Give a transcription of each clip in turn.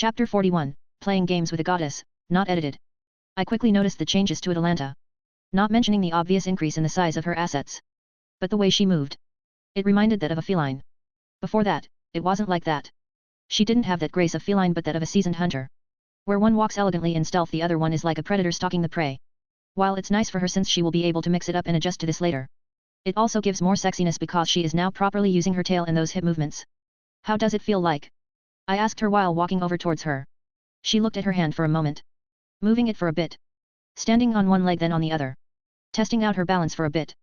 Chapter 41, Playing Games with a Goddess, not edited. I quickly noticed the changes to Atalanta. Not mentioning the obvious increase in the size of her assets. But the way she moved. It reminded that of a feline. Before that, it wasn't like that. She didn't have that grace of feline but that of a seasoned hunter. Where one walks elegantly in stealth, the other one is like a predator stalking the prey. While it's nice for her since she will be able to mix it up and adjust to this later. It also gives more sexiness because she is now properly using her tail and those hip movements. How does it feel like? I asked her while walking over towards her. She looked at her hand for a moment. Moving it for a bit. Standing on one leg then on the other. Testing out her balance for a bit.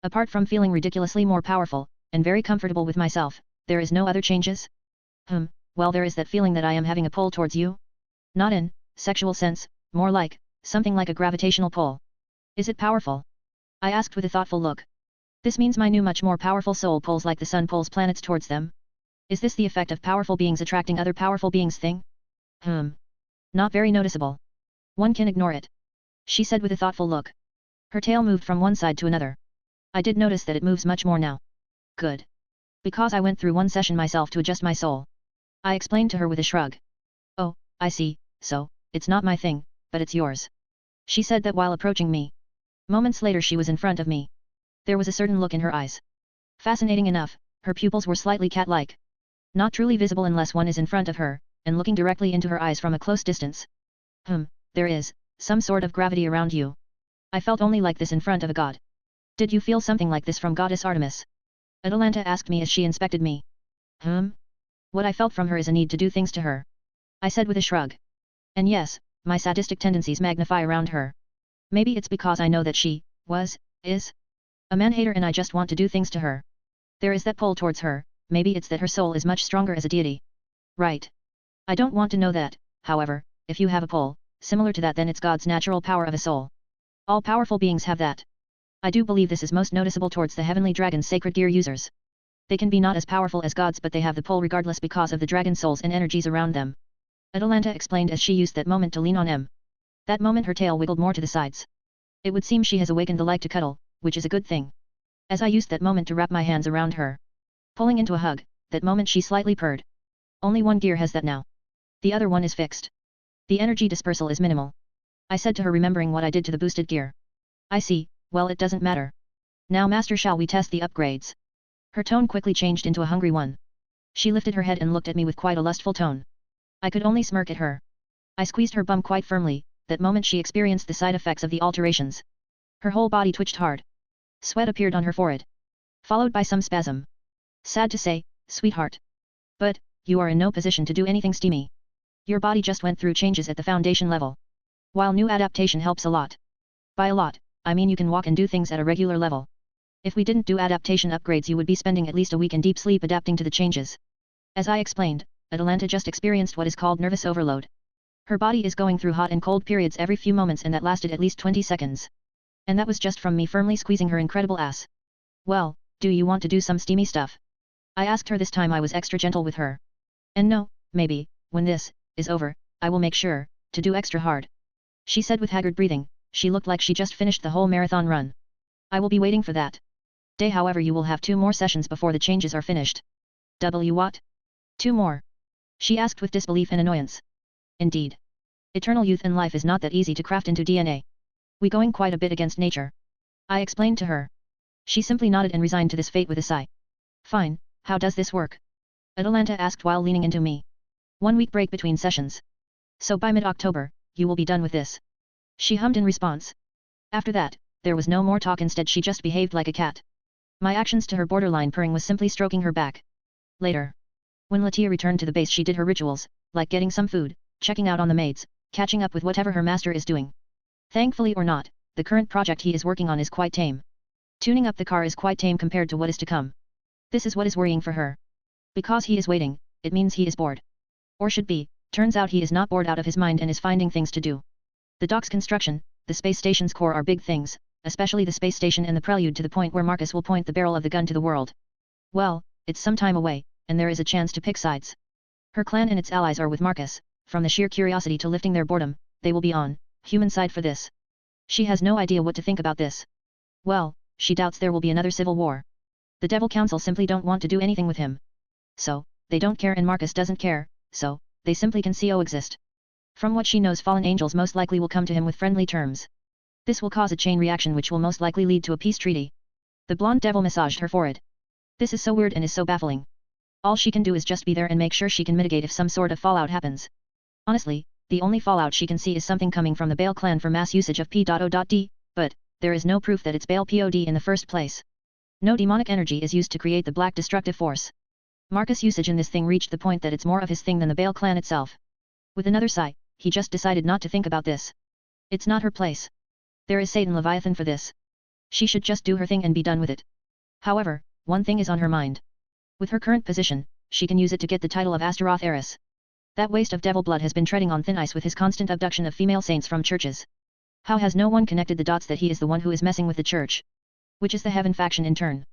Apart from feeling ridiculously more powerful, and very comfortable with myself, there is no other changes? Well, there is that feeling that I am having a pull towards you. Not in sexual sense, more like something like a gravitational pull. Is it powerful? I asked with a thoughtful look. This means my new much more powerful soul pulls like the sun pulls planets towards them. Is this the effect of powerful beings attracting other powerful beings thing? Not very noticeable. One can ignore it. She said with a thoughtful look. Her tail moved from one side to another. I did notice that it moves much more now. Good. Because I went through one session myself to adjust my soul. I explained to her with a shrug. Oh, I see, so, it's not my thing, but it's yours. She said that while approaching me. Moments later she was in front of me. There was a certain look in her eyes. Fascinating enough, her pupils were slightly cat-like. Not truly visible unless one is in front of her, and looking directly into her eyes from a close distance. There is some sort of gravity around you. I felt only like this in front of a god. Did you feel something like this from Goddess Artemis? Atalanta asked me as she inspected me. What I felt from her is a need to do things to her. I said with a shrug. And yes, my sadistic tendencies magnify around her. Maybe it's because I know that she is a man-hater and I just want to do things to her. There is that pull towards her, maybe it's that her soul is much stronger as a deity. Right. I don't want to know that, however, if you have a pull, similar to that then it's God's natural power of a soul. All powerful beings have that. I do believe this is most noticeable towards the heavenly dragon's sacred gear users. They can be not as powerful as gods but they have the pull regardless because of the dragon souls and energies around them. Atalanta explained as she used that moment to lean on him. That moment her tail wiggled more to the sides. It would seem she has awakened the like to cuddle, which is a good thing. As I used that moment to wrap my hands around her. Pulling into a hug, that moment she slightly purred. Only one gear has that now. The other one is fixed. The energy dispersal is minimal. I said to her remembering what I did to the boosted gear. I see, well it doesn't matter. Now master, shall we test the upgrades? Her tone quickly changed into a hungry one. She lifted her head and looked at me with quite a lustful tone. I could only smirk at her. I squeezed her bum quite firmly, that moment she experienced the side effects of the alterations. Her whole body twitched hard. Sweat appeared on her forehead. Followed by some spasm. Sad to say, sweetheart. But, you are in no position to do anything steamy. Your body just went through changes at the foundation level. While new adaptation helps a lot. By a lot, I mean you can walk and do things at a regular level. If we didn't do adaptation upgrades you would be spending at least a week in deep sleep adapting to the changes. As I explained, Atalanta just experienced what is called nervous overload. Her body is going through hot and cold periods every few moments and that lasted at least 20 seconds. And that was just from me firmly squeezing her incredible ass. Well, do you want to do some steamy stuff? I asked her this time. I was extra gentle with her. And no, maybe, when this is over, I will make sure to do extra hard. She said with haggard breathing. She looked like she just finished the whole marathon run. I will be waiting for that day, however you will have 2 more sessions before the changes are finished. What? 2 more? She asked with disbelief and annoyance. Indeed. Eternal youth and life is not that easy to craft into DNA. We going quite a bit against nature. I explained to her. She simply nodded and resigned to this fate with a sigh. Fine, how does this work? Atalanta asked while leaning into me. 1 week break between sessions. So by mid-October, you will be done with this. She hummed in response. After that, there was no more talk, instead she just behaved like a cat. My actions to her borderline purring was simply stroking her back. Later. When Latia returned to the base she did her rituals, like getting some food, checking out on the maids, catching up with whatever her master is doing. Thankfully or not, the current project he is working on is quite tame. Tuning up the car is quite tame compared to what is to come. This is what is worrying for her. Because he is waiting, it means he is bored. Or should be, turns out he is not bored out of his mind and is finding things to do. The dock's construction, the space station's core are big things, especially the space station and the prelude to the point where Marcus will point the barrel of the gun to the world. Well, it's some time away, and there is a chance to pick sides. Her clan and its allies are with Marcus. From the sheer curiosity to lifting their boredom, they will be on human side for this. She has no idea what to think about this. Well, she doubts there will be another civil war. The Devil Council simply don't want to do anything with him. So, they don't care and Marcus doesn't care, so, they simply can coexist. From what she knows, fallen angels most likely will come to him with friendly terms. This will cause a chain reaction which will most likely lead to a peace treaty. The blonde devil massaged her forehead. This is so weird and is so baffling. All she can do is just be there and make sure she can mitigate if some sort of fallout happens. Honestly, the only fallout she can see is something coming from the Bale clan for mass usage of P.O.D, but there is no proof that it's Bale POD in the first place. No demonic energy is used to create the black destructive force. Marcus' usage in this thing reached the point that it's more of his thing than the Bale clan itself. With another sigh, he just decided not to think about this. It's not her place. There is Satan Leviathan for this. She should just do her thing and be done with it. However, one thing is on her mind. With her current position, she can use it to get the title of Astaroth heiress. That waste of devil blood has been treading on thin ice with his constant abduction of female saints from churches. How has no one connected the dots that he is the one who is messing with the church? Which is the heaven faction in turn.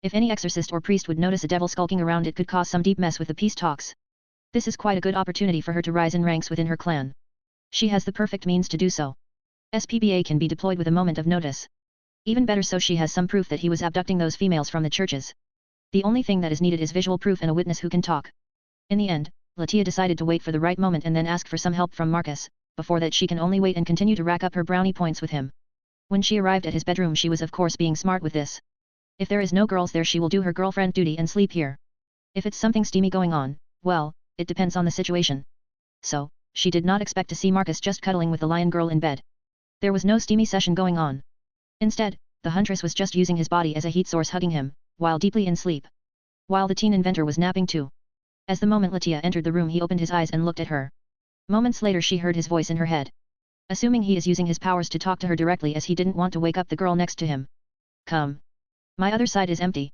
If any exorcist or priest would notice a devil skulking around, it could cause some deep mess with the peace talks. This is quite a good opportunity for her to rise in ranks within her clan. She has the perfect means to do so. SPBA can be deployed with a moment of notice. Even better, so she has some proof that he was abducting those females from the churches. The only thing that is needed is visual proof and a witness who can talk. In the end, Latia decided to wait for the right moment and then ask for some help from Marcus. Before that she can only wait and continue to rack up her brownie points with him. When she arrived at his bedroom, she was of course being smart with this. If there is no girls there, she will do her girlfriend duty and sleep here. If it's something steamy going on, well, it depends on the situation. So, she did not expect to see Marcus just cuddling with the lion girl in bed. There was no steamy session going on. Instead, the huntress was just using his body as a heat source, hugging him, while deeply in sleep. While the teen inventor was napping too. As the moment Latia entered the room, he opened his eyes and looked at her. Moments later she heard his voice in her head. Assuming he is using his powers to talk to her directly, as he didn't want to wake up the girl next to him. Come. My other side is empty.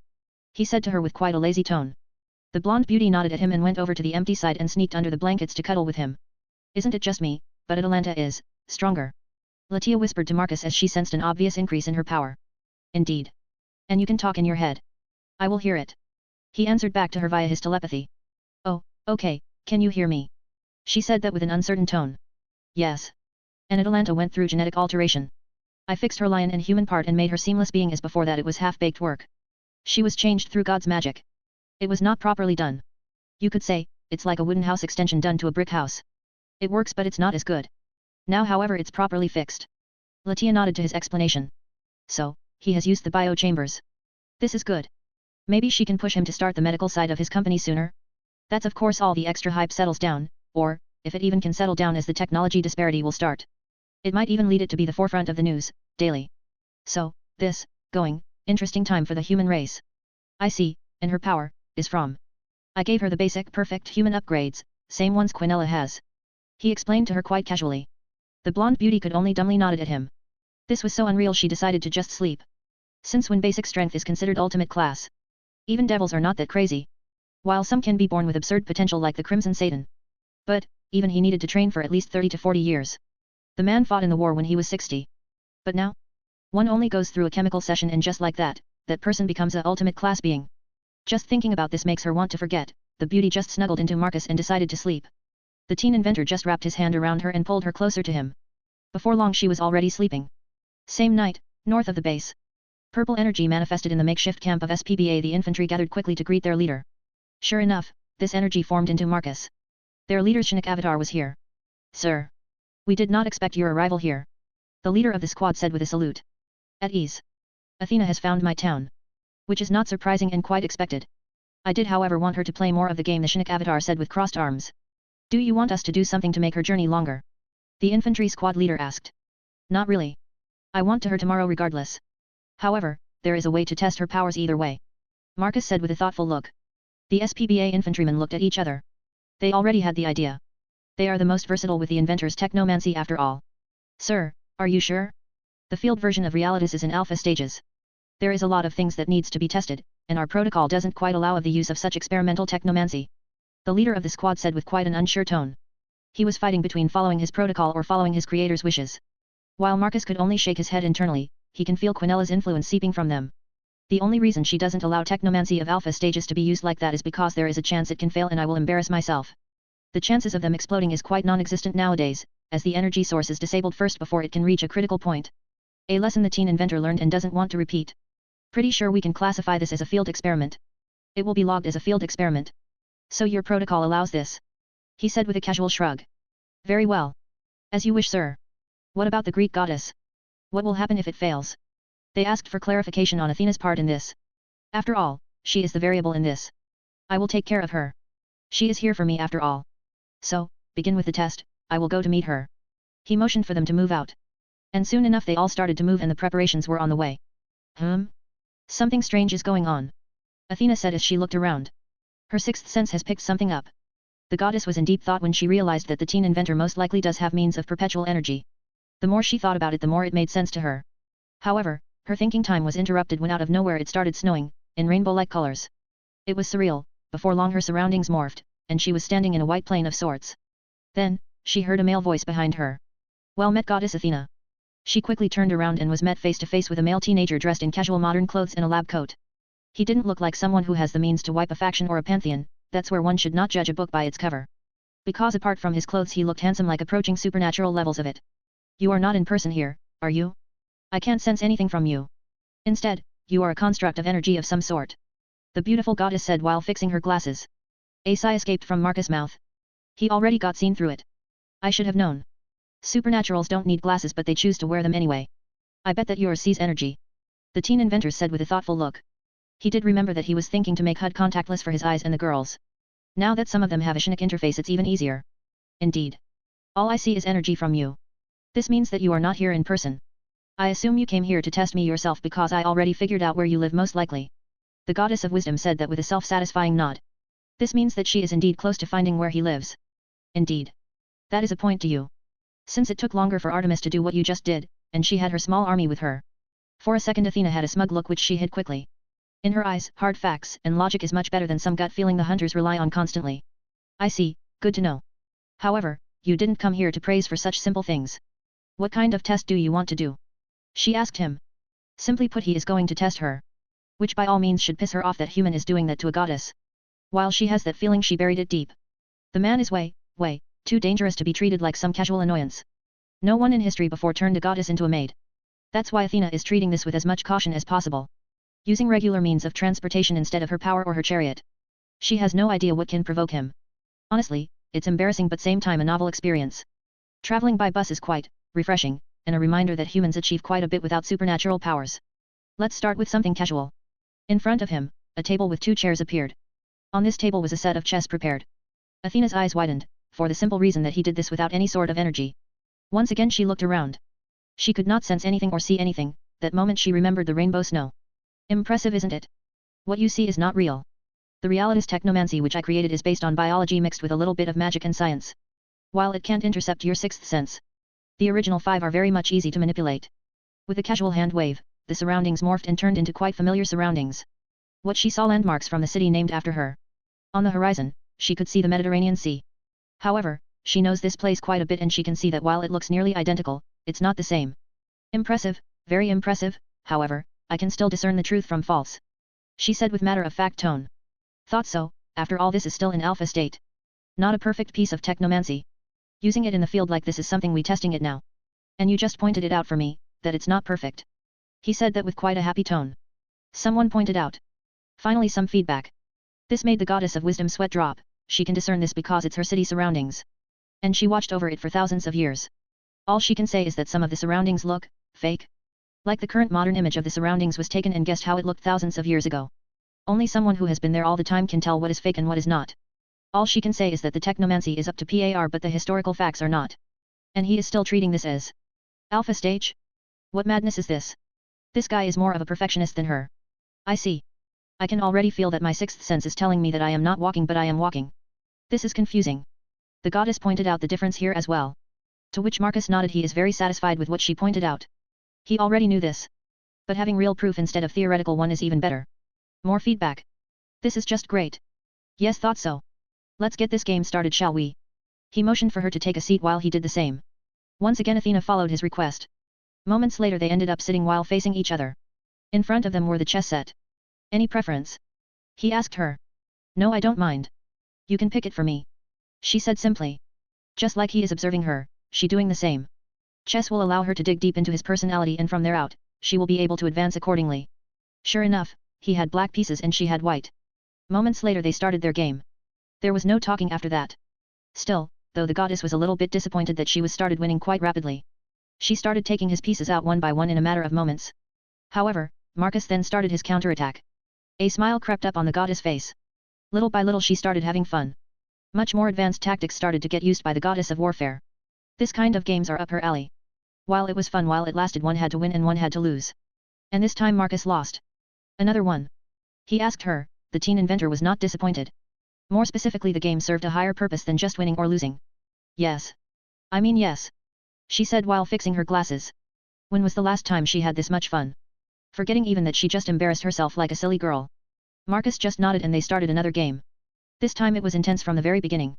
He said to her with quite a lazy tone. The blonde beauty nodded at him and went over to the empty side and sneaked under the blankets to cuddle with him. Isn't it just me, but Atalanta is stronger. Latia whispered to Marcus as she sensed an obvious increase in her power. Indeed. And you can talk in your head. I will hear it. He answered back to her via his telepathy. Oh, okay, can you hear me? She said that with an uncertain tone. Yes. And Atalanta went through genetic alteration. I fixed her lion and human part and made her seamless being, as before that it was half-baked work. She was changed through God's magic. It was not properly done. You could say, it's like a wooden house extension done to a brick house. It works, but it's not as good. Now however it's properly fixed. Latia nodded to his explanation. So, he has used the bio-chambers. This is good. Maybe she can push him to start the medical side of his company sooner? That's of course all the extra hype settles down, or, if it even can settle down, as the technology disparity will start. It might even lead it to be the forefront of the news, daily. So, this, interesting time for the human race. I see, and her power, is from. I gave her the basic perfect human upgrades, same ones Quinella has. He explained to her quite casually. The blonde beauty could only dumbly nodded at him. This was so unreal she decided to just sleep. Since when basic strength is considered ultimate class? Even devils are not that crazy. While some can be born with absurd potential like the Crimson Satan. But, even he needed to train for at least 30 to 40 years. The man fought in the war when he was 60. But now? One only goes through a chemical session and just like that, that person becomes a ultimate class being. Just thinking about this makes her want to forget. The beauty just snuggled into Marcus and decided to sleep. The teen inventor just wrapped his hand around her and pulled her closer to him. Before long she was already sleeping. Same night, north of the base. Purple energy manifested in the makeshift camp of SPBA. The infantry gathered quickly to greet their leader. Sure enough, this energy formed into Marcus. Their leader's Shinik avatar was here. Sir. We did not expect your arrival here. The leader of the squad said with a salute. At ease. Athena has found my town. Which is not surprising and quite expected. I did however want her to play more of the game, the Shinik avatar said with crossed arms. Do you want us to do something to make her journey longer? The infantry squad leader asked. Not really. I want to her tomorrow regardless. However, there is a way to test her powers either way. Marcus said with a thoughtful look. The SPBA infantrymen looked at each other. They already had the idea. They are the most versatile with the inventor's technomancy after all. Sir, are you sure? The field version of Realities is in alpha stages. There is a lot of things that needs to be tested, and our protocol doesn't quite allow of the use of such experimental technomancy. The leader of the squad said with quite an unsure tone. He was fighting between following his protocol or following his creator's wishes. While Marcus could only shake his head internally, he can feel Quinella's influence seeping from them. The only reason she doesn't allow technomancy of alpha stages to be used like that is because there is a chance it can fail and I will embarrass myself. The chances of them exploding is quite non-existent nowadays, as the energy source is disabled first before it can reach a critical point. A lesson the teen inventor learned and doesn't want to repeat. Pretty sure we can classify this as a field experiment. It will be logged as a field experiment. So your protocol allows this? he said with a casual shrug. Very well. As you wish, sir. What about the Greek goddess? What will happen if it fails? They asked for clarification on Athena's part in this. After all, she is the variable in this. I will take care of her. She is here for me after all. So, begin with the test, I will go to meet her. He motioned for them to move out. And soon enough they all started to move and the preparations were on the way. Something strange is going on. Athena said as she looked around. Her sixth sense has picked something up. The goddess was in deep thought when she realized that the teen inventor most likely does have means of perpetual energy. The more she thought about it, the more it made sense to her. However, her thinking time was interrupted when out of nowhere it started snowing, in rainbow-like colors. It was surreal. Before long her surroundings morphed, and she was standing in a white plain of sorts. Then, she heard a male voice behind her. Well met, Goddess Athena. She quickly turned around and was met face to face with a male teenager dressed in casual modern clothes and a lab coat. He didn't look like someone who has the means to wipe a faction or a pantheon. That's where one should not judge a book by its cover. Because apart from his clothes he looked handsome, like approaching supernatural levels of it. You are not in person here, are you? I can't sense anything from you. Instead, you are a construct of energy of some sort. The beautiful goddess said while fixing her glasses. A sigh escaped from Marcus' mouth. He already got seen through it. I should have known. Supernaturals don't need glasses but they choose to wear them anyway. I bet that yours sees energy. The teen inventor said with a thoughtful look. He did remember that he was thinking to make HUD contactless for his eyes and the girls. Now that some of them have a SYNOPSIS interface it's even easier. Indeed. All I see is energy from you. This means that you are not here in person. I assume you came here to test me yourself because I already figured out where you live most likely. The goddess of wisdom said that with a self-satisfying nod. This means that she is indeed close to finding where he lives. Indeed. That is a point to you. Since it took longer for Artemis to do what you just did, and she had her small army with her. For a second Athena had a smug look which she hid quickly. In her eyes, hard facts and logic is much better than some gut feeling the hunters rely on constantly. I see, good to know. However, you didn't come here to praise for such simple things. What kind of test do you want to do? She asked him. Simply put, he is going to test her. Which by all means should piss her off that human is doing that to a goddess. While she has that feeling she buried it deep. The man is way too dangerous to be treated like some casual annoyance. No one in history before turned a goddess into a maid. That's why Athena is treating this with as much caution as possible. Using regular means of transportation instead of her power or her chariot. She has no idea what can provoke him. Honestly, it's embarrassing but same time a novel experience. Traveling by bus is quite refreshing, and a reminder that humans achieve quite a bit without supernatural powers. Let's start with something casual. In front of him, a table with 2 chairs appeared. On this table was a set of chess prepared. Athena's eyes widened, for the simple reason that he did this without any sort of energy. Once again she looked around. She could not sense anything or see anything. That moment she remembered the rainbow snow. Impressive, isn't it? What you see is not real. The reality's technomancy which I created is based on biology mixed with a little bit of magic and science. While it can't intercept your sixth sense, the original 5 are very much easy to manipulate. With a casual hand wave, the surroundings morphed and turned into quite familiar surroundings. What she saw landmarks from the city named after her. On the horizon, she could see the Mediterranean Sea. However, she knows this place quite a bit and she can see that while it looks nearly identical, it's not the same. Impressive, very impressive, however, I can still discern the truth from false. She said with matter-of-fact tone. Thought so, after all this is still in alpha state. Not a perfect piece of technomancy. Using it in the field like this is something we testing it now. And you just pointed it out for me, that it's not perfect. He said that with quite a happy tone. Someone pointed out. Finally some feedback. This made the goddess of wisdom sweat drop. She can discern this because it's her city surroundings. And she watched over it for thousands of years. All she can say is that some of the surroundings look fake. Like the current modern image of the surroundings was taken and guessed how it looked thousands of years ago. Only someone who has been there all the time can tell what is fake and what is not. All she can say is that the technomancy is up to par but the historical facts are not. And he is still treating this as alpha stage? What madness is this? This guy is more of a perfectionist than her. I see. I can already feel that my sixth sense is telling me that I am not walking but I am walking. This is confusing. The goddess pointed out the difference here as well. To which Marcus nodded. He is very satisfied with what she pointed out. He already knew this. But having real proof instead of theoretical one is even better. More feedback. This is just great. Yes, thought so. Let's get this game started, shall we? He motioned for her to take a seat while he did the same. Once again Athena followed his request. Moments later they ended up sitting while facing each other. In front of them were the chess set. Any preference? He asked her. No, I don't mind. You can pick it for me. She said simply. Just like he is observing her, she doing the same. Chess will allow her to dig deep into his personality and from there out, she will be able to advance accordingly. Sure enough, he had black pieces and she had white. Moments later they started their game. There was no talking after that. Still, though the goddess was a little bit disappointed that she was started winning quite rapidly. She started taking his pieces out one by one in a matter of moments. However, Marcus then started his counterattack. A smile crept up on the goddess' face. Little by little she started having fun. Much more advanced tactics started to get used by the goddess of warfare. This kind of games are up her alley. While it was fun while it lasted, one had to win and one had to lose. And this time Marcus lost. Another one. He asked her. The teen inventor was not disappointed. More specifically, the game served a higher purpose than just winning or losing. Yes. I mean yes. She said while fixing her glasses. When was the last time she had this much fun? Forgetting even that she just embarrassed herself like a silly girl. Marcus just nodded and they started another game. This time it was intense from the very beginning.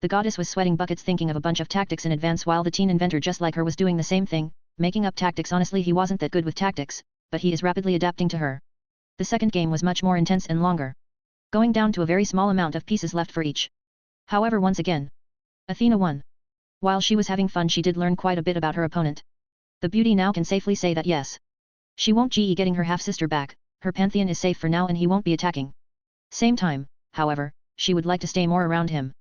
The goddess was sweating buckets thinking of a bunch of tactics in advance while the teen inventor just like her was doing the same thing, making up tactics. Honestly, he wasn't that good with tactics, but he is rapidly adapting to her. The second game was much more intense and longer. Going down to a very small amount of pieces left for each. However, once again, Athena won. While she was having fun, she did learn quite a bit about her opponent. The beauty now can safely say that yes. She won't be getting her half-sister back, her pantheon is safe for now and he won't be attacking. Same time, however, she would like to stay more around him.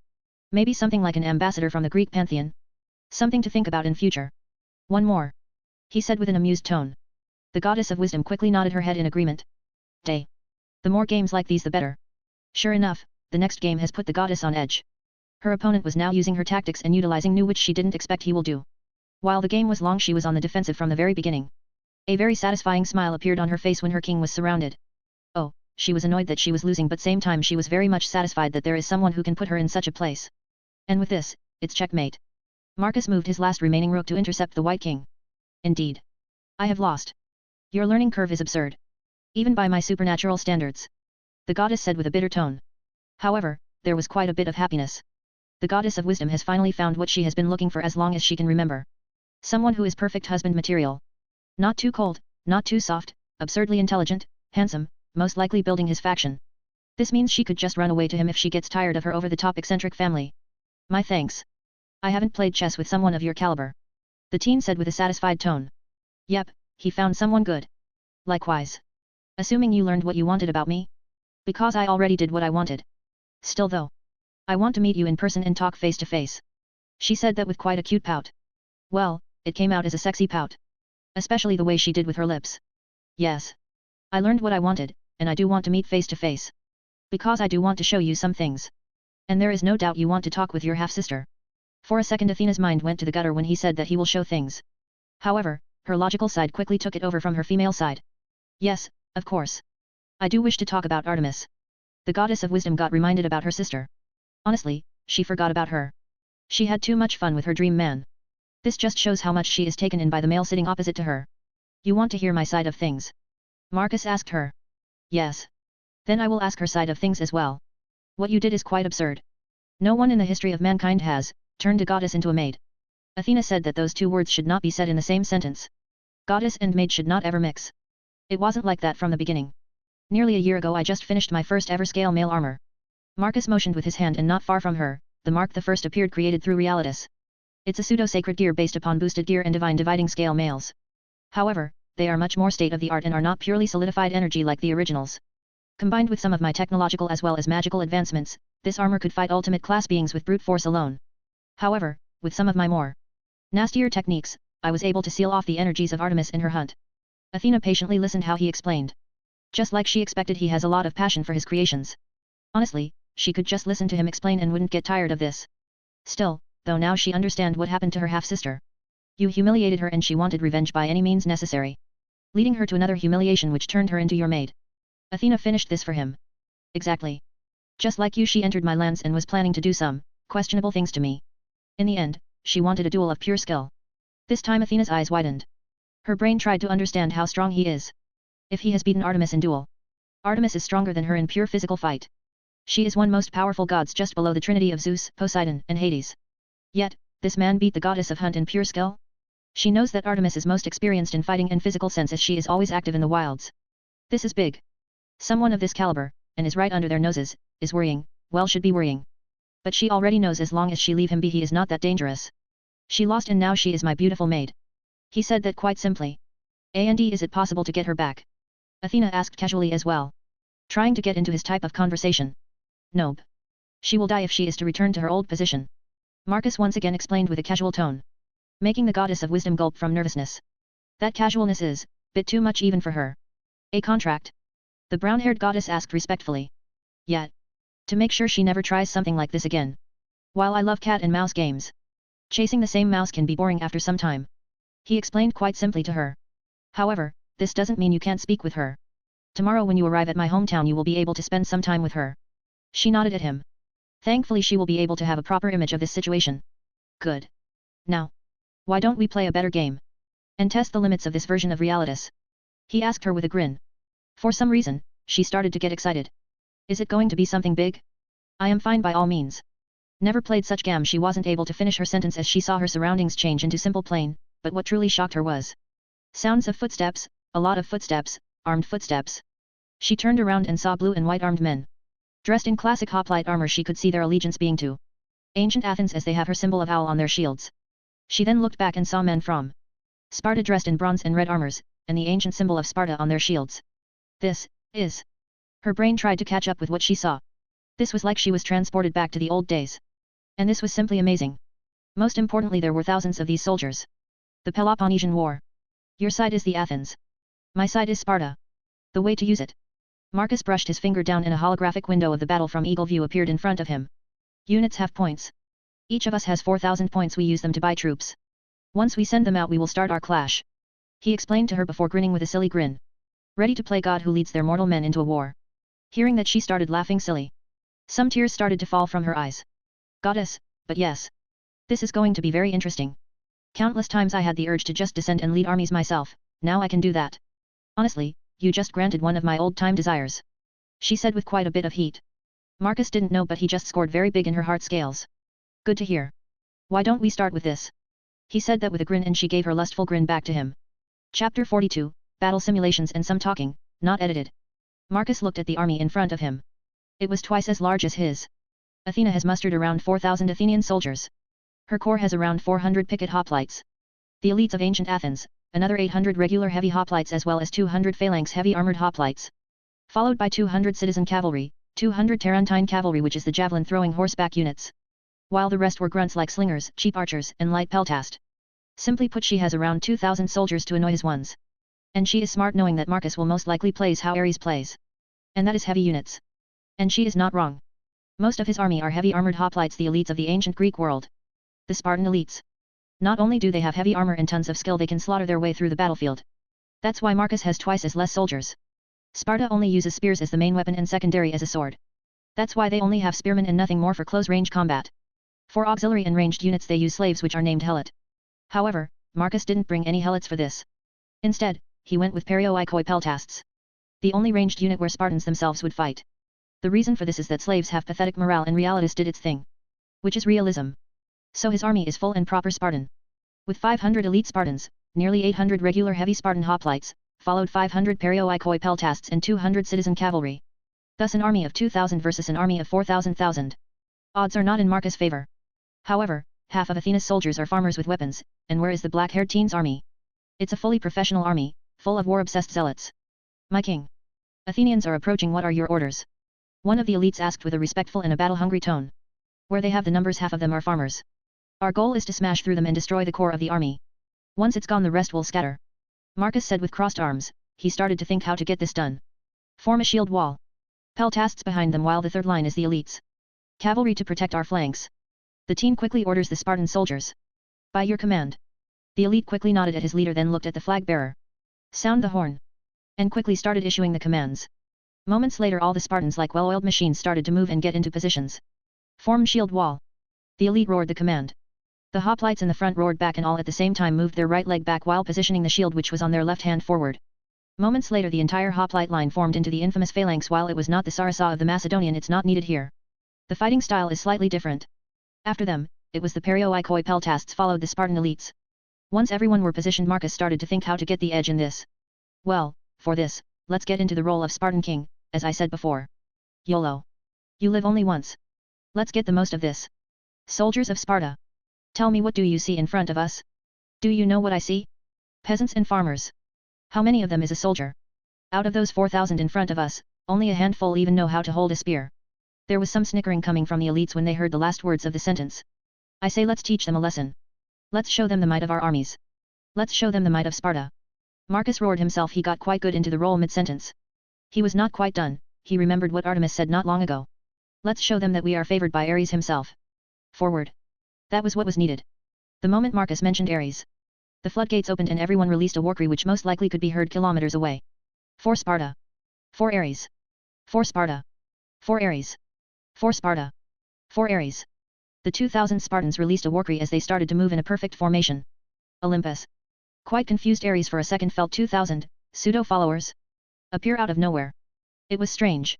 Maybe something like an ambassador from the Greek pantheon. Something to think about in future. One more. He said with an amused tone. The goddess of wisdom quickly nodded her head in agreement. Day. The more games like these the better. Sure enough, the next game has put the goddess on edge. Her opponent was now using her tactics and utilizing new which she didn't expect he will do. While the game was long, she was on the defensive from the very beginning. A very satisfying smile appeared on her face when her king was surrounded. Oh, she was annoyed that she was losing, but same time she was very much satisfied that there is someone who can put her in such a place. And with this, it's checkmate. Marcus moved his last remaining rook to intercept the white king. Indeed. I have lost. Your learning curve is absurd. Even by my supernatural standards. The goddess said with a bitter tone. However, there was quite a bit of happiness. The goddess of wisdom has finally found what she has been looking for as long as she can remember. Someone who is perfect husband material. Not too cold, not too soft, absurdly intelligent, handsome, most likely building his faction. This means she could just run away to him if she gets tired of her over-the-top eccentric family. My thanks. I haven't played chess with someone of your caliber. The teen said with a satisfied tone. Yep, he found someone good. Likewise. Assuming you learned what you wanted about me? Because I already did what I wanted. Still though. I want to meet you in person and talk face to face. She said that with quite a cute pout. Well, it came out as a sexy pout. Especially the way she did with her lips. Yes. I learned what I wanted, and I do want to meet face to face. Because I do want to show you some things. And there is no doubt you want to talk with your half-sister. For a second Athena's mind went to the gutter when he said that he will show things. However, her logical side quickly took it over from her female side. Yes, of course. I do wish to talk about Artemis. The goddess of wisdom got reminded about her sister. Honestly, she forgot about her. She had too much fun with her dream man. This just shows how much she is taken in by the male sitting opposite to her. You want to hear my side of things? Marcus asked her. Yes. Then I will ask her side of things as well. What you did is quite absurd. No one in the history of mankind has turned a goddess into a maid. Athena said that those two words should not be said in the same sentence. Goddess and maid should not ever mix. It wasn't like that from the beginning. Nearly a year ago I just finished my first ever scale mail armor. Marcus motioned with his hand, and not far from her, the Mark the First appeared, created through Realitas. It's a pseudo-sacred gear based upon boosted gear and divine dividing scale mails. However, they are much more state-of-the-art and are not purely solidified energy like the originals. Combined with some of my technological as well as magical advancements, this armor could fight ultimate class beings with brute force alone. However, with some of my more nastier techniques, I was able to seal off the energies of Artemis in her hunt. Athena patiently listened how he explained. Just like she expected, he has a lot of passion for his creations. Honestly, she could just listen to him explain and wouldn't get tired of this. Still, though now she understand what happened to her half-sister. You humiliated her and she wanted revenge by any means necessary. Leading her to another humiliation which turned her into your maid. Athena finished this for him. Exactly. Just like you, she entered my lands and was planning to do some questionable things to me. In the end, she wanted a duel of pure skill. This time Athena's eyes widened. Her brain tried to understand how strong he is. If he has beaten Artemis in duel, Artemis is stronger than her in pure physical fight. She is one most powerful gods just below the trinity of Zeus, Poseidon, and Hades. Yet, this man beat the goddess of hunt in pure skill? She knows that Artemis is most experienced in fighting in physical sense as she is always active in the wilds. This is big. Someone of this caliber, and is right under their noses, is worrying, well should be worrying. But she already knows as long as she leave him be he is not that dangerous. She lost and now she is my beautiful maid. He said that quite simply. And is it possible to get her back? Athena asked casually as well. Trying to get into his type of conversation. Nope. She will die if she is to return to her old position. Marcus once again explained with a casual tone, making the goddess of wisdom gulp from nervousness. That casualness is, bit too much even for her. A contract? The brown-haired goddess asked respectfully. Yet. To make sure she never tries something like this again. While I love cat and mouse games, chasing the same mouse can be boring after some time. He explained quite simply to her. However, this doesn't mean you can't speak with her. Tomorrow when you arrive at my hometown you will be able to spend some time with her. She nodded at him. Thankfully she will be able to have a proper image of this situation. Good. Now. Why don't we play a better game? And test the limits of this version of realitas? He asked her with a grin. For some reason, she started to get excited. Is it going to be something big? I am fine by all means. Never played such game. She wasn't able to finish her sentence as she saw her surroundings change into simple plain, but what truly shocked her was sounds of footsteps, a lot of footsteps, armed footsteps. She turned around and saw blue and white armed men. Dressed in classic hoplite armor, she could see their allegiance being to ancient Athens as they have her symbol of owl on their shields. She then looked back and saw men from Sparta dressed in bronze and red armors, and the ancient symbol of Sparta on their shields. This is. Her brain tried to catch up with what she saw. This was like she was transported back to the old days. And this was simply amazing. Most importantly, there were thousands of these soldiers. The Peloponnesian War. Your side is the Athens. My side is Sparta. The way to use it. Marcus brushed his finger down and a holographic window of the battle from Eagle View appeared in front of him. Units have points. Each of us has 4,000 points. We use them to buy troops. Once we send them out we will start our clash. He explained to her before grinning with a silly grin. Ready to play God who leads their mortal men into a war. Hearing that she started laughing silly. Some tears started to fall from her eyes. Goddess, but yes. This is going to be very interesting. Countless times I had the urge to just descend and lead armies myself, now I can do that. Honestly, you just granted one of my old-time desires. She said with quite a bit of heat. Marcus didn't know but he just scored very big in her heart scales. Good to hear. Why don't we start with this? He said that with a grin and she gave her lustful grin back to him. Chapter 42, Battle Simulations and Some Talking, Not Edited. Marcus looked at the army in front of him. It was twice as large as his. Athena has mustered around 4,000 Athenian soldiers. Her corps has around 400 picket hoplites. The elites of ancient Athens, another 800 regular heavy hoplites as well as 200 phalanx heavy armored hoplites. Followed by 200 citizen cavalry, 200 Tarentine cavalry which is the javelin throwing horseback units. While the rest were grunts like slingers, cheap archers and light peltast. Simply put, she has around 2,000 soldiers to annoy his ones. And she is smart knowing that Marcus will most likely plays how Ares plays. And that is heavy units. And she is not wrong. Most of his army are heavy armored hoplites, the elites of the ancient Greek world. The Spartan elites. Not only do they have heavy armor and tons of skill, they can slaughter their way through the battlefield. That's why Marcus has twice as less soldiers. Sparta only uses spears as the main weapon and secondary as a sword. That's why they only have spearmen and nothing more for close-range combat. For auxiliary and ranged units they use slaves which are named helot. However, Marcus didn't bring any helots for this. Instead, he went with perioikoi peltasts. The only ranged unit where Spartans themselves would fight. The reason for this is that slaves have pathetic morale and realitas did its thing. Which is realism. So his army is full and proper Spartan. With 500 elite Spartans, nearly 800 regular heavy Spartan hoplites, followed 500 perioikoi peltasts and 200 citizen cavalry. Thus an army of 2,000 versus an army of 4,000. Odds are not in Marcus' favor. However, half of Athena's soldiers are farmers with weapons, and where is the black-haired teen's army? It's a fully professional army, full of war-obsessed zealots. My king. Athenians are approaching, what are your orders? One of the elites asked with a respectful and a battle-hungry tone. Where they have the numbers, half of them are farmers. Our goal is to smash through them and destroy the core of the army. Once it's gone the rest will scatter. Marcus said with crossed arms. He started to think how to get this done. Form a shield wall. Peltasts behind them while the third line is the elites. Cavalry to protect our flanks. The teen quickly orders the Spartan soldiers. By your command. The elite quickly nodded at his leader, then looked at the flag bearer. Sound the horn. And quickly started issuing the commands. Moments later all the Spartans like well-oiled machines started to move and get into positions. Form shield wall. The elite roared the command. The hoplites in the front roared back and all at the same time moved their right leg back while positioning the shield which was on their left hand forward. Moments later the entire hoplite line formed into the infamous phalanx. While it was not the sarissa of the Macedonian, it's not needed here. The fighting style is slightly different. After them, it was the perioikoi peltasts followed the Spartan elites. Once everyone were positioned, Marcus started to think how to get the edge in this. Well, for this, let's get into the role of Spartan king, as I said before. YOLO. You live only once. Let's get the most of this. Soldiers of Sparta. Tell me, what do you see in front of us? Do you know what I see? Peasants and farmers. How many of them is a soldier? Out of those 4,000 in front of us, only a handful even know how to hold a spear. There was some snickering coming from the elites when they heard the last words of the sentence. I say let's teach them a lesson. Let's show them the might of our armies. Let's show them the might of Sparta. Marcus roared himself. He got quite good into the role mid-sentence. He was not quite done, he remembered what Artemis said not long ago. Let's show them that we are favored by Ares himself. Forward. That was what was needed. The moment Marcus mentioned Ares, the floodgates opened and everyone released a warcry which most likely could be heard kilometers away. For Sparta. For Ares. For Sparta. For Ares. For Sparta. For Ares. The 2,000 Spartans released a warcry as they started to move in a perfect formation. Olympus. Quite confused, Ares for a second felt 2,000 pseudo-followers appear out of nowhere. It was strange.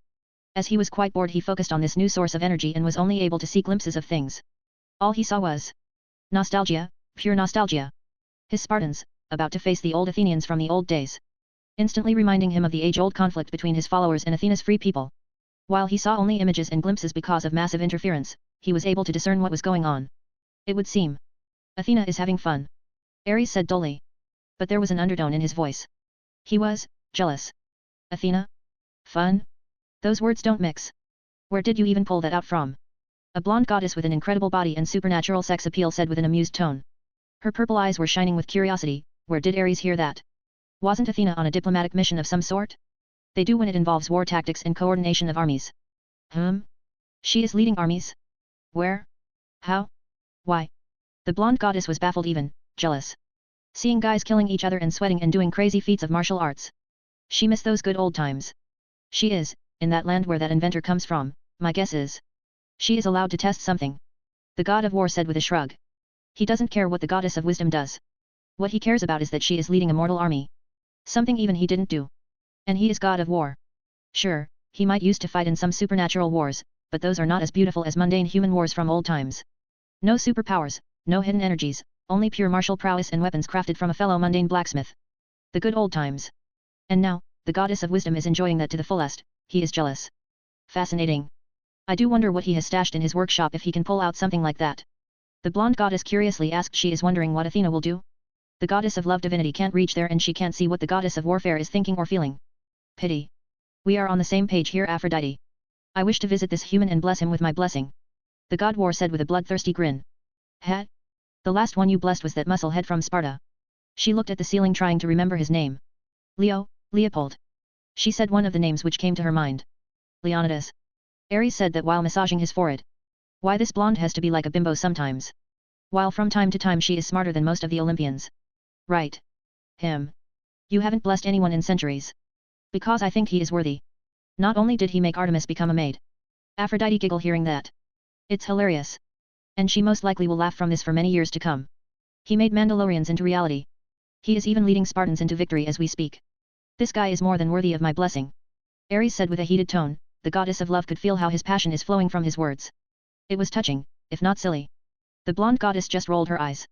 As he was quite bored, he focused on this new source of energy and was only able to see glimpses of things. All he saw was nostalgia, pure nostalgia. His Spartans, about to face the old Athenians from the old days. Instantly reminding him of the age-old conflict between his followers and Athena's free people. While he saw only images and glimpses because of massive interference, he was able to discern what was going on. It would seem Athena is having fun, Ares said dully. But there was an undertone in his voice. He was jealous. Athena? Fun? Those words don't mix. Where did you even pull that out from? A blonde goddess with an incredible body and supernatural sex appeal said with an amused tone. Her purple eyes were shining with curiosity. Where did Ares hear that? Wasn't Athena on a diplomatic mission of some sort? They do when it involves war tactics and coordination of armies. She is leading armies? Where? How? Why? The blonde goddess was baffled, even jealous. Seeing guys killing each other and sweating and doing crazy feats of martial arts. She missed those good old times. She is, in that land where that inventor comes from, my guess is. She is allowed to test something. The god of war said with a shrug. He doesn't care what the goddess of wisdom does. What he cares about is that she is leading a mortal army. Something even he didn't do. And he is god of war. Sure, he might used to fight in some supernatural wars, but those are not as beautiful as mundane human wars from old times. No superpowers, no hidden energies, only pure martial prowess and weapons crafted from a fellow mundane blacksmith. The good old times. And now, the goddess of wisdom is enjoying that to the fullest. He is jealous. Fascinating. I do wonder what he has stashed in his workshop if he can pull out something like that. The blonde goddess curiously asked. She is wondering what Athena will do. The goddess of love divinity can't reach there and she can't see what the goddess of warfare is thinking or feeling. Pity. We are on the same page here, Aphrodite. I wish to visit this human and bless him with my blessing. The god war said with a bloodthirsty grin. Hat? The last one you blessed was that muscle head from Sparta. She looked at the ceiling trying to remember his name. Leopold. She said one of the names which came to her mind. Leonidas. Ares said that while massaging his forehead. Why this blonde has to be like a bimbo sometimes. While from time to time she is smarter than most of the Olympians. Right. Him. You haven't blessed anyone in centuries. Because I think he is worthy. Not only did he make Artemis become a maid. Aphrodite giggled hearing that. It's hilarious. And she most likely will laugh from this for many years to come. He made Mandalorians into reality. He is even leading Spartans into victory as we speak. This guy is more than worthy of my blessing. Ares said with a heated tone. The goddess of love could feel how his passion is flowing from his words. It was touching, if not silly. The blonde goddess just rolled her eyes.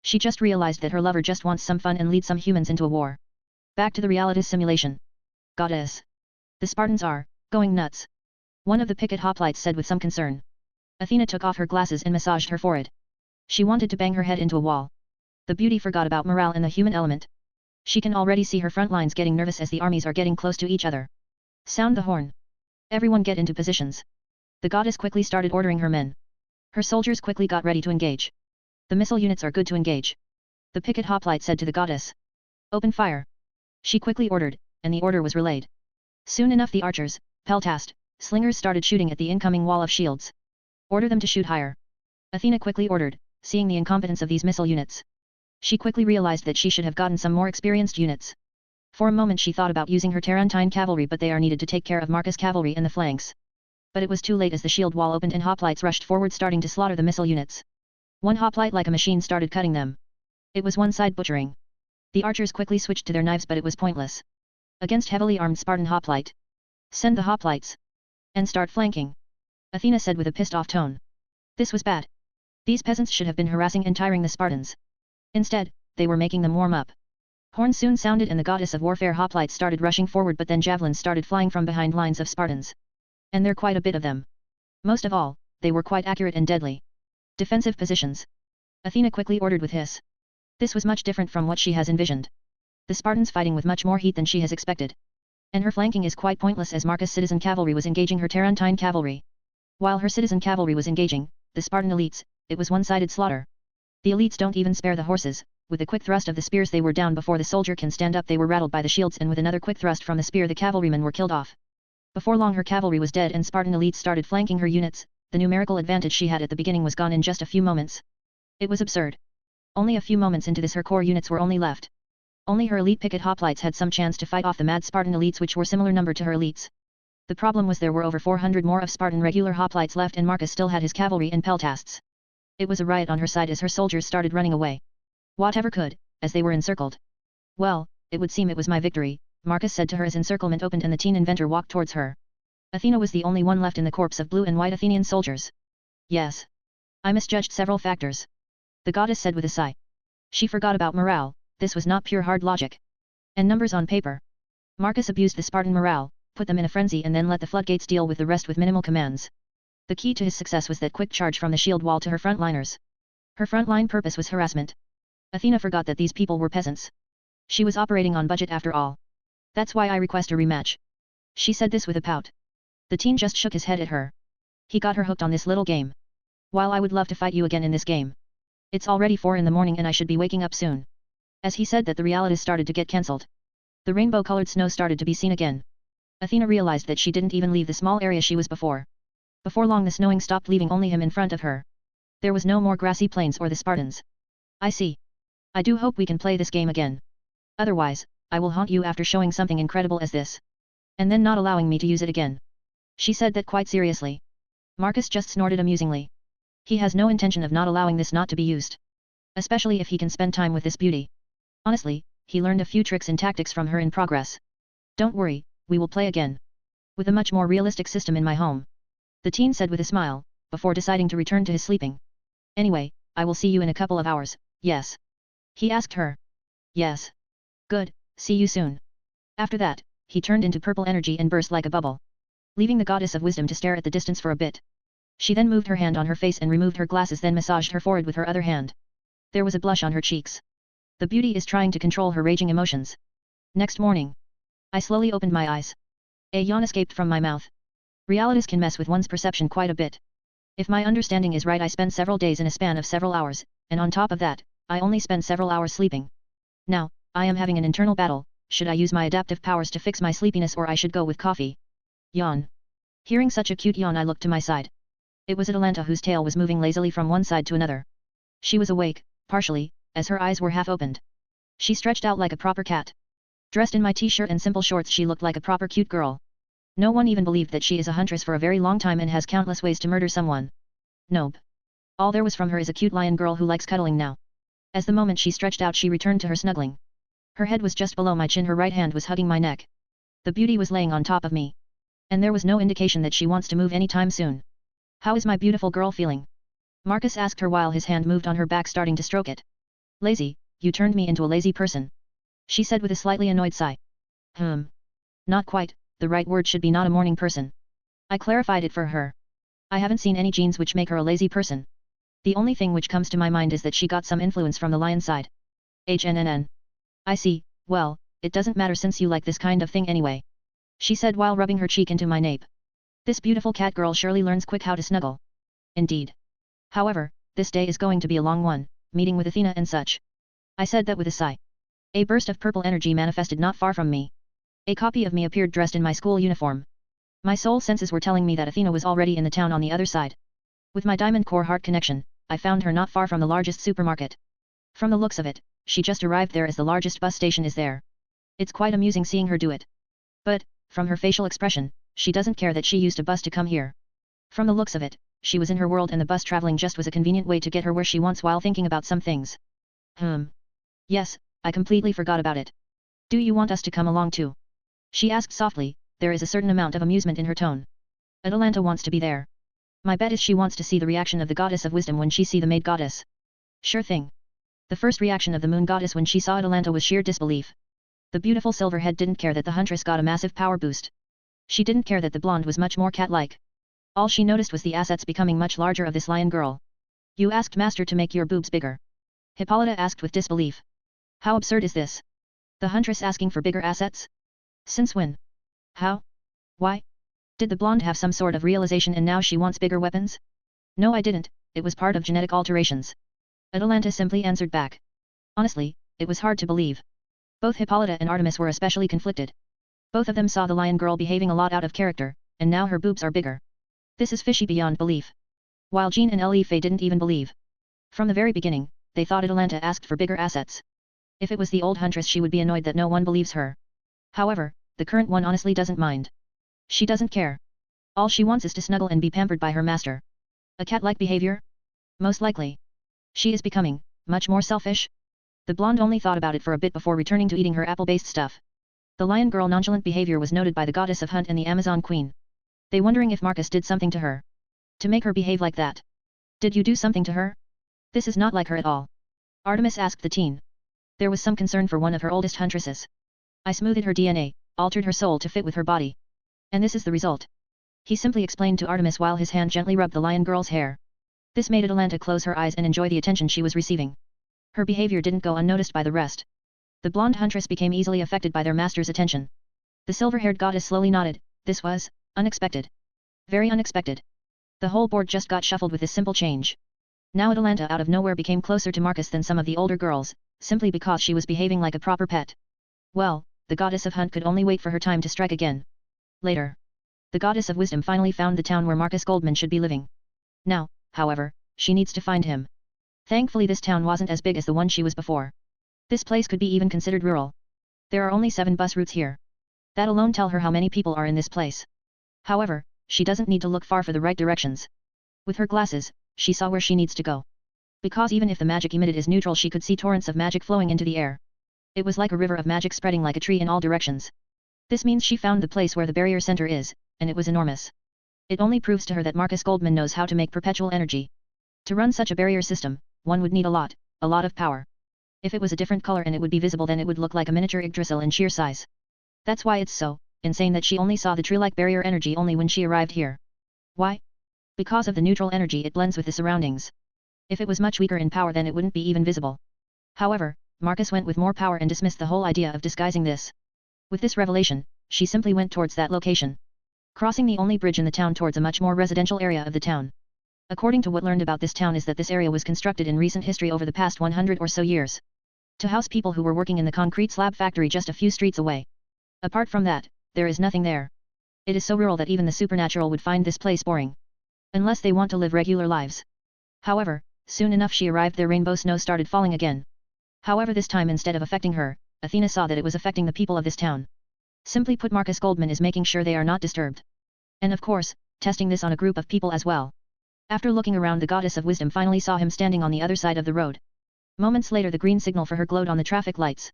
She just realized that her lover just wants some fun and lead some humans into a war. Back to the reality simulation. Goddess. The Spartans are going nuts. One of the picket hoplites said with some concern. Athena took off her glasses and massaged her forehead. She wanted to bang her head into a wall. The beauty forgot about morale and the human element. She can already see her front lines getting nervous as the armies are getting close to each other. Sound the horn. Everyone get into positions. The goddess quickly started ordering her men. Her soldiers quickly got ready to engage. The missile units are good to engage. The picket hoplite said to the goddess. Open fire. She quickly ordered, and the order was relayed. Soon enough the archers, peltast, slingers started shooting at the incoming wall of shields. Order them to shoot higher. Athena quickly ordered, seeing the incompetence of these missile units. She quickly realized that she should have gotten some more experienced units. For a moment she thought about using her Tarentine cavalry, but they are needed to take care of Marcus' cavalry in the flanks. But it was too late as the shield wall opened and hoplites rushed forward starting to slaughter the missile units. One hoplite like a machine started cutting them. It was one-side butchering. The archers quickly switched to their knives but it was pointless. Against heavily armed Spartan hoplite. Send the hoplites. And start flanking. Athena said with a pissed-off tone. This was bad. These peasants should have been harassing and tiring the Spartans. Instead, they were making them warm up. Horns soon sounded and the goddess of warfare hoplites started rushing forward, but then javelins started flying from behind lines of Spartans. And there quite a bit of them. Most of all, they were quite accurate and deadly. Defensive positions. Athena quickly ordered with hiss. This was much different from what she has envisioned. The Spartans fighting with much more heat than she has expected. And her flanking is quite pointless as Marcus' citizen cavalry was engaging her Tarentine cavalry. While her citizen cavalry was engaging, the Spartan elites, it was one-sided slaughter. The elites don't even spare the horses. With a quick thrust of the spears they were down before the soldier can stand up. They were rattled by the shields, and with another quick thrust from the spear the cavalrymen were killed off. Before long her cavalry was dead and Spartan elites started flanking her units. The numerical advantage she had at the beginning was gone in just a few moments. It was absurd. Only a few moments into this her core units were only left. Only her elite picket hoplites had some chance to fight off the mad Spartan elites, which were similar number to her elites. The problem was there were over 400 more of Spartan regular hoplites left, and Marcus still had his cavalry and peltasts. It was a riot on her side as her soldiers started running away. Whatever could, as they were encircled. Well, it would seem it was my victory, Marcus said to her as encirclement opened and the teen inventor walked towards her. Athena was the only one left in the corps of blue and white Athenian soldiers. Yes. I misjudged several factors. The goddess said with a sigh. She forgot about morale. This was not pure hard logic. And numbers on paper. Marcus abused the Spartan morale, put them in a frenzy, and then let the floodgates deal with the rest with minimal commands. The key to his success was that quick charge from the shield wall to her frontliners. Her frontline purpose was harassment. Athena forgot that these people were peasants. She was operating on budget after all. That's why I request a rematch. She said this with a pout. The teen just shook his head at her. He got her hooked on this little game. While I would love to fight you again in this game. It's already 4 in the morning and I should be waking up soon. As he said that, the realities started to get cancelled. The rainbow-colored snow started to be seen again. Athena realized that she didn't even leave the small area she was before. Before long the snowing stopped, leaving only him in front of her. There was no more grassy plains or the Spartans. I see. I do hope we can play this game again. Otherwise, I will haunt you after showing something incredible as this. And then not allowing me to use it again. She said that quite seriously. Marcus just snorted amusingly. He has no intention of not allowing this not to be used. Especially if he can spend time with this beauty. Honestly, he learned a few tricks and tactics from her in progress. Don't worry, we will play again. With a much more realistic system in my home. The teen said with a smile, before deciding to return to his sleeping. Anyway, I will see you in a couple of hours, yes? He asked her. Yes. Good, see you soon. After that, he turned into purple energy and burst like a bubble. Leaving the goddess of wisdom to stare at the distance for a bit. She then moved her hand on her face and removed her glasses, then massaged her forehead with her other hand. There was a blush on her cheeks. The beauty is trying to control her raging emotions. Next morning. I slowly opened my eyes. A yawn escaped from my mouth. Realities can mess with one's perception quite a bit. If my understanding is right, I spend several days in a span of several hours, and on top of that, I only spend several hours sleeping. Now, I am having an internal battle. Should I use my adaptive powers to fix my sleepiness, or I should go with coffee? Yawn. Hearing such a cute yawn, I looked to my side. It was Atalanta, whose tail was moving lazily from one side to another. She was awake, partially, as her eyes were half opened. She stretched out like a proper cat. Dressed in my t-shirt and simple shorts, she looked like a proper cute girl. No one even believed that she is a huntress for a very long time and has countless ways to murder someone. Nope. All there was from her is a cute lion girl who likes cuddling now. As the moment she stretched out, she returned to her snuggling. Her head was just below my chin, her right hand was hugging my neck. The beauty was laying on top of me. And there was no indication that she wants to move anytime soon. How is my beautiful girl feeling? Marcus asked her while his hand moved on her back, starting to stroke it. Lazy, you turned me into a lazy person. She said with a slightly annoyed sigh. Not quite, the right word should be not a morning person. I clarified it for her. I haven't seen any genes which make her a lazy person. The only thing which comes to my mind is that she got some influence from the lion side. HNNN. I see, well, it doesn't matter since you like this kind of thing anyway. She said while rubbing her cheek into my nape. This beautiful cat girl surely learns quick how to snuggle. Indeed. However, this day is going to be a long one, meeting with Athena and such. I said that with a sigh. A burst of purple energy manifested not far from me. A copy of me appeared dressed in my school uniform. My soul senses were telling me that Athena was already in the town on the other side. With my diamond core heart connection, I found her not far from the largest supermarket. From the looks of it, she just arrived there as the largest bus station is there. It's quite amusing seeing her do it. But, from her facial expression, she doesn't care that she used a bus to come here. From the looks of it, she was in her world and the bus traveling just was a convenient way to get her where she wants while thinking about some things. Yes, I completely forgot about it. Do you want us to come along too? She asked softly, there is a certain amount of amusement in her tone. Atalanta wants to be there. My bet is she wants to see the reaction of the goddess of wisdom when she see the maid goddess. Sure thing. The first reaction of the moon goddess when she saw Atalanta was sheer disbelief. The beautiful silver head didn't care that the huntress got a massive power boost. She didn't care that the blonde was much more cat-like. All she noticed was the assets becoming much larger of this lion girl. You asked master to make your boobs bigger? Hippolyta asked with disbelief. How absurd is this? The huntress asking for bigger assets? Since when? How? Why? Did the blonde have some sort of realization and now she wants bigger weapons? No, I didn't, it was part of genetic alterations. Atalanta simply answered back. Honestly, it was hard to believe. Both Hippolyta and Artemis were especially conflicted. Both of them saw the lion girl behaving a lot out of character, and now her boobs are bigger. This is fishy beyond belief. While Jean and Ellie Faye didn't even believe. From the very beginning, they thought Atalanta asked for bigger assets. If it was the old huntress, she would be annoyed that no one believes her. However, the current one honestly doesn't mind. She doesn't care. All she wants is to snuggle and be pampered by her master. A cat-like behavior? Most likely. She is becoming much more selfish. The blonde only thought about it for a bit before returning to eating her apple-based stuff. The lion girl nonchalant behavior was noted by the goddess of hunt and the Amazon queen. They wondering if Marcus did something to her. To make her behave like that. Did you do something to her? This is not like her at all. Artemis asked the teen. There was some concern for one of her oldest huntresses. I smoothed her DNA, altered her soul to fit with her body. And this is the result. He simply explained to Artemis while his hand gently rubbed the lion girl's hair. This made Atalanta close her eyes and enjoy the attention she was receiving. Her behavior didn't go unnoticed by the rest. The blonde huntress became easily affected by their master's attention. The silver-haired goddess slowly nodded. This was unexpected. Very unexpected. The whole board just got shuffled with this simple change. Now Atalanta out of nowhere became closer to Marcus than some of the older girls, simply because she was behaving like a proper pet. Well, the goddess of hunt could only wait for her time to strike again. Later. The goddess of wisdom finally found the town where Marcus Goldman should be living. Now, however, she needs to find him. Thankfully this town wasn't as big as the one she was before. This place could be even considered rural. There are only 7 bus routes here. That alone tell her how many people are in this place. However, she doesn't need to look far for the right directions. With her glasses, she saw where she needs to go. Because even if the magic emitted is neutral, she could see torrents of magic flowing into the air. It was like a river of magic spreading like a tree in all directions. This means she found the place where the barrier center is, and it was enormous. It only proves to her that Marcus Goldman knows how to make perpetual energy. To run such a barrier system, one would need a lot of power. If it was a different color and it would be visible, then it would look like a miniature Yggdrasil in sheer size. That's why it's so insane that she only saw the tree-like barrier energy only when she arrived here. Why? Because of the neutral energy, it blends with the surroundings. If it was much weaker in power, then it wouldn't be even visible. However, Marcus went with more power and dismissed the whole idea of disguising this. With this revelation, she simply went towards that location. Crossing the only bridge in the town towards a much more residential area of the town. According to what learned about this town is that this area was constructed in recent history over the past 100 or so years. To house people who were working in the concrete slab factory just a few streets away. Apart from that, there is nothing there. It is so rural that even the supernatural would find this place boring. Unless they want to live regular lives. However, soon enough she arrived there, rainbow snow started falling again. However, this time instead of affecting her, Athena saw that it was affecting the people of this town. Simply put, Marcus Goldman is making sure they are not disturbed. And of course, testing this on a group of people as well. After looking around, the goddess of wisdom finally saw him standing on the other side of the road. Moments later, the green signal for her glowed on the traffic lights.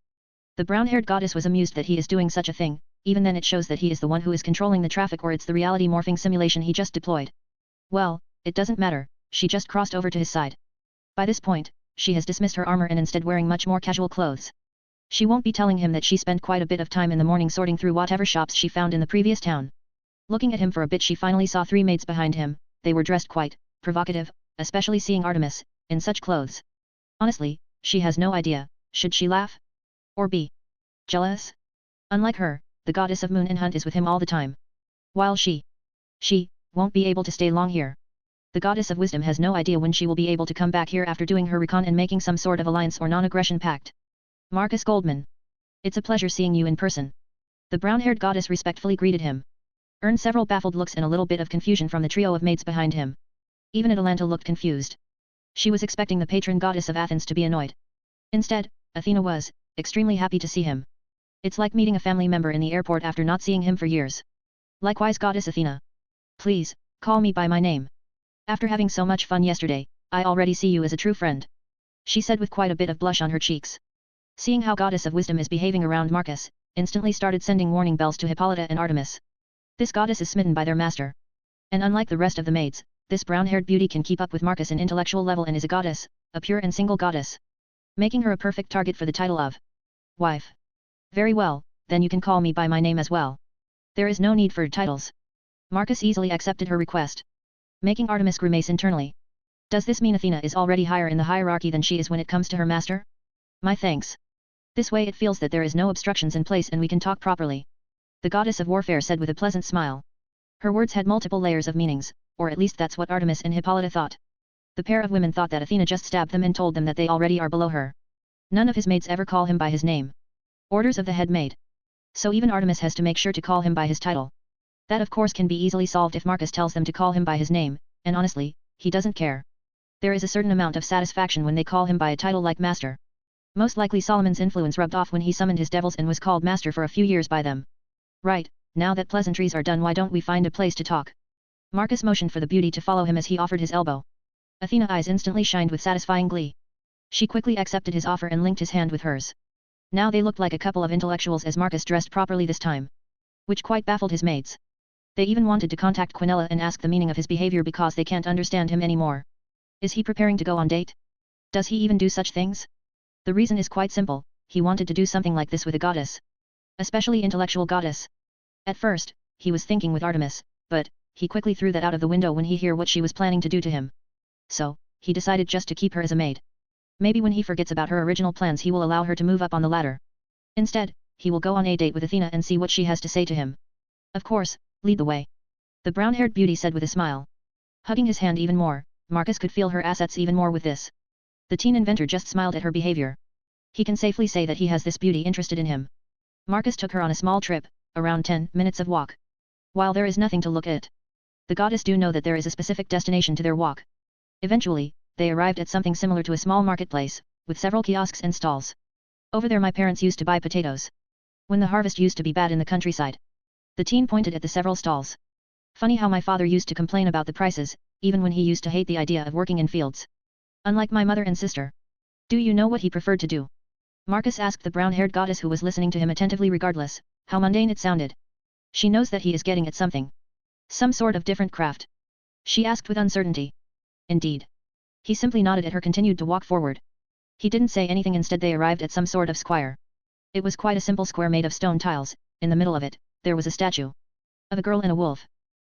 The brown-haired goddess was amused that he is doing such a thing. Even then it shows that he is the one who is controlling the traffic, or it's the reality morphing simulation he just deployed. Well, it doesn't matter, she just crossed over to his side. By this point, she has dismissed her armor and instead wearing much more casual clothes. She won't be telling him that she spent quite a bit of time in the morning sorting through whatever shops she found in the previous town. Looking at him for a bit, she finally saw 3 maids behind him. They were dressed quite provocative, especially seeing Artemis in such clothes. Honestly, she has no idea, should she laugh? Or be jealous? Unlike her, the goddess of moon and hunt is with him all the time. While she won't be able to stay long here. The goddess of wisdom has no idea when she will be able to come back here after doing her recon and making some sort of alliance or non-aggression pact. Marcus Goldman. It's a pleasure seeing you in person. The brown-haired goddess respectfully greeted him. Earned several baffled looks and a little bit of confusion from the trio of maids behind him. Even Atalanta looked confused. She was expecting the patron goddess of Athens to be annoyed. Instead, Athena was extremely happy to see him. It's like meeting a family member in the airport after not seeing him for years. Likewise, goddess Athena. Please, call me by my name. After having so much fun yesterday, I already see you as a true friend. She said with quite a bit of blush on her cheeks. Seeing how goddess of wisdom is behaving around Marcus, instantly started sending warning bells to Hippolyta and Artemis. This goddess is smitten by their master. And unlike the rest of the maids, this brown-haired beauty can keep up with Marcus in intellectual level and is a goddess, a pure and single goddess. Making her a perfect target for the title of wife. Very well, then you can call me by my name as well. There is no need for titles. Marcus easily accepted her request. Making Artemis grimace internally. Does this mean Athena is already higher in the hierarchy than she is when it comes to her master? My thanks. This way it feels that there is no obstructions in place and we can talk properly. The goddess of warfare said with a pleasant smile. Her words had multiple layers of meanings, or at least that's what Artemis and Hippolyta thought. The pair of women thought that Athena just stabbed them and told them that they already are below her. None of his maids ever call him by his name. Orders of the head maid. So even Artemis has to make sure to call him by his title. That of course can be easily solved if Marcus tells them to call him by his name, and honestly, he doesn't care. There is a certain amount of satisfaction when they call him by a title like Master. Most likely Solomon's influence rubbed off when he summoned his devils and was called Master for a few years by them. Right, now that pleasantries are done, why don't we find a place to talk? Marcus motioned for the beauty to follow him as he offered his elbow. Athena's eyes instantly shined with satisfying glee. She quickly accepted his offer and linked his hand with hers. Now they looked like a couple of intellectuals as Marcus dressed properly this time. Which quite baffled his maids. They even wanted to contact Quinella and ask the meaning of his behavior because they can't understand him anymore. Is he preparing to go on date? Does he even do such things? The reason is quite simple, he wanted to do something like this with a goddess. Especially intellectual goddess. At first, he was thinking with Artemis, but, he quickly threw that out of the window when he heard what she was planning to do to him. So, he decided just to keep her as a maid. Maybe when he forgets about her original plans he will allow her to move up on the ladder. Instead, he will go on a date with Athena and see what she has to say to him. Of course, lead the way. The brown-haired beauty said with a smile. Hugging his hand even more, Marcus could feel her assets even more with this. The teen inventor just smiled at her behavior. He can safely say that he has this beauty interested in him. Marcus took her on a small trip, around 10 minutes of walk. While there is nothing to look at, the goddess do know that there is a specific destination to their walk. Eventually, they arrived at something similar to a small marketplace, with several kiosks and stalls. Over there my parents used to buy potatoes. When the harvest used to be bad in the countryside. The teen pointed at the several stalls. Funny how my father used to complain about the prices, even when he used to hate the idea of working in fields. Unlike my mother and sister. Do you know what he preferred to do? Marcus asked the brown-haired goddess who was listening to him attentively regardless, how mundane it sounded. She knows that he is getting at something. Some sort of different craft. She asked with uncertainty. Indeed. He simply nodded at her, continued to walk forward. He didn't say anything, instead they arrived at some sort of square. It was quite a simple square made of stone tiles. In the middle of it, there was a statue. Of a girl and a wolf.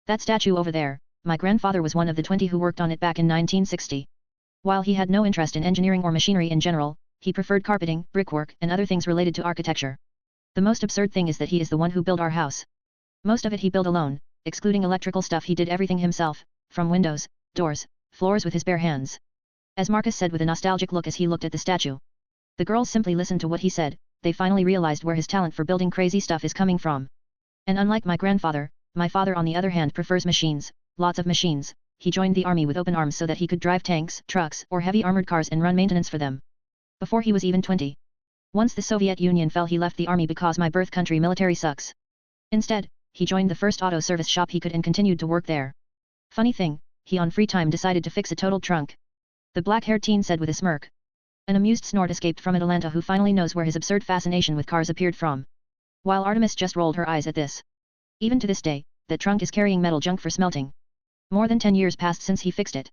That statue over there, my grandfather was one of the 20 who worked on it back in 1960. While he had no interest in engineering or machinery in general, he preferred carpeting, brickwork and other things related to architecture. The most absurd thing is that he is the one who built our house. Most of it he built alone, excluding electrical stuff. He did everything himself, from windows, doors, floors with his bare hands. As Marcus said with a nostalgic look as he looked at the statue. The girls simply listened to what he said. They finally realized where his talent for building crazy stuff is coming from. And unlike my grandfather, my father on the other hand prefers machines, lots of machines. He joined the army with open arms so that he could drive tanks, trucks or heavy armored cars and run maintenance for them. Before he was even 20. Once the Soviet Union fell, he left the army because my birth country military sucks. Instead, he joined the first auto service shop he could and continued to work there. Funny thing, he on free time decided to fix a totaled trunk. The black-haired teen said with a smirk. An amused snort escaped from Atalanta, who finally knows where his absurd fascination with cars appeared from. While Artemis just rolled her eyes at this. Even to this day, that trunk is carrying metal junk for smelting. More than 10 years passed since he fixed it.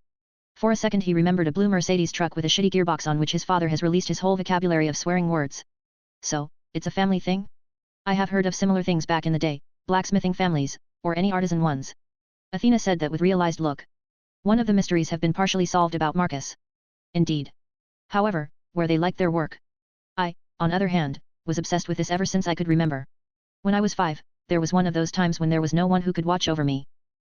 For a second he remembered a blue Mercedes truck with a shitty gearbox on which his father has released his whole vocabulary of swearing words. So, it's a family thing? I have heard of similar things back in the day, blacksmithing families, or any artisan ones. Athena said that with realized look. One of the mysteries have been partially solved about Marcus. Indeed. However, where they liked their work. I, on other hand, was obsessed with this ever since I could remember. When I was 5, there was one of those times when there was no one who could watch over me.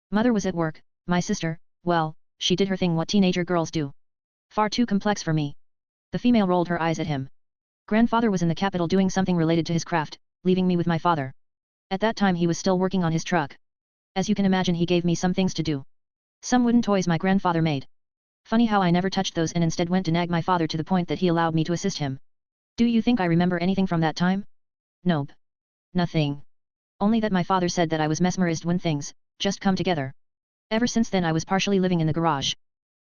Mother was at work, my sister, well, she did her thing, what teenager girls do. Far too complex for me. The female rolled her eyes at him. Grandfather was in the capital doing something related to his craft, leaving me with my father. At that time he was still working on his truck. As you can imagine, he gave me some things to do. Some wooden toys my grandfather made. Funny how I never touched those and instead went to nag my father to the point that he allowed me to assist him. Do you think I remember anything from that time? Nope. Nothing. Only that my father said that I was mesmerized when things just come together. Ever since then I was partially living in the garage.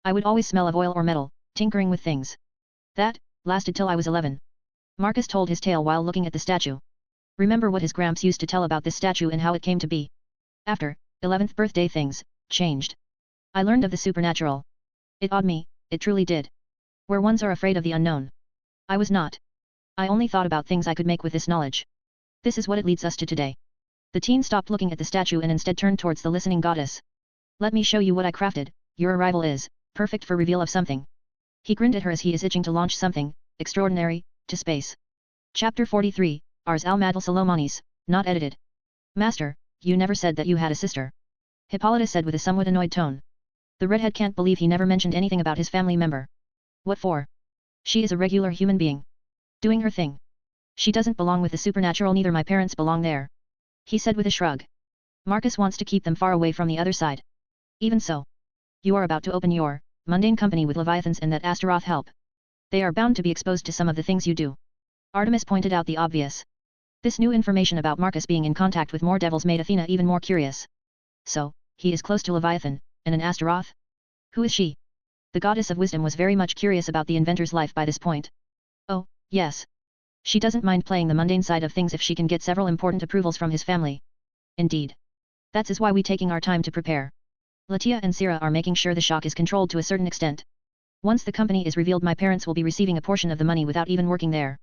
I would always smell of oil or metal, tinkering with things. That lasted till I was 11. Marcus told his tale while looking at the statue. Remember what his gramps used to tell about this statue and how it came to be. After 11th birthday things changed. I learned of the supernatural. It awed me, it truly did. Where ones are afraid of the unknown. I was not. I only thought about things I could make with this knowledge. This is what it leads us to today. The teen stopped looking at the statue and instead turned towards the listening goddess. Let me show you what I crafted. Your arrival is perfect for reveal of something. He grinned at her as he is itching to launch something extraordinary to space. Chapter 43, Ars al-Madal Salomonis, not edited. Master, you never said that you had a sister. Hippolyta said with a somewhat annoyed tone. The The redhead can't believe he never mentioned anything about his family member. What for? She is a regular human being. Doing her thing. She doesn't belong with the supernatural, neither my parents belong there. He said with a shrug. Marcus wants to keep them far away from the other side. Even so. You are about to open your mundane company with Leviathans and that Astaroth help. They are bound to be exposed to some of the things you do. Artemis pointed out the obvious. This new information about Marcus being in contact with more devils made Athena even more curious. So, he is close to Leviathan, and an Astaroth? Who is she? The goddess of wisdom was very much curious about the inventor's life by this point. Oh, yes. She doesn't mind playing the mundane side of things if she can get several important approvals from his family. Indeed. That is why we taking our time to prepare. Latia and Sira are making sure the shock is controlled to a certain extent. Once the company is revealed, my parents will be receiving a portion of the money without even working there.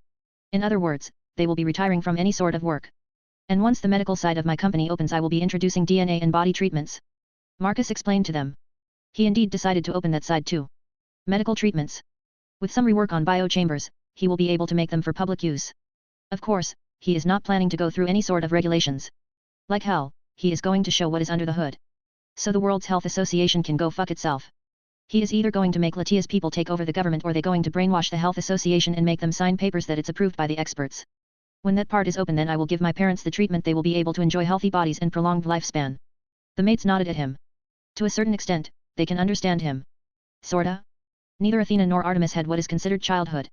In other words, they will be retiring from any sort of work. And once the medical side of my company opens, I will be introducing DNA and body treatments. Marcus explained to them. He indeed decided to open that side too. Medical treatments. With some rework on biochambers, he will be able to make them for public use. Of course, he is not planning to go through any sort of regulations. Like hell, he is going to show what is under the hood. So the World's Health Association can go fuck itself. He is either going to make Latia's people take over the government, or they going to brainwash the Health Association and make them sign papers that it's approved by the experts. When that part is open, then I will give my parents the treatment. They will be able to enjoy healthy bodies and prolonged lifespan. The mates nodded at him. To a certain extent, they can understand him. Sorta? Neither Athena nor Artemis had what is considered childhood.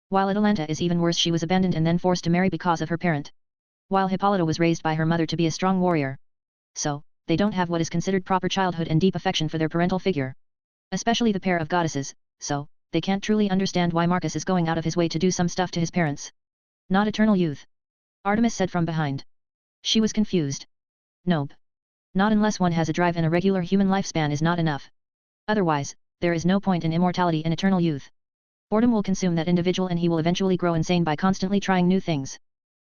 While Atalanta is even worse, she was abandoned and then forced to marry because of her parent. While Hippolyta was raised by her mother to be a strong warrior. So, they don't have what is considered proper childhood and deep affection for their parental figure. Especially the pair of goddesses, so, they can't truly understand why Marcus is going out of his way to do some stuff to his parents. Not eternal youth. Artemis said from behind. She was confused. Nope. Not unless one has a drive, and a regular human lifespan is not enough. Otherwise, there is no point in immortality and eternal youth. Boredom will consume that individual and he will eventually grow insane by constantly trying new things.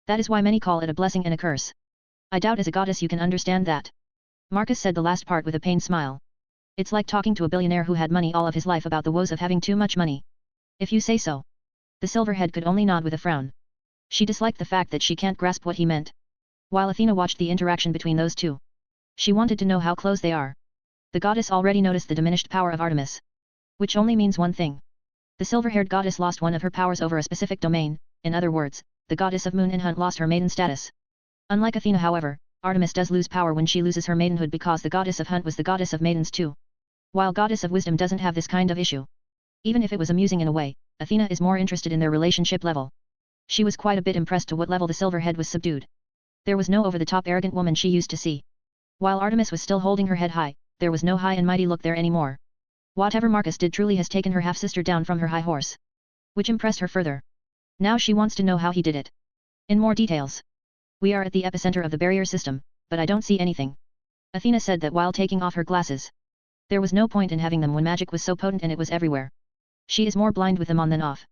That is why many call it a blessing and a curse. I doubt as a goddess you can understand that. Marcus said the last part with a pained smile. It's like talking to a billionaire who had money all of his life about the woes of having too much money. If you say so. The silverhead could only nod with a frown. She disliked the fact that she can't grasp what he meant. While Athena watched the interaction between those two. She wanted to know how close they are. The goddess already noticed the diminished power of Artemis. Which only means one thing. The silver-haired goddess lost one of her powers over a specific domain, in other words, the goddess of moon and hunt lost her maiden status. Unlike Athena, however, Artemis does lose power when she loses her maidenhood, because the goddess of hunt was the goddess of maidens too. While goddess of wisdom doesn't have this kind of issue. Even if it was amusing in a way, Athena is more interested in their relationship level. She was quite a bit impressed to what level the silverhead was subdued. There was no over-the-top arrogant woman she used to see. While Artemis was still holding her head high, there was no high and mighty look there anymore. Whatever Marcus did truly has taken her half-sister down from her high horse. Which impressed her further. Now she wants to know how he did it. In more details. We are at the epicenter of the barrier system, but I don't see anything. Athena said that while taking off her glasses. There was no point in having them when magic was so potent and it was everywhere. She is more blind with them on than off.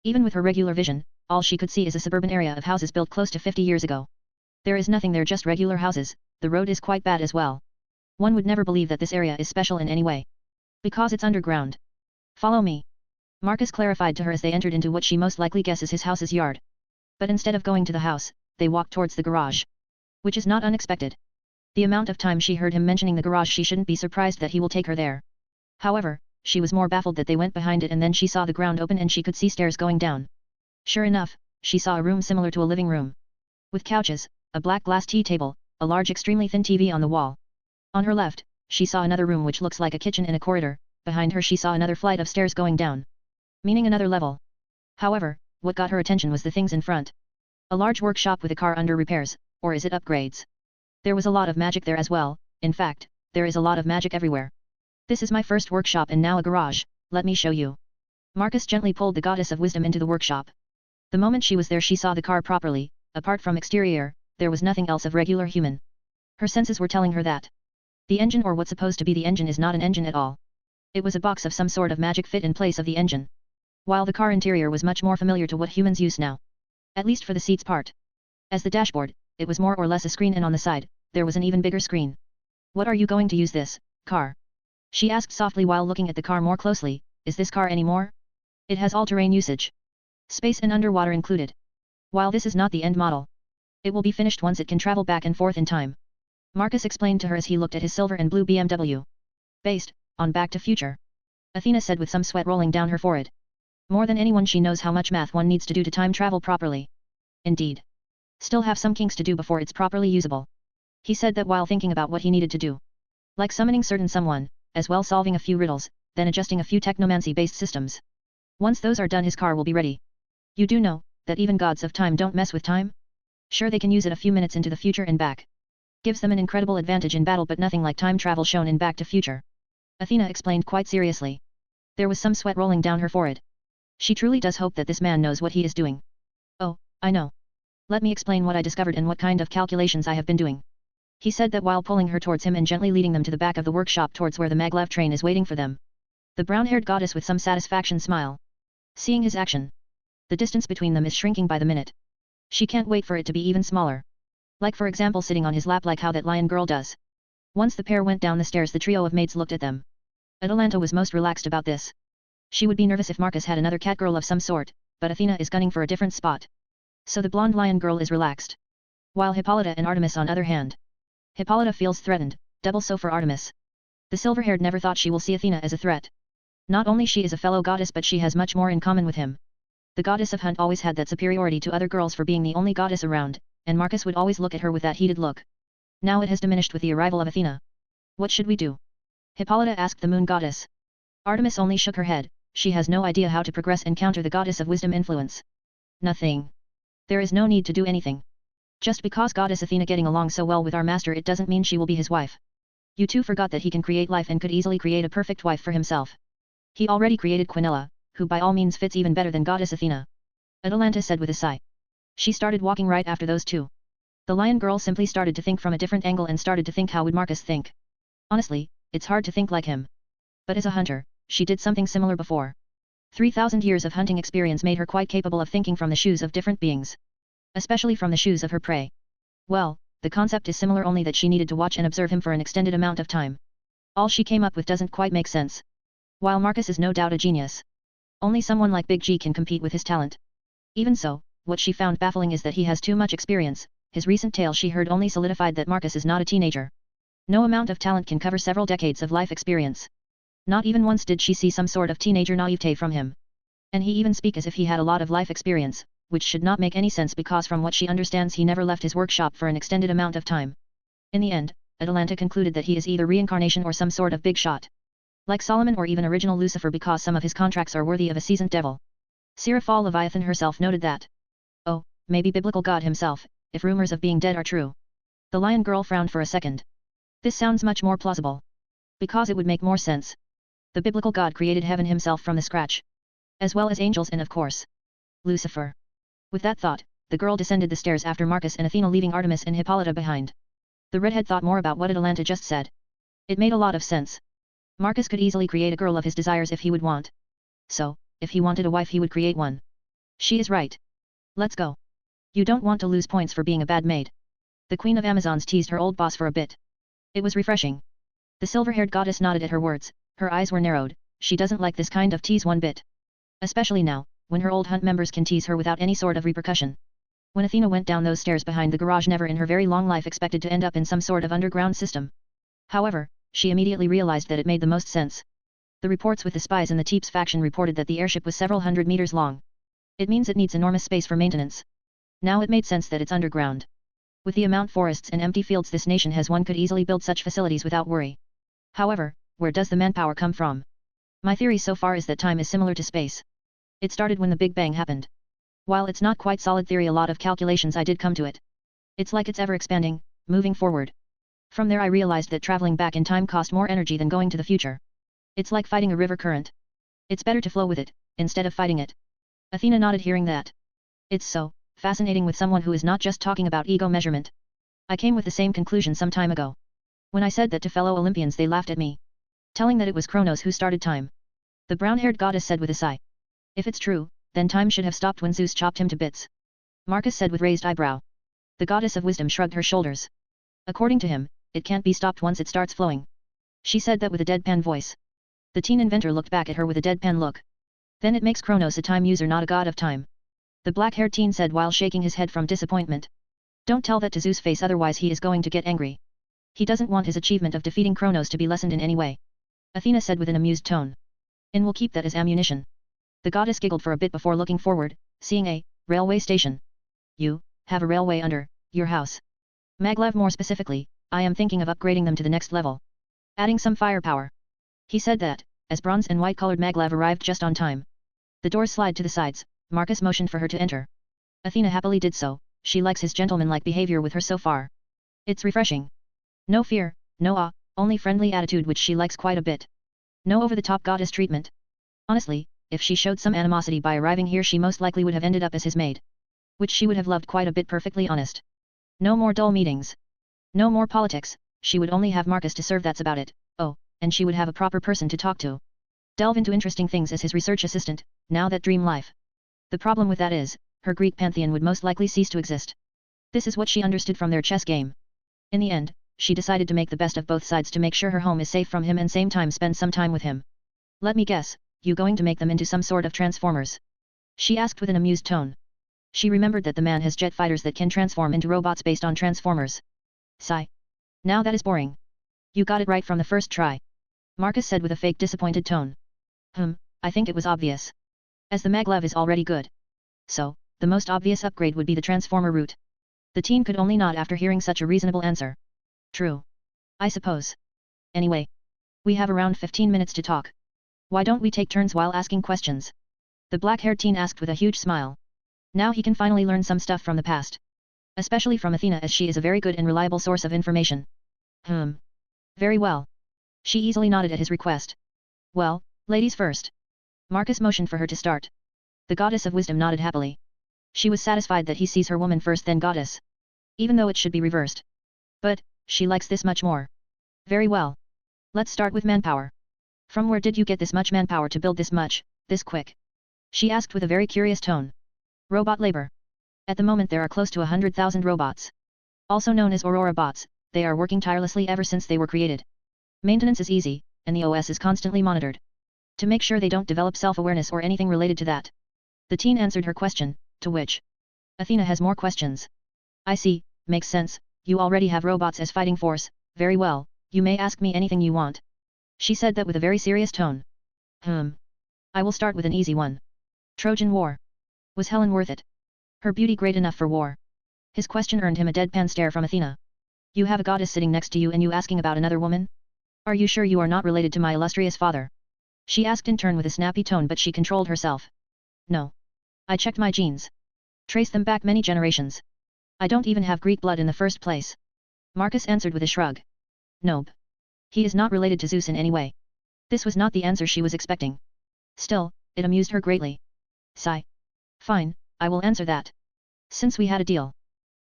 Even with her regular vision, all she could see is a suburban area of houses built close to 50 years ago. There is nothing there, just regular houses. The road is quite bad as well. One would never believe that this area is special in any way. Because it's underground. Follow me. Marcus clarified to her as they entered into what she most likely guesses his house's yard. But instead of going to the house, they walked towards the garage. Which is not unexpected. The amount of time she heard him mentioning the garage, she shouldn't be surprised that he will take her there. However, she was more baffled that they went behind it, and then she saw the ground open and she could see stairs going down. Sure enough, she saw a room similar to a living room. With couches, a black glass tea table, a large extremely thin TV on the wall. On her left, she saw another room which looks like a kitchen in a corridor. Behind her she saw another flight of stairs going down. Meaning another level. However, what got her attention was the things in front. A large workshop with a car under repairs, or is it upgrades? There was a lot of magic there as well. In fact, there is a lot of magic everywhere. This is my first workshop and now a garage, let me show you. Marcus gently pulled the goddess of wisdom into the workshop. The moment she was there she saw the car properly. Apart from exterior, there was nothing else of regular human. Her senses were telling her that the engine, or what's supposed to be the engine, is not an engine at all. It was a box of some sort of magic fit in place of the engine. While the car interior was much more familiar to what humans use now. At least for the seats part. As the dashboard, it was more or less a screen, and on the side, there was an even bigger screen. What are you going to use this car? She asked softly while looking at the car more closely. Is this car any more? It has all-terrain usage. Space and underwater included. While this is not the end model. It will be finished once it can travel back and forth in time. Marcus explained to her as he looked at his silver and blue BMW. Based, On Back to Future. Athena said with some sweat rolling down her forehead. More than anyone she knows how much math one needs to do to time travel properly. Indeed. Still have some kinks to do before it's properly usable. He said that while thinking about what he needed to do. Like summoning certain someone, as well solving a few riddles, then adjusting a few technomancy-based systems. Once those are done his car will be ready. You do know, that even gods of time don't mess with time? Sure they can use it a few minutes into the future and back. Gives them an incredible advantage in battle but nothing like time travel shown in Back to Future. Athena explained quite seriously. There was some sweat rolling down her forehead. She truly does hope that this man knows what he is doing. Oh, I know. Let me explain what I discovered and what kind of calculations I have been doing. He said that while pulling her towards him and gently leading them to the back of the workshop towards where the maglev train is waiting for them. The brown-haired goddess with some satisfaction smile. Seeing his action. The distance between them is shrinking by the minute. She can't wait for it to be even smaller. Like for example sitting on his lap like how that lion girl does. Once the pair went down the stairs the trio of maids looked at them. Atalanta was most relaxed about this. She would be nervous if Marcus had another cat girl of some sort, but Athena is gunning for a different spot. So the blonde lion girl is relaxed. While Hippolyta and Artemis on other hand. Hippolyta feels threatened, double so for Artemis. The silver-haired never thought she will see Athena as a threat. Not only she is a fellow goddess but she has much more in common with him. The goddess of hunt always had that superiority to other girls for being the only goddess around, and Marcus would always look at her with that heated look. Now it has diminished with the arrival of Athena. What should we do? Hippolyta asked the moon goddess. Artemis only shook her head, she has no idea how to progress and counter the goddess of wisdom influence. Nothing. There is no need to do anything. Just because goddess Athena getting along so well with our master it doesn't mean she will be his wife. You two forgot that he can create life and could easily create a perfect wife for himself. He already created Quinella, who by all means fits even better than goddess Athena. Atalanta said with a sigh. She started walking right after those two. The lion girl simply started to think from a different angle and started to think how would Marcus think. Honestly, it's hard to think like him. But as a hunter, she did something similar before. 3,000 years of hunting experience made her quite capable of thinking from the shoes of different beings. Especially from the shoes of her prey. Well, the concept is similar only that she needed to watch and observe him for an extended amount of time. All she came up with doesn't quite make sense. While Marcus is no doubt a genius. Only someone like Big G can compete with his talent. Even so, what she found baffling is that he has too much experience, his recent tale she heard only solidified that Marcus is not a teenager. No amount of talent can cover several decades of life experience. Not even once did she see some sort of teenager naivete from him. And he even speak as if he had a lot of life experience, which should not make any sense because from what she understands he never left his workshop for an extended amount of time. In the end, Atalanta concluded that he is either reincarnation or some sort of big shot. Like Solomon or even original Lucifer because some of his contracts are worthy of a seasoned devil. Seraphal Leviathan herself noted that. Oh, maybe biblical God himself, if rumors of being dead are true. The lion girl frowned for a second. This sounds much more plausible. Because it would make more sense. The biblical God created heaven himself from the scratch. As well as angels and of course, Lucifer. With that thought, the girl descended the stairs after Marcus and Athena leaving Artemis and Hippolyta behind. The redhead thought more about what Atalanta just said. It made a lot of sense. Marcus could easily create a girl of his desires if he would want. So, if he wanted a wife he would create one. She is right. Let's go. You don't want to lose points for being a bad maid. The Queen of Amazons teased her old boss for a bit. It was refreshing. The silver-haired goddess nodded at her words, her eyes were narrowed, she doesn't like this kind of tease one bit. Especially now, when her old hunt members can tease her without any sort of repercussion. When Athena went down those stairs behind the garage never in her very long life expected to end up in some sort of underground system. However, she immediately realized that it made the most sense. The reports with the spies and the Teeps faction reported that the airship was several hundred meters long. It means it needs enormous space for maintenance. Now it made sense that it's underground. With the amount forests and empty fields this nation has one could easily build such facilities without worry. However, where does the manpower come from? My theory so far is that time is similar to space. It started when the Big Bang happened. While it's not quite solid theory a lot of calculations I did come to it. It's like it's ever expanding, moving forward. From there I realized that traveling back in time cost more energy than going to the future. It's like fighting a river current. It's better to flow with it, instead of fighting it. Athena nodded hearing that. It's so fascinating with someone who is not just talking about ego measurement. I came with the same conclusion some time ago. When I said that to fellow Olympians they laughed at me. Telling that it was Kronos who started time. The brown-haired goddess said with a sigh. If it's true, then time should have stopped when Zeus chopped him to bits. Marcus said with raised eyebrow. The goddess of wisdom shrugged her shoulders. According to him, it can't be stopped once it starts flowing. She said that with a deadpan voice. The teen inventor looked back at her with a deadpan look. Then it makes Kronos a time user not a god of time. The black-haired teen said while shaking his head from disappointment. Don't tell that to Zeus' face otherwise he is going to get angry. He doesn't want his achievement of defeating Kronos to be lessened in any way. Athena said with an amused tone. And we'll keep that as ammunition. The goddess giggled for a bit before looking forward, seeing a railway station. You have a railway under your house. Maglev, more specifically, I am thinking of upgrading them to the next level. Adding some firepower. He said that, as bronze and white-colored Maglev arrived just on time. The doors slid to the sides, Marcus motioned for her to enter. Athena happily did so, she likes his gentleman-like behavior with her so far. It's refreshing. No fear, no awe, only friendly attitude which she likes quite a bit. No over-the-top goddess treatment. Honestly, if she showed some animosity by arriving here she most likely would have ended up as his maid. Which she would have loved quite a bit, perfectly honest. No more dull meetings. No more politics, she would only have Marcus to serve, that's about it. Oh, and she would have a proper person to talk to. Delve into interesting things as his research assistant, now that dream life. The problem with that is, her Greek pantheon would most likely cease to exist. This is what she understood from their chess game. In the end, she decided to make the best of both sides to make sure her home is safe from him and same time spend some time with him. Let me guess, you going to make them into some sort of transformers? She asked with an amused tone. She remembered that the man has jet fighters that can transform into robots based on transformers. Sigh. Now that is boring. You got it right from the first try. Marcus said with a fake disappointed tone. I think it was obvious. As the Maglev is already good. So, the most obvious upgrade would be the transformer route. The teen could only nod after hearing such a reasonable answer. True. I suppose. Anyway. We have around 15 minutes to talk. Why don't we take turns while asking questions? The black-haired teen asked with a huge smile. Now he can finally learn some stuff from the past. Especially from Athena, as she is a very good and reliable source of information. Very well. She easily nodded at his request. Well, ladies first. Marcus motioned for her to start. The goddess of wisdom nodded happily. She was satisfied that he sees her woman first then goddess. Even though it should be reversed. But, she likes this much more. Very well. Let's start with manpower. From where did you get this much manpower to build this much, this quick? She asked with a very curious tone. Robot labor. At the moment there are close to 100,000 robots. Also known as Aurora bots, they are working tirelessly ever since they were created. Maintenance is easy, and the OS is constantly monitored. To make sure they don't develop self-awareness or anything related to that. The teen answered her question, to which Athena has more questions. I see, makes sense, you already have robots as fighting force, very well, you may ask me anything you want. She said that with a very serious tone. I will start with an easy one. Trojan War. Was Helen worth it? Her beauty great enough for war? His question earned him a deadpan stare from Athena. You have a goddess sitting next to you and you asking about another woman? Are you sure you are not related to my illustrious father? She asked in turn with a snappy tone, but she controlled herself. No. I checked my genes. Traced them back many generations. I don't even have Greek blood in the first place. Marcus answered with a shrug. Nope. He is not related to Zeus in any way. This was not the answer she was expecting. Still, it amused her greatly. Sigh. Fine, I will answer that. Since we had a deal.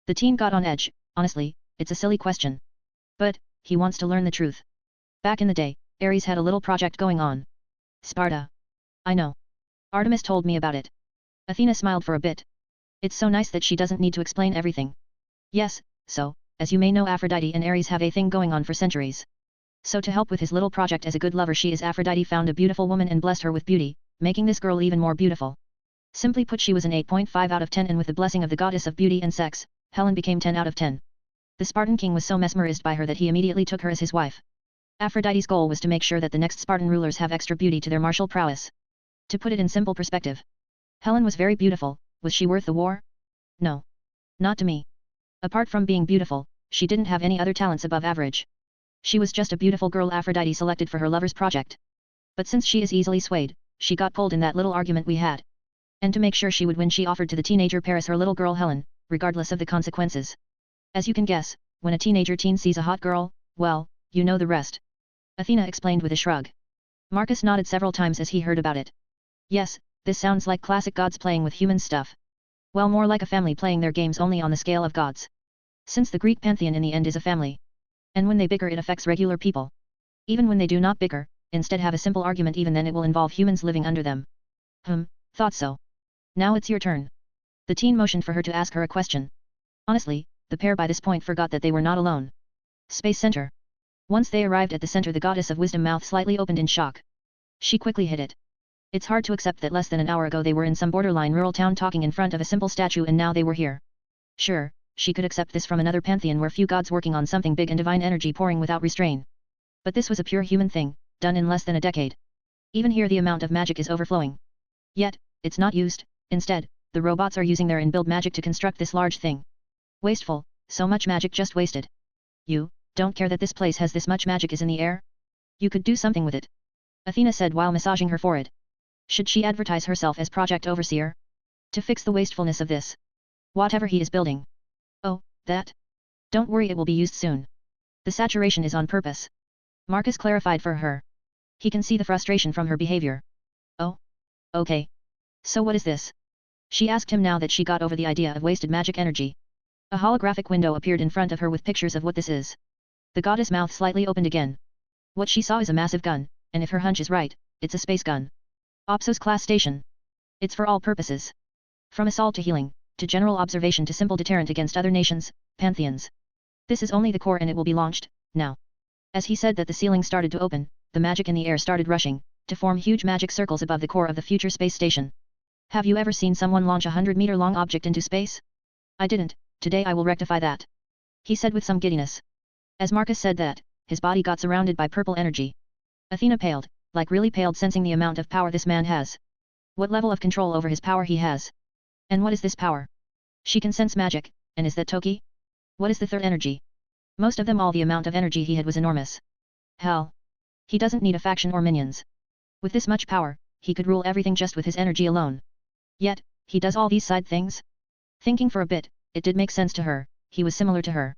The teen got on edge. Honestly, it's a silly question. But, he wants to learn the truth. Back in the day, Ares had a little project going on. Sparta. I know. Artemis told me about it. Athena smiled for a bit. It's so nice that she doesn't need to explain everything. Yes, so, as you may know, Aphrodite and Ares have a thing going on for centuries. So to help with his little project as a good lover, she is Aphrodite found a beautiful woman and blessed her with beauty, making this girl even more beautiful. Simply put, she was an 8.5 out of 10, and with the blessing of the goddess of beauty and sex, Helen became 10 out of 10. The Spartan king was so mesmerized by her that he immediately took her as his wife. Aphrodite's goal was to make sure that the next Spartan rulers have extra beauty to their martial prowess. To put it in simple perspective. Helen was very beautiful. Was she worth the war? No. Not to me. Apart from being beautiful, she didn't have any other talents above average. She was just a beautiful girl Aphrodite selected for her lover's project. But since she is easily swayed, she got pulled in that little argument we had. And to make sure she would win, she offered to the teenager Paris her little girl Helen, regardless of the consequences. As you can guess, when a teenager teen sees a hot girl, well, you know the rest. Athena explained with a shrug. Marcus nodded several times as he heard about it. Yes, this sounds like classic gods playing with human stuff. Well, more like a family playing their games only on the scale of gods. Since the Greek pantheon in the end is a family. And when they bicker it affects regular people. Even when they do not bicker, instead have a simple argument, even then it will involve humans living under them. Thought so. Now it's your turn. The teen motioned for her to ask her a question. Honestly, the pair by this point forgot that they were not alone. Space Center. Once they arrived at the center, the goddess of wisdom mouth slightly opened in shock. She quickly hid it. It's hard to accept that less than an hour ago they were in some borderline rural town talking in front of a simple statue and now they were here. Sure, she could accept this from another pantheon where few gods working on something big and divine energy pouring without restraint. But this was a pure human thing, done in less than a decade. Even here the amount of magic is overflowing. Yet, it's not used, instead, the robots are using their in-build magic to construct this large thing. Wasteful, so much magic just wasted. You, don't care that this place has this much magic is in the air? You could do something with it. Athena said while massaging her forehead. Should she advertise herself as project overseer? To fix the wastefulness of this. Whatever he is building. Oh, that? Don't worry, it will be used soon. The saturation is on purpose. Marcus clarified for her. He can see the frustration from her behavior. Oh? Okay. So what is this? She asked him now that she got over the idea of wasted magic energy. A holographic window appeared in front of her with pictures of what this is. The goddess' mouth slightly opened again. What she saw is a massive gun, and if her hunch is right, it's a space gun. Opsos class station. It's for all purposes. From assault to healing, to general observation to simple deterrent against other nations, pantheons. This is only the core and it will be launched, now. As he said that the ceiling started to open, the magic in the air started rushing, to form huge magic circles above the core of the future space station. Have you ever seen someone launch a 100-meter-long object into space? I didn't, today I will rectify that. He said with some giddiness. As Marcus said that, his body got surrounded by purple energy. Athena paled, like really paled, sensing the amount of power this man has. What level of control over his power he has. And what is this power? She can sense magic, and is that Toki? What is the third energy? Most of them all the amount of energy he had was enormous. Hell. He doesn't need a faction or minions. With this much power, he could rule everything just with his energy alone. Yet, he does all these side things? Thinking for a bit, it did make sense to her, he was similar to her.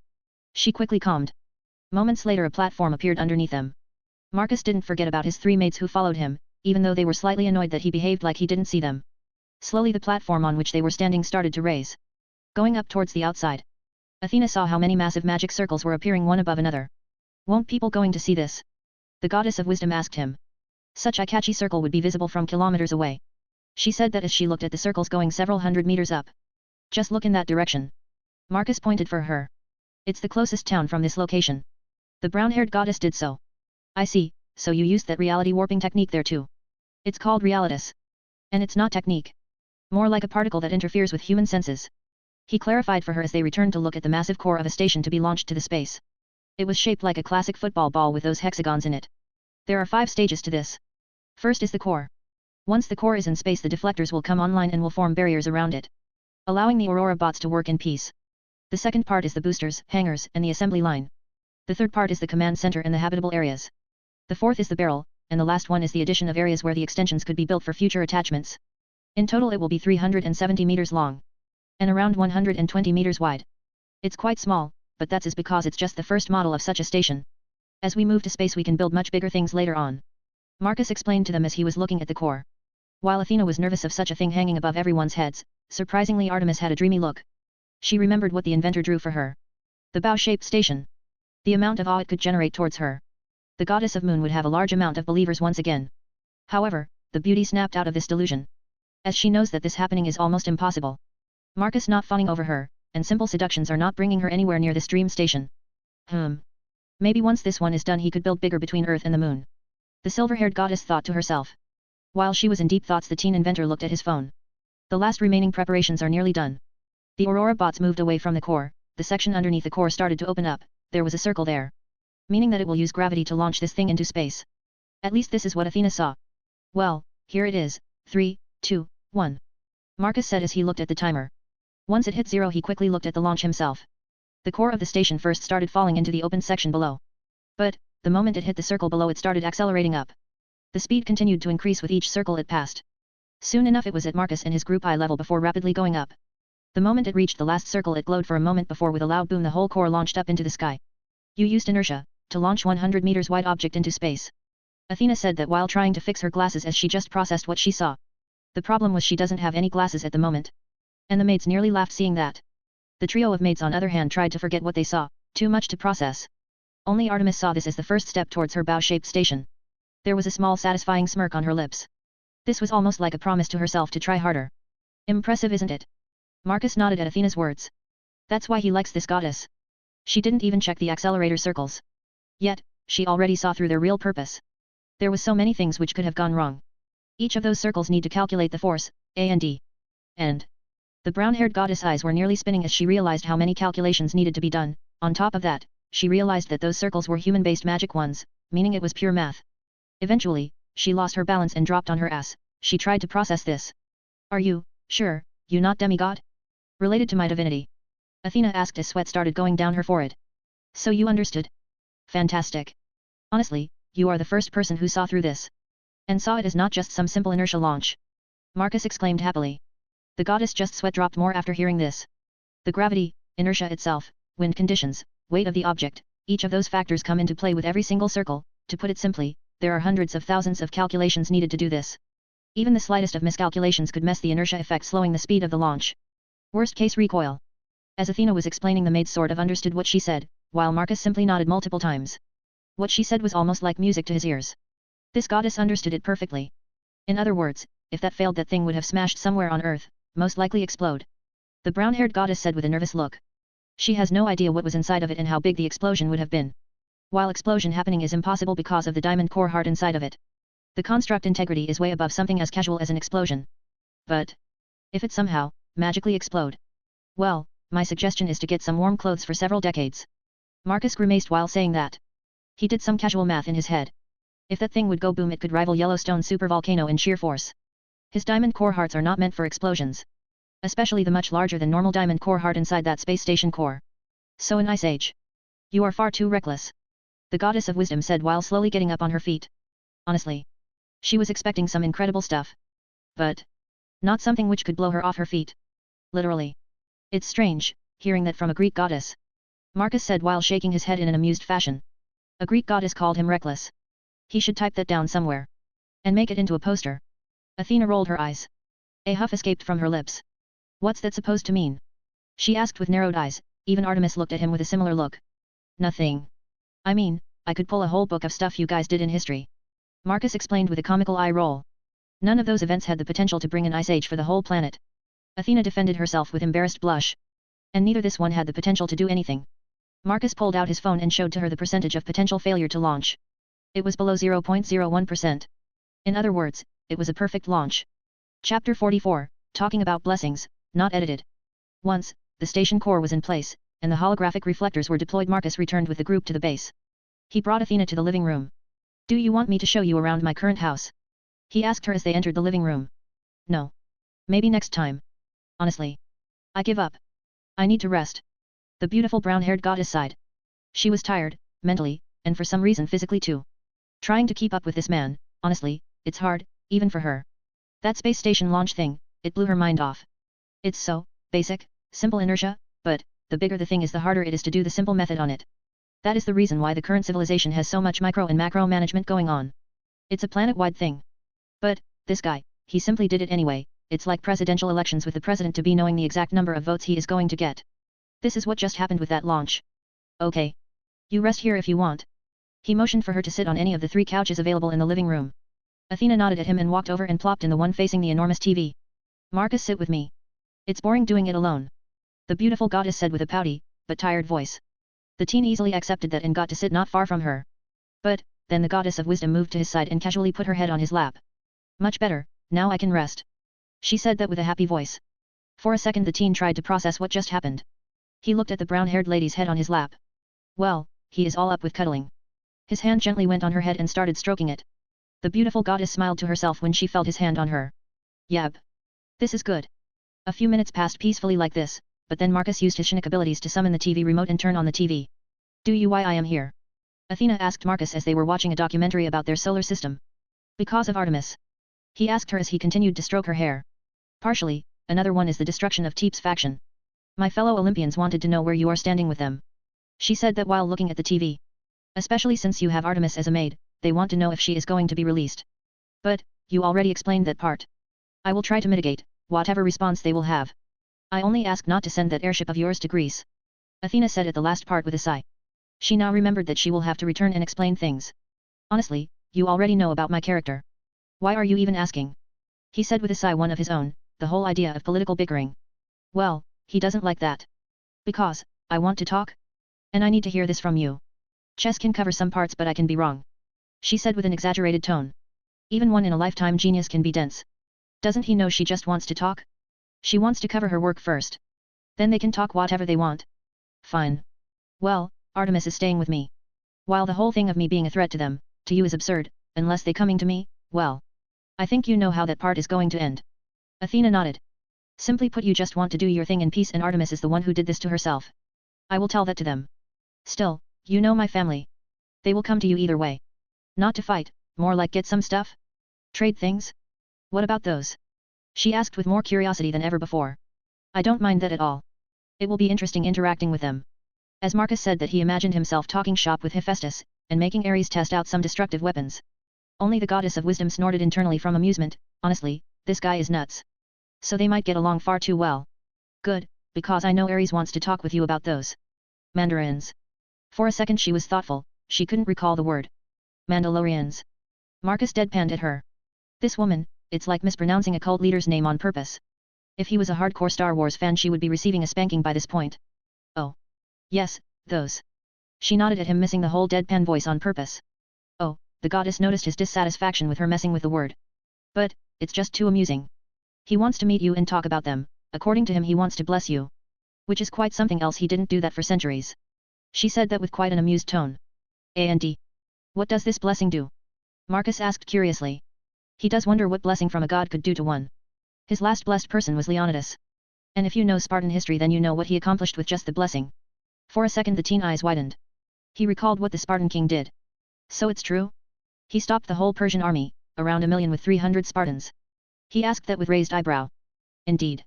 She quickly calmed. Moments later a platform appeared underneath them. Marcus didn't forget about his three mates who followed him, even though they were slightly annoyed that he behaved like he didn't see them. Slowly the platform on which they were standing started to raise. Going up towards the outside. Athena saw how many massive magic circles were appearing one above another. Won't people going to see this? The goddess of wisdom asked him. Such a catchy circle would be visible from kilometers away. She said that as she looked at the circles going several hundred meters up. Just look in that direction. Marcus pointed for her. It's the closest town from this location. The brown-haired goddess did so. I see, so you used that reality warping technique there too. It's called realitas. And it's not technique. More like a particle that interferes with human senses. He clarified for her as they returned to look at the massive core of a station to be launched to the space. It was shaped like a classic football ball with those hexagons in it. There are 5 stages to this. First is the core. Once the core is in space, the deflectors will come online and will form barriers around it, allowing the Aurora bots to work in peace. The second part is the boosters, hangars, and the assembly line. The third part is the command center and the habitable areas. The fourth is the barrel, and the last one is the addition of areas where the extensions could be built for future attachments. In total it will be 370 meters long. And around 120 meters wide. It's quite small, but that's is because it's just the first model of such a station. As we move to space we can build much bigger things later on. Marcus explained to them as he was looking at the core. While Athena was nervous of such a thing hanging above everyone's heads, surprisingly Artemis had a dreamy look. She remembered what the inventor drew for her. The bow-shaped station. The amount of awe it could generate towards her. The goddess of moon would have a large amount of believers once again. However, the beauty snapped out of this delusion. As she knows that this happening is almost impossible. Marcus not fawning over her, and simple seductions are not bringing her anywhere near this dream station. Maybe once this one is done he could build bigger between Earth and the moon. The silver-haired goddess thought to herself. While she was in deep thoughts the teen inventor looked at his phone. The last remaining preparations are nearly done. The Aurora bots moved away from the core, the section underneath the core started to open up, there was a circle there. Meaning that it will use gravity to launch this thing into space. At least this is what Athena saw. Well, here it is, 3, 2, 1. Marcus said as he looked at the timer. Once it hit 0 he quickly looked at the launch himself. The core of the station first started falling into the open section below. But, the moment it hit the circle below it started accelerating up. The speed continued to increase with each circle it passed. Soon enough it was at Marcus and his group eye level before rapidly going up. The moment it reached the last circle it glowed for a moment before with a loud boom the whole core launched up into the sky. You used inertia, to launch 100 meters wide object into space. Athena said that while trying to fix her glasses as she just processed what she saw. The problem was she doesn't have any glasses at the moment. And the maids nearly laughed seeing that. The trio of maids on other hand tried to forget what they saw, too much to process. Only Artemis saw this as the first step towards her bow-shaped station. There was a small satisfying smirk on her lips. This was almost like a promise to herself to try harder. Impressive isn't it? Marcus nodded at Athena's words. That's why he likes this goddess. She didn't even check the accelerator circles. Yet, she already saw through their real purpose. There was so many things which could have gone wrong. Each of those circles need to calculate the force, A and D. And the brown-haired goddess eyes were nearly spinning as she realized how many calculations needed to be done. On top of that, she realized that those circles were human-based magic ones, meaning it was pure math. Eventually, she lost her balance and dropped on her ass. She tried to process this. Are you, sure, you not demigod? Related to my divinity? Athena asked as sweat started going down her forehead. So you understood? Fantastic. Honestly, you are the first person who saw through this. And saw it as not just some simple inertia launch. Marcus exclaimed happily. The goddess just sweat dropped more after hearing this. The gravity, inertia itself, wind conditions, weight of the object, each of those factors come into play with every single circle. To put it simply, there are hundreds of thousands of calculations needed to do this. Even the slightest of miscalculations could mess the inertia effect, slowing the speed of the launch. Worst case recoil. As Athena was explaining, the maid sort of understood what she said, while Marcus simply nodded multiple times. What she said was almost like music to his ears. This goddess understood it perfectly. In other words, if that failed, that thing would have smashed somewhere on Earth, most likely explode. The brown-haired goddess said with a nervous look. She has no idea what was inside of it and how big the explosion would have been. While explosion happening is impossible because of the diamond core heart inside of it. The construct integrity is way above something as casual as an explosion. But if it somehow magically explode, well, my suggestion is to get some warm clothes for several decades. Marcus grimaced while saying that. He did some casual math in his head. If that thing would go boom, it could rival Yellowstone supervolcano in sheer force. His diamond core hearts are not meant for explosions. Especially the much larger than normal diamond core heart inside that space station core. So an ice age. You are far too reckless. The goddess of wisdom said while slowly getting up on her feet. Honestly. She was expecting some incredible stuff. But not something which could blow her off her feet. Literally. It's strange, hearing that from a Greek goddess. Marcus said while shaking his head in an amused fashion. A Greek goddess called him reckless. He should type that down somewhere. And make it into a poster. Athena rolled her eyes. A huff escaped from her lips. What's that supposed to mean? She asked with narrowed eyes. Even Artemis looked at him with a similar look. Nothing. I mean, I could pull a whole book of stuff you guys did in history. Marcus explained with a comical eye roll. None of those events had the potential to bring an ice age for the whole planet. Athena defended herself with embarrassed blush. And neither this one had the potential to do anything. Marcus pulled out his phone and showed to her the percentage of potential failure to launch. It was below 0.01%. In other words, it was a perfect launch. Chapter 44, talking about blessings, not edited. Once, the station core was in place, and the holographic reflectors were deployed. Marcus returned with the group to the base. He brought Athena to the living room. Do you want me to show you around my current house? He asked her as they entered the living room. No. Maybe next time. Honestly. I give up. I need to rest. The beautiful brown-haired goddess sighed. She was tired, mentally, and for some reason physically too. Trying to keep up with this man, honestly, it's hard, even for her. That space station launch thing, it blew her mind off. It's so basic, simple inertia, but the bigger the thing is, the harder it is to do the simple method on it. That is the reason why the current civilization has so much micro and macro management going on. It's a planet-wide thing. But this guy, he simply did it anyway. It's like presidential elections with the president to be knowing the exact number of votes he is going to get. This is what just happened with that launch. Okay. You rest here if you want. He motioned for her to sit on any of the 3 couches available in the living room. Athena nodded at him and walked over and plopped in the one facing the enormous TV. Marcus, sit with me. It's boring doing it alone. The beautiful goddess said with a pouty, but tired voice. The teen easily accepted that and got to sit not far from her. But then the goddess of wisdom moved to his side and casually put her head on his lap. Much better, now I can rest. She said that with a happy voice. For a second the teen tried to process what just happened. He looked at the brown-haired lady's head on his lap. Well, he is all up with cuddling. His hand gently went on her head and started stroking it. The beautiful goddess smiled to herself when she felt his hand on her. Yab. This is good. A few minutes passed peacefully like this, but then Marcus used his Shinik abilities to summon the TV remote and turn on the TV. Do you why I am here? Athena asked Marcus as they were watching a documentary about their solar system. Because of Artemis. He asked her as he continued to stroke her hair. Partially, another one is the destruction of Teep's faction. My fellow Olympians wanted to know where you are standing with them. She said that while looking at the TV. Especially since you have Artemis as a maid, they want to know if she is going to be released. But, you already explained that part. I will try to mitigate whatever response they will have. I only ask not to send that airship of yours to Greece. Athena said at the last part with a sigh. She now remembered that she will have to return and explain things. Honestly, you already know about my character. Why are you even asking? He said with a sigh, one of his own, the whole idea of political bickering. Well, he doesn't like that. Because, I want to talk? And I need to hear this from you. Chess can cover some parts but I can be wrong. She said with an exaggerated tone. Even one in a lifetime genius can be dense. Doesn't he know she just wants to talk? She wants to cover her work first. Then they can talk whatever they want. Fine. Well, Artemis is staying with me. While the whole thing of me being a threat to them, to you is absurd, unless they coming to me, well. I think you know how that part is going to end. Athena nodded. Simply put, you just want to do your thing in peace, and Artemis is the one who did this to herself. I will tell that to them. Still, you know my family. They will come to you either way. Not to fight, more like get some stuff? Trade things? What about those? She asked with more curiosity than ever before. I don't mind that at all. It will be interesting interacting with them. As Marcus said that he imagined himself talking shop with Hephaestus, and making Ares test out some destructive weapons. Only the goddess of wisdom snorted internally from amusement. Honestly, this guy is nuts. So they might get along far too well. Good, because I know Ares wants to talk with you about those mandarins. For a second she was thoughtful, she couldn't recall the word. Mandalorians. Marcus deadpanned at her. This woman, it's like mispronouncing a cult leader's name on purpose. If he was a hardcore Star Wars fan, she would be receiving a spanking by this point. Oh. Yes, those. She nodded at him, missing the whole deadpan voice on purpose. Oh, the goddess noticed his dissatisfaction with her messing with the word. But, it's just too amusing. He wants to meet you and talk about them. According to him, he wants to bless you. Which is quite something else, he didn't do that for centuries. She said that with quite an amused tone. And what does this blessing do? Marcus asked curiously. He does wonder what blessing from a god could do to one. His last blessed person was Leonidas. And if you know Spartan history, then you know what he accomplished with just the blessing. For a second the teen eyes widened. He recalled what the Spartan king did. So it's true? He stopped the whole Persian army, around 1 million with 300 Spartans. He asked that with raised eyebrow. Indeed.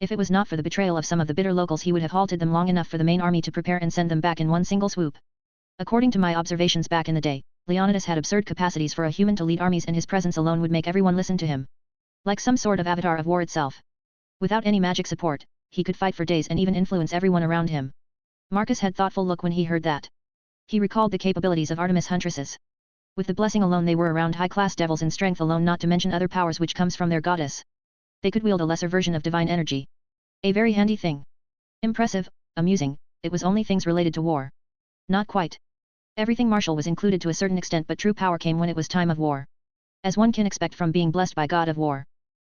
If it was not for the betrayal of some of the bitter locals, he would have halted them long enough for the main army to prepare and send them back in one single swoop. According to my observations back in the day, Leonidas had absurd capacities for a human to lead armies, and his presence alone would make everyone listen to him. Like some sort of avatar of war itself. Without any magic support, he could fight for days and even influence everyone around him. Marcus had thoughtful look when he heard that. He recalled the capabilities of Artemis huntresses. With the blessing alone they were around high-class devils in strength alone, not to mention other powers which comes from their goddess. They could wield a lesser version of divine energy. A very handy thing. Impressive, amusing, it was only things related to war. Not quite. Everything martial was included to a certain extent, but true power came when it was time of war. As one can expect from being blessed by God of war.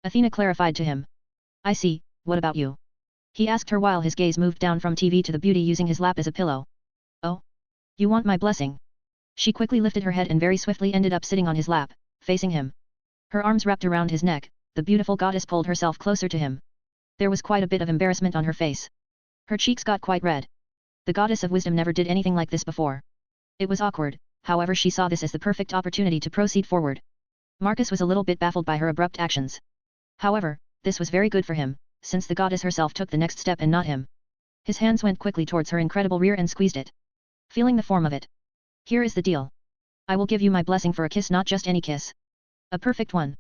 Athena clarified to him. I see, what about you? He asked her while his gaze moved down from TV to the beauty using his lap as a pillow. Oh? You want my blessing? She quickly lifted her head and very swiftly ended up sitting on his lap, facing him. Her arms wrapped around his neck, the beautiful goddess pulled herself closer to him. There was quite a bit of embarrassment on her face. Her cheeks got quite red. The goddess of wisdom never did anything like this before. It was awkward, however she saw this as the perfect opportunity to proceed forward. Marcus was a little bit baffled by her abrupt actions. However, this was very good for him, since the goddess herself took the next step and not him. His hands went quickly towards her incredible rear and squeezed it. Feeling the form of it. Here is the deal. I will give you my blessing for a kiss, not just any kiss. A perfect one.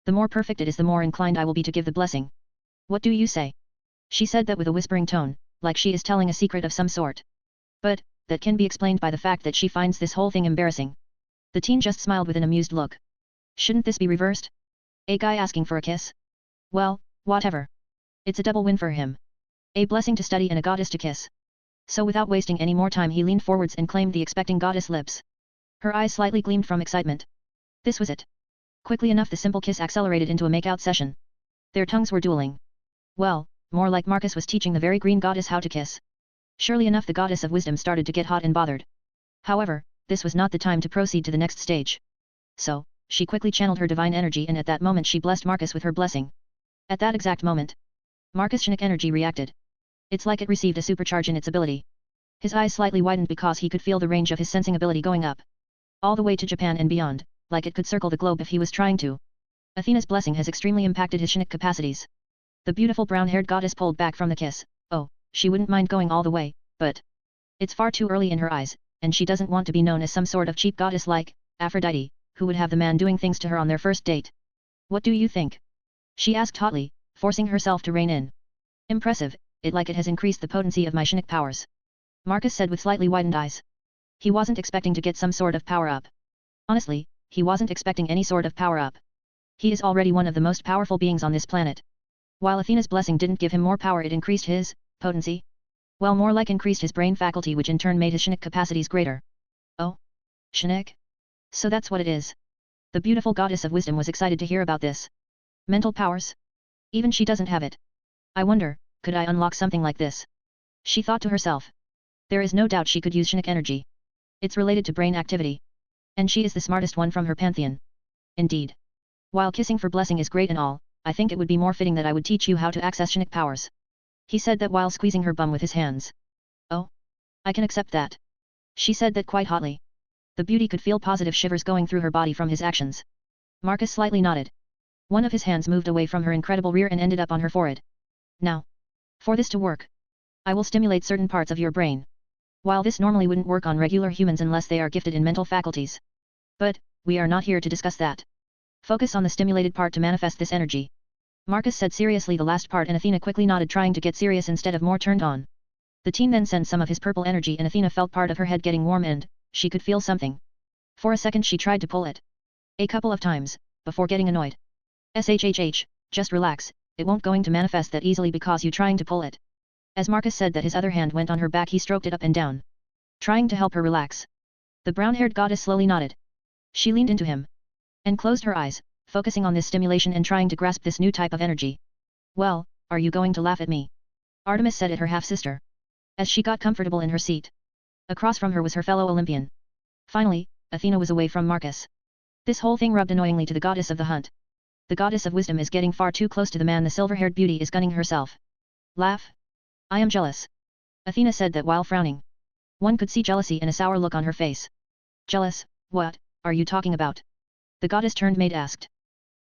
The more perfect it is, the more inclined I will be to give the blessing. What do you say? She said that with a whispering tone, like she is telling a secret of some sort. But, that can be explained by the fact that she finds this whole thing embarrassing. The teen just smiled with an amused look. Shouldn't this be reversed? A guy asking for a kiss? Well, whatever. It's a double win for him. A blessing to study and a goddess to kiss. So without wasting any more time he leaned forwards and claimed the expecting goddess lips. Her eyes slightly gleamed from excitement. This was it. Quickly enough the simple kiss accelerated into a make-out session. Their tongues were dueling. Well, more like Marcus was teaching the very green goddess how to kiss. Surely enough the goddess of wisdom started to get hot and bothered. However, this was not the time to proceed to the next stage. So, she quickly channeled her divine energy, and at that moment she blessed Marcus with her blessing. At that exact moment, Marcus' Shinnick energy reacted. It's like it received a supercharge in its ability. His eyes slightly widened because he could feel the range of his sensing ability going up. All the way to Japan and beyond, like it could circle the globe if he was trying to. Athena's blessing has extremely impacted his Shinnick capacities. The beautiful brown-haired goddess pulled back from the kiss. Oh, she wouldn't mind going all the way, but it's far too early in her eyes, and she doesn't want to be known as some sort of cheap goddess like Aphrodite, who would have the man doing things to her on their first date. What do you think? She asked hotly, forcing herself to rein in. Impressive, it has increased the potency of my Shinnick powers. Marcus said with slightly widened eyes. He wasn't expecting to get some sort of power-up. Honestly, he wasn't expecting any sort of power-up. He is already one of the most powerful beings on this planet. While Athena's blessing didn't give him more power, it increased his potency. Well, more like increased his brain faculty, which in turn made his Shinnick capacities greater. Oh? Shinnick? So that's what it is. The beautiful goddess of wisdom was excited to hear about this. Mental powers? Even she doesn't have it. I wonder, could I unlock something like this? She thought to herself. There is no doubt she could use Shinnick energy. It's related to brain activity. And she is the smartest one from her pantheon. Indeed. While kissing for blessing is great and all, I think it would be more fitting that I would teach you how to access Shinic powers. He said that while squeezing her bum with his hands. Oh? I can accept that. She said that quite hotly. The beauty could feel positive shivers going through her body from his actions. Marcus slightly nodded. One of his hands moved away from her incredible rear and ended up on her forehead. Now. For this to work. I will stimulate certain parts of your brain. While this normally wouldn't work on regular humans unless they are gifted in mental faculties. But, we are not here to discuss that. Focus on the stimulated part to manifest this energy. Marcus said seriously the last part and Athena quickly nodded, trying to get serious instead of more turned on. The teen then sent some of his purple energy and Athena felt part of her head getting warm and, she could feel something. For a second she tried to pull it. A couple of times, before getting annoyed. SHHH, just relax, it won't going to manifest that easily because you trying to pull it. As Marcus said that his other hand went on her back, he stroked it up and down. Trying to help her relax. The brown-haired goddess slowly nodded. She leaned into him. And closed her eyes, focusing on this stimulation and trying to grasp this new type of energy. Well, are you going to laugh at me? Artemis said at her half-sister. As she got comfortable in her seat. Across from her was her fellow Olympian. Finally, Athena was away from Marcus. This whole thing rubbed annoyingly to the goddess of the hunt. The goddess of wisdom is getting far too close to the man the silver-haired beauty is gunning herself. Laugh? I am jealous. Athena said that while frowning. One could see jealousy and a sour look on her face. Jealous, what, are you talking about? The goddess turned maid asked.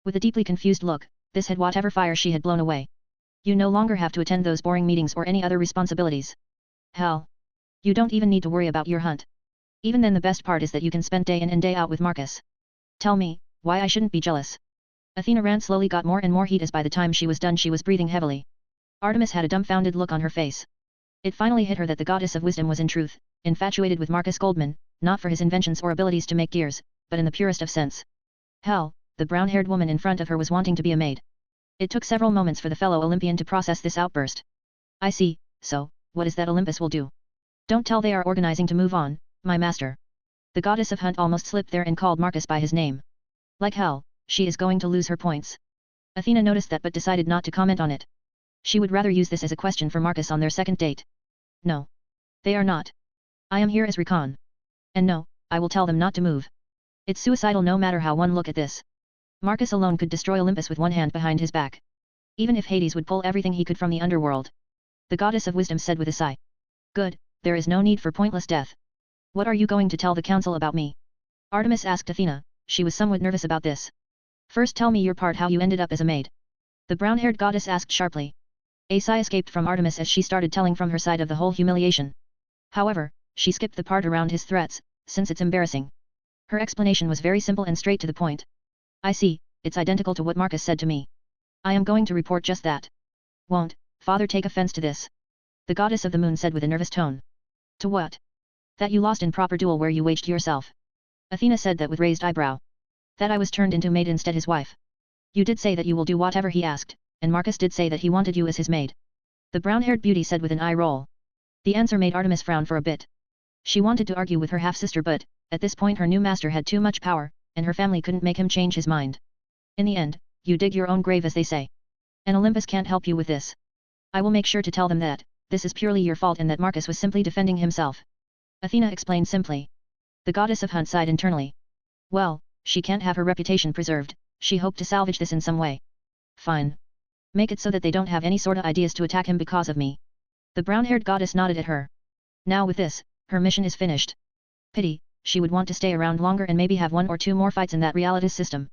With a deeply confused look, this had whatever fire she had blown away. You no longer have to attend those boring meetings or any other responsibilities. Hell. You don't even need to worry about your hunt. Even then the best part is that you can spend day in and day out with Marcus. Tell me, why I shouldn't be jealous. Athena ran slowly got more and more heat as by the time she was done she was breathing heavily. Artemis had a dumbfounded look on her face. It finally hit her that the goddess of wisdom was in truth, infatuated with Marcus Goldman, not for his inventions or abilities to make gears, but in the purest of sense. Hell, the brown-haired woman in front of her was wanting to be a maid. It took several moments for the fellow Olympian to process this outburst. I see, so, what is that Olympus will do? Don't tell they are organizing to move on, my master. The goddess of hunt almost slipped there and called Marcus by his name. Like hell, she is going to lose her points. Athena noticed that but decided not to comment on it. She would rather use this as a question for Marcus on their second date. No. They are not. I am here as recon. And no, I will tell them not to move. It's suicidal no matter how one look at this. Marcus alone could destroy Olympus with one hand behind his back. Even if Hades would pull everything he could from the underworld. The goddess of wisdom said with a sigh. Good, there is no need for pointless death. What are you going to tell the council about me? Artemis asked Athena, she was somewhat nervous about this. First tell me your part how you ended up as a maid. The brown-haired goddess asked sharply. A sigh escaped from Artemis as she started telling from her side of the whole humiliation. However, she skipped the part around his threats, since it's embarrassing. Her explanation was very simple and straight to the point. I see, it's identical to what Marcus said to me. I am going to report just that. Won't, father take offense to this. The goddess of the moon said with a nervous tone. To what? That you lost in proper duel where you waged yourself. Athena said that with raised eyebrow. That I was turned into maid instead his wife. You did say that you will do whatever he asked, and Marcus did say that he wanted you as his maid. The brown-haired beauty said with an eye roll. The answer made Artemis frown for a bit. She wanted to argue with her half-sister but, at this point her new master had too much power, and her family couldn't make him change his mind. In the end, you dig your own grave as they say. And Olympus can't help you with this. I will make sure to tell them that, this is purely your fault and that Marcus was simply defending himself. Athena explained simply. The goddess of hunt sighed internally. Well, she can't have her reputation preserved, she hoped to salvage this in some way. Fine. Make it so that they don't have any sorta ideas to attack him because of me. The brown-haired goddess nodded at her. Now with this, her mission is finished. Pity, she would want to stay around longer and maybe have one or two more fights in that realities system.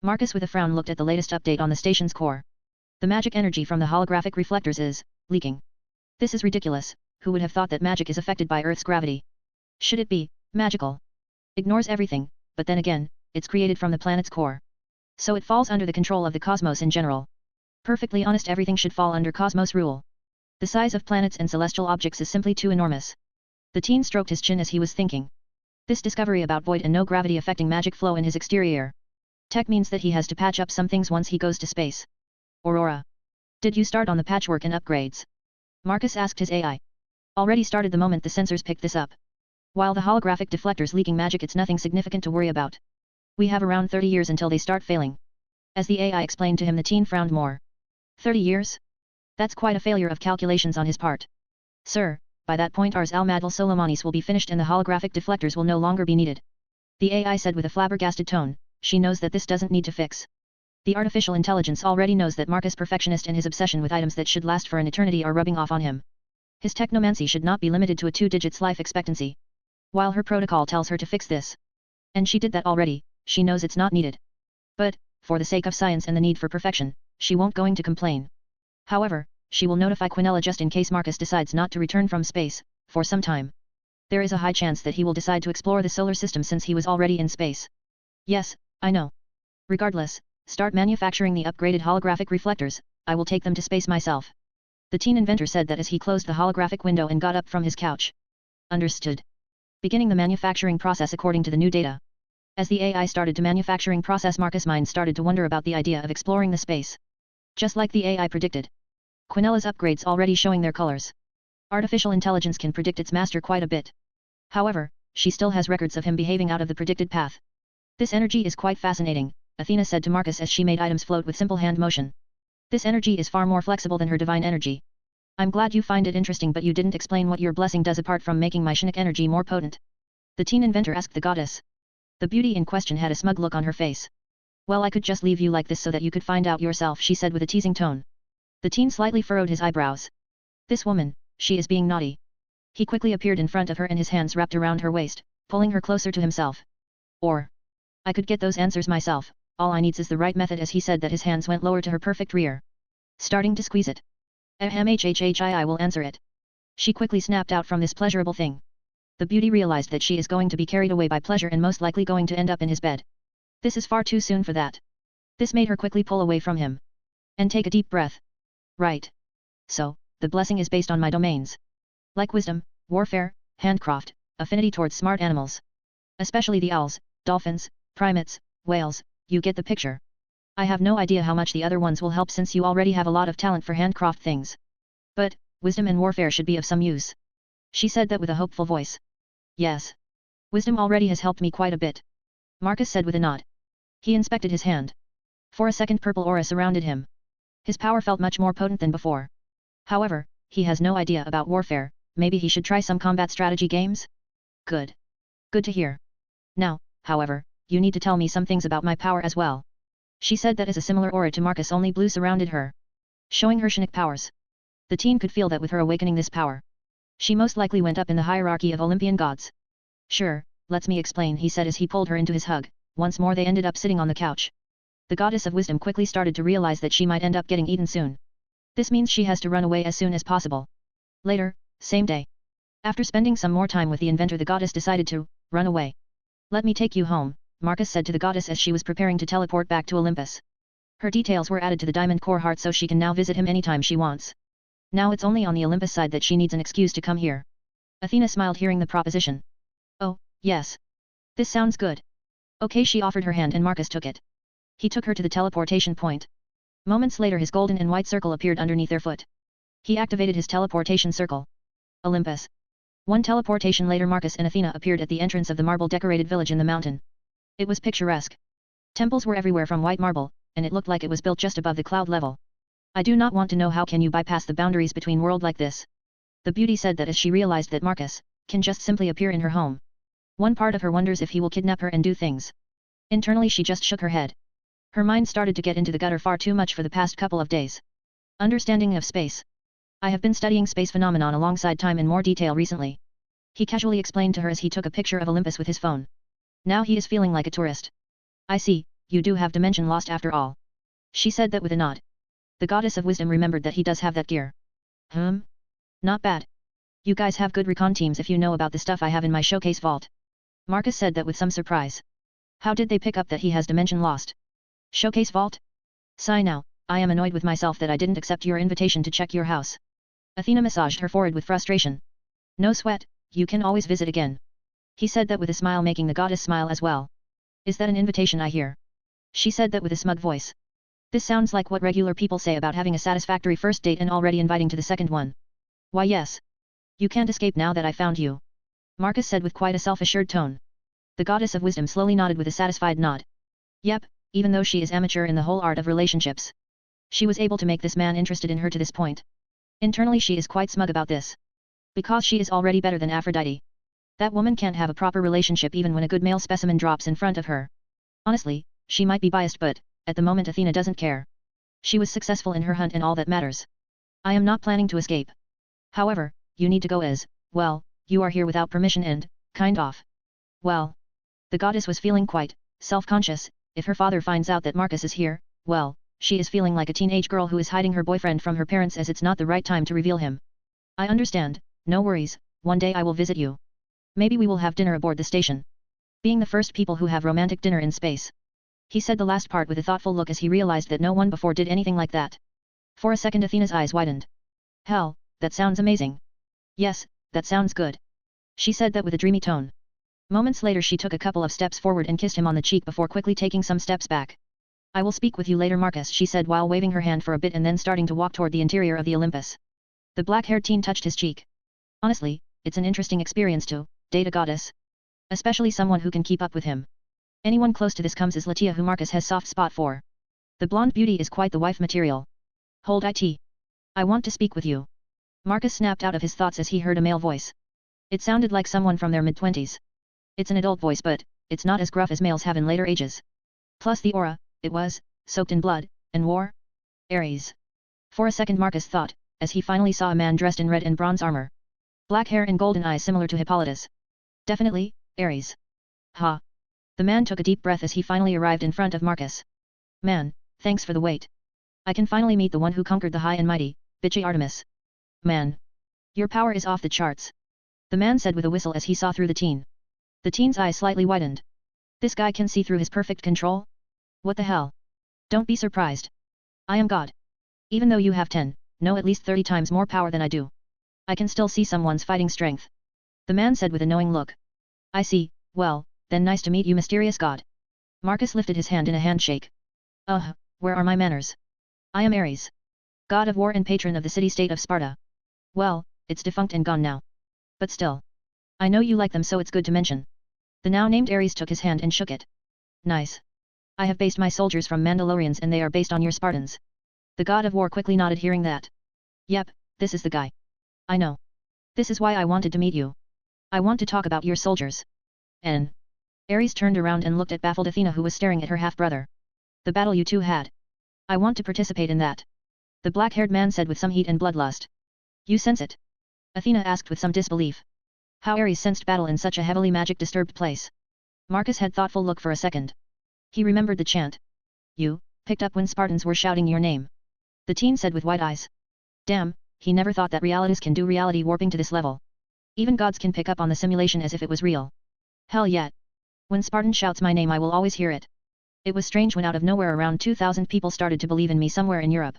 Marcus with a frown looked at the latest update on the station's core. The magic energy from the holographic reflectors is leaking. This is ridiculous, who would have thought that magic is affected by Earth's gravity? Should it be magical? Ignores everything, but then again, it's created from the planet's core. So it falls under the control of the cosmos in general. Perfectly honest, everything should fall under cosmos rule. The size of planets and celestial objects is simply too enormous. The teen stroked his chin as he was thinking. This discovery about void and no gravity affecting magic flow in his exterior tech means that he has to patch up some things once he goes to space. Aurora. Did you start on the patchwork and upgrades? Marcus asked his AI. Already started the moment the sensors picked this up. While the holographic deflectors leaking magic, it's nothing significant to worry about. We have around 30 years until they start failing. As the AI explained to him, the teen frowned more. 30 years? That's quite a failure of calculations on his part. Sir, by that point Ars Al-Madal Solomonis will be finished and the holographic deflectors will no longer be needed. The AI said with a flabbergasted tone, she knows that this doesn't need to fix. The artificial intelligence already knows that Marcus' perfectionist and his obsession with items that should last for an eternity are rubbing off on him. His technomancy should not be limited to a 2 digits life expectancy. While her protocol tells her to fix this. And she did that already, she knows it's not needed. But, for the sake of science and the need for perfection, she won't going to complain. However, she will notify Quinella just in case Marcus decides not to return from space, for some time. There is a high chance that he will decide to explore the solar system since he was already in space. Yes, I know. Regardless, start manufacturing the upgraded holographic reflectors, I will take them to space myself. The teen inventor said that as he closed the holographic window and got up from his couch. Understood. Beginning the manufacturing process according to the new data. As the AI started to manufacturing process, Marcus' mind started to wonder about the idea of exploring the space. Just like the AI predicted. Quinella's upgrades already showing their colors. Artificial intelligence can predict its master quite a bit. However, she still has records of him behaving out of the predicted path. This energy is quite fascinating, Athena said to Marcus as she made items float with simple hand motion. This energy is far more flexible than her divine energy. I'm glad you find it interesting, but you didn't explain what your blessing does apart from making my Shinic energy more potent. The teen inventor asked the goddess. The beauty in question had a smug look on her face. Well, I could just leave you like this so that you could find out yourself, she said with a teasing tone. The teen slightly furrowed his eyebrows. This woman, she is being naughty. He quickly appeared in front of her and his hands wrapped around her waist, pulling her closer to himself. Or, I could get those answers myself, all I needs is the right method, as he said that his hands went lower to her perfect rear. Starting to squeeze it. I will answer it. She quickly snapped out from this pleasurable thing. The beauty realized that she is going to be carried away by pleasure and most likely going to end up in his bed. This is far too soon for that. This made her quickly pull away from him. And take a deep breath. Right. So, the blessing is based on my domains. Like wisdom, warfare, handcraft, affinity towards smart animals. Especially the owls, dolphins, primates, whales, you get the picture. I have no idea how much the other ones will help since you already have a lot of talent for handcraft things. But, wisdom and warfare should be of some use. She said that with a hopeful voice. Yes. Wisdom already has helped me quite a bit. Marcus said with a nod. He inspected his hand. For a second, purple aura surrounded him. His power felt much more potent than before. However, he has no idea about warfare, maybe he should try some combat strategy games? Good. Good to hear. Now, however, you need to tell me some things about my power as well. She said that as a similar aura to Marcus, only blue surrounded her. Showing her Shinic powers. The teen could feel that with her awakening this power. She most likely went up in the hierarchy of Olympian gods. Sure, let me explain, he said as he pulled her into his hug. Once more they ended up sitting on the couch. The goddess of wisdom quickly started to realize that she might end up getting eaten soon. This means she has to run away as soon as possible. Later, same day. After spending some more time with the inventor, the goddess decided to run away. Let me take you home, Marcus said to the goddess as she was preparing to teleport back to Olympus. Her details were added to the diamond core heart so she can now visit him anytime she wants. Now it's only on the Olympus side that she needs an excuse to come here. Athena smiled hearing the proposition. Oh, yes. This sounds good. Okay, she offered her hand and Marcus took it. He took her to the teleportation point. Moments later his golden and white circle appeared underneath their foot. He activated his teleportation circle. Olympus. One teleportation later Marcus and Athena appeared at the entrance of the marble-decorated village in the mountain. It was picturesque. Temples were everywhere from white marble, and it looked like it was built just above the cloud level. I do not want to know how can you bypass the boundaries between world like this. The beauty said that as she realized that Marcus can just simply appear in her home. One part of her wonders if he will kidnap her and do things. Internally she just shook her head. Her mind started to get into the gutter far too much for the past couple of days. Understanding of space. I have been studying space phenomenon alongside time in more detail recently. He casually explained to her as he took a picture of Olympus with his phone. Now he is feeling like a tourist. I see, you do have dimension lost after all. She said that with a nod. The goddess of wisdom remembered that he does have that gear. Not bad. You guys have good recon teams if you know about the stuff I have in my showcase vault. Marcus said that with some surprise. How did they pick up that he has dimension lost? Showcase vault? Sigh now, I am annoyed with myself that I didn't accept your invitation to check your house. Athena massaged her forehead with frustration. No sweat, you can always visit again. He said that with a smile, making the goddess smile as well. Is that an invitation I hear? She said that with a smug voice. This sounds like what regular people say about having a satisfactory first date and already inviting to the second one. Why yes. You can't escape now that I found you. Marcus said with quite a self-assured tone. The goddess of wisdom slowly nodded with a satisfied nod. Yep, even though she is amateur in the whole art of relationships. She was able to make this man interested in her to this point. Internally she is quite smug about this. Because she is already better than Aphrodite. That woman can't have a proper relationship even when a good male specimen drops in front of her. Honestly, she might be biased but, at the moment Athena doesn't care. She was successful in her hunt and all that matters. I am not planning to escape. However, you need to go as, well, you are here without permission and, kind of. Well. The goddess was feeling quite self-conscious. If her father finds out that Marcus is here, well, she is feeling like a teenage girl who is hiding her boyfriend from her parents as it's not the right time to reveal him. I understand, no worries, one day I will visit you. Maybe we will have dinner aboard the station. Being the first people who have romantic dinner in space. He said the last part with a thoughtful look as he realized that no one before did anything like that. For a second Athena's eyes widened. Hell, that sounds amazing. Yes, that sounds good. She said that with a dreamy tone. Moments later she took a couple of steps forward and kissed him on the cheek before quickly taking some steps back. I will speak with you later Marcus, she said while waving her hand for a bit and then starting to walk toward the interior of the Olympus. The black-haired teen touched his cheek. Honestly, it's an interesting experience to date a goddess. Especially someone who can keep up with him. Anyone close to this comes as Latia who Marcus has soft spot for. The blonde beauty is quite the wife material. Hold it. I want to speak with you. Marcus snapped out of his thoughts as he heard a male voice. It sounded like someone from their mid-20s. It's an adult voice but, it's not as gruff as males have in later ages. Plus the aura, it was, soaked in blood, and war? Ares. For a second Marcus thought, as he finally saw a man dressed in red and bronze armor. Black hair and golden eyes similar to Hippolytus. Definitely, Ares. Ha. The man took a deep breath as he finally arrived in front of Marcus. Man, thanks for the wait. I can finally meet the one who conquered the high and mighty, bitchy Artemis. Man. Your power is off the charts. The man said with a whistle as he saw through the teen. The teen's eyes slightly widened. This guy can see through his perfect control? What the hell? Don't be surprised. I am God. Even though you have 10, no at least 30 times more power than I do. I can still see someone's fighting strength. The man said with a knowing look. I see, well, then nice to meet you mysterious god. Marcus lifted his hand in a handshake. Where are my manners? I am Ares. God of war and patron of the city-state of Sparta. Well, it's defunct and gone now. But still. I know you like them so it's good to mention. The now named Ares took his hand and shook it. Nice. I have based my soldiers from Mandalorians and they are based on your Spartans. The god of war quickly nodded hearing that. Yep, this is the guy. I know. This is why I wanted to meet you. I want to talk about your soldiers. N. Ares turned around and looked at baffled Athena who was staring at her half-brother. The battle you two had. I want to participate in that. The black-haired man said with some heat and bloodlust. You sense it? Athena asked with some disbelief. How Ares sensed battle in such a heavily magic-disturbed place. Marcus had thoughtful look for a second. He remembered the chant. You, picked up when Spartans were shouting your name. The teen said with wide eyes. Damn, he never thought that realities can do reality warping to this level. Even gods can pick up on the simulation as if it was real. Hell yeah. When Spartan shouts my name I will always hear it. It was strange when out of nowhere around 2,000 people started to believe in me somewhere in Europe.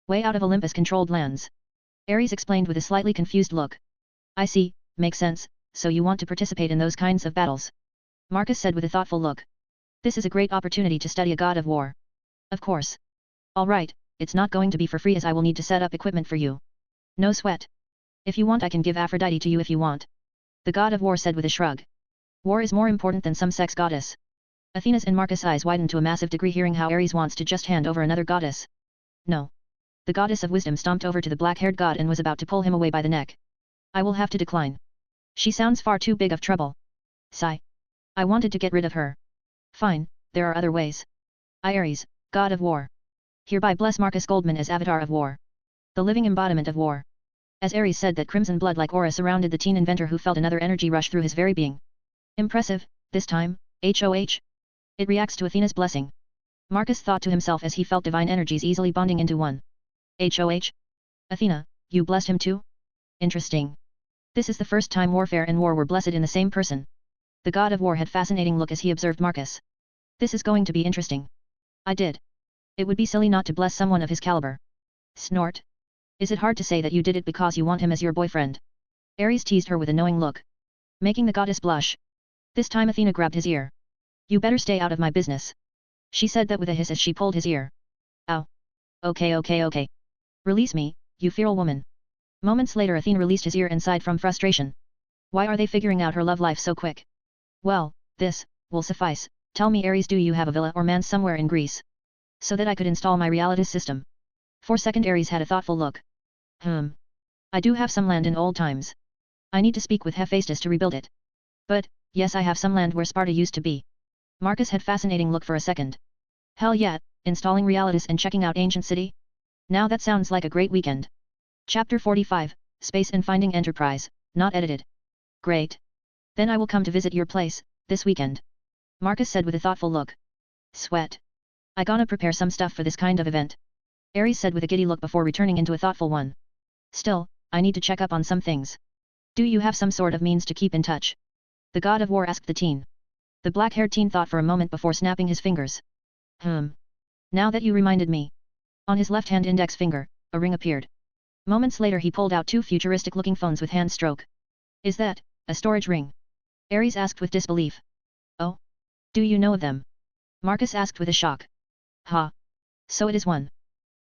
Way out of Olympus-controlled lands. Ares explained with a slightly confused look. I see, makes sense, so you want to participate in those kinds of battles. Marcus said with a thoughtful look. This is a great opportunity to study a god of war. Of course. Alright, it's not going to be for free as I will need to set up equipment for you. No sweat. If you want I can give Aphrodite to you if you want. The god of war said with a shrug. War is more important than some sex goddess. Athena's and Marcus' eyes widened to a massive degree hearing how Ares wants to just hand over another goddess. No. The goddess of wisdom stomped over to the black-haired god and was about to pull him away by the neck. I will have to decline. She sounds far too big of trouble. Sigh. I wanted to get rid of her. Fine, there are other ways. I Ares, god of war. Hereby bless Marcus Goldman as avatar of war. The living embodiment of war. As Ares said that crimson blood like aura surrounded the teen inventor who felt another energy rush through his very being. Impressive, this time, HOH. It reacts to Athena's blessing. Marcus thought to himself as he felt divine energies easily bonding into one. HOH? Athena, you blessed him too? Interesting. This is the first time warfare and war were blessed in the same person. The god of war had fascinating look as he observed Marcus. This is going to be interesting. I did. It would be silly not to bless someone of his caliber. Snort. Is it hard to say that you did it because you want him as your boyfriend? Ares teased her with a knowing look. Making the goddess blush. This time Athena grabbed his ear. You better stay out of my business. She said that with a hiss as she pulled his ear. Ow. Okay. Release me, you feral woman. Moments later Athena released his ear and sighed from frustration. Why are they figuring out her love life so quick? Well, this will suffice. Tell me Ares, do you have a villa or manse somewhere in Greece? So that I could install my realities system. For a second Ares had a thoughtful look. I do have some land in old times. I need to speak with Hephaestus to rebuild it. But, yes, I have some land where Sparta used to be. Marcus had fascinating look for a second. Hell yeah, installing realities and checking out ancient city? Now that sounds like a great weekend. Chapter 45, Space and Finding Enterprise, not edited. Great. Then I will come to visit your place, this weekend. Marcus said with a thoughtful look. Sweat. I gonna prepare some stuff for this kind of event. Ares said with a giddy look before returning into a thoughtful one. Still, I need to check up on some things. Do you have some sort of means to keep in touch? The god of war asked the teen. The black-haired teen thought for a moment before snapping his fingers. Now that you reminded me. On his left-hand index finger, a ring appeared. Moments later he pulled out two futuristic-looking phones with hand stroke. Is that a storage ring? Ares asked with disbelief. Oh? Do you know of them? Marcus asked with a shock. Ha. So it is one.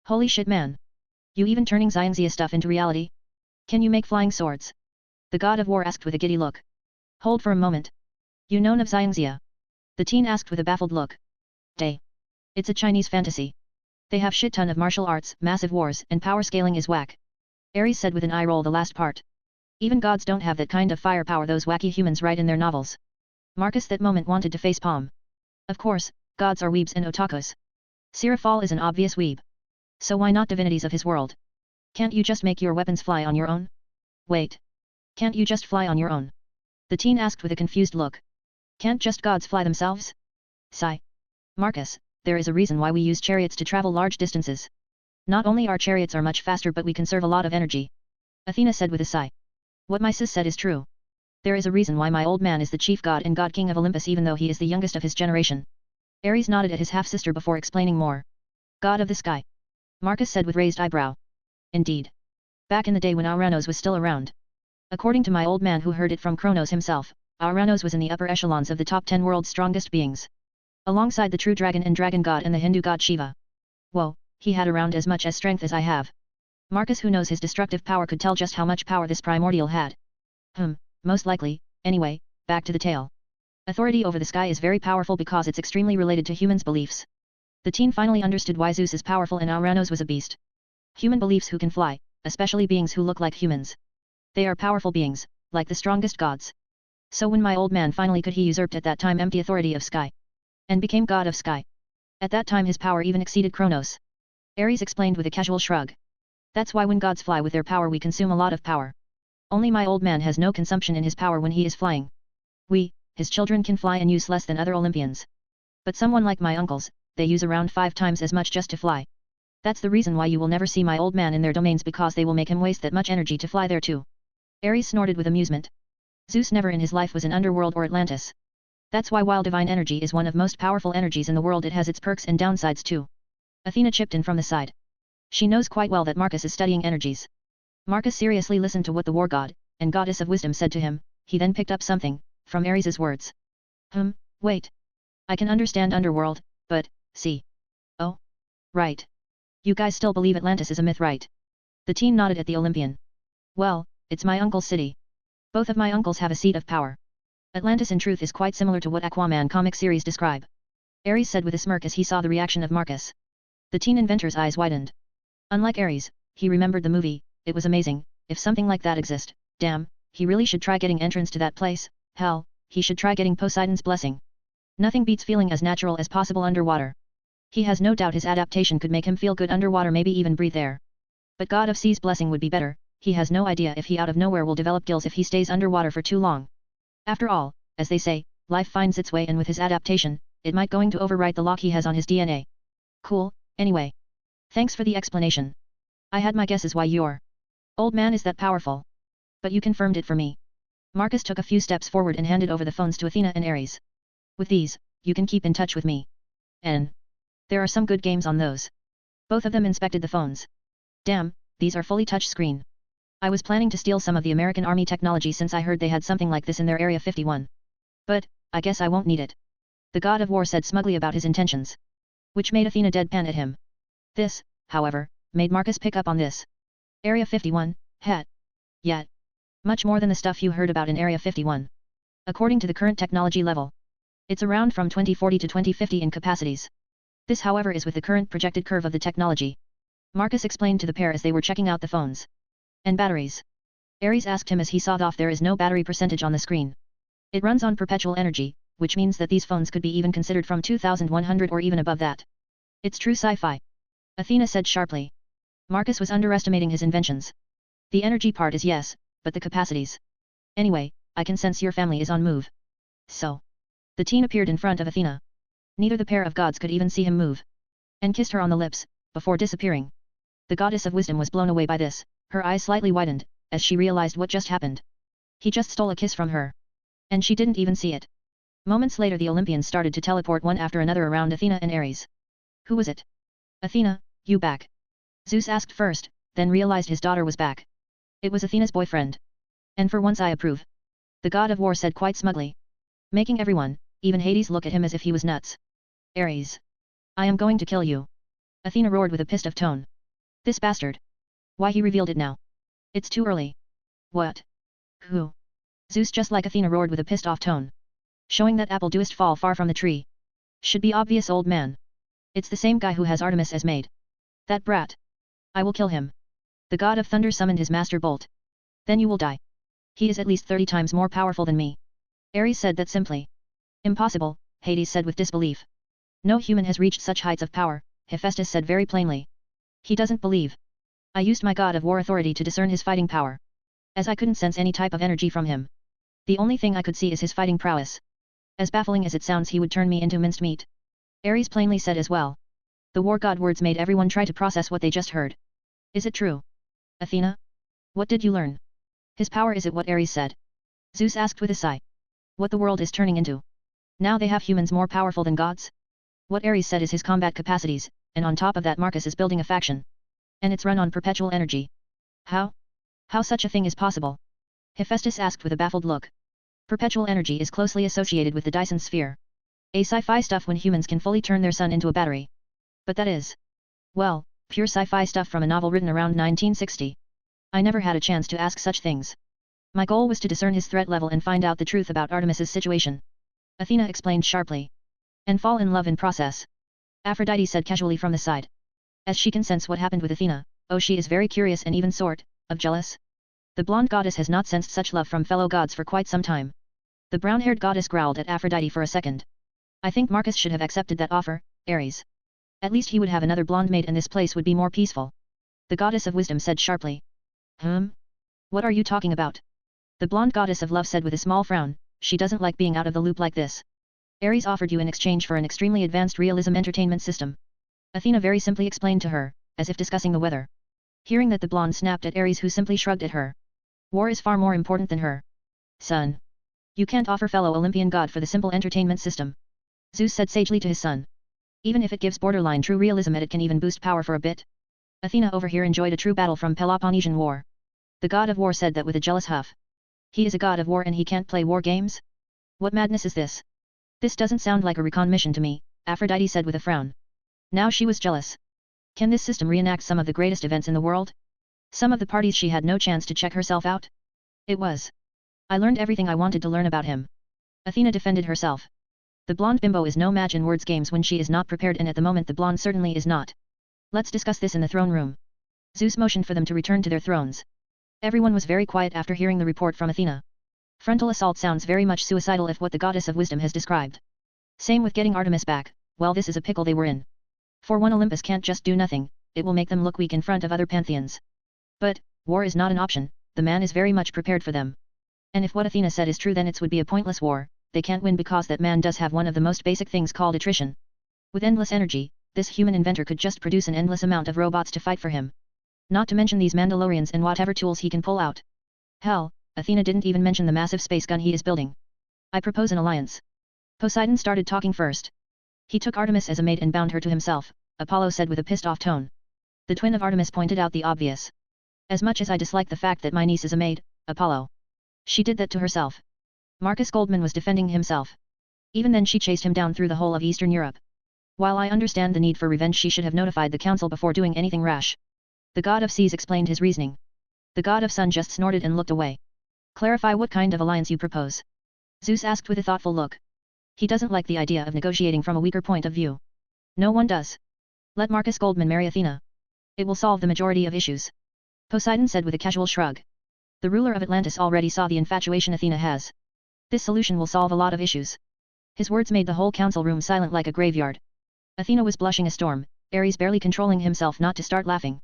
Holy shit man. You even turning Xianxia stuff into reality? Can you make flying swords? The god of war asked with a giddy look. Hold for a moment. You know of Xianxia? The teen asked with a baffled look. Day. It's a Chinese fantasy. They have shit ton of martial arts, massive wars, and power scaling is whack. Ares said with an eye roll the last part. Even gods don't have that kind of firepower those wacky humans write in their novels. Marcus that moment wanted to facepalm. Of course, gods are weebs and otakus. Sirafal is an obvious weeb. So why not divinities of his world? Can't you just make your weapons fly on your own? Wait. Can't you just fly on your own? The teen asked with a confused look. Can't just gods fly themselves? Sigh. Marcus, there is a reason why we use chariots to travel large distances. Not only our chariots are much faster but we conserve a lot of energy. Athena said with a sigh. What my sis said is true. There is a reason why my old man is the chief god and god king of Olympus even though he is the youngest of his generation. Ares nodded at his half-sister before explaining more. God of the sky. Marcus said with raised eyebrow. Indeed. Back in the day when Auranos was still around. According to my old man who heard it from Kronos himself, Auranos was in the upper echelons of the top 10 world's strongest beings. Alongside the true dragon and dragon god and the Hindu god Shiva. Whoa, he had around as much as strength as I have. Marcus who knows his destructive power could tell just how much power this primordial had. Most likely, anyway, back to the tale. Authority over the sky is very powerful because it's extremely related to humans' beliefs. The teen finally understood why Zeus is powerful and Auranos was a beast. Human beliefs who can fly, especially beings who look like humans. They are powerful beings, like the strongest gods. So when my old man finally could he usurped at that time empty authority of sky. And became god of sky. At that time his power even exceeded Kronos. Ares explained with a casual shrug. That's why when gods fly with their power we consume a lot of power. Only my old man has no consumption in his power when he is flying. We, his children can fly and use less than other Olympians. But someone like my uncles, they use around 5 times as much just to fly. That's the reason why you will never see my old man in their domains because they will make him waste that much energy to fly there too. Ares snorted with amusement. Zeus never in his life was in Underworld or Atlantis. That's why while divine energy is one of most powerful energies in the world it has its perks and downsides too. Athena chipped in from the side. She knows quite well that Marcus is studying energies. Marcus seriously listened to what the war god, and goddess of wisdom said to him, he then picked up something, from Ares's words. Wait. I can understand Underworld, but, see. Oh? Right. You guys still believe Atlantis is a myth, right? The teen nodded at the Olympian. Well, it's my uncle's city. Both of my uncles have a seat of power. Atlantis in truth is quite similar to what Aquaman comic series describe. Ares said with a smirk as he saw the reaction of Marcus. The teen inventor's eyes widened. Unlike Ares, he remembered the movie, it was amazing, if something like that exists, damn, he really should try getting entrance to that place, hell, he should try getting Poseidon's blessing. Nothing beats feeling as natural as possible underwater. He has no doubt his adaptation could make him feel good underwater, maybe even breathe air. But God of Sea's blessing would be better, he has no idea if he out of nowhere will develop gills if he stays underwater for too long. After all, as they say, life finds its way and with his adaptation, it might going to overwrite the lock he has on his DNA. Cool, anyway. Thanks for the explanation. I had my guesses why your old man is that powerful. But you confirmed it for me. Marcus took a few steps forward and handed over the phones to Athena and Ares. With these, you can keep in touch with me. And there are some good games on those. Both of them inspected the phones. Damn, these are fully touch screen. I was planning to steal some of the American Army technology since I heard they had something like this in their Area 51. But, I guess I won't need it. The god of war said smugly about his intentions. Which made Athena deadpan at him. This, however, made Marcus pick up on this. Area 51, hat. Yet. Much more than the stuff you heard about in Area 51. According to the current technology level. It's around from 2040 to 2050 in capacities. This however is with the current projected curve of the technology. Marcus explained to the pair as they were checking out the phones. And batteries? Ares asked him as he saw off there is no battery percentage on the screen. It runs on perpetual energy, which means that these phones could be even considered from 2100 or even above that. It's true sci-fi. Athena said sharply. Marcus was underestimating his inventions. The energy part is yes, but the capacities. Anyway, I can sense your family is on move. So. The teen appeared in front of Athena. Neither the pair of gods could even see him move. And kissed her on the lips, before disappearing. The goddess of wisdom was blown away by this, her eyes slightly widened, as she realized what just happened. He just stole a kiss from her. And she didn't even see it. Moments later the Olympians started to teleport one after another around Athena and Ares. Who was it? Athena, you back? Zeus asked first, then realized his daughter was back. It was Athena's boyfriend. And for once I approve. The god of war said quite smugly. Making everyone, even Hades, look at him as if he was nuts. Ares. I am going to kill you. Athena roared with a pissed off tone. This bastard. Why he revealed it now? It's too early. What? Who? Zeus just like Athena roared with a pissed off tone. Showing that apple doest fall far from the tree. Should be obvious old man. It's the same guy who has Artemis as maid. That brat. I will kill him. The god of thunder summoned his master bolt. Then you will die. He is at least 30 times more powerful than me. Ares said that simply. Impossible, Hades said with disbelief. No human has reached such heights of power, Hephaestus said very plainly. He doesn't believe. I used my god of war authority to discern his fighting power. As I couldn't sense any type of energy from him. The only thing I could see is his fighting prowess. As baffling as it sounds, he would turn me into minced meat. Ares plainly said as well. The war god words made everyone try to process what they just heard. Is it true? Athena? What did you learn? His power, is it what Ares said? Zeus asked with a sigh. What the world is turning into. Now they have humans more powerful than gods? What Ares said is his combat capacities, and on top of that Marcus is building a faction. And it's run on perpetual energy. How? How such a thing is possible? Hephaestus asked with a baffled look. Perpetual energy is closely associated with the Dyson sphere. A sci-fi stuff when humans can fully turn their sun into a battery. But that is. Well, pure sci-fi stuff from a novel written around 1960. I never had a chance to ask such things. My goal was to discern his threat level and find out the truth about Artemis's situation. Athena explained sharply. And fall in love in process. Aphrodite said casually from the side. As she can sense what happened with Athena, oh she is very curious and even sort of jealous. The blonde goddess has not sensed such love from fellow gods for quite some time. The brown-haired goddess growled at Aphrodite for a second. I think Marcus should have accepted that offer, Ares. At least he would have another blonde maid and this place would be more peaceful. The goddess of wisdom said sharply. What are you talking about? The blonde goddess of love said with a small frown, she doesn't like being out of the loop like this. Ares offered you in exchange for an extremely advanced realism entertainment system. Athena very simply explained to her, as if discussing the weather. Hearing that the blonde snapped at Ares, who simply shrugged at her. War is far more important than her. Son. You can't offer fellow Olympian god for the simple entertainment system. Zeus said sagely to his son. Even if it gives borderline true realism and it can even boost power for a bit. Athena over here enjoyed a true battle from Peloponnesian War. The god of war said that with a jealous huff. He is a god of war and he can't play war games? What madness is this? This doesn't sound like a recon mission to me, Aphrodite said with a frown. Now she was jealous. Can this system reenact some of the greatest events in the world? Some of the parties she had no chance to check herself out? It was. I learned everything I wanted to learn about him. Athena defended herself. The blonde bimbo is no match in words games when she is not prepared, and at the moment the blonde certainly is not. Let's discuss this in the throne room. Zeus motioned for them to return to their thrones. Everyone was very quiet after hearing the report from Athena. Frontal assault sounds very much suicidal if what the goddess of wisdom has described. Same with getting Artemis back, well this is a pickle they were in. For one, Olympus can't just do nothing, it will make them look weak in front of other pantheons. But, war is not an option, the man is very much prepared for them. And if what Athena said is true, then it would be a pointless war, they can't win because that man does have one of the most basic things called attrition. With endless energy, this human inventor could just produce an endless amount of robots to fight for him. Not to mention these Mandalorians and whatever tools he can pull out. Hell, Athena didn't even mention the massive space gun he is building. I propose an alliance. Poseidon started talking first. He took Artemis as a maid and bound her to himself, Apollo said with a pissed-off tone. The twin of Artemis pointed out the obvious. As much as I dislike the fact that my niece is a maid, Apollo. She did that to herself. Marcus Goldman was defending himself. Even then she chased him down through the whole of Eastern Europe. While I understand the need for revenge, she should have notified the council before doing anything rash. The god of seas explained his reasoning. The god of sun just snorted and looked away. Clarify what kind of alliance you propose. Zeus asked with a thoughtful look. He doesn't like the idea of negotiating from a weaker point of view. No one does. Let Marcus Goldman marry Athena. It will solve the majority of issues. Poseidon said with a casual shrug. The ruler of Atlantis already saw the infatuation Athena has. This solution will solve a lot of issues. His words made the whole council room silent like a graveyard. Athena was blushing a storm, Ares barely controlling himself not to start laughing.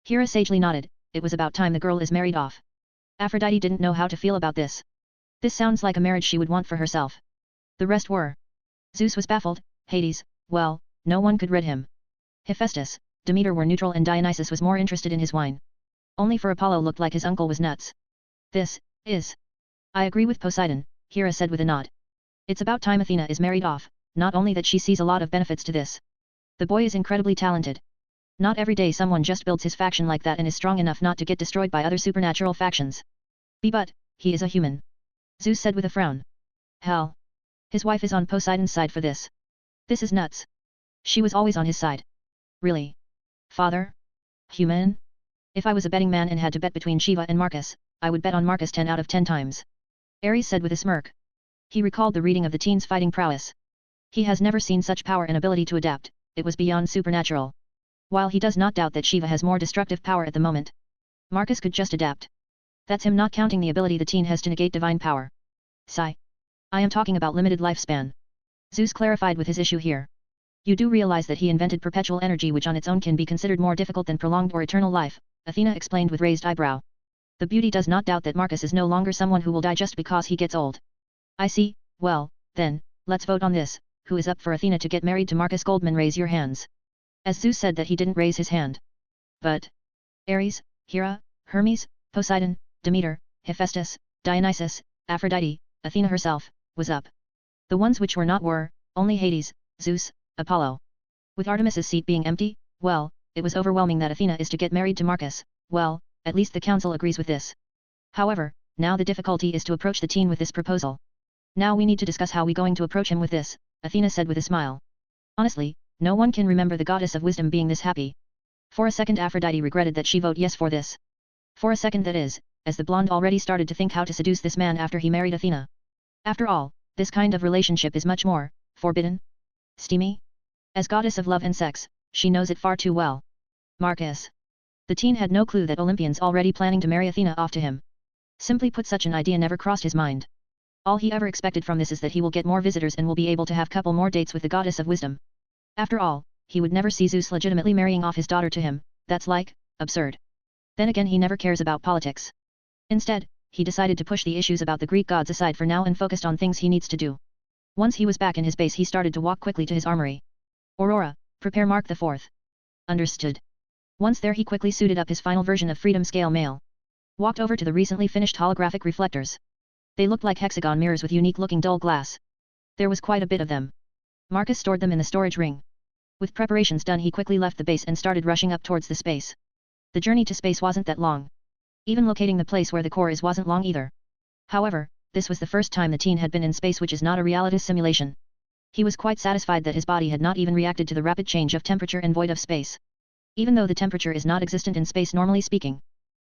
Hera sagely nodded, it was about time the girl is married off. Aphrodite didn't know how to feel about this. This sounds like a marriage she would want for herself. The rest were. Zeus was baffled, Hades, well, no one could rid him. Hephaestus, Demeter were neutral and Dionysus was more interested in his wine. Only for Apollo looked like his uncle was nuts. This is. I agree with Poseidon, Hera said with a nod. It's about time Athena is married off, not only that she sees a lot of benefits to this. The boy is incredibly talented. Not every day someone just builds his faction like that and is strong enough not to get destroyed by other supernatural factions. But, he is a human. Zeus said with a frown. Hell. His wife is on Poseidon's side for this. This is nuts. She was always on his side. Really? Father? Human? If I was a betting man and had to bet between Shiva and Marcus, I would bet on Marcus 10 out of 10 times. Ares said with a smirk. He recalled the reading of the teen's fighting prowess. He has never seen such power and ability to adapt, it was beyond supernatural. While he does not doubt that Shiva has more destructive power at the moment, Marcus could just adapt. That's him not counting the ability the teen has to negate divine power. Sigh. I am talking about limited lifespan. Zeus clarified with his issue here. You do realize that he invented perpetual energy which on its own can be considered more difficult than prolonged or eternal life, Athena explained with raised eyebrow. The beauty does not doubt that Marcus is no longer someone who will die just because he gets old. I see, well, then, let's vote on this, who is up for Athena to get married to Marcus Goldman? Raise your hands. As Zeus said that he didn't raise his hand. But Ares, Hera, Hermes, Poseidon, Demeter, Hephaestus, Dionysus, Aphrodite, Athena herself, was up. The ones which were not were, only Hades, Zeus, Apollo. With Artemis's seat being empty, well, it was overwhelming that Athena is to get married to Marcus, well, at least the council agrees with this. However, now the difficulty is to approach the teen with this proposal. Now we need to discuss how we going to approach him with this, Athena said with a smile. Honestly, no one can remember the goddess of wisdom being this happy. For a second Aphrodite regretted that she voted yes for this. For a second that is, as the blonde already started to think how to seduce this man after he married Athena. After all, this kind of relationship is much more forbidden, steamy. As goddess of love and sex, she knows it far too well. Marcus. The teen had no clue that Olympians already planning to marry Athena off to him. Simply put, such an idea never crossed his mind. All he ever expected from this is that he will get more visitors and will be able to have couple more dates with the goddess of wisdom. After all, he would never see Zeus legitimately marrying off his daughter to him, that's like, absurd. Then again, he never cares about politics. Instead, he decided to push the issues about the Greek gods aside for now and focused on things he needs to do. Once he was back in his base, he started to walk quickly to his armory. Aurora, prepare Mark the 4th. Understood. Once there, he quickly suited up his final version of Freedom Scale Mail. Walked over to the recently finished holographic reflectors. They looked like hexagon mirrors with unique-looking dull glass. There was quite a bit of them. Marcus stored them in the storage ring. With preparations done, he quickly left the base and started rushing up towards the space. The journey to space wasn't that long. Even locating the place where the core is wasn't long either. However, this was the first time the teen had been in space, which is not a reality simulation. He was quite satisfied that his body had not even reacted to the rapid change of temperature and void of space. Even though the temperature is not existent in space normally speaking.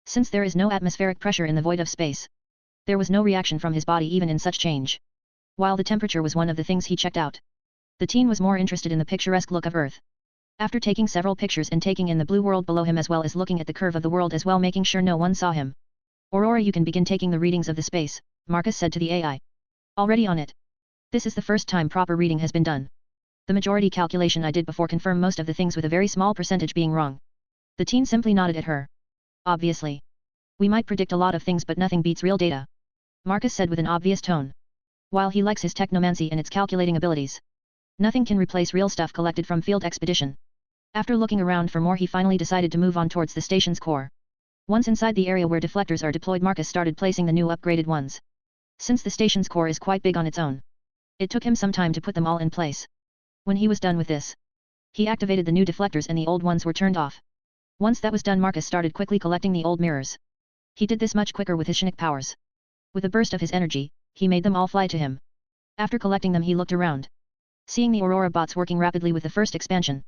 Since there is no atmospheric pressure in the void of space. There was no reaction from his body even in such change. While the temperature was one of the things he checked out. The teen was more interested in the picturesque look of Earth. After taking several pictures and taking in the blue world below him as well as looking at the curve of the world as well, making sure no one saw him. Aurora, you can begin taking the readings of the space, Marcus said to the AI. Already on it. This is the first time proper reading has been done. The majority calculation I did before confirmed most of the things with a very small percentage being wrong. The teen simply nodded at her. Obviously. We might predict a lot of things but nothing beats real data. Marcus said with an obvious tone. While he likes his technomancy and its calculating abilities. Nothing can replace real stuff collected from field expedition. After looking around for more, he finally decided to move on towards the station's core. Once inside the area where deflectors are deployed, Marcus started placing the new upgraded ones. Since the station's core is quite big on its own. It took him some time to put them all in place. When he was done with this, he activated the new deflectors and the old ones were turned off. Once that was done, Marcus started quickly collecting the old mirrors. He did this much quicker with his Shinnick powers. With a burst of his energy, he made them all fly to him. After collecting them, he looked around. Seeing the Aurora bots working rapidly with the first expansion.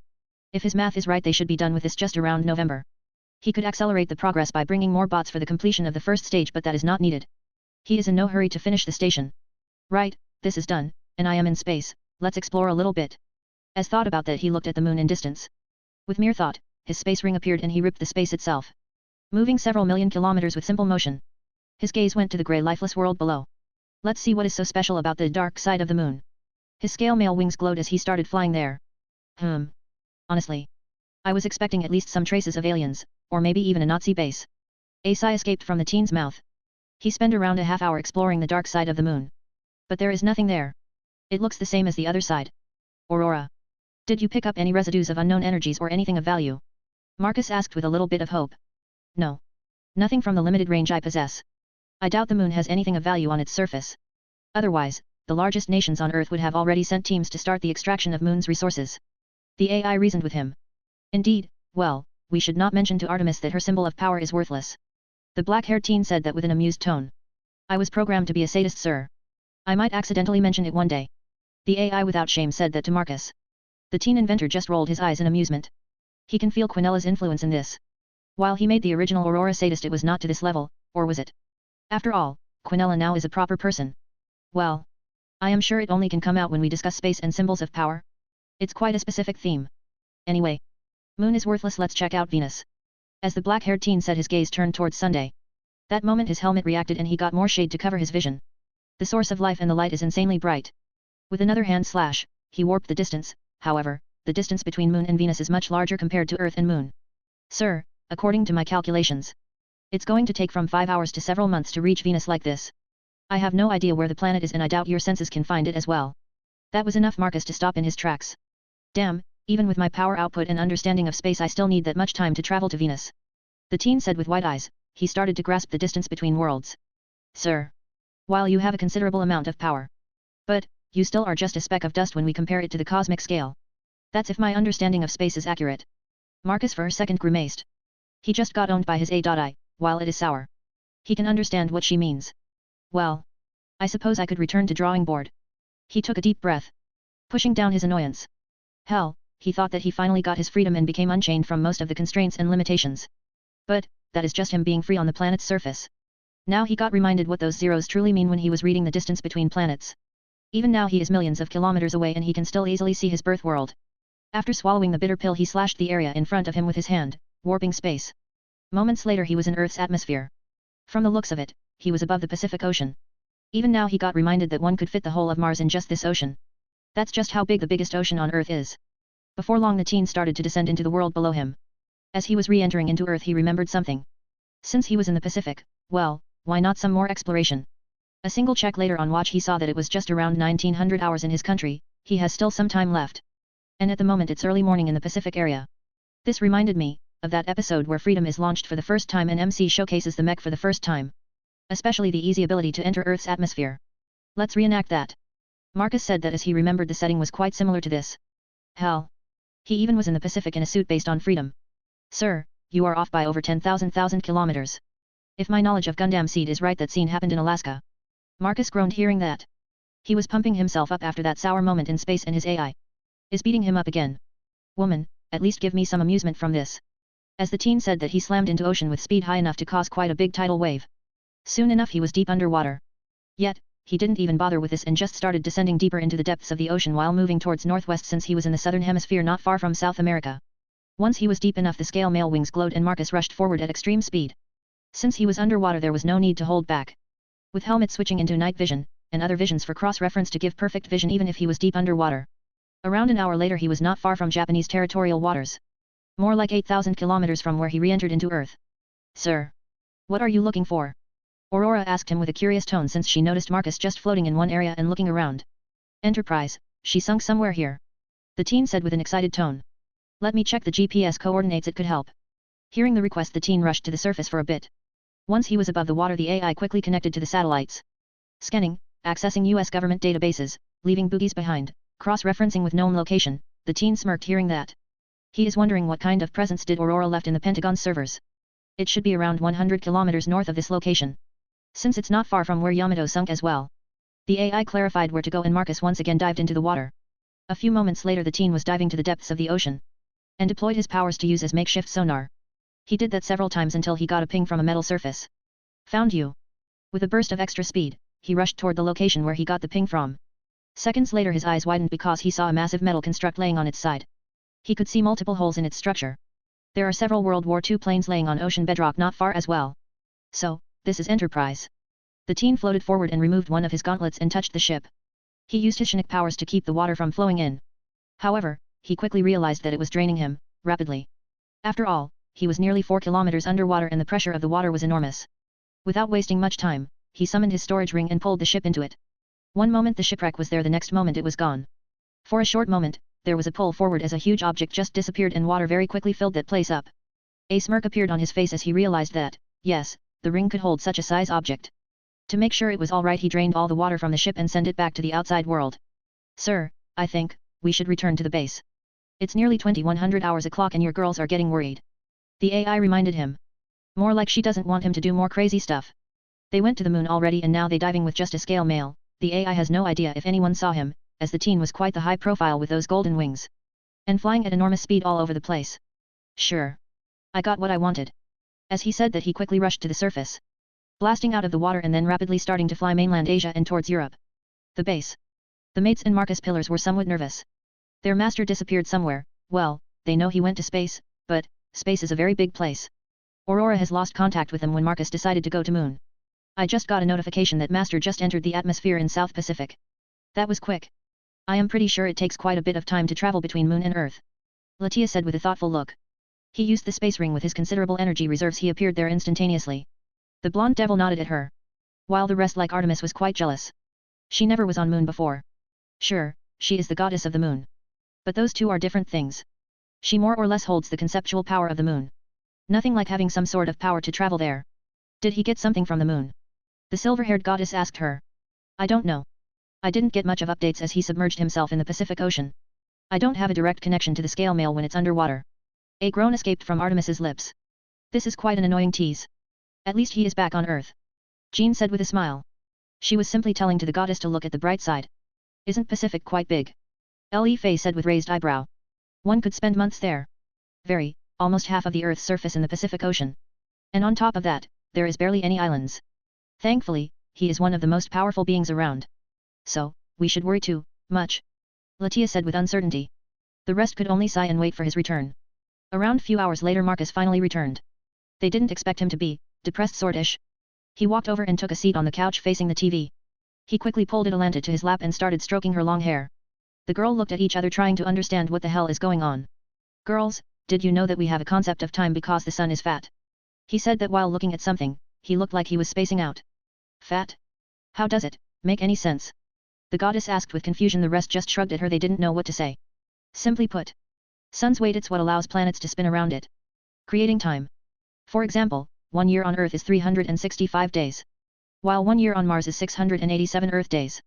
If his math is right, they should be done with this just around November. He could accelerate the progress by bringing more bots for the completion of the first stage, but that is not needed. He is in no hurry to finish the station. Right, this is done, and I am in space, let's explore a little bit. As thought about that, he looked at the moon in distance. With mere thought, his space ring appeared and he ripped the space itself. Moving several million kilometers with simple motion. His gaze went to the grey lifeless world below. Let's see what is so special about the dark side of the moon. His scale mail wings glowed as he started flying there. Honestly. I was expecting at least some traces of aliens, or maybe even a Nazi base. A sigh escaped from the teen's mouth. He spent around a half hour exploring the dark side of the moon. But there is nothing there. It looks the same as the other side. Aurora. Did you pick up any residues of unknown energies or anything of value? Marcus asked with a little bit of hope. No. Nothing from the limited range I possess. I doubt the moon has anything of value on its surface. Otherwise, the largest nations on Earth would have already sent teams to start the extraction of moon's resources. The AI reasoned with him. Indeed, well, we should not mention to Artemis that her symbol of power is worthless. The black-haired teen said that with an amused tone. I was programmed to be a sadist, sir. I might accidentally mention it one day. The AI without shame said that to Marcus. The teen inventor just rolled his eyes in amusement. He can feel Quinella's influence in this. While he made the original Aurora sadist, it was not to this level, or was it? After all, Quinella now is a proper person. Well, I am sure it only can come out when we discuss space and symbols of power. It's quite a specific theme. Anyway. Moon is worthless, let's check out Venus. As the black-haired teen said, his gaze turned towards Sunday. That moment his helmet reacted and he got more shade to cover his vision. The source of life and the light is insanely bright. With another hand slash, he warped the distance. However, the distance between Moon and Venus is much larger compared to Earth and Moon. Sir, according to my calculations, it's going to take from 5 hours to several months to reach Venus like this. I have no idea where the planet is and I doubt your senses can find it as well. That was enough Marcus to stop in his tracks. Damn, even with my power output and understanding of space I still need that much time to travel to Venus. The teen said with wide eyes. He started to grasp the distance between worlds. Sir. While you have a considerable amount of power. But, you still are just a speck of dust when we compare it to the cosmic scale. That's if my understanding of space is accurate. Marcus for a second grimaced. He just got owned by his AI, while it is sour. He can understand what she means. Well. I suppose I could return to drawing board. He took a deep breath. Pushing down his annoyance. Hell, he thought that he finally got his freedom and became unchained from most of the constraints and limitations. But, that is just him being free on the planet's surface. Now he got reminded what those zeros truly mean when he was reading the distance between planets. Even now he is millions of kilometers away and he can still easily see his birth world. After swallowing the bitter pill he slashed the area in front of him with his hand, warping space. Moments later he was in Earth's atmosphere. From the looks of it, he was above the Pacific Ocean. Even now he got reminded that one could fit the whole of Mars in just this ocean. That's just how big the biggest ocean on Earth is. Before long the teen started to descend into the world below him. As he was re-entering into Earth he remembered something. Since he was in the Pacific, well, why not some more exploration? A single check later on watch he saw that it was just around 1900 hours in his country, he has still some time left. And at the moment it's early morning in the Pacific area. This reminded me of that episode where Freedom is launched for the first time and MC showcases the mech for the first time. Especially the easy ability to enter Earth's atmosphere. Let's reenact that. Marcus said that as he remembered the setting was quite similar to this. Hell. He even was in the Pacific in a suit based on Freedom. Sir, you are off by over 10,000 kilometers. If my knowledge of Gundam Seed is right, that scene happened in Alaska. Marcus groaned hearing that. He was pumping himself up after that sour moment in space and his AI is beating him up again. Woman, at least give me some amusement from this. As the teen said that he slammed into ocean with speed high enough to cause quite a big tidal wave. Soon enough he was deep underwater. Yet, he didn't even bother with this and just started descending deeper into the depths of the ocean while moving towards northwest since he was in the southern hemisphere not far from South America. Once he was deep enough the scale mail wings glowed and Marcus rushed forward at extreme speed. Since he was underwater there was no need to hold back. With helmet switching into night vision, and other visions for cross-reference to give perfect vision even if he was deep underwater. Around an hour later he was not far from Japanese territorial waters. More like 8,000 kilometers from where he re-entered into Earth. Sir. What are you looking for? Aurora asked him with a curious tone since she noticed Marcus just floating in one area and looking around. Enterprise, she sunk somewhere here. The teen said with an excited tone. Let me check the GPS coordinates, it could help. Hearing the request the teen rushed to the surface for a bit. Once he was above the water the AI quickly connected to the satellites. Scanning, accessing US government databases, leaving boogies behind, cross-referencing with known location, the teen smirked hearing that. He is wondering what kind of presence did Aurora left in the Pentagon servers. It should be around 100 kilometers north of this location. Since it's not far from where Yamato sunk as well. The AI clarified where to go and Marcus once again dived into the water. A few moments later the teen was diving to the depths of the ocean. And deployed his powers to use as makeshift sonar. He did that several times until he got a ping from a metal surface. Found you. With a burst of extra speed, he rushed toward the location where he got the ping from. Seconds later his eyes widened because he saw a massive metal construct laying on its side. He could see multiple holes in its structure. There are several World War II planes laying on ocean bedrock not far as well. So, this is Enterprise. The teen floated forward and removed one of his gauntlets and touched the ship. He used his Shinik powers to keep the water from flowing in. However, he quickly realized that it was draining him, rapidly. After all, he was nearly 4 kilometers underwater and the pressure of the water was enormous. Without wasting much time, he summoned his storage ring and pulled the ship into it. One moment the shipwreck was there, the next moment it was gone. For a short moment, there was a pull forward as a huge object just disappeared and water very quickly filled that place up. A smirk appeared on his face as he realized that, yes, the ring could hold such a size object. To make sure it was all right, he drained all the water from the ship and sent it back to the outside world. Sir, I think we should return to the base. It's nearly 2100 hours o'clock and your girls are getting worried. The AI reminded him. More like she doesn't want him to do more crazy stuff. They went to the moon already and now they diving with just a scale mail. The AI has no idea if anyone saw him, as the teen was quite the high profile with those golden wings. And flying at enormous speed all over the place. Sure. I got what I wanted. As he said that, he quickly rushed to the surface. Blasting out of the water and then rapidly starting to fly mainland Asia and towards Europe. The base. The mates and Marcus Pillars were somewhat nervous. Their master disappeared somewhere. Well, they know he went to space, but space is a very big place. Aurora has lost contact with them when Marcus decided to go to moon. I just got a notification that Master just entered the atmosphere in South Pacific. That was quick. I am pretty sure it takes quite a bit of time to travel between Moon and Earth. Latia said with a thoughtful look. He used the space ring with his considerable energy reserves. He appeared there instantaneously. The blonde devil nodded at her. While the rest like Artemis was quite jealous. She never was on Moon before. Sure, she is the goddess of the Moon. But those two are different things. She more or less holds the conceptual power of the Moon. Nothing like having some sort of power to travel there. Did he get something from the Moon? The silver-haired goddess asked her. I don't know. I didn't get much of updates as he submerged himself in the Pacific Ocean. I don't have a direct connection to the scale mail when it's underwater. A groan escaped from Artemis's lips. This is quite an annoying tease. At least he is back on Earth. Jean said with a smile. She was simply telling to the goddess to look at the bright side. Isn't Pacific quite big? Li Fei said with raised eyebrow. One could spend months there. Very, almost half of the Earth's surface in the Pacific Ocean. And on top of that, there is barely any islands. Thankfully, he is one of the most powerful beings around. So, we should worry too much. Latia said with uncertainty. The rest could only sigh and wait for his return. Around few hours later Marcus finally returned. They didn't expect him to be depressed sortish. He walked over and took a seat on the couch facing the TV. He quickly pulled Atalanta to his lap and started stroking her long hair. The girl looked at each other trying to understand what the hell is going on. Girls, did you know that we have a concept of time because the sun is fat? He said that while looking at something, he looked like he was spacing out. Fat? How does it make any sense? The goddess asked with confusion. The rest just shrugged at her. They didn't know what to say. Simply put, sun's weight, it's what allows planets to spin around it, creating time. For example, 1 year on Earth is 365 days, while 1 year on Mars is 687 Earth days.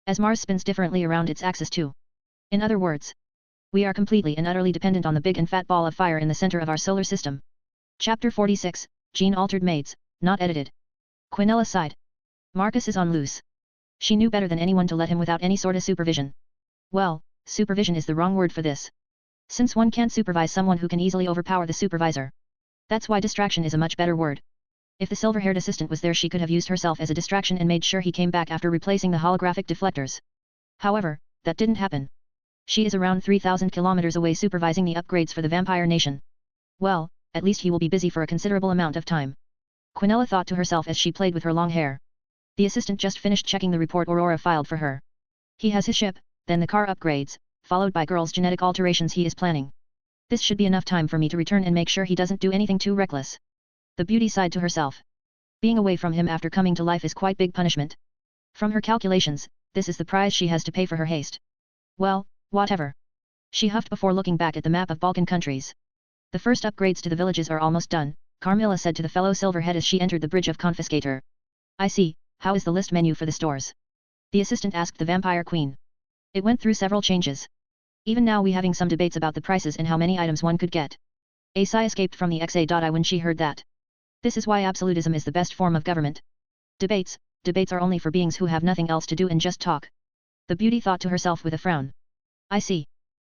As Mars spins differently around its axis too. In other words, we are completely and utterly dependent on the big and fat ball of fire in the center of our solar system. Chapter 46, Gene Altered Maids, not edited. Quinella sighed. Marcus is on loose. She knew better than anyone to let him without any sort of supervision. Well, supervision is the wrong word for this. Since one can't supervise someone who can easily overpower the supervisor. That's why distraction is a much better word. If the silver-haired assistant was there, she could have used herself as a distraction and made sure he came back after replacing the holographic deflectors. However, that didn't happen. She is around 3,000 kilometers away supervising the upgrades for the vampire nation. Well, at least he will be busy for a considerable amount of time. Quinella thought to herself as she played with her long hair. The assistant just finished checking the report Aurora filed for her. He has his ship, then the car upgrades, followed by girls' genetic alterations he is planning. This should be enough time for me to return and make sure he doesn't do anything too reckless. The beauty sighed to herself. Being away from him after coming to life is quite big punishment. From her calculations, this is the price she has to pay for her haste. Well, whatever. She huffed before looking back at the map of Balkan countries. The first upgrades to the villages are almost done, Carmilla said to the fellow Silverhead as she entered the bridge of Confiscator. I see, how is the list menu for the stores? The assistant asked the vampire queen. It went through several changes. Even now we having some debates about the prices and how many items one could get. A sigh escaped from the XA.I when she heard that. This is why absolutism is the best form of government. Debates are only for beings who have nothing else to do and just talk. The beauty thought to herself with a frown. I see.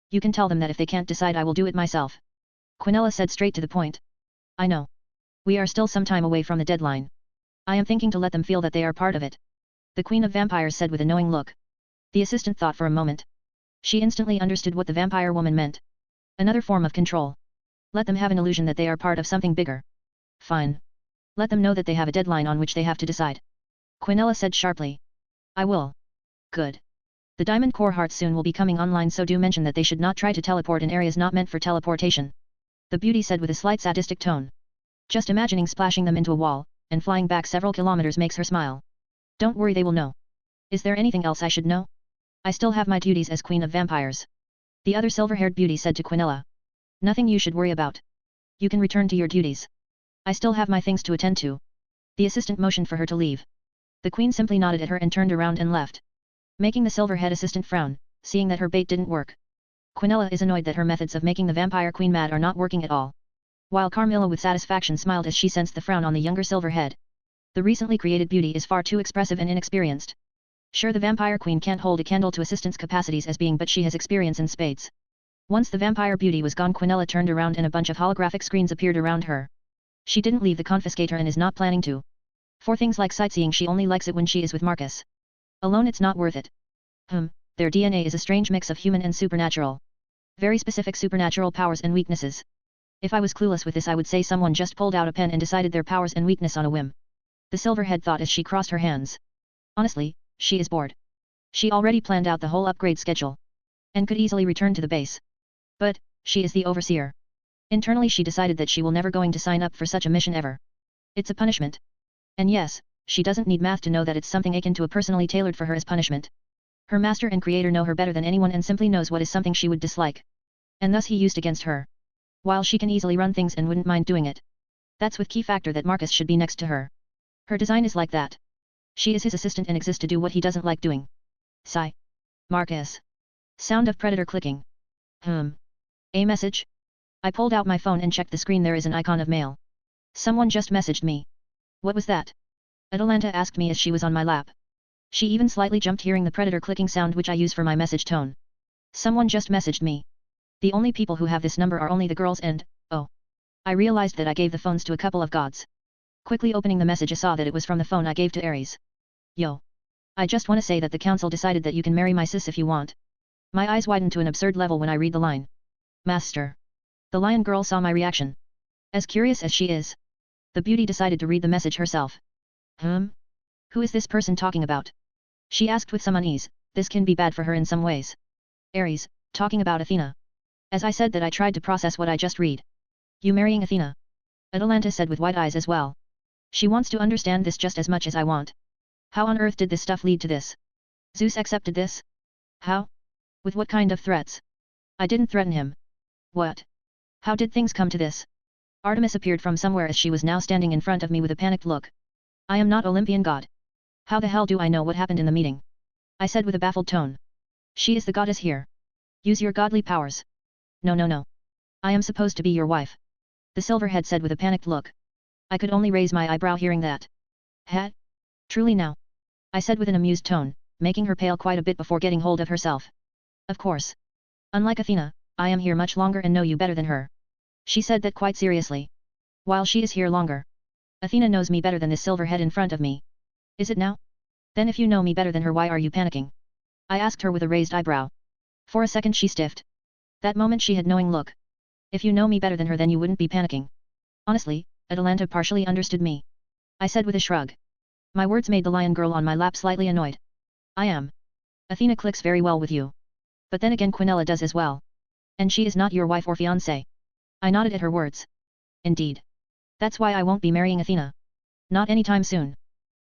You can tell them that if they can't decide I will do it myself. Quinella said straight to the point. I know. We are still some time away from the deadline. I am thinking to let them feel that they are part of it. The Queen of Vampires said with a knowing look. The assistant thought for a moment. She instantly understood what the vampire woman meant. Another form of control. Let them have an illusion that they are part of something bigger. Fine. Let them know that they have a deadline on which they have to decide. Quinella said sharply. I will. Good. The diamond core hearts soon will be coming online, so do mention that they should not try to teleport in areas not meant for teleportation. The beauty said with a slight sadistic tone. Just imagining splashing them into a wall, and flying back several kilometers makes her smile. Don't worry, they will know. Is there anything else I should know? I still have my duties as Queen of Vampires. The other silver-haired beauty said to Quinella. Nothing you should worry about. You can return to your duties. I still have my things to attend to. The assistant motioned for her to leave. The queen simply nodded at her and turned around and left. Making the silver-head assistant frown, seeing that her bait didn't work. Quinella is annoyed that her methods of making the vampire queen mad are not working at all. While Carmilla with satisfaction smiled as she sensed the frown on the younger silver-head. The recently created beauty is far too expressive and inexperienced. Sure, the vampire queen can't hold a candle to assistant's capacities as being, but she has experience in spades. Once the vampire beauty was gone, Quinella turned around and a bunch of holographic screens appeared around her. She didn't leave the confiscator and is not planning to. For things like sightseeing, she only likes it when she is with Marcus. Alone it's not worth it. Their DNA is a strange mix of human and supernatural. Very specific supernatural powers and weaknesses. If I was clueless with this, I would say someone just pulled out a pen and decided their powers and weakness on a whim. The silverhead thought as she crossed her hands. Honestly, she is bored. She already planned out the whole upgrade schedule. And could easily return to the base. But, she is the overseer. Internally she decided that she will never going to sign up for such a mission ever. It's a punishment. And yes, she doesn't need math to know that it's something akin to a personally tailored for her as punishment. Her master and creator know her better than anyone and simply knows what is something she would dislike. And thus he used against her. While she can easily run things and wouldn't mind doing it. That's with key factor that Marcus should be next to her. Her design is like that. She is his assistant and exists to do what he doesn't like doing. Sigh. Marcus. Sound of predator clicking. A message? I pulled out my phone and checked the screen. There is an icon of mail. Someone just messaged me. What was that? Atalanta asked me as she was on my lap. She even slightly jumped hearing the predator clicking sound, which I use for my message tone. Someone just messaged me. The only people who have this number are only the girls and, oh. I realized that I gave the phones to a couple of gods. Quickly opening the message, I saw that it was from the phone I gave to Ares. Yo. I just want to say that the council decided that you can marry my sis if you want. My eyes widened to an absurd level when I read the line. Master. The lion girl saw my reaction. As curious as she is. The beauty decided to read the message herself. Who is this person talking about? She asked with some unease. This can be bad for her in some ways. Ares, talking about Athena. As I said that, I tried to process what I just read. You marrying Athena? Atalanta said with wide eyes as well. She wants to understand this just as much as I want. How on earth did this stuff lead to this? Zeus accepted this? How? With what kind of threats? I didn't threaten him. What? How did things come to this? Artemis appeared from somewhere as she was now standing in front of me with a panicked look. I am not Olympian god. How the hell do I know what happened in the meeting? I said with a baffled tone. She is the goddess here. Use your godly powers. No. I am supposed to be your wife. The silverhead said with a panicked look. I could only raise my eyebrow hearing that. Hat? Truly now? I said with an amused tone, making her pale quite a bit before getting hold of herself. Of course. Unlike Athena, I am here much longer and know you better than her. She said that quite seriously. While she is here longer. Athena knows me better than this silverhead in front of me. Is it now? Then if you know me better than her, why are you panicking? I asked her with a raised eyebrow. For a second she stiffed. That moment she had knowing look. If you know me better than her, then you wouldn't be panicking. Honestly, Atalanta partially understood me. I said with a shrug. My words made the lion girl on my lap slightly annoyed. I am. Athena clicks very well with you. But then again, Quinella does as well. And she is not your wife or fiancé. I nodded at her words. Indeed. That's why I won't be marrying Athena. Not anytime soon.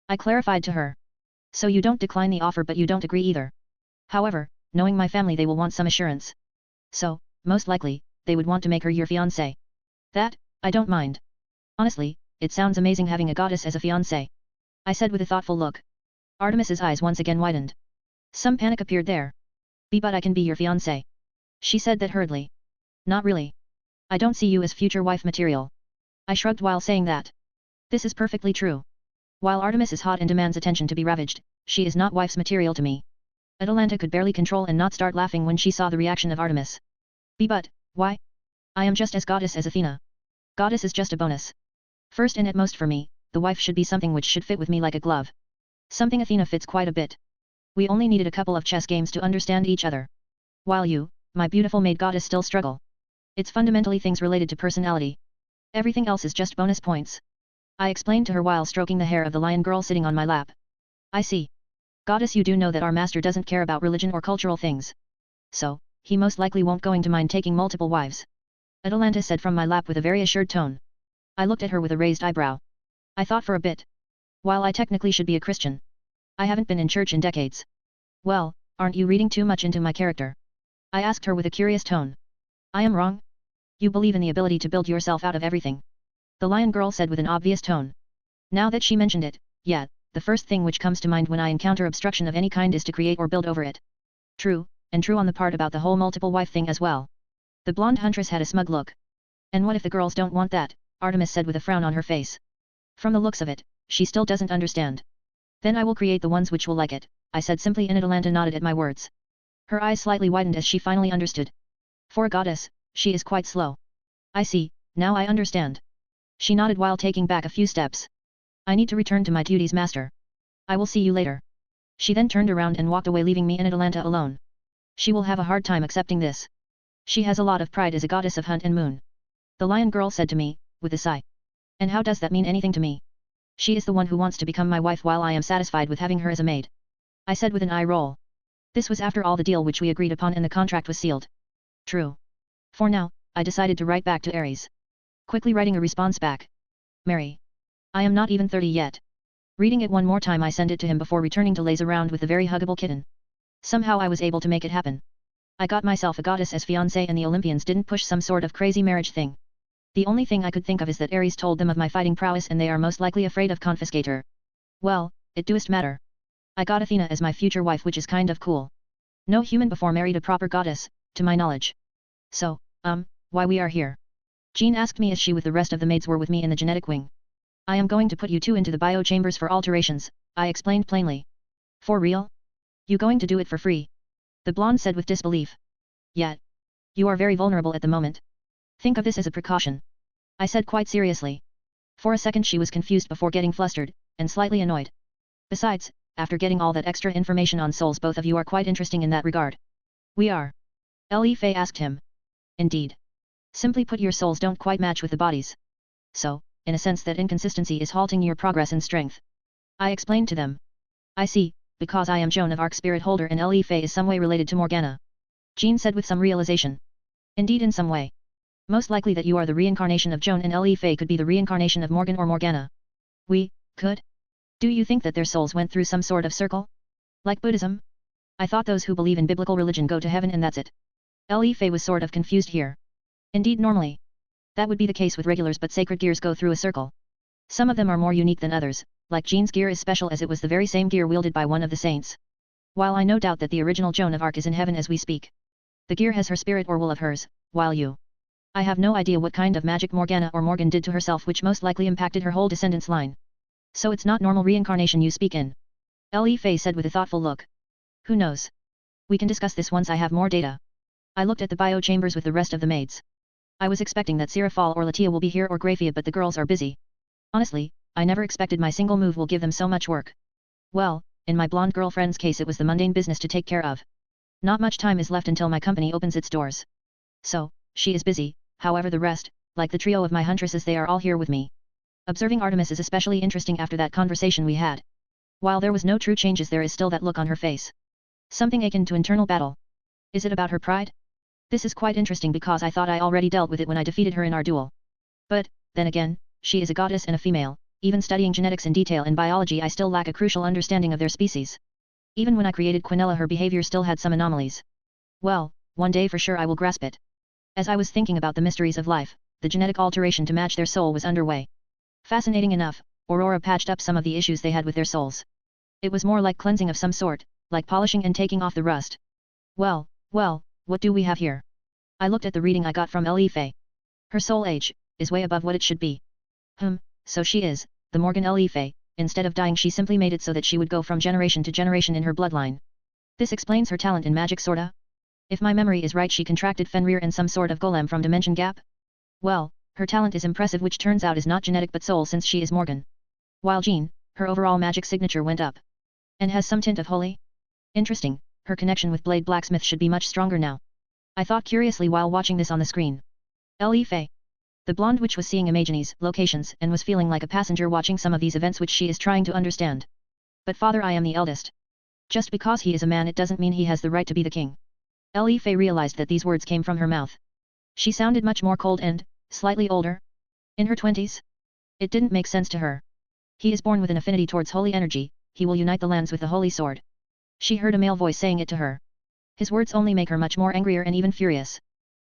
I clarified to her. So you don't decline the offer, but you don't agree either. However, knowing my family, they will want some assurance. So, most likely, they would want to make her your fiancé. That, I don't mind. Honestly, it sounds amazing having a goddess as a fiancé. I said with a thoughtful look. Artemis's eyes once again widened. Some panic appeared there. But I can be your fiancé. She said that hurriedly. Not really. I don't see you as future wife material. I shrugged while saying that. This is perfectly true. While Artemis is hot and demands attention to be ravaged, she is not wife's material to me. Atalanta could barely control and not start laughing when she saw the reaction of Artemis. But, why? I am just as goddess as Athena. Goddess is just a bonus. First and at most for me, the wife should be something which should fit with me like a glove. Something Athena fits quite a bit. We only needed a couple of chess games to understand each other. While you, my beautiful maid goddess, still struggle. It's fundamentally things related to personality. Everything else is just bonus points. I explained to her while stroking the hair of the lion girl sitting on my lap. I see. Goddess, you do know that our master doesn't care about religion or cultural things. So, he most likely won't going to mind taking multiple wives. Atalanta said from my lap with a very assured tone. I looked at her with a raised eyebrow. I thought for a bit. While I technically should be a Christian, I haven't been in church in decades. Well, aren't you reading too much into my character? I asked her with a curious tone. I am wrong? You believe in the ability to build yourself out of everything. The lion girl said with an obvious tone. Now that she mentioned it, yeah, the first thing which comes to mind when I encounter obstruction of any kind is to create or build over it. True, and true on the part about the whole multiple wife thing as well. The blonde huntress had a smug look. And what if the girls don't want that? Artemis said with a frown on her face. From the looks of it, she still doesn't understand. Then I will create the ones which will like it, I said simply, and Atalanta nodded at my words. Her eyes slightly widened as she finally understood. For a goddess, she is quite slow. I see, now I understand. She nodded while taking back a few steps. I need to return to my duties, master. I will see you later. She then turned around and walked away, leaving me and Atalanta alone. She will have a hard time accepting this. She has a lot of pride as a goddess of hunt and moon. The lion girl said to me, with a sigh. And how does that mean anything to me? She is the one who wants to become my wife while I am satisfied with having her as a maid. I said with an eye roll. This was after all the deal which we agreed upon and the contract was sealed. True. For now, I decided to write back to Ares. Quickly writing a response back. Mary. I am not even 30 yet. Reading it one more time, I sent it to him before returning to laze around with the very huggable kitten. Somehow I was able to make it happen. I got myself a goddess as fiancé and the Olympians didn't push some sort of crazy marriage thing. The only thing I could think of is that Ares told them of my fighting prowess and they are most likely afraid of confiscator. Well, it doest matter. I got Athena as my future wife, which is kind of cool. No human before married a proper goddess, to my knowledge. So, why we are here? Jean asked me as she with the rest of the maids were with me in the genetic wing. I am going to put you two into the bio chambers for alterations, I explained plainly. For real? You going to do it for free? The blonde said with disbelief. Yeah. You are very vulnerable at the moment. Think of this as a precaution. I said quite seriously. For a second she was confused before getting flustered, and slightly annoyed. Besides, after getting all that extra information on souls, both of you are quite interesting in that regard. We are. Li Fei asked him. Indeed. Simply put, your souls don't quite match with the bodies. So, in a sense that inconsistency is halting your progress in strength. I explained to them. I see, because I am Joan of Arc Spirit Holder and Li Fei is some way related to Morgana. Jean said with some realization. Indeed, in some way. Most likely that you are the reincarnation of Joan and Li Fei could be the reincarnation of Morgan or Morgana. We, could? Do you think that their souls went through some sort of circle? Like Buddhism? I thought those who believe in biblical religion go to heaven and that's it. Li Fei was sort of confused here. Indeed, normally. That would be the case with regulars, but sacred gears go through a circle. Some of them are more unique than others, like Jean's gear is special as it was the very same gear wielded by one of the saints. While I no doubt that the original Joan of Arc is in heaven as we speak. The gear has her spirit or will of hers, while you. I have no idea what kind of magic Morgana or Morgan did to herself which most likely impacted her whole descendants line. So it's not normal reincarnation you speak in. Li Fei said with a thoughtful look. Who knows? We can discuss this once I have more data. I looked at the bio chambers with the rest of the maids. I was expecting that Sirafal or Latia will be here or Grafia, but the girls are busy. Honestly, I never expected my single move will give them so much work. Well, in my blonde girlfriend's case it was the mundane business to take care of. Not much time is left until my company opens its doors. So, she is busy, however the rest, like the trio of my huntresses, they are all here with me. Observing Artemis is especially interesting after that conversation we had. While there was no true changes, there is still that look on her face. Something akin to internal battle. Is it about her pride? This is quite interesting because I thought I already dealt with it when I defeated her in our duel. But, then again, she is a goddess and a female, even studying genetics in detail and biology I still lack a crucial understanding of their species. Even when I created Quinella her behavior still had some anomalies. Well, one day for sure I will grasp it. As I was thinking about the mysteries of life, the genetic alteration to match their soul was underway. Fascinating enough, Aurora patched up some of the issues they had with their souls. It was more like cleansing of some sort, like polishing and taking off the rust. Well, what do we have here? I looked at the reading I got from Li Fei. Her soul age is way above what it should be. So she is, the Morgan Li Fei, instead of dying she simply made it so that she would go from generation to generation in her bloodline. This explains her talent in magic sorta? If my memory is right, she contracted Fenrir and some sort of golem from Dimension Gap? Well, her talent is impressive, which turns out is not genetic but soul since she is Morgan. While Jean, her overall magic signature went up. And has some tint of holy? Interesting, her connection with Blade Blacksmith should be much stronger now. I thought curiously while watching this on the screen. Li Fei. The blonde witch was seeing images, locations, and was feeling like a passenger watching some of these events which she is trying to understand. But father, I am the eldest. Just because he is a man it doesn't mean he has the right to be the king. Li Fei realized that these words came from her mouth. She sounded much more cold and, slightly older. In her 20s? It didn't make sense to her. He is born with an affinity towards holy energy, he will unite the lands with the holy sword. She heard a male voice saying it to her. His words only make her much more angrier and even furious.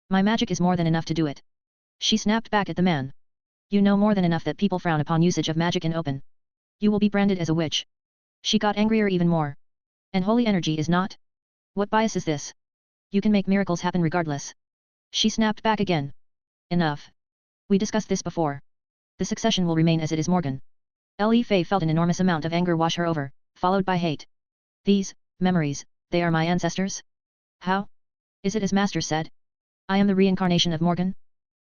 My magic is more than enough to do it. She snapped back at the man. You know more than enough that people frown upon usage of magic in open. You will be branded as a witch. She got angrier even more. And holy energy is not? What bias is this? You can make miracles happen regardless. She snapped back again. Enough. We discussed this before. The succession will remain as it is, Morgan. Li Fei felt an enormous amount of anger wash her over, followed by hate. These memories, they are my ancestors? How? Is it as Master said? I am the reincarnation of Morgan?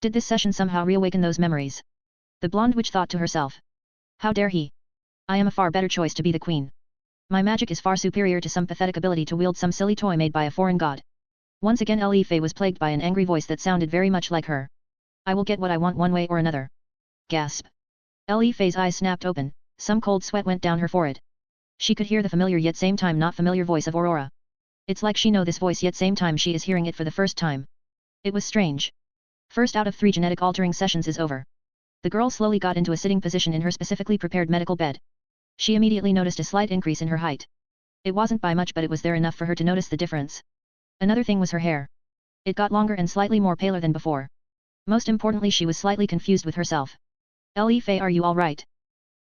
Did this session somehow reawaken those memories? The blonde witch thought to herself. How dare he? I am a far better choice to be the queen. My magic is far superior to some pathetic ability to wield some silly toy made by a foreign god. Once again Li Fei was plagued by an angry voice that sounded very much like her. I will get what I want one way or another. Gasp. Li Fei's eyes snapped open, some cold sweat went down her forehead. She could hear the familiar yet same time not familiar voice of Aurora. It's like she know this voice yet same time she is hearing it for the first time. It was strange. First out of 3 genetic altering sessions is over. The girl slowly got into a sitting position in her specifically prepared medical bed. She immediately noticed a slight increase in her height. It wasn't by much but it was there enough for her to notice the difference. Another thing was her hair. It got longer and slightly more paler than before. Most importantly she was slightly confused with herself. Li Fei, are you alright?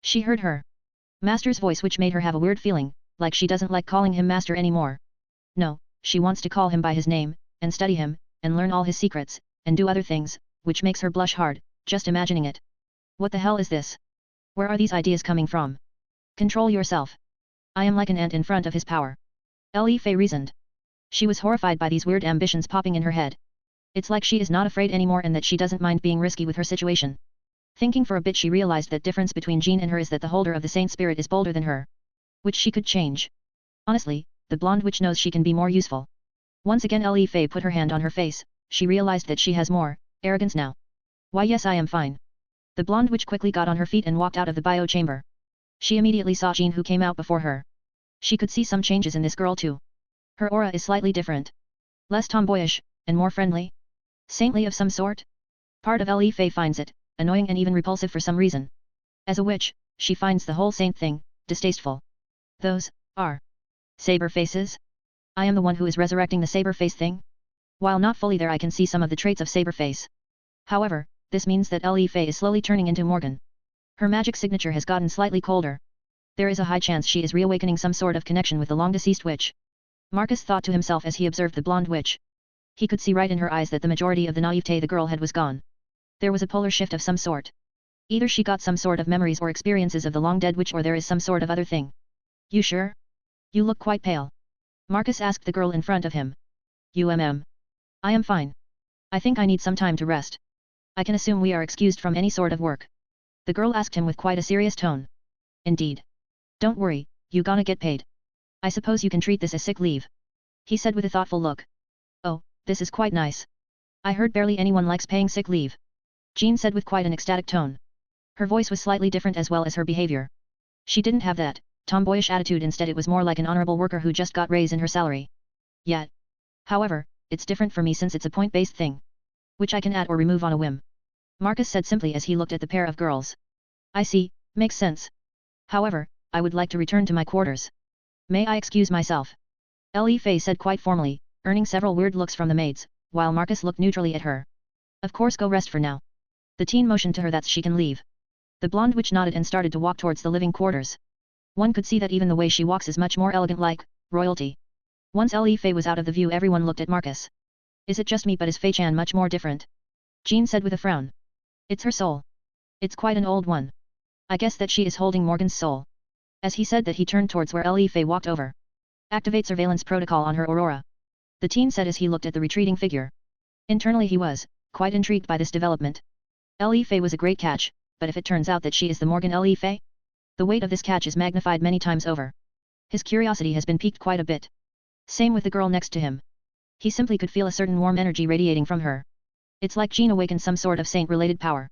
She heard her master's voice which made her have a weird feeling, like she doesn't like calling him master anymore. No, she wants to call him by his name, and study him, and learn all his secrets, and do other things, which makes her blush hard, just imagining it. What the hell is this? Where are these ideas coming from? Control yourself. I am like an ant in front of his power. Li Fei reasoned. She was horrified by these weird ambitions popping in her head. It's like she is not afraid anymore and that she doesn't mind being risky with her situation. Thinking for a bit she realized that difference between Jean and her is that the holder of the saint spirit is bolder than her. Which she could change. Honestly, the blonde witch knows she can be more useful. Once again Li Fei put her hand on her face, she realized that she has more arrogance now. Why yes, I am fine. The blonde witch quickly got on her feet and walked out of the bio chamber. She immediately saw Jean who came out before her. She could see some changes in this girl too. Her aura is slightly different. Less tomboyish, and more friendly. Saintly of some sort? Part of Li Fei finds it annoying and even repulsive for some reason. As a witch, she finds the whole saint thing distasteful. Those are saber faces? I am the one who is resurrecting the saber face thing? While not fully there I can see some of the traits of saber face. However, this means that Li Fei is slowly turning into Morgan. Her magic signature has gotten slightly colder. There is a high chance she is reawakening some sort of connection with the long-deceased witch. Marcus thought to himself as he observed the blonde witch. He could see right in her eyes that the majority of the naivete the girl had was gone. There was a polar shift of some sort. Either she got some sort of memories or experiences of the long-dead witch or there is some sort of other thing. You sure? You look quite pale. Marcus asked the girl in front of him. I am fine. I think I need some time to rest. I can assume we are excused from any sort of work. The girl asked him with quite a serious tone. Indeed. Don't worry, you gonna get paid. I suppose you can treat this as sick leave. He said with a thoughtful look. Oh, this is quite nice. I heard barely anyone likes paying sick leave. Jean said with quite an ecstatic tone. Her voice was slightly different as well as her behavior. She didn't have that tomboyish attitude, instead it was more like an honorable worker who just got raise in her salary. Yet. However, it's different for me since it's a point-based thing. Which I can add or remove on a whim. Marcus said simply as he looked at the pair of girls. I see, makes sense. However, I would like to return to my quarters. May I excuse myself? Li Fei said quite formally, earning several weird looks from the maids, while Marcus looked neutrally at her. Of course, go rest for now. The teen motioned to her that she can leave. The blonde witch nodded and started to walk towards the living quarters. One could see that even the way she walks is much more elegant, like royalty. Once Li Fei was out of the view, everyone looked at Marcus. Is it just me, but is Fei Chan much more different? Jean said with a frown. It's her soul. It's quite an old one. I guess that she is holding Morgan's soul. As he said that, he turned towards where Li Fei walked over. Activate surveillance protocol on her Aurora. The teen said as he looked at the retreating figure. Internally he was quite intrigued by this development. Li Fei was a great catch, but if it turns out that she is the Morgan Li Fei? The weight of this catch is magnified many times over. His curiosity has been piqued quite a bit. Same with the girl next to him. He simply could feel a certain warm energy radiating from her. It's like Jean awakened some sort of saint-related power.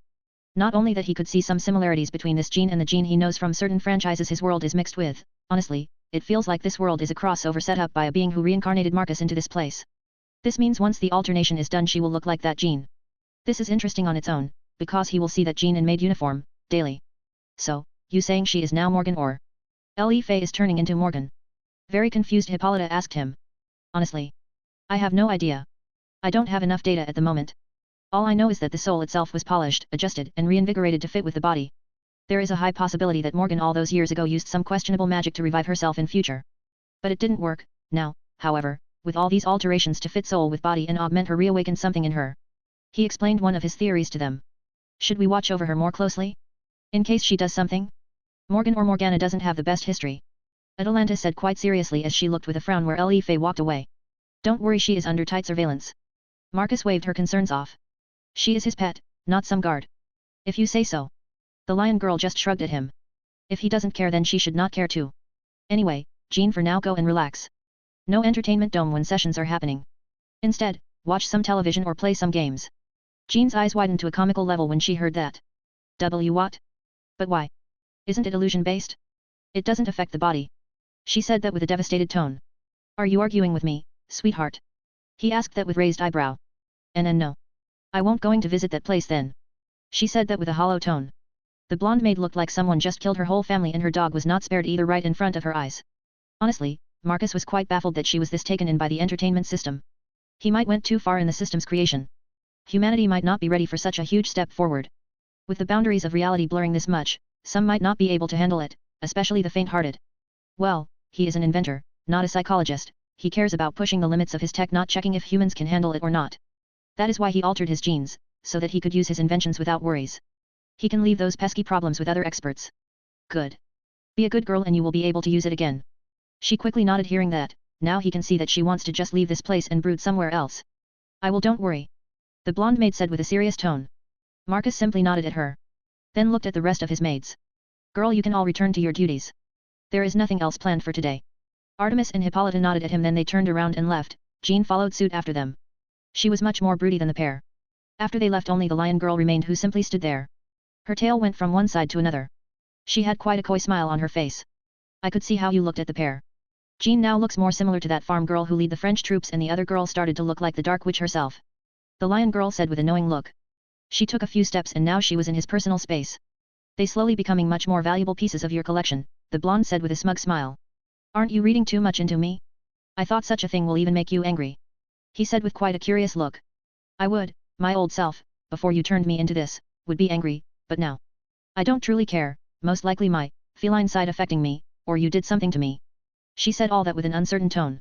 Not only that, he could see some similarities between this Jean and the Jean he knows from certain franchises his world is mixed with, Honestly, it feels like this world is a crossover set up by a being who reincarnated Marcus into this place. This means once the alternation is done she will look like that Jean. This is interesting on its own, because he will see that Jean in maid uniform, daily. So, you saying she is now Morgan or? Le Fay is turning into Morgan. Very confused Hippolyta asked him. Honestly. I have no idea. I don't have enough data at the moment. All I know is that the soul itself was polished, adjusted and reinvigorated to fit with the body. There is a high possibility that Morgan all those years ago used some questionable magic to revive herself in future. But it didn't work. Now, however, with all these alterations to fit soul with body and augment her reawaken something in her. He explained one of his theories to them. Should we watch over her more closely? In case she does something? Morgan or Morgana doesn't have the best history. Atalanta said quite seriously as she looked with a frown where Le Fay walked away. Don't worry, she is under tight surveillance. Marcus waved her concerns off. She is his pet, not some guard. If you say so. The lion girl just shrugged at him. If he doesn't care then she should not care too. Anyway, Jean, for now go and relax. No entertainment dome when sessions are happening. Instead, watch some television or play some games. Jean's eyes widened to a comical level when she heard that. What? But why? Isn't it illusion-based? It doesn't affect the body. She said that with a devastated tone. Are you arguing with me, sweetheart? He asked that with raised eyebrow. No. I won't going to visit that place then. She said that with a hollow tone. The blonde maid looked like someone just killed her whole family and her dog was not spared either right in front of her eyes. Honestly, Marcus was quite baffled that she was this taken in by the entertainment system. He might went too far in the system's creation. Humanity might not be ready for such a huge step forward. With the boundaries of reality blurring this much, some might not be able to handle it, especially the faint-hearted. Well, he is an inventor, not a psychologist. He cares about pushing the limits of his tech, not checking if humans can handle it or not. That is why he altered his genes, so that he could use his inventions without worries. He can leave those pesky problems with other experts. Good. Be a good girl and you will be able to use it again. She quickly nodded hearing that. Now he can see that she wants to just leave this place and brood somewhere else. I will, don't worry. The blonde maid said with a serious tone. Marcus simply nodded at her. Then looked at the rest of his maids. Girl, you can all return to your duties. There is nothing else planned for today. Artemis and Hippolyta nodded at him, then they turned around and left. Jean followed suit after them. She was much more broody than the pair. After they left only the lion girl remained, who simply stood there. Her tail went from one side to another. She had quite a coy smile on her face. I could see how you looked at the pair. Jean now looks more similar to that farm girl who lead the French troops, and the other girl started to look like the Dark Witch herself. The lion girl said with a knowing look. She took a few steps and now she was in his personal space. They slowly becoming much more valuable pieces of your collection, the blonde said with a smug smile. Aren't you reading too much into me? I thought such a thing will even make you angry. He said with quite a curious look. I would, my old self, before you turned me into this, would be angry, but now. I don't truly care, most likely my feline side affecting me, or you did something to me. She said all that with an uncertain tone.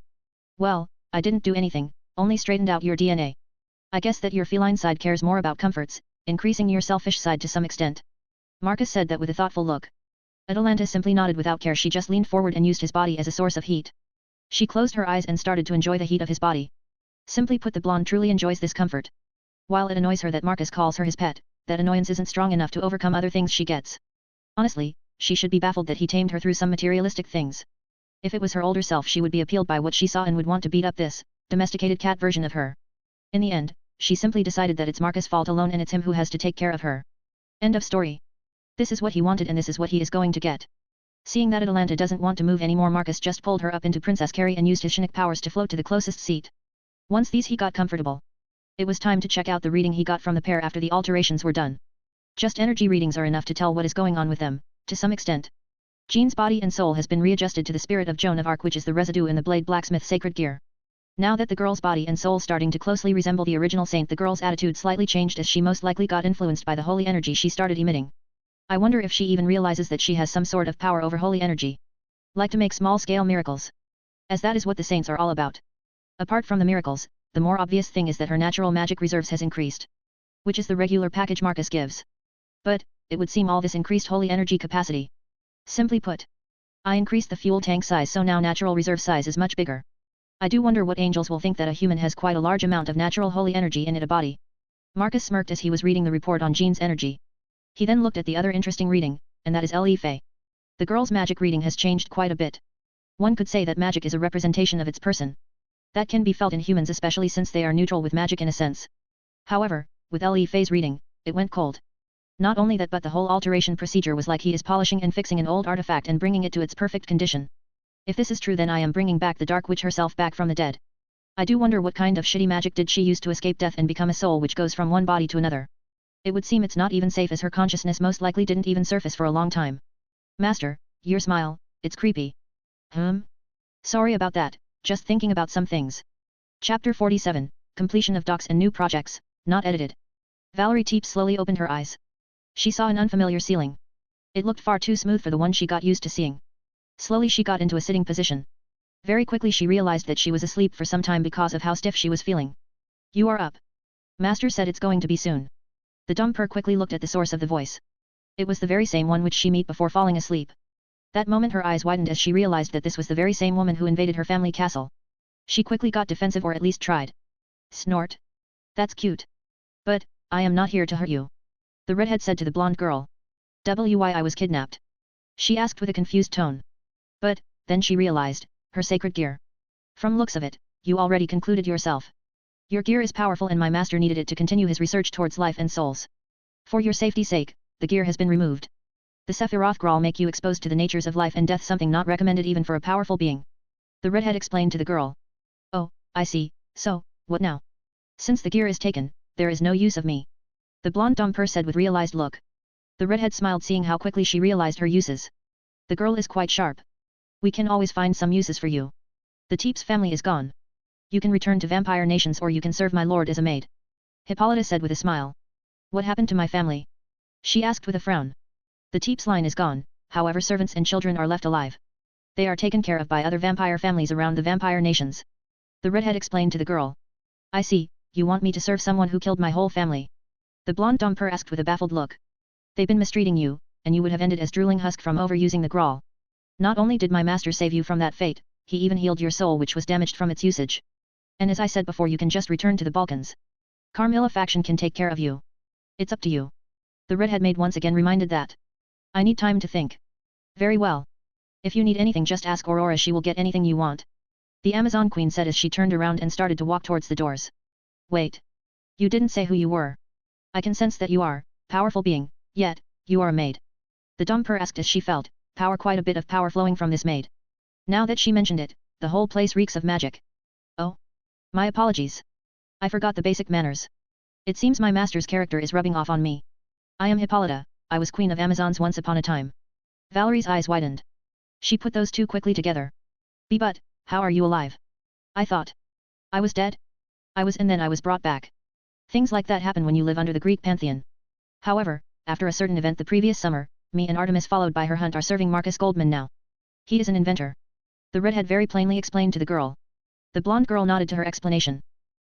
Well, I didn't do anything, only straightened out your DNA. I guess that your feline side cares more about comforts, increasing your selfish side to some extent. Marcus said that with a thoughtful look. Atalanta simply nodded without care. She just leaned forward and used his body as a source of heat. She closed her eyes and started to enjoy the heat of his body. Simply put, the blonde truly enjoys this comfort. While it annoys her that Marcus calls her his pet, that annoyance isn't strong enough to overcome other things she gets. Honestly, she should be baffled that he tamed her through some materialistic things. If it was her older self, she would be appealed by what she saw and would want to beat up this domesticated cat version of her. In the end, she simply decided that it's Marcus' fault alone and it's him who has to take care of her. End of story. This is what he wanted and this is what he is going to get. Seeing that Atalanta doesn't want to move anymore, Marcus just pulled her up into Princess Carrie and used his Shinic powers to float to the closest seat. Once these he got comfortable. It was time to check out the reading he got from the pair after the alterations were done. Just energy readings are enough to tell what is going on with them, to some extent. Jean's body and soul has been readjusted to the spirit of Joan of Arc, which is the residue in the Blade Blacksmith sacred gear. Now that the girl's body and soul starting to closely resemble the original saint, the girl's attitude slightly changed as she most likely got influenced by the holy energy she started emitting. I wonder if she even realizes that she has some sort of power over holy energy. Like to make small-scale miracles. As that is what the saints are all about. Apart from the miracles, the more obvious thing is that her natural magic reserves has increased. Which is the regular package Marcus gives. But, it would seem all this increased holy energy capacity. Simply put. I increased the fuel tank size, so now natural reserve size is much bigger. I do wonder what angels will think that a human has quite a large amount of natural holy energy in it a body. Marcus smirked as he was reading the report on Jean's energy. He then looked at the other interesting reading, and that is Le Fay. The girl's magic reading has changed quite a bit. One could say that magic is a representation of its person. That can be felt in humans, especially since they are neutral with magic in a sense. However, with Le Fay's reading, it went cold. Not only that, but the whole alteration procedure was like he is polishing and fixing an old artifact and bringing it to its perfect condition. If this is true, then I am bringing back the Dark Witch herself back from the dead. I do wonder what kind of shitty magic did she use to escape death and become a soul which goes from one body to another. It would seem it's not even safe, as her consciousness most likely didn't even surface for a long time. Master, your smile, it's creepy. Sorry about that, just thinking about some things. Chapter 47, Completion of Docs and New Projects, not edited. Valerie Teep slowly opened her eyes. She saw an unfamiliar ceiling. It looked far too smooth for the one she got used to seeing. Slowly she got into a sitting position. Very quickly she realized that she was asleep for some time because of how stiff she was feeling. You are up. Master said it's going to be soon. The dumper quickly looked at the source of the voice. It was the very same one which she met before falling asleep. That moment her eyes widened as she realized that this was the very same woman who invaded her family castle. She quickly got defensive, or at least tried. Snort. That's cute. But, I am not here to hurt you. The redhead said to the blonde girl. Why I was kidnapped? She asked with a confused tone. But, then she realized, her sacred gear. From looks of it, you already concluded yourself. Your gear is powerful and my master needed it to continue his research towards life and souls. For your safety's sake, the gear has been removed. The Sephiroth Graal make you exposed to the natures of life and death, something not recommended even for a powerful being. The redhead explained to the girl. Oh, I see, so, what now? Since the gear is taken, there is no use of me. The blonde dumper said with realized look. The redhead smiled, seeing how quickly she realized her uses. The girl is quite sharp. We can always find some uses for you. The Teeps family is gone. You can return to vampire nations, or you can serve my lord as a maid. Hippolyta said with a smile. What happened to my family? She asked with a frown. The Teeps line is gone, however servants and children are left alive. They are taken care of by other vampire families around the vampire nations. The redhead explained to the girl. I see, you want me to serve someone who killed my whole family. The blonde dumper asked with a baffled look. They've been mistreating you, and you would have ended as drooling husk from overusing the Graal. Not only did my master save you from that fate, he even healed your soul which was damaged from its usage. And as I said before, you can just return to the Balkans. Carmilla faction can take care of you. It's up to you. The redhead maid once again reminded that. I need time to think. Very well. If you need anything, just ask Aurora, she will get anything you want. The Amazon Queen said as she turned around and started to walk towards the doors. Wait. You didn't say who you were. I can sense that you are, powerful being, yet, you are a maid. The dumper asked as she felt, quite a bit of power flowing from this maid. Now that she mentioned it, the whole place reeks of magic. Oh. My apologies. I forgot the basic manners. It seems my master's character is rubbing off on me. I am Hippolyta, I was queen of Amazons once upon a time. Valerie's eyes widened. She put those two quickly together. But, how are you alive? I thought. I was dead? I was, and then I was brought back. Things like that happen when you live under the Greek pantheon. However, after a certain event the previous summer, me and Artemis, followed by her hunt, are serving Marcus Goldman now. He is an inventor. The redhead very plainly explained to the girl. The blonde girl nodded to her explanation.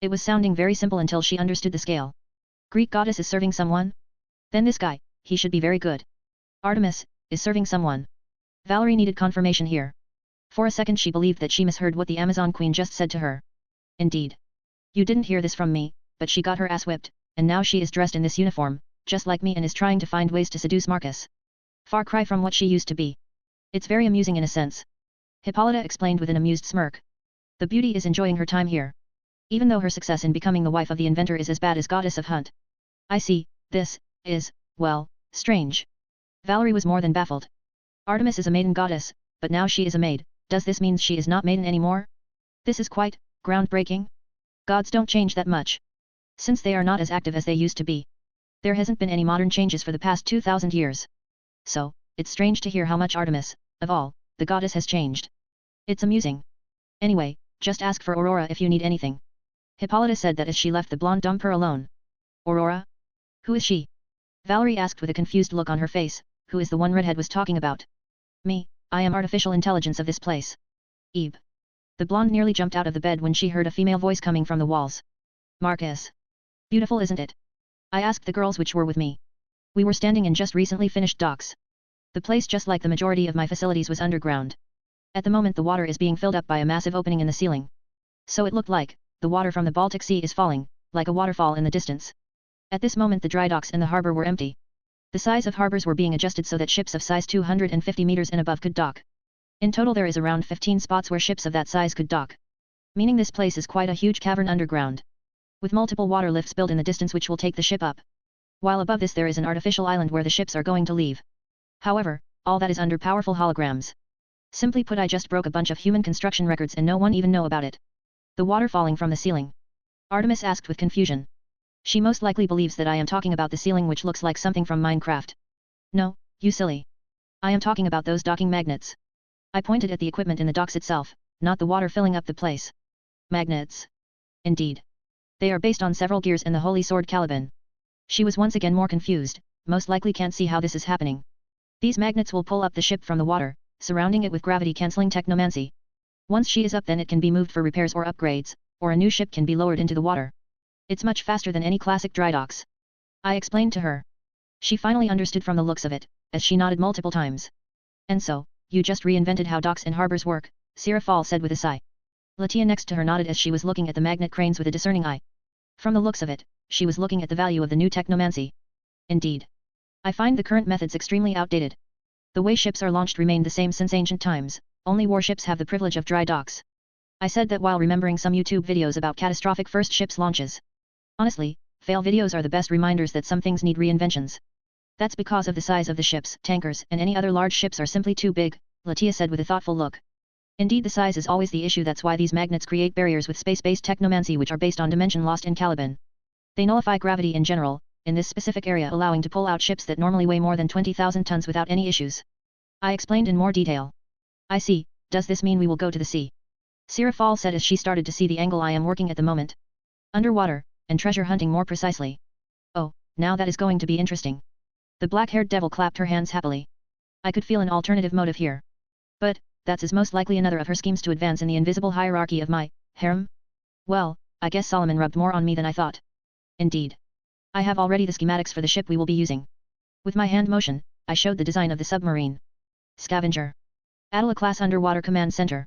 It was sounding very simple until she understood the scale. Greek goddess is serving someone? Then this guy, he should be very good. Artemis, is serving someone. Valerie needed confirmation here. For a second she believed that she misheard what the Amazon Queen just said to her. Indeed. You didn't hear this from me, but she got her ass whipped, and now she is dressed in this uniform, just like me, and is trying to find ways to seduce Marcus. Far cry from what she used to be. It's very amusing in a sense. Hippolyta explained with an amused smirk. The beauty is enjoying her time here. Even though her success in becoming the wife of the inventor is as bad as goddess of hunt. I see, this is, well, strange. Valerie was more than baffled. Artemis is a maiden goddess, but now she is a maid. Does this mean she is not maiden anymore? This is quite groundbreaking. Gods don't change that much. Since they are not as active as they used to be. There hasn't been any modern changes for the past 2000 years. So, it's strange to hear how much Artemis, of all, the goddess has changed. It's amusing. Anyway, just ask for Aurora if you need anything. Hippolyta said that as she left the blonde dumper alone. Aurora? Who is she? Valerie asked with a confused look on her face. Who is the one redhead was talking about? Me, I am artificial intelligence of this place. Ebe. The blonde nearly jumped out of the bed when she heard a female voice coming from the walls. Marcus. Beautiful, isn't it? I asked the girls which were with me. We were standing in just recently finished docks. The place, just like the majority of my facilities, was underground. At the moment the water is being filled up by a massive opening in the ceiling. So it looked like, the water from the Baltic Sea is falling, like a waterfall in the distance. At this moment the dry docks and the harbor were empty. The size of harbors were being adjusted so that ships of size 250 meters and above could dock. In total there is around 15 spots where ships of that size could dock. Meaning this place is quite a huge cavern underground. With multiple water lifts built in the distance which will take the ship up. while above this there is an artificial island where the ships are going to leave. However, all that is under powerful holograms. Simply put, I just broke a bunch of human construction records and no one even know about it. The water falling from the ceiling? Artemis asked with confusion. She most likely believes that I am talking about the ceiling which looks like something from Minecraft. No, you silly. I am talking about those docking magnets. I pointed at the equipment in the docks itself, not the water filling up the place. Magnets. Indeed. They are based on several gears in the Holy Sword Caliban. She was once again more confused, most likely can't see how this is happening. These magnets will pull up the ship from the water, surrounding it with gravity-cancelling technomancy. Once she is up, then it can be moved for repairs or upgrades, or a new ship can be lowered into the water. It's much faster than any classic dry docks. I explained to her. She finally understood from the looks of it, as she nodded multiple times. And so, you just reinvented how docks and harbors work, Sirafal said with a sigh. Latia next to her nodded as she was looking at the magnet cranes with a discerning eye. From the looks of it, she was looking at the value of the new technomancy. Indeed. I find the current methods extremely outdated. The way ships are launched remained the same since ancient times, only warships have the privilege of dry docks. I said that while remembering some YouTube videos about catastrophic first ships launches. Honestly, fail videos are the best reminders that some things need reinventions. That's because of the size of the ships, tankers, and any other large ships are simply too big, Latia said with a thoughtful look. Indeed, the size is always the issue. That's why these magnets create barriers with space-based technomancy which are based on dimension lost in Caliban. They nullify gravity in general, in this specific area, allowing to pull out ships that normally weigh more than 20,000 tons without any issues. I explained in more detail. I see, does this mean we will go to the sea? Sirafal said as she started to see the angle I am working at the moment. Underwater, and treasure hunting more precisely. Oh, now that is going to be interesting. The black-haired devil clapped her hands happily. I could feel an alternative motive here. But, that's is most likely another of her schemes to advance in the invisible hierarchy of my harem? Well, I guess Solomon rubbed more on me than I thought. Indeed. I have already the schematics for the ship we will be using. With my hand motion, I showed the design of the submarine. Scavenger. Attila-class underwater command center.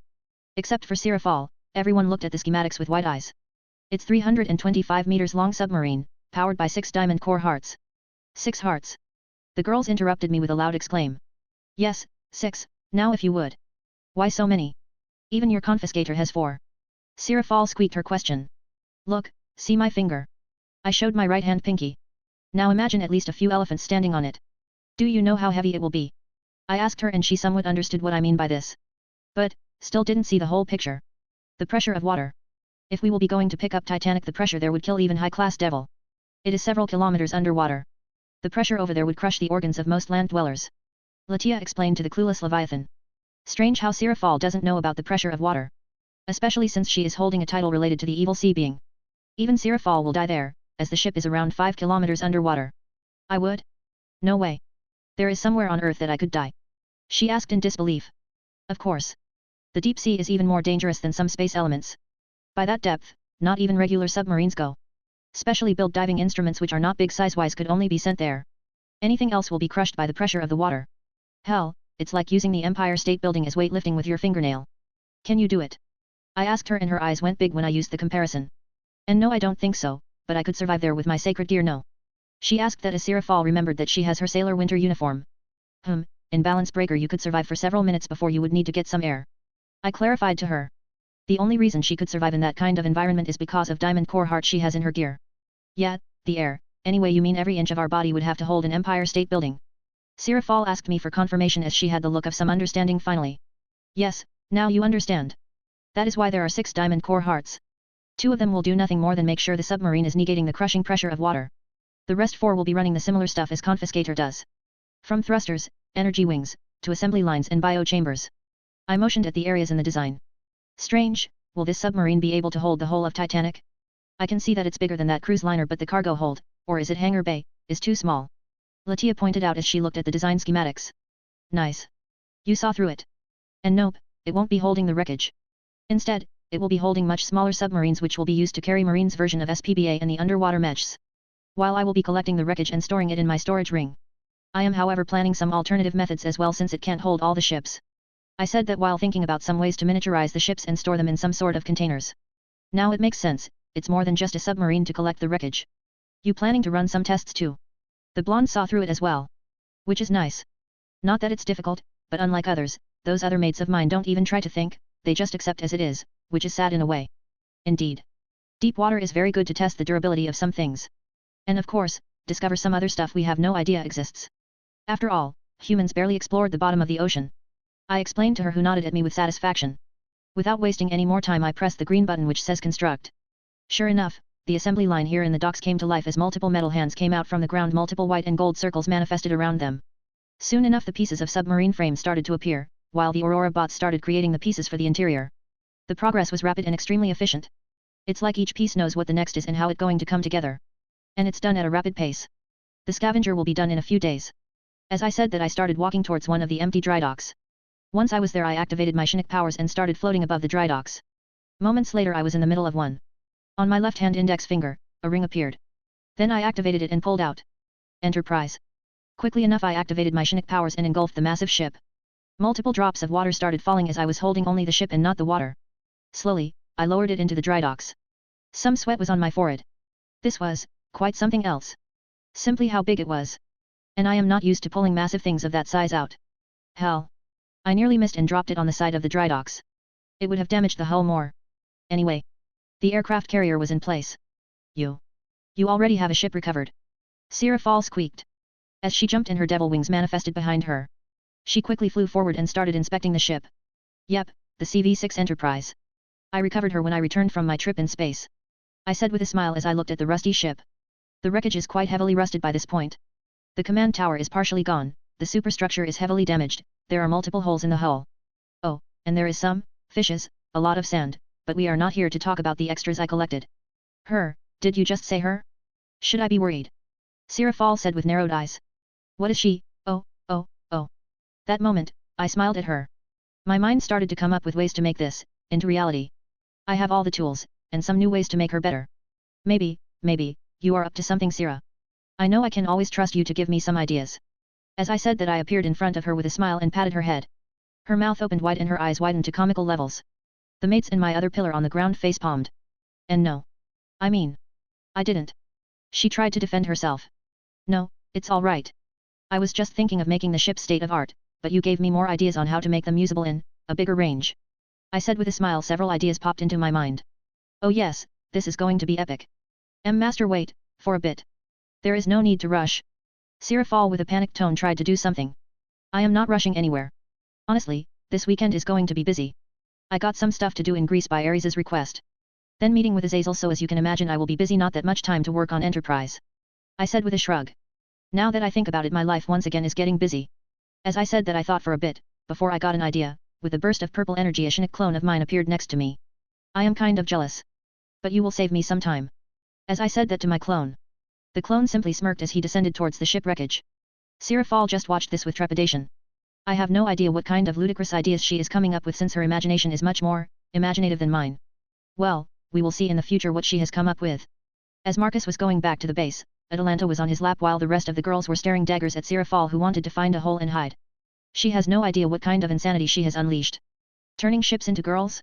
Except for Sirafal, everyone looked at the schematics with wide eyes. It's 325 meters long submarine, powered by 6 diamond core hearts. 6 hearts. The girls interrupted me with a loud exclaim. Yes, 6, now if you would. Why so many? Even your confiscator has 4. Sirafal squeaked her question. Look, see my finger. I showed my right hand pinky. Now imagine at least a few elephants standing on it. Do you know how heavy it will be? I asked her and she somewhat understood what I mean by this. But, still didn't see the whole picture. The pressure of water. If we will be going to pick up Titanic, the pressure there would kill even high-class devil. It is several kilometers underwater. The pressure over there would crush the organs of most land dwellers. Latia explained to the clueless Leviathan. Strange how Sirafal doesn't know about the pressure of water. Especially since she is holding a title related to the evil sea being. Even Sirafal will die there, as the ship is around 5 kilometers underwater. I would? No way. There is somewhere on Earth that I could die. She asked in disbelief. Of course. The deep sea is even more dangerous than some space elements. By that depth, not even regular submarines go. Specially built diving instruments which are not big size-wise could only be sent there. Anything else will be crushed by the pressure of the water. Hell, it's like using the Empire State Building as weightlifting with your fingernail. Can you do it? I asked her and her eyes went big when I used the comparison. And no, I don't think so, but I could survive there with my sacred gear. No. She asked that as Sirafal remembered that she has her sailor winter uniform. In balance breaker you could survive for several minutes before you would need to get some air. I clarified to her. The only reason she could survive in that kind of environment is because of diamond core heart she has in her gear. Yeah, the air. Anyway, you mean every inch of our body would have to hold an Empire State Building? Sirafal asked me for confirmation as she had the look of some understanding finally. Yes, now you understand. That is why there are 6 diamond core hearts. 2 of them will do nothing more than make sure the submarine is negating the crushing pressure of water. The rest 4 will be running the similar stuff as Confiscator does. From thrusters, energy wings, to assembly lines and bio chambers. I motioned at the areas in the design. Strange, will this submarine be able to hold the whole of Titanic? I can see that it's bigger than that cruise liner, but the cargo hold, or is it hangar bay, is too small. Latia pointed out as she looked at the design schematics. Nice. You saw through it. And nope, it won't be holding the wreckage. Instead, it will be holding much smaller submarines which will be used to carry Marine's version of SPBA and the underwater mechs. While I will be collecting the wreckage and storing it in my storage ring. I am however planning some alternative methods as well since it can't hold all the ships. I said that while thinking about some ways to miniaturize the ships and store them in some sort of containers. Now it makes sense, it's more than just a submarine to collect the wreckage. You planning to run some tests too? The blonde saw through it as well. Which is nice. Not that it's difficult, but unlike others, those other mates of mine don't even try to think, they just accept as it is, which is sad in a way. Indeed. Deep water is very good to test the durability of some things. And of course, discover some other stuff we have no idea exists. After all, humans barely explored the bottom of the ocean. I explained to her, who nodded at me with satisfaction. Without wasting any more time, I pressed the green button which says construct. Sure enough, the assembly line here in the docks came to life as multiple metal hands came out from the ground. Multiple white and gold circles manifested around them. Soon enough the pieces of submarine frame started to appear, while the Aurora bots started creating the pieces for the interior. The progress was rapid and extremely efficient. It's like each piece knows what the next is and how it's going to come together. And it's done at a rapid pace. The scavenger will be done in a few days. As I said that, I started walking towards one of the empty dry docks. Once I was there, I activated my Shinook powers and started floating above the dry docks. Moments later I was in the middle of one. On my left hand index finger, a ring appeared. Then I activated it and pulled out. Enterprise. Quickly enough I activated my Shinook powers and engulfed the massive ship. Multiple drops of water started falling as I was holding only the ship and not the water. Slowly, I lowered it into the dry docks. Some sweat was on my forehead. This was quite something else. Simply how big it was. And I am not used to pulling massive things of that size out. Hell. I nearly missed and dropped it on the side of the dry docks. It would have damaged the hull more. Anyway. The aircraft carrier was in place. You already have a ship recovered. Sierra Fall squeaked. As she jumped and her devil wings manifested behind her. She quickly flew forward and started inspecting the ship. Yep, the CV-6 Enterprise. I recovered her when I returned from my trip in space. I said with a smile as I looked at the rusty ship. The wreckage is quite heavily rusted by this point. The command tower is partially gone, the superstructure is heavily damaged, there are multiple holes in the hull. Oh, and there is some fishes, a lot of sand, but we are not here to talk about the extras I collected. Her, did you just say her? Should I be worried? Sierra Fall said with narrowed eyes. What is she? Oh. That moment, I smiled at her. My mind started to come up with ways to make this into reality. I have all the tools, and some new ways to make her better. Maybe, you are up to something, Sierra. I know I can always trust you to give me some ideas. As I said that, I appeared in front of her with a smile and patted her head. Her mouth opened wide and her eyes widened to comical levels. The mates and my other pillar on the ground face-palmed. And no. I didn't. She tried to defend herself. No, it's all right. I was just thinking of making the ship state-of-art, but you gave me more ideas on how to make them usable in a bigger range. I said with a smile. Several ideas popped into my mind. Oh yes, this is going to be epic. Master, wait, for a bit. There is no need to rush. Sierra Fall with a panicked tone tried to do something. I am not rushing anywhere. Honestly, this weekend is going to be busy. I got some stuff to do in Greece by Ares's request. Then meeting with Azazel, so as you can imagine I will be busy, not that much time to work on Enterprise. I said with a shrug. Now that I think about it, my life once again is getting busy. As I said that, I thought for a bit, before I got an idea. With a burst of purple energy, a Chinook clone of mine appeared next to me. I am kind of jealous. But you will save me some time. As I said that to my clone. The clone simply smirked as he descended towards the ship wreckage. Sierra Fall just watched this with trepidation. I have no idea what kind of ludicrous ideas she is coming up with, since her imagination is much more imaginative than mine. Well, we will see in the future what she has come up with. As Marcus was going back to the base, Atalanta was on his lap while the rest of the girls were staring daggers at Sierra Fall, who wanted to find a hole and hide. She has no idea what kind of insanity she has unleashed. Turning ships into girls?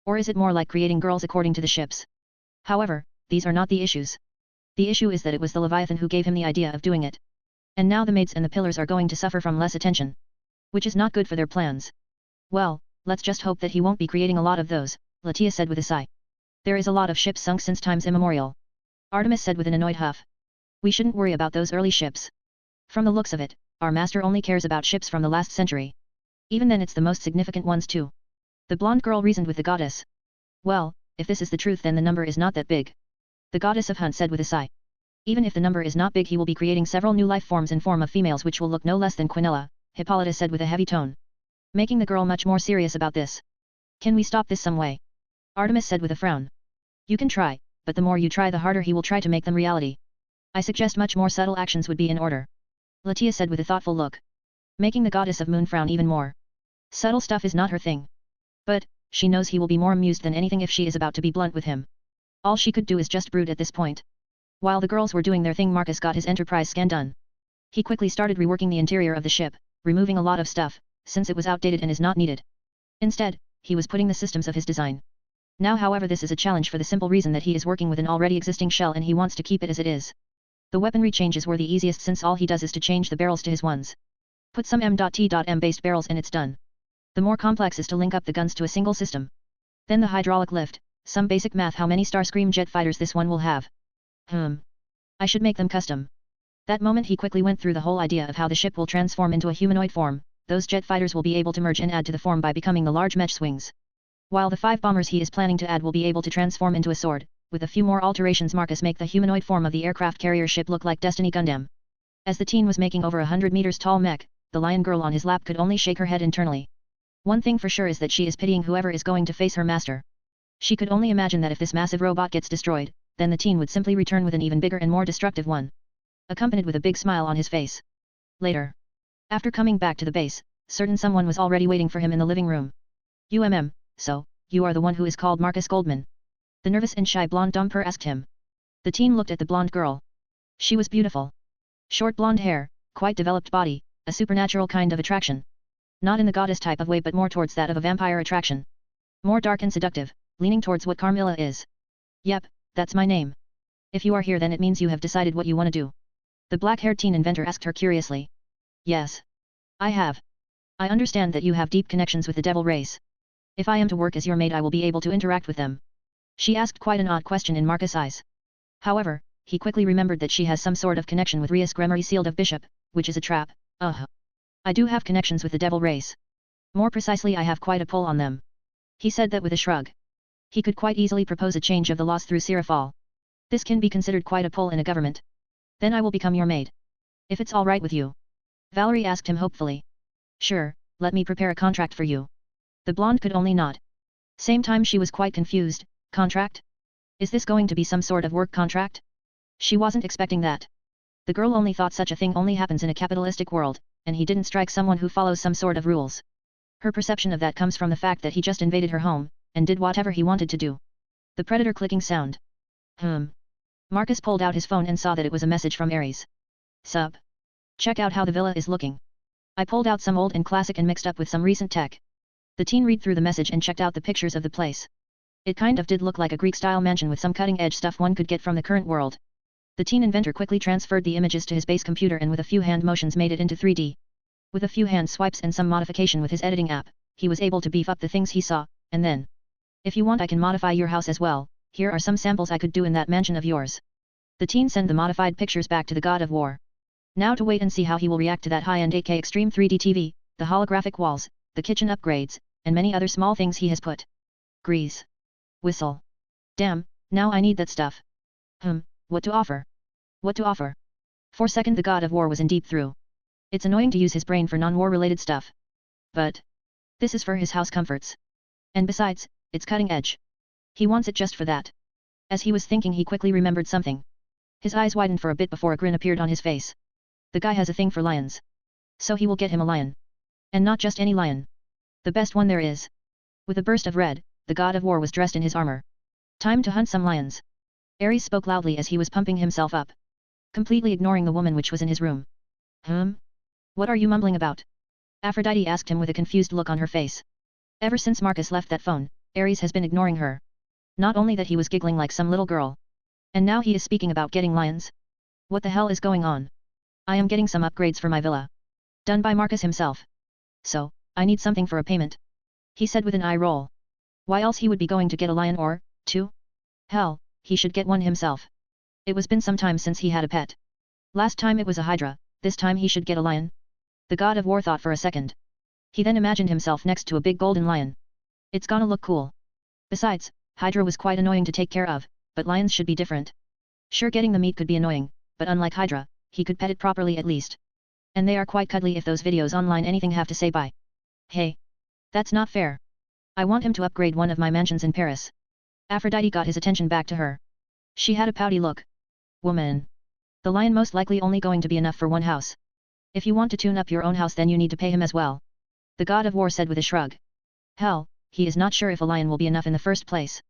Or is it more like creating girls according to the ships? However, these are not the issues. The issue is that it was the Leviathan who gave him the idea of doing it. And now the mates and the pillars are going to suffer from less attention. Which is not good for their plans. Well, let's just hope that he won't be creating a lot of those, Latia said with a sigh. There is a lot of ships sunk since times immemorial. Artemis said with an annoyed huff. We shouldn't worry about those early ships. From the looks of it, our master only cares about ships from the last century. Even then it's the most significant ones too. The blonde girl reasoned with the goddess. Well, if this is the truth, then the number is not that big. The goddess of Hunt said with a sigh. Even if the number is not big, he will be creating several new life forms in form of females which will look no less than Quinella, Hippolyta said with a heavy tone. Making the girl much more serious about this. Can we stop this some way? Artemis said with a frown. You can try, but the more you try the harder he will try to make them reality. I suggest much more subtle actions would be in order. Latia said with a thoughtful look. Making the goddess of Moon frown even more. Subtle stuff is not her thing. But, she knows he will be more amused than anything if she is about to be blunt with him. All she could do is just brood at this point. While the girls were doing their thing, Marcus got his Enterprise scan done. He quickly started reworking the interior of the ship, removing a lot of stuff, since it was outdated and is not needed. Instead, he was putting the systems of his design. Now however, this is a challenge for the simple reason that he is working with an already existing shell and he wants to keep it as it is. The weaponry changes were the easiest, since all he does is to change the barrels to his ones. Put some M.T.M based barrels and it's done. The more complex is to link up the guns to a single system. Then the hydraulic lift, some basic math, how many Starscream jet fighters this one will have. I should make them custom. That moment he quickly went through the whole idea of how the ship will transform into a humanoid form. Those jet fighters will be able to merge and add to the form by becoming the large mesh swings. While the 5 bombers he is planning to add will be able to transform into a sword, with a few more alterations Marcus make the humanoid form of the aircraft carrier ship look like Destiny Gundam. As the teen was making over 100 meters tall mech, the lion girl on his lap could only shake her head internally. One thing for sure is that she is pitying whoever is going to face her master. She could only imagine that if this massive robot gets destroyed, then the teen would simply return with an even bigger and more destructive one. Accompanied with a big smile on his face. Later. After coming back to the base, certain someone was already waiting for him in the living room. So, you are the one who is called Marcus Goldman? The nervous and shy blonde dumper asked him. The teen looked at the blonde girl. She was beautiful. Short blonde hair, quite developed body, a supernatural kind of attraction. Not in the goddess type of way but more towards that of a vampire attraction. More dark and seductive, leaning towards what Carmilla is. Yep, that's my name. If you are here then it means you have decided what you want to do. The black-haired teen inventor asked her curiously. Yes. I have. I understand that you have deep connections with the devil race. If I am to work as your maid I will be able to interact with them. She asked quite an odd question in Marcus' eyes. However, he quickly remembered that she has some sort of connection with Rias Gremory Sealed of Bishop, which is a trap. I do have connections with the devil race. More precisely I have quite a pull on them. He said that with a shrug. He could quite easily propose a change of the laws through Sirafal. This can be considered quite a pull in a government. Then I will become your maid. If it's alright with you. Valerie asked him hopefully. Sure, let me prepare a contract for you. The blonde could only nod. Same time she was quite confused. Contract? Is this going to be some sort of work contract? She wasn't expecting that. The girl only thought such a thing only happens in a capitalistic world, and he didn't strike someone who follows some sort of rules. Her perception of that comes from the fact that he just invaded her home, and did whatever he wanted to do. The predator clicking sound. Marcus pulled out his phone and saw that it was a message from Ares. Sup? Check out how the villa is looking. I pulled out some old and classic and mixed up with some recent tech. The teen read through the message and checked out the pictures of the place. It kind of did look like a Greek-style mansion with some cutting-edge stuff one could get from the current world. The teen inventor quickly transferred the images to his base computer and with a few hand motions made it into 3D. With a few hand swipes and some modification with his editing app, he was able to beef up the things he saw, and then. If you want I can modify your house as well, here are some samples I could do in that mansion of yours. The teen sent the modified pictures back to the God of War. Now to wait and see how he will react to that high-end 8K Extreme 3D TV, the holographic walls, the kitchen upgrades, and many other small things he has put. Grease. Whistle. Damn, now I need that stuff. What to offer? What to offer? For a second the God of War was in deep through. It's annoying to use his brain for non-war related stuff. But. This is for his house comforts. And besides, it's cutting edge. He wants it just for that. As he was thinking he quickly remembered something. His eyes widened for a bit before a grin appeared on his face. The guy has a thing for lions. So he will get him a lion. And not just any lion. The best one there is. With a burst of red, the God of War was dressed in his armor. Time to hunt some lions. Ares spoke loudly as he was pumping himself up. Completely ignoring the woman which was in his room. What are you mumbling about? Aphrodite asked him with a confused look on her face. Ever since Marcus left that phone, Ares has been ignoring her. Not only that he was giggling like some little girl. And now he is speaking about getting lions. What the hell is going on? I am getting some upgrades for my villa. Done by Marcus himself. So, I need something for a payment. He said with an eye roll. Why else he would be going to get a lion or, two? Hell, he should get one himself. It was been some time since he had a pet. Last time it was a hydra, this time he should get a lion. The God of War thought for a second. He then imagined himself next to a big golden lion. It's gonna look cool. Besides, hydra was quite annoying to take care of, but lions should be different. Sure getting the meat could be annoying, but unlike hydra, he could pet it properly at least. And they are quite cuddly if those videos online anything have to say bye. Hey. That's not fair. I want him to upgrade one of my mansions in Paris. Aphrodite got his attention back to her. She had a pouty look. Woman. The lion most likely only going to be enough for one house. If you want to tune up your own house then you need to pay him as well. The God of War said with a shrug. Hell, he is not sure if a lion will be enough in the first place.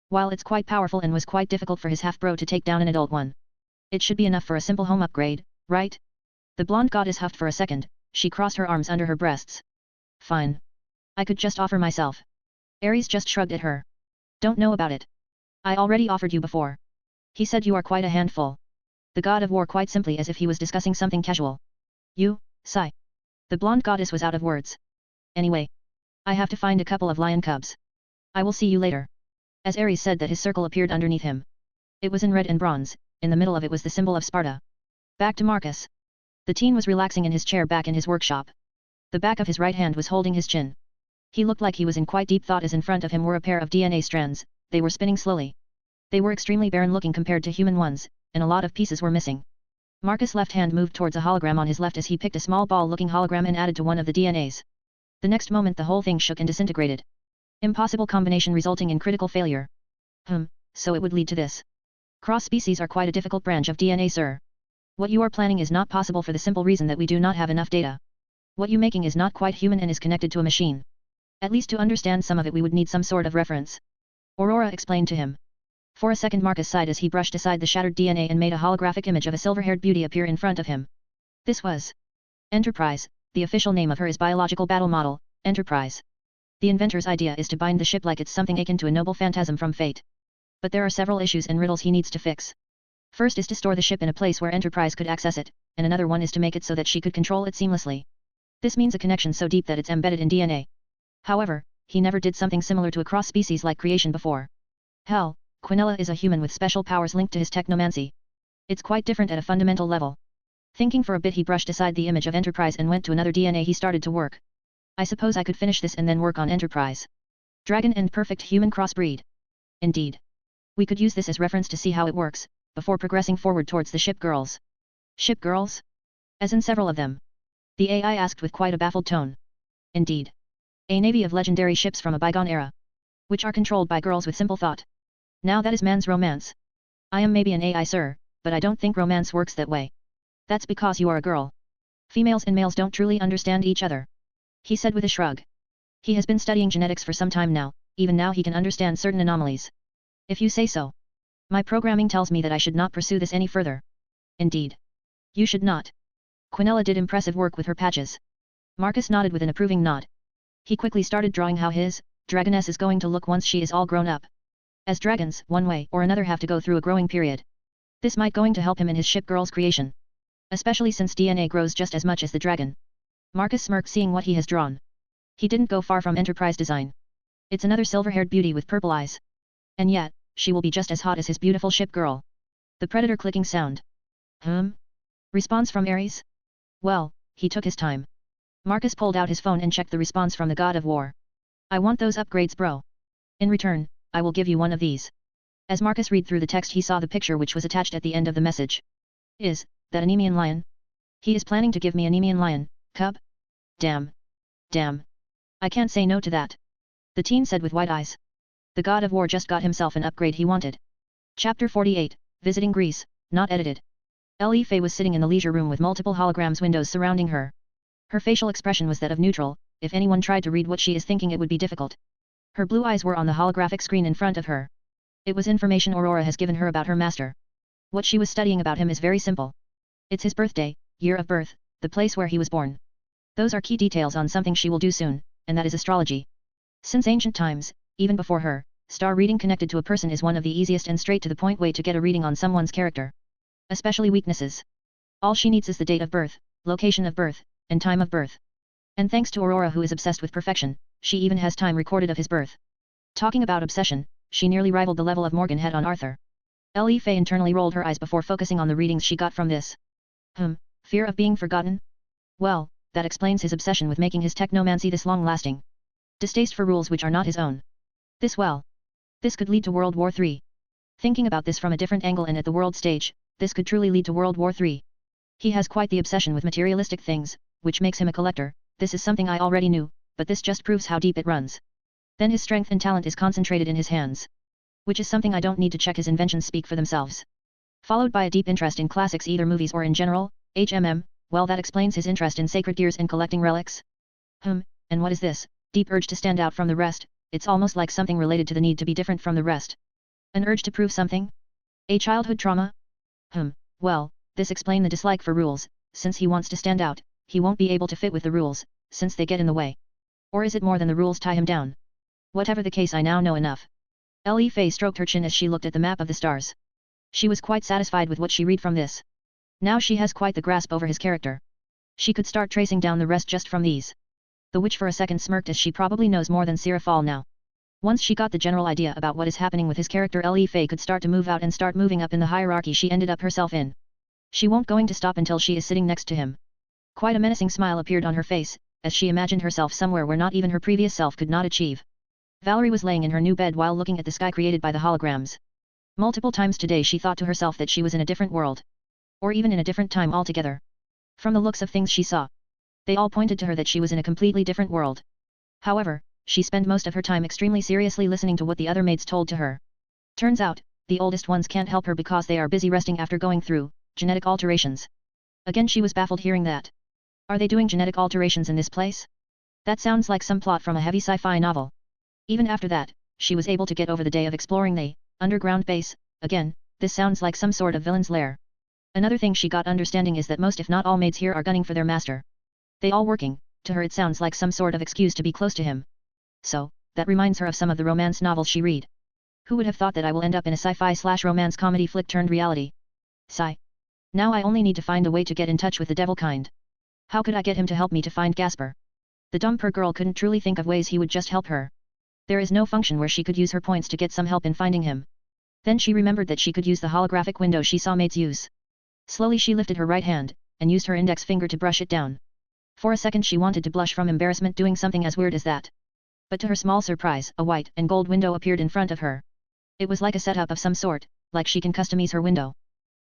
While it's quite powerful and was quite difficult for his half-bro to take down an adult one. It should be enough for a simple home upgrade, right? The blonde goddess huffed for a second, she crossed her arms under her breasts. Fine. I could just offer myself. Ares just shrugged at her. Don't know about it. I already offered you before. He said you are quite a handful. The God of War quite simply as if he was discussing something casual. You, sigh. The blonde goddess was out of words. Anyway. I have to find a couple of lion cubs. I will see you later. As Ares said that his circle appeared underneath him. It was in red and bronze, in the middle of it was the symbol of Sparta. Back to Marcus. The teen was relaxing in his chair back in his workshop. The back of his right hand was holding his chin. He looked like he was in quite deep thought as in front of him were a pair of DNA strands, they were spinning slowly. They were extremely barren looking compared to human ones, and a lot of pieces were missing. Marcus' left hand moved towards a hologram on his left as he picked a small ball-looking hologram and added to one of the DNAs. The next moment the whole thing shook and disintegrated. Impossible combination resulting in critical failure. So it would lead to this. Cross-species are quite a difficult branch of DNA, sir. What you are planning is not possible for the simple reason that we do not have enough data. What you making is not quite human and is connected to a machine. At least to understand some of it we would need some sort of reference. Aurora explained to him. For a second Marcus sighed as he brushed aside the shattered DNA and made a holographic image of a silver-haired beauty appear in front of him. This was Enterprise, the official name of her is biological battle model, Enterprise. The inventor's idea is to bind the ship like it's something akin to a noble phantasm from fate. But there are several issues and riddles he needs to fix. First is to store the ship in a place where Enterprise could access it, and another one is to make it so that she could control it seamlessly. This means a connection so deep that it's embedded in DNA. However, he never did something similar to a cross-species like creation before. Hell, Quinella is a human with special powers linked to his technomancy. It's quite different at a fundamental level. Thinking for a bit he brushed aside the image of Enterprise and went to another DNA. He started to work. I suppose I could finish this and then work on Enterprise. Dragon and perfect human crossbreed. Indeed. We could use this as reference to see how it works, before progressing forward towards the ship girls. Ship girls? As in several of them. The AI asked with quite a baffled tone. Indeed. A navy of legendary ships from a bygone era. Which are controlled by girls with simple thought. Now that is man's romance. I am maybe an AI, sir, but I don't think romance works that way. That's because you are a girl. Females and males don't truly understand each other. He said with a shrug. He has been studying genetics for some time now, even now he can understand certain anomalies. If you say so. My programming tells me that I should not pursue this any further. Indeed. You should not. Quinella did impressive work with her patches. Marcus nodded with an approving nod. He quickly started drawing how his dragoness is going to look once she is all grown up. As dragons, one way or another have to go through a growing period. This might going to help him in his ship girl's creation. Especially since DNA grows just as much as the dragon. Marcus smirked seeing what he has drawn. He didn't go far from Enterprise design. It's another silver-haired beauty with purple eyes. And yet, she will be just as hot as his beautiful ship girl. The predator clicking sound. Response from Ares? Well, he took his time. Marcus pulled out his phone and checked the response from the God of War. I want those upgrades, bro. In return, I will give you one of these. As Marcus read through the text he saw the picture which was attached at the end of the message. Is that a Nemean lion? He is planning to give me a Nemean lion, cub? Damn. Damn. I can't say no to that. The teen said with wide eyes. The God of War just got himself an upgrade he wanted. Chapter 48, Visiting Greece, not edited. Li Fei was sitting in the leisure room with multiple holograms windows surrounding her. Her facial expression was that of neutral, if anyone tried to read what she is thinking it would be difficult. Her blue eyes were on the holographic screen in front of her. It was information Aurora has given her about her master. What she was studying about him is very simple. It's his birthday, year of birth, the place where he was born. Those are key details on something she will do soon, and that is astrology. Since ancient times, even before her, star reading connected to a person is one of the easiest and straight-to-the-point way to get a reading on someone's character. Especially weaknesses. All she needs is the date of birth, location of birth, and time of birth. And thanks to Aurora who is obsessed with perfection, she even has time recorded of his birth. Talking about obsession, she nearly rivaled the level of Morgan had on Arthur. Li Fei internally rolled her eyes before focusing on the readings she got from this. Fear of being forgotten? Well, that explains his obsession with making his technomancy this long-lasting. Distaste for rules which are not his own. This could lead to World War III. Thinking about this from a different angle and at the world stage, this could truly lead to World War III. He has quite the obsession with materialistic things, which makes him a collector. This is something I already knew, but this just proves how deep it runs. Then his strength and talent is concentrated in his hands. Which is something I don't need to check, his inventions speak for themselves. Followed by a deep interest in classics, either movies or in general, well that explains his interest in sacred gears and collecting relics. And what is this? Deep urge to stand out from the rest, it's almost like something related to the need to be different from the rest. An urge to prove something? A childhood trauma? Well, this explains the dislike for rules, since he wants to stand out, he won't be able to fit with the rules, since they get in the way. Or is it more than the rules tie him down? Whatever the case, I now know enough. Li Fei stroked her chin as she looked at the map of the stars. She was quite satisfied with what she read from this. Now she has quite the grasp over his character. She could start tracing down the rest just from these. The witch for a second smirked as she probably knows more than Sirafal now. Once she got the general idea about what is happening with his character, Li Fei could start to move out and start moving up in the hierarchy she ended up herself in. She won't going to stop until she is sitting next to him. Quite a menacing smile appeared on her face, as she imagined herself somewhere where not even her previous self could not achieve. Valerie was laying in her new bed while looking at the sky created by the holograms. Multiple times today she thought to herself that she was in a different world. Or even in a different time altogether. From the looks of things she saw, they all pointed to her that she was in a completely different world. However, she spent most of her time extremely seriously listening to what the other maids told to her. Turns out, the oldest ones can't help her because they are busy resting after going through genetic alterations. Again she was baffled hearing that. Are they doing genetic alterations in this place? That sounds like some plot from a heavy sci-fi novel. Even after that, she was able to get over the day of exploring the underground base. Again, this sounds like some sort of villain's lair. Another thing she got understanding is that most if not all maids here are gunning for their master. They all working, to her it sounds like some sort of excuse to be close to him. So, that reminds her of some of the romance novels she read. Who would have thought that I will end up in a sci-fi/romance comedy flick turned reality? Sigh. Now I only need to find a way to get in touch with the devil kind. How could I get him to help me to find Gasper? The dumb poor girl couldn't truly think of ways he would just help her. There is no function where she could use her points to get some help in finding him. Then she remembered that she could use the holographic window she saw maids use. Slowly she lifted her right hand, and used her index finger to brush it down. For a second she wanted to blush from embarrassment doing something as weird as that. But to her small surprise, a white and gold window appeared in front of her. It was like a setup of some sort, like she can customize her window.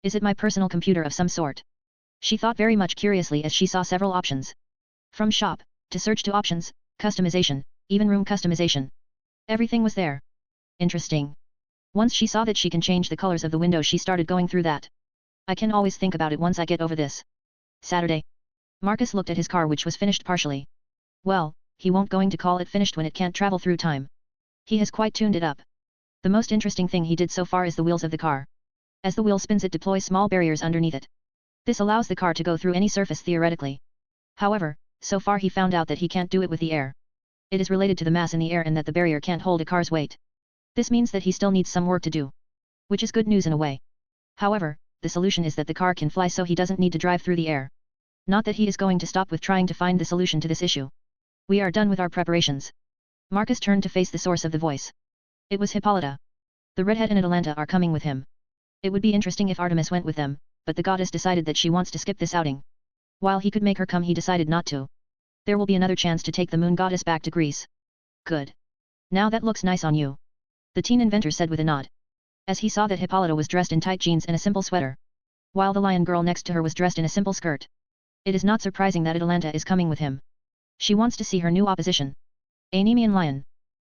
Is it my personal computer of some sort? She thought very much curiously as she saw several options. From shop, to search to options, customization, even room customization. Everything was there. Interesting. Once she saw that she can change the colors of the window she started going through that. I can always think about it once I get over this. Saturday. Marcus looked at his car which was finished partially. Well, he won't going to call it finished when it can't travel through time. He has quite tuned it up. The most interesting thing he did so far is the wheels of the car. As the wheel spins it deploys small barriers underneath it. This allows the car to go through any surface theoretically. However, so far he found out that he can't do it with the air. It is related to the mass in the air and that the barrier can't hold a car's weight. This means that he still needs some work to do. Which is good news in a way. However, the solution is that the car can fly so he doesn't need to drive through the air. Not that he is going to stop with trying to find the solution to this issue. We are done with our preparations. Marcus turned to face the source of the voice. It was Hippolyta. The redhead and Atalanta are coming with him. It would be interesting if Artemis went with them, but the goddess decided that she wants to skip this outing. While he could make her come he decided not to. There will be another chance to take the moon goddess back to Greece. Good. Now that looks nice on you. The teen inventor said with a nod. As he saw that Hippolyta was dressed in tight jeans and a simple sweater. While the lion girl next to her was dressed in a simple skirt. It is not surprising that Atalanta is coming with him. She wants to see her new opposition. A Nemean lion.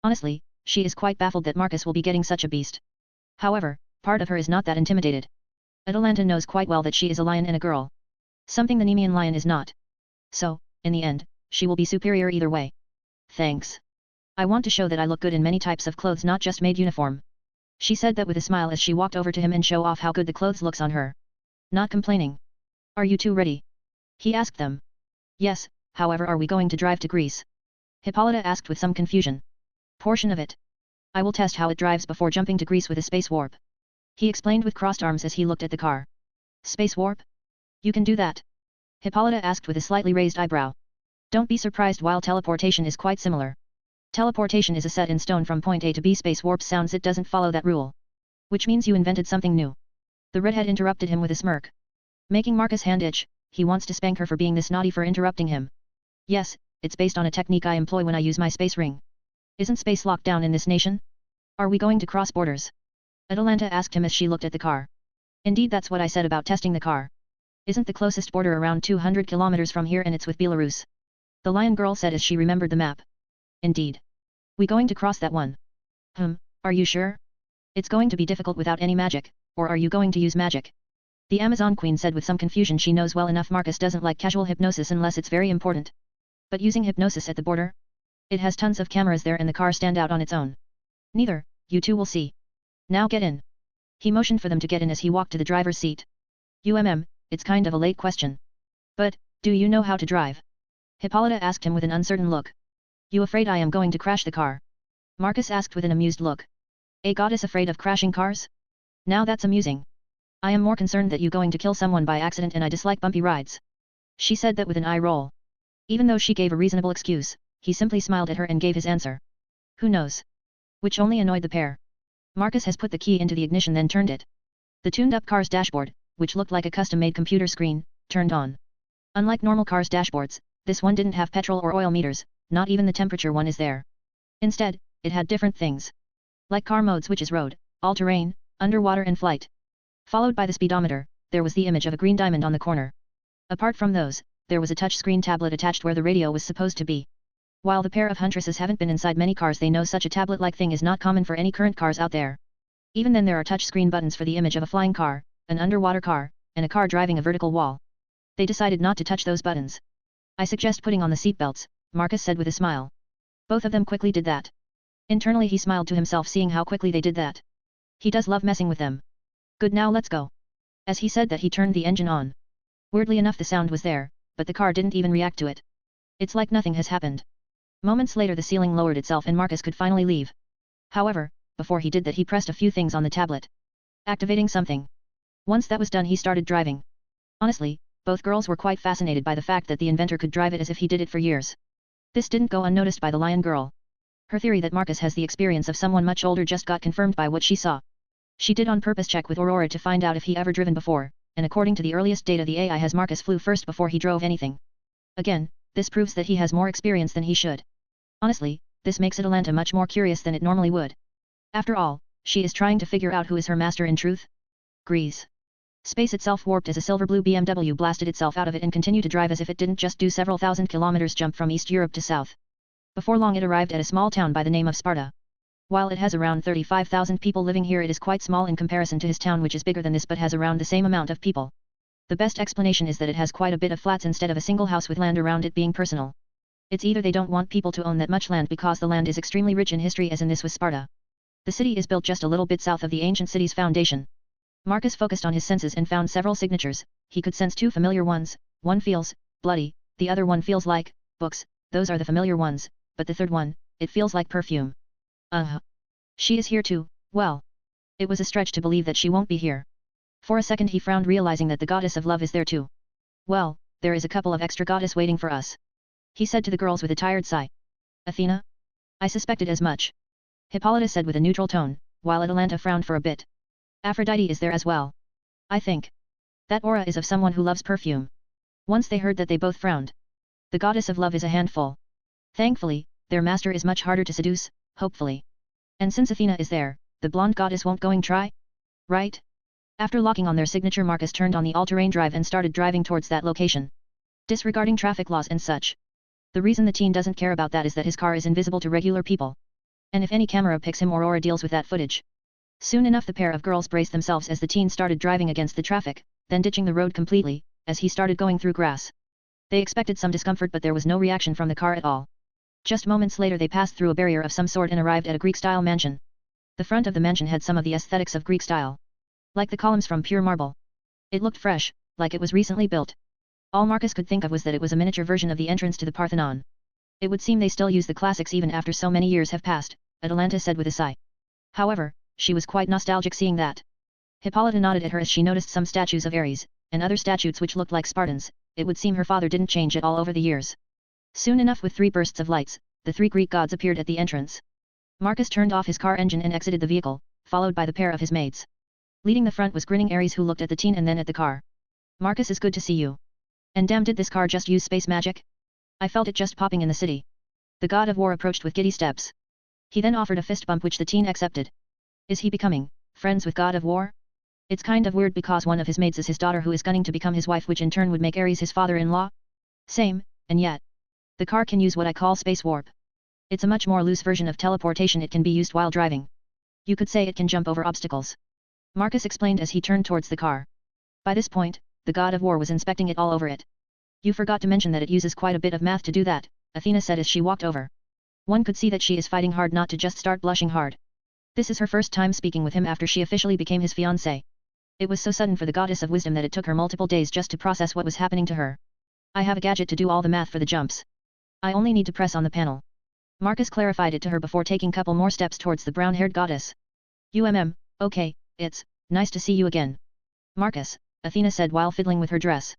Honestly, she is quite baffled that Marcus will be getting such a beast. However, part of her is not that intimidated. Atalanta knows quite well that she is a lion and a girl. Something the Nemean lion is not. So, in the end, she will be superior either way. Thanks. I want to show that I look good in many types of clothes not just made uniform. She said that with a smile as she walked over to him and show off how good the clothes looks on her. Not complaining. Are you two ready? He asked them. Yes, however are we going to drive to Greece? Hippolyta asked with some confusion. Portion of it. I will test how it drives before jumping to Greece with a space warp. He explained with crossed arms as he looked at the car. Space warp? You can do that? Hippolyta asked with a slightly raised eyebrow. Don't be surprised while teleportation is quite similar. Teleportation is a set in stone from point A to B. Space warp sounds it doesn't follow that rule. Which means you invented something new. The redhead interrupted him with a smirk. Making Marcus' hand itch, he wants to spank her for being this naughty for interrupting him. Yes, it's based on a technique I employ when I use my space ring. Isn't space locked down in this nation? Are we going to cross borders? Atalanta asked him as she looked at the car. Indeed that's what I said about testing the car. Isn't the closest border around 200 kilometers from here and it's with Belarus? The lion girl said as she remembered the map. Indeed. We going to cross that one? Are you sure? It's going to be difficult without any magic, or are you going to use magic? The Amazon Queen said with some confusion she knows well enough Marcus doesn't like casual hypnosis unless it's very important. But using hypnosis at the border? It has tons of cameras there and the car stand out on its own. Neither, you two will see. Now get in. He motioned for them to get in as he walked to the driver's seat. It's kind of a late question. But, do you know how to drive? Hippolyta asked him with an uncertain look. You afraid I am going to crash the car? Marcus asked with an amused look. A goddess afraid of crashing cars? Now that's amusing. I am more concerned that you going to kill someone by accident and I dislike bumpy rides. She said that with an eye roll. Even though she gave a reasonable excuse, he simply smiled at her and gave his answer. Who knows? Which only annoyed the pair. Marcus has put the key into the ignition then turned it. The tuned-up car's dashboard, which looked like a custom-made computer screen, turned on. Unlike normal cars' dashboards, this one didn't have petrol or oil meters, not even the temperature one is there. Instead, it had different things. Like car modes, which is road, all-terrain, underwater and flight. Followed by the speedometer, there was the image of a green diamond on the corner. Apart from those, there was a touchscreen tablet attached where the radio was supposed to be. While the pair of huntresses haven't been inside many cars, they know such a tablet-like thing is not common for any current cars out there. Even then, there are touchscreen buttons for the image of a flying car, an underwater car, and a car driving a vertical wall. They decided not to touch those buttons. I suggest putting on the seatbelts, Marcus said with a smile. Both of them quickly did that. Internally he smiled to himself seeing how quickly they did that. He does love messing with them. Good, now let's go. As he said that, he turned the engine on. Weirdly enough, the sound was there, but the car didn't even react to it. It's like nothing has happened. Moments later the ceiling lowered itself and Marcus could finally leave. However, before he did that, he pressed a few things on the tablet, activating something. Once that was done, he started driving. Honestly, both girls were quite fascinated by the fact that the inventor could drive it as if he did it for years. This didn't go unnoticed by the lion girl. Her theory that Marcus has the experience of someone much older just got confirmed by what she saw. She did on purpose check with Aurora to find out if he ever driven before, and according to the earliest data, the AI has Marcus flew first before he drove anything. Again, this proves that he has more experience than he should. Honestly, this makes Atalanta much more curious than it normally would. After all, she is trying to figure out who is her master in truth. Grease. Space itself warped as a silver-blue BMW blasted itself out of it and continued to drive as if it didn't just do several thousand kilometers jump from East Europe to South. Before long it arrived at a small town by the name of Sparta. While it has around 35,000 people living here, it is quite small in comparison to his town, which is bigger than this but has around the same amount of people. The best explanation is that it has quite a bit of flats instead of a single house with land around it being personal. It's either they don't want people to own that much land because the land is extremely rich in history, as in this was Sparta. The city is built just a little bit south of the ancient city's foundation. Marcus focused on his senses and found several signatures. He could sense two familiar ones. One feels bloody, the other one feels like books. Those are the familiar ones, but the third one, it feels like perfume. She is here too. Well, it was a stretch to believe that she won't be here. For a second he frowned, realizing that the goddess of love is there too. Well, there is a couple of extra goddess waiting for us, he said to the girls with a tired sigh. Athena? I suspected as much, Hippolyta said with a neutral tone, while Atalanta frowned for a bit. Aphrodite is there as well. I think that aura is of someone who loves perfume. Once they heard that, they both frowned. The goddess of love is a handful. Thankfully, their master is much harder to seduce, hopefully. And since Athena is there, the blonde goddess won't going try? Right? After locking on their signature, Marcus turned on the all-terrain drive and started driving towards that location, disregarding traffic laws and such. The reason the teen doesn't care about that is that his car is invisible to regular people. And if any camera picks him, Aurora deals with that footage. Soon enough the pair of girls braced themselves as the teen started driving against the traffic, then ditching the road completely, as he started going through grass. They expected some discomfort, but there was no reaction from the car at all. Just moments later they passed through a barrier of some sort and arrived at a Greek-style mansion. The front of the mansion had some of the aesthetics of Greek style. Like the columns from pure marble. It looked fresh, like it was recently built. All Marcus could think of was that it was a miniature version of the entrance to the Parthenon. It would seem they still use the classics even after so many years have passed, Atalanta said with a sigh. However, she was quite nostalgic seeing that. Hippolyta nodded at her as she noticed some statues of Ares, and other statues which looked like Spartans. It would seem her father didn't change at all over the years. Soon enough, with 3 bursts of lights, the 3 Greek gods appeared at the entrance. Marcus turned off his car engine and exited the vehicle, followed by the pair of his maids. Leading the front was grinning Ares, who looked at the teen and then at the car. Marcus, is good to see you. And damn, did this car just use space magic? I felt it just popping in the city. The god of war approached with giddy steps. He then offered a fist bump which the teen accepted. Is he becoming friends with God of War? It's kind of weird because one of his maids is his daughter, who is gunning to become his wife, which in turn would make Ares his father-in-law? Same, and yet. The car can use what I call space warp. It's a much more loose version of teleportation. It can be used while driving. You could say it can jump over obstacles, Marcus explained as he turned towards the car. By this point, the God of War was inspecting it all over it. You forgot to mention that it uses quite a bit of math to do that, Athena said as she walked over. One could see that she is fighting hard not to just start blushing hard. This is her first time speaking with him after she officially became his fiancé. It was so sudden for the goddess of wisdom that it took her multiple days just to process what was happening to her. I have a gadget to do all the math for the jumps. I only need to press on the panel. Marcus clarified it to her before taking couple more steps towards the brown-haired goddess. Okay, it's nice to see you again, Marcus, Athena said while fiddling with her dress.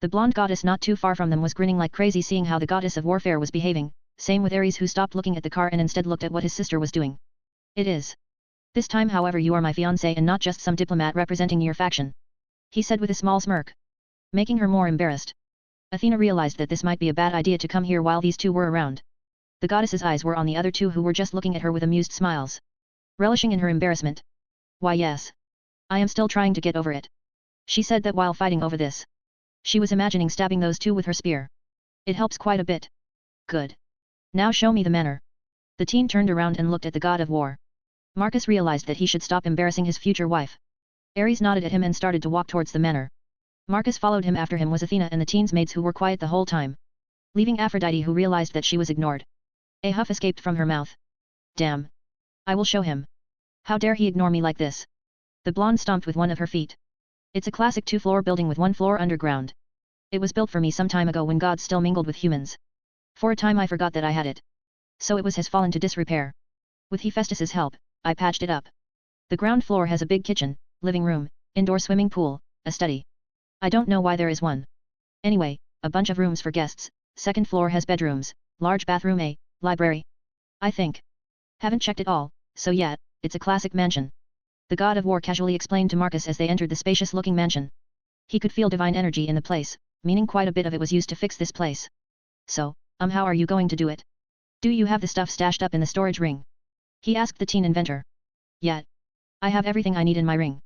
The blonde goddess not too far from them was grinning like crazy seeing how the goddess of warfare was behaving, same with Ares, who stopped looking at the car and instead looked at what his sister was doing. It is. This time however you are my fiancé and not just some diplomat representing your faction. he said with a small smirk, making her more embarrassed. Athena realized that this might be a bad idea to come here while these two were around. The goddess's eyes were on the other two who were just looking at her with amused smiles. Relishing in her embarrassment. Why yes. I am still trying to get over it. She said that while fighting over this. She was imagining stabbing those two with her spear. It helps quite a bit. Good. Now show me the manner. The teen turned around and looked at the god of war. Marcus realized that he should stop embarrassing his future wife. Ares nodded at him and started to walk towards the manor. Marcus followed him. After him was Athena and the teen's maids who were quiet the whole time. Leaving Aphrodite, who realized that she was ignored. A huff escaped from her mouth. Damn. I will show him. How dare he ignore me like this? The blonde stomped with one of her feet. It's a classic 2-floor building with 1 floor underground. It was built for me some time ago when gods still mingled with humans. For a time I forgot that I had it. So it has fallen to disrepair. With Hephaestus's help, I patched it up. The ground floor has a big kitchen, living room, indoor swimming pool, a study. I don't know why there is one. Anyway, a bunch of rooms for guests. Second floor has bedrooms, large bathroom, a library. I think. Haven't checked it all, so yeah, it's a classic mansion. The god of war casually explained to Marcus as they entered the spacious-looking mansion. He could feel divine energy in the place, meaning quite a bit of it was used to fix this place. So, how are you going to do it? Do you have the stuff stashed up in the storage ring? He asked the teen inventor. Yeah. I have everything I need in my ring.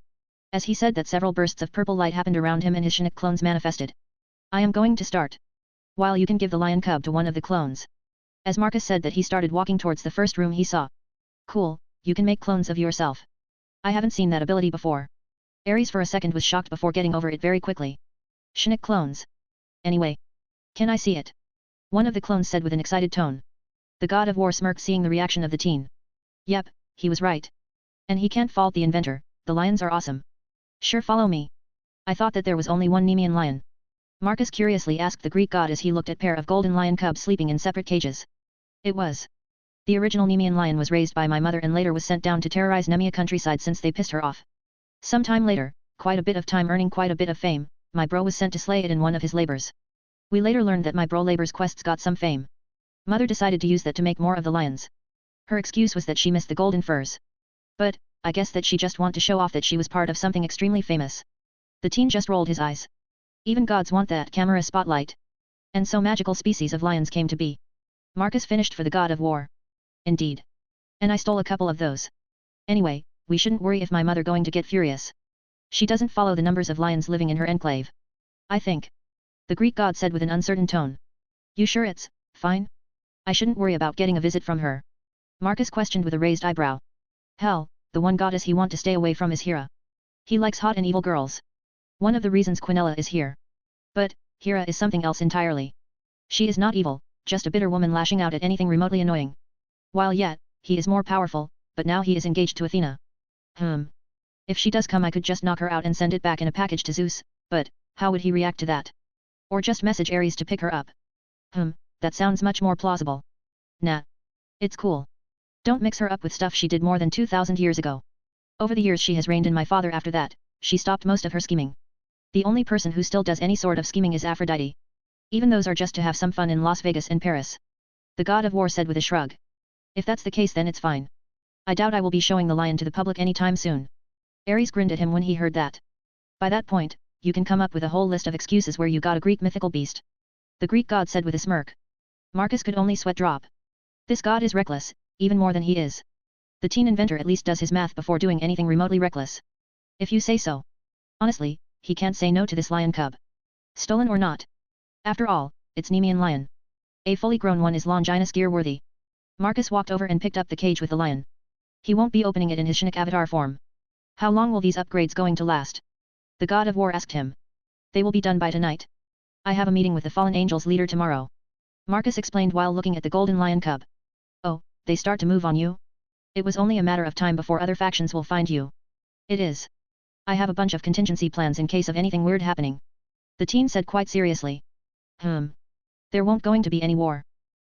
As he said that, several bursts of purple light happened around him and his Shinnok clones manifested. I am going to start. While you can give the lion cub to one of the clones. As Marcus said that, he started walking towards the first room he saw. Cool, you can make clones of yourself. I haven't seen that ability before. Ares for a second was shocked before getting over it very quickly. Shinnok clones. Anyway. Can I see it? One of the clones said with an excited tone. The god of war smirked, seeing the reaction of the teen. Yep, he was right. And he can't fault the inventor, the lions are awesome. Sure, follow me. I thought that there was only one Nemean lion. Marcus curiously asked the Greek god as he looked at pair of golden lion cubs sleeping in separate cages. It was. The original Nemean lion was raised by my mother and later was sent down to terrorize Nemea countryside since they pissed her off. Some time later, quite a bit of time earning quite a bit of fame, my bro was sent to slay it in one of his labors. We later learned that my bro labor's quests got some fame. Mother decided to use that to make more of the lions. Her excuse was that she missed the golden furs. But, I guess that she just want to show off that she was part of something extremely famous. The teen just rolled his eyes. Even gods want that camera spotlight. And so magical species of lions came to be. Marcus finished for the god of war. Indeed. And I stole a couple of those. Anyway, we shouldn't worry if my mother going to get furious. She doesn't follow the numbers of lions living in her enclave. I think. The Greek god said with an uncertain tone. You sure it's fine? I shouldn't worry about getting a visit from her. Marcus questioned with a raised eyebrow. Hell, the one goddess he want to stay away from is Hera. He likes hot and evil girls. One of the reasons Quinella is here. But, Hera is something else entirely. She is not evil, just a bitter woman lashing out at anything remotely annoying. While yet, he is more powerful, but now he is engaged to Athena. If she does come, I could just knock her out and send it back in a package to Zeus, but, how would he react to that? Or just message Ares to pick her up? That sounds much more plausible. Nah. It's cool. Don't mix her up with stuff she did more than 2,000 years ago. Over the years she has reigned in my father. After that, she stopped most of her scheming. The only person who still does any sort of scheming is Aphrodite. Even those are just to have some fun in Las Vegas and Paris. The god of war said with a shrug. If that's the case, then it's fine. I doubt I will be showing the lion to the public anytime soon. Ares grinned at him when he heard that. By that point, you can come up with a whole list of excuses where you got a Greek mythical beast. The Greek god said with a smirk. Marcus could only sweat drop. This god is reckless, even more than he is. The teen inventor at least does his math before doing anything remotely reckless. If you say so. Honestly, he can't say no to this lion cub. Stolen or not. After all, it's Nemean lion. A fully grown one is Longinus gear worthy. Marcus walked over and picked up the cage with the lion. He won't be opening it in his Shinnok avatar form. How long will these upgrades going to last? The god of war asked him. They will be done by tonight. I have a meeting with the fallen angels leader tomorrow. Marcus explained while looking at the golden lion cub. Oh, they start to move on you? It was only a matter of time before other factions will find you. It is. I have a bunch of contingency plans in case of anything weird happening. The teen said quite seriously. There won't going to be any war.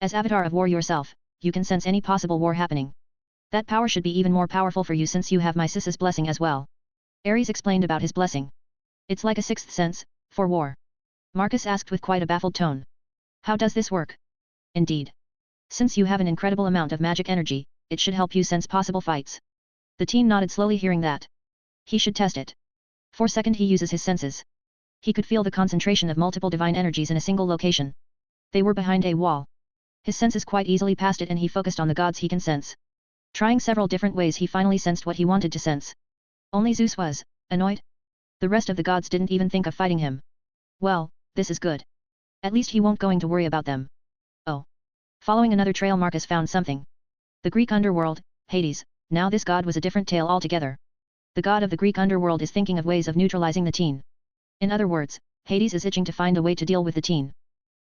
As avatar of war yourself, you can sense any possible war happening. That power should be even more powerful for you since you have my sis's blessing as well. Ares explained about his blessing. It's like a sixth sense, for war. Marcus asked with quite a baffled tone. How does this work? Indeed. Since you have an incredible amount of magic energy, it should help you sense possible fights. The teen nodded slowly hearing that. He should test it. For a second he uses his senses. He could feel the concentration of multiple divine energies in a single location. They were behind a wall. His senses quite easily passed it and he focused on the gods he can sense. Trying several different ways he finally sensed what he wanted to sense. Only Zeus was annoyed. The rest of the gods didn't even think of fighting him. Well, this is good. At least he won't going to worry about them. Oh. Following another trail Marcus found something. The Greek underworld, Hades, now this god was a different tale altogether. The god of the Greek underworld is thinking of ways of neutralizing the teen. In other words, Hades is itching to find a way to deal with the teen.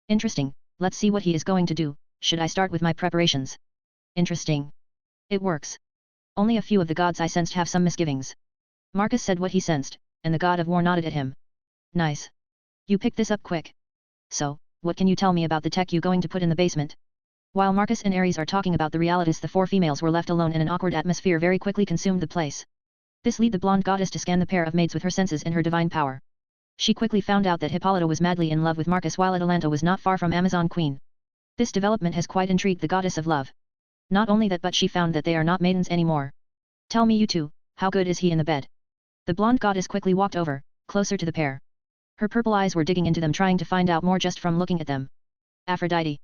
Interesting, let's see what he is going to do. Should I start with my preparations? Interesting. It works. Only a few of the gods I sensed have some misgivings. Marcus said what he sensed, and the god of war nodded at him. Nice. You picked this up quick. So, what can you tell me about the tech you going to put in the basement? While Marcus and Ares are talking about the realities, the four females were left alone and an awkward atmosphere very quickly consumed the place. This led the blonde goddess to scan the pair of maids with her senses and her divine power. She quickly found out that Hippolyta was madly in love with Marcus while Atalanta was not far from Amazon Queen. This development has quite intrigued the goddess of love. Not only that, but she found that they are not maidens anymore. Tell me you two, how good is he in the bed? The blonde goddess quickly walked over, closer to the pair. Her purple eyes were digging into them, trying to find out more just from looking at them. Aphrodite.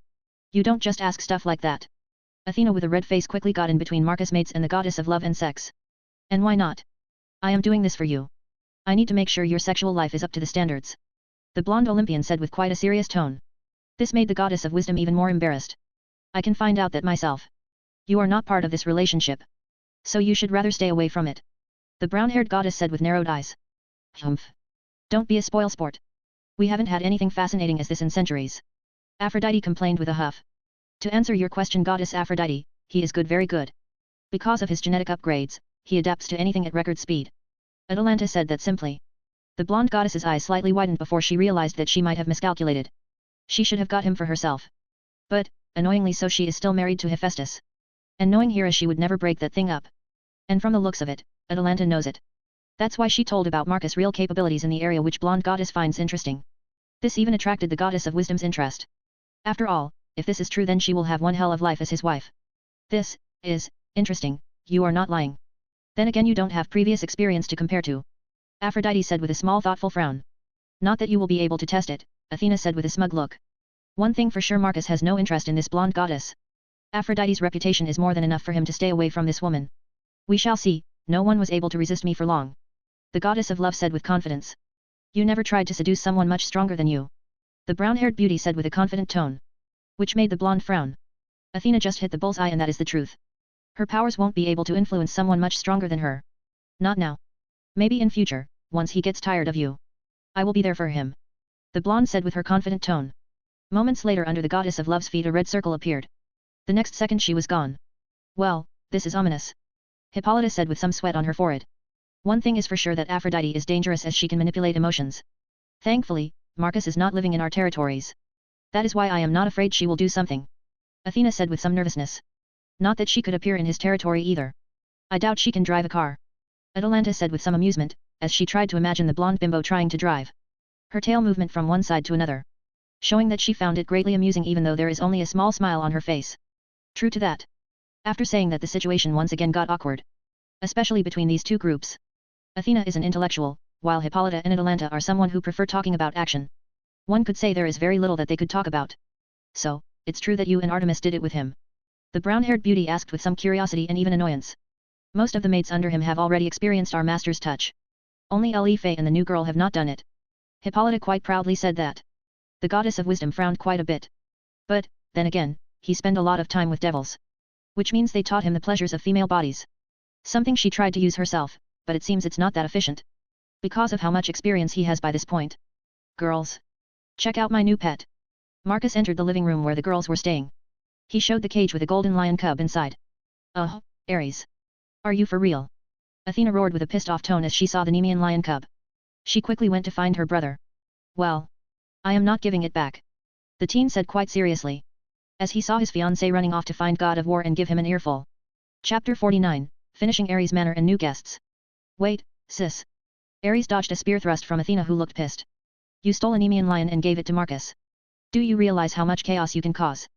You don't just ask stuff like that. Athena with a red face quickly got in between Marcus' mates and the goddess of love and sex. And why not? I am doing this for you. I need to make sure your sexual life is up to the standards. The blonde Olympian said with quite a serious tone. This made the goddess of wisdom even more embarrassed. I can find out that myself. You are not part of this relationship. So you should rather stay away from it. The brown-haired goddess said with narrowed eyes. Humph. Don't be a spoilsport. We haven't had anything fascinating as this in centuries. Aphrodite complained with a huff. To answer your question, goddess Aphrodite, he is good, very good. Because of his genetic upgrades, he adapts to anything at record speed. Atalanta said that simply. The blonde goddess's eyes slightly widened before she realized that she might have miscalculated. She should have got him for herself. But, annoyingly so, she is still married to Hephaestus. And knowing Hera, she would never break that thing up. And from the looks of it, Atalanta knows it. That's why she told about Marcus' real capabilities in the area, which blonde goddess finds interesting. This even attracted the goddess of wisdom's interest. After all, if this is true, then she will have one hell of life as his wife. This is interesting. You are not lying. Then again, you don't have previous experience to compare to. Aphrodite said with a small thoughtful frown. Not that you will be able to test it, Athena said with a smug look. One thing for sure, Marcus has no interest in this blonde goddess. Aphrodite's reputation is more than enough for him to stay away from this woman. We shall see. No one was able to resist me for long. The goddess of love said with confidence. You never tried to seduce someone much stronger than you. The brown-haired beauty said with a confident tone. Which made the blonde frown. Athena just hit the bullseye, and that is the truth. Her powers won't be able to influence someone much stronger than her. Not now. Maybe in future, once he gets tired of you. I will be there for him. The blonde said with her confident tone. Moments later, under the goddess of love's feet, a red circle appeared. The next second she was gone. Well, this is ominous. Hippolyta said with some sweat on her forehead. One thing is for sure, that Aphrodite is dangerous, as she can manipulate emotions. Thankfully, Marcus is not living in our territories. That is why I am not afraid she will do something. Athena said with some nervousness. Not that she could appear in his territory either. I doubt she can drive a car. Atalanta said with some amusement, as she tried to imagine the blonde bimbo trying to drive. Her tail movement from one side to another. Showing that she found it greatly amusing, even though there is only a small smile on her face. True to that. After saying that, the situation once again got awkward. Especially between these two groups. Athena is an intellectual, while Hippolyta and Atalanta are someone who prefer talking about action. One could say there is very little that they could talk about. So, it's true that you and Artemis did it with him? The brown-haired beauty asked with some curiosity and even annoyance. Most of the maids under him have already experienced our master's touch. Only Elifе and the new girl have not done it. Hippolyta quite proudly said that. The goddess of wisdom frowned quite a bit. But, then again, he spent a lot of time with devils. Which means they taught him the pleasures of female bodies. Something she tried to use herself, but it seems it's not that efficient. Because of how much experience he has by this point. Girls. Check out my new pet. Marcus entered the living room where the girls were staying. He showed the cage with a golden lion cub inside. Oh, Ares. Are you for real? Athena roared with a pissed off tone as she saw the Nemean lion cub. She quickly went to find her brother. Well. I am not giving it back. The teen said quite seriously. As he saw his fiancée running off to find God of War and give him an earful. Chapter 49, Finishing Ares' Manor and New Guests. Wait, sis. Ares dodged a spear thrust from Athena, who looked pissed. You stole a Nemean lion and gave it to Marcus. Do you realize how much chaos you can cause?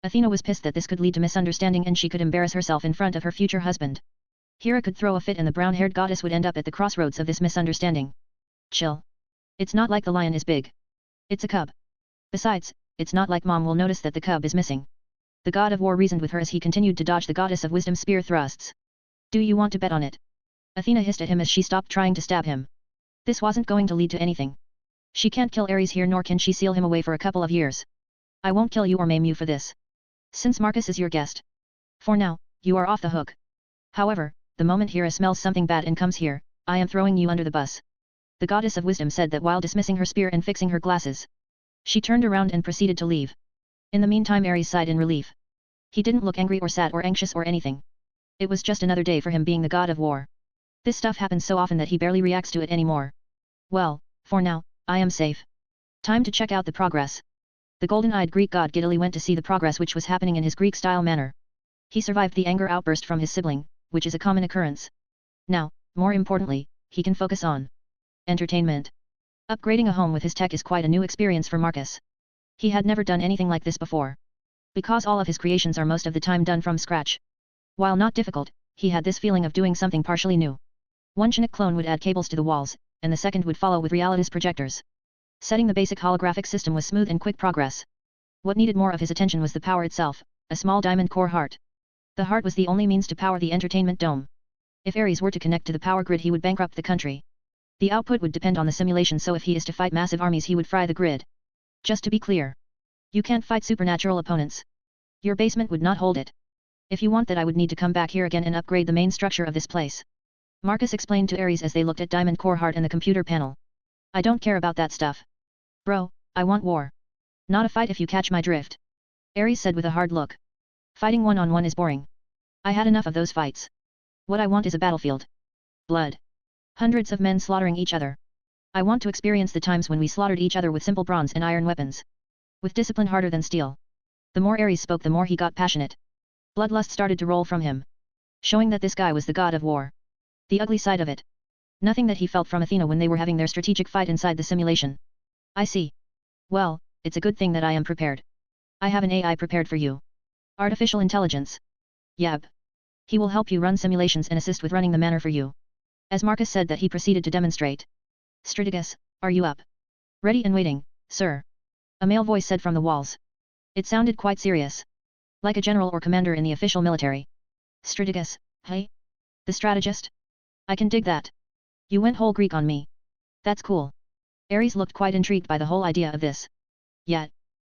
Athena was pissed that this could lead to misunderstanding and she could embarrass herself in front of her future husband. Hera could throw a fit and the brown-haired goddess would end up at the crossroads of this misunderstanding. Chill. It's not like the lion is big. It's a cub. Besides, it's not like mom will notice that the cub is missing. The god of war reasoned with her as he continued to dodge the goddess of wisdom spear thrusts. Do you want to bet on it? Athena hissed at him as she stopped trying to stab him. This wasn't going to lead to anything. She can't kill Ares here nor can she seal him away for a couple of years. I won't kill you or maim you for this. Since Marcus is your guest. For now, you are off the hook. However, the moment Hera smells something bad and comes here, I am throwing you under the bus. The goddess of wisdom said that while dismissing her spear and fixing her glasses. She turned around and proceeded to leave. In the meantime Ares sighed in relief. He didn't look angry or sad or anxious or anything. It was just another day for him being the god of war. This stuff happens so often that he barely reacts to it anymore. Well, for now, I am safe. Time to check out the progress. The golden-eyed Greek god giddily went to see the progress which was happening in his Greek-style manner. He survived the anger outburst from his sibling, which is a common occurrence. Now, more importantly, he can focus on entertainment. Upgrading a home with his tech is quite a new experience for Marcus. He had never done anything like this before. Because all of his creations are most of the time done from scratch. While not difficult, he had this feeling of doing something partially new. One Chinook clone would add cables to the walls, and the second would follow with Realitas projectors. Setting the basic holographic system was smooth and quick progress. What needed more of his attention was the power itself, a small diamond core heart. The heart was the only means to power the entertainment dome. If Ares were to connect to the power grid he would bankrupt the country. The output would depend on the simulation, so if he is to fight massive armies he would fry the grid. Just to be clear. You can't fight supernatural opponents. Your basement would not hold it. If you want that I would need to come back here again and upgrade the main structure of this place. Marcus explained to Ares as they looked at Diamond Core Heart and the computer panel. I don't care about that stuff. Bro, I want war. Not a fight if you catch my drift. Ares said with a hard look. Fighting one-on-one is boring. I had enough of those fights. What I want is a battlefield. Blood. Hundreds of men slaughtering each other. I want to experience the times when we slaughtered each other with simple bronze and iron weapons. With discipline harder than steel. The more Ares spoke the more he got passionate. Bloodlust started to roll from him. Showing that this guy was the god of war. The ugly side of it. Nothing that he felt from Athena when they were having their strategic fight inside the simulation. I see. Well, it's a good thing that I am prepared. I have an AI prepared for you. Artificial intelligence. Yab. He will help you run simulations and assist with running the manor for you. As Marcus said that he proceeded to demonstrate. Strategus, are you up? Ready and waiting, sir. A male voice said from the walls. It sounded quite serious. Like a general or commander in the official military. Strategus, hey? The strategist? I can dig that. You went whole Greek on me. That's cool. Ares looked quite intrigued by the whole idea of this. Yet.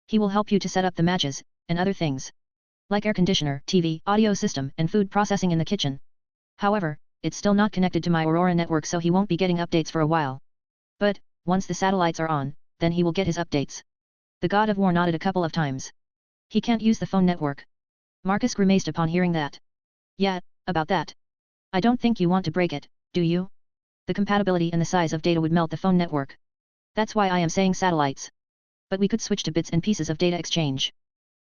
He will help you to set up the matches, and other things. Like air conditioner, TV, audio system, and food processing in the kitchen. However, it's still not connected to my Aurora network, so he won't be getting updates for a while. But, once the satellites are on, then he will get his updates. The god of war nodded a couple of times. He can't use the phone network. Marcus grimaced upon hearing that. Yeah, about that. I don't think you want to break it, do you? The compatibility and the size of data would melt the phone network. That's why I am saying satellites. But we could switch to bits and pieces of data exchange.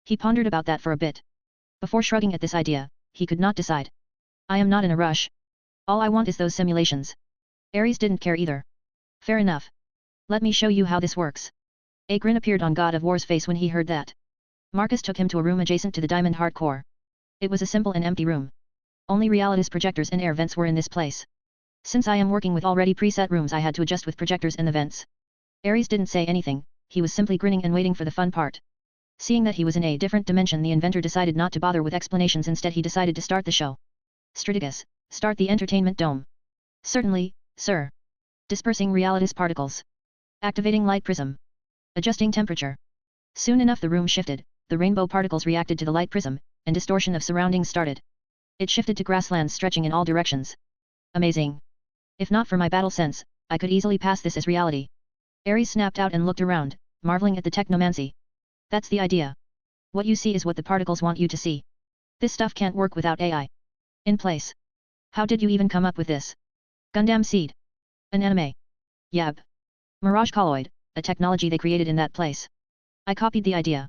He pondered about that for a bit. Before shrugging at this idea, he could not decide. I am not in a rush. All I want is those simulations. Ares didn't care either. Fair enough. Let me show you how this works. A grin appeared on God of War's face when he heard that. Marcus took him to a room adjacent to the Diamond Heart Core. It was a simple and empty room. Only Realitas projectors and air vents were in this place. Since I am working with already preset rooms I had to adjust with projectors and the vents. Ares didn't say anything, he was simply grinning and waiting for the fun part. Seeing that he was in a different dimension, the inventor decided not to bother with explanations. Instead he decided to start the show. Strategus, start the entertainment dome. Certainly, sir. Dispersing Realitas particles. Activating light prism. Adjusting temperature. Soon enough the room shifted, the rainbow particles reacted to the light prism, and distortion of surroundings started. It shifted to grasslands stretching in all directions. Amazing. If not for my battle sense, I could easily pass this as reality. Ares snapped out and looked around, marveling at the technomancy. That's the idea. What you see is what the particles want you to see. This stuff can't work without AI. In place. How did you even come up with this? Gundam Seed. An anime. Yab. Mirage Colloid, a technology they created in that place. I copied the idea.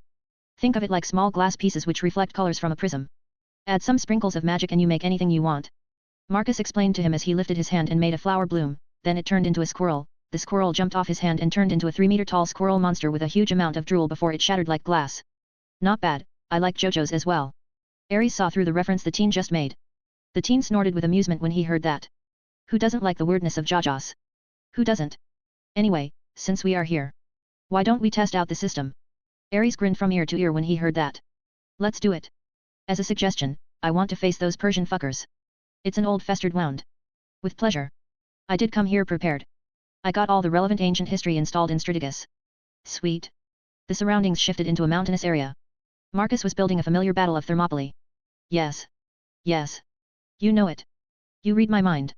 Think of it like small glass pieces which reflect colors from a prism. Add some sprinkles of magic and you make anything you want. Marcus explained to him as he lifted his hand and made a flower bloom, then it turned into a squirrel. The squirrel jumped off his hand and turned into a 3-meter-tall squirrel monster with a huge amount of drool before it shattered like glass. Not bad, I like JoJo's as well. Ares saw through the reference the teen just made. The teen snorted with amusement when he heard that. Who doesn't like the weirdness of JoJo's? Who doesn't? Anyway, since we are here, why don't we test out the system? Ares grinned from ear to ear when he heard that. Let's do it. As a suggestion, I want to face those Persian fuckers. It's an old festered wound. With pleasure. I did come here prepared. I got all the relevant ancient history installed in Strategos. Sweet. The surroundings shifted into a mountainous area. Marcus was building a familiar battle of Thermopylae. Yes. Yes. You know it. You read my mind.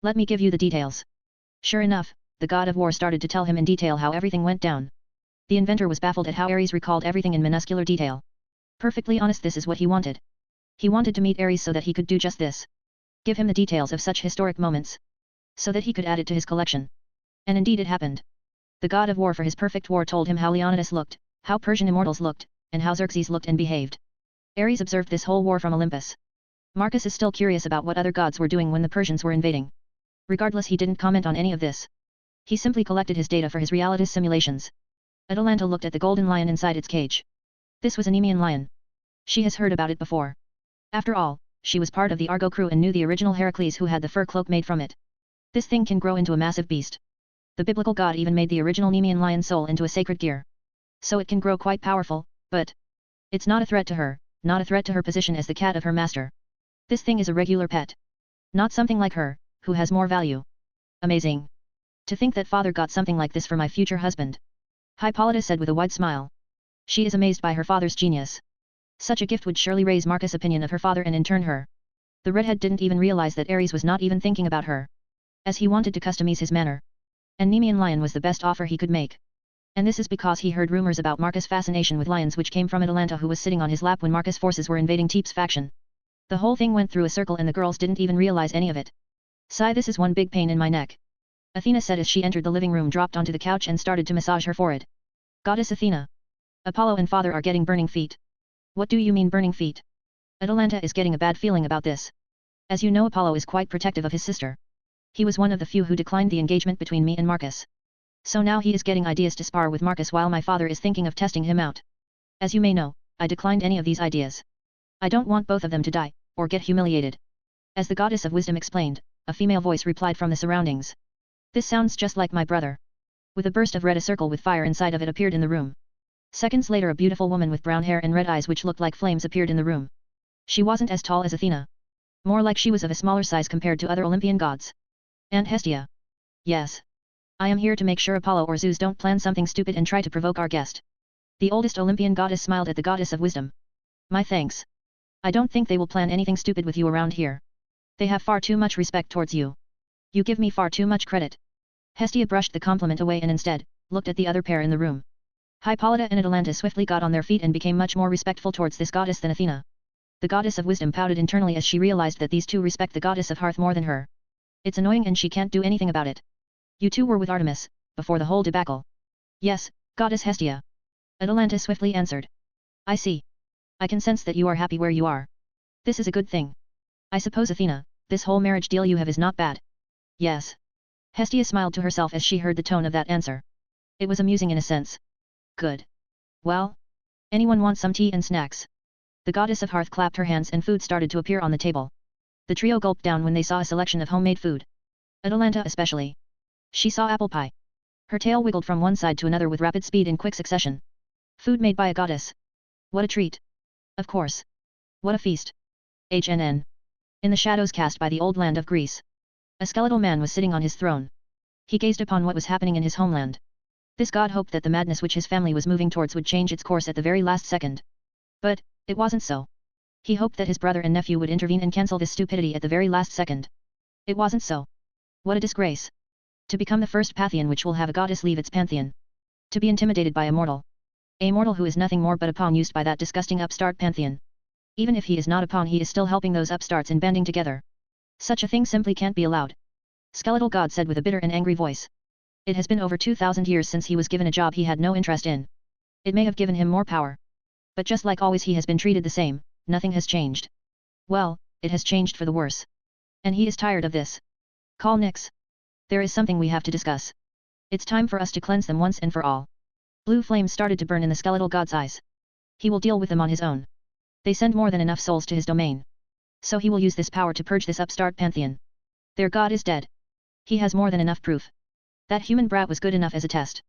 Let me give you the details. Sure enough, the god of war started to tell him in detail how everything went down. The inventor was baffled at how Ares recalled everything in minuscular detail. Perfectly honest, this is what he wanted. He wanted to meet Ares so that he could do just this. Give him the details of such historic moments. So that he could add it to his collection. And indeed it happened. The god of war for his perfect war told him how Leonidas looked, how Persian immortals looked, and how Xerxes looked and behaved. Ares observed this whole war from Olympus. Marcus is still curious about what other gods were doing when the Persians were invading. Regardless, he didn't comment on any of this. He simply collected his data for his realities simulations. Atalanta looked at the golden lion inside its cage. This was a Nemean lion. She has heard about it before. After all, she was part of the Argo crew and knew the original Heracles who had the fur cloak made from it. This thing can grow into a massive beast. The biblical god even made the original Nemean lion soul into a sacred gear. So it can grow quite powerful, but it's not a threat to her, not a threat to her position as the cat of her master. This thing is a regular pet. Not something like her, who has more value. Amazing. To think that father got something like this for my future husband. Hippolyta said with a wide smile. She is amazed by her father's genius. Such a gift would surely raise Marcus' opinion of her father and in turn her. The redhead didn't even realize that Ares was not even thinking about her. As he wanted to customize his manner. And Nemean lion was the best offer he could make. And this is because he heard rumors about Marcus' fascination with lions which came from Atalanta who was sitting on his lap when Marcus' forces were invading Tepes' faction. The whole thing went through a circle and the girls didn't even realize any of it. Sigh, this is one big pain in my neck. Athena said as she entered the living room, dropped onto the couch and started to massage her forehead. Goddess Athena. Apollo and father are getting burning feet. What do you mean burning feet? Atalanta is getting a bad feeling about this. As you know, Apollo is quite protective of his sister. He was one of the few who declined the engagement between me and Marcus. So now he is getting ideas to spar with Marcus while my father is thinking of testing him out. As you may know, I declined any of these ideas. I don't want both of them to die, or get humiliated. As the goddess of wisdom explained, a female voice replied from the surroundings. This sounds just like my brother. With a burst of red, a circle with fire inside of it appeared in the room. Seconds later, a beautiful woman with brown hair and red eyes which looked like flames appeared in the room. She wasn't as tall as Athena. More like she was of a smaller size compared to other Olympian gods. Aunt Hestia. Yes. I am here to make sure Apollo or Zeus don't plan something stupid and try to provoke our guest. The oldest Olympian goddess smiled at the goddess of wisdom. My thanks. I don't think they will plan anything stupid with you around here. They have far too much respect towards you. You give me far too much credit. Hestia brushed the compliment away and instead, looked at the other pair in the room. Hippolyta and Atalanta swiftly got on their feet and became much more respectful towards this goddess than Athena. The goddess of wisdom pouted internally as she realized that these two respect the goddess of hearth more than her. It's annoying and she can't do anything about it. You two were with Artemis, before the whole debacle. Yes, goddess Hestia. Atalanta swiftly answered. I see. I can sense that you are happy where you are. This is a good thing. I suppose Athena, this whole marriage deal you have is not bad. Yes. Hestia smiled to herself as she heard the tone of that answer. It was amusing in a sense. Good. Well? Anyone want some tea and snacks? The goddess of hearth clapped her hands and food started to appear on the table. The trio gulped down when they saw a selection of homemade food. Atalanta especially. She saw apple pie. Her tail wiggled from one side to another with rapid speed in quick succession. Food made by a goddess. What a treat. Of course. What a feast. HNN. In the shadows cast by the old land of Greece. A skeletal man was sitting on his throne. He gazed upon what was happening in his homeland. This god hoped that the madness which his family was moving towards would change its course at the very last second. But, it wasn't so. He hoped that his brother and nephew would intervene and cancel this stupidity at the very last second. It wasn't so. What a disgrace. To become the first Pantheon which will have a goddess leave its pantheon. To be intimidated by a mortal. A mortal who is nothing more but a pawn used by that disgusting upstart Pantheon. Even if he is not a pawn, he is still helping those upstarts in banding together. Such a thing simply can't be allowed. Skeletal God said with a bitter and angry voice. It has been over 2,000 years since he was given a job he had no interest in. It may have given him more power. But just like always he has been treated the same, nothing has changed. Well, it has changed for the worse. And he is tired of this. Call Nyx. There is something we have to discuss. It's time for us to cleanse them once and for all. Blue flames started to burn in the skeletal god's eyes. He will deal with them on his own. They send more than enough souls to his domain. So he will use this power to purge this upstart pantheon. Their god is dead. He has more than enough proof. That human brat was good enough as a test.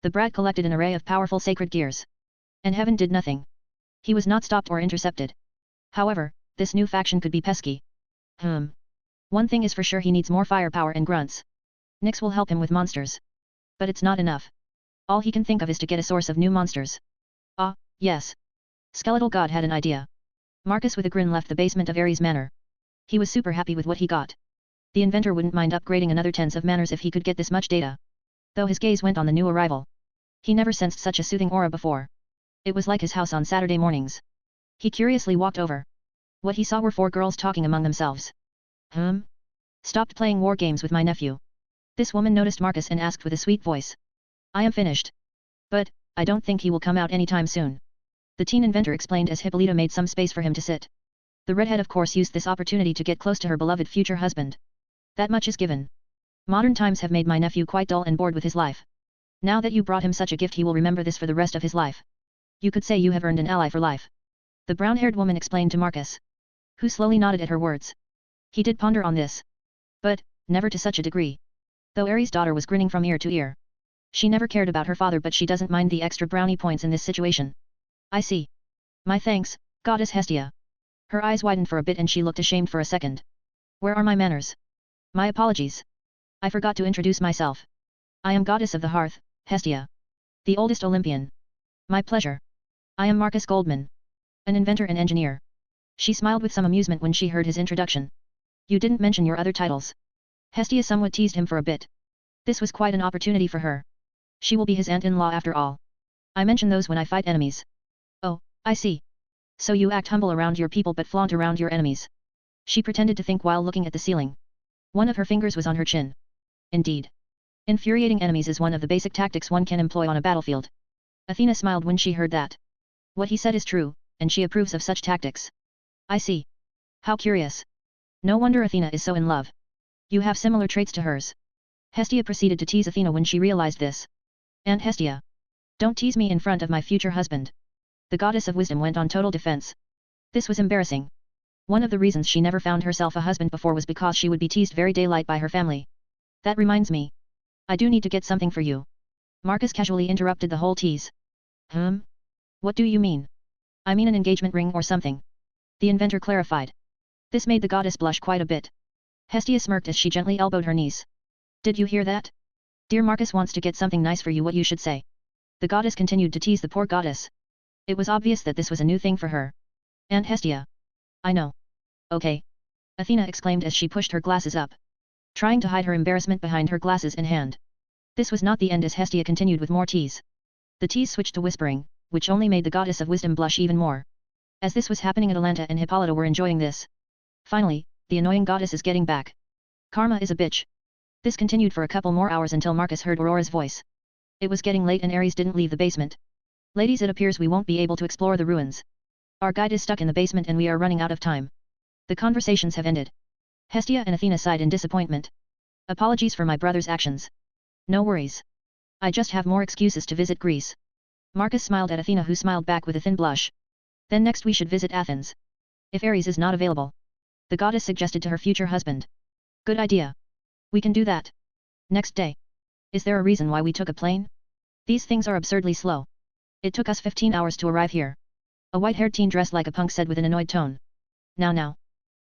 The brat collected an array of powerful sacred gears. And heaven did nothing. He was not stopped or intercepted. However, this new faction could be pesky. One thing is for sure, he needs more firepower and grunts. Nyx will help him with monsters. But it's not enough. All he can think of is to get a source of new monsters. Ah, yes. Skeletal God had an idea. Marcus with a grin left the basement of Ares Manor. He was super happy with what he got. The inventor wouldn't mind upgrading another tens of manors if he could get this much data. Though his gaze went on the new arrival. He never sensed such a soothing aura before. It was like his house on Saturday mornings. He curiously walked over. What he saw were 4 girls talking among themselves. Stopped playing war games with my nephew. This woman noticed Marcus and asked with a sweet voice. I am finished. But, I don't think he will come out anytime soon. The teen inventor explained as Hippolyta made some space for him to sit. The redhead of course used this opportunity to get close to her beloved future husband. That much is given. Modern times have made my nephew quite dull and bored with his life. Now that you brought him such a gift, he will remember this for the rest of his life. You could say you have earned an ally for life. The brown-haired woman explained to Marcus. Who slowly nodded at her words. He did ponder on this. But, never to such a degree. Though Ares' daughter was grinning from ear to ear. She never cared about her father, but she doesn't mind the extra brownie points in this situation. I see. My thanks, Goddess Hestia. Her eyes widened for a bit and she looked ashamed for a second. Where are my manners? My apologies. I forgot to introduce myself. I am Goddess of the Hearth, Hestia. The oldest Olympian. My pleasure. I am Marcus Goldman. An inventor and engineer. She smiled with some amusement when she heard his introduction. You didn't mention your other titles. Hestia somewhat teased him for a bit. This was quite an opportunity for her. She will be his aunt-in-law after all. I mention those when I fight enemies. Oh, I see. So you act humble around your people but flaunt around your enemies. She pretended to think while looking at the ceiling. One of her fingers was on her chin. Indeed. Infuriating enemies is one of the basic tactics one can employ on a battlefield. Athena smiled when she heard that. What he said is true, and she approves of such tactics. I see. How curious. No wonder Athena is so in love. You have similar traits to hers. Hestia proceeded to tease Athena when she realized this. Aunt Hestia. Don't tease me in front of my future husband. The goddess of wisdom went on total defense. This was embarrassing. One of the reasons she never found herself a husband before was because she would be teased very daylight by her family. That reminds me. I do need to get something for you. Marcus casually interrupted the whole tease. What do you mean? I mean an engagement ring or something. The inventor clarified. This made the goddess blush quite a bit. Hestia smirked as she gently elbowed her knees. Did you hear that? Dear Marcus wants to get something nice for you, what you should say. The goddess continued to tease the poor goddess. It was obvious that this was a new thing for her. Aunt Hestia. I know. Okay. Athena exclaimed as she pushed her glasses up. Trying to hide her embarrassment behind her glasses in hand. This was not the end as Hestia continued with more tease. The tease switched to whispering, which only made the goddess of wisdom blush even more. As this was happening, Atalanta and Hippolyta were enjoying this. Finally, the annoying goddess is getting back. Karma is a bitch. This continued for a couple more hours until Marcus heard Aurora's voice. It was getting late and Ares didn't leave the basement. Ladies, it appears we won't be able to explore the ruins. Our guide is stuck in the basement and we are running out of time. The conversations have ended. Hestia and Athena sighed in disappointment. Apologies for my brother's actions. No worries. I just have more excuses to visit Greece. Marcus smiled at Athena, who smiled back with a thin blush. Then next we should visit Athens. If Ares is not available. The goddess suggested to her future husband. Good idea. We can do that. Next day. Is there a reason why we took a plane? These things are absurdly slow. It took us 15 hours to arrive here. A white-haired teen dressed like a punk said with an annoyed tone. Now.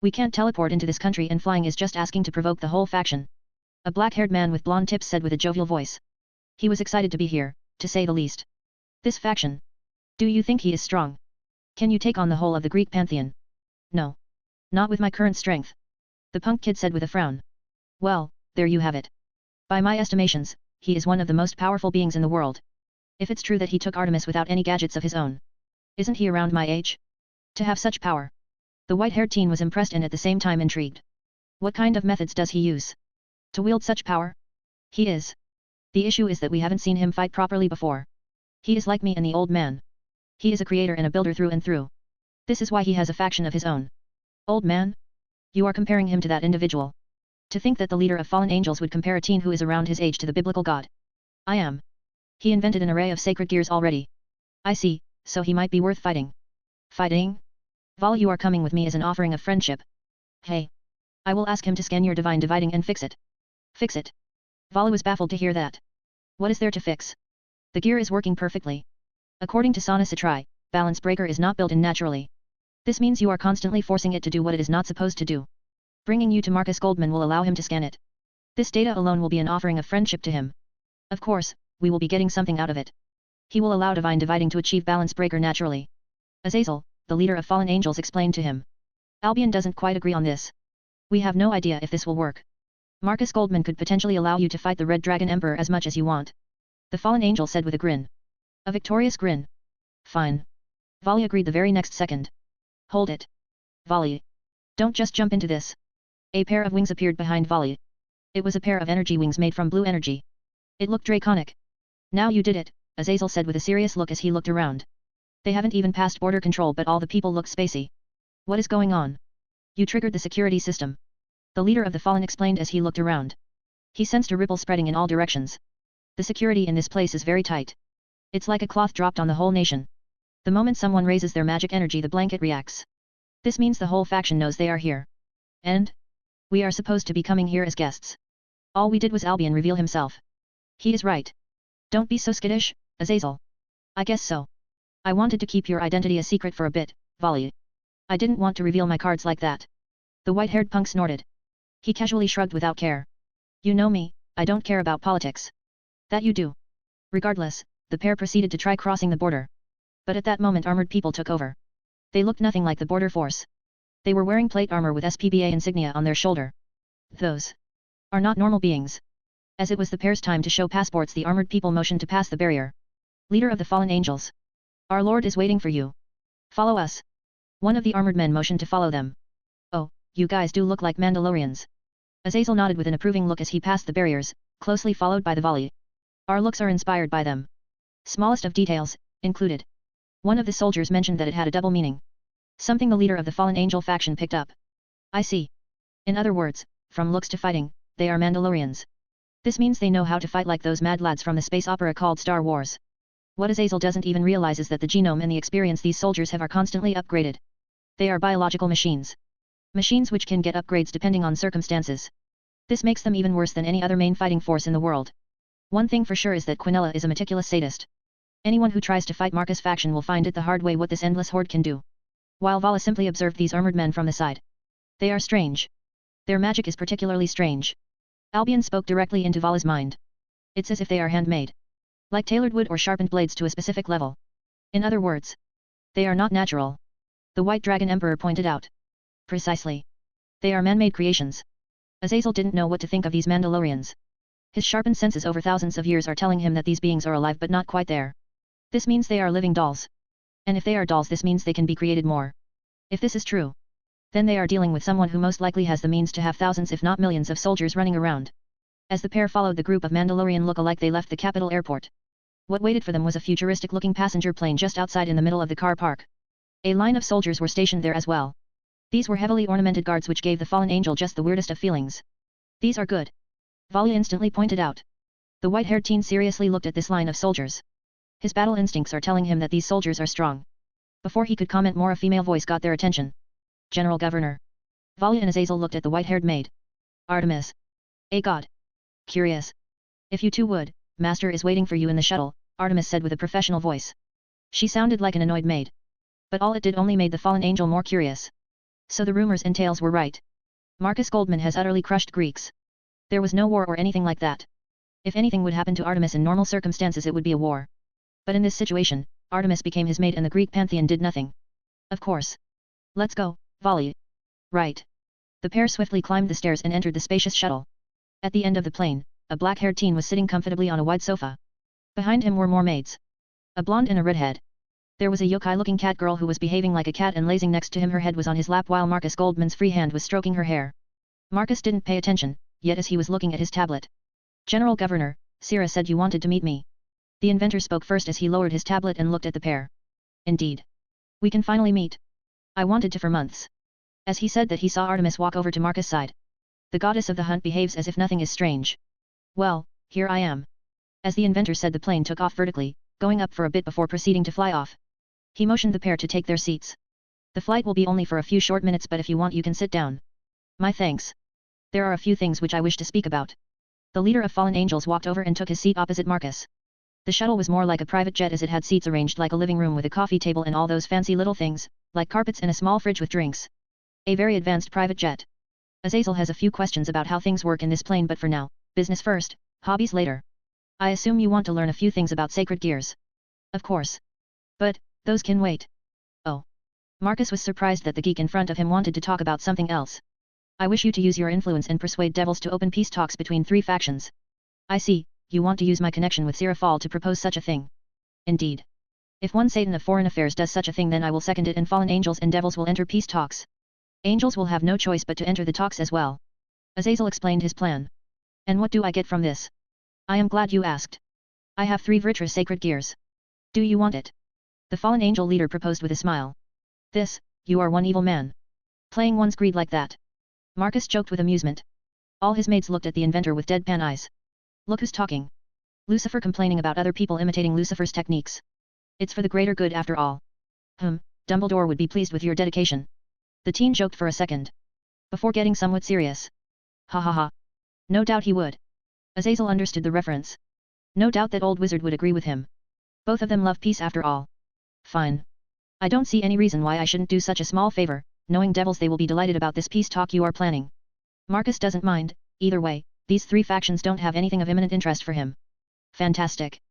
We can't teleport into this country and flying is just asking to provoke the whole faction. A black-haired man with blonde tips said with a jovial voice. He was excited to be here, to say the least. This faction. Do you think he is strong? Can you take on the whole of the Greek pantheon? No. Not with my current strength. The punk kid said with a frown. Well, there you have it. By my estimations, he is one of the most powerful beings in the world. If it's true that he took Artemis without any gadgets of his own. Isn't he around my age? To have such power. The white-haired teen was impressed and at the same time intrigued. What kind of methods does he use? To wield such power? He is. The issue is that we haven't seen him fight properly before. He is like me and the old man. He is a creator and a builder through and through. This is why he has a faction of his own. Old man? You are comparing him to that individual. To think that the leader of fallen angels would compare a teen who is around his age to the biblical god. I am. He invented an array of sacred gears already. I see, so he might be worth fighting. Fighting? Val, you are coming with me as an offering of friendship. Hey. I will ask him to scan your divine dividing and fix it. Fix it. Vala was baffled to hear that. What is there to fix? The gear is working perfectly. According to SYNOPSIS, balance breaker is not built in naturally. This means you are constantly forcing it to do what it is not supposed to do. Bringing you to Marcus Goldman will allow him to scan it. This data alone will be an offering of friendship to him. Of course, we will be getting something out of it. He will allow divine dividing to achieve balance breaker naturally. Azazel, the leader of fallen angels, explained to him. Albion doesn't quite agree on this. We have no idea if this will work. Marcus Goldman could potentially allow you to fight the Red Dragon Emperor as much as you want. The fallen angel said with a grin. A victorious grin. Fine. Vali agreed the very next second. Hold it. Vali. Don't just jump into this. A pair of wings appeared behind Vali. It was a pair of energy wings made from blue energy. It looked draconic. Now you did it, Azazel said with a serious look as he looked around. They haven't even passed border control but all the people look spacey. What is going on? You triggered the security system. The leader of the fallen explained as he looked around. He sensed a ripple spreading in all directions. The security in this place is very tight. It's like a cloth dropped on the whole nation. The moment someone raises their magic energy the blanket reacts. This means the whole faction knows they are here. And? We are supposed to be coming here as guests. All we did was Albion reveal himself. He is right. Don't be so skittish, Azazel. I guess so. I wanted to keep your identity a secret for a bit, Vali. I didn't want to reveal my cards like that. The white-haired punk snorted. He casually shrugged without care. You know me, I don't care about politics. That you do. Regardless, the pair proceeded to try crossing the border. But at that moment armored people took over. They looked nothing like the border force. They were wearing plate armor with SPBA insignia on their shoulder. Those are not normal beings. As it was the pair's time to show passports, the armored people motioned to pass the barrier. Leader of the fallen angels. Our lord is waiting for you. Follow us. One of the armored men motioned to follow them. Oh, you guys do look like Mandalorians. Azazel nodded with an approving look as he passed the barriers, closely followed by the Vali. Our looks are inspired by them. Smallest of details, included. One of the soldiers mentioned that it had a double meaning. Something the leader of the fallen angel faction picked up. I see. In other words, from looks to fighting, they are Mandalorians. This means they know how to fight like those mad lads from the space opera called Star Wars. What Azazel doesn't even realize is that the genome and the experience these soldiers have are constantly upgraded. They are biological machines. Machines which can get upgrades depending on circumstances. This makes them even worse than any other main fighting force in the world. One thing for sure is that Quinella is a meticulous sadist. Anyone who tries to fight Marcus' faction will find it the hard way what this endless horde can do. While Vala simply observed these armored men from the side. They are strange. Their magic is particularly strange. Albion spoke directly into Vala's mind. It's as if they are handmade. Like tailored wood or sharpened blades to a specific level. In other words, they are not natural. The White Dragon Emperor pointed out. Precisely. They are man-made creations. Azazel didn't know what to think of these Mandalorians. His sharpened senses over thousands of years are telling him that these beings are alive but not quite there. This means they are living dolls. And if they are dolls, this means they can be created more. If this is true, then they are dealing with someone who most likely has the means to have thousands if not millions of soldiers running around. As the pair followed the group of Mandalorian look-alike, they left the capital airport. What waited for them was a futuristic-looking passenger plane just outside in the middle of the car park. A line of soldiers were stationed there as well. These were heavily ornamented guards which gave the fallen angel just the weirdest of feelings. These are good. Valia instantly pointed out. The white-haired teen seriously looked at this line of soldiers. His battle instincts are telling him that these soldiers are strong. Before he could comment more, a female voice got their attention. General Governor. Valia and Azazel looked at the white-haired maid. Artemis. A god. Curious. If you two would, Master is waiting for you in the shuttle, Artemis said with a professional voice. She sounded like an annoyed maid. But all it did only made the fallen angel more curious. So the rumors and tales were right. Marcus Goldman has utterly crushed Greeks. There was no war or anything like that. If anything would happen to Artemis in normal circumstances, it would be a war. But in this situation, Artemis became his maid and the Greek pantheon did nothing. Of course. Let's go, Vali. Right. The pair swiftly climbed the stairs and entered the spacious shuttle. At the end of the plane, a black-haired teen was sitting comfortably on a wide sofa. Behind him were more maids. A blonde and a redhead. There was a yokai-looking cat girl who was behaving like a cat and lazing next to him. Her head was on his lap while Marcus Goldman's free hand was stroking her hair. Marcus didn't pay attention, yet as he was looking at his tablet. General Governor, Sira said you wanted to meet me. The inventor spoke first as he lowered his tablet and looked at the pair. Indeed. We can finally meet. I wanted to for months. As he said that, he saw Artemis walk over to Marcus' side. The goddess of the hunt behaves as if nothing is strange. Well, here I am. As the inventor said, the plane took off vertically, going up for a bit before proceeding to fly off. He motioned the pair to take their seats. The flight will be only for a few short minutes, but if you want you can sit down. My thanks. There are a few things which I wish to speak about. The leader of fallen angels walked over and took his seat opposite Marcus. The shuttle was more like a private jet as it had seats arranged like a living room with a coffee table and all those fancy little things, like carpets and a small fridge with drinks. A very advanced private jet. Azazel has a few questions about how things work in this plane, but for now, business first, hobbies later. I assume you want to learn a few things about sacred gears. Of course. But, those can wait. Oh. Marcus was surprised that the geek in front of him wanted to talk about something else. I wish you to use your influence and persuade devils to open peace talks between 3 factions. I see, you want to use my connection with Seraphal to propose such a thing. Indeed. If one Satan of foreign affairs does such a thing, then I will second it, and fallen angels and devils will enter peace talks. Angels will have no choice but to enter the talks as well. Azazel explained his plan. And what do I get from this? I am glad you asked. I have 3 Vritra sacred gears. Do you want it? The fallen angel leader proposed with a smile. This, you are one evil man. Playing one's greed like that. Marcus joked with amusement. All his mates looked at the inventor with deadpan eyes. Look who's talking. Lucifer complaining about other people imitating Lucifer's techniques. It's for the greater good after all. Dumbledore would be pleased with your dedication. The teen joked for a second. Before getting somewhat serious. Ha ha ha. No doubt he would. Azazel understood the reference. No doubt that old wizard would agree with him. Both of them love peace after all. Fine. I don't see any reason why I shouldn't do such a small favor, knowing devils they will be delighted about this peace talk you are planning. Marcus doesn't mind, either way, these 3 factions don't have anything of imminent interest for him. Fantastic.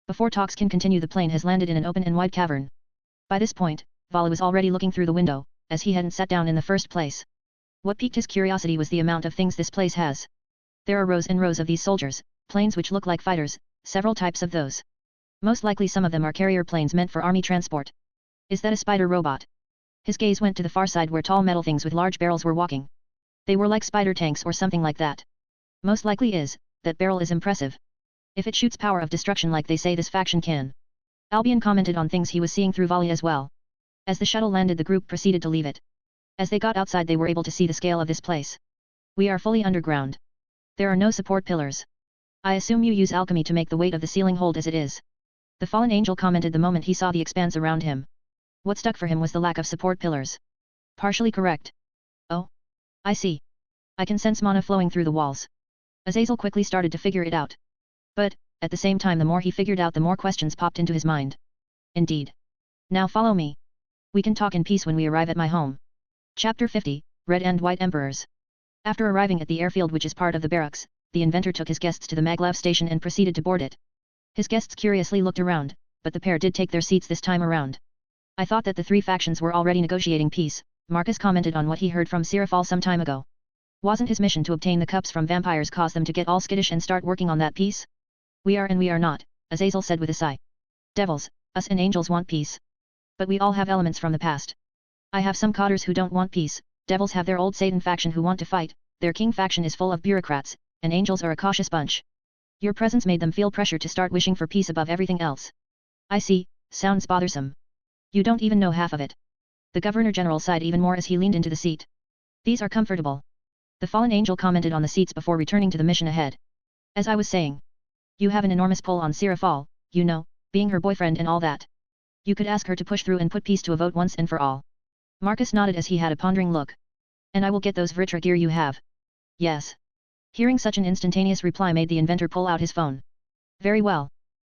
Before talks can continue, the plane has landed in an open and wide cavern. By this point, Vala was already looking through the window, as he hadn't sat down in the first place. What piqued his curiosity was the amount of things this place has. There are rows and rows of these soldiers, planes which look like fighters, several types of those. Most likely some of them are carrier planes meant for army transport. Is that a spider robot? His gaze went to the far side where tall metal things with large barrels were walking. They were like spider tanks or something like that. Most likely that barrel is impressive. If it shoots power of destruction like they say this faction can. Albion commented on things he was seeing through volley as well. As the shuttle landed, the group proceeded to leave it. As they got outside, they were able to see the scale of this place. We are fully underground. There are no support pillars. I assume you use alchemy to make the weight of the ceiling hold as it is. The fallen angel commented the moment he saw the expanse around him. What stuck for him was the lack of support pillars. Partially correct. Oh. I see. I can sense mana flowing through the walls. Azazel quickly started to figure it out. But, at the same time, the more he figured out, the more questions popped into his mind. Indeed. Now follow me. We can talk in peace when we arrive at my home. Chapter 50, Red and White Emperors. After arriving at the airfield, which is part of the barracks, the inventor took his guests to the maglev station and proceeded to board it. His guests curiously looked around, but the pair did take their seats this time around. I thought that the 3 factions were already negotiating peace, Marcus commented on what he heard from Seraphal some time ago. Wasn't his mission to obtain the cups from vampires cause them to get all skittish and start working on that peace? We are and we are not, Azazel said with a sigh. Devils, us and angels want peace. But we all have elements from the past. I have some cotters who don't want peace, devils have their old Satan faction who want to fight, their king faction is full of bureaucrats, and angels are a cautious bunch. Your presence made them feel pressure to start wishing for peace above everything else. I see, sounds bothersome. You don't even know half of it. The Governor-General sighed even more as he leaned into the seat. These are comfortable. The fallen angel commented on the seats before returning to the mission ahead. As I was saying. You have an enormous pull on Seraphal, you know, being her boyfriend and all that. You could ask her to push through and put peace to a vote once and for all. Marcus nodded as he had a pondering look. And I will get those Vritra gear you have. Yes. Hearing such an instantaneous reply made the inventor pull out his phone. Very well.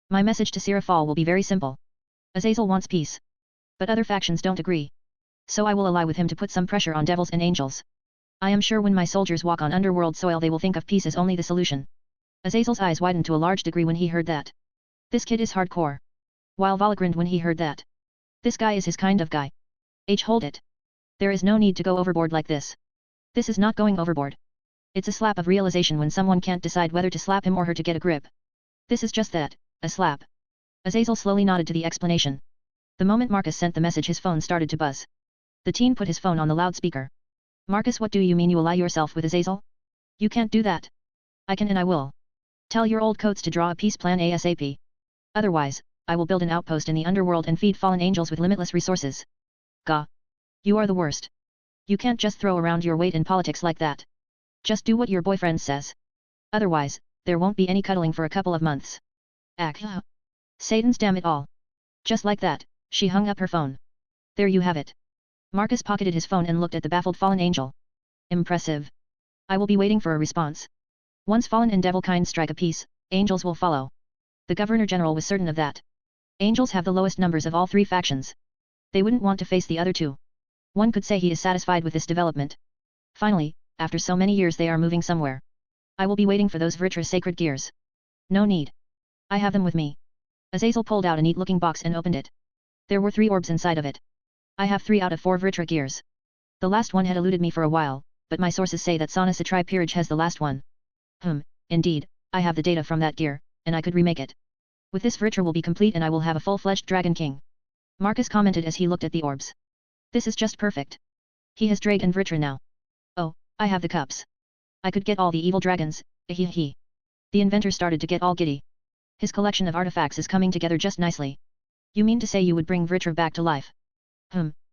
My message to Seraphal will be very simple. Azazel wants peace. But other factions don't agree. So I will ally with him to put some pressure on devils and angels. I am sure when my soldiers walk on underworld soil they will think of peace as only the solution. Azazel's eyes widened to a large degree when he heard that. This kid is hardcore. While Vala grinned when he heard that. This guy is his kind of guy. Hold it. There is no need to go overboard like this. This is not going overboard. It's a slap of realization when someone can't decide whether to slap him or her to get a grip. This is just that, a slap. Azazel slowly nodded to the explanation. The moment Marcus sent the message his phone started to buzz. The teen put his phone on the loudspeaker. Marcus, what do you mean you ally yourself with Azazel? You can't do that. I can and I will. Tell your old coats to draw a peace plan ASAP. Otherwise, I will build an outpost in the underworld and feed fallen angels with limitless resources. Gah. You are the worst. You can't just throw around your weight in politics like that. Just do what your boyfriend says. Otherwise, there won't be any cuddling for a couple of months. Satan's damn it all. Just like that, she hung up her phone. There you have it. Marcus pocketed his phone and looked at the baffled fallen angel. Impressive. I will be waiting for a response. Once fallen and devilkind strike a peace, angels will follow. The Governor-General was certain of that. Angels have the lowest numbers of all three factions. They wouldn't want to face the other two. One could say he is satisfied with this development. Finally, after so many years they are moving somewhere. I will be waiting for those Vritra sacred gears. No need. I have them with me. Azazel pulled out a neat-looking box and opened it. There were 3 orbs inside of it. I have 3 out of 4 Vritra gears. The last one had eluded me for a while, but my sources say that Sonasatri Peerage has the last one. Indeed, I have the data from that gear, and I could remake it. With this Vritra will be complete and I will have a full-fledged Dragon King. Marcus commented as he looked at the orbs. This is just perfect. He has Dragon Vritra now. Oh, I have the cups. I could get all the evil dragons, The inventor started to get all giddy. His collection of artifacts is coming together just nicely. You mean to say you would bring Vritra back to life?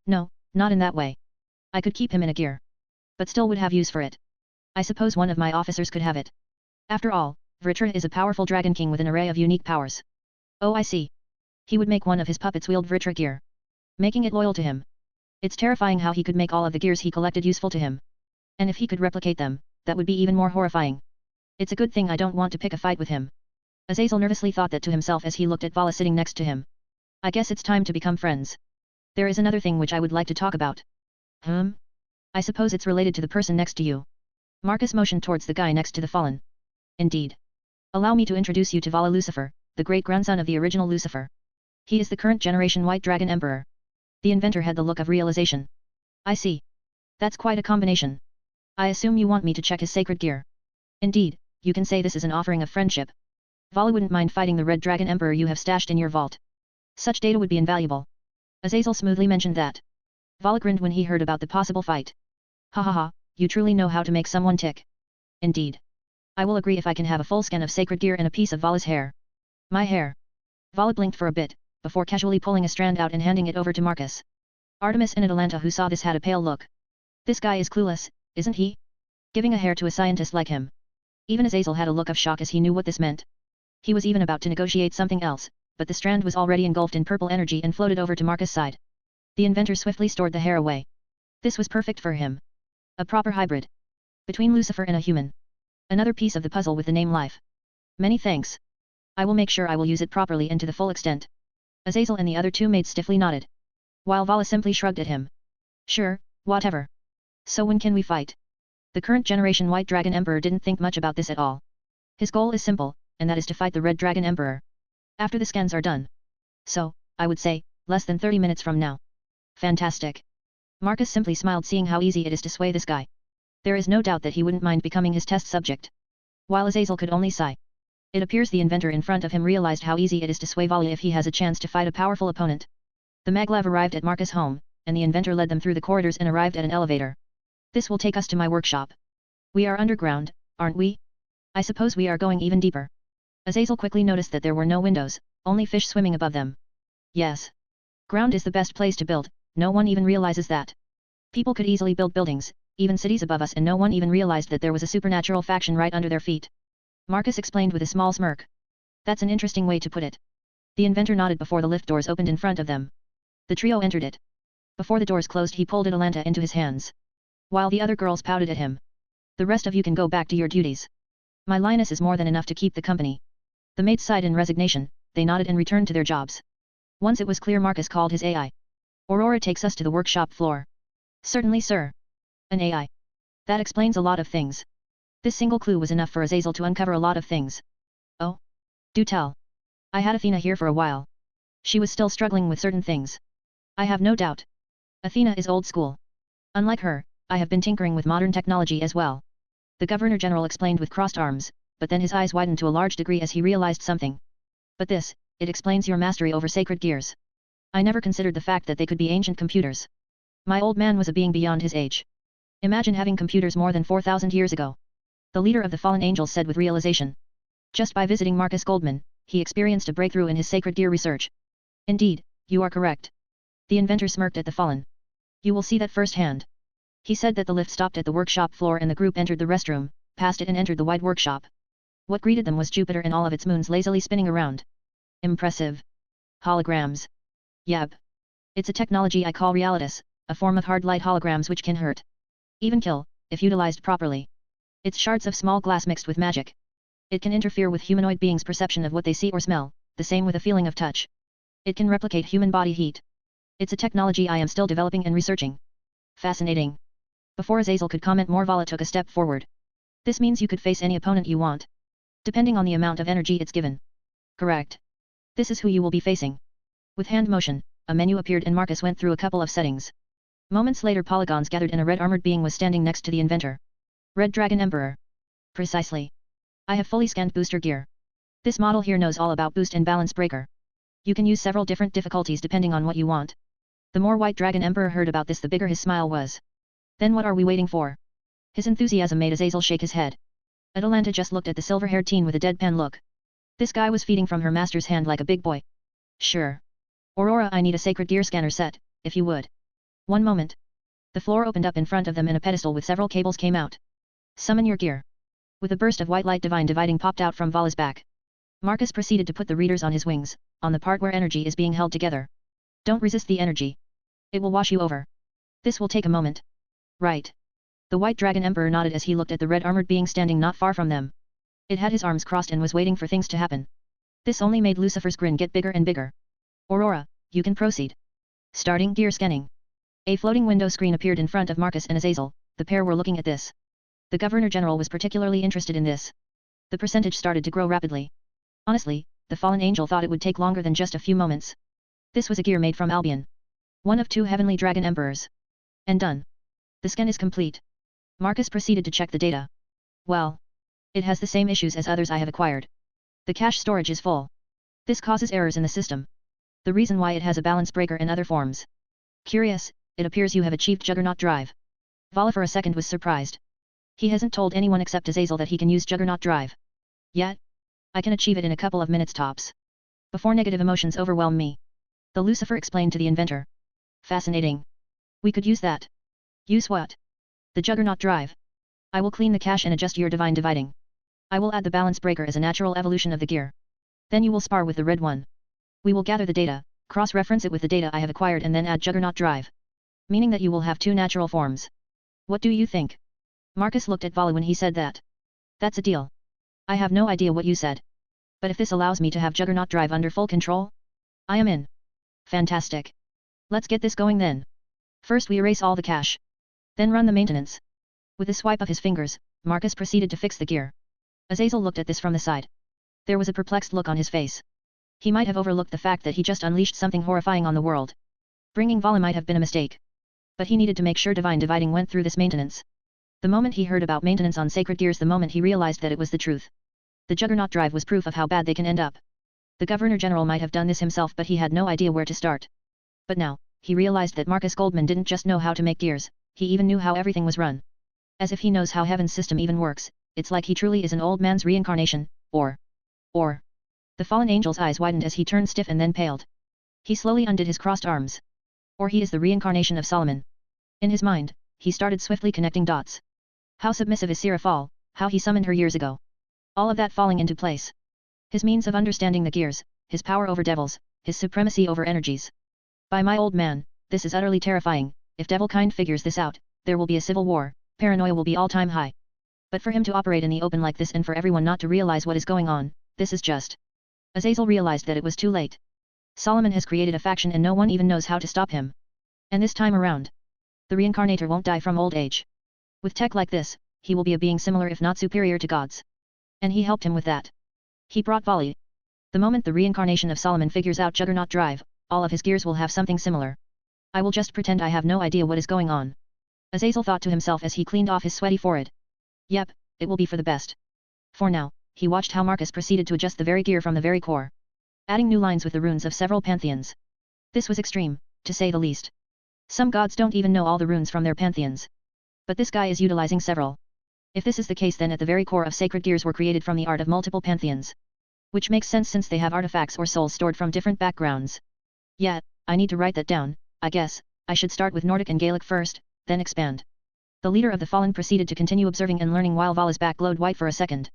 No, not in that way. I could keep him in a gear. But still would have use for it. I suppose one of my officers could have it. After all, Vritra is a powerful Dragon King with an array of unique powers. Oh, I see. He would make one of his puppets wield Vritra gear, making it loyal to him. It's terrifying how he could make all of the gears he collected useful to him. And if he could replicate them, that would be even more horrifying. It's a good thing I don't want to pick a fight with him. Azazel nervously thought that to himself as he looked at Vala sitting next to him. I guess it's time to become friends. There is another thing which I would like to talk about. I suppose it's related to the person next to you. Marcus motioned towards the guy next to the fallen. Indeed. Allow me to introduce you to Vala Lucifer, the great-grandson of the original Lucifer. He is the current generation White Dragon Emperor. The inventor had the look of realization. I see. That's quite a combination. I assume you want me to check his sacred gear. Indeed, you can say this is an offering of friendship. Vala wouldn't mind fighting the Red Dragon Emperor you have stashed in your vault. Such data would be invaluable. Azazel smoothly mentioned that. Vala grinned when he heard about the possible fight. Ha ha ha, you truly know how to make someone tick. Indeed. I will agree if I can have a full scan of sacred gear and a piece of Vala's hair. My hair. Vala blinked for a bit, before casually pulling a strand out and handing it over to Marcus. Artemis and Atalanta who saw this had a pale look. This guy is clueless, isn't he? Giving a hair to a scientist like him. Even Azazel had a look of shock as he knew what this meant. He was even about to negotiate something else, but the strand was already engulfed in purple energy and floated over to Marcus' side. The inventor swiftly stored the hair away. This was perfect for him. A proper hybrid. Between Lucifer and a human. Another piece of the puzzle with the name Life. Many thanks. I will make sure I will use it properly and to the full extent. Azazel and the other 2 maids stiffly nodded. While Vala simply shrugged at him. Sure, whatever. So when can we fight? The current generation White Dragon Emperor didn't think much about this at all. His goal is simple, and that is to fight the Red Dragon Emperor. After the scans are done. So, I would say, less than 30 minutes from now. Fantastic. Marcus simply smiled seeing how easy it is to sway this guy. There is no doubt that he wouldn't mind becoming his test subject. While Azazel could only sigh. It appears the inventor in front of him realized how easy it is to sway Vala if he has a chance to fight a powerful opponent. The maglev arrived at Marcus' home, and the inventor led them through the corridors and arrived at an elevator. This will take us to my workshop. We are underground, aren't we? I suppose we are going even deeper. Azazel quickly noticed that there were no windows, only fish swimming above them. Yes. Ground is the best place to build, no one even realizes that. People could easily build buildings, even cities above us, and no one even realized that there was a supernatural faction right under their feet. Marcus explained with a small smirk. That's an interesting way to put it. The inventor nodded before the lift doors opened in front of them. The trio entered it. Before the doors closed he pulled Atalanta into his hands. While the other girls pouted at him. The rest of you can go back to your duties. My Linus is more than enough to keep the company. The maids sighed in resignation, they nodded and returned to their jobs. Once it was clear Marcus called his AI. Aurora takes us to the workshop floor. Certainly sir. An AI. That explains a lot of things. This single clue was enough for Azazel to uncover a lot of things. Oh? Do tell. I had Athena here for a while. She was still struggling with certain things. I have no doubt. Athena is old school. Unlike her, I have been tinkering with modern technology as well. The Governor-General explained with crossed arms, but then his eyes widened to a large degree as he realized something. But this, it explains your mastery over sacred gears. I never considered the fact that they could be ancient computers. My old man was a being beyond his age. Imagine having computers more than 4,000 years ago. The leader of the fallen angels said with realization. Just by visiting Marcus Goldman, he experienced a breakthrough in his sacred gear research. Indeed, you are correct. The inventor smirked at the fallen. You will see that firsthand. He said that the lift stopped at the workshop floor and the group entered the restroom, passed it and entered the wide workshop. What greeted them was Jupiter and all of its moons lazily spinning around. Impressive. Holograms. Yep. It's a technology I call realitas, a form of hard light holograms which can hurt. Even kill, if utilized properly. It's shards of small glass mixed with magic. It can interfere with humanoid beings' perception of what they see or smell, the same with a feeling of touch. It can replicate human body heat. It's a technology I am still developing and researching. Fascinating. Before Azazel could comment more, Vala took a step forward. This means you could face any opponent you want, depending on the amount of energy it's given. Correct. This is who you will be facing. With hand motion, a menu appeared and Marcus went through a couple of settings. Moments later, polygons gathered and a red armored being was standing next to the inventor. Red Dragon Emperor. Precisely. I have fully scanned booster gear. This model here knows all about boost and balance breaker. You can use several different difficulties depending on what you want. The more White Dragon Emperor heard about this, the bigger his smile was. Then what are we waiting for? His enthusiasm made Azazel shake his head. Atalanta just looked at the silver-haired teen with a deadpan look. This guy was feeding from her master's hand like a big boy. Sure. Aurora, I need a sacred gear scanner set, if you would. One moment. The floor opened up in front of them and a pedestal with several cables came out. Summon your gear. With a burst of white light, divine dividing popped out from Vala's back. Marcus proceeded to put the readers on his wings, on the part where energy is being held together. Don't resist the energy. It will wash you over. This will take a moment. Right. The White Dragon Emperor nodded as he looked at the red armored being standing not far from them. It had his arms crossed and was waiting for things to happen. This only made Lucifer's grin get bigger and bigger. Aurora, you can proceed. Starting gear scanning. A floating window screen appeared in front of Marcus and Azazel. The pair were looking at this. The Governor General was particularly interested in this. The percentage started to grow rapidly. Honestly, the fallen angel thought it would take longer than just a few moments. This was a gear made from Albion. One of 2 heavenly dragon emperors. And done. The scan is complete. Marcus proceeded to check the data. Well. It has the same issues as others I have acquired. The cache storage is full. This causes errors in the system. The reason why it has a balance breaker and other forms. Curious, it appears you have achieved Juggernaut Drive. Vala for a second was surprised. He hasn't told anyone except Azazel that he can use Juggernaut Drive. Yet? I can achieve it in a couple of minutes tops. Before negative emotions overwhelm me. The Lucifer explained to the inventor. Fascinating. We could use that. Use what? The Juggernaut Drive. I will clean the cache and adjust your divine dividing. I will add the balance breaker as a natural evolution of the gear. Then you will spar with the red one. We will gather the data, cross-reference it with the data I have acquired and then add Juggernaut Drive. Meaning that you will have 2 natural forms. What do you think? Marcus looked at Vala when he said that. That's a deal. I have no idea what you said. But if this allows me to have Juggernaut Drive under full control, I am in. Fantastic. Let's get this going then. First we erase all the cache. Then run the maintenance. With a swipe of his fingers, Marcus proceeded to fix the gear. Azazel looked at this from the side. There was a perplexed look on his face. He might have overlooked the fact that he just unleashed something horrifying on the world. Bringing Vala might have been a mistake. But he needed to make sure divine dividing went through this maintenance. The moment he heard about maintenance on sacred gears, the moment he realized that it was the truth. The Juggernaut Drive was proof of how bad they can end up. The Governor General might have done this himself, but he had no idea where to start. But now, he realized that Marcus Goldman didn't just know how to make gears, he even knew how everything was run. As if he knows how Heaven's system even works, it's like he truly is an old man's reincarnation, or. The fallen angel's eyes widened as he turned stiff and then paled. He slowly undid his crossed arms. Or he is the reincarnation of Solomon. In his mind, he started swiftly connecting dots. How submissive is Seraphal, how he summoned her years ago. All of that falling into place. His means of understanding the gears, his power over devils, his supremacy over energies. By my old man, this is utterly terrifying. If Devilkind figures this out, there will be a civil war, paranoia will be all-time high. But for him to operate in the open like this and for everyone not to realize what is going on, this is just. Azazel realized that it was too late. Solomon has created a faction and no one even knows how to stop him. And this time around, the reincarnator won't die from old age. With tech like this, he will be a being similar if not superior to gods. And he helped him with that. He brought Vali. The moment the reincarnation of Solomon figures out Juggernaut Drive, all of his gears will have something similar. I will just pretend I have no idea what is going on. Azazel thought to himself as he cleaned off his sweaty forehead. Yep, it will be for the best. For now, he watched how Marcus proceeded to adjust the very gear from the very core. Adding new lines with the runes of several pantheons. This was extreme, to say the least. Some gods don't even know all the runes from their pantheons. But this guy is utilizing several. If this is the case, then at the very core of sacred gears were created from the art of multiple pantheons. Which makes sense since they have artifacts or souls stored from different backgrounds. Yet, I need to write that down. I guess, I should start with Nordic and Gaelic first, then expand. The leader of the fallen proceeded to continue observing and learning while Vala's back glowed white for a second.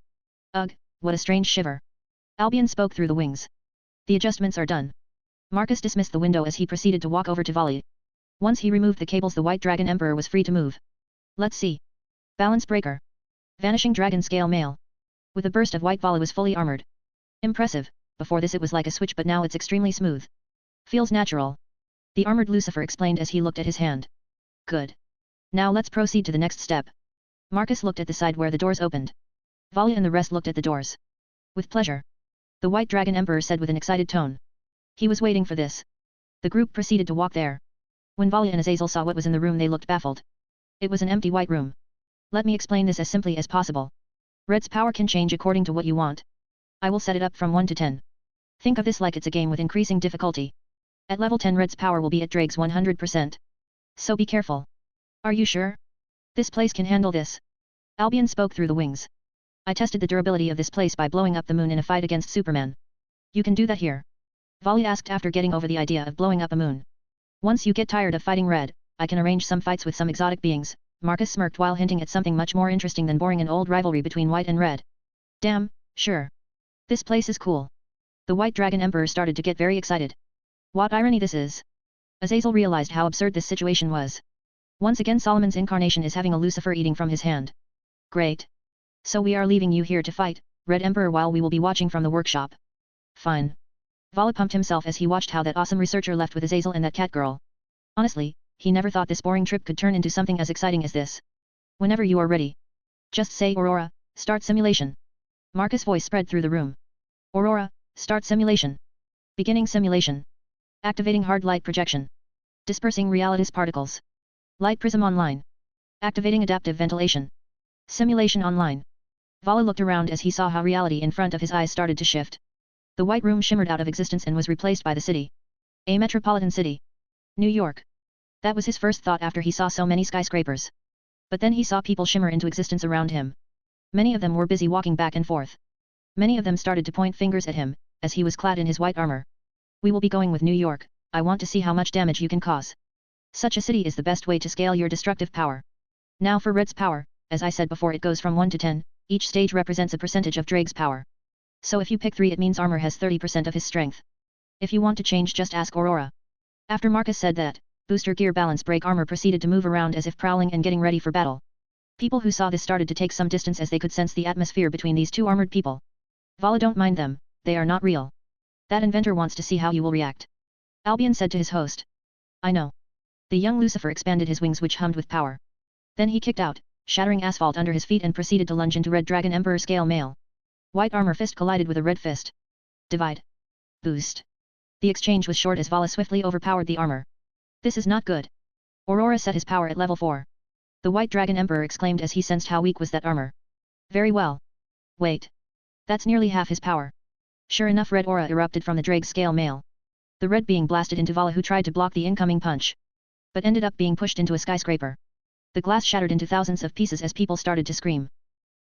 Ugh, what a strange shiver. Albion spoke through the wings. The adjustments are done. Marcus dismissed the window as he proceeded to walk over to Vali. Once he removed the cables, the White Dragon Emperor was free to move. Let's see. Balance breaker. Vanishing Dragon Scale Male. With a burst of white, Vala was fully armored. Impressive. Before this it was like a switch, but now it's extremely smooth. Feels natural. The armored Lucifer explained as he looked at his hand. Good. Now let's proceed to the next step. Marcus looked at the side where the doors opened. Vala and the rest looked at the doors. With pleasure. The White Dragon Emperor said with an excited tone. He was waiting for this. The group proceeded to walk there. When Vala and Azazel saw what was in the room, they looked baffled. It was an empty white room. Let me explain this as simply as possible. Red's power can change according to what you want. I will set it up from 1 to 10. Think of this like it's a game with increasing difficulty. At level 10 Red's power will be at Drake's 100%. So be careful. Are you sure? This place can handle this. Albion spoke through the wings. I tested the durability of this place by blowing up the moon in a fight against Superman. You can do that here. Volley asked after getting over the idea of blowing up a moon. Once you get tired of fighting Red, I can arrange some fights with some exotic beings. Marcus smirked while hinting at something much more interesting than boring an old rivalry between White and Red. Damn, sure. This place is cool. The White Dragon Emperor started to get very excited. What irony this is. Azazel realized how absurd this situation was. Once again Solomon's incarnation is having a Lucifer eating from his hand. Great. So we are leaving you here to fight, Red Emperor, while we will be watching from the workshop. Fine. Vala pumped himself as he watched how that awesome researcher left with Azazel and that cat girl. Honestly, he never thought this boring trip could turn into something as exciting as this. Whenever you are ready. Just say Aurora, start simulation. Marcus' voice spread through the room. Aurora, start simulation. Beginning simulation. Activating hard light projection. Dispersing reality's particles. Light prism online. Activating adaptive ventilation. Simulation online. Vala looked around as he saw how reality in front of his eyes started to shift. The white room shimmered out of existence and was replaced by the city. A metropolitan city. New York. That was his first thought after he saw so many skyscrapers. But then he saw people shimmer into existence around him. Many of them were busy walking back and forth. Many of them started to point fingers at him, as he was clad in his white armor. We will be going with New York. I want to see how much damage you can cause. Such a city is the best way to scale your destructive power. Now for Red's power, as I said before, it goes from 1 to 10, each stage represents a percentage of Drake's power. So if you pick 3 it means armor has 30% of his strength. If you want to change just ask Aurora. After Marcus said that, booster gear balance break armor proceeded to move around as if prowling and getting ready for battle. People who saw this started to take some distance as they could sense the atmosphere between these two armored people. Vala, don't mind them, they are not real. That inventor wants to see how you will react. Albion said to his host. I know. The young Lucifer expanded his wings which hummed with power. Then he kicked out, shattering asphalt under his feet and proceeded to lunge into Red Dragon Emperor Scale Male. White armor fist collided with a red fist. Divide. Boost. The exchange was short as Vala swiftly overpowered the armor. This is not good. Aurora set his power at level 4. The White Dragon Emperor exclaimed as he sensed how weak was that armor. Very well. Wait. That's nearly half his power. Sure enough, red aura erupted from the Drake Scale Male. The red being blasted into Vala, who tried to block the incoming punch. But ended up being pushed into a skyscraper. The glass shattered into thousands of pieces as people started to scream.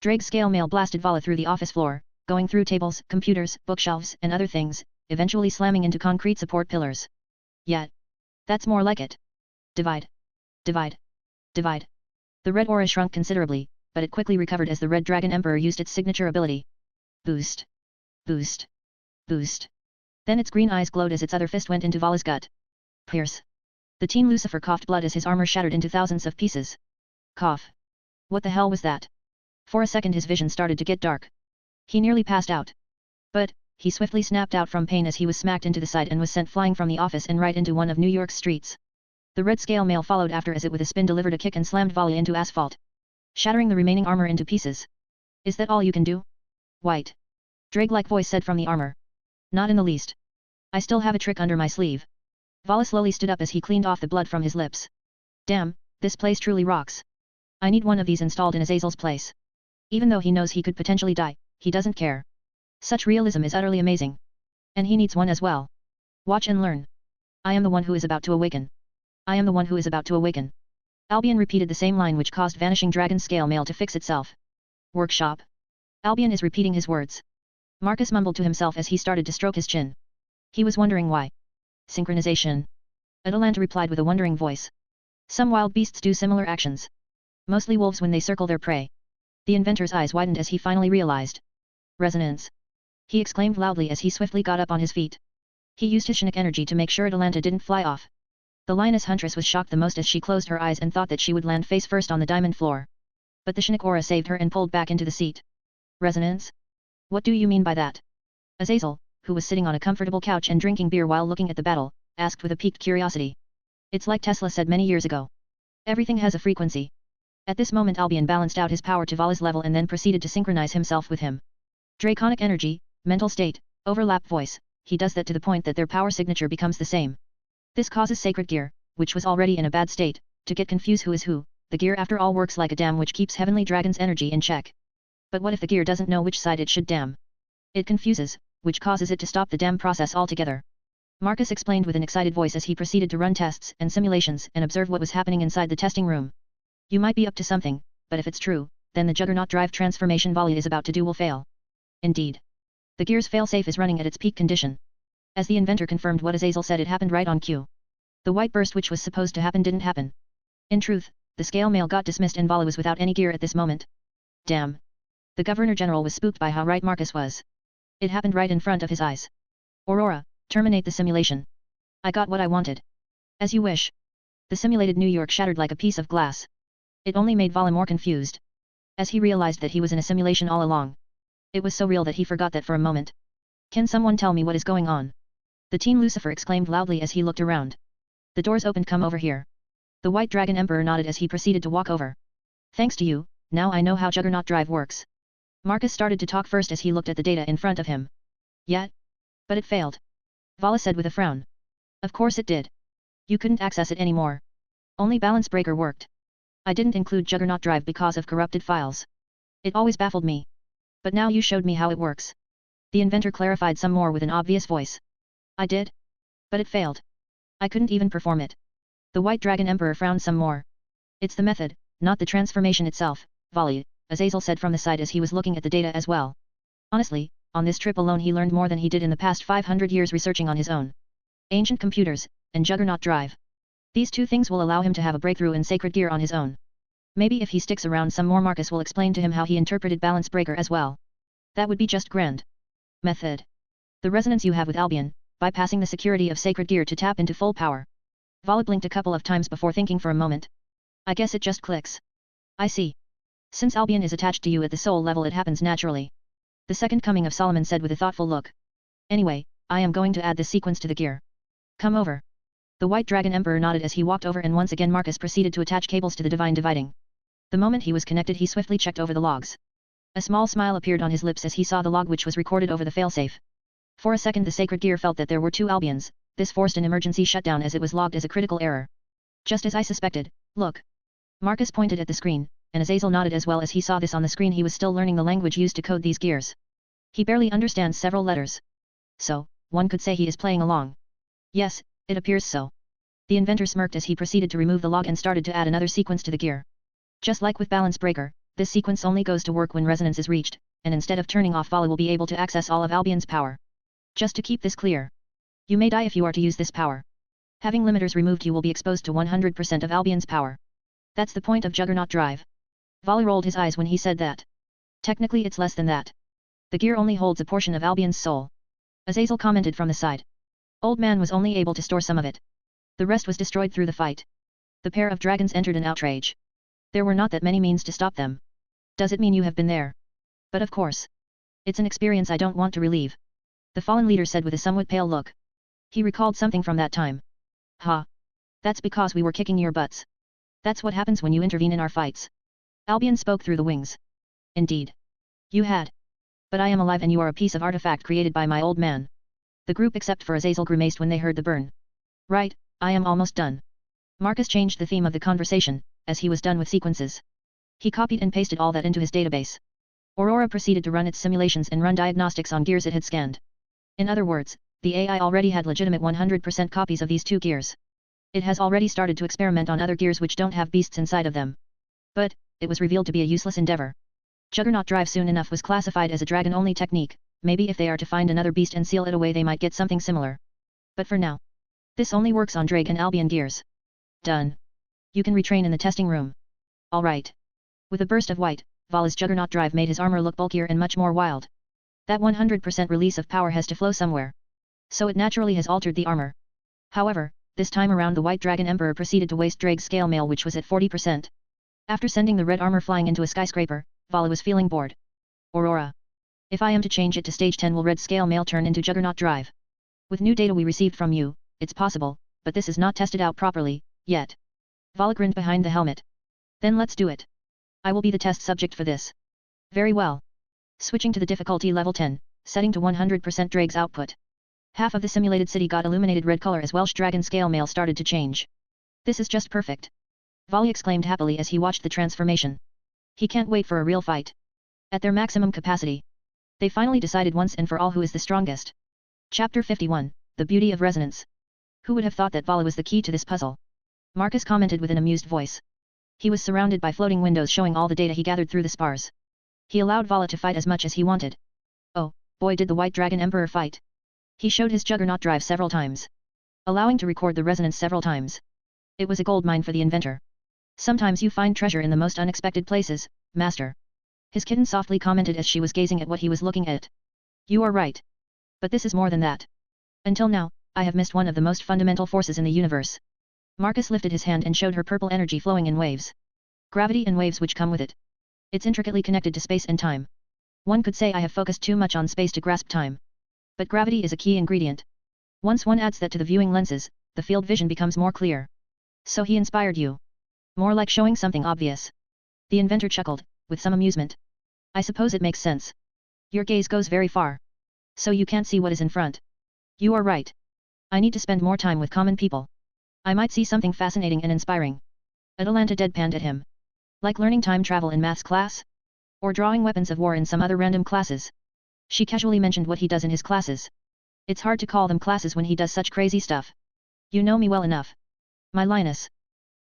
Drake Scale Male blasted Vala through the office floor, going through tables, computers, bookshelves, and other things, eventually slamming into concrete support pillars. Yet. That's more like it. Divide. Divide. Divide. The red aura shrunk considerably, but it quickly recovered as the Red Dragon Emperor used its signature ability. Boost. Boost. Boost. Then its green eyes glowed as its other fist went into Vala's gut. Pierce. The Teen Lucifer coughed blood as his armor shattered into thousands of pieces. Cough. What the hell was that? For a second his vision started to get dark. He nearly passed out. But, he swiftly snapped out from pain as he was smacked into the side and was sent flying from the office and right into one of New York's streets. The Red Scale Male followed after as it with a spin delivered a kick and slammed Vala into asphalt, shattering the remaining armor into pieces. Is that all you can do? White. Drake-like voice said from the armor. Not in the least. I still have a trick under my sleeve. Vala slowly stood up as he cleaned off the blood from his lips. Damn, this place truly rocks. I need one of these installed in Azazel's place. Even though he knows he could potentially die, he doesn't care. Such realism is utterly amazing. And he needs one as well. Watch and learn. I am the one who is about to awaken. I am the one who is about to awaken. Albion repeated the same line which caused Vanishing Dragon Scale Male to fix itself. Workshop. Albion is repeating his words. Marcus mumbled to himself as he started to stroke his chin. He was wondering why. Synchronization. Atalanta replied with a wondering voice. Some wild beasts do similar actions. Mostly wolves when they circle their prey. The inventor's eyes widened as he finally realized. Resonance. He exclaimed loudly as he swiftly got up on his feet. He used his Shinik energy to make sure Atalanta didn't fly off. The lioness huntress was shocked the most as she closed her eyes and thought that she would land face first on the diamond floor. But the Shinik aura saved her and pulled back into the seat. Resonance? What do you mean by that? Azazel, who was sitting on a comfortable couch and drinking beer while looking at the battle, asked with a piqued curiosity. It's like Tesla said many years ago. Everything has a frequency. At this moment Albion balanced out his power to Vala's level and then proceeded to synchronize himself with him. Draconic energy, mental state, overlap voice, he does that to the point that their power signature becomes the same. This causes sacred gear, which was already in a bad state, to get confused who is who. The gear after all works like a dam which keeps Heavenly Dragon's energy in check. But what if the gear doesn't know which side it should dam? It confuses, which causes it to stop the dam process altogether. Marcus explained with an excited voice as he proceeded to run tests and simulations and observe what was happening inside the testing room. You might be up to something, but if it's true, then the Juggernaut drive transformation Volley is about to do will fail. Indeed. The gear's failsafe is running at its peak condition. As the inventor confirmed what Azazel said, it happened right on cue. The white burst which was supposed to happen didn't happen. In truth, the scale mail got dismissed and Vala was without any gear at this moment. Damn. The Governor-General was spooked by how right Marcus was. It happened right in front of his eyes. Aurora, terminate the simulation. I got what I wanted. As you wish. The simulated New York shattered like a piece of glass. It only made Vala more confused. As he realized that he was in a simulation all along. It was so real that he forgot that for a moment. Can someone tell me what is going on? The Team Lucifer exclaimed loudly as he looked around. The doors opened. Come over here. The White Dragon Emperor nodded as he proceeded to walk over. Thanks to you, now I know how Juggernaut Drive works. Marcus started to talk first as he looked at the data in front of him. Yet? But it failed. Vala said with a frown. Of course it did. You couldn't access it anymore. Only Balance Breaker worked. I didn't include Juggernaut Drive because of corrupted files. It always baffled me. But now you showed me how it works. The inventor clarified some more with an obvious voice. I did? But it failed. I couldn't even perform it. The White Dragon Emperor frowned some more. It's the method, not the transformation itself, Volley, Azazel said from the side as he was looking at the data as well. Honestly, on this trip alone he learned more than he did in the past 500 years researching on his own. Ancient computers, and Juggernaut Drive. These two things will allow him to have a breakthrough in sacred gear on his own. Maybe if he sticks around some more Marcus will explain to him how he interpreted Balance Breaker as well. That would be just grand. Method. The resonance you have with Albion, bypassing the security of sacred gear to tap into full power. Vala blinked a couple of times before thinking for a moment. I guess it just clicks. I see. Since Albion is attached to you at the soul level it happens naturally. The second coming of Solomon said with a thoughtful look. Anyway, I am going to add this sequence to the gear. Come over. The White Dragon Emperor nodded as he walked over and once again Marcus proceeded to attach cables to the divine dividing. The moment he was connected he swiftly checked over the logs. A small smile appeared on his lips as he saw the log which was recorded over the failsafe. For a second the sacred gear felt that there were two Albions. This forced an emergency shutdown as it was logged as a critical error. Just as I suspected, look. Marcus pointed at the screen, and Azazel nodded as well as he saw this on the screen. He was still learning the language used to code these gears. He barely understands several letters. So, one could say he is playing along. Yes, it appears so. The inventor smirked as he proceeded to remove the log and started to add another sequence to the gear. Just like with Balance Breaker, this sequence only goes to work when resonance is reached, and instead of turning off Vala will be able to access all of Albion's power. Just to keep this clear. You may die if you are to use this power. Having limiters removed you will be exposed to 100% of Albion's power. That's the point of Juggernaut Drive. Vala rolled his eyes when he said that. Technically it's less than that. The gear only holds a portion of Albion's soul. Azazel commented from the side. Old Man was only able to store some of it. The rest was destroyed through the fight. The pair of dragons entered an outrage. There were not that many means to stop them. Does it mean you have been there? But of course. It's an experience I don't want to relive. The fallen leader said with a somewhat pale look. He recalled something from that time. Ha! That's because we were kicking your butts. That's what happens when you intervene in our fights. Albion spoke through the wings. Indeed. You had. But I am alive and you are a piece of artifact created by my old man. The group except for Azazel grimaced when they heard the burn. Right, I am almost done. Marcus changed the theme of the conversation, as he was done with sequences. He copied and pasted all that into his database. Aurora proceeded to run its simulations and run diagnostics on gears it had scanned. In other words, the AI already had legitimate 100% copies of these two gears. It has already started to experiment on other gears which don't have beasts inside of them. But, it was revealed to be a useless endeavor. Juggernaut Drive soon enough was classified as a dragon-only technique. Maybe if they are to find another beast and seal it away they might get something similar. But for now. This only works on Drake and Albion gears. Done. You can retrain in the testing room. Alright. With a burst of white, Vala's Juggernaut Drive made his armor look bulkier and much more wild. That 100% release of power has to flow somewhere. So it naturally has altered the armor. However, this time around the White Dragon Emperor proceeded to waste Drake's scale mail which was at 40%. After sending the red armor flying into a skyscraper, Vala was feeling bored. Aurora. If I am to change it to stage 10, will red scale mail turn into Juggernaut drive? With new data we received from you, it's possible, but this is not tested out properly, yet. Vala grinned behind the helmet. Then let's do it. I will be the test subject for this. Very well. Switching to the difficulty level 10, setting to 100% Drake's output. Half of the simulated city got illuminated red color as Welsh dragon scale mail started to change. This is just perfect. Vala exclaimed happily as he watched the transformation. He can't wait for a real fight. At their maximum capacity. They finally decided once and for all who is the strongest. Chapter 51, The Beauty of Resonance. Who would have thought that Vala was the key to this puzzle? Marcus commented with an amused voice. He was surrounded by floating windows showing all the data he gathered through the spars. He allowed Vala to fight as much as he wanted. Oh, boy did the White Dragon Emperor fight. He showed his Juggernaut drive several times. Allowing to record the resonance several times. It was a goldmine for the inventor. Sometimes you find treasure in the most unexpected places, Master. His kitten softly commented as she was gazing at what he was looking at. You are right. But this is more than that. Until now, I have missed one of the most fundamental forces in the universe. Marcus lifted his hand and showed her purple energy flowing in waves. Gravity and waves which come with it. It's intricately connected to space and time. One could say I have focused too much on space to grasp time. But gravity is a key ingredient. Once one adds that to the viewing lenses, the field vision becomes more clear. So he inspired you. More like showing something obvious. The inventor chuckled, with some amusement. I suppose it makes sense. Your gaze goes very far. So you can't see what is in front. You are right. I need to spend more time with common people. I might see something fascinating and inspiring. Atalanta deadpanned at him. Like learning time travel in maths class? Or drawing weapons of war in some other random classes? She casually mentioned what he does in his classes. It's hard to call them classes when he does such crazy stuff. You know me well enough. My Linus.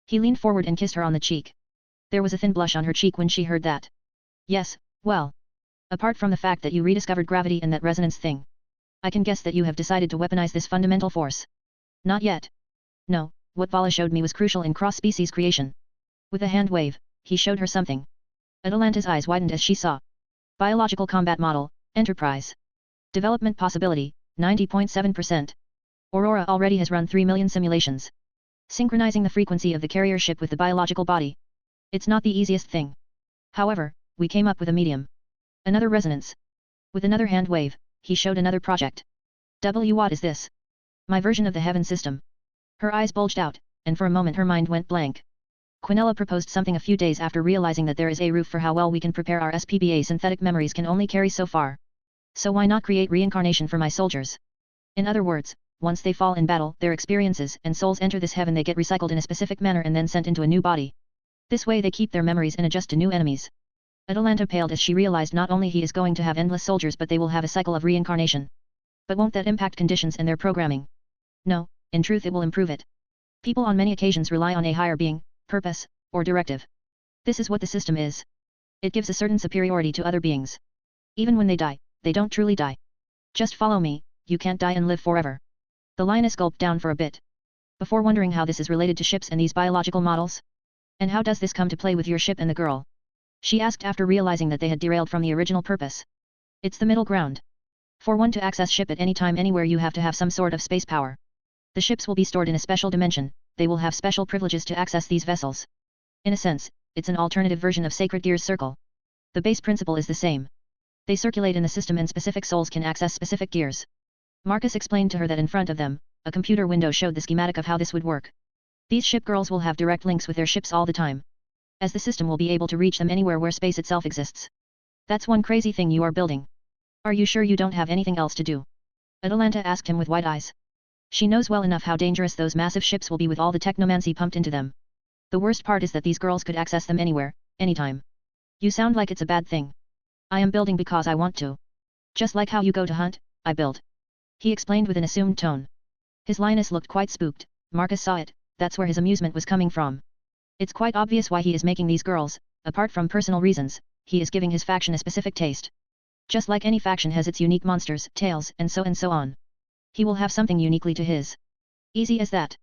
He leaned forward and kissed her on the cheek. There was a thin blush on her cheek when she heard that. Yes, well. Apart from the fact that you rediscovered gravity and that resonance thing. I can guess that you have decided to weaponize this fundamental force. Not yet. No, what Vala showed me was crucial in cross-species creation. With a hand wave, he showed her something. Atalanta's eyes widened as she saw. Biological combat model, Enterprise. Development possibility, 90.7%. Aurora already has run 3 million simulations. Synchronizing the frequency of the carrier ship with the biological body. It's not the easiest thing. However, we came up with a medium. Another resonance. With another hand wave, he showed another project. What is this? My version of the heaven system. Her eyes bulged out, and for a moment her mind went blank. Quinella proposed something a few days after realizing that there is a roof for how well we can prepare our SPBA. Synthetic memories can only carry so far. So why not create reincarnation for my soldiers? In other words, once they fall in battle, their experiences and souls enter this heaven, they get recycled in a specific manner and then sent into a new body. This way they keep their memories and adjust to new enemies. Atalanta paled as she realized not only he is going to have endless soldiers but they will have a cycle of reincarnation. But won't that impact conditions and their programming? No, in truth it will improve it. People on many occasions rely on a higher being, purpose, or directive. This is what the system is. It gives a certain superiority to other beings. Even when they die, they don't truly die. Just follow me, you can't die and live forever. The lioness gulped down for a bit. Before wondering how this is related to ships and these biological models? And how does this come to play with your ship and the girl? She asked after realizing that they had derailed from the original purpose. It's the middle ground. For one to access ship at any time anywhere you have to have some sort of space power. The ships will be stored in a special dimension, they will have special privileges to access these vessels. In a sense, it's an alternative version of Sacred Gear's circle. The base principle is the same. They circulate in the system and specific souls can access specific gears. Marcus explained to her that in front of them, a computer window showed the schematic of how this would work. These ship girls will have direct links with their ships all the time. As the system will be able to reach them anywhere where space itself exists. That's one crazy thing you are building. Are you sure you don't have anything else to do? Atalanta asked him with wide eyes. She knows well enough how dangerous those massive ships will be with all the technomancy pumped into them. The worst part is that these girls could access them anywhere, anytime. You sound like it's a bad thing. I am building because I want to. Just like how you go to hunt, I build. He explained with an assumed tone. His lioness looked quite spooked. Marcus saw it, that's where his amusement was coming from. It's quite obvious why he is making these girls, apart from personal reasons, he is giving his faction a specific taste. Just like any faction has its unique monsters, tales, and so on. He will have something uniquely to his. Easy as that.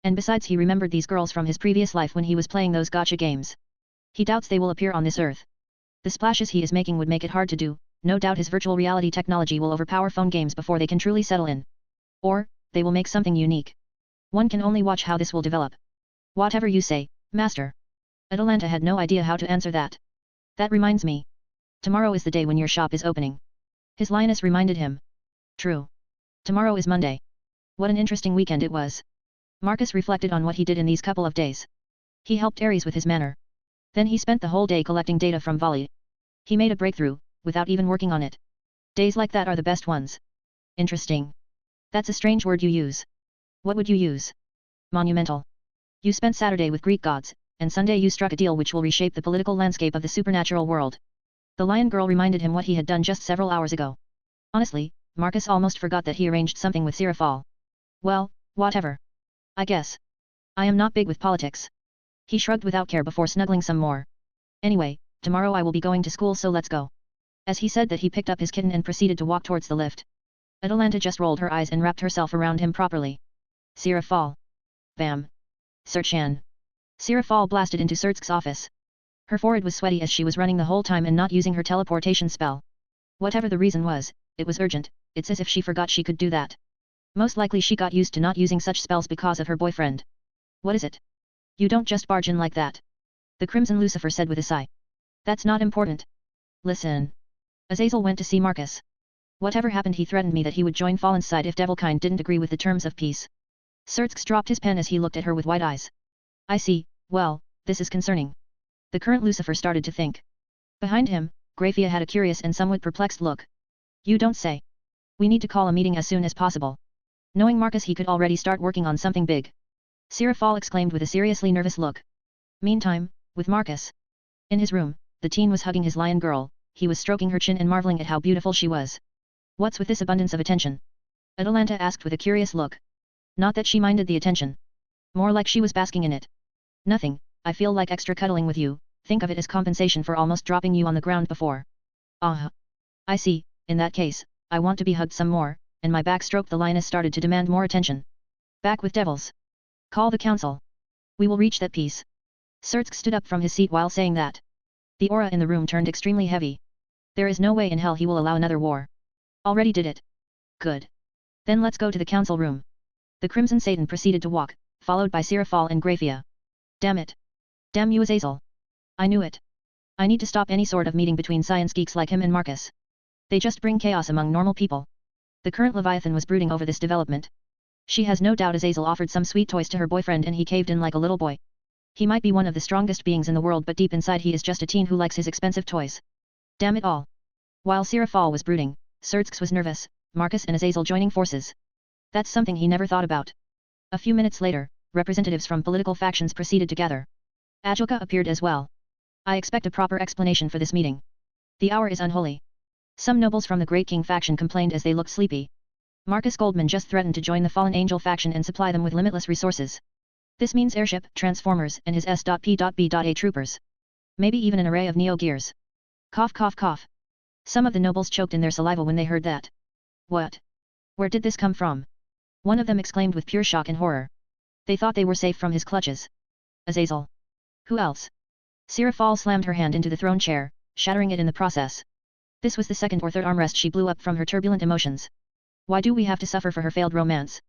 And besides he remembered these girls from his previous life when he was playing those gacha games. He doubts they will appear on this earth. The splashes he is making would make it hard to do, no doubt his virtual reality technology will overpower phone games before they can truly settle in. Or, they will make something unique. One can only watch how this will develop. Whatever you say, Master. Atalanta had no idea how to answer that. That reminds me. Tomorrow is the day when your shop is opening. His lioness reminded him. True. Tomorrow is Monday. What an interesting weekend it was. Marcus reflected on what he did in these couple of days. He helped Ares with his manor. Then he spent the whole day collecting data from Volley. He made a breakthrough, without even working on it. Days like that are the best ones. Interesting. That's a strange word you use. What would you use? Monumental. You spent Saturday with Greek gods, and Sunday you struck a deal which will reshape the political landscape of the supernatural world. The lion girl reminded him what he had done just several hours ago. Honestly, Marcus almost forgot that he arranged something with Sirafal. Well, whatever. I guess. I am not big with politics. He shrugged without care before snuggling some more. Anyway, tomorrow I will be going to school, so let's go. As he said that, he picked up his kitten and proceeded to walk towards the lift. Atalanta just rolled her eyes and wrapped herself around him properly. Sirafal. Bam. Searchan. Sirafal blasted into Sertsk's office. Her forehead was sweaty as she was running the whole time and not using her teleportation spell. Whatever the reason was, it was urgent. It's as if she forgot she could do that. Most likely she got used to not using such spells because of her boyfriend. What is it? You don't just barge in like that. The Crimson Lucifer said with a sigh. That's not important. Listen. Azazel went to see Marcus. Whatever happened, he threatened me that he would join Fallen's side if Devilkind didn't agree with the terms of peace. Sertsk dropped his pen as he looked at her with wide eyes. I see. Well, this is concerning. The current Lucifer started to think. Behind him, Graphia had a curious and somewhat perplexed look. You don't say. We need to call a meeting as soon as possible. Knowing Marcus, he could already start working on something big. Sirafal exclaimed with a seriously nervous look. Meantime, with Marcus. In his room, the teen was hugging his lion girl. He was stroking her chin and marveling at how beautiful she was. What's with this abundance of attention? Atalanta asked with a curious look. Not that she minded the attention. More like she was basking in it. Nothing, I feel like extra cuddling with you, think of it as compensation for almost dropping you on the ground before. Ah. I see, in that case, I want to be hugged some more, and my back stroked. The lioness started to demand more attention. Back with devils. Call the council. We will reach that peace. Sertsk stood up from his seat while saying that. The aura in the room turned extremely heavy. There is no way in hell he will allow another war. Already did it. Good. Then let's go to the council room. The Crimson Satan proceeded to walk, followed by Sirafal and Graphia. Damn it. Damn you, Azazel. I knew it. I need to stop any sort of meeting between science geeks like him and Marcus. They just bring chaos among normal people. The current Leviathan was brooding over this development. She has no doubt Azazel offered some sweet toys to her boyfriend and he caved in like a little boy. He might be one of the strongest beings in the world, but deep inside he is just a teen who likes his expensive toys. Damn it all. While Sirafal was brooding, Sertsk was nervous, Marcus and Azazel joining forces. That's something he never thought about. A few minutes later, representatives from political factions proceeded to gather. Ajilka appeared as well. I expect a proper explanation for this meeting. The hour is unholy. Some nobles from the Great King faction complained as they looked sleepy. Marcus Goldman just threatened to join the Fallen Angel faction and supply them with limitless resources. This means airship, transformers and his S.P.B.A troopers. Maybe even an array of Neo Gears. Cough cough cough. Some of the nobles choked in their saliva when they heard that. What? Where did this come from? One of them exclaimed with pure shock and horror. They thought they were safe from his clutches. Azazel. Who else? Sirafal slammed her hand into the throne chair, shattering it in the process. This was the second or third armrest she blew up from her turbulent emotions. Why do we have to suffer for her failed romance?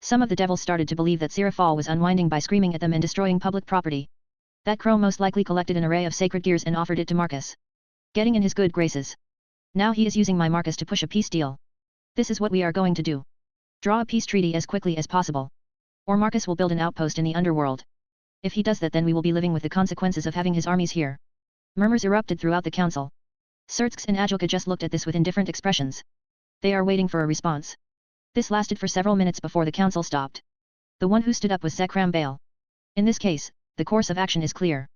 Some of the devils started to believe that Sirafal was unwinding by screaming at them and destroying public property. That crow most likely collected an array of sacred gears and offered it to Marcus. Getting in his good graces. Now he is using my Marcus to push a peace deal. This is what we are going to do. Draw a peace treaty as quickly as possible. Or Marcus will build an outpost in the underworld. If he does that, then we will be living with the consequences of having his armies here. Murmurs erupted throughout the council. Sertsk and Ajilka just looked at this with indifferent expressions. They are waiting for a response. This lasted for several minutes before the council stopped. The one who stood up was Zekram Bale. In this case, the course of action is clear.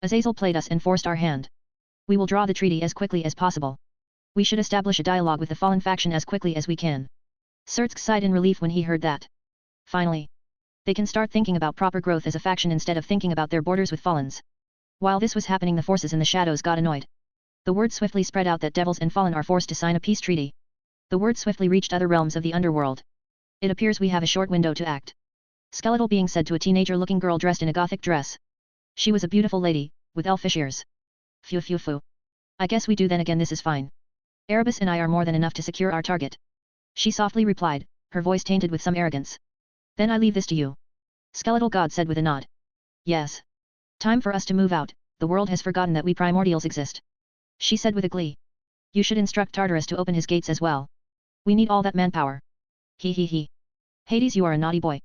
Azazel played us and forced our hand. We will draw the treaty as quickly as possible. We should establish a dialogue with the fallen faction as quickly as we can. Sertsk sighed in relief when he heard that. Finally. They can start thinking about proper growth as a faction instead of thinking about their borders with fallens. While this was happening, the forces in the shadows got annoyed. The word swiftly spread out that devils and fallen are forced to sign a peace treaty. The word swiftly reached other realms of the underworld. It appears we have a short window to act. Skeletal being said to a teenager-looking girl dressed in a gothic dress. She was a beautiful lady, with elfish ears. Phew phew phew. I guess we do then again, this is fine. Erebus and I are more than enough to secure our target. She softly replied, her voice tainted with some arrogance. Then I leave this to you. Skeletal God said with a nod. Yes. Time for us to move out, the world has forgotten that we primordials exist. She said with a glee. You should instruct Tartarus to open his gates as well. We need all that manpower. He. Hades, you are a naughty boy.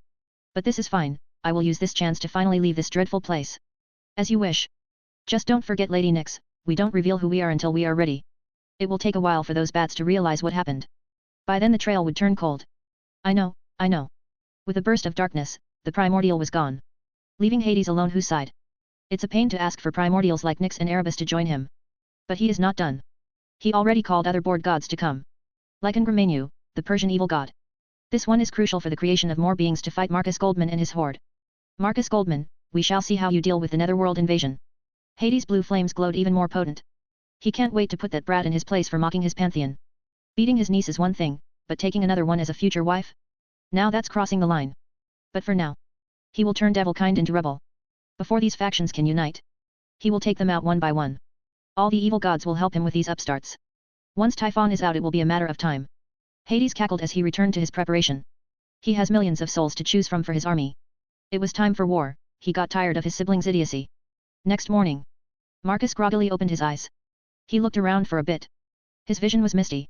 But this is fine, I will use this chance to finally leave this dreadful place. As you wish. Just don't forget Lady Nyx, we don't reveal who we are until we are ready. It will take a while for those bats to realize what happened. By then the trail would turn cold. I know. With a burst of darkness, the primordial was gone. Leaving Hades alone, who sighed. It's a pain to ask for primordials like Nyx and Erebus to join him. But he is not done. He already called other board gods to come. Like Ngramenu, the Persian evil god. This one is crucial for the creation of more beings to fight Marcus Goldman and his horde. Marcus Goldman, we shall see how you deal with the netherworld invasion. Hades' blue flames glowed even more potent. He can't wait to put that brat in his place for mocking his pantheon. Beating his niece is one thing, but taking another one as a future wife? Now that's crossing the line. But for now, he will turn devilkind into rebel. Before these factions can unite, he will take them out one by one. All the evil gods will help him with these upstarts. Once Typhon is out, it will be a matter of time. Hades cackled as he returned to his preparation. He has millions of souls to choose from for his army. It was time for war, he got tired of his siblings' idiocy. Next morning, Marcus groggily opened his eyes. He looked around for a bit. His vision was misty.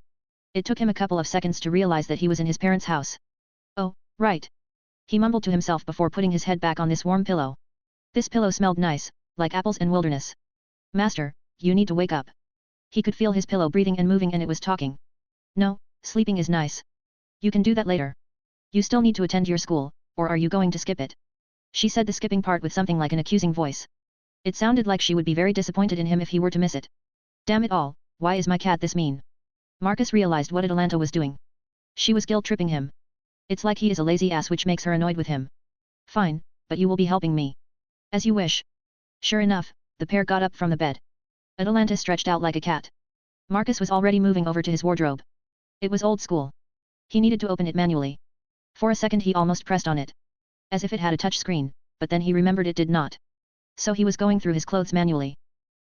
It took him a couple of seconds to realize that he was in his parents' house. Oh, right. He mumbled to himself before putting his head back on this warm pillow. This pillow smelled nice, like apples and wilderness. Master, you need to wake up. He could feel his pillow breathing and moving, and it was talking. No, sleeping is nice. You can do that later. You still need to attend your school, or are you going to skip it? She said the skipping part with something like an accusing voice. It sounded like she would be very disappointed in him if he were to miss it. Damn it all, why is my cat this mean? Marcus realized what Atalanta was doing. She was guilt-tripping him. It's like he is a lazy ass, which makes her annoyed with him. Fine, but you will be helping me. As you wish. Sure enough, the pair got up from the bed. Atalanta stretched out like a cat. Marcus was already moving over to his wardrobe. It was old school. He needed to open it manually. For a second he almost pressed on it. As if it had a touch screen, but then he remembered it did not. So he was going through his clothes manually.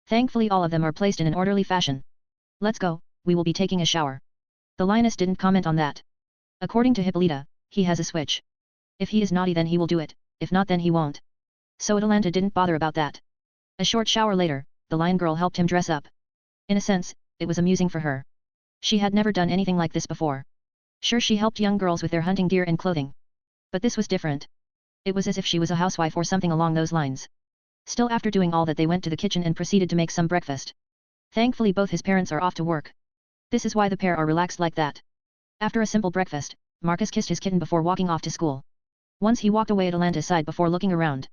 Thankfully all of them are placed in an orderly fashion. Let's go, we will be taking a shower. The lioness didn't comment on that. According to Hippolyta, he has a switch. If he is naughty then he will do it, if not then he won't. So Atalanta didn't bother about that. A short shower later, the lion girl helped him dress up. In a sense, it was amusing for her. She had never done anything like this before. Sure, she helped young girls with their hunting gear and clothing. But this was different. It was as if she was a housewife or something along those lines. Still, after doing all that, they went to the kitchen and proceeded to make some breakfast. Thankfully both his parents are off to work. This is why the pair are relaxed like that. After a simple breakfast, Marcus kissed his kitten before walking off to school. Once he walked away, Atalanta's sighed before looking around.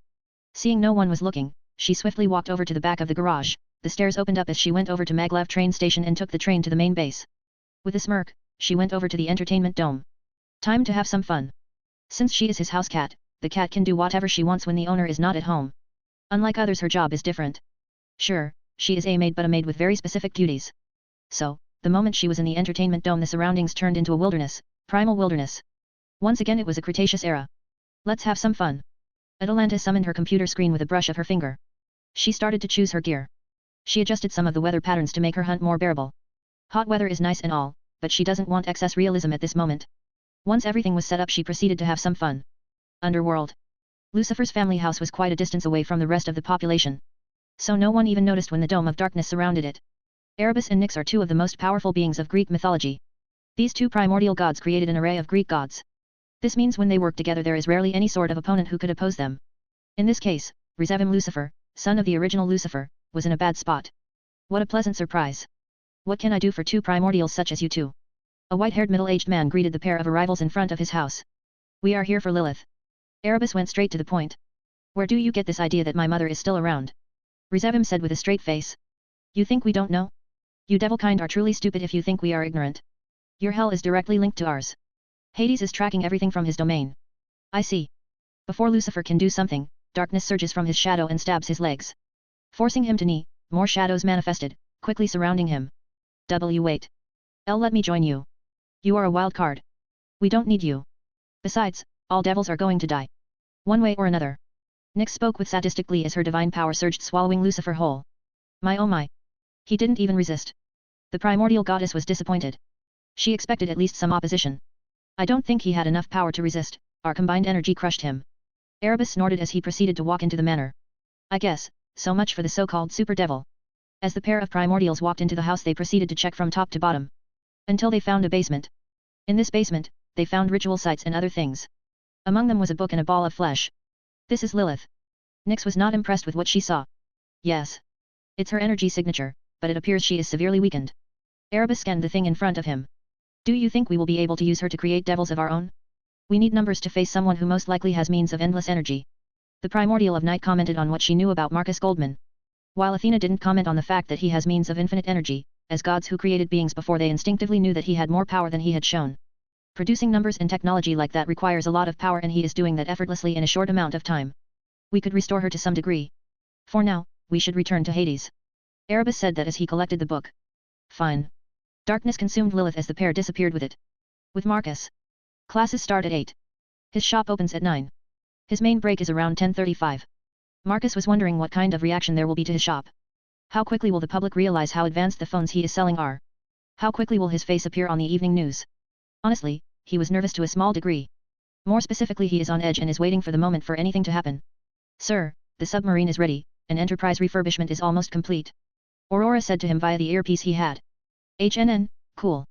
Seeing no one was looking, she swiftly walked over to the back of the garage. The stairs opened up as she went over to Maglev train station and took the train to the main base. With a smirk, she went over to the entertainment dome. Time to have some fun. Since she is his house cat, the cat can do whatever she wants when the owner is not at home. Unlike others, her job is different. Sure, she is a maid, but a maid with very specific duties. So, the moment she was in the entertainment dome, the surroundings turned into a wilderness, primal wilderness. Once again it was a Cretaceous era. Let's have some fun. Atalanta summoned her computer screen with a brush of her finger. She started to choose her gear. She adjusted some of the weather patterns to make her hunt more bearable. Hot weather is nice and all, but she doesn't want excess realism at this moment. Once everything was set up, she proceeded to have some fun. Underworld. Lucifer's family house was quite a distance away from the rest of the population. So no one even noticed when the dome of darkness surrounded it. Erebus and Nyx are two of the most powerful beings of Greek mythology. These two primordial gods created an array of Greek gods. This means when they work together there is rarely any sort of opponent who could oppose them. In this case, Rezavim Lucifer, son of the original Lucifer, was in a bad spot. What a pleasant surprise. What can I do for two primordials such as you two? A white-haired middle-aged man greeted the pair of arrivals in front of his house. We are here for Lilith. Erebus went straight to the point. Where do you get this idea that my mother is still around? Rezavim said with a straight face. You think we don't know? You devilkind are truly stupid if you think we are ignorant. Your hell is directly linked to ours. Hades is tracking everything from his domain. I see. Before Lucifer can do something, darkness surges from his shadow and stabs his legs. Forcing him to knee, more shadows manifested, quickly surrounding him. Wait. Let me join you. You are a wild card. We don't need you. Besides, all devils are going to die. One way or another. Nyx spoke with sadistic glee as her divine power surged, swallowing Lucifer whole. My oh my. He didn't even resist. The primordial goddess was disappointed. She expected at least some opposition. I don't think he had enough power to resist, our combined energy crushed him. Erebus snorted as he proceeded to walk into the manor. I guess, So much for the so-called super devil. As the pair of primordials walked into the house, they proceeded to check from top to bottom, until they found a basement. In this basement, they found ritual sites and other things. Among them was a book and a ball of flesh. This is Lilith. Nyx was not impressed with what she saw. Yes. It's her energy signature, but it appears she is severely weakened. Erebus scanned the thing in front of him. Do you think we will be able to use her to create devils of our own? We need numbers to face someone who most likely has means of endless energy. The primordial of night commented on what she knew about Marcus Goldman. While Athena didn't comment on the fact that he has means of infinite energy, as gods who created beings before they instinctively knew that he had more power than he had shown. Producing numbers and technology like that requires a lot of power, and he is doing that effortlessly in a short amount of time. We could restore her to some degree. For now, we should return to Hades. Erebus said that as he collected the book. Fine. Darkness consumed Lilith as the pair disappeared with it. With Marcus. Classes start at 8. His shop opens at 9. His main break is around 10:35. Marcus was wondering what kind of reaction there will be to his shop. How quickly will the public realize how advanced the phones he is selling are? How quickly will his face appear on the evening news? Honestly, he was nervous to a small degree. More specifically, he is on edge and is waiting for the moment for anything to happen. Sir, the submarine is ready, and Enterprise refurbishment is almost complete. Aurora said to him via the earpiece he had. HNN, cool.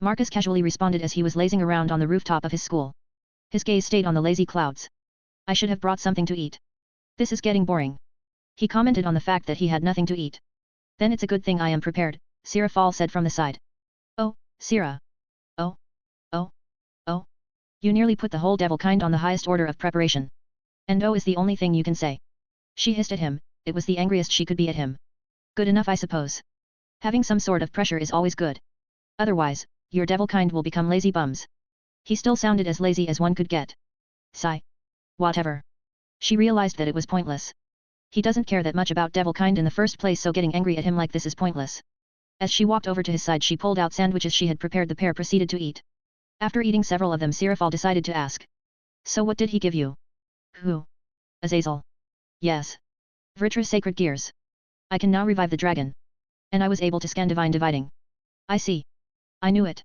Marcus casually responded as he was lazing around on the rooftop of his school. His gaze stayed on the lazy clouds. I should have brought something to eat. This is getting boring. He commented on the fact that he had nothing to eat. Then it's a good thing I am prepared, Sierra Fall said from the side. Oh, Sierra. Oh. Oh. Oh. You nearly put the whole devil kind on the highest order of preparation. And oh is the only thing you can say. She hissed at him, it was the angriest she could be at him. Good enough, I suppose. Having some sort of pressure is always good. Otherwise, your devil kind will become lazy bums. He still sounded as lazy as one could get. Sigh. Whatever. She realized that it was pointless. He doesn't care that much about devil kind in the first place, so getting angry at him like this is pointless. As she walked over to his side, she pulled out sandwiches she had prepared. The pair proceeded to eat. After eating several of them, Sirafal decided to ask. So what did he give you? Who? Azazel. Yes. Vritra's sacred gears. I can now revive the dragon. And I was able to scan divine dividing. I see. I knew it.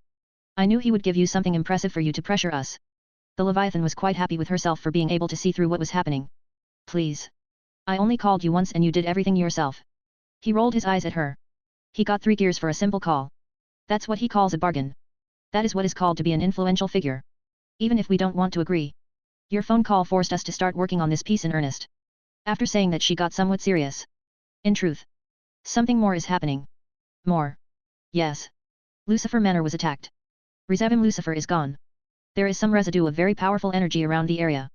I knew he would give you something impressive for you to pressure us. The Leviathan was quite happy with herself for being able to see through what was happening. Please. I only called you once and you did everything yourself. He rolled his eyes at her. He got 3 gears for a simple call. That's what he calls a bargain. That is what is called to be an influential figure. Even if we don't want to agree. Your phone call forced us to start working on this piece in earnest. After saying that, she got somewhat serious. In truth. Something more is happening. More. Yes. Lucifer Manor was attacked. Rezevim Lucifer is gone. There is some residue of very powerful energy around the area.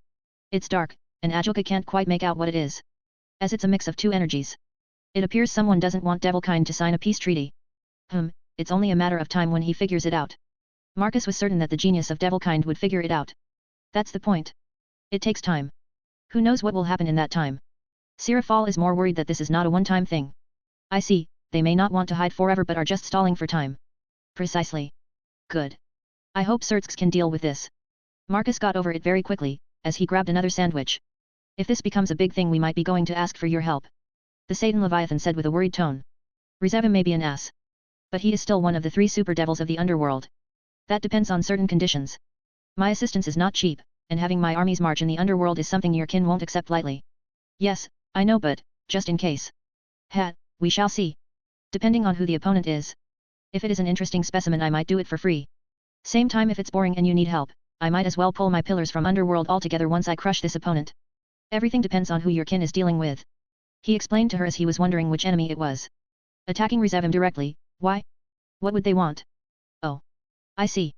It's dark, and Ajoka can't quite make out what it is. As it's a mix of 2 energies. It appears someone doesn't want Devilkind to sign a peace treaty. It's only a matter of time when he figures it out. Marcus was certain that the genius of Devilkind would figure it out. That's the point. It takes time. Who knows what will happen in that time? Sirafal is more worried that this is not a one-time thing. I see, they may not want to hide forever but are just stalling for time. Precisely. Good. I hope Sertsk can deal with this. Marcus got over it very quickly, as he grabbed another sandwich. If this becomes a big thing, we might be going to ask for your help. The Satan Leviathan said with a worried tone. Rezevim may be an ass. But he is still one of the 3 super devils of the underworld. That depends on certain conditions. My assistance is not cheap, and having my armies march in the underworld is something your kin won't accept lightly. Yes, I know, but, just in case. We shall see. Depending on who the opponent is. If it is an interesting specimen, I might do it for free. Same time, if it's boring and you need help, I might as well pull my pillars from underworld altogether once I crush this opponent. Everything depends on who your kin is dealing with. He explained to her as he was wondering which enemy it was. Attacking Rezevim directly, why? What would they want? Oh. I see.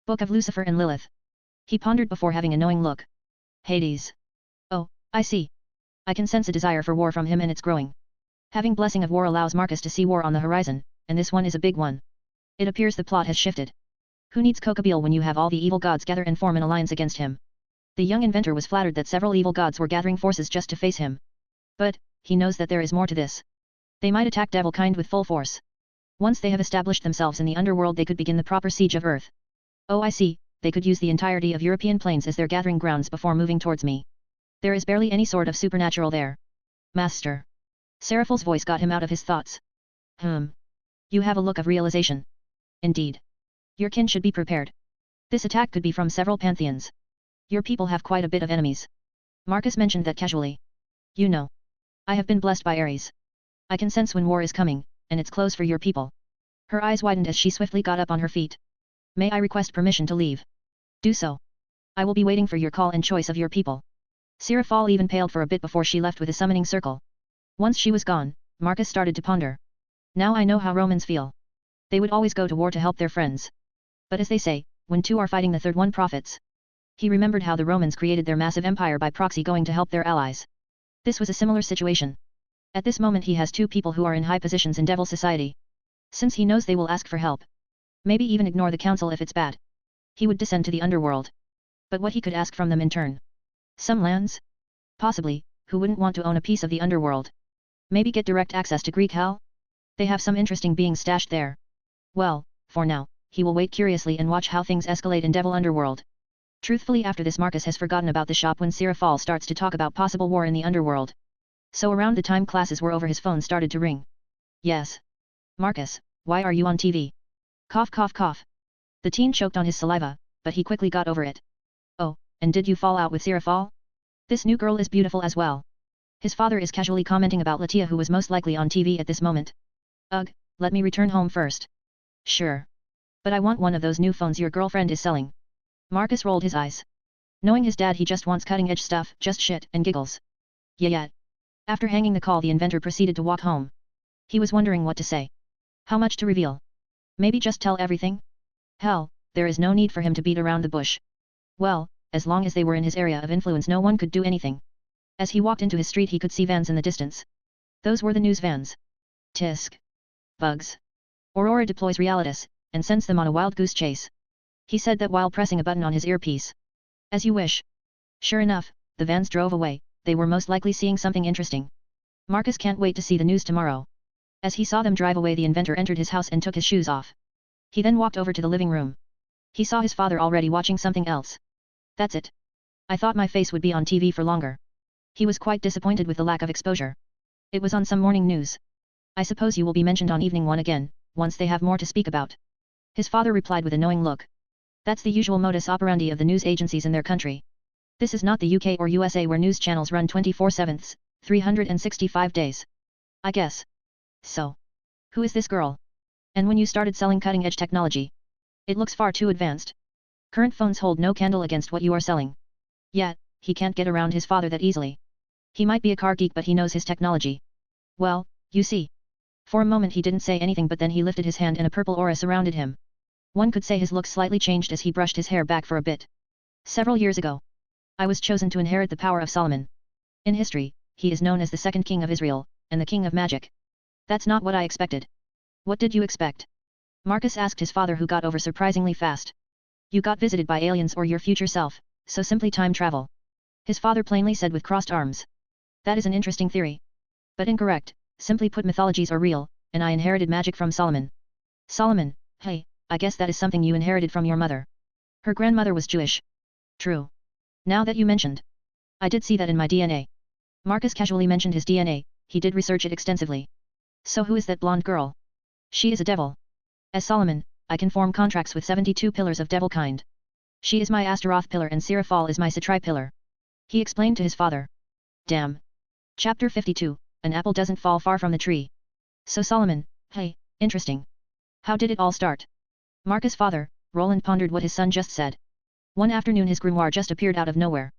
Book of Lucifer and Lilith. He pondered before having a knowing look. Hades. Oh, I see. I can sense a desire for war from him, and it's growing. Having Blessing of War allows Marcus to see war on the horizon, and this one is a big one. It appears the plot has shifted. Who needs Kokabeel when you have all the evil gods gather and form an alliance against him? The young inventor was flattered that several evil gods were gathering forces just to face him. But, he knows that there is more to this. They might attack Devilkind with full force. Once they have established themselves in the underworld, they could begin the proper siege of Earth. Oh, I see, they could use the entirety of European plains as their gathering grounds before moving towards me. There is barely any sort of supernatural there. Master. Seraphal's voice got him out of his thoughts. You have a look of realization. Indeed. Your kin should be prepared. This attack could be from several pantheons. Your people have quite a bit of enemies. Marcus mentioned that casually. You know. I have been blessed by Ares. I can sense when war is coming, and it's close for your people. Her eyes widened as she swiftly got up on her feet. May I request permission to leave? Do so. I will be waiting for your call and choice of your people. Sirafal even paled for a bit before she left with a summoning circle. Once she was gone, Marcus started to ponder. Now I know how Romans feel. They would always go to war to help their friends. But as they say, when two are fighting the third one profits. He remembered how the Romans created their massive empire by proxy going to help their allies. This was a similar situation. At this moment he has two people who are in high positions in Devil Society. Since he knows they will ask for help. Maybe even ignore the council if it's bad. He would descend to the underworld. But what he could ask from them in turn? Some lands? Possibly, who wouldn't want to own a piece of the underworld? Maybe get direct access to Greek hell? They have some interesting beings stashed there. Well, for now, he will wait curiously and watch how things escalate in Devil Underworld. Truthfully, after this Marcus has forgotten about the shop when Sirafal starts to talk about possible war in the underworld. So around the time classes were over his phone started to ring. Yes. Marcus, why are you on TV? Cough cough cough. The teen choked on his saliva, but he quickly got over it. Oh, and did you fall out with Sirafal? This new girl is beautiful as well. His father is casually commenting about Latia, who was most likely on TV at this moment. Ugh, let me return home first. Sure. But I want one of those new phones your girlfriend is selling. Marcus rolled his eyes. Knowing his dad, he just wants cutting-edge stuff, just shit, and giggles. Yeah. After hanging the call, the inventor proceeded to walk home. He was wondering what to say. How much to reveal? Maybe just tell everything? Hell, there is no need for him to beat around the bush. Well, as long as they were in his area of influence, no one could do anything. As he walked into his street, he could see vans in the distance. Those were the news vans. Tisk. Bugs. Aurora deploys Realitas, and sends them on a wild goose chase. He said that while pressing a button on his earpiece. As you wish. Sure enough, the vans drove away. They were most likely seeing something interesting. Marcus can't wait to see the news tomorrow. As he saw them drive away, the inventor entered his house and took his shoes off. He then walked over to the living room. He saw his father already watching something else. That's it. I thought my face would be on TV for longer. He was quite disappointed with the lack of exposure. It was on some morning news. I suppose you will be mentioned on evening one again, once they have more to speak about. His father replied with a knowing look. That's the usual modus operandi of the news agencies in their country. This is not the UK or USA where news channels run 24/7, 365 days. I guess. So. Who is this girl? And when you started selling cutting-edge technology? It looks far too advanced. Current phones hold no candle against what you are selling. Yet, he can't get around his father that easily. He might be a car geek, but he knows his technology. Well, you see. For a moment he didn't say anything, but then he lifted his hand and a purple aura surrounded him. One could say his look slightly changed as he brushed his hair back for a bit. Several years ago, I was chosen to inherit the power of Solomon. In history, he is known as the second king of Israel, and the king of magic. That's not what I expected. What did you expect? Marcus asked his father, who got over surprisingly fast. You got visited by aliens or your future self, so simply time travel. His father plainly said with crossed arms. That is an interesting theory. But incorrect. Simply put, mythologies are real, and I inherited magic from Solomon. Solomon, hey, I guess that is something you inherited from your mother. Her grandmother was Jewish. True. Now that you mentioned. I did see that in my DNA. Marcus casually mentioned his DNA, he did research it extensively. So who is that blonde girl? She is a devil. As Solomon, I can form contracts with 72 pillars of devil kind. She is my Astaroth pillar and Sirafal is my Satri pillar. He explained to his father. Damn. Chapter 52, An apple doesn't fall far from the tree. So Solomon, hey, interesting. How did it all start? Marcus' father, Roland, pondered what his son just said. One afternoon his grimoire just appeared out of nowhere.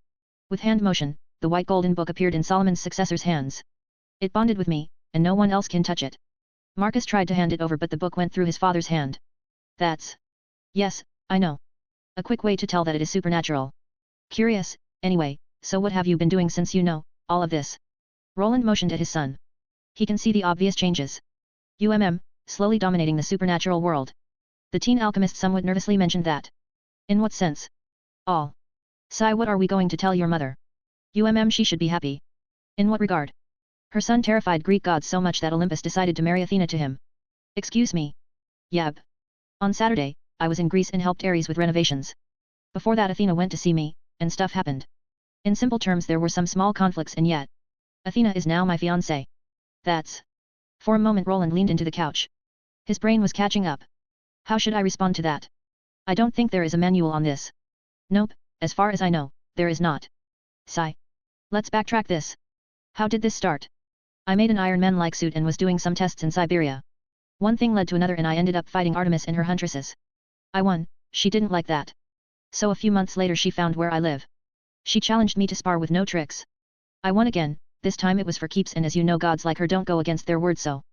With hand motion, the white golden book appeared in Solomon's successor's hands. It bonded with me, and no one else can touch it. Marcus tried to hand it over, but the book went through his father's hand. That's... Yes, I know. A quick way to tell that it is supernatural. Curious, anyway, so what have you been doing since you know all of this? Roland motioned at his son. He can see the obvious changes. Slowly dominating the supernatural world. The teen alchemist somewhat nervously mentioned that. In what sense? All. Sai, what are we going to tell your mother? She should be happy. In what regard? Her son terrified Greek gods so much that Olympus decided to marry Athena to him. Excuse me. Yab. On Saturday, I was in Greece and helped Ares with renovations. Before that Athena went to see me, and stuff happened. In simple terms, there were some small conflicts, and yet Athena is now my fiancée. That's... For a moment Roland leaned into the couch. His brain was catching up. How should I respond to that? I don't think there is a manual on this. Nope, as far as I know, there is not. Sigh. Let's backtrack this. How did this start? I made an Iron Man-like suit and was doing some tests in Siberia. One thing led to another and I ended up fighting Artemis and her huntresses. I won, she didn't like that. So a few months later she found where I live. She challenged me to spar with no tricks. I won again, this time it was for keeps and as you know gods like her don't go against their word so.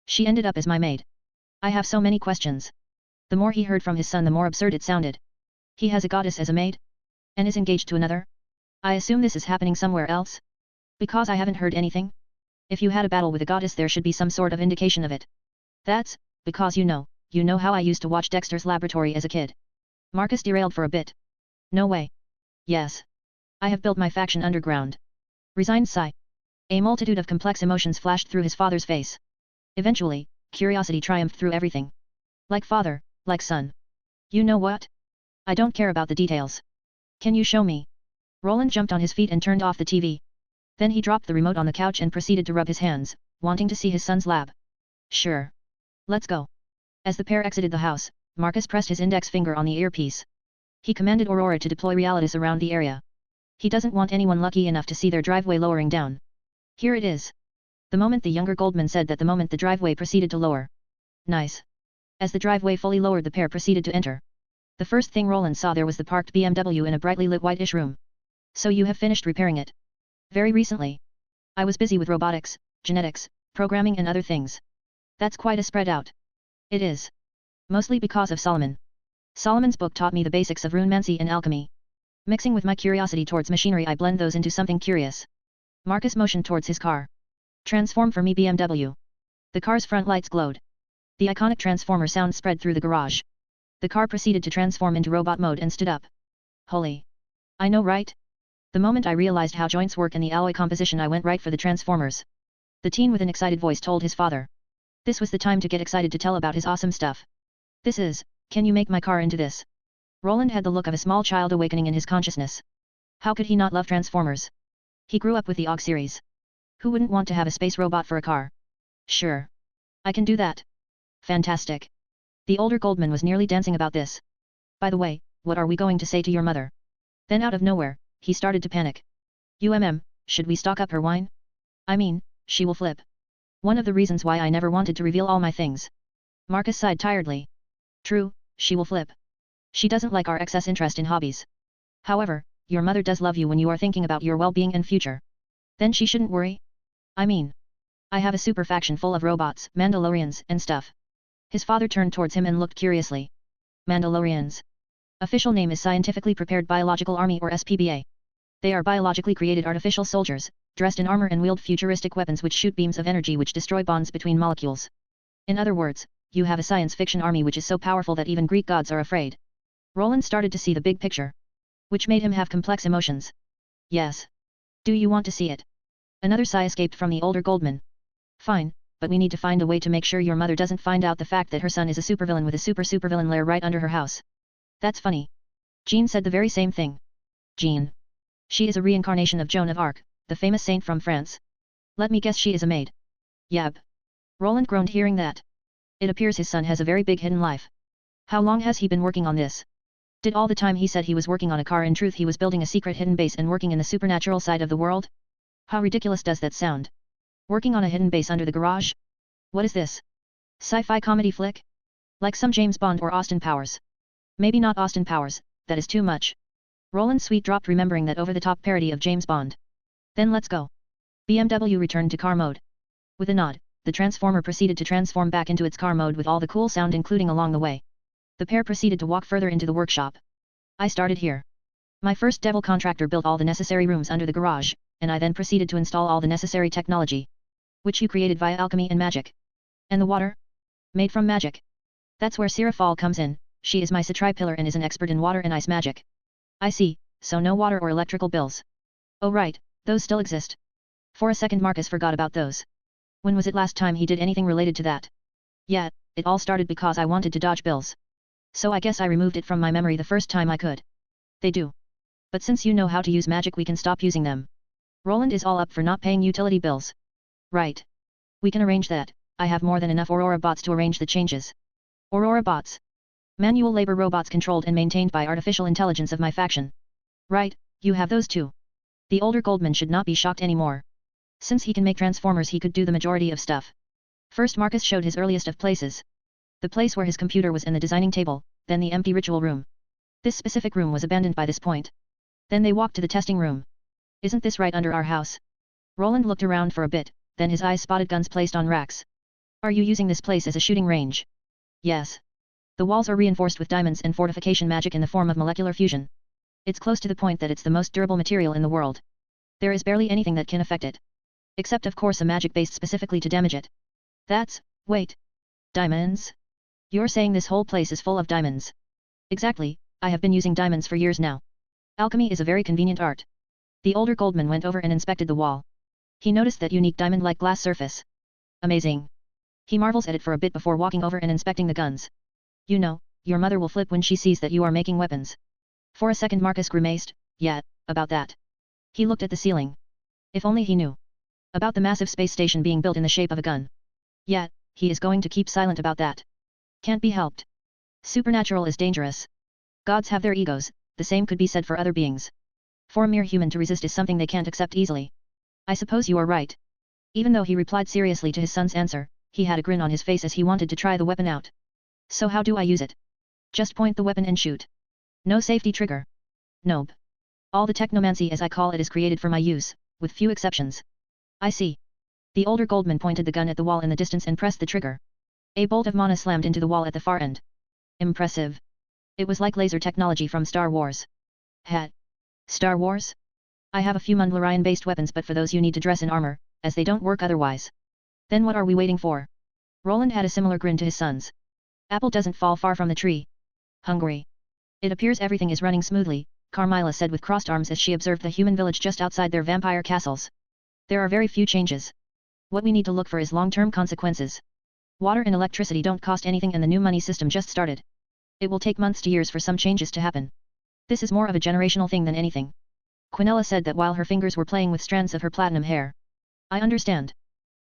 She ended up as my maid. I have so many questions. The more he heard from his son the more absurd it sounded. He has a goddess as a maid? And is engaged to another? I assume this is happening somewhere else? Because I haven't heard anything? If you had a battle with a goddess there should be some sort of indication of it. That's, because you know how I used to watch Dexter's Laboratory as a kid. Marcus derailed for a bit. No way. Yes. I have built my faction underground. Resigned sigh. A multitude of complex emotions flashed through his father's face. Eventually, curiosity triumphed through everything. Like father, like son. You know what? I don't care about the details. Can you show me? Roland jumped on his feet and turned off the TV. Then he dropped the remote on the couch and proceeded to rub his hands, wanting to see his son's lab. Sure. Let's go. As the pair exited the house, Marcus pressed his index finger on the earpiece. He commanded Aurora to deploy Realities around the area. He doesn't want anyone lucky enough to see their driveway lowering down. Here it is. The moment the younger Goldman said that the moment the driveway proceeded to lower. Nice. As the driveway fully lowered the pair proceeded to enter. The first thing Roland saw there was the parked BMW in a brightly lit whitish room. So you have finished repairing it? Very recently. I was busy with robotics, genetics, programming and other things. That's quite a spread out. It is. Mostly because of Solomon. Solomon's book taught me the basics of runemancy and alchemy. Mixing with my curiosity towards machinery I blend those into something curious. Marcus motioned towards his car. Transform for me BMW. The car's front lights glowed. The iconic transformer sound spread through the garage. The car proceeded to transform into robot mode and stood up. Holy. I know right? The moment I realized how joints work and the alloy composition I went right for the transformers. The teen with an excited voice told his father. This was the time to get excited to tell about his awesome stuff. This is, can you make my car into this? Roland had the look of a small child awakening in his consciousness. How could he not love Transformers? He grew up with the OG series. Who wouldn't want to have a space robot for a car? Sure. I can do that. Fantastic. The older Goldman was nearly dancing about this. By the way, what are we going to say to your mother? Then out of nowhere, he started to panic. Should we stock up her wine? I mean, she will flip. One of the reasons why I never wanted to reveal all my things. Marcus sighed tiredly. True, she will flip. She doesn't like our excess interest in hobbies. However, your mother does love you when you are thinking about your well-being and future. Then she shouldn't worry. I mean, I have a super faction full of robots, Mandalorians, and stuff. His father turned towards him and looked curiously. Mandalorians. Official name is Scientifically Prepared Biological Army or SPBA. They are biologically created artificial soldiers, dressed in armor and wield futuristic weapons which shoot beams of energy which destroy bonds between molecules. In other words, you have a science fiction army which is so powerful that even Greek gods are afraid. Roland started to see the big picture. Which made him have complex emotions. Yes. Do you want to see it? Another sigh escaped from the older Goldman. Fine, but we need to find a way to make sure your mother doesn't find out the fact that her son is a supervillain with a supervillain lair right under her house. That's funny. Jean said the very same thing. Jean. She is a reincarnation of Joan of Arc, the famous saint from France. Let me guess she is a maid. Yab. Roland groaned hearing that. It appears his son has a very big hidden life. How long has he been working on this? Did all the time he said he was working on a car in truth he was building a secret hidden base and working in the supernatural side of the world? How ridiculous does that sound? Working on a hidden base under the garage? What is this? Sci-fi comedy flick? Like some James Bond or Austin Powers? Maybe not Austin Powers, that is too much. Roland's sweet dropped remembering that over-the-top parody of James Bond. Then let's go. BMW returned to car mode. With a nod, the transformer proceeded to transform back into its car mode with all the cool sound including along the way. The pair proceeded to walk further into the workshop. I started here. My first devil contractor built all the necessary rooms under the garage, and I then proceeded to install all the necessary technology. Which you created via alchemy and magic. And the water? Made from magic. That's where Sira Fall comes in, she is my Citri pillar and is an expert in water and ice magic. I see, so no water or electrical bills. Oh right, those still exist. For a second Marcus forgot about those. When was it last time he did anything related to that? Yeah, it all started because I wanted to dodge bills. So I guess I removed it from my memory the first time I could. They do. But since you know how to use magic we can stop using them. Roland is all up for not paying utility bills. Right. We can arrange that, I have more than enough Aurora bots to arrange the changes. Aurora bots. Manual labor robots controlled and maintained by artificial intelligence of my faction. Right, you have those too. The older Goldman should not be shocked anymore. Since he can make transformers, he could do the majority of stuff. First, Marcus showed his earliest of places. The place where his computer was in the designing table, then the empty ritual room. This specific room was abandoned by this point. Then they walked to the testing room. Isn't this right under our house? Roland looked around for a bit, then his eyes spotted guns placed on racks. Are you using this place as a shooting range? Yes. The walls are reinforced with diamonds and fortification magic in the form of molecular fusion. It's close to the point that it's the most durable material in the world. There is barely anything that can affect it. Except of course a magic based specifically to damage it. Wait. Diamonds? You're saying this whole place is full of diamonds? Exactly, I have been using diamonds for years now. Alchemy is a very convenient art. The older Goldman went over and inspected the wall. He noticed that unique diamond-like glass surface. Amazing. He marvels at it for a bit before walking over and inspecting the guns. You know, your mother will flip when she sees that you are making weapons. For a second Marcus grimaced, yeah, about that. He looked at the ceiling. If only he knew. About the massive space station being built in the shape of a gun. Yet, he is going to keep silent about that. Can't be helped. Supernatural is dangerous. Gods have their egos, the same could be said for other beings. For a mere human to resist is something they can't accept easily. I suppose you are right. Even though he replied seriously to his son's answer, he had a grin on his face as he wanted to try the weapon out. So how do I use it? Just point the weapon and shoot. No safety trigger. Nope. All the technomancy as I call it is created for my use, with few exceptions. I see. The older Goldman pointed the gun at the wall in the distance and pressed the trigger. A bolt of mana slammed into the wall at the far end. Impressive. It was like laser technology from Star Wars. Star Wars? I have a few Mundlorian-based weapons, but for those you need to dress in armor, as they don't work otherwise. Then what are we waiting for? Roland had a similar grin to his sons. Apple doesn't fall far from the tree. Hungry. It appears everything is running smoothly, Carmilla said with crossed arms as she observed the human village just outside their vampire castles. There are very few changes. What we need to look for is long-term consequences. Water and electricity don't cost anything and the new money system just started. It will take months to years for some changes to happen. This is more of a generational thing than anything. Quinella said that while her fingers were playing with strands of her platinum hair. I understand.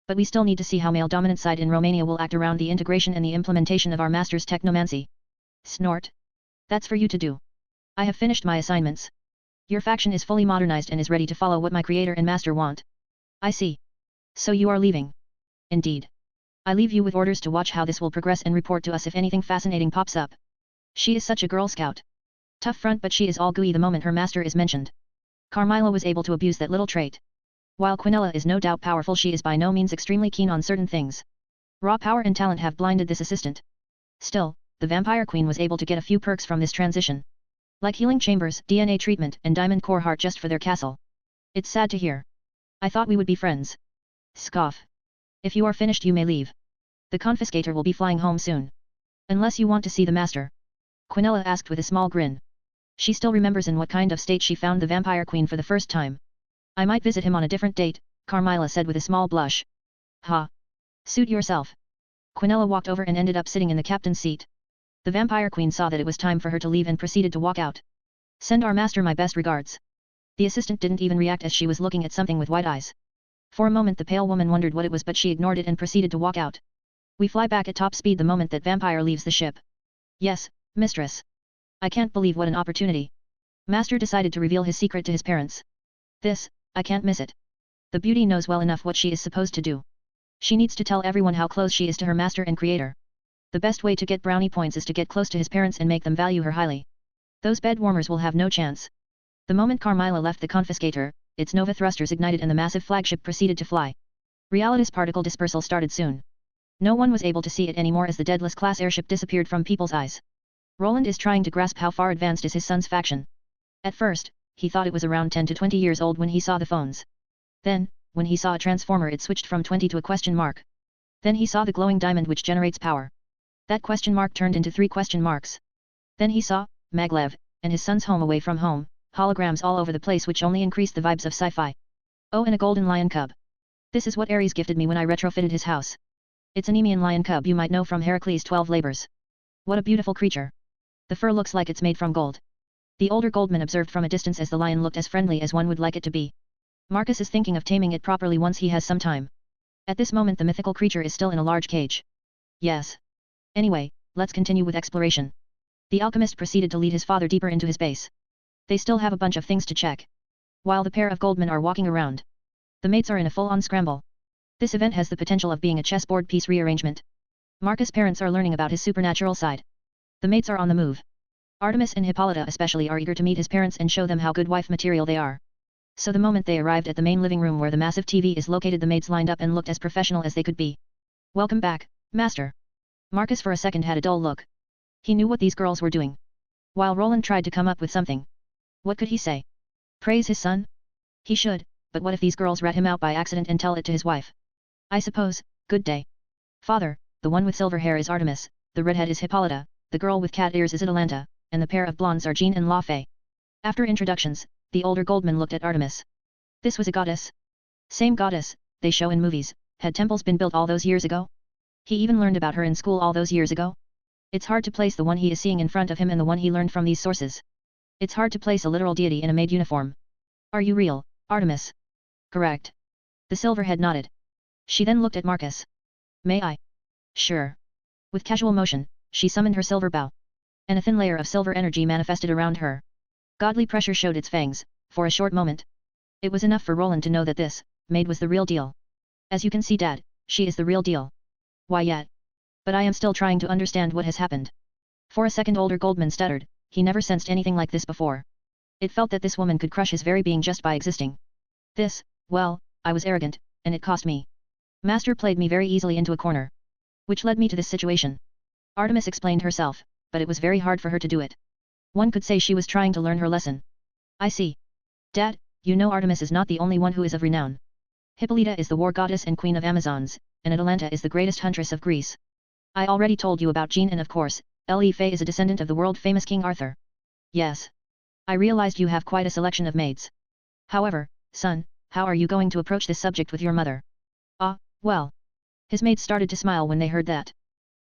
But we still need to see how male-dominant side in Romania will act around the integration and the implementation of our master's technomancy. Snort. That's for you to do. I have finished my assignments. Your faction is fully modernized and is ready to follow what my creator and master want. I see. So you are leaving. Indeed. I leave you with orders to watch how this will progress and report to us if anything fascinating pops up. She is such a Girl Scout. Tough front, but she is all gooey the moment her master is mentioned. Carmilla was able to abuse that little trait. While Quinella is no doubt powerful, she is by no means extremely keen on certain things. Raw power and talent have blinded this assistant. Still, the Vampire Queen was able to get a few perks from this transition. Like healing chambers, DNA treatment, and diamond core heart just for their castle. It's sad to hear. I thought we would be friends. Scoff. If you are finished you may leave. The confiscator will be flying home soon. Unless you want to see the master. Quinella asked with a small grin. She still remembers in what kind of state she found the Vampire Queen for the first time. I might visit him on a different date, Carmilla said with a small blush. Ha. Suit yourself. Quinella walked over and ended up sitting in the captain's seat. The Vampire Queen saw that it was time for her to leave and proceeded to walk out. Send our master my best regards. The assistant didn't even react as she was looking at something with wide eyes. For a moment the pale woman wondered what it was, but she ignored it and proceeded to walk out. We fly back at top speed the moment that Vampire leaves the ship. Yes, mistress. I can't believe what an opportunity. Master decided to reveal his secret to his parents. This, I can't miss it. The beauty knows well enough what she is supposed to do. She needs to tell everyone how close she is to her master and creator. The best way to get brownie points is to get close to his parents and make them value her highly. Those bed warmers will have no chance. The moment Carmilla left the confiscator, its Nova thrusters ignited and the massive flagship proceeded to fly. Realitas particle dispersal started soon. No one was able to see it anymore as the Deadless class airship disappeared from people's eyes. Roland is trying to grasp how far advanced is his son's faction. At first, he thought it was around 10 to 20 years old when he saw the phones. Then, when he saw a transformer, it switched from 20 to a question mark. Then he saw the glowing diamond which generates power. That question mark turned into 3 question marks. Then he saw Maglev and his son's home away from home, holograms all over the place which only increased the vibes of sci-fi. Oh, and a golden lion cub. This is what Ares gifted me when I retrofitted his house. It's an Nemean lion cub you might know from Heracles' 12 Labors. What a beautiful creature. The fur looks like it's made from gold. The older Goldman observed from a distance as the lion looked as friendly as one would like it to be. Marcus is thinking of taming it properly once he has some time. At this moment the mythical creature is still in a large cage. Yes. Anyway, let's continue with exploration. The alchemist proceeded to lead his father deeper into his base. They still have a bunch of things to check. While the pair of Goldmen are walking around. The mates are in a full-on scramble. This event has the potential of being a chessboard piece rearrangement. Marcus' parents are learning about his supernatural side. The mates are on the move. Artemis and Hippolyta especially are eager to meet his parents and show them how good wife material they are. So the moment they arrived at the main living room where the massive TV is located, the maids lined up and looked as professional as they could be. Welcome back, master. Marcus for a second had a dull look. He knew what these girls were doing. While Roland tried to come up with something. What could he say? Praise his son? He should, but what if these girls rat him out by accident and tell it to his wife? I suppose, good day. Father, the one with silver hair is Artemis, the redhead is Hippolyta, the girl with cat ears is Atalanta, and the pair of blondes are Jean and La Fay. After introductions, the older Goldman looked at Artemis. This was a goddess. Same goddess, they show in movies. Had temples been built all those years ago? He even learned about her in school all those years ago? It's hard to place the one he is seeing in front of him and the one he learned from these sources. It's hard to place a literal deity in a maid uniform. Are you real, Artemis? Correct. The silverhead nodded. She then looked at Marcus. May I? Sure. With casual motion, she summoned her silver bow. And a thin layer of silver energy manifested around her. Godly pressure showed its fangs, for a short moment. It was enough for Roland to know that this maid was the real deal. As you can see, Dad, she is the real deal. Why yet? But I am still trying to understand what has happened. For a second older Goldman stuttered, he never sensed anything like this before. It felt that this woman could crush his very being just by existing. This, well, I was arrogant, and it cost me. Master played me very easily into a corner. Which led me to this situation. Artemis explained herself, but it was very hard for her to do it. One could say she was trying to learn her lesson. I see. Dad, you know Artemis is not the only one who is of renown. Hippolyta is the war goddess and queen of Amazons, and Atalanta is the greatest huntress of Greece. I already told you about Jean, and of course, La Fay is a descendant of the world-famous King Arthur. Yes. I realized you have quite a selection of maids. However, son, how are you going to approach this subject with your mother? Ah, well. His maids started to smile when they heard that.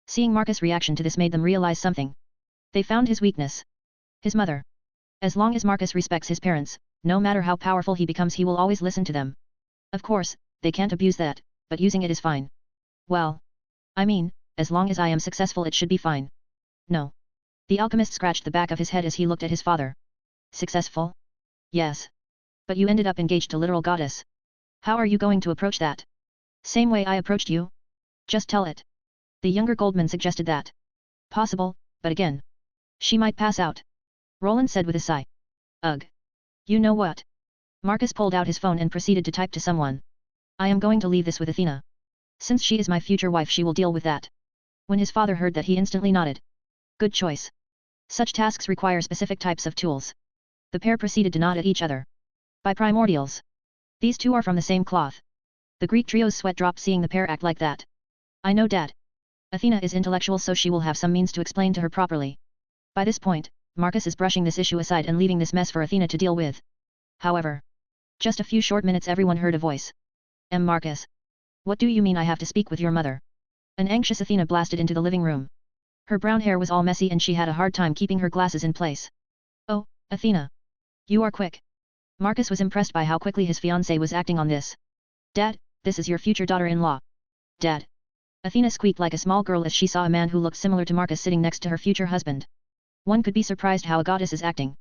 Seeing Marcus' reaction to this made them realize something. They found his weakness. His mother. As long as Marcus respects his parents, no matter how powerful he becomes, he will always listen to them. Of course, they can't abuse that, but using it is fine. Well. I mean, as long as I am successful it should be fine. No. The alchemist scratched the back of his head as he looked at his father. Successful? Yes. But you ended up engaged to literal goddess. How are you going to approach that? Same way I approached you? Just tell it. The younger Goldman suggested that. Possible, but again. She might pass out. Roland said with a sigh. Ugh. You know what? Marcus pulled out his phone and proceeded to type to someone. I am going to leave this with Athena. Since she is my future wife, she will deal with that. When his father heard that, he instantly nodded. Good choice. Such tasks require specific types of tools. The pair proceeded to nod at each other. By primordials. These two are from the same cloth. The Greek trio's sweat dropped seeing the pair act like that. I know, Dad. Athena is intellectual, so she will have some means to explain to her properly. By this point, Marcus is brushing this issue aside and leaving this mess for Athena to deal with. However, just a few short minutes everyone heard a voice. Marcus. What do you mean I have to speak with your mother? An anxious Athena blasted into the living room. Her brown hair was all messy and she had a hard time keeping her glasses in place. Oh, Athena. You are quick. Marcus was impressed by how quickly his fiancée was acting on this. Dad, this is your future daughter-in-law. Dad. Athena squeaked like a small girl as she saw a man who looked similar to Marcus sitting next to her future husband. One could be surprised how a goddess is acting.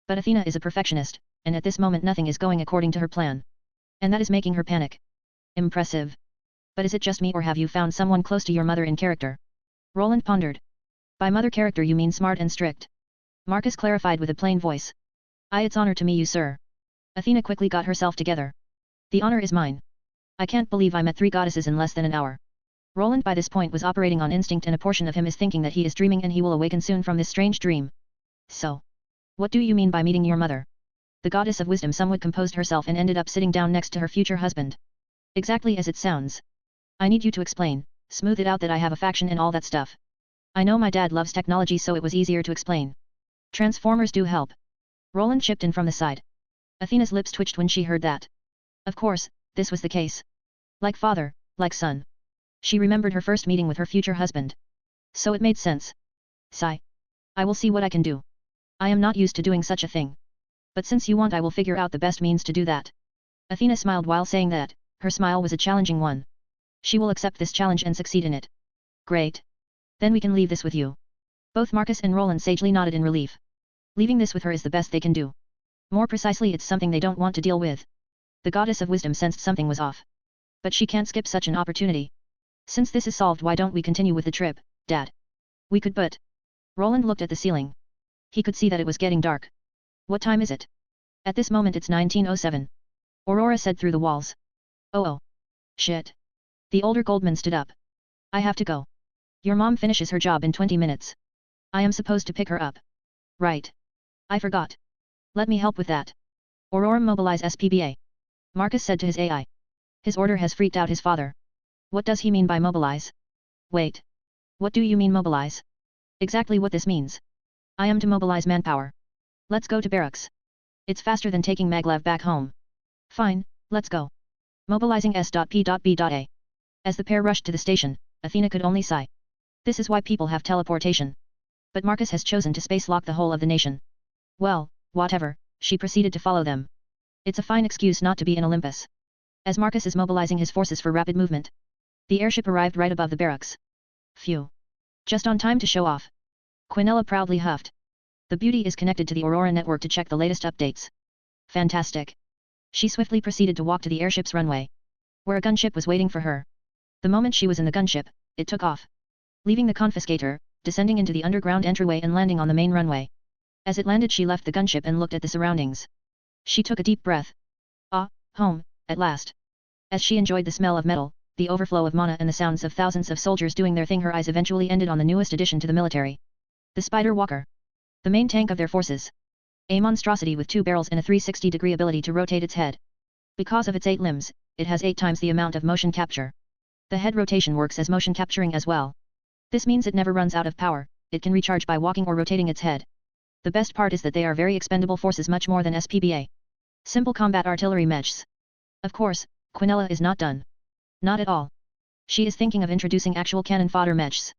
But Athena is a perfectionist, and at this moment nothing is going according to her plan. And that is making her panic. Impressive. But is it just me, or have you found someone close to your mother in character? Roland pondered. By mother character you mean smart and strict. Marcus clarified with a plain voice. It's honor to me, you sir. Athena quickly got herself together. The honor is mine. I can't believe I met 3 goddesses in less than an hour. Roland by this point was operating on instinct, and a portion of him is thinking that he is dreaming and he will awaken soon from this strange dream. So. What do you mean by meeting your mother? The goddess of wisdom somewhat composed herself and ended up sitting down next to her future husband. Exactly as it sounds. I need you to explain, smooth it out that I have a faction and all that stuff. I know my dad loves technology, so it was easier to explain. Transformers do help. Roland chipped in from the side. Athena's lips twitched when she heard that. Of course, this was the case. Like father, like son. She remembered her first meeting with her future husband. So it made sense. Sigh. I will see what I can do. I am not used to doing such a thing. But since you want, I will figure out the best means to do that. Athena smiled while saying that. Her smile was a challenging one. She will accept this challenge and succeed in it. Great. Then we can leave this with you. Both Marcus and Roland sagely nodded in relief. Leaving this with her is the best they can do. More precisely, it's something they don't want to deal with. The goddess of wisdom sensed something was off. But she can't skip such an opportunity. Since this is solved, why don't we continue with the trip, Dad? We could, but... Roland looked at the ceiling. He could see that it was getting dark. What time is it? At this moment it's 19:07. Aurora said through the walls. Oh. Shit. The older Goldman stood up. I have to go. Your mom finishes her job in 20 minutes. I am supposed to pick her up. Right. I forgot. Let me help with that. Aurora, mobilize SPBA. Marcus said to his AI. His order has freaked out his father. What does he mean by mobilize? Wait. What do you mean mobilize? Exactly what this means. I am to mobilize manpower. Let's go to barracks. It's faster than taking Maglev back home. Fine, let's go. Mobilizing S.P.B.A. As the pair rushed to the station, Athena could only sigh. This is why people have teleportation. But Marcus has chosen to space-lock the whole of the nation. Well, whatever, she proceeded to follow them. It's a fine excuse not to be in Olympus. As Marcus is mobilizing his forces for rapid movement, the airship arrived right above the barracks. Phew. Just on time to show off. Quinella proudly huffed. The beauty is connected to the Aurora network to check the latest updates. Fantastic. She swiftly proceeded to walk to the airship's runway, where a gunship was waiting for her. The moment she was in the gunship, it took off, leaving the confiscator, descending into the underground entryway and landing on the main runway. As it landed, she left the gunship and looked at the surroundings. She took a deep breath. Ah, home, at last. As she enjoyed the smell of metal, the overflow of mana and the sounds of thousands of soldiers doing their thing, her eyes eventually ended on the newest addition to the military. The Spider Walker. The main tank of their forces. A monstrosity with 2 barrels and a 360-degree ability to rotate its head. Because of its 8 limbs, it has 8 times the amount of motion capture. The head rotation works as motion capturing as well. This means it never runs out of power, it can recharge by walking or rotating its head. The best part is that they are very expendable forces, much more than SPBA. Simple combat artillery mechs. Of course, Quinella is not done. Not at all. She is thinking of introducing actual cannon fodder mechs.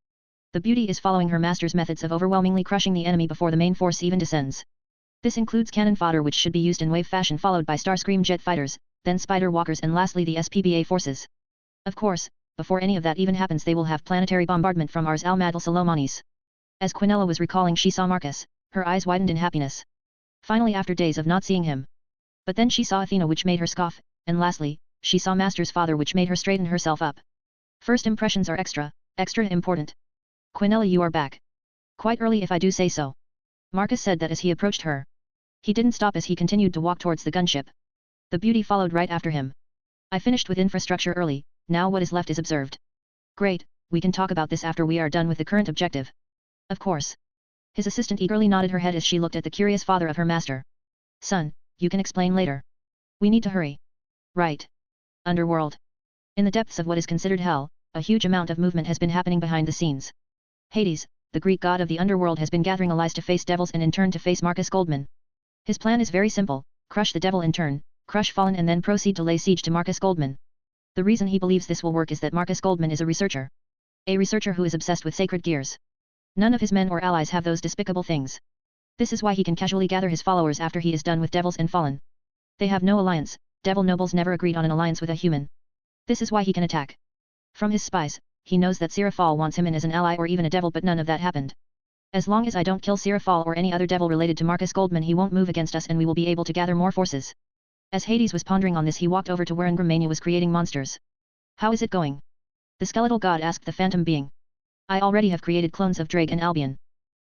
The beauty is following her master's methods of overwhelmingly crushing the enemy before the main force even descends. This includes cannon fodder, which should be used in wave fashion, followed by Starscream jet fighters, then Spider Walkers, and lastly the SPBA forces. Of course, before any of that even happens, they will have planetary bombardment from Ars al-Madal Salomonis. As Quinella was recalling, she saw Marcus, her eyes widened in happiness. Finally, after days of not seeing him. But then she saw Athena, which made her scoff, and lastly, she saw Master's father, which made her straighten herself up. First impressions are extra important. Quinella, you are back. Quite early if I do say so. Marcus said that as he approached her. He didn't stop as he continued to walk towards the gunship. The beauty followed right after him. I finished with infrastructure early, now what is left is observed. Great, we can talk about this after we are done with the current objective. Of course. His assistant eagerly nodded her head as she looked at the curious father of her master. Son, you can explain later. We need to hurry. Right. Underworld. In the depths of what is considered hell, a huge amount of movement has been happening behind the scenes. Hades, the Greek god of the underworld, has been gathering allies to face devils and in turn to face Marcus Goldman. His plan is very simple: crush the devil in turn, crush Fallen, and then proceed to lay siege to Marcus Goldman. The reason he believes this will work is that Marcus Goldman is a researcher. A researcher who is obsessed with sacred gears. None of his men or allies have those despicable things. This is why he can casually gather his followers after he is done with devils and Fallen. They have no alliance, devil nobles never agreed on an alliance with a human. This is why he can attack. From his spies, he knows that Seraphal wants him in as an ally or even a devil, but none of that happened. As long as I don't kill Seraphal or any other devil related to Marcus Goldman, he won't move against us and we will be able to gather more forces. As Hades was pondering on this, he walked over to where Ingram Mania was creating monsters. How is it going? The skeletal god asked the phantom being. I already have created clones of Drake and Albion.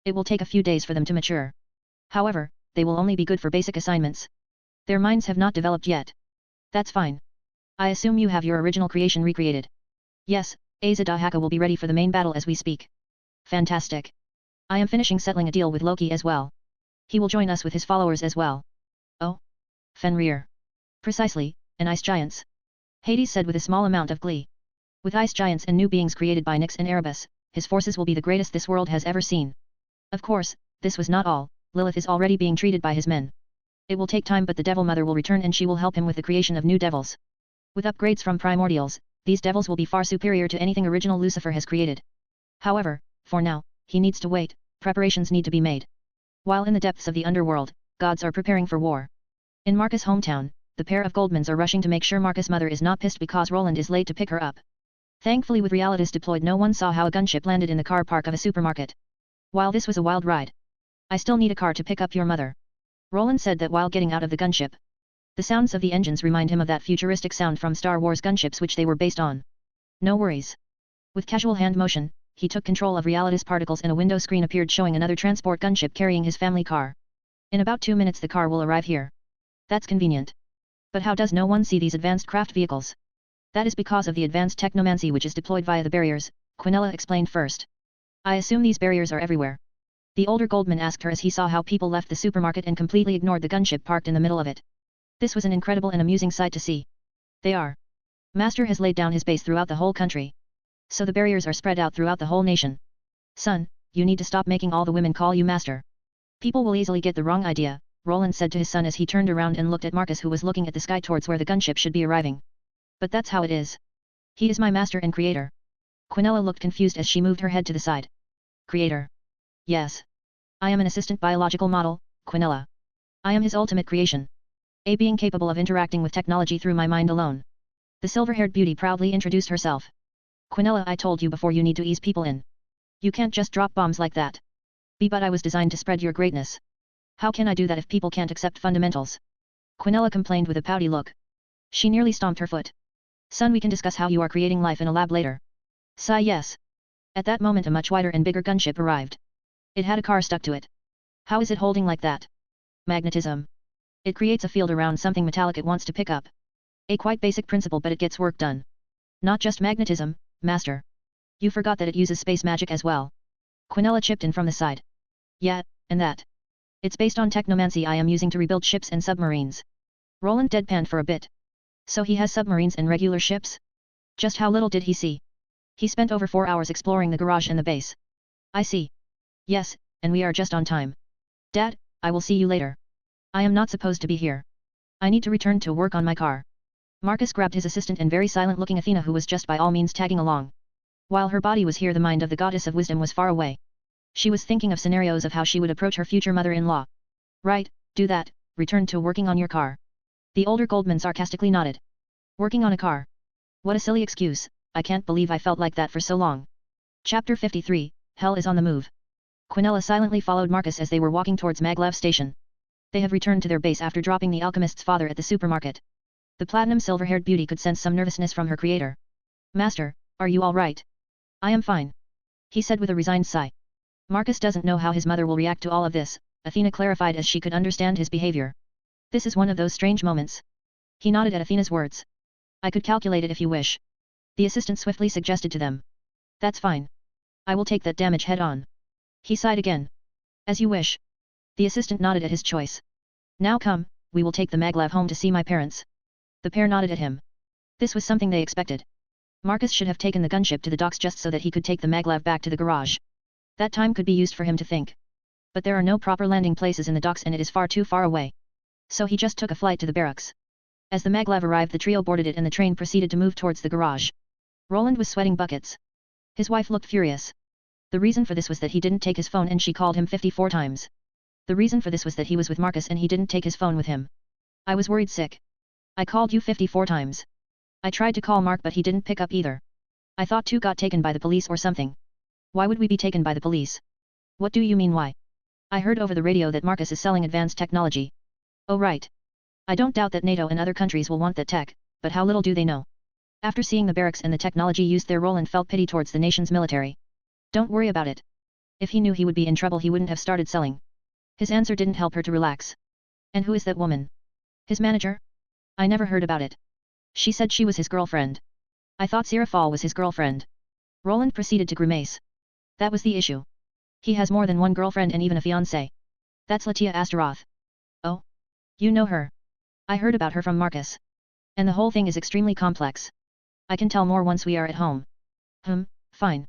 It will take a few days for them to mature. However, they will only be good for basic assignments. Their minds have not developed yet. That's fine. I assume you have your original creation recreated. Yes, Azadahaka will be ready for the main battle as we speak. Fantastic. I am finishing settling a deal with Loki as well. He will join us with his followers as well. Oh? Fenrir. Precisely, and ice giants. Hades said with a small amount of glee. With ice giants and new beings created by Nyx and Erebus, his forces will be the greatest this world has ever seen. Of course, this was not all. Lilith is already being treated by his men. It will take time, but the Devil Mother will return and she will help him with the creation of new devils. With upgrades from primordials, these devils will be far superior to anything original Lucifer has created. However, for now, he needs to wait, preparations need to be made. While in the depths of the underworld, gods are preparing for war. In Marcus' hometown, the pair of Goldmans are rushing to make sure Marcus' mother is not pissed because Roland is late to pick her up. Thankfully, with Realitas deployed, no one saw how a gunship landed in the car park of a supermarket. While this was a wild ride. I still need a car to pick up your mother. Roland said that while getting out of the gunship. The sounds of the engines remind him of that futuristic sound from Star Wars gunships which they were based on. No worries. With casual hand motion, he took control of Realitas particles and a window screen appeared showing another transport gunship carrying his family car. In about 2 minutes the car will arrive here. That's convenient. But how does no one see these advanced craft vehicles? That is because of the advanced technomancy which is deployed via the barriers, Quinella explained first. I assume these barriers are everywhere. The older Goldman asked her as he saw how people left the supermarket and completely ignored the gunship parked in the middle of it. This was an incredible and amusing sight to see. They are. Master has laid down his base throughout the whole country. So the barriers are spread out throughout the whole nation. Son, you need to stop making all the women call you master. People will easily get the wrong idea, Roland said to his son as he turned around and looked at Marcus who was looking at the sky towards where the gunship should be arriving. But that's how it is. He is my master and creator. Quinella looked confused as she moved her head to the side. Creator. Yes. I am an assistant biological model, Quinella. I am his ultimate creation. A being capable of interacting with technology through my mind alone. The silver-haired beauty proudly introduced herself. Quinella, I told you before, you need to ease people in. You can't just drop bombs like that. But I was designed to spread your greatness. How can I do that if people can't accept fundamentals? Quinella complained with a pouty look. She nearly stomped her foot. Son, we can discuss how you are creating life in a lab later. Sigh yes. At that moment a much wider and bigger gunship arrived. It had a car stuck to it. How is it holding like that? Magnetism. It creates a field around something metallic it wants to pick up. A quite basic principle, but it gets work done. Not just magnetism, master. You forgot that it uses space magic as well. Quinella chipped in from the side. Yeah, and that. It's based on technomancy I am using to rebuild ships and submarines. Roland deadpanned for a bit. So he has submarines and regular ships? Just how little did he see? He spent over 4 hours exploring the garage and the base. I see. Yes, and we are just on time. Dad, I will see you later. I am not supposed to be here. I need to return to work on my car. Marcus grabbed his assistant and very silent-looking Athena, who was just by all means tagging along. While her body was here, the mind of the goddess of wisdom was far away. She was thinking of scenarios of how she would approach her future mother-in-law. Right, do that, return to working on your car. The older Goldman sarcastically nodded. Working on a car? What a silly excuse, I can't believe I felt like that for so long. Chapter 53, Hell is on the move. Quinella silently followed Marcus as they were walking towards Maglev station. They have returned to their base after dropping the alchemist's father at the supermarket. The platinum silver-haired beauty could sense some nervousness from her creator. Master, are you all right? I am fine. He said with a resigned sigh. Marcus doesn't know how his mother will react to all of this, Athena clarified as she could understand his behavior. This is one of those strange moments. He nodded at Athena's words. I could calculate it if you wish. The assistant swiftly suggested to them. That's fine. I will take that damage head on. He sighed again. As you wish. The assistant nodded at his choice. Now come, we will take the Maglev home to see my parents. The pair nodded at him. This was something they expected. Marcus should have taken the gunship to the docks just so that he could take the Maglev back to the garage. That time could be used for him to think. But there are no proper landing places in the docks and it is far too far away. So he just took a flight to the barracks. As the Maglev arrived, the trio boarded it and the train proceeded to move towards the garage. Roland was sweating buckets. His wife looked furious. The reason for this was that he didn't take his phone and she called him 54 times. The reason for this was that he was with Marcus and he didn't take his phone with him. I was worried sick. I called you 54 times. I tried to call Mark but he didn't pick up either. I thought you got taken by the police or something. Why would we be taken by the police? What do you mean why? I heard over the radio that Marcus is selling advanced technology. Oh right. I don't doubt that NATO and other countries will want that tech, but how little do they know? After seeing the barracks and the technology used there, Roland felt pity towards the nation's military. Don't worry about it. If he knew he would be in trouble he wouldn't have started selling. His answer didn't help her to relax. And who is that woman? His manager? I never heard about it. She said she was his girlfriend. I thought Sierra Fall was his girlfriend. Roland proceeded to grimace. That was the issue. He has more than one girlfriend and even a fiancé. That's Latia Astaroth. Oh? You know her. I heard about her from Marcus. And the whole thing is extremely complex. I can tell more once we are at home. Fine.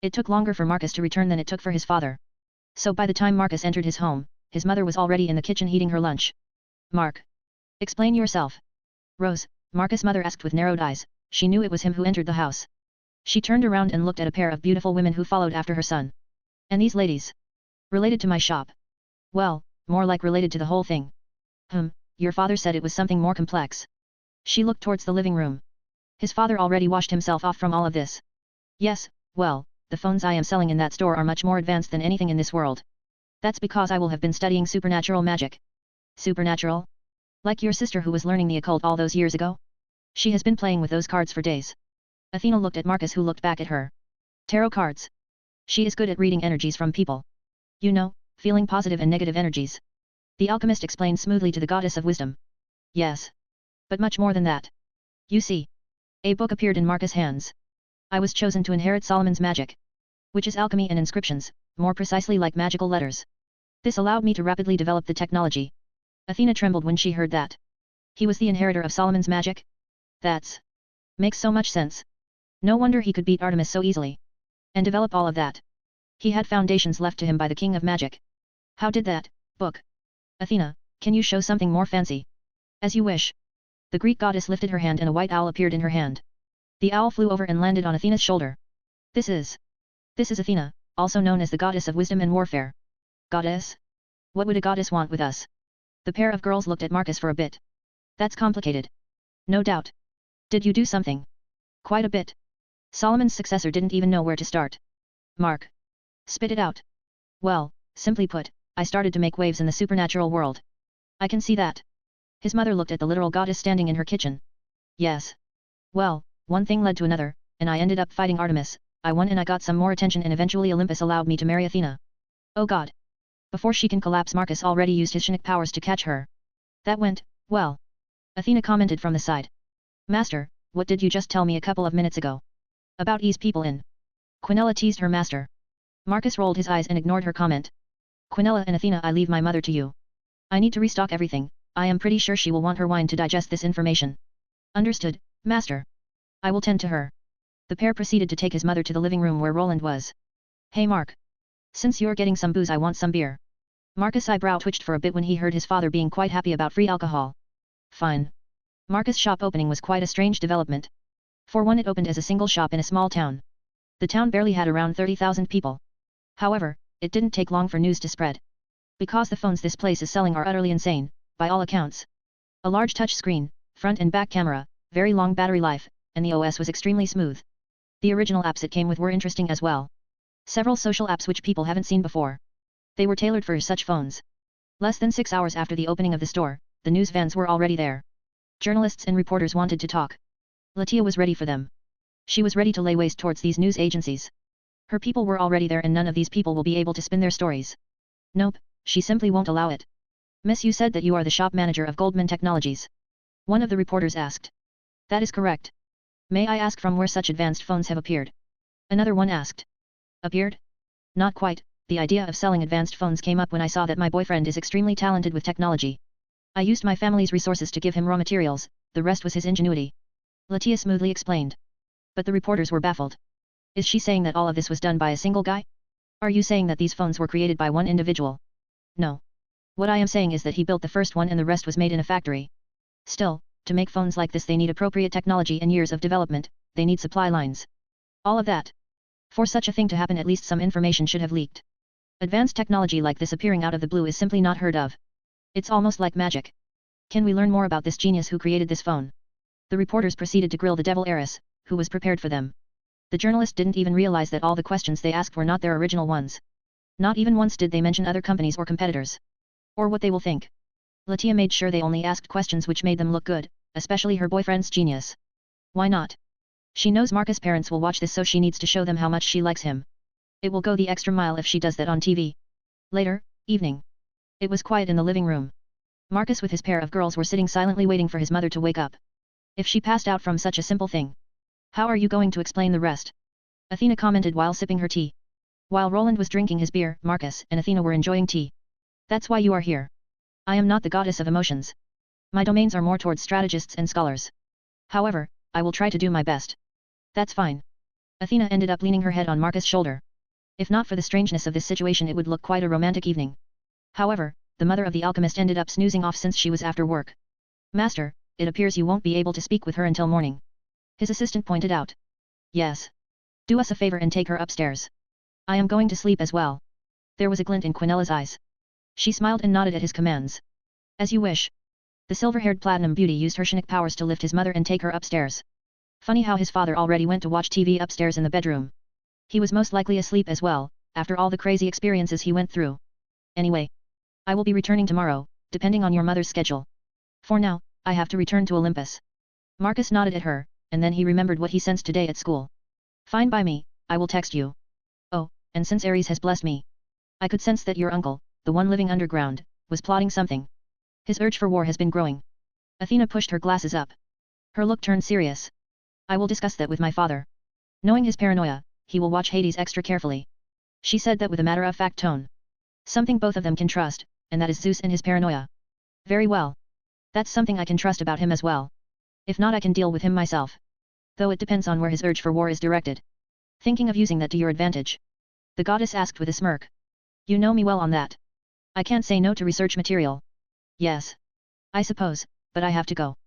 It took longer for Marcus to return than it took for his father. So by the time Marcus entered his home, his mother was already in the kitchen heating her lunch. Mark. Explain yourself. Rose, Marcus' mother asked with narrowed eyes. She knew it was him who entered the house. She turned around and looked at a pair of beautiful women who followed after her son. And these ladies? Related to my shop. Well, more like related to the whole thing. Your father said it was something more complex. She looked towards the living room. His father already washed himself off from all of this. Yes, well, the phones I am selling in that store are much more advanced than anything in this world. That's because I will have been studying supernatural magic. Supernatural? Like your sister who was learning the occult all those years ago? She has been playing with those cards for days. Athena looked at Marcus, who looked back at her. Tarot cards. She is good at reading energies from people. You know, feeling positive and negative energies. The alchemist explained smoothly to the goddess of wisdom. Yes. But much more than that. You see. A book appeared in Marcus' hands. I was chosen to inherit Solomon's magic. Which is alchemy and inscriptions, more precisely like magical letters. This allowed me to rapidly develop the technology. Athena trembled when she heard that. He was the inheritor of Solomon's magic? That's... makes so much sense. No wonder he could beat Artemis so easily. And develop all of that. He had foundations left to him by the king of magic. How did that book? Athena, can you show something more fancy? As you wish. The Greek goddess lifted her hand and a white owl appeared in her hand. The owl flew over and landed on Athena's shoulder. This is Athena, also known as the goddess of wisdom and warfare. Goddess? What would a goddess want with us? The pair of girls looked at Marcus for a bit. That's complicated. No doubt. Did you do something? Quite a bit. Solomon's successor didn't even know where to start. Mark. Spit it out. Well, simply put, I started to make waves in the supernatural world. I can see that. His mother looked at the literal goddess standing in her kitchen. Yes. Well, one thing led to another, and I ended up fighting Artemis. I won and I got some more attention, and eventually Olympus allowed me to marry Athena. Oh God. Before she can collapse, Marcus already used his Shynic powers to catch her. That went well. Athena commented from the side. Master, what did you just tell me a couple of minutes ago? About ease people in. Quinella teased her master. Marcus rolled his eyes and ignored her comment. Quinella and Athena, I leave my mother to you. I need to restock everything. I am pretty sure she will want her wine to digest this information. Understood, master. I will tend to her. The pair proceeded to take his mother to the living room where Roland was. Hey Mark. Since you're getting some booze, I want some beer. Marcus' eyebrow twitched for a bit when he heard his father being quite happy about free alcohol. Fine. Marcus' shop opening was quite a strange development. For one, it opened as a single shop in a small town. The town barely had around 30,000 people. However, it didn't take long for news to spread. Because the phones this place is selling are utterly insane, by all accounts. A large touch screen, front and back camera, very long battery life, and the OS was extremely smooth. The original apps it came with were interesting as well. Several social apps which people haven't seen before. They were tailored for such phones. Less than 6 hours after the opening of the store, the news vans were already there. Journalists and reporters wanted to talk. Latia was ready for them. She was ready to lay waste towards these news agencies. Her people were already there, and none of these people will be able to spin their stories. Nope, she simply won't allow it. Miss, you said that you are the shop manager of Goldman Technologies. One of the reporters asked. That is correct. May I ask from where such advanced phones have appeared? Another one asked. Appeared? Not quite. The idea of selling advanced phones came up when I saw that my boyfriend is extremely talented with technology. I used my family's resources to give him raw materials, the rest was his ingenuity. Latia smoothly explained. But the reporters were baffled. Is she saying that all of this was done by a single guy? Are you saying that these phones were created by one individual? No. What I am saying is that he built the first one and the rest was made in a factory. Still, to make phones like this they need appropriate technology and years of development, they need supply lines. All of that. For such a thing to happen, at least some information should have leaked. Advanced technology like this appearing out of the blue is simply not heard of. It's almost like magic. Can we learn more about this genius who created this phone? The reporters proceeded to grill the devil heiress, who was prepared for them. The journalist didn't even realize that all the questions they asked were not their original ones. Not even once did they mention other companies or competitors. Or what they will think. Latia made sure they only asked questions which made them look good, especially her boyfriend's genius. Why not? She knows Marcus' parents will watch this, so she needs to show them how much she likes him. It will go the extra mile if she does that on TV. Later, evening. It was quiet in the living room. Marcus with his pair of girls were sitting silently waiting for his mother to wake up. If she passed out from such a simple thing. How are you going to explain the rest? Athena commented while sipping her tea. While Roland was drinking his beer, Marcus and Athena were enjoying tea. That's why you are here. I am not the goddess of emotions. My domains are more towards strategists and scholars. However, I will try to do my best. That's fine. Athena ended up leaning her head on Marcus' shoulder. If not for the strangeness of this situation, it would look quite a romantic evening. However, the mother of the alchemist ended up snoozing off since she was after work. Master, it appears you won't be able to speak with her until morning. His assistant pointed out. Yes. Do us a favor and take her upstairs. I am going to sleep as well. There was a glint in Quinella's eyes. She smiled and nodded at his commands. As you wish. The silver-haired platinum beauty used her Shynic powers to lift his mother and take her upstairs. Funny how his father already went to watch TV upstairs in the bedroom. He was most likely asleep as well, after all the crazy experiences he went through. Anyway. I will be returning tomorrow, depending on your mother's schedule. For now, I have to return to Olympus. Marcus nodded at her, and then he remembered what he sensed today at school. Fine by me, I will text you. Oh, and since Ares has blessed me, I could sense that your uncle, the one living underground, was plotting something. His urge for war has been growing. Athena pushed her glasses up. Her look turned serious. I will discuss that with my father. Knowing his paranoia, he will watch Hades extra carefully. She said that with a matter-of-fact tone. Something both of them can trust, and that is Zeus and his paranoia. Very well. That's something I can trust about him as well. If not, I can deal with him myself. Though it depends on where his urge for war is directed. Thinking of using that to your advantage? The goddess asked with a smirk. You know me well on that. I can't say no to research material. Yes. I suppose, but I have to go.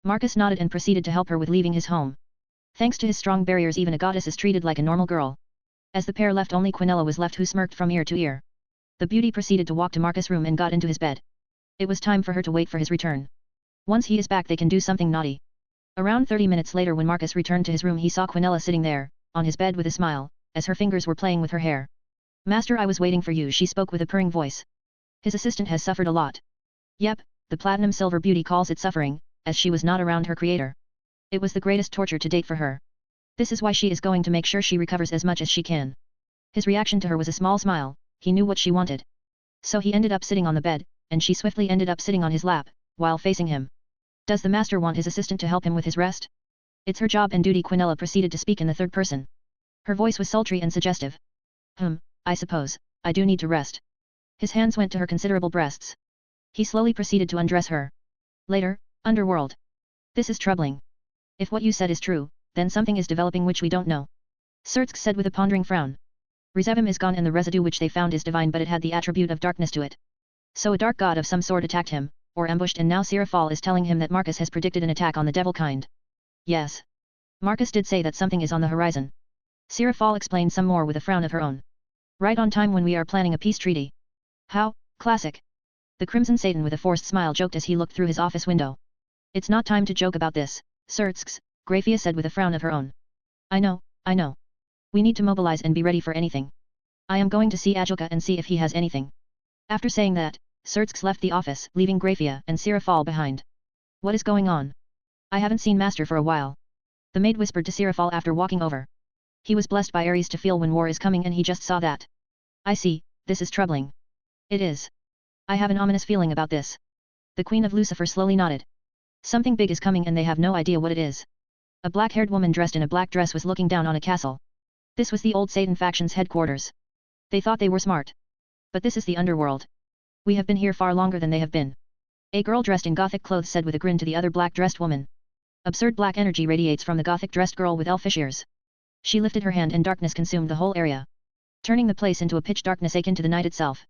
Marcus nodded and proceeded to help her with leaving his home. Thanks to his strong barriers, even a goddess is treated like a normal girl. As the pair left, only Quinella was left, who smirked from ear to ear. The beauty proceeded to walk to Marcus' room and got into his bed. It was time for her to wait for his return. Once he is back, they can do something naughty. Around 30 minutes later, when Marcus returned to his room, he saw Quinella sitting there, on his bed with a smile, as her fingers were playing with her hair. Master, I was waiting for you, she spoke with a purring voice. His assistant has suffered a lot. Yep, the platinum silver beauty calls it suffering, as she was not around her creator. It was the greatest torture to date for her. This is why she is going to make sure she recovers as much as she can. His reaction to her was a small smile. He knew what she wanted. So he ended up sitting on the bed, and she swiftly ended up sitting on his lap, while facing him. Does the master want his assistant to help him with his rest? It's her job and duty. Quinella proceeded to speak in the third person. Her voice was sultry and suggestive. I suppose, I do need to rest. His hands went to her considerable breasts. He slowly proceeded to undress her. Later, underworld. This is troubling. If what you said is true, then something is developing which we don't know. Sertsk said with a pondering frown. Rezevim is gone and the residue which they found is divine, but it had the attribute of darkness to it. So a dark god of some sort attacked him, or ambushed, and now Sirafal is telling him that Marcus has predicted an attack on the devil kind. Yes. Marcus did say that something is on the horizon. Sirafal explained some more with a frown of her own. Right on time when we are planning a peace treaty. How, classic. The Crimson Satan with a forced smile joked as he looked through his office window. It's not time to joke about this, Sertsk, Grafia said with a frown of her own. I know. We need to mobilize and be ready for anything. I am going to see Ajilka and see if he has anything. After saying that, Sertsk left the office, leaving Grafia and Sirafal behind. What is going on? I haven't seen Master for a while. The maid whispered to Sirafal after walking over. He was blessed by Ares to feel when war is coming, and he just saw that. I see, this is troubling. It is. I have an ominous feeling about this. The Queen of Lucifer slowly nodded. Something big is coming and they have no idea what it is. A black-haired woman dressed in a black dress was looking down on a castle. This was the old Satan faction's headquarters. They thought they were smart. But this is the underworld. We have been here far longer than they have been. A girl dressed in gothic clothes said with a grin to the other black-dressed woman. Absurd black energy radiates from the gothic-dressed girl with elfish ears. She lifted her hand and darkness consumed the whole area, turning the place into a pitch darkness akin to the night itself.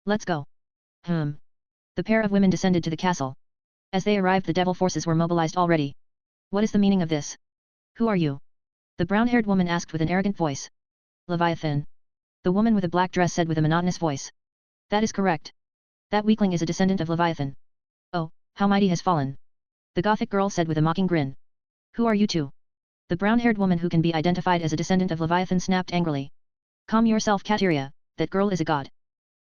Let's go. The pair of women descended to the castle. As they arrived, the devil forces were mobilized already. What is the meaning of this? Who are you? The brown-haired woman asked with an arrogant voice. Leviathan. The woman with a black dress said with a monotonous voice. That is correct. That weakling is a descendant of Leviathan. Oh, how mighty has fallen. The gothic girl said with a mocking grin. Who are you two? The brown-haired woman, who can be identified as a descendant of Leviathan, snapped angrily. Calm yourself, Kateria, that girl is a god.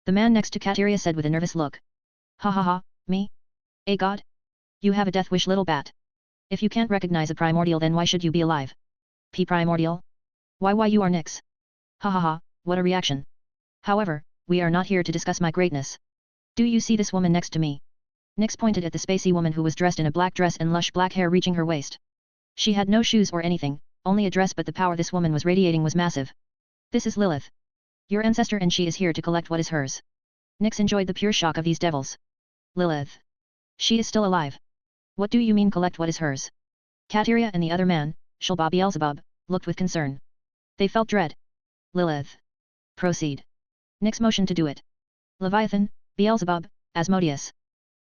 The man next to Kateria said with a nervous look. Ha ha ha, me? A god? You have a death wish, little bat. If you can't recognize a primordial, then why should you be alive? Primordial? Why you are Nyx. Ha ha ha, what a reaction. However, we are not here to discuss my greatness. Do you see this woman next to me? Nyx pointed at the spacey woman who was dressed in a black dress and lush black hair reaching her waist. She had no shoes or anything, only a dress, but the power this woman was radiating was massive. This is Lilith. Your ancestor, and she is here to collect what is hers. Nyx enjoyed the pure shock of these devils. Lilith. She is still alive. What do you mean collect what is hers? Kateria and the other man, Shalba Beelzebub, looked with concern. They felt dread. Lilith. Proceed. Nyx motioned to do it. Leviathan, Beelzebub, Asmodeus.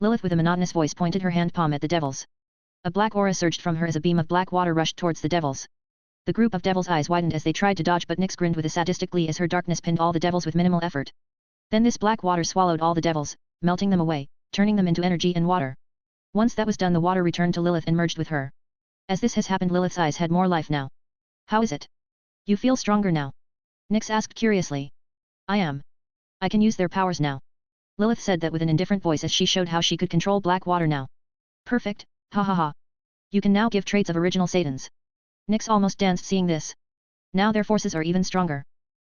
Lilith with a monotonous voice pointed her hand palm at the devils. A black aura surged from her as a beam of black water rushed towards the devils. The group of devils' eyes widened as they tried to dodge, but Nyx grinned with a sadistic glee as her darkness pinned all the devils with minimal effort. Then this black water swallowed all the devils, melting them away, turning them into energy and water. Once that was done, the water returned to Lilith and merged with her. As this has happened, Lilith's eyes had more life now. How is it? You feel stronger now? Nyx asked curiously. I am. I can use their powers now. Lilith said that with an indifferent voice as she showed how she could control black water now. Perfect, ha ha ha. You can now give traits of original Satans. Nyx almost danced seeing this. Now their forces are even stronger.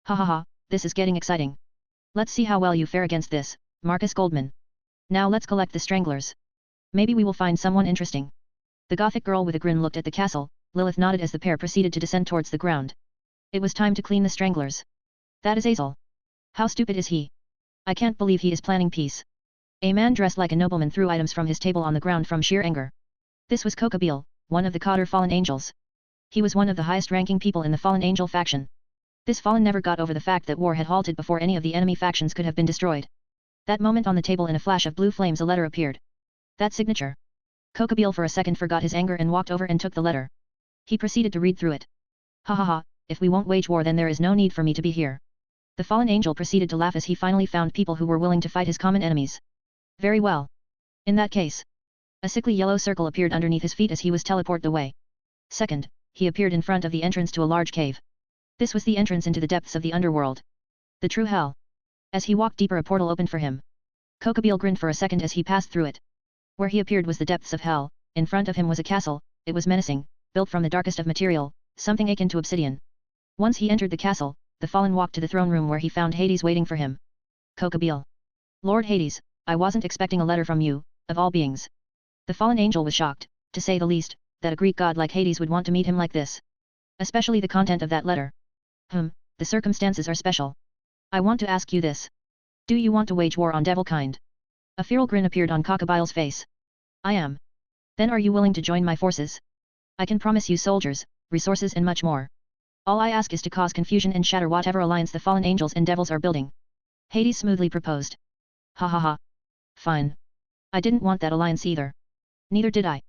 Ha ha ha, this is getting exciting. Let's see how well you fare against this, Marcus Goldman. Now let's collect the stranglers. Maybe we will find someone interesting. The Gothic girl with a grin looked at the castle. Lilith nodded as the pair proceeded to descend towards the ground. It was time to clean the stranglers. That is Azel. How stupid is he? I can't believe he is planning peace. A man dressed like a nobleman threw items from his table on the ground from sheer anger. This was Kokabeel, one of the Qadr fallen angels. He was one of the highest-ranking people in the fallen angel faction. This fallen never got over the fact that war had halted before any of the enemy factions could have been destroyed. That moment on the table in a flash of blue flames a letter appeared. That signature. Kokabeel for a second forgot his anger and walked over and took the letter. He proceeded to read through it. Ha ha ha, if we won't wage war then there is no need for me to be here. The fallen angel proceeded to laugh as he finally found people who were willing to fight his common enemies. Very well. In that case. A sickly yellow circle appeared underneath his feet as he was teleported away. Second, he appeared in front of the entrance to a large cave. This was the entrance into the depths of the underworld. The true hell. As he walked deeper a portal opened for him. Kokabeel grinned for a second as he passed through it. Where he appeared was the depths of hell. In front of him was a castle. It was menacing, built from the darkest of material, something akin to obsidian. Once he entered the castle, the fallen walked to the throne room where he found Hades waiting for him. Kokabeel. Lord Hades, I wasn't expecting a letter from you, of all beings. The fallen angel was shocked, to say the least, that a Greek god like Hades would want to meet him like this. Especially the content of that letter. The circumstances are special. I want to ask you this. Do you want to wage war on devilkind? A feral grin appeared on Kokabeel's face. I am. Then are you willing to join my forces? I can promise you soldiers, resources and much more. All I ask is to cause confusion and shatter whatever alliance the fallen angels and devils are building. Hades smoothly proposed. Ha ha ha. Fine. I didn't want that alliance either. Neither did I.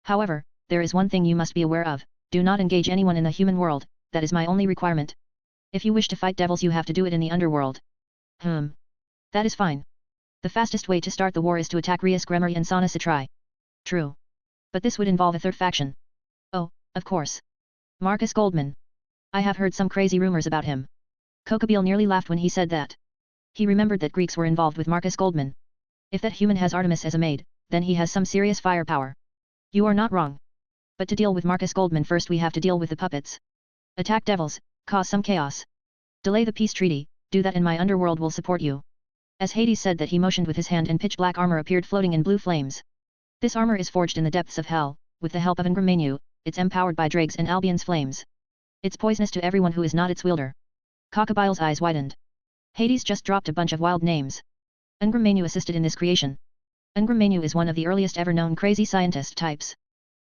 However, there is one thing you must be aware of, do not engage anyone in the human world, that is my only requirement. If you wish to fight devils you have to do it in the underworld. That is fine. The fastest way to start the war is to attack Rias Gremory and Sana Citri. True. But this would involve a third faction. Oh, of course. Marcus Goldman. I have heard some crazy rumors about him. Kokabeel nearly laughed when he said that. He remembered that Greeks were involved with Marcus Goldman. If that human has Artemis as a maid, then he has some serious firepower. You are not wrong. But to deal with Marcus Goldman first we have to deal with the puppets. Attack devils, cause some chaos. Delay the peace treaty, do that and my underworld will support you. As Hades said that he motioned with his hand and pitch-black armor appeared floating in blue flames. This armor is forged in the depths of hell, with the help of Ngramenu, it's empowered by Drake's and Albion's flames. It's poisonous to everyone who is not its wielder. Kokabeel's eyes widened. Hades just dropped a bunch of wild names. Ngramenu assisted in this creation. Ngramenu is one of the earliest ever known crazy scientist types.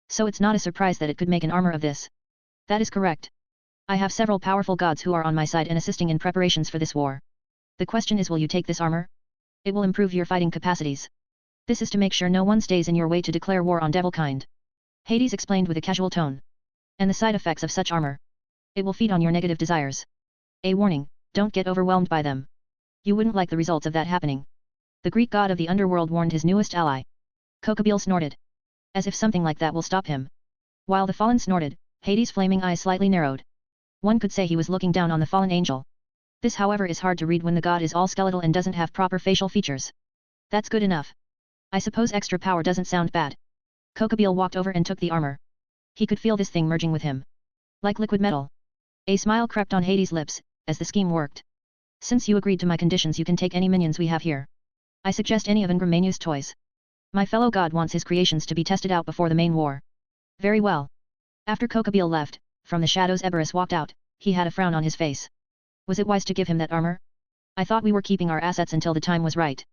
So it's not a surprise that it could make an armor of this. That is correct. I have several powerful gods who are on my side and assisting in preparations for this war. The question is, will you take this armor? It will improve your fighting capacities. This is to make sure no one stays in your way to declare war on devilkind. Hades explained with a casual tone. And the side effects of such armor. It will feed on your negative desires. A warning, don't get overwhelmed by them. You wouldn't like the results of that happening. The Greek god of the underworld warned his newest ally. Kokabeel snorted. As if something like that will stop him. While the fallen snorted, Hades' flaming eyes slightly narrowed. One could say he was looking down on the fallen angel. This however is hard to read when the god is all skeletal and doesn't have proper facial features. That's good enough. I suppose extra power doesn't sound bad. Kokabeel walked over and took the armor. He could feel this thing merging with him. Like liquid metal. A smile crept on Hades' lips, as the scheme worked. Since you agreed to my conditions you can take any minions we have here. I suggest any of Ngrammenu's toys. My fellow god wants his creations to be tested out before the main war. Very well. After Kokabeel left, from the shadows Eberus walked out, he had a frown on his face. Was it wise to give him that armor? I thought we were keeping our assets until the time was right.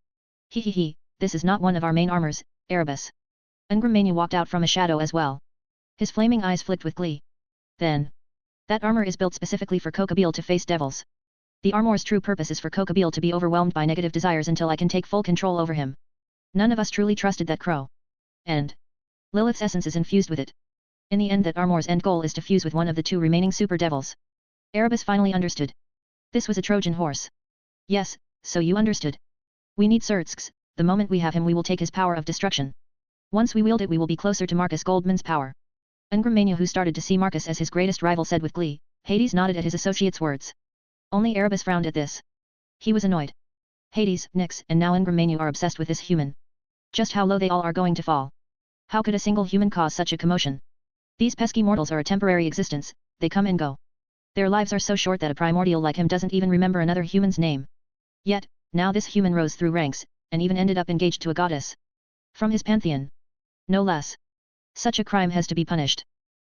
He, this is not one of our main armors, Erebus. Ngramenu walked out from a shadow as well. His flaming eyes flicked with glee. Then. That armor is built specifically for Kokabeel to face devils. The armor's true purpose is for Kokabeel to be overwhelmed by negative desires until I can take full control over him. None of us truly trusted that crow. And Lilith's essence is infused with it. In the end that armor's end goal is to fuse with one of the two remaining super devils. Erebus finally understood. This was a Trojan horse. Yes, so you understood. We need Xerxes, the moment we have him we will take his power of destruction. Once we wield it we will be closer to Marcus Goldman's power. Ngramenu who started to see Marcus as his greatest rival said with glee. Hades nodded at his associate's words. Only Erebus frowned at this. He was annoyed. Hades, Nyx and now Ngramenu are obsessed with this human. Just how low they all are going to fall. How could a single human cause such a commotion? These pesky mortals are a temporary existence, they come and go. Their lives are so short that a primordial like him doesn't even remember another human's name. Yet, now this human rose through ranks, and even ended up engaged to a goddess. From his pantheon. No less. Such a crime has to be punished.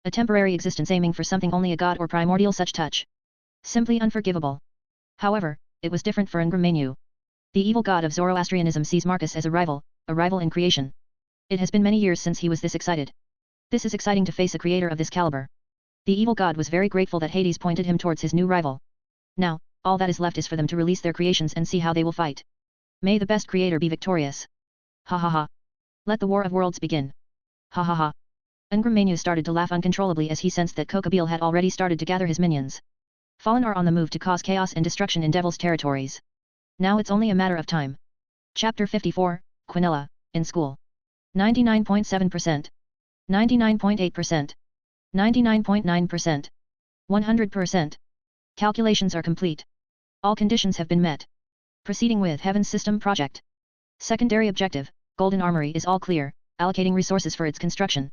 A temporary existence aiming for something only a god or primordial such touch. Simply unforgivable. However, it was different for Ngramenu. The evil god of Zoroastrianism sees Marcus as a rival in creation. It has been many years since he was this excited. This is exciting to face a creator of this caliber. The evil god was very grateful that Hades pointed him towards his new rival. Now, all that is left is for them to release their creations and see how they will fight. May the best creator be victorious. Ha ha ha. Let the war of worlds begin. Ha ha ha. Ngramenu started to laugh uncontrollably as he sensed that Kokobeel had already started to gather his minions. Fallen are on the move to cause chaos and destruction in Devil's territories. Now it's only a matter of time. Chapter 54, Quinella, in school. 99.7%. 99.8%. 99.9%. 100%. Calculations are complete. All conditions have been met. Proceeding with Heaven's System Project. Secondary objective, Golden Armory is all clear, allocating resources for its construction.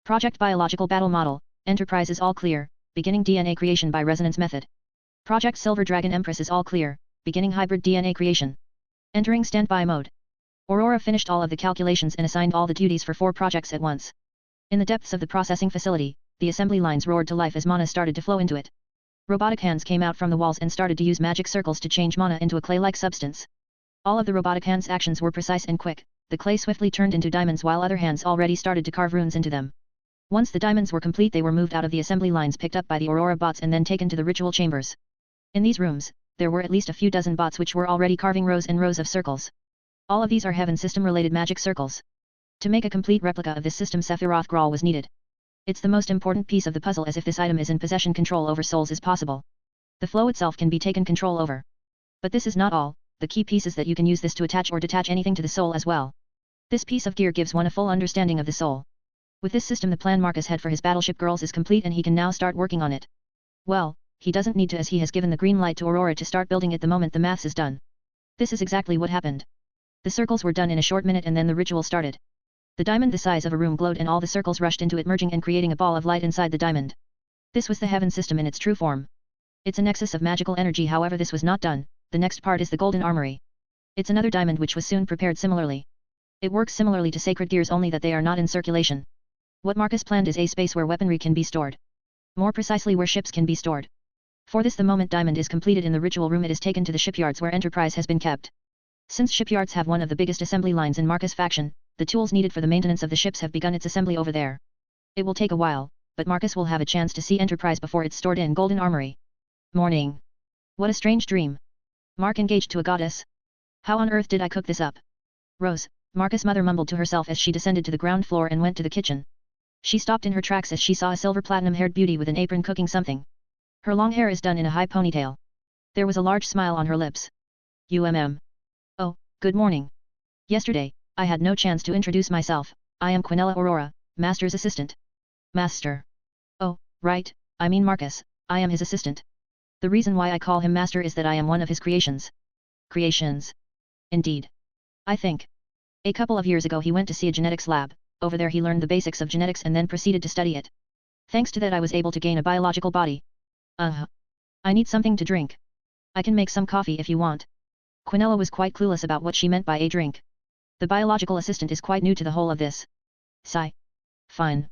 Project Biological Battle Model, Enterprise is all clear, beginning DNA creation by resonance method. Project Silver Dragon Empress is all clear, beginning hybrid DNA creation. Entering standby mode. Aurora finished all of the calculations and assigned all the duties for 4 projects at once. In the depths of the processing facility, the assembly lines roared to life as mana started to flow into it. Robotic hands came out from the walls and started to use magic circles to change mana into a clay-like substance. All of the robotic hands' actions were precise and quick, the clay swiftly turned into diamonds while other hands already started to carve runes into them. Once the diamonds were complete they were moved out of the assembly lines picked up by the Aurora bots and then taken to the ritual chambers. In these rooms, there were at least a few dozen bots which were already carving rows and rows of circles. All of these are Heaven System-related magic circles. To make a complete replica of this system Sephiroth Graal was needed. It's the most important piece of the puzzle as if this item is in possession control over souls is possible. The flow itself can be taken control over. But this is not all, the key piece is that you can use this to attach or detach anything to the soul as well. This piece of gear gives one a full understanding of the soul. With this system the plan Marcus had for his battleship girls is complete and he can now start working on it. Well, he doesn't need to as he has given the green light to Aurora to start building it the moment the maths is done. This is exactly what happened. The circles were done in a short minute and then the ritual started. The diamond the size of a room glowed and all the circles rushed into it merging and creating a ball of light inside the diamond. This was the Heaven System in its true form. It's a nexus of magical energy however this was not done, the next part is the Golden Armory. It's another diamond which was soon prepared similarly. It works similarly to sacred gears only that they are not in circulation. What Marcus planned is a space where weaponry can be stored. More precisely where ships can be stored. For this the moment diamond is completed in the ritual room it is taken to the shipyards where Enterprise has been kept. Since shipyards have one of the biggest assembly lines in Marcus faction, the tools needed for the maintenance of the ships have begun its assembly over there. It will take a while, but Marcus will have a chance to see Enterprise before it's stored in Golden Armory. Morning. What a strange dream. Mark engaged to a goddess. How on earth did I cook this up? Rose, Marcus' mother mumbled to herself as she descended to the ground floor and went to the kitchen. She stopped in her tracks as she saw a silver platinum-haired beauty with an apron cooking something. Her long hair is done in a high ponytail. There was a large smile on her lips. Oh, good morning. Yesterday, I had no chance to introduce myself. I am Quinella Aurora, Master's assistant. Master. Oh, right, I mean Marcus, I am his assistant. The reason why I call him Master is that I am one of his creations. Creations. Indeed. I think. A couple of years ago he went to see a genetics lab, over there he learned the basics of genetics and then proceeded to study it. Thanks to that I was able to gain a biological body. I need something to drink. I can make some coffee if you want. Quinella was quite clueless about what she meant by a drink. The biological assistant is quite new to the whole of this. Sigh. Fine.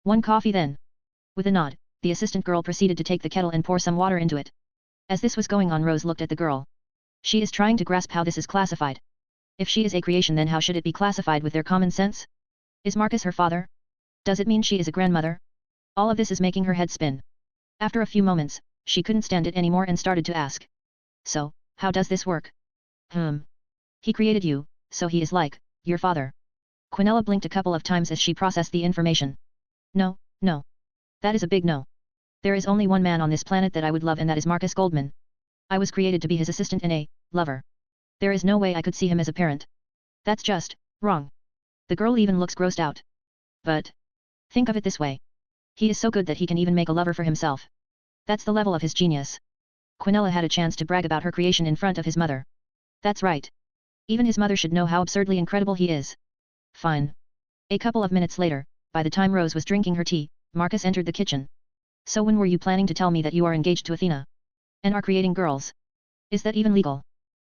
One coffee then. With a nod, the assistant girl proceeded to take the kettle and pour some water into it. As this was going on Rose looked at the girl. She is trying to grasp how this is classified. If she is a creation then how should it be classified with their common sense? Is Marcus her father? Does it mean she is a grandmother? All of this is making her head spin. After a few moments, she couldn't stand it anymore and started to ask. So, how does this work? He created you, so he is like, your father. Quinella blinked a couple of times as she processed the information. No. That is a big no. There is only one man on this planet that I would love and that is Marcus Goldman. I was created to be his assistant and a lover. There is no way I could see him as a parent. That's just wrong. The girl even looks grossed out. But think of it this way. He is so good that he can even make a lover for himself. That's the level of his genius. Quinella had a chance to brag about her creation in front of his mother. That's right. Even his mother should know how absurdly incredible he is. Fine. A couple of minutes later, by the time Rose was drinking her tea, Marcus entered the kitchen. So when were you planning to tell me that you are engaged to Athena? And are creating girls? Is that even legal?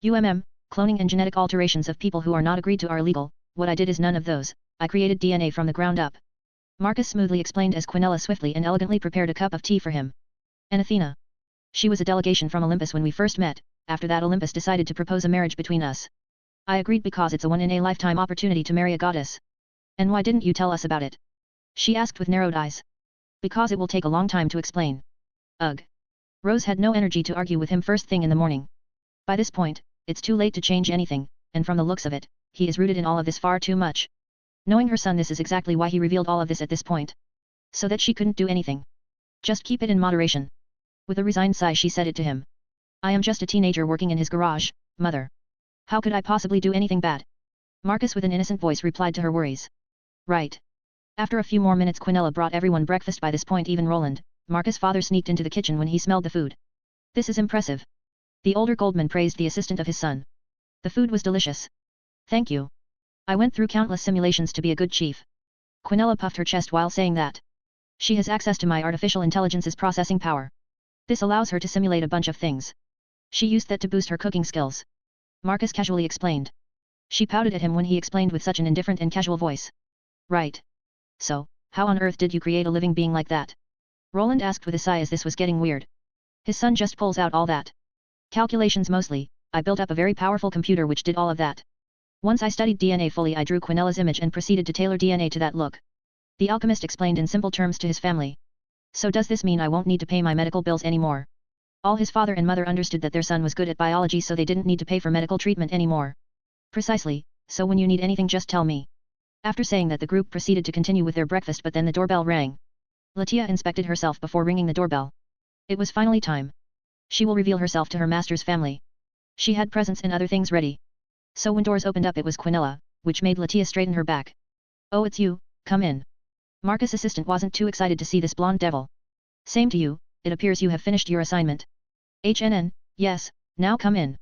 Cloning and genetic alterations of people who are not agreed to are illegal. What I did is none of those. I created DNA from the ground up. Marcus smoothly explained as Quinella swiftly and elegantly prepared a cup of tea for him. And Athena? She was a delegation from Olympus when we first met. After that Olympus decided to propose a marriage between us. I agreed because it's a one-in-a-lifetime opportunity to marry a goddess. And why didn't you tell us about it? She asked with narrowed eyes. Because it will take a long time to explain. Ugh. Rose had no energy to argue with him first thing in the morning. By this point, it's too late to change anything, and from the looks of it, he is rooted in all of this far too much. Knowing her son, this is exactly why he revealed all of this at this point. So that she couldn't do anything. Just keep it in moderation. With a resigned sigh she said it to him. I am just a teenager working in his garage, mother. How could I possibly do anything bad? Marcus with an innocent voice replied to her worries. Right. After a few more minutes Quinella brought everyone breakfast. By this point even Roland, Marcus' father, sneaked into the kitchen when he smelled the food. This is impressive. The older Goldman praised the assistant of his son. The food was delicious. Thank you. I went through countless simulations to be a good chief. Quinella puffed her chest while saying that. She has access to my artificial intelligence's processing power. This allows her to simulate a bunch of things. She used that to boost her cooking skills. Marcus casually explained. She pouted at him when he explained with such an indifferent and casual voice. Right. So, how on earth did you create a living being like that? Roland asked with a sigh as this was getting weird. His son just pulls out all that. Calculations mostly. I built up a very powerful computer which did all of that. Once I studied DNA fully I drew Quinella's image and proceeded to tailor DNA to that look. The alchemist explained in simple terms to his family. So does this mean I won't need to pay my medical bills anymore? All his father and mother understood that their son was good at biology so they didn't need to pay for medical treatment anymore. Precisely, so when you need anything just tell me. After saying that the group proceeded to continue with their breakfast but then the doorbell rang. Latia inspected herself before ringing the doorbell. It was finally time. She will reveal herself to her master's family. She had presents and other things ready. So when doors opened up it was Quinella, which made Latia straighten her back. Oh, it's you, come in. Marcus' assistant wasn't too excited to see this blonde devil. Same to you, it appears you have finished your assignment. Yes, now come in.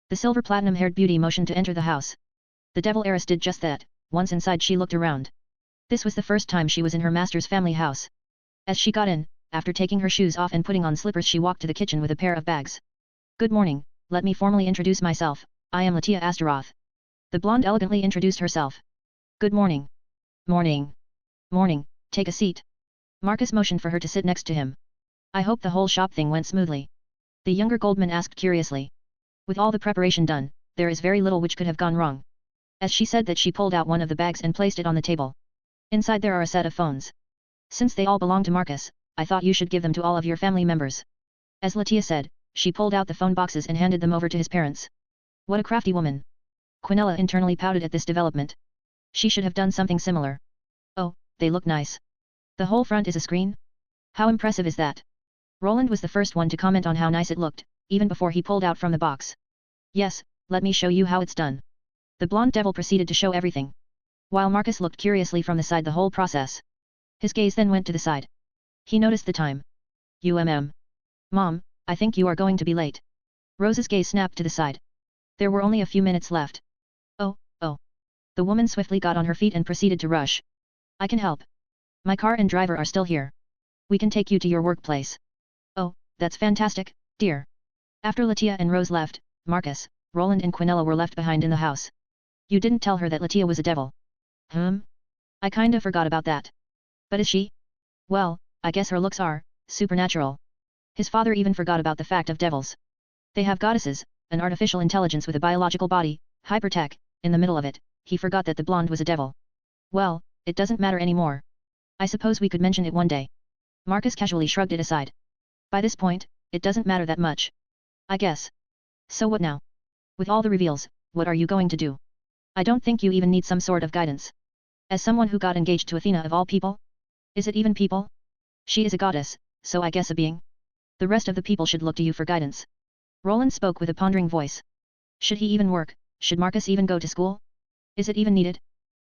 The silver platinum-haired beauty motioned to enter the house. The devil heiress did just that. Once inside she looked around. This was the first time she was in her master's family house. As she got in, after taking her shoes off and putting on slippers she walked to the kitchen with a pair of bags. Good morning, let me formally introduce myself, I am Latia Astaroth. The blonde elegantly introduced herself. Good morning. Morning. Morning, take a seat. Marcus motioned for her to sit next to him. I hope the whole shop thing went smoothly. The younger Goldman asked curiously. With all the preparation done, there is very little which could have gone wrong. As she said that she pulled out one of the bags and placed it on the table. Inside there are a set of phones. Since they all belong to Marcus, I thought you should give them to all of your family members. As Latia said, she pulled out the phone boxes and handed them over to his parents. What a crafty woman. Quinella internally pouted at this development. She should have done something similar. Oh, they look nice. The whole front is a screen? How impressive is that? Roland was the first one to comment on how nice it looked, even before he pulled out from the box. Yes, let me show you how it's done. The blonde devil proceeded to show everything. While Marcus looked curiously from the side the whole process. His gaze then went to the side. He noticed the time. Mom, I think you are going to be late. Rose's gaze snapped to the side. There were only a few minutes left. Oh. The woman swiftly got on her feet and proceeded to rush. I can help. My car and driver are still here. We can take you to your workplace. Oh, that's fantastic, dear. After Latia and Rose left, Marcus, Roland and Quinella were left behind in the house. You didn't tell her that Latia was a devil. I kinda forgot about that. But is she? Well, I guess her looks are supernatural. His father even forgot about the fact of devils. They have goddesses, an artificial intelligence with a biological body, hypertech, in the middle of it. He forgot that the blonde was a devil. Well, it doesn't matter anymore. I suppose we could mention it one day. Marcus casually shrugged it aside. By this point, it doesn't matter that much. I guess. So what now? With all the reveals, what are you going to do? I don't think you even need some sort of guidance. As someone who got engaged to Athena of all people? Is it even people? She is a goddess, so I guess a being. The rest of the people should look to you for guidance. Roland spoke with a pondering voice. Should he even work? Should Marcus even go to school? Is it even needed?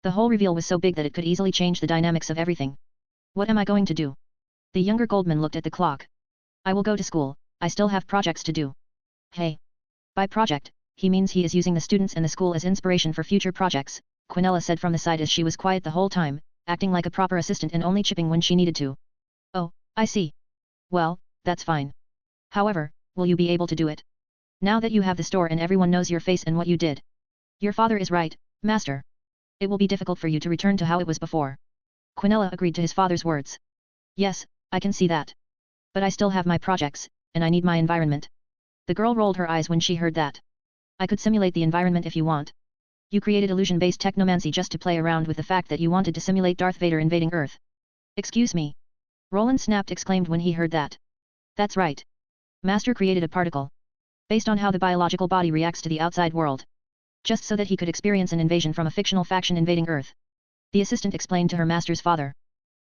The whole reveal was so big that it could easily change the dynamics of everything. What am I going to do? The younger Goldman looked at the clock. I will go to school, I still have projects to do. Hey. By project, he means he is using the students and the school as inspiration for future projects. Quinella said from the side as she was quiet the whole time, acting like a proper assistant and only chipping when she needed to. Oh, I see. Well, that's fine. However, will you be able to do it? Now that you have the store and everyone knows your face and what you did. Your father is right, master. It will be difficult for you to return to how it was before. Quinella agreed to his father's words. Yes, I can see that. But I still have my projects, and I need my environment. The girl rolled her eyes when she heard that. I could simulate the environment if you want. You created illusion-based technomancy just to play around with the fact that you wanted to simulate Darth Vader invading Earth. Excuse me. Roland snapped exclaimed when he heard that. That's right. Master created a particle. Based on how the biological body reacts to the outside world. Just so that he could experience an invasion from a fictional faction invading Earth. The assistant explained to her master's father.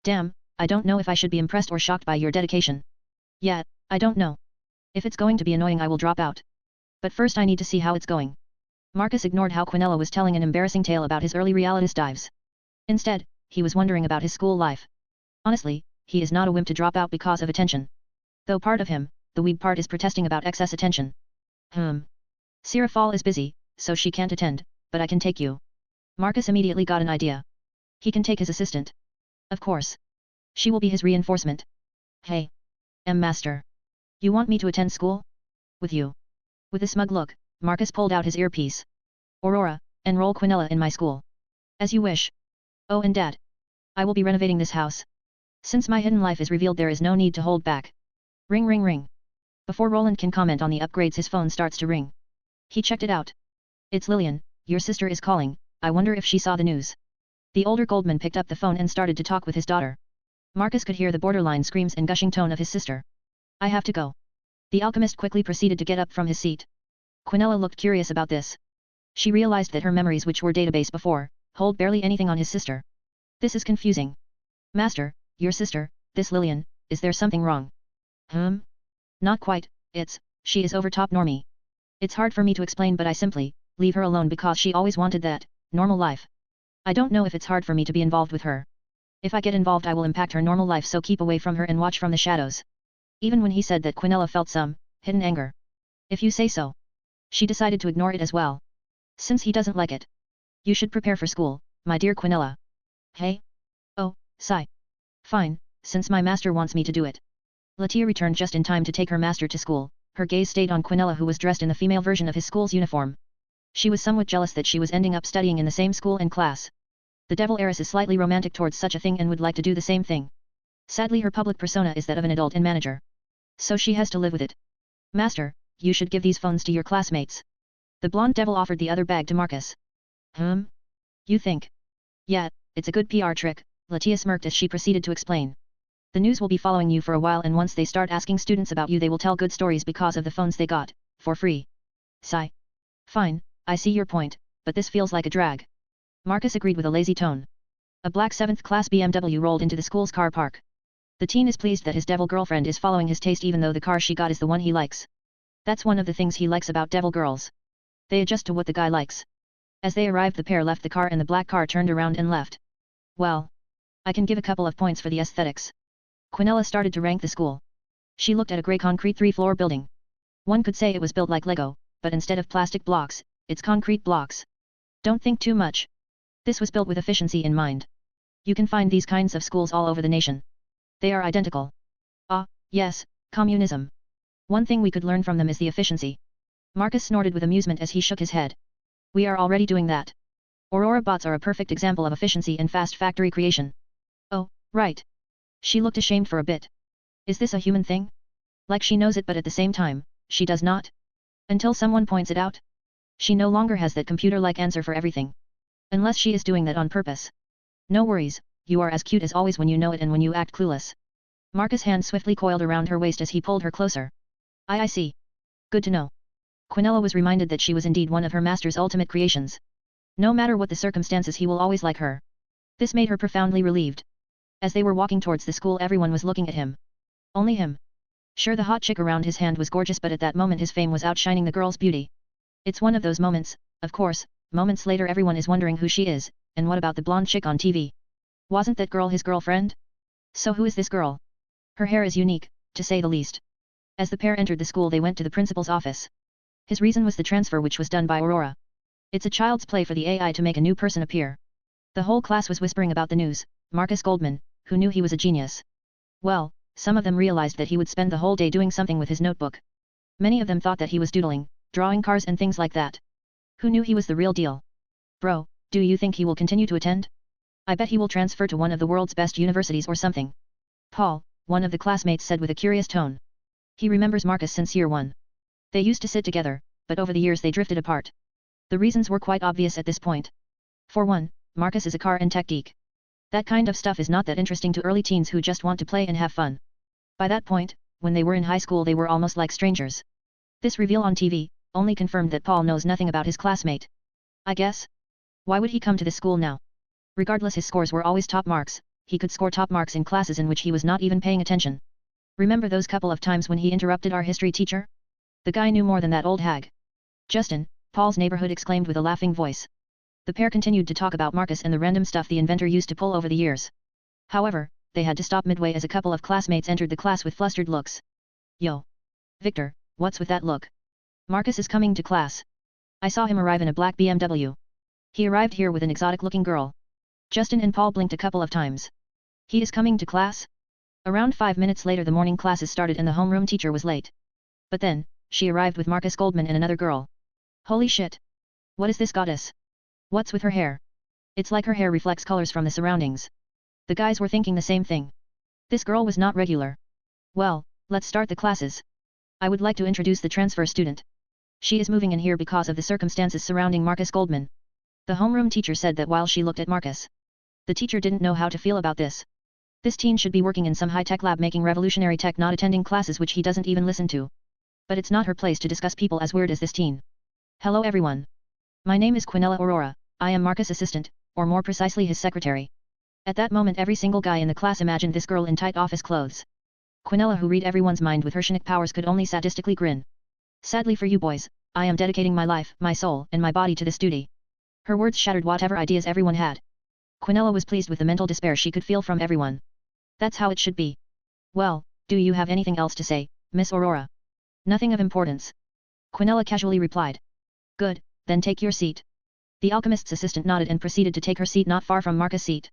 Damn, I don't know if I should be impressed or shocked by your dedication. Yeah, I don't know. If it's going to be annoying I will drop out. But first I need to see how it's going. Marcus ignored how Quinella was telling an embarrassing tale about his early realities dives. Instead, he was wondering about his school life. Honestly, he is not a wimp to drop out because of attention. Though part of him, the weeb part is protesting about excess attention. Sirafal is busy, so she can't attend, but I can take you. Marcus immediately got an idea. He can take his assistant. Of course. She will be his reinforcement. Hey. Master. You want me to attend school? With you. With a smug look, Marcus pulled out his earpiece. Aurora, enroll Quinella in my school. As you wish. Oh and Dad. I will be renovating this house. Since my hidden life is revealed there is no need to hold back. Ring ring ring. Before Roland can comment on the upgrades his phone starts to ring. He checked it out. It's Lillian, your sister is calling, I wonder if she saw the news. The older Goldman picked up the phone and started to talk with his daughter. Marcus could hear the borderline screams and gushing tone of his sister. I have to go. The alchemist quickly proceeded to get up from his seat. Quinella looked curious about this. She realized that her memories which were database before, hold barely anything on his sister. This is confusing. Master, your sister, this Lillian, is there something wrong? Not quite, she is over top normie. It's hard for me to explain but I simply, leave her alone because she always wanted that, normal life. I don't know if it's hard for me to be involved with her. If I get involved I will impact her normal life so keep away from her and watch from the shadows. Even when he said that Quinella felt some, hidden anger. If you say so. She decided to ignore it as well. Since he doesn't like it. You should prepare for school, my dear Quinella. Hey? Oh, sigh. Fine, since my master wants me to do it. Latia returned just in time to take her master to school, her gaze stayed on Quinella who was dressed in the female version of his school's uniform. She was somewhat jealous that she was ending up studying in the same school and class. The devil heiress is slightly romantic towards such a thing and would like to do the same thing. Sadly her public persona is that of an adult and manager. So she has to live with it. Master, you should give these phones to your classmates. The blonde devil offered the other bag to Marcus. You think? Yeah, it's a good PR trick, Latia smirked as she proceeded to explain. The news will be following you for a while and once they start asking students about you they will tell good stories because of the phones they got, for free. Sigh. Fine, I see your point, but this feels like a drag. Marcus agreed with a lazy tone. A black 7th class BMW rolled into the school's car park. The teen is pleased that his devil girlfriend is following his taste even though the car she got is the one he likes. That's one of the things he likes about devil girls. They adjust to what the guy likes. As they arrived the pair left the car and the black car turned around and left. Well. I can give a couple of points for the aesthetics. Quinella started to rank the school. She looked at a grey concrete 3-floor building. One could say it was built like Lego, but instead of plastic blocks, it's concrete blocks. Don't think too much. This was built with efficiency in mind. You can find these kinds of schools all over the nation. They are identical. Ah, yes, communism. One thing we could learn from them is the efficiency. Marcus snorted with amusement as he shook his head. We are already doing that. Aurora bots are a perfect example of efficiency and fast factory creation. Oh, right. She looked ashamed for a bit. Is this a human thing? Like she knows it but at the same time, she does not? Until someone points it out? She no longer has that computer-like answer for everything. Unless she is doing that on purpose. No worries, you are as cute as always when you know it and when you act clueless. Marcus' hand swiftly coiled around her waist as he pulled her closer. I see. Good to know. Quinella was reminded that she was indeed one of her master's ultimate creations. No matter what the circumstances he will always like her. This made her profoundly relieved. As they were walking towards the school everyone was looking at him. Only him. Sure the hot chick around his hand was gorgeous but at that moment his fame was outshining the girl's beauty. It's one of those moments, of course, moments later everyone is wondering who she is, and what about the blonde chick on TV? Wasn't that girl his girlfriend? So who is this girl? Her hair is unique, to say the least. As the pair entered the school they went to the principal's office. His reason was the transfer which was done by Aurora. It's a child's play for the AI to make a new person appear. The whole class was whispering about the news. Marcus Goldman, who knew he was a genius. Well, some of them realized that he would spend the whole day doing something with his notebook. Many of them thought that he was doodling, drawing cars and things like that. Who knew he was the real deal? Bro, do you think he will continue to attend? I bet he will transfer to one of the world's best universities or something. Paul, one of the classmates said with a curious tone. He remembers Marcus since year 1. They used to sit together, but over the years they drifted apart. The reasons were quite obvious at this point. For one, Marcus is a car and tech geek. That kind of stuff is not that interesting to early teens who just want to play and have fun. By that point, when they were in high school they were almost like strangers. This reveal on TV only confirmed that Paul knows nothing about his classmate. I guess. Why would he come to this school now? Regardless, his scores were always top marks. He could score top marks in classes in which he was not even paying attention. Remember those couple of times when he interrupted our history teacher? The guy knew more than that old hag. Justin, Paul's neighborhood exclaimed with a laughing voice. The pair continued to talk about Marcus and the random stuff the inventor used to pull over the years. However, they had to stop midway as a couple of classmates entered the class with flustered looks. Yo! Victor, what's with that look? Marcus is coming to class. I saw him arrive in a black BMW. He arrived here with an exotic-looking girl. Justin and Paul blinked a couple of times. He is coming to class? Around 5 minutes later the morning classes started and the homeroom teacher was late. But then, she arrived with Marcus Goldman and another girl. Holy shit! What is this goddess? What's with her hair? It's like her hair reflects colors from the surroundings. The guys were thinking the same thing. This girl was not regular. Well, let's start the classes. I would like to introduce the transfer student. She is moving in here because of the circumstances surrounding Marcus Goldman. The homeroom teacher said that while she looked at Marcus. The teacher didn't know how to feel about this. This teen should be working in some high-tech lab making revolutionary tech, not attending classes which he doesn't even listen to. But it's not her place to discuss people as weird as this teen. Hello everyone. My name is Quinella Aurora, I am Marcus' assistant, or more precisely his secretary. At that moment every single guy in the class imagined this girl in tight office clothes. Quinella, who read everyone's mind with her psionic powers, could only sadistically grin. Sadly for you boys, I am dedicating my life, my soul, and my body to this duty. Her words shattered whatever ideas everyone had. Quinella was pleased with the mental despair she could feel from everyone. That's how it should be. Well, do you have anything else to say, Miss Aurora? Nothing of importance. Quinella casually replied. Good, then take your seat. The alchemist's assistant nodded and proceeded to take her seat not far from Marcus' seat.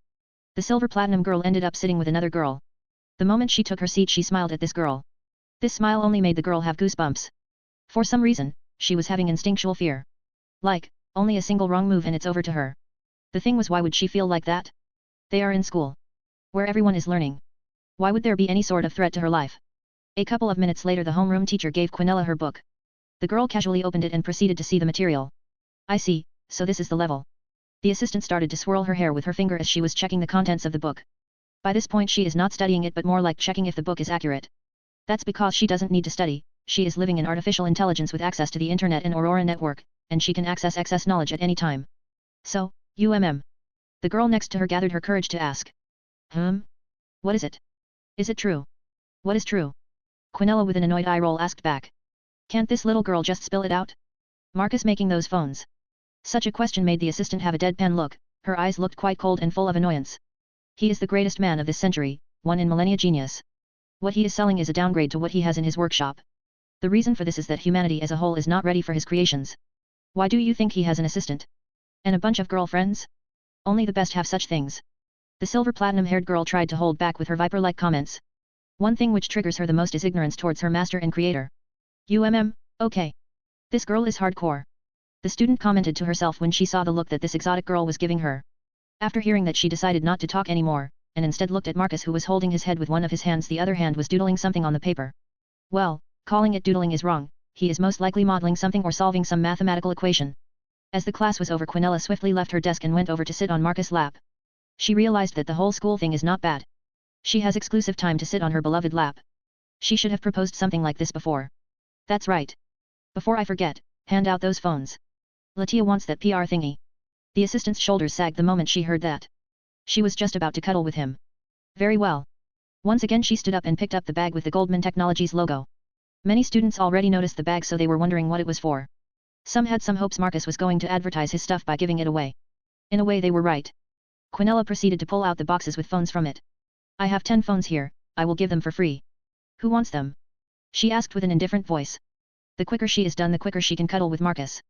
The silver platinum girl ended up sitting with another girl. The moment she took her seat she smiled at this girl. This smile only made the girl have goosebumps. For some reason, she was having instinctual fear. Like, only a single wrong move and it's over to her. The thing was, why would she feel like that? They are in school. Where everyone is learning. Why would there be any sort of threat to her life? A couple of minutes later the homeroom teacher gave Quinella her book. The girl casually opened it and proceeded to see the material. I see, so this is the level. The assistant started to swirl her hair with her finger as she was checking the contents of the book. By this point she is not studying it but more like checking if the book is accurate. That's because she doesn't need to study, she is living in artificial intelligence with access to the internet and Aurora network, and she can access excess knowledge at any time. So, The girl next to her gathered her courage to ask. What is it? Is it true? What is true? Quinella with an annoyed eye roll asked back. Can't this little girl just spill it out? Marcus making those phones. Such a question made the assistant have a deadpan look, her eyes looked quite cold and full of annoyance. He is the greatest man of this century, one in millennia genius. What he is selling is a downgrade to what he has in his workshop. The reason for this is that humanity as a whole is not ready for his creations. Why do you think he has an assistant? And a bunch of girlfriends? Only the best have such things. The silver platinum-haired girl tried to hold back with her viper-like comments. One thing which triggers her the most is ignorance towards her master and creator. Okay. This girl is hardcore. The student commented to herself when she saw the look that this exotic girl was giving her. After hearing that she decided not to talk anymore, and instead looked at Marcus who was holding his head with one of his hands, the other hand was doodling something on the paper. Well, calling it doodling is wrong, he is most likely modeling something or solving some mathematical equation. As the class was over Quinella swiftly left her desk and went over to sit on Marcus' lap. She realized that the whole school thing is not bad. She has exclusive time to sit on her beloved lap. She should have proposed something like this before. That's right. Before I forget, hand out those phones. Latia wants that PR thingy. The assistant's shoulders sagged the moment she heard that. She was just about to cuddle with him. Very well. Once again she stood up and picked up the bag with the Goldman Technologies logo. Many students already noticed the bag, so they were wondering what it was for. Some had some hopes Marcus was going to advertise his stuff by giving it away. In a way they were right. Quinella proceeded to pull out the boxes with phones from it. I have 10 phones here, I will give them for free. Who wants them? She asked with an indifferent voice. The quicker she is done the quicker she can cuddle with Marcus.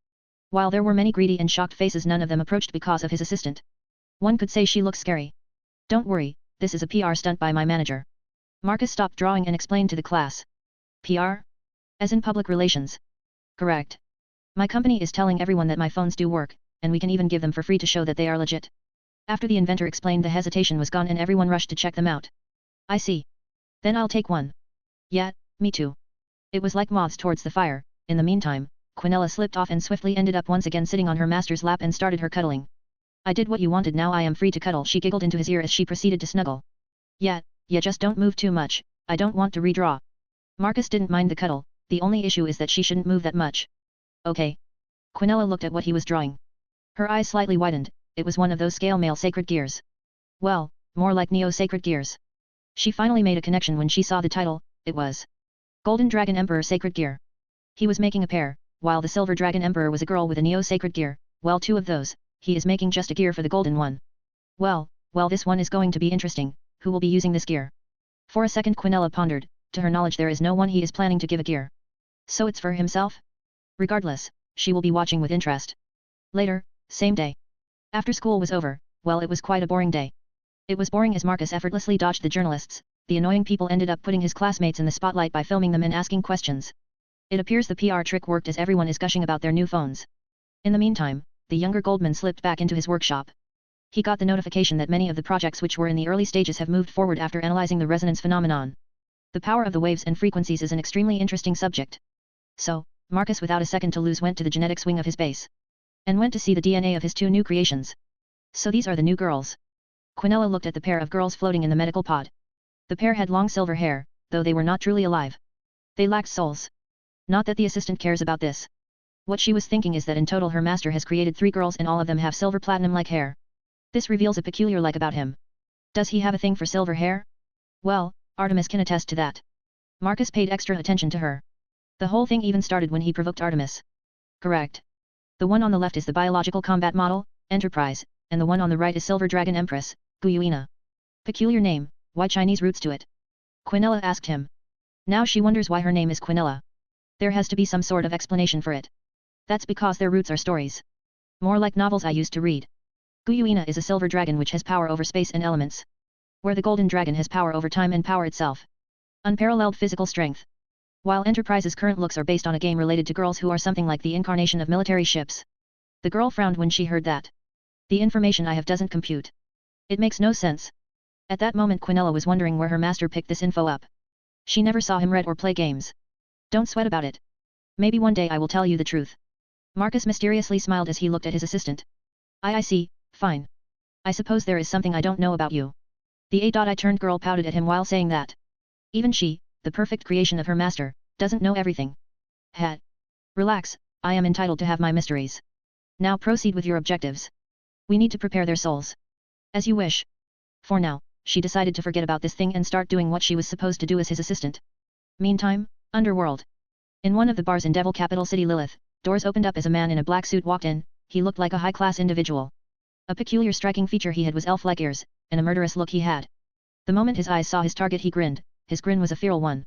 While there were many greedy and shocked faces, none of them approached because of his assistant. One could say she looks scary. Don't worry, this is a PR stunt by my manager. Marcus stopped drawing and explained to the class. PR? As in public relations. Correct. My company is telling everyone that my phones do work, and we can even give them for free to show that they are legit. After the inventor explained, the hesitation was gone and everyone rushed to check them out. I see. Then I'll take one. Yeah, me too. It was like moths towards the fire. In the meantime, Quinella slipped off and swiftly ended up once again sitting on her master's lap and started her cuddling. I did what you wanted, now I am free to cuddle, she giggled into his ear as she proceeded to snuggle. Yeah, just don't move too much, I don't want to redraw. Marcus didn't mind the cuddle, the only issue is that she shouldn't move that much. Okay. Quinella looked at what he was drawing. Her eyes slightly widened, it was one of those scale mail sacred gears. Well, more like Neo sacred gears. She finally made a connection when she saw the title, it was Golden Dragon Emperor Sacred Gear. He was making a pair, while the Silver Dragon Emperor was a girl with a Neo Sacred Gear, well, two of those, he is making just a gear for the golden one. Well, this one is going to be interesting, who will be using this gear? For a second Quinella pondered, to her knowledge there is no one he is planning to give a gear. So it's for himself? Regardless, she will be watching with interest. Later, same day. After school was over, well, it was quite a boring day. It was boring as Marcus effortlessly dodged the journalists. The annoying people ended up putting his classmates in the spotlight by filming them and asking questions. It appears the PR trick worked as everyone is gushing about their new phones. In the meantime, the younger Goldman slipped back into his workshop. He got the notification that many of the projects which were in the early stages have moved forward after analyzing the resonance phenomenon. The power of the waves and frequencies is an extremely interesting subject. So, Marcus without a second to lose went to the genetics wing of his base. And went to see the DNA of his two new creations. So these are the new girls. Quinella looked at the pair of girls floating in the medical pod. The pair had long silver hair, though they were not truly alive. They lacked souls. Not that the assistant cares about this. What she was thinking is that in total her master has created 3 girls and all of them have silver platinum-like hair. This reveals a peculiar like about him. Does he have a thing for silver hair? Well, Artemis can attest to that. Marcus paid extra attention to her. The whole thing even started when he provoked Artemis. Correct. The one on the left is the biological combat model, Enterprise, and the one on the right is Silver Dragon Empress, Guyuina. Peculiar name, why Chinese roots to it? Quinella asked him. Now she wonders why her name is Quinella. There has to be some sort of explanation for it. That's because their roots are stories. More like novels I used to read. Guyuina is a silver dragon which has power over space and elements. Where the golden dragon has power over time and power itself. Unparalleled physical strength. While Enterprise's current looks are based on a game related to girls who are something like the incarnation of military ships. The girl frowned when she heard that. The information I have doesn't compute. It makes no sense. At that moment Quinella was wondering where her master picked this info up. She never saw him read or play games. Don't sweat about it. Maybe one day I will tell you the truth. Marcus mysteriously smiled as he looked at his assistant. I see, fine. I suppose there is something I don't know about you. The A.I-turned girl pouted at him while saying that. Even she, the perfect creation of her master, doesn't know everything. Hat. Relax, I am entitled to have my mysteries. Now proceed with your objectives. We need to prepare their souls. As you wish. For now, she decided to forget about this thing and start doing what she was supposed to do as his assistant. Meantime, Underworld. In one of the bars in Devil Capital City Lilith, doors opened up as a man in a black suit walked in. He looked like a high-class individual. A peculiar striking feature he had was elf-like ears, and a murderous look he had. The moment his eyes saw his target he grinned, his grin was a feral one.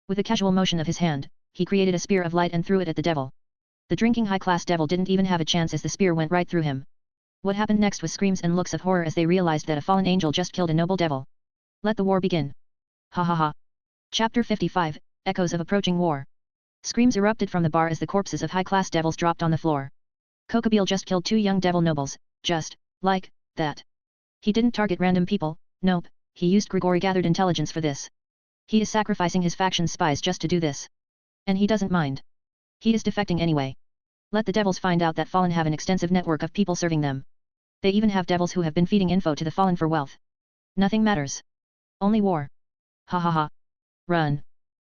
With a casual motion of his hand, he created a spear of light and threw it at the devil. The drinking high-class devil didn't even have a chance as the spear went right through him. What happened next was screams and looks of horror as they realized that a fallen angel just killed a noble devil. Let the war begin. Ha ha ha. Chapter 55, Echoes of Approaching War. Screams erupted from the bar as the corpses of high-class devils dropped on the floor. Kokabeel just killed 2 young devil nobles, just, like, that. He didn't target random people, nope, he used Grigori-gathered intelligence for this. He is sacrificing his faction's spies just to do this. And he doesn't mind. He is defecting anyway. Let the devils find out that Fallen have an extensive network of people serving them. They even have devils who have been feeding info to the Fallen for wealth. Nothing matters. Only war. Ha ha ha. Run.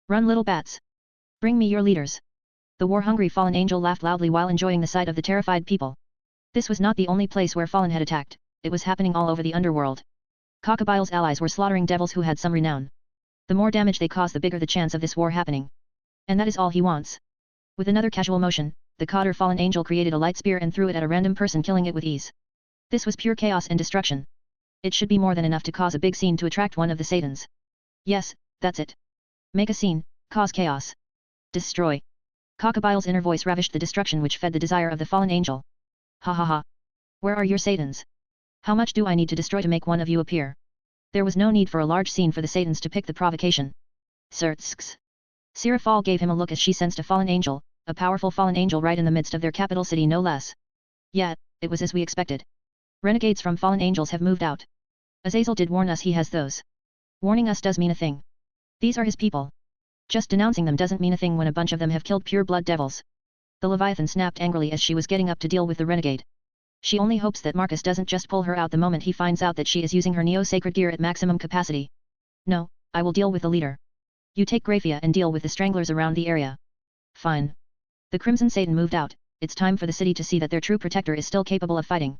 Run little bats. Bring me your leaders. The war-hungry Fallen angel laughed loudly while enjoying the sight of the terrified people. This was not the only place where Fallen had attacked, it was happening all over the underworld. Cockabile's allies were slaughtering devils who had some renown. The more damage they cause the bigger the chance of this war happening. And that is all he wants. With another casual motion, the Cotter Fallen Angel created a light spear and threw it at a random person, killing it with ease. This was pure chaos and destruction. It should be more than enough to cause a big scene to attract one of the Satans. Yes, that's it. Make a scene, cause chaos. Destroy. Cockabille's inner voice ravished the destruction which fed the desire of the fallen angel. Ha ha ha. Where are your Satans? How much do I need to destroy to make one of you appear? There was no need for a large scene for the Satans to pick the provocation. Certsks. Sirafal gave him a look as she sensed a fallen angel, a powerful fallen angel right in the midst of their capital city no less. Yet, it was as we expected. Renegades from fallen angels have moved out. Azazel did warn us he has those. Warning us does mean a thing. These are his people. Just denouncing them doesn't mean a thing when a bunch of them have killed pure blood devils. The Leviathan snapped angrily as she was getting up to deal with the renegade. She only hopes that Marcus doesn't just pull her out the moment he finds out that she is using her neo-sacred gear at maximum capacity. No, I will deal with the leader. You take Graphia and deal with the stranglers around the area. Fine. The Crimson Satan moved out. It's time for the city to see that their true protector is still capable of fighting.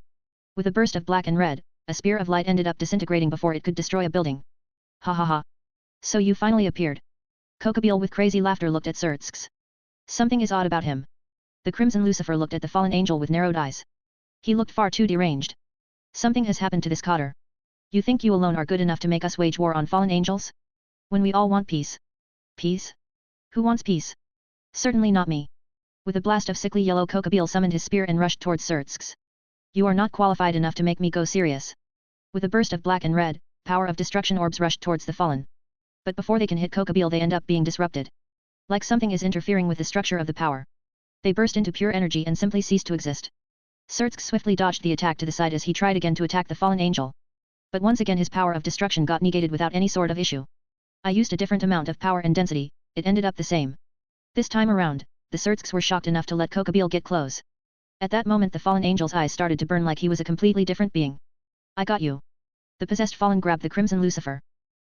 With a burst of black and red, a spear of light ended up disintegrating before it could destroy a building. Ha ha ha. So you finally appeared. Cockabille with crazy laughter looked at Certsks. Something is odd about him. The Crimson Lucifer looked at the fallen angel with narrowed eyes. He looked far too deranged. Something has happened to this cotter. You think you alone are good enough to make us wage war on fallen angels? When we all want peace. Peace? Who wants peace? Certainly not me. With a blast of sickly yellow, Cockabille summoned his spear and rushed towards Certsks. You are not qualified enough to make me go serious. With a burst of black and red, power of destruction orbs rushed towards the fallen. But before they can hit Cockabille they end up being disrupted. Like something is interfering with the structure of the power. They burst into pure energy and simply cease to exist. Certsks swiftly dodged the attack to the side as he tried again to attack the fallen angel. But once again his power of destruction got negated without any sort of issue. I used a different amount of power and density, it ended up the same. This time around, the Certsks were shocked enough to let Cockabille get close. At that moment the fallen angel's eyes started to burn like he was a completely different being. I got you. The possessed fallen grabbed the Crimson Lucifer.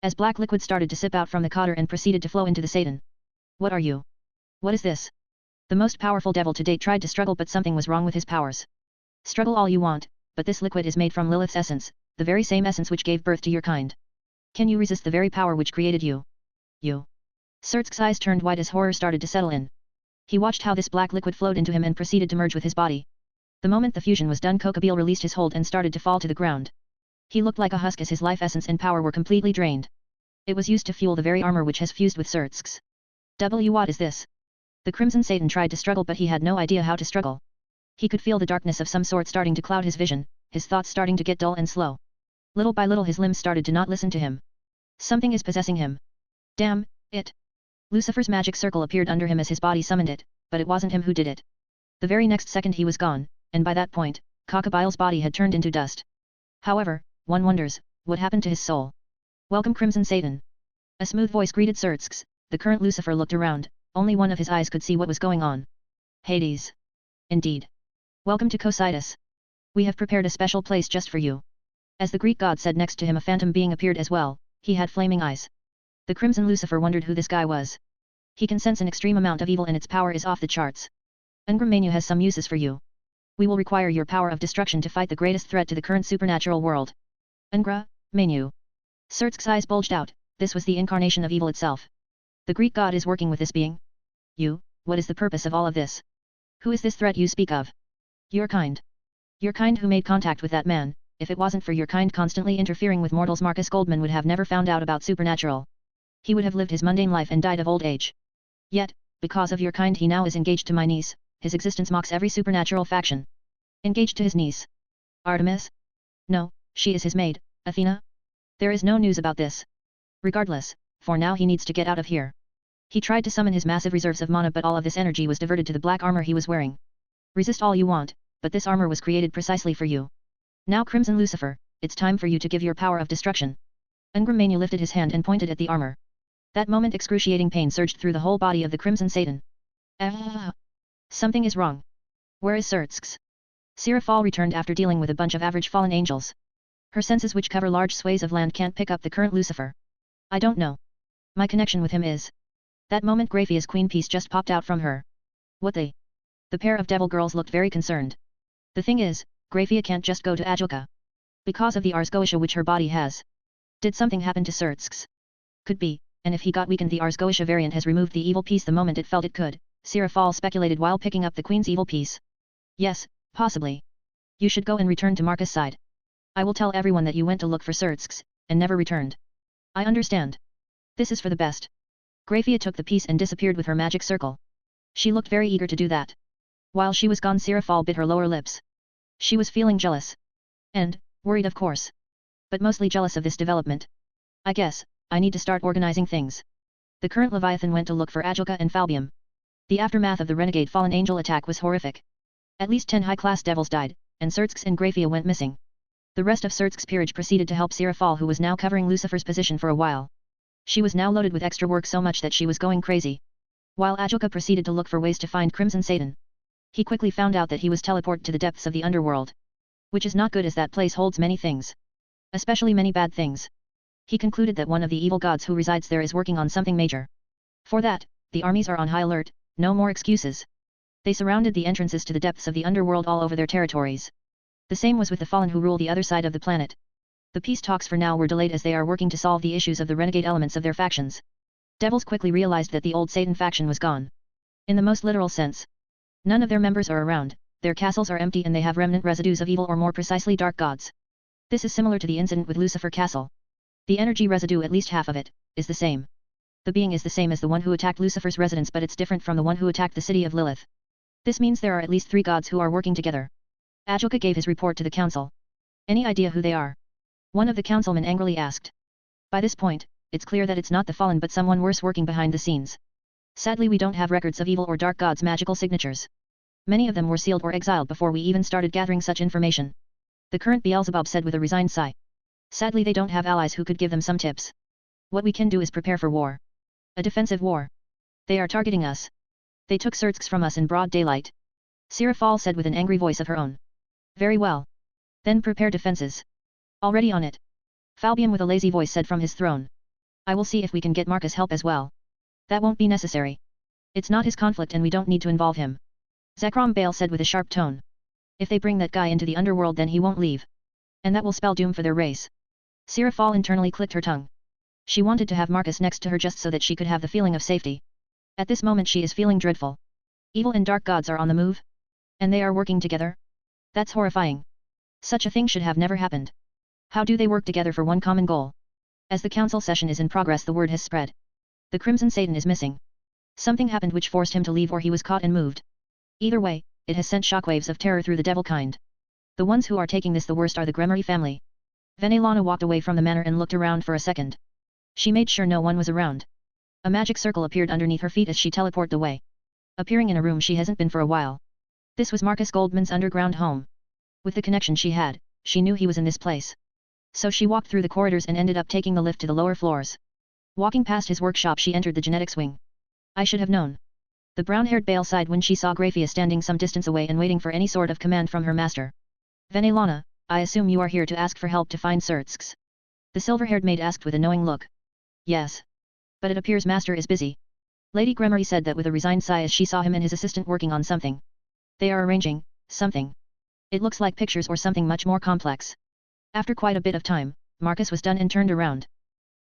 As black liquid started to sip out from the cotter and proceeded to flow into the Satan. What are you? What is this? The most powerful devil to date tried to struggle but something was wrong with his powers. Struggle all you want, but this liquid is made from Lilith's essence, the very same essence which gave birth to your kind. Can you resist the very power which created you? You. Certsks' eyes turned white as horror started to settle in. He watched how this black liquid flowed into him and proceeded to merge with his body. The moment the fusion was done, Cockabille released his hold and started to fall to the ground. He looked like a husk as his life essence and power were completely drained. It was used to fuel the very armor which has fused with Certsks. What is this? The Crimson Satan tried to struggle but he had no idea how to struggle. He could feel the darkness of some sort starting to cloud his vision, his thoughts starting to get dull and slow. Little by little his limbs started to not listen to him. Something is possessing him. Damn it. Lucifer's magic circle appeared under him as his body summoned it, but it wasn't him who did it. The very next second he was gone, and by that point, Cockabille's body had turned into dust. However, one wonders, what happened to his soul? Welcome Crimson Satan. A smooth voice greeted Certsks. The current Lucifer looked around, only one of his eyes could see what was going on. Hades. Indeed. Welcome to Cocytus. We have prepared a special place just for you. As the Greek god said, next to him a phantom being appeared as well. He had flaming eyes. The Crimson Lucifer wondered who this guy was. He can sense an extreme amount of evil and its power is off the charts. Ungram Manu has some uses for you. We will require your power of destruction to fight the greatest threat to the current supernatural world. Ungra Manu. Certsks' eyes bulged out. This was the incarnation of evil itself. The Greek god is working with this being? You, what is the purpose of all of this? Who is this threat you speak of? Your kind. Your kind who made contact with that man. If it wasn't for your kind constantly interfering with mortals, Marcus Goldman would have never found out about supernatural. He would have lived his mundane life and died of old age. Yet, because of your kind he now is engaged to my niece, his existence mocks every supernatural faction. Engaged to his niece? Artemis? No, she is his maid, Athena? There is no news about this. Regardless, for now he needs to get out of here. He tried to summon his massive reserves of mana but all of this energy was diverted to the black armor he was wearing. Resist all you want, but this armor was created precisely for you. Now Crimson Lucifer, it's time for you to give your power of destruction. Ungram Manu lifted his hand and pointed at the armor. That moment excruciating pain surged through the whole body of the Crimson Satan. Ah! Something is wrong. Where is Certsks? Sirafal returned after dealing with a bunch of average fallen angels. Her senses which cover large swathes of land can't pick up the current Lucifer. I don't know. My connection with him is. That moment Graphia's queen piece just popped out from her. What the? The pair of devil girls looked very concerned. The thing is, Graphia can't just go to Ajoka. Because of the Ars Goetia which her body has. Did something happen to Certsks? Could be, and if he got weakened the Ars Goetia variant has removed the evil piece the moment it felt it could, Sirafal speculated while picking up the queen's evil piece. Yes, possibly. You should go and return to Marcus' side. I will tell everyone that you went to look for Certsks, and never returned. I understand. This is for the best. Graphia took the piece and disappeared with her magic circle. She looked very eager to do that. While she was gone, Sirafal bit her lower lips. She was feeling jealous. And, worried of course. But mostly jealous of this development. I guess, I need to start organizing things. The current Leviathan went to look for Ajilka and Falbium. The aftermath of the renegade fallen angel attack was horrific. At least 10 high-class devils died, and Surtsks and Grafia went missing. The rest of Surtsk's peerage proceeded to help Sirafal, who was now covering Lucifer's position for a while. She was now loaded with extra work so much that she was going crazy. While Ajilka proceeded to look for ways to find Crimson Satan. He quickly found out that he was teleported to the depths of the underworld. Which is not good, as that place holds many things. Especially many bad things. He concluded that one of the evil gods who resides there is working on something major. For that, the armies are on high alert, no more excuses. They surrounded the entrances to the depths of the underworld all over their territories. The same was with the fallen who rule the other side of the planet. The peace talks for now were delayed as they are working to solve the issues of the renegade elements of their factions. Devils quickly realized that the old Satan faction was gone. In the most literal sense. None of their members are around, their castles are empty, and they have remnant residues of evil, or more precisely dark gods. This is similar to the incident with Lucifer Castle. The energy residue, at least half of it, is the same. The being is the same as the one who attacked Lucifer's residence, but it's different from the one who attacked the city of Lilith. This means there are at least 3 gods who are working together. Ajilka gave his report to the council. Any idea who they are? One of the councilmen angrily asked. By this point, it's clear that it's not the fallen but someone worse working behind the scenes. Sadly, we don't have records of evil or dark gods' magical signatures. Many of them were sealed or exiled before we even started gathering such information. The current Beelzebub said with a resigned sigh. Sadly, they don't have allies who could give them some tips. What we can do is prepare for war. A defensive war. They are targeting us. They took Surtsks from us in broad daylight. Sirafal said with an angry voice of her own. Very well. Then prepare defenses. Already on it. Falbium with a lazy voice said from his throne. I will see if we can get Marcus help as well. That won't be necessary. It's not his conflict and we don't need to involve him. Zakram Bale said with a sharp tone. If they bring that guy into the underworld, then he won't leave. And that will spell doom for their race. Sirafal internally clicked her tongue. She wanted to have Marcus next to her just so that she could have the feeling of safety. At this moment she is feeling dreadful. Evil and dark gods are on the move? And they are working together? That's horrifying. Such a thing should have never happened. How do they work together for one common goal? As the council session is in progress, the word has spread. The Crimson Satan is missing. Something happened which forced him to leave, or he was caught and moved. Either way, it has sent shockwaves of terror through the devil kind. The ones who are taking this the worst are the Gremory family. Venelana walked away from the manor and looked around for a second. She made sure no one was around. A magic circle appeared underneath her feet as she teleported away. Appearing in a room she hasn't been for a while. This was Marcus Goldman's underground home. With the connection she had, she knew he was in this place. So she walked through the corridors and ended up taking the lift to the lower floors. Walking past his workshop she entered the genetics wing. I should have known. The brown-haired Bale sighed when she saw Grafia standing some distance away and waiting for any sort of command from her master. Venelana, I assume you are here to ask for help to find Surtsks. The silver-haired maid asked with a knowing look. Yes. But it appears master is busy. Lady Gremory said that with a resigned sigh as she saw him and his assistant working on something. They are arranging something. It looks like pictures or something much more complex. After quite a bit of time, Marcus was done and turned around.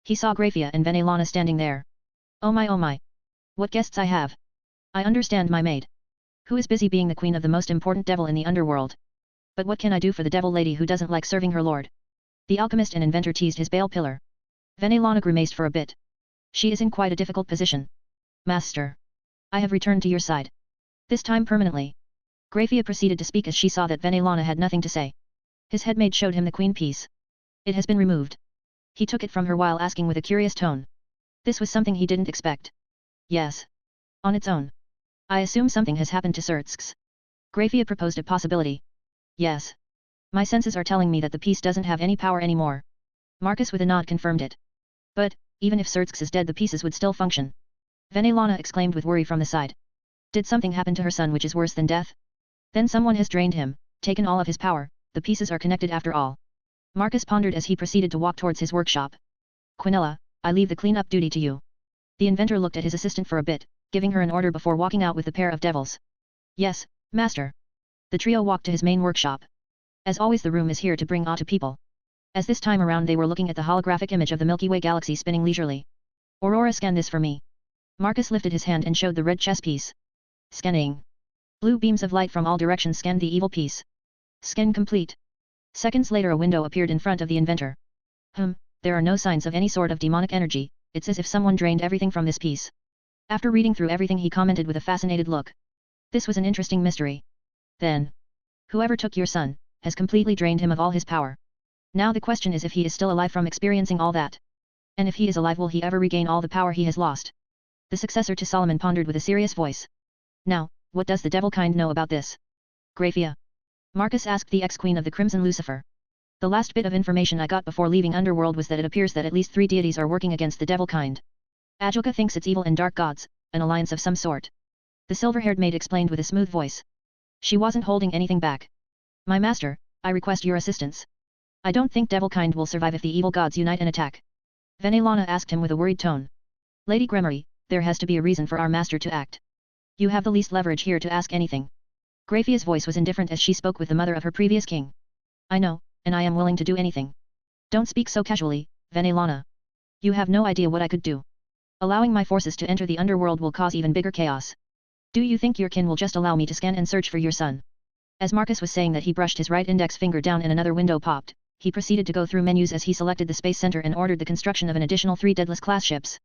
He saw Grafia and Venelana standing there. Oh my oh my. What guests I have. I understand my maid. Who is busy being the queen of the most important devil in the underworld. But what can I do for the devil lady who doesn't like serving her lord? The alchemist and inventor teased his Bale pillar. Venelana grimaced for a bit. She is in quite a difficult position. Master. I have returned to your side. This time permanently. Grafia proceeded to speak as she saw that Venelana had nothing to say. His headmaid showed him the queen piece. It has been removed. He took it from her while asking with a curious tone. This was something he didn't expect. Yes. On its own. I assume something has happened to Surtsks. Grafia proposed a possibility. Yes. My senses are telling me that the piece doesn't have any power anymore. Marcus with a nod confirmed it. But, even if Surtsks is dead, the pieces would still function. Venelana exclaimed with worry from the side. Did something happen to her son which is worse than death? Then someone has drained him, taken all of his power, the pieces are connected after all. Marcus pondered as he proceeded to walk towards his workshop. Quinella, I leave the cleanup duty to you. The inventor looked at his assistant for a bit, giving her an order before walking out with the pair of devils. Yes, master. The trio walked to his main workshop. As always, the room is here to bring awe to people. As this time around they were looking at the holographic image of the Milky Way galaxy spinning leisurely. Aurora, scan this for me. Marcus lifted his hand and showed the red chess piece. Scanning. Blue beams of light from all directions scanned the evil piece. Scan complete. Seconds later a window appeared in front of the inventor. There are no signs of any sort of demonic energy, it's as if someone drained everything from this piece. After reading through everything he commented with a fascinated look. This was an interesting mystery. Then, whoever took your son, has completely drained him of all his power. Now the question is if he is still alive from experiencing all that. And if he is alive, will he ever regain all the power he has lost? The successor to Solomon pondered with a serious voice. Now, what does the devil kind know about this? Graphia. Marcus asked the ex-queen of the Crimson Lucifer. The last bit of information I got before leaving Underworld was that it appears that at least 3 deities are working against the devil kind. Ajoka thinks it's evil and dark gods, an alliance of some sort. The silver-haired maid explained with a smooth voice. She wasn't holding anything back. My master, I request your assistance. I don't think devil kind will survive if the evil gods unite and attack. Venelana asked him with a worried tone. Lady Gremory, there has to be a reason for our master to act. You have the least leverage here to ask anything. Graphia's voice was indifferent as she spoke with the mother of her previous king. I know, and I am willing to do anything. Don't speak so casually, Venelana. You have no idea what I could do. Allowing my forces to enter the underworld will cause even bigger chaos. Do you think your kin will just allow me to scan and search for your son? As Marcus was saying that, he brushed his right index finger down and another window popped. He proceeded to go through menus as he selected the Space Center and ordered the construction of an additional 3 Daedalus class ships,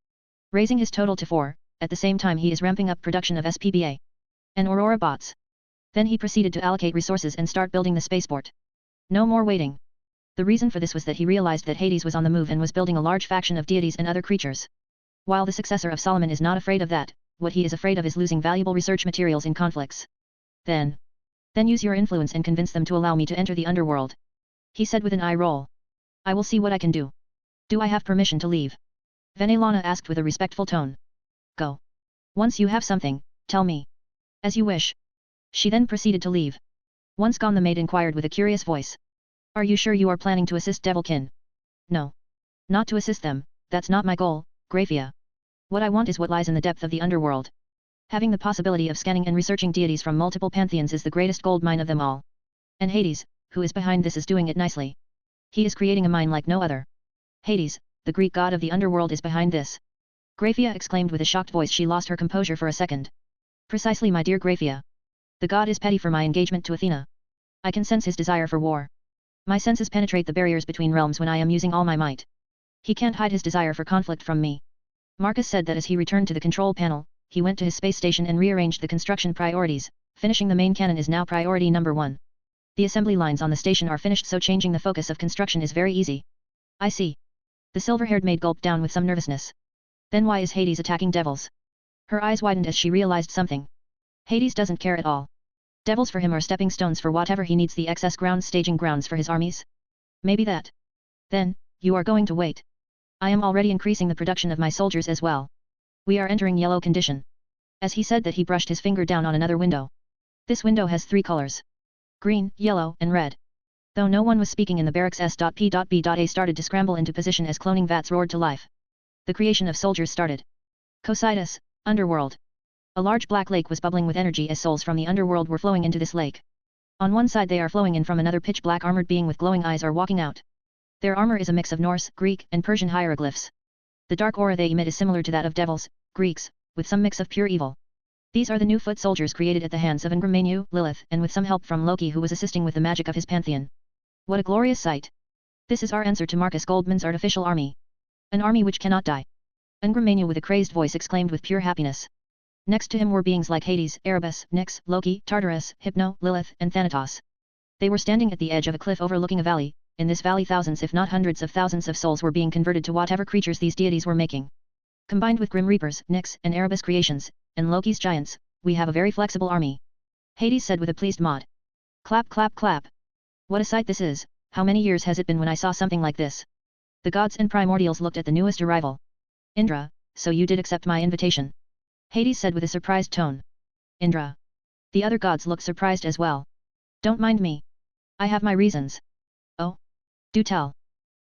raising his total to 4. At the same time he is ramping up production of SPBA and Aurora bots. Then he proceeded to allocate resources and start building the spaceport. No more waiting. The reason for this was that he realized that Hades was on the move and was building a large faction of deities and other creatures. While the successor of Solomon is not afraid of that, what he is afraid of is losing valuable research materials in conflicts. Then use your influence and convince them to allow me to enter the underworld. He said with an eye roll. I will see what I can do. Do I have permission to leave? Venelana asked with a respectful tone. Go. Once you have something, tell me. As you wish. She then proceeded to leave. Once gone, the maid inquired with a curious voice. Are you sure you are planning to assist Devilkin? No. Not to assist them, that's not my goal, Graphia. What I want is what lies in the depth of the underworld. Having the possibility of scanning and researching deities from multiple pantheons is the greatest gold mine of them all. And Hades, who is behind this, is doing it nicely. He is creating a mine like no other. Hades, the Greek god of the underworld, is behind this. Graphia exclaimed with a shocked voice. She lost her composure for a second. Precisely, my dear Graphia. The god is petty for my engagement to Athena. I can sense his desire for war. My senses penetrate the barriers between realms when I am using all my might. He can't hide his desire for conflict from me. Marcus said that as he returned to the control panel. He went to his space station and rearranged the construction priorities. Finishing the main cannon is now priority number 1. The assembly lines on the station are finished, so changing the focus of construction is very easy. I see. The silver-haired maid gulped down with some nervousness. Then why is Hades attacking devils? Her eyes widened as she realized something. Hades doesn't care at all. Devils for him are stepping stones for whatever he needs, the excess ground staging grounds for his armies. Maybe that. Then, you are going to wait. I am already increasing the production of my soldiers as well. We are entering yellow condition. As he said that, he brushed his finger down on another window. This window has 3 colors. Green, yellow, and red. Though no one was speaking in the barracks, S.P.B.A started to scramble into position as cloning vats roared to life. The creation of soldiers started. Cocytus, Underworld. A large black lake was bubbling with energy as souls from the underworld were flowing into this lake. On one side they are flowing in, from another pitch-black armored being with glowing eyes are walking out. Their armor is a mix of Norse, Greek, and Persian hieroglyphs. The dark aura they emit is similar to that of devils, Greeks, with some mix of pure evil. These are the new foot soldiers created at the hands of Ingramenu, Lilith, and with some help from Loki, who was assisting with the magic of his pantheon. What a glorious sight! This is our answer to Marcus Goldman's artificial army. An army which cannot die. Ingramenu with a crazed voice exclaimed with pure happiness. Next to him were beings like Hades, Erebus, Nyx, Loki, Tartarus, Hypno, Lilith, and Thanatos. They were standing at the edge of a cliff overlooking a valley. In this valley thousands if not hundreds of thousands of souls were being converted to whatever creatures these deities were making. Combined with Grim Reapers, Nyx, and Erebus creations, and Loki's giants, we have a very flexible army. Hades said with a pleased mod. Clap clap clap. What a sight this is! How many years has it been when I saw something like this? The gods and primordials looked at the newest arrival. Indra, so you did accept my invitation? Hades said with a surprised tone. Indra. The other gods looked surprised as well. Don't mind me. I have my reasons. Oh? Do tell.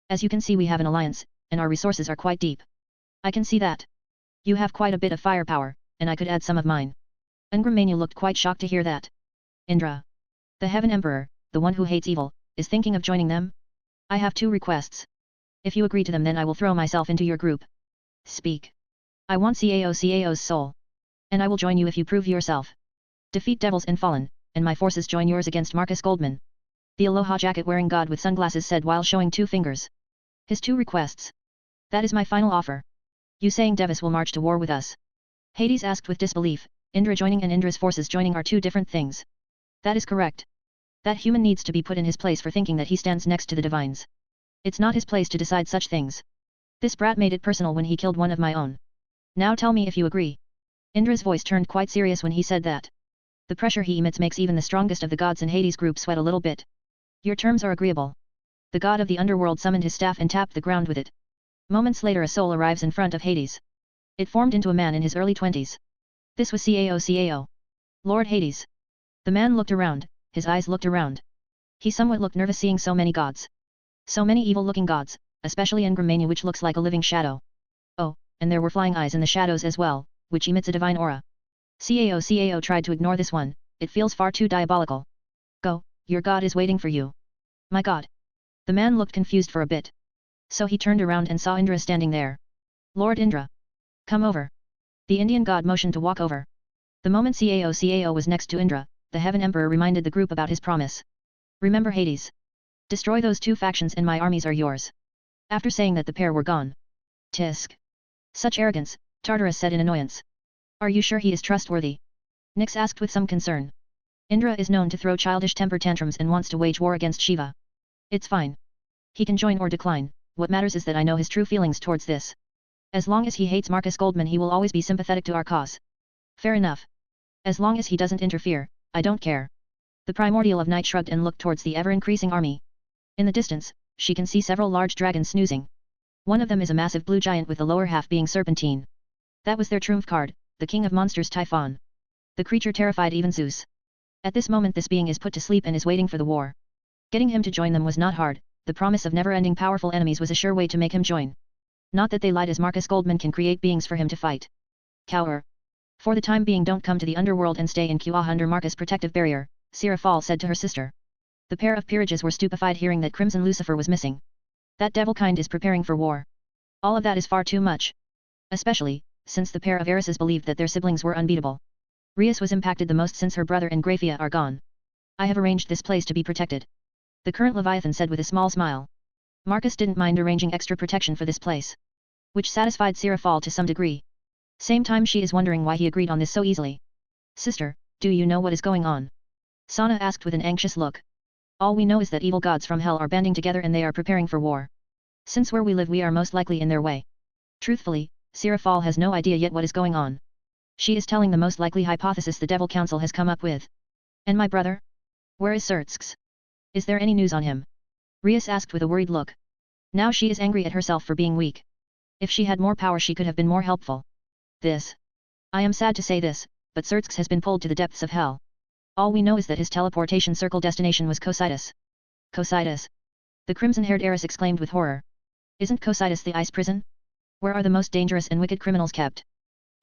As you can see, we have an alliance, and our resources are quite deep. I can see that. You have quite a bit of firepower, and I could add some of mine. Ingramenu looked quite shocked to hear that. Indra. The Heaven Emperor, the one who hates evil, is thinking of joining them? I have 2 requests. If you agree to them, then I will throw myself into your group. Speak. I want CAO's soul. And I will join you if you prove yourself. Defeat devils and fallen, and my forces join yours against Marcus Goldman. The aloha jacket-wearing god with sunglasses said while showing 2 fingers. His 2 requests. That is my final offer. You saying Devis will march to war with us? Hades asked with disbelief. Indra joining and Indra's forces joining are two different things. That is correct. That human needs to be put in his place for thinking that he stands next to the divines. It's not his place to decide such things. This brat made it personal when he killed one of my own. Now tell me if you agree. Indra's voice turned quite serious when he said that. The pressure he emits makes even the strongest of the gods in Hades' group sweat a little bit. Your terms are agreeable. The god of the underworld summoned his staff and tapped the ground with it. Moments later a soul arrives in front of Hades. It formed into a man in his early 20s. This was Cao. Lord Hades. The man looked around, his eyes looked around. He somewhat looked nervous seeing so many gods. So many evil-looking gods, especially Ngramania which looks like a living shadow. Oh, and there were flying eyes in the shadows as well, which emits a divine aura. Cao tried to ignore this one, it feels far too diabolical. Go, your god is waiting for you. My god. The man looked confused for a bit. So he turned around and saw Indra standing there. Lord Indra. Come over. The Indian god motioned to walk over. The moment Cao was next to Indra, the Heaven Emperor reminded the group about his promise. Remember Hades. Destroy those two factions and my armies are yours. After saying that the pair were gone. Tisk. Such arrogance, Tartarus said in annoyance. Are you sure he is trustworthy? Nyx asked with some concern. Indra is known to throw childish temper tantrums and wants to wage war against Shiva. It's fine. He can join or decline, what matters is that I know his true feelings towards this. As long as he hates Marcus Goldman he will always be sympathetic to our cause. Fair enough. As long as he doesn't interfere, I don't care. The primordial of night shrugged and looked towards the ever-increasing army. In the distance, she can see several large dragons snoozing. One of them is a massive blue giant with the lower half being serpentine. That was their trump card, the king of monsters Typhon. The creature terrified even Zeus. At this moment this being is put to sleep and is waiting for the war. Getting him to join them was not hard, the promise of never-ending powerful enemies was a sure way to make him join. Not that they lied as Marcus Goldman can create beings for him to fight. Cower. For the time being don't come to the underworld and stay in Kuah under Marcus' protective barrier, Seraphal said to her sister. The pair of peerages were stupefied hearing that Crimson Lucifer was missing. That devil kind is preparing for war. All of that is far too much. Especially, since the pair of heiresses believed that their siblings were unbeatable. Rias was impacted the most since her brother and Graphia are gone. I have arranged this place to be protected. The current Leviathan said with a small smile. Marcus didn't mind arranging extra protection for this place. Which satisfied Seraphal to some degree. Same time she is wondering why he agreed on this so easily. Sister, do you know what is going on? Sana asked with an anxious look. All we know is that evil gods from hell are banding together and they are preparing for war. Since where we live we are most likely in their way. Truthfully, Seraphal has no idea yet what is going on. She is telling the most likely hypothesis the Devil Council has come up with. And my brother? Where is Sertzks? Is there any news on him? Rias asked with a worried look. Now she is angry at herself for being weak. If she had more power she could have been more helpful. I am sad to say this, but Sertzks has been pulled to the depths of hell. All we know is that his teleportation circle destination was Cocytus. Cocytus? The crimson-haired heiress exclaimed with horror. Isn't Cocytus the ice prison? Where are the most dangerous and wicked criminals kept?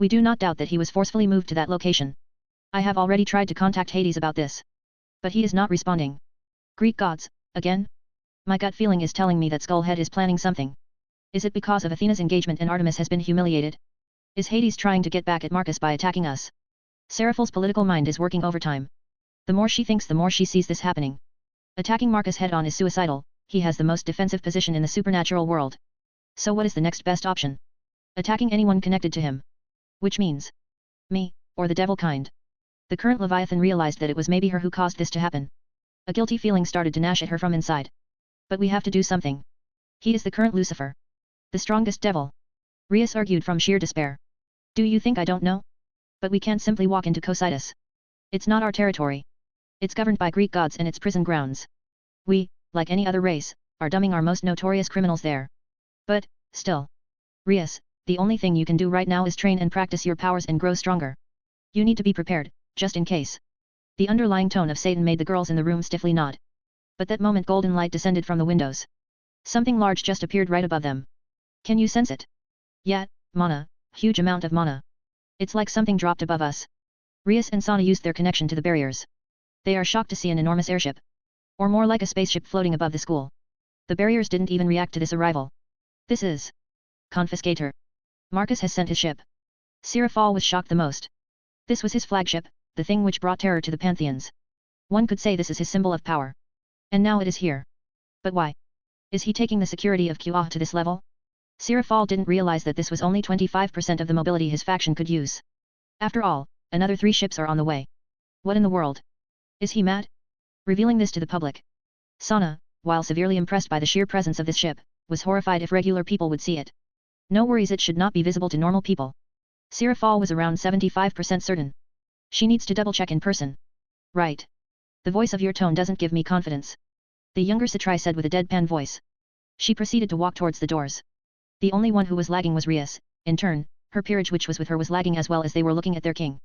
We do not doubt that he was forcefully moved to that location. I have already tried to contact Hades about this. But he is not responding. Greek gods, again? My gut feeling is telling me that Skullhead is planning something. Is it because of Athena's engagement and Artemis has been humiliated? Is Hades trying to get back at Marcus by attacking us? Seraphal's political mind is working overtime. The more she thinks the more she sees this happening. Attacking Marcus head-on is suicidal, he has the most defensive position in the supernatural world. So what is the next best option? Attacking anyone connected to him. Which means me, or the devil kind. The current Leviathan realized that it was maybe her who caused this to happen. A guilty feeling started to gnash at her from inside. But we have to do something. He is the current Lucifer. The strongest devil. Rias argued from sheer despair. Do you think I don't know? But we can't simply walk into Cocytus. It's not our territory. It's governed by Greek gods and its prison grounds. We, like any other race, are dumbing our most notorious criminals there. But, still. Rias, the only thing you can do right now is train and practice your powers and grow stronger. You need to be prepared, just in case. The underlying tone of Satan made the girls in the room stiffly nod. But that moment golden light descended from the windows. Something large just appeared right above them. Can you sense it? Yeah, mana, huge amount of mana. It's like something dropped above us. Rias and Sana used their connection to the barriers. They are shocked to see an enormous airship. Or more like a spaceship floating above the school. The barriers didn't even react to this arrival. This is Confiscator. Marcus has sent his ship. Seraphal was shocked the most. This was his flagship, the thing which brought terror to the Pantheons. One could say this is his symbol of power. And now it is here. But why? Is he taking the security of Kuah to this level? Seraphal didn't realize that this was only 25% of the mobility his faction could use. After all, another 3 ships are on the way. What in the world? Is he mad? Revealing this to the public. Sana, while severely impressed by the sheer presence of this ship, was horrified if regular people would see it. No worries, it should not be visible to normal people. Sirafal was around 75% certain. She needs to double check in person. Right. The voice of your tone doesn't give me confidence. The younger Satrai said with a deadpan voice. She proceeded to walk towards the doors. The only one who was lagging was Rias. In turn, her peerage which was with her was lagging as well as they were looking at their king.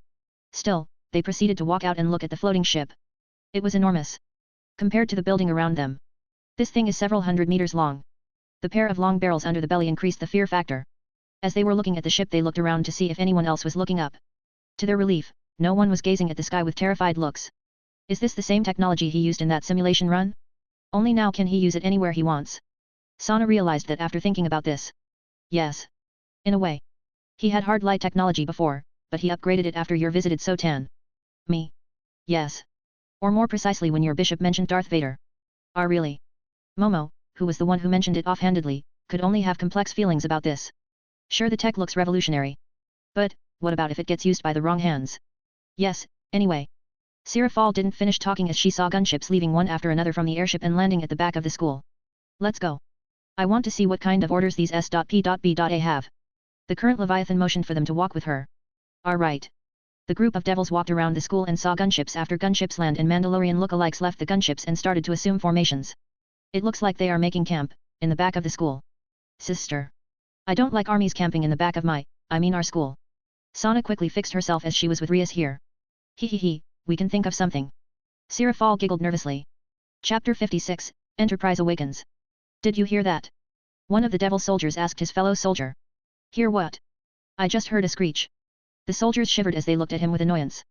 Still, they proceeded to walk out and look at the floating ship. It was enormous. Compared to the building around them. This thing is several hundred meters long. The pair of long barrels under the belly increased the fear factor. As they were looking at the ship they looked around to see if anyone else was looking up. To their relief, no one was gazing at the sky with terrified looks. Is this the same technology he used in that simulation run? Only now can he use it anywhere he wants. Sana realized that after thinking about this. Yes. In a way. He had hard light technology before, but he upgraded it after your visited Sotan. Me? Yes. Or more precisely when your bishop mentioned Darth Vader. Ah really? Momo, who was the one who mentioned it offhandedly, could only have complex feelings about this. Sure, the tech looks revolutionary. But, what about if it gets used by the wrong hands? Yes, anyway. Sirafal didn't finish talking as she saw gunships leaving one after another from the airship and landing at the back of the school. Let's go. I want to see what kind of orders these S.P.B.A have. The current Leviathan motioned for them to walk with her. Alright. The group of devils walked around the school and saw gunships after gunships land and Mandalorian lookalikes left the gunships and started to assume formations. It looks like they are making camp, in the back of the school. Sister. I don't like armies camping in the back of our school. Sana quickly fixed herself as she was with Rias here. He, we can think of something. Sirafal giggled nervously. Chapter 56, Enterprise Awakens. Did you hear that? One of the devil soldiers asked his fellow soldier. Hear what? I just heard a screech. The soldiers shivered as they looked at him with annoyance.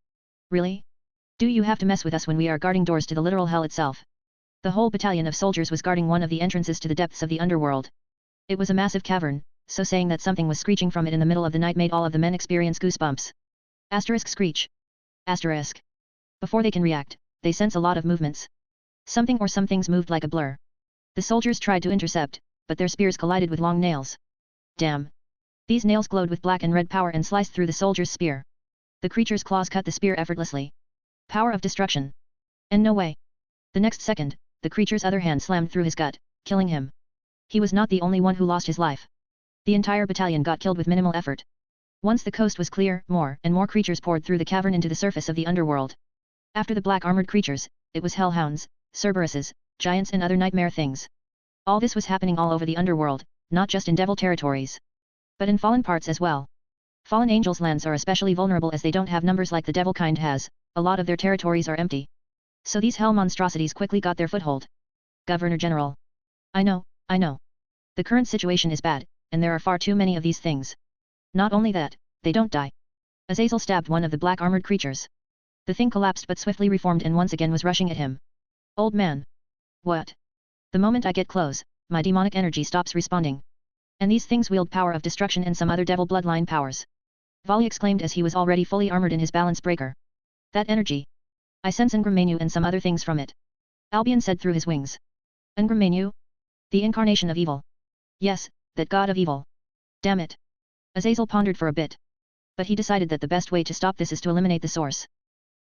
Really? Do you have to mess with us when we are guarding doors to the literal hell itself? The whole battalion of soldiers was guarding one of the entrances to the depths of the underworld. It was a massive cavern, so saying that something was screeching from it in the middle of the night made all of the men experience goosebumps. Asterisk screech. Asterisk. Before they can react, they sense a lot of movements. Something or some things moved like a blur. The soldiers tried to intercept, but their spears collided with long nails. Damn. These nails glowed with black and red power and sliced through the soldier's spear. The creature's claws cut the spear effortlessly. Power of destruction. And no way. The next second, the creature's other hand slammed through his gut, killing him. He was not the only one who lost his life. The entire battalion got killed with minimal effort. Once the coast was clear, more and more creatures poured through the cavern into the surface of the underworld. After the black armored creatures, it was hellhounds, Cerberuses, giants and other nightmare things. All this was happening all over the underworld, not just in devil territories. But in fallen parts as well. Fallen angels' lands are especially vulnerable as they don't have numbers like the devil kind has, a lot of their territories are empty. So these hell monstrosities quickly got their foothold. Governor General. I know. The current situation is bad, and there are far too many of these things. Not only that, they don't die. Azazel stabbed one of the black armored creatures. The thing collapsed but swiftly reformed and once again was rushing at him. Old man. What? The moment I get close, my demonic energy stops responding. And these things wield power of destruction and some other devil bloodline powers. Vali exclaimed as he was already fully armored in his balance breaker. That energy. I sense Ngramenu and some other things from it. Albion said through his wings. Ngramenu? The incarnation of evil. Yes, that god of evil. Damn it. Azazel pondered for a bit. But he decided that the best way to stop this is to eliminate the source.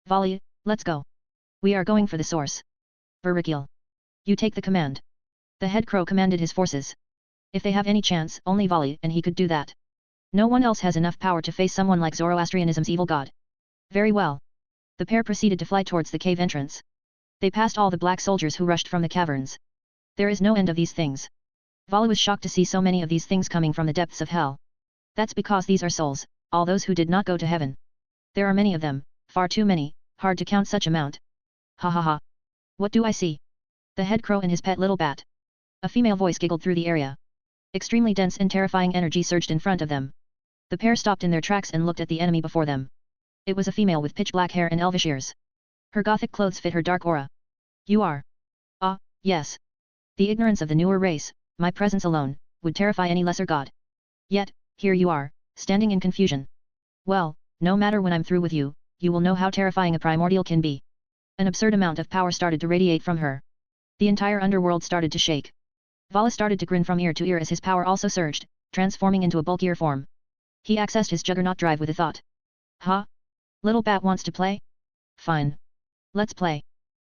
Vali, let's go. We are going for the source. Verikil. You take the command. The head crow commanded his forces. If they have any chance, only Vali and he could do that. No one else has enough power to face someone like Zoroastrianism's evil god. Very well. The pair proceeded to fly towards the cave entrance. They passed all the black soldiers who rushed from the caverns. There is no end of these things. Vala was shocked to see so many of these things coming from the depths of hell. That's because these are souls, all those who did not go to heaven. There are many of them, far too many, hard to count such amount. Ha ha ha. What do I see? The head crow and his pet little bat. A female voice giggled through the area. Extremely dense and terrifying energy surged in front of them. The pair stopped in their tracks and looked at the enemy before them. It was a female with pitch black hair and elvish ears. Her gothic clothes fit her dark aura. You are? Ah, yes. The ignorance of the newer race, my presence alone, would terrify any lesser god. Yet, here you are, standing in confusion. Well, no matter when I'm through with you, you will know how terrifying a primordial can be. An absurd amount of power started to radiate from her. The entire underworld started to shake. Vala started to grin from ear to ear as his power also surged, transforming into a bulkier form. He accessed his juggernaut drive with a thought. Ha, Little bat wants to play? Fine. Let's play.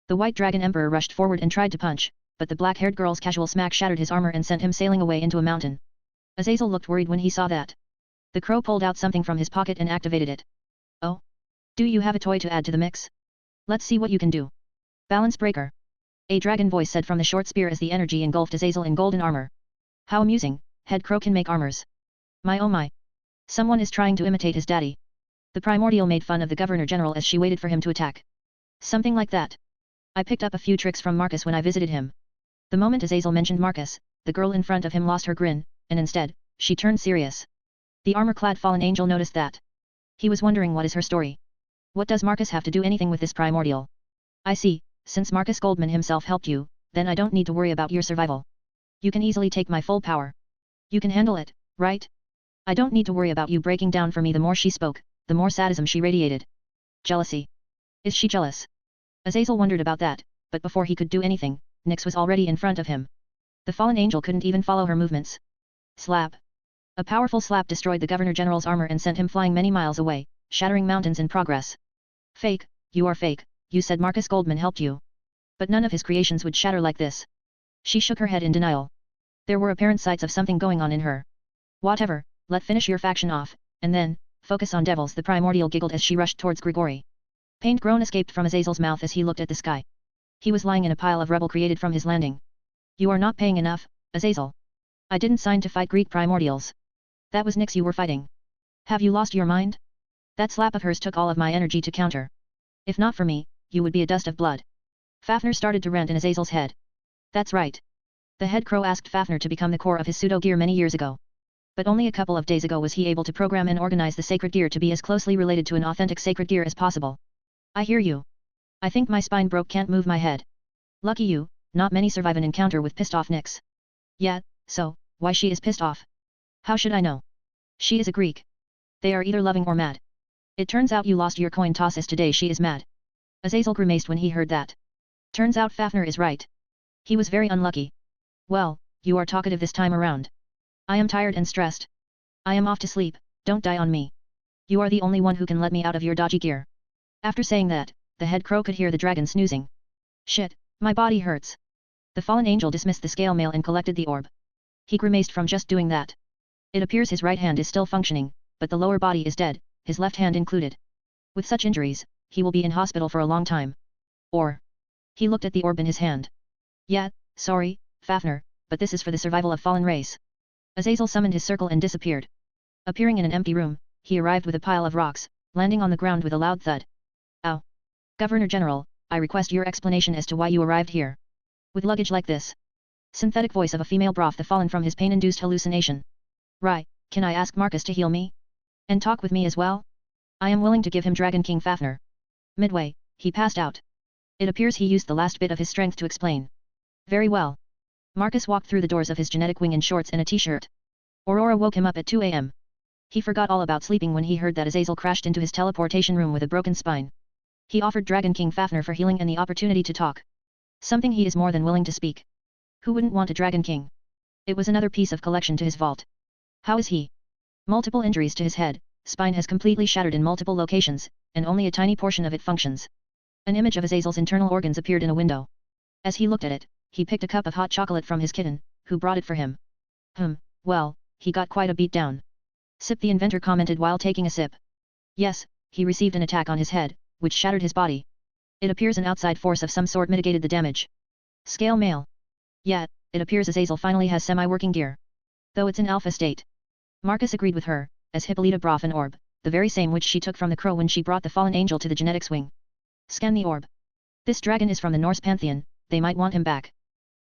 The White Dragon Emperor rushed forward and tried to punch, but the black-haired girl's casual smack shattered his armor and sent him sailing away into a mountain. Azazel looked worried when he saw that. The crow pulled out something from his pocket and activated it. Oh? Do you have a toy to add to the mix? Let's see what you can do. Balance breaker. A dragon voice said from the short spear as the energy engulfed Azazel in golden armor. How amusing, head crow can make armors. My oh my. Someone is trying to imitate his daddy. The primordial made fun of the governor general as she waited for him to attack. Something like that. I picked up a few tricks from Marcus when I visited him. The moment Azazel mentioned Marcus, the girl in front of him lost her grin, and instead, she turned serious. The armor-clad fallen angel noticed that. He was wondering what is her story. What does Marcus have to do anything with this primordial? I see, since Marcus Goldman himself helped you, then I don't need to worry about your survival. You can easily take my full power. You can handle it, right? I don't need to worry about you breaking down for me. The more she spoke, the more sadism she radiated. Jealousy. Is she jealous? Azazel wondered about that, but before he could do anything, Nyx was already in front of him. The fallen angel couldn't even follow her movements. Slap. A powerful slap destroyed the Governor General's armor and sent him flying many miles away, shattering mountains in progress. Fake, you are fake, you said Marcus Goldman helped you. But none of his creations would shatter like this. She shook her head in denial. There were apparent signs of something going on in her. Whatever, let finish your faction off, and then, focus on devils. The primordial giggled as she rushed towards Grigori. Pained groan escaped from Azazel's mouth as he looked at the sky. He was lying in a pile of rubble created from his landing. You are not paying enough, Azazel. I didn't sign to fight Greek primordials. That was Nyx you were fighting. Have you lost your mind? That slap of hers took all of my energy to counter. If not for me, you would be a dust of blood. Fafnir started to rant in Azazel's head. That's right. The head crow asked Fafnir to become the core of his pseudo-gear many years ago. But only a couple of days ago was he able to program and organize the sacred gear to be as closely related to an authentic sacred gear as possible. I hear you. I think my spine broke, can't move my head. Lucky you, not many survive an encounter with pissed off Nyx. Yeah, so, why she is pissed off? How should I know? She is a Greek. They are either loving or mad. It turns out you lost your coin tosses today. She is mad. Azazel grimaced when he heard that. Turns out Fafnir is right. He was very unlucky. Well, you are talkative this time around. I am tired and stressed. I am off to sleep, don't die on me. You are the only one who can let me out of your dodgy gear. After saying that, the head crow could hear the dragon snoozing. Shit, my body hurts. The fallen angel dismissed the scale mail and collected the orb. He grimaced from just doing that. It appears his right hand is still functioning, but the lower body is dead, his left hand included. With such injuries, he will be in hospital for a long time. Or. He looked at the orb in his hand. Yeah, sorry, Fafnir, but this is for the survival of fallen race. Azazel summoned his circle and disappeared. Appearing in an empty room, he arrived with a pile of rocks, landing on the ground with a loud thud. Ow. Governor General, I request your explanation as to why you arrived here. With luggage like this. Synthetic voice of a female broth the fallen from his pain-induced hallucination. Right, can I ask Marcus to heal me? And talk with me as well? I am willing to give him Dragon King Fafnir. Midway, he passed out. It appears he used the last bit of his strength to explain. Very well. Marcus walked through the doors of his genetic wing in shorts and a t-shirt. Aurora woke him up at 2 a.m. He forgot all about sleeping when he heard that Azazel crashed into his teleportation room with a broken spine. He offered Dragon King Fafnir for healing and the opportunity to talk. Something he is more than willing to speak. Who wouldn't want a Dragon King? It was another piece of collection to his vault. How is he? Multiple injuries to his head, spine has completely shattered in multiple locations, and only a tiny portion of it functions. An image of Azazel's internal organs appeared in a window. As he looked at it, he picked a cup of hot chocolate from his kitten, who brought it for him. Well, he got quite a beat down. Sip, the inventor commented while taking a sip. Yes, he received an attack on his head, which shattered his body. It appears an outside force of some sort mitigated the damage. Scale mail. Yeah, it appears Azazel finally has semi-working gear. Though it's in alpha state. Marcus agreed with her, as Hippolyta brought an orb, the very same which she took from the crow when she brought the fallen angel to the genetics wing. Scan the orb. This dragon is from the Norse pantheon, they might want him back.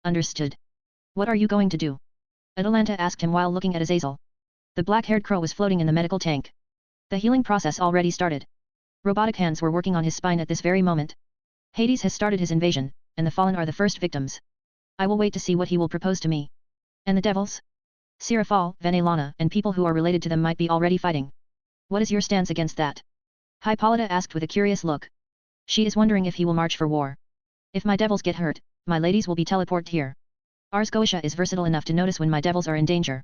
Understood. What are you going to do? Atalanta asked him while looking at Azazel. The black-haired crow was floating in the medical tank. The healing process already started. Robotic hands were working on his spine at this very moment. Hades has started his invasion, and the fallen are the first victims. I will wait to see what he will propose to me. And the devils? Seraphal, Venelana, and people who are related to them might be already fighting. What is your stance against that? Hippolyta asked with a curious look. She is wondering if he will march for war. If my devils get hurt, my ladies will be teleported here. Ars Goetia is versatile enough to notice when my devils are in danger.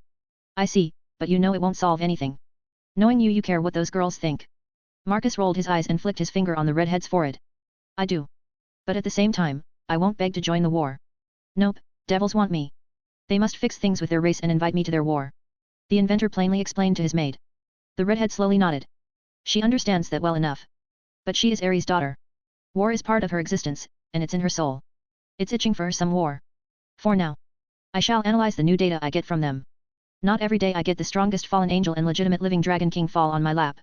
I see, but you know it won't solve anything. Knowing you care what those girls think. Marcus rolled his eyes and flicked his finger on the redhead's forehead. I do. But at the same time, I won't beg to join the war. Nope, devils want me. They must fix things with their race and invite me to their war. The inventor plainly explained to his maid. The redhead slowly nodded. She understands that well enough. But she is Ares' daughter. War is part of her existence, and it's in her soul. It's itching for some war. For now. I shall analyze the new data I get from them. Not every day I get the strongest fallen angel and legitimate living dragon king fall on my lap.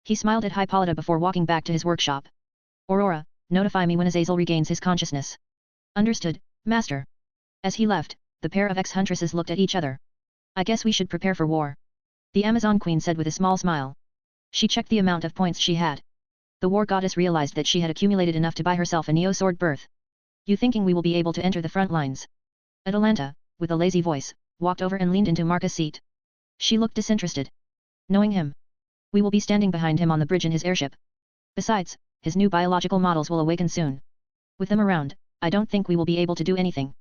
He smiled at Hippolyta before walking back to his workshop. Aurora, notify me when Azazel regains his consciousness. Understood, Master. As he left, the pair of ex-huntresses looked at each other. I guess we should prepare for war. The Amazon Queen said with a small smile. She checked the amount of points she had. The war goddess realized that she had accumulated enough to buy herself a neo-sword berth. You thinking we will be able to enter the front lines? Atalanta, with a lazy voice, walked over and leaned into Marcus' seat. She looked disinterested. Knowing him. We will be standing behind him on the bridge in his airship. Besides, his new biological models will awaken soon. With them around, I don't think we will be able to do anything.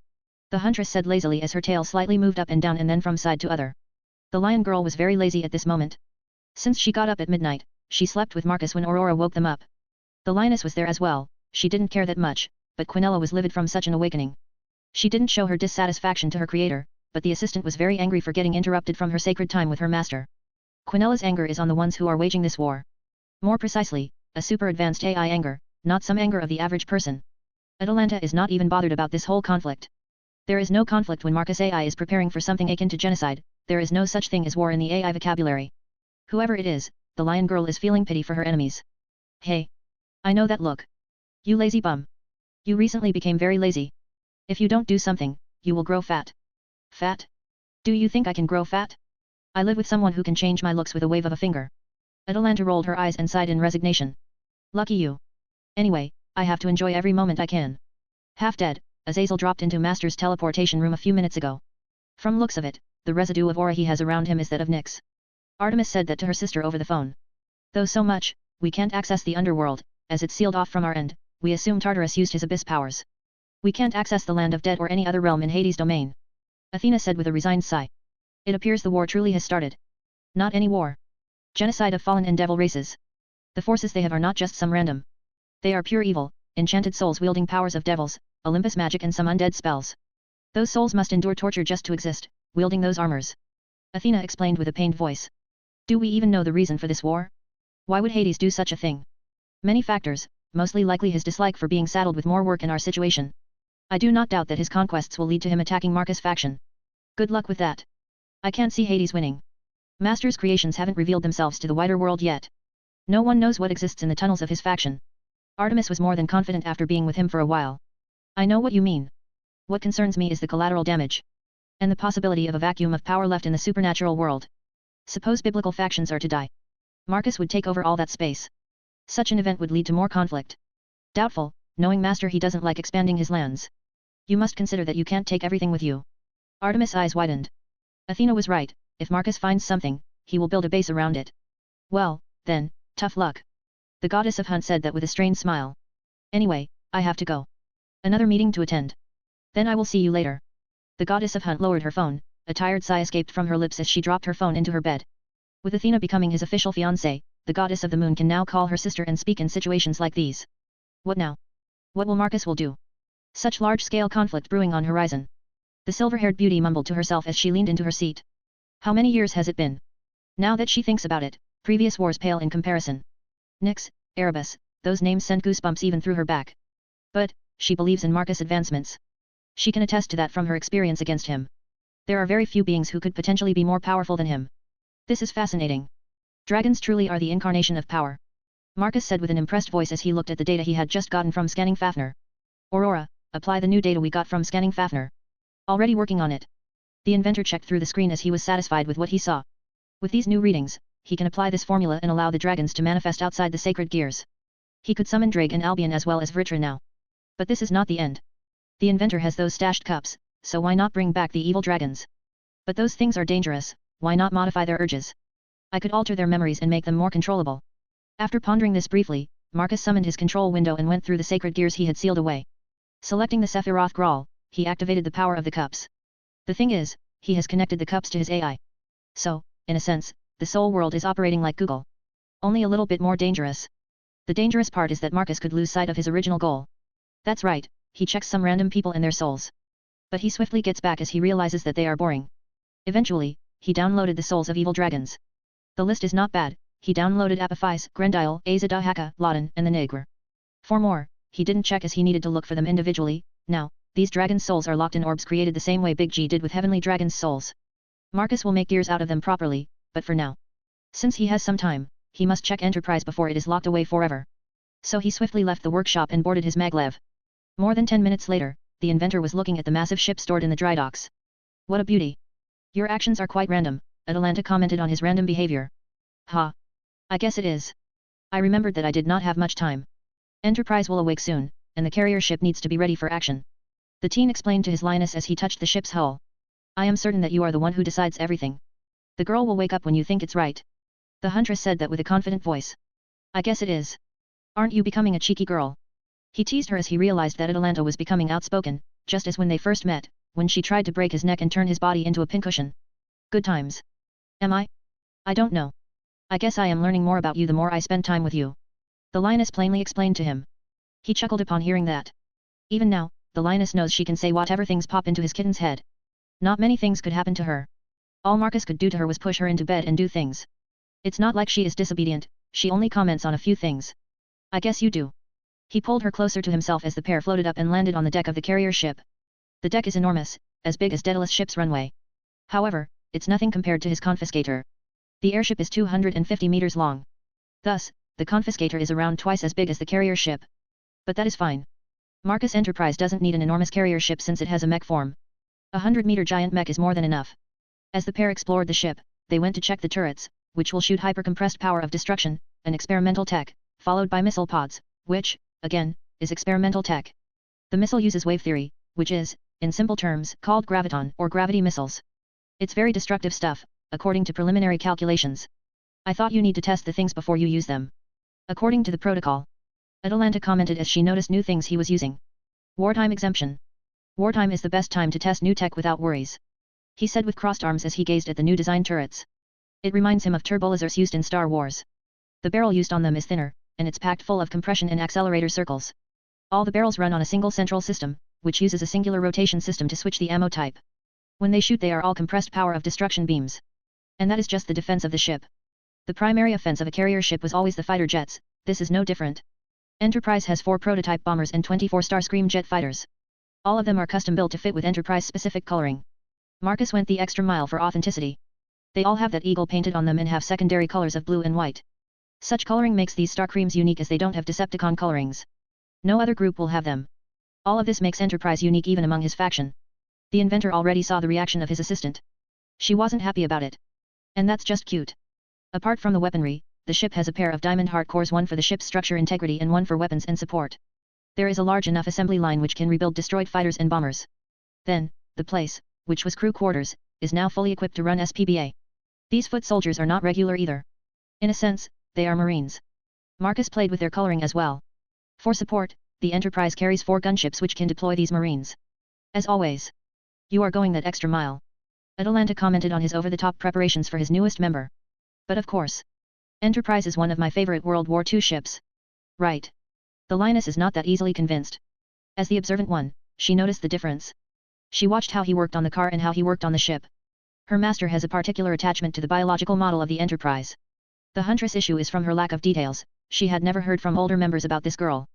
The huntress said lazily as her tail slightly moved up and down and then from side to other. The lion girl was very lazy at this moment. Since she got up at midnight, she slept with Marcus when Aurora woke them up. The lioness was there as well, she didn't care that much, but Quinella was livid from such an awakening. She didn't show her dissatisfaction to her creator, but the assistant was very angry for getting interrupted from her sacred time with her master. Quinella's anger is on the ones who are waging this war. More precisely, a super advanced AI anger, not some anger of the average person. Atalanta is not even bothered about this whole conflict. There is no conflict when Marcus AI is preparing for something akin to genocide, there is no such thing as war in the AI vocabulary. Whoever it is, the lion girl is feeling pity for her enemies. Hey! I know that look. You lazy bum. You recently became very lazy. If you don't do something, you will grow fat. Fat? Do you think I can grow fat? I live with someone who can change my looks with a wave of a finger. Atalanta rolled her eyes and sighed in resignation. Lucky you. Anyway, I have to enjoy every moment I can. Half dead, Azazel dropped into Master's teleportation room a few minutes ago. From looks of it, the residue of aura he has around him is that of Nyx. Artemis said that to her sister over the phone. Though so much, we can't access the underworld, as it's sealed off from our end, we assume Tartarus used his abyss powers. We can't access the land of dead or any other realm in Hades' domain. Athena said with a resigned sigh. It appears the war truly has started. Not any war. Genocide of fallen and devil races. The forces they have are not just some random. They are pure evil, enchanted souls wielding powers of devils, Olympus magic and some undead spells. Those souls must endure torture just to exist, wielding those armors. Athena explained with a pained voice. Do we even know the reason for this war? Why would Hades do such a thing? Many factors, mostly likely his dislike for being saddled with more work in our situation. I do not doubt that his conquests will lead to him attacking Marcus' faction. Good luck with that. I can't see Hades winning. Master's creations haven't revealed themselves to the wider world yet. No one knows what exists in the tunnels of his faction. Artemis was more than confident after being with him for a while. I know what you mean. What concerns me is the collateral damage. And the possibility of a vacuum of power left in the supernatural world. Suppose biblical factions are to die. Marcus would take over all that space. Such an event would lead to more conflict. Doubtful, knowing Master he doesn't like expanding his lands. You must consider that you can't take everything with you. Artemis' eyes widened. Athena was right, if Marcus finds something, he will build a base around it. Well, then, tough luck. The goddess of Hunt said that with a strained smile. Anyway, I have to go. Another meeting to attend. Then I will see you later. The goddess of Hunt lowered her phone, a tired sigh escaped from her lips as she dropped her phone into her bed. With Athena becoming his official fiancée, the goddess of the moon can now call her sister and speak in situations like these. What now? What will Marcus will do? Such large-scale conflict brewing on horizon. The silver-haired beauty mumbled to herself as she leaned into her seat. How many years has it been? Now that she thinks about it, previous wars pale in comparison. Nyx, Erebus, those names sent goosebumps even through her back. But, she believes in Marcus' advancements. She can attest to that from her experience against him. There are very few beings who could potentially be more powerful than him. This is fascinating. Dragons truly are the incarnation of power. Marcus said with an impressed voice as he looked at the data he had just gotten from scanning Fafnir. Aurora, apply the new data we got from scanning Fafnir. Already working on it. The inventor checked through the screen as he was satisfied with what he saw. With these new readings, he can apply this formula and allow the dragons to manifest outside the sacred gears. He could summon Drake and Albion as well as Vritra now. But this is not the end. The inventor has those stashed cups, so why not bring back the evil dragons? But those things are dangerous, why not modify their urges? I could alter their memories and make them more controllable. After pondering this briefly, Marcus summoned his control window and went through the sacred gears he had sealed away. Selecting the Sephiroth Grawl, he activated the power of the cups. The thing is, he has connected the cups to his AI. So, in a sense, the soul world is operating like Google. Only a little bit more dangerous. The dangerous part is that Marcus could lose sight of his original goal. That's right, he checks some random people and their souls. But he swiftly gets back as he realizes that they are boring. Eventually, he downloaded the souls of evil dragons. The list is not bad. He downloaded Apophis, Grendile, Azadahaka, Laden, and the Negre. For more, he didn't check as he needed to look for them individually. Now, these dragons' souls are locked in orbs created the same way Big G did with heavenly dragons' souls. Marcus will make gears out of them properly, but for now. Since he has some time, he must check Enterprise before it is locked away forever. So he swiftly left the workshop and boarded his maglev. More than 10 minutes later, the inventor was looking at the massive ship stored in the dry docks. What a beauty. Your actions are quite random, Atalanta commented on his random behavior. Ha. I guess it is. I remembered that I did not have much time. Enterprise will awake soon, and the carrier ship needs to be ready for action. The teen explained to his lioness as he touched the ship's hull. I am certain that you are the one who decides everything. The girl will wake up when you think it's right. The huntress said that with a confident voice. I guess it is. Aren't you becoming a cheeky girl? He teased her as he realized that Atalanta was becoming outspoken, just as when they first met, when she tried to break his neck and turn his body into a pincushion. Good times. Am I? I don't know. I guess I am learning more about you the more I spend time with you. The lioness plainly explained to him. He chuckled upon hearing that. Even now, the lioness knows she can say whatever things pop into his kitten's head. Not many things could happen to her. All Marcus could do to her was push her into bed and do things. It's not like she is disobedient, she only comments on a few things. I guess you do. He pulled her closer to himself as the pair floated up and landed on the deck of the carrier ship. The deck is enormous, as big as Daedalus ship's runway. However, it's nothing compared to his confiscator. The airship is 250 meters long. Thus, the confiscator is around twice as big as the carrier ship. But that is fine. Marcus Enterprise doesn't need an enormous carrier ship since it has a mech form. A 100-meter giant mech is more than enough. As the pair explored the ship, they went to check the turrets, which will shoot hyper-compressed power of destruction, an experimental tech, followed by missile pods, which, again, is experimental tech. The missile uses wave theory, which is, in simple terms, called graviton or gravity missiles. It's very destructive stuff, according to preliminary calculations. I thought you need to test the things before you use them. According to the protocol. Atalanta commented as she noticed new things he was using. Wartime exemption. Wartime is the best time to test new tech without worries. He said with crossed arms as he gazed at the new design turrets. It reminds him of turbolasers used in Star Wars. The barrel used on them is thinner, and it's packed full of compression and accelerator circles. All the barrels run on a single central system, which uses a singular rotation system to switch the ammo type. When they shoot they are all compressed power of destruction beams. And that is just the defense of the ship. The primary offense of a carrier ship was always the fighter jets, this is no different. Enterprise has 4 prototype bombers and 24 Starscream jet fighters. All of them are custom built to fit with Enterprise-specific coloring. Marcus went the extra mile for authenticity. They all have that eagle painted on them and have secondary colors of blue and white. Such coloring makes these Starscreams unique as they don't have Decepticon colorings. No other group will have them. All of this makes Enterprise unique even among his faction. The inventor already saw the reaction of his assistant. She wasn't happy about it. And that's just cute. Apart from the weaponry, the ship has a pair of diamond heart cores, one for the ship's structure integrity and one for weapons and support. There is a large enough assembly line which can rebuild destroyed fighters and bombers. Then, the place, which was crew quarters, is now fully equipped to run SPBA. These foot soldiers are not regular either. In a sense, they are Marines. Marcus played with their coloring as well. For support, the Enterprise carries 4 gunships which can deploy these Marines. As always. You are going that extra mile. Atalanta commented on his over-the-top preparations for his newest member. But of course. Enterprise is one of my favorite World War II ships. Right. The lioness is not that easily convinced. As the observant one, she noticed the difference. She watched how he worked on the car and how he worked on the ship. Her master has a particular attachment to the biological model of the Enterprise. The huntress issue is from her lack of details, she had never heard from older members about this girl.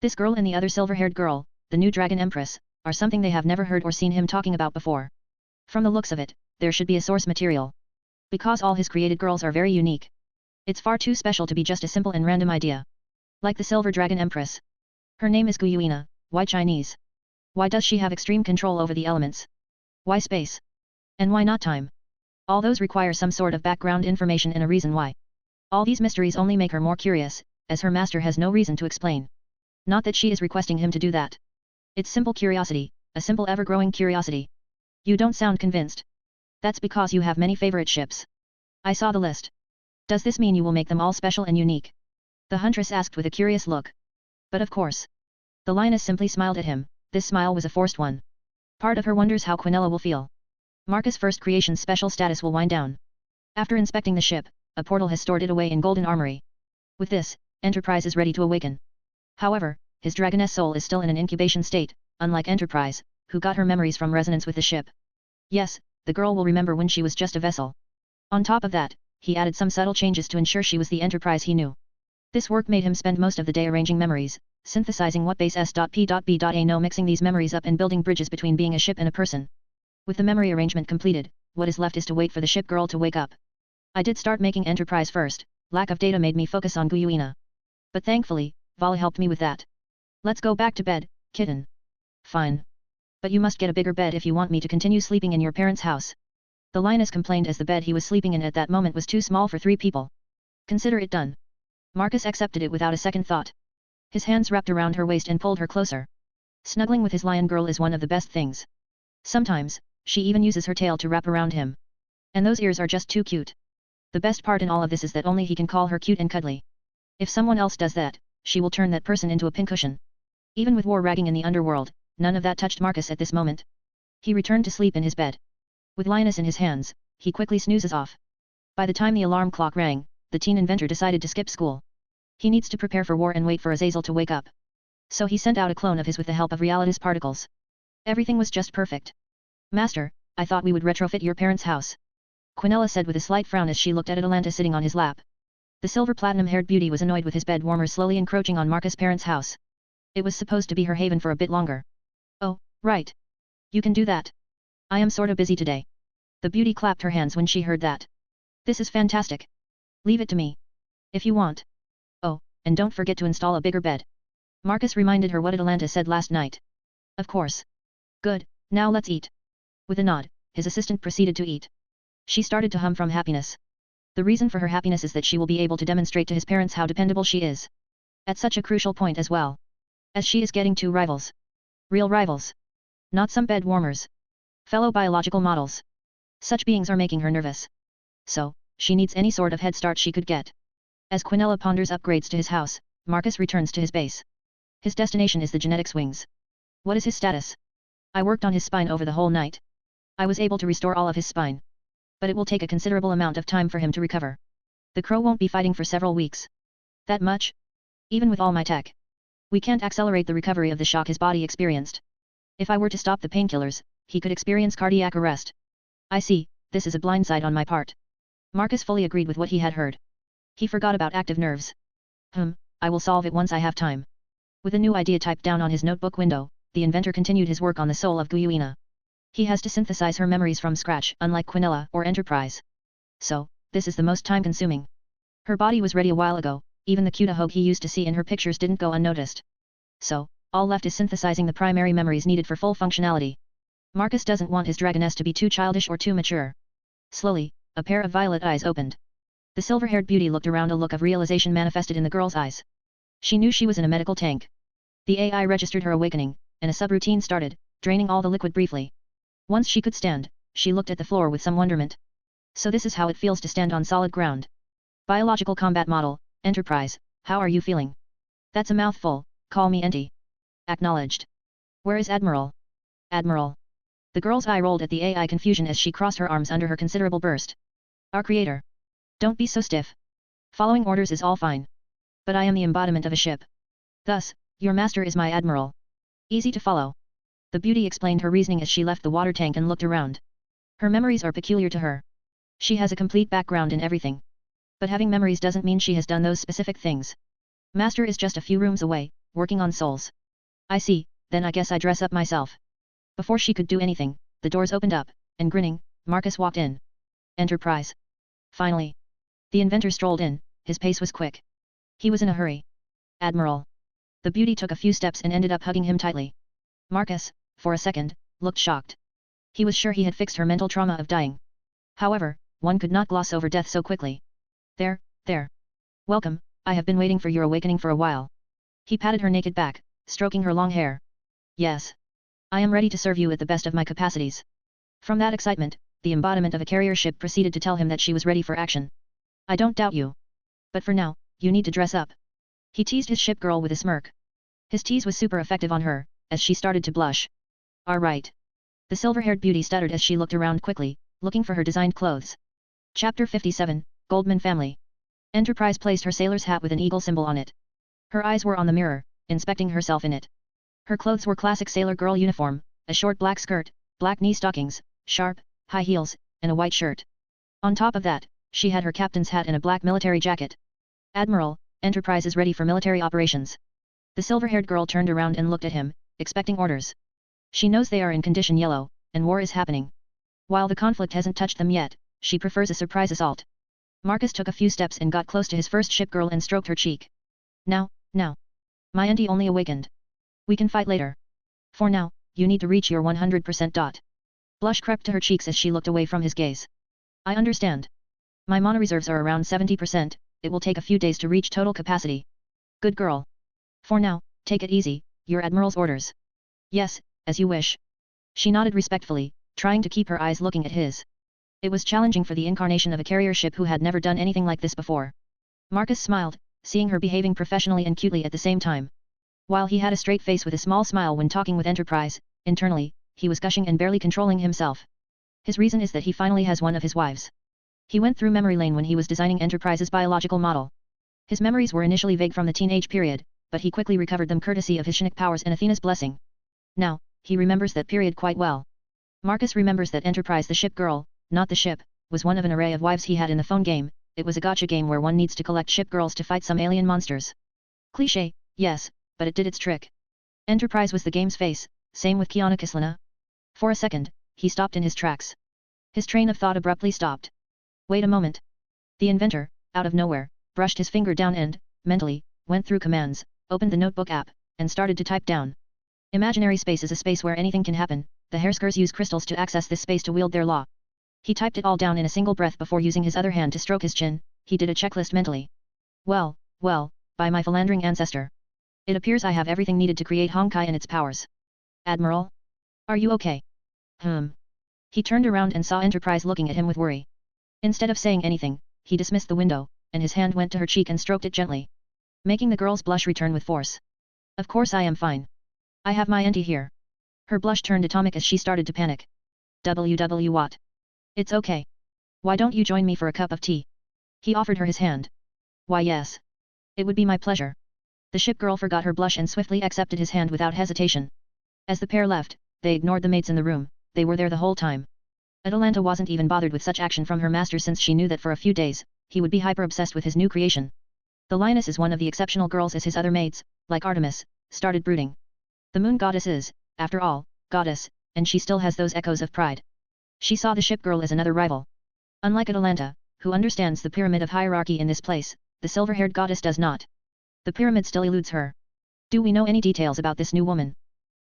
This girl and the other silver-haired girl, the new Dragon Empress, are something they have never heard or seen him talking about before. From the looks of it, there should be a source material. Because all his created girls are very unique. It's far too special to be just a simple and random idea. Like the Silver Dragon Empress. Her name is Guyuina, why Chinese? Why does she have extreme control over the elements? Why space? And why not time? All those require some sort of background information and a reason why. All these mysteries only make her more curious, as her master has no reason to explain. Not that she is requesting him to do that. It's simple curiosity, a simple ever-growing curiosity. You don't sound convinced. That's because you have many favorite ships. I saw the list. Does this mean you will make them all special and unique? The huntress asked with a curious look. But of course. The lioness simply smiled at him, this smile was a forced one. Part of her wonders how Quinella will feel. Marcus' first creation's special status will wind down. After inspecting the ship, a portal has stored it away in Golden Armory. With this, Enterprise is ready to awaken. However, his dragoness soul is still in an incubation state, unlike Enterprise, who got her memories from resonance with the ship. Yes, the girl will remember when she was just a vessel. On top of that, he added some subtle changes to ensure she was the Enterprise he knew. This work made him spend most of the day arranging memories, synthesizing what base S.P.B.A. know, mixing these memories up and building bridges between being a ship and a person. With the memory arrangement completed, what is left is to wait for the ship girl to wake up. I did start making Enterprise first, lack of data made me focus on Guyuina. But thankfully, Vala helped me with that. Let's go back to bed, kitten. Fine. But you must get a bigger bed if you want me to continue sleeping in your parents' house. The lioness complained as the bed he was sleeping in at that moment was too small for 3 people. Consider it done. Marcus accepted it without a second thought. His hands wrapped around her waist and pulled her closer. Snuggling with his lion girl is one of the best things. Sometimes, she even uses her tail to wrap around him. And those ears are just too cute. The best part in all of this is that only he can call her cute and cuddly. If someone else does that, she will turn that person into a pincushion. Even with war ragging in the underworld, none of that touched Marcus at this moment. He returned to sleep in his bed. With lioness in his hands, he quickly snoozes off. By the time the alarm clock rang, the teen inventor decided to skip school. He needs to prepare for war and wait for Azazel to wake up. So he sent out a clone of his with the help of Realitas particles. Everything was just perfect. Master, I thought we would retrofit your parents' house. Quinella said with a slight frown as she looked at Atalanta sitting on his lap. The silver platinum-haired beauty was annoyed with his bed warmers slowly encroaching on Marcus' parents' house. It was supposed to be her haven for a bit longer. Oh, right. You can do that. I am sorta busy today. The beauty clapped her hands when she heard that. This is fantastic. Leave it to me. If you want. Oh, and don't forget to install a bigger bed. Marcus reminded her what Atalanta said last night. Of course. Good, now let's eat. With a nod, his assistant proceeded to eat. She started to hum from happiness. The reason for her happiness is that she will be able to demonstrate to his parents how dependable she is. At such a crucial point as well. As she is getting 2 rivals. Real rivals. Not some bed warmers. Fellow biological models. Such beings are making her nervous. So, she needs any sort of head start she could get. As Quinella ponders upgrades to his house, Marcus returns to his base. His destination is the genetics wings. What is his status? I worked on his spine over the whole night. I was able to restore all of his spine. But it will take a considerable amount of time for him to recover. The crow won't be fighting for several weeks. That much? Even with all my tech. We can't accelerate the recovery of the shock his body experienced. If I were to stop the painkillers, he could experience cardiac arrest. I see, this is a blindside on my part. Marcus fully agreed with what he had heard. He forgot about active nerves. I will solve it once I have time. With a new idea typed down on his notebook window, the inventor continued his work on the soul of Guyuina. He has to synthesize her memories from scratch, unlike Quinella or Enterprise. So, this is the most time-consuming. Her body was ready a while ago, even the cute ahogue he used to see in her pictures didn't go unnoticed. So, all left is synthesizing the primary memories needed for full functionality. Marcus doesn't want his dragoness to be too childish or too mature. Slowly, a pair of violet eyes opened. The silver-haired beauty looked around, a look of realization manifested in the girl's eyes. She knew she was in a medical tank. The AI registered her awakening, and a subroutine started, draining all the liquid briefly. Once she could stand, she looked at the floor with some wonderment. So this is how it feels to stand on solid ground. Biological combat model, Enterprise, how are you feeling? That's a mouthful, call me Enti. Acknowledged. Where is Admiral? Admiral. The girl's eye rolled at the AI confusion as she crossed her arms under her considerable burst. Our creator. Don't be so stiff. Following orders is all fine. But I am the embodiment of a ship. Thus, your master is my admiral. Easy to follow. The beauty explained her reasoning as she left the water tank and looked around. Her memories are peculiar to her. She has a complete background in everything. But having memories doesn't mean she has done those specific things. Master is just a few rooms away, working on souls. I see, then I guess I dress up myself. Before she could do anything, the doors opened up, and grinning, Marcus walked in. Enterprise. Finally. The inventor strolled in, his pace was quick. He was in a hurry. Admiral. The beauty took a few steps and ended up hugging him tightly. Marcus, for a second, looked shocked. He was sure he had fixed her mental trauma of dying. However, one could not gloss over death so quickly. There. Welcome, I have been waiting for your awakening for a while. He patted her naked back, stroking her long hair. Yes. I am ready to serve you at the best of my capacities. From that excitement, the embodiment of a carrier ship proceeded to tell him that she was ready for action. I don't doubt you. But for now, you need to dress up. He teased his ship girl with a smirk. His tease was super effective on her, as she started to blush. All right. The silver-haired beauty stuttered as she looked around quickly, looking for her designed clothes. Chapter 57, Goldman family. Enterprise placed her sailor's hat with an eagle symbol on it. Her eyes were on the mirror, inspecting herself in it. Her clothes were classic sailor girl uniform, a short black skirt, black knee stockings, sharp, high heels, and a white shirt. On top of that, she had her captain's hat and a black military jacket. Admiral, Enterprise is ready for military operations. The silver-haired girl turned around and looked at him, expecting orders. She knows they are in condition yellow, and war is happening. While the conflict hasn't touched them yet, she prefers a surprise assault. Marcus took a few steps and got close to his first ship girl and stroked her cheek. Now. My auntie only awakened. We can fight later. For now, you need to reach your 100%. Blush crept to her cheeks as she looked away from his gaze. I understand. My mana reserves are around 70%, it will take a few days to reach total capacity. Good girl. For now, take it easy, your admiral's orders. Yes, as you wish. She nodded respectfully, trying to keep her eyes looking at his. It was challenging for the incarnation of a carrier ship who had never done anything like this before. Marcus smiled, seeing her behaving professionally and cutely at the same time. While he had a straight face with a small smile when talking with Enterprise, internally, he was gushing and barely controlling himself. His reason is that he finally has one of his wives. He went through memory lane when he was designing Enterprise's biological model. His memories were initially vague from the teenage period, but he quickly recovered them courtesy of his Shinnick powers and Athena's blessing. Now, he remembers that period quite well. Marcus remembers that Enterprise, the ship girl, not the ship, was one of an array of wives he had in the phone game. It was a gacha game where one needs to collect ship girls to fight some alien monsters. Cliché, yes, but it did its trick. Enterprise was the game's face, same with Kiana Kislana. For a second, he stopped in his tracks. His train of thought abruptly stopped. Wait a moment. The inventor, out of nowhere, brushed his finger down and, mentally, went through commands, opened the notebook app, and started to type down. Imaginary space is a space where anything can happen. The Hairskers use crystals to access this space to wield their law. He typed it all down in a single breath before using his other hand to stroke his chin. He did a checklist mentally. Well, by my philandering ancestor. It appears I have everything needed to create Honkai and its powers. Admiral? Are you okay? He turned around and saw Enterprise looking at him with worry. Instead of saying anything, he dismissed the window, and his hand went to her cheek and stroked it gently, making the girl's blush return with force. Of course I am fine. I have my auntie here. Her blush turned atomic as she started to panic. What? It's okay. Why don't you join me for a cup of tea? He offered her his hand. Why yes. It would be my pleasure. The ship girl forgot her blush and swiftly accepted his hand without hesitation. As the pair left, they ignored the maids in the room. They were there the whole time. Atalanta wasn't even bothered with such action from her master since she knew that for a few days, he would be hyper-obsessed with his new creation. The lioness is one of the exceptional girls as his other maids, like Artemis, started brooding. The moon goddess is, after all, goddess, and she still has those echoes of pride. She saw the ship girl as another rival. Unlike Atalanta, who understands the pyramid of hierarchy in this place, the silver-haired goddess does not. The pyramid still eludes her. Do we know any details about this new woman?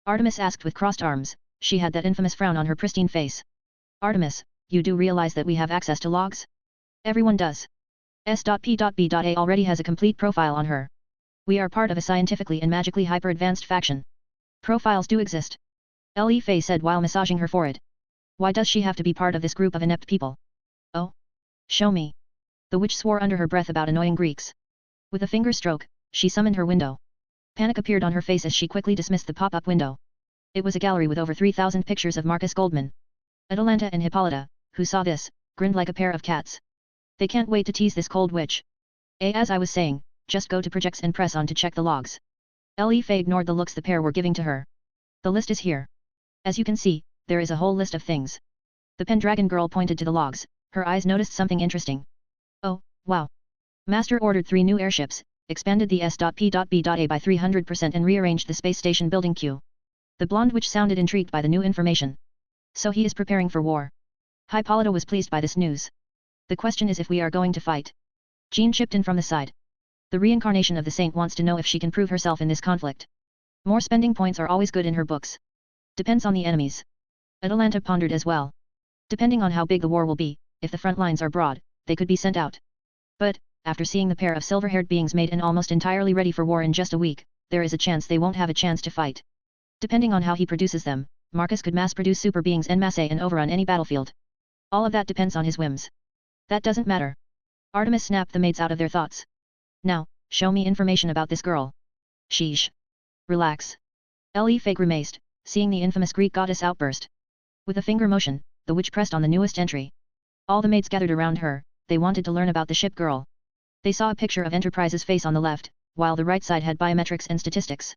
Artemis asked with crossed arms. She had that infamous frown on her pristine face. Artemis, you do realize that we have access to logs? Everyone does. S.P.B.A already has a complete profile on her. We are part of a scientifically and magically hyper-advanced faction. Profiles do exist. Li Fei said while massaging her forehead. Why does she have to be part of this group of inept people? Oh? Show me. The witch swore under her breath about annoying Greeks. With a finger stroke, she summoned her window. Panic appeared on her face as she quickly dismissed the pop-up window. It was a gallery with over 3,000 pictures of Marcus Goldman. Atalanta and Hippolyta, who saw this, grinned like a pair of cats. They can't wait to tease this cold witch. As I was saying, just go to projects and press on to check the logs. Li Fei ignored the looks the pair were giving to her. The list is here. As you can see, there is a whole list of things. The Pendragon girl pointed to the logs, her eyes noticed something interesting. Oh, wow. Master ordered 3 new airships, expanded the S.P.B.A by 300% and rearranged the space station building queue. The blonde witch sounded intrigued by the new information. So he is preparing for war. Hippolyta was pleased by this news. The question is if we are going to fight. Jean chipped in from the side. The reincarnation of the saint wants to know if she can prove herself in this conflict. More spending points are always good in her books. Depends on the enemies. Atalanta pondered as well. Depending on how big the war will be, if the front lines are broad, they could be sent out. But, after seeing the pair of silver-haired beings made and almost entirely ready for war in just a week, there is a chance they won't have a chance to fight. Depending on how he produces them, Marcus could mass-produce super beings en masse and overrun any battlefield. All of that depends on his whims. That doesn't matter. Artemis snapped the maids out of their thoughts. Now, show me information about this girl. Sheesh. Relax. Li Fei grimaced, seeing the infamous Greek goddess outburst. With a finger motion, the witch pressed on the newest entry. All the maids gathered around her, they wanted to learn about the ship girl. They saw a picture of Enterprise's face on the left, while the right side had biometrics and statistics.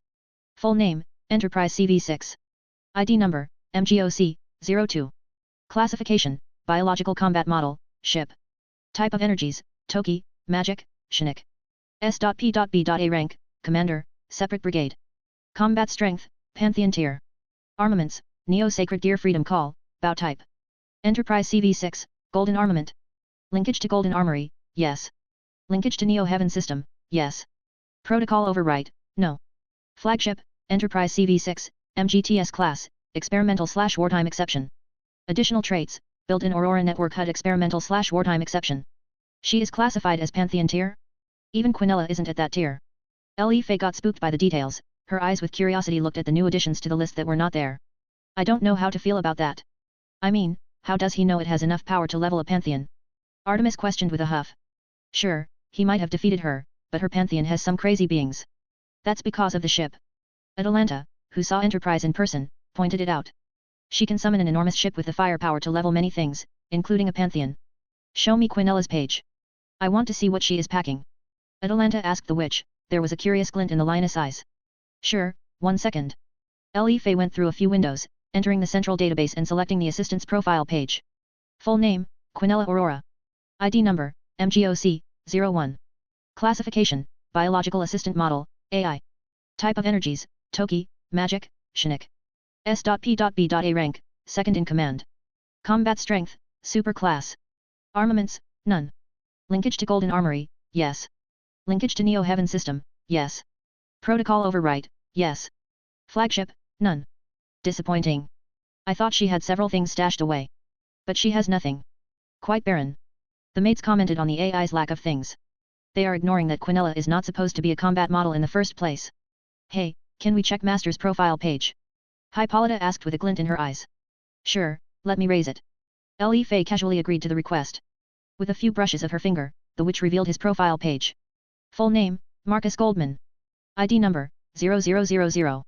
Full name, Enterprise CV6. ID number, MGOC, 02. Classification, Biological Combat Model, Ship. Type of Energies, Toki, Magic, Shinik. S.P.B.A Rank, Commander, Separate Brigade. Combat Strength, Pantheon Tier. Armaments, Neo-Sacred Gear Freedom Call, Bow Type. Enterprise CV6, Golden Armament. Linkage to Golden Armory, yes. Linkage to Neo-Heaven System, yes. Protocol Overwrite, no. Flagship, Enterprise CV6, MGTS Class, Experimental/Wartime Exception. Additional traits, built-in Aurora Network HUD Experimental/Wartime Exception. She is classified as Pantheon Tier? Even Quinella isn't at that tier. Faye got spooked by the details, her eyes with curiosity looked at the new additions to the list that were not there. I don't know how to feel about that. I mean, how does he know it has enough power to level a Pantheon? Artemis questioned with a huff. Sure, he might have defeated her, but her Pantheon has some crazy beings. That's because of the ship. Atalanta, who saw Enterprise in person, pointed it out. She can summon an enormous ship with the firepower to level many things, including a Pantheon. Show me Quinella's page. I want to see what she is packing. Atalanta asked the witch, there was a curious glint in the lioness' eyes. Sure, 1 second. Faye went through a few windows, entering the central database and selecting the assistant's profile page. Full name, Quinella Aurora. ID number, MGOC, 01. Classification, Biological Assistant Model, AI. Type of Energies, Toki, Magic, Shinik. S.P.B.A Rank, Second in Command. Combat Strength, Super Class. Armaments, none. Linkage to Golden Armory, yes. Linkage to Neo-Heaven System, yes. Protocol Overwrite, yes. Flagship, none. Disappointing. I thought she had several things stashed away. But she has nothing. Quite barren. The mates commented on the AI's lack of things. They are ignoring that Quinella is not supposed to be a combat model in the first place. Hey, can we check Master's profile page? Hippolyta asked with a glint in her eyes. Sure, let me raise it. Faye casually agreed to the request. With a few brushes of her finger, the witch revealed his profile page. Full name, Marcus Goldman. ID number, 0000.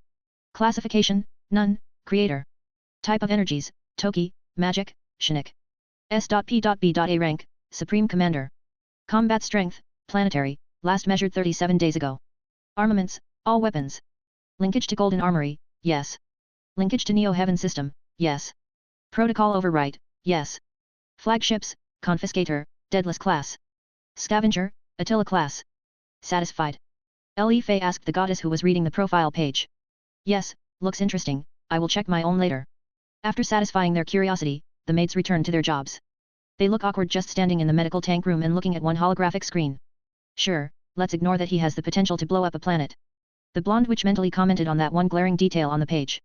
Classification, none, Creator. Type of Energies, Toki, Magic, Shinik. S.P.B.A Rank, Supreme Commander. Combat Strength, Planetary, last measured 37 days ago. Armaments, all weapons. Linkage to Golden Armory, yes. Linkage to Neo-Heaven System, yes. Protocol Overwrite, yes. Flagships, Confiscator, Deadless Class. Scavenger, Attila Class. Satisfied? Faye asked the goddess who was reading the profile page. Yes, looks interesting, I will check my own later. After satisfying their curiosity, the mates returned to their jobs. They look awkward just standing in the medical tank room and looking at one holographic screen. Sure, let's ignore that he has the potential to blow up a planet. The blonde witch mentally commented on that one glaring detail on the page.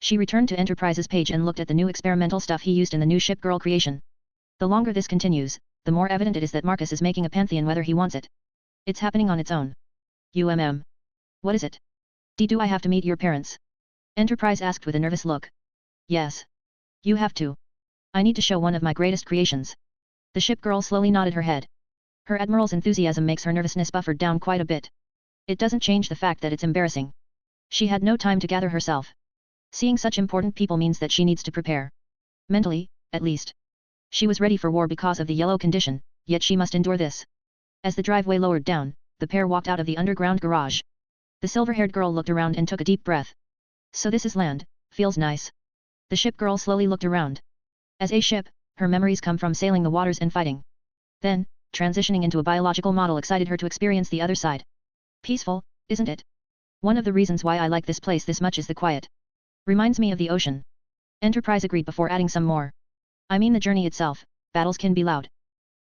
She returned to Enterprise's page and looked at the new experimental stuff he used in the new ship girl creation. The longer this continues, the more evident it is that Marcus is making a Pantheon whether he wants it. It's happening on its own. What is it? Do I have to meet your parents? Enterprise asked with a nervous look. Yes. You have to. I need to show one of my greatest creations. The ship girl slowly nodded her head. Her admiral's enthusiasm makes her nervousness buffered down quite a bit. It doesn't change the fact that it's embarrassing. She had no time to gather herself. Seeing such important people means that she needs to prepare. Mentally, at least. She was ready for war because of the yellow condition, yet she must endure this. As the driveway lowered down, the pair walked out of the underground garage. The silver-haired girl looked around and took a deep breath. So this is land, feels nice. The ship girl slowly looked around. As a ship, her memories come from sailing the waters and fighting. Then, transitioning into a biological model excited her to experience the other side. Peaceful, isn't it? One of the reasons why I like this place this much is the quiet. Reminds me of the ocean. Enterprise agreed before adding some more. I mean the journey itself, battles can be loud.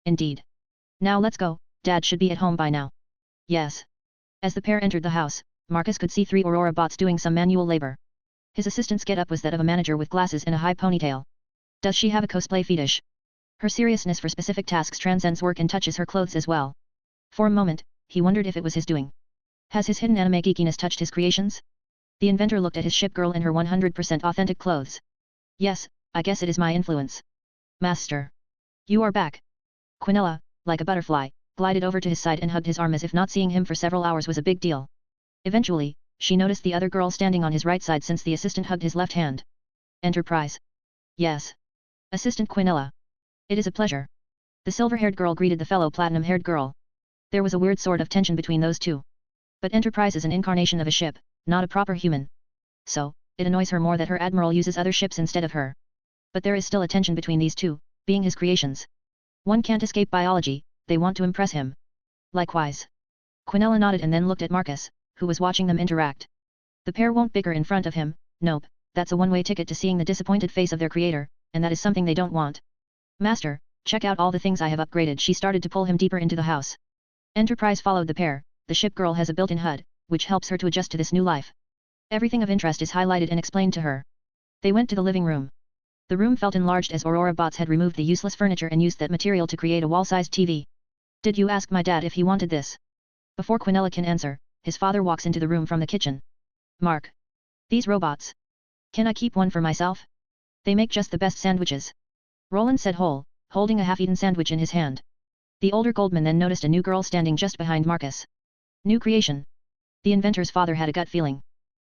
Indeed. Now let's go, Dad should be at home by now. Yes. As the pair entered the house, Marcus could see 3 Aurora bots doing some manual labor. His assistant's get-up was that of a manager with glasses and a high ponytail. Does she have a cosplay fetish? Her seriousness for specific tasks transcends work and touches her clothes as well. For a moment, he wondered if it was his doing. Has his hidden anime geekiness touched his creations? The inventor looked at his ship girl in her 100% authentic clothes. Yes, I guess it is my influence. Master. You are back. Quinella, like a butterfly, glided over to his side and hugged his arm as if not seeing him for several hours was a big deal. Eventually, she noticed the other girl standing on his right side since the assistant hugged his left hand. Enterprise. Yes. Assistant Quinella. It is a pleasure. The silver-haired girl greeted the fellow platinum-haired girl. There was a weird sort of tension between those two. But Enterprise is an incarnation of a ship, not a proper human. So, it annoys her more that her admiral uses other ships instead of her. But there is still a tension between these two, being his creations. One can't escape biology, they want to impress him. Likewise. Quinella nodded and then looked at Marcus, who was watching them interact. The pair won't bicker in front of him, nope, that's a one-way ticket to seeing the disappointed face of their creator, and that is something they don't want. Master, check out all the things I have upgraded. She started to pull him deeper into the house. Enterprise followed the pair. The ship girl has a built-in HUD, which helps her to adjust to this new life. Everything of interest is highlighted and explained to her. They went to the living room. The room felt enlarged as Aurora Bots had removed the useless furniture and used that material to create a wall-sized TV. Did you ask my dad if he wanted this? Before Quinella can answer, his father walks into the room from the kitchen. Mark. These robots. Can I keep one for myself? They make just the best sandwiches. Roland said holding a half-eaten sandwich in his hand. The older Goldman then noticed a new girl standing just behind Marcus. New creation. The inventor's father had a gut feeling.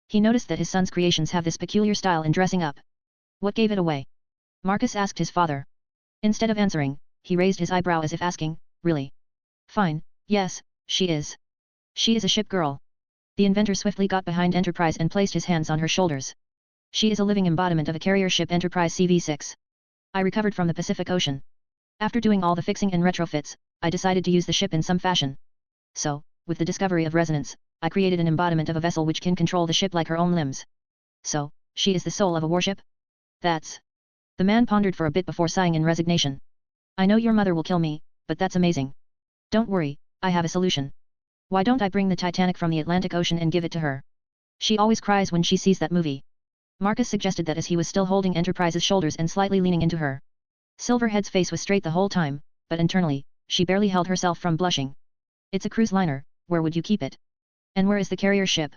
He noticed that his son's creations have this peculiar style in dressing up. What gave it away? Marcus asked his father. Instead of answering, he raised his eyebrow as if asking, really? Fine, yes, she is. She is a ship girl. The inventor swiftly got behind Enterprise and placed his hands on her shoulders. She is a living embodiment of a carrier ship Enterprise CV-6. I recovered from the Pacific Ocean. After doing all the fixing and retrofits, I decided to use the ship in some fashion. So, with the discovery of resonance, I created an embodiment of a vessel which can control the ship like her own limbs. So, she is the soul of a warship? That's... The man pondered for a bit before sighing in resignation. I know your mother will kill me, but that's amazing. Don't worry, I have a solution. Why don't I bring the Titanic from the Atlantic Ocean and give it to her? She always cries when she sees that movie. Marcus suggested that as he was still holding Enterprise's shoulders and slightly leaning into her. Silverhead's face was straight the whole time, but internally, she barely held herself from blushing. It's a cruise liner, where would you keep it? And where is the carrier ship?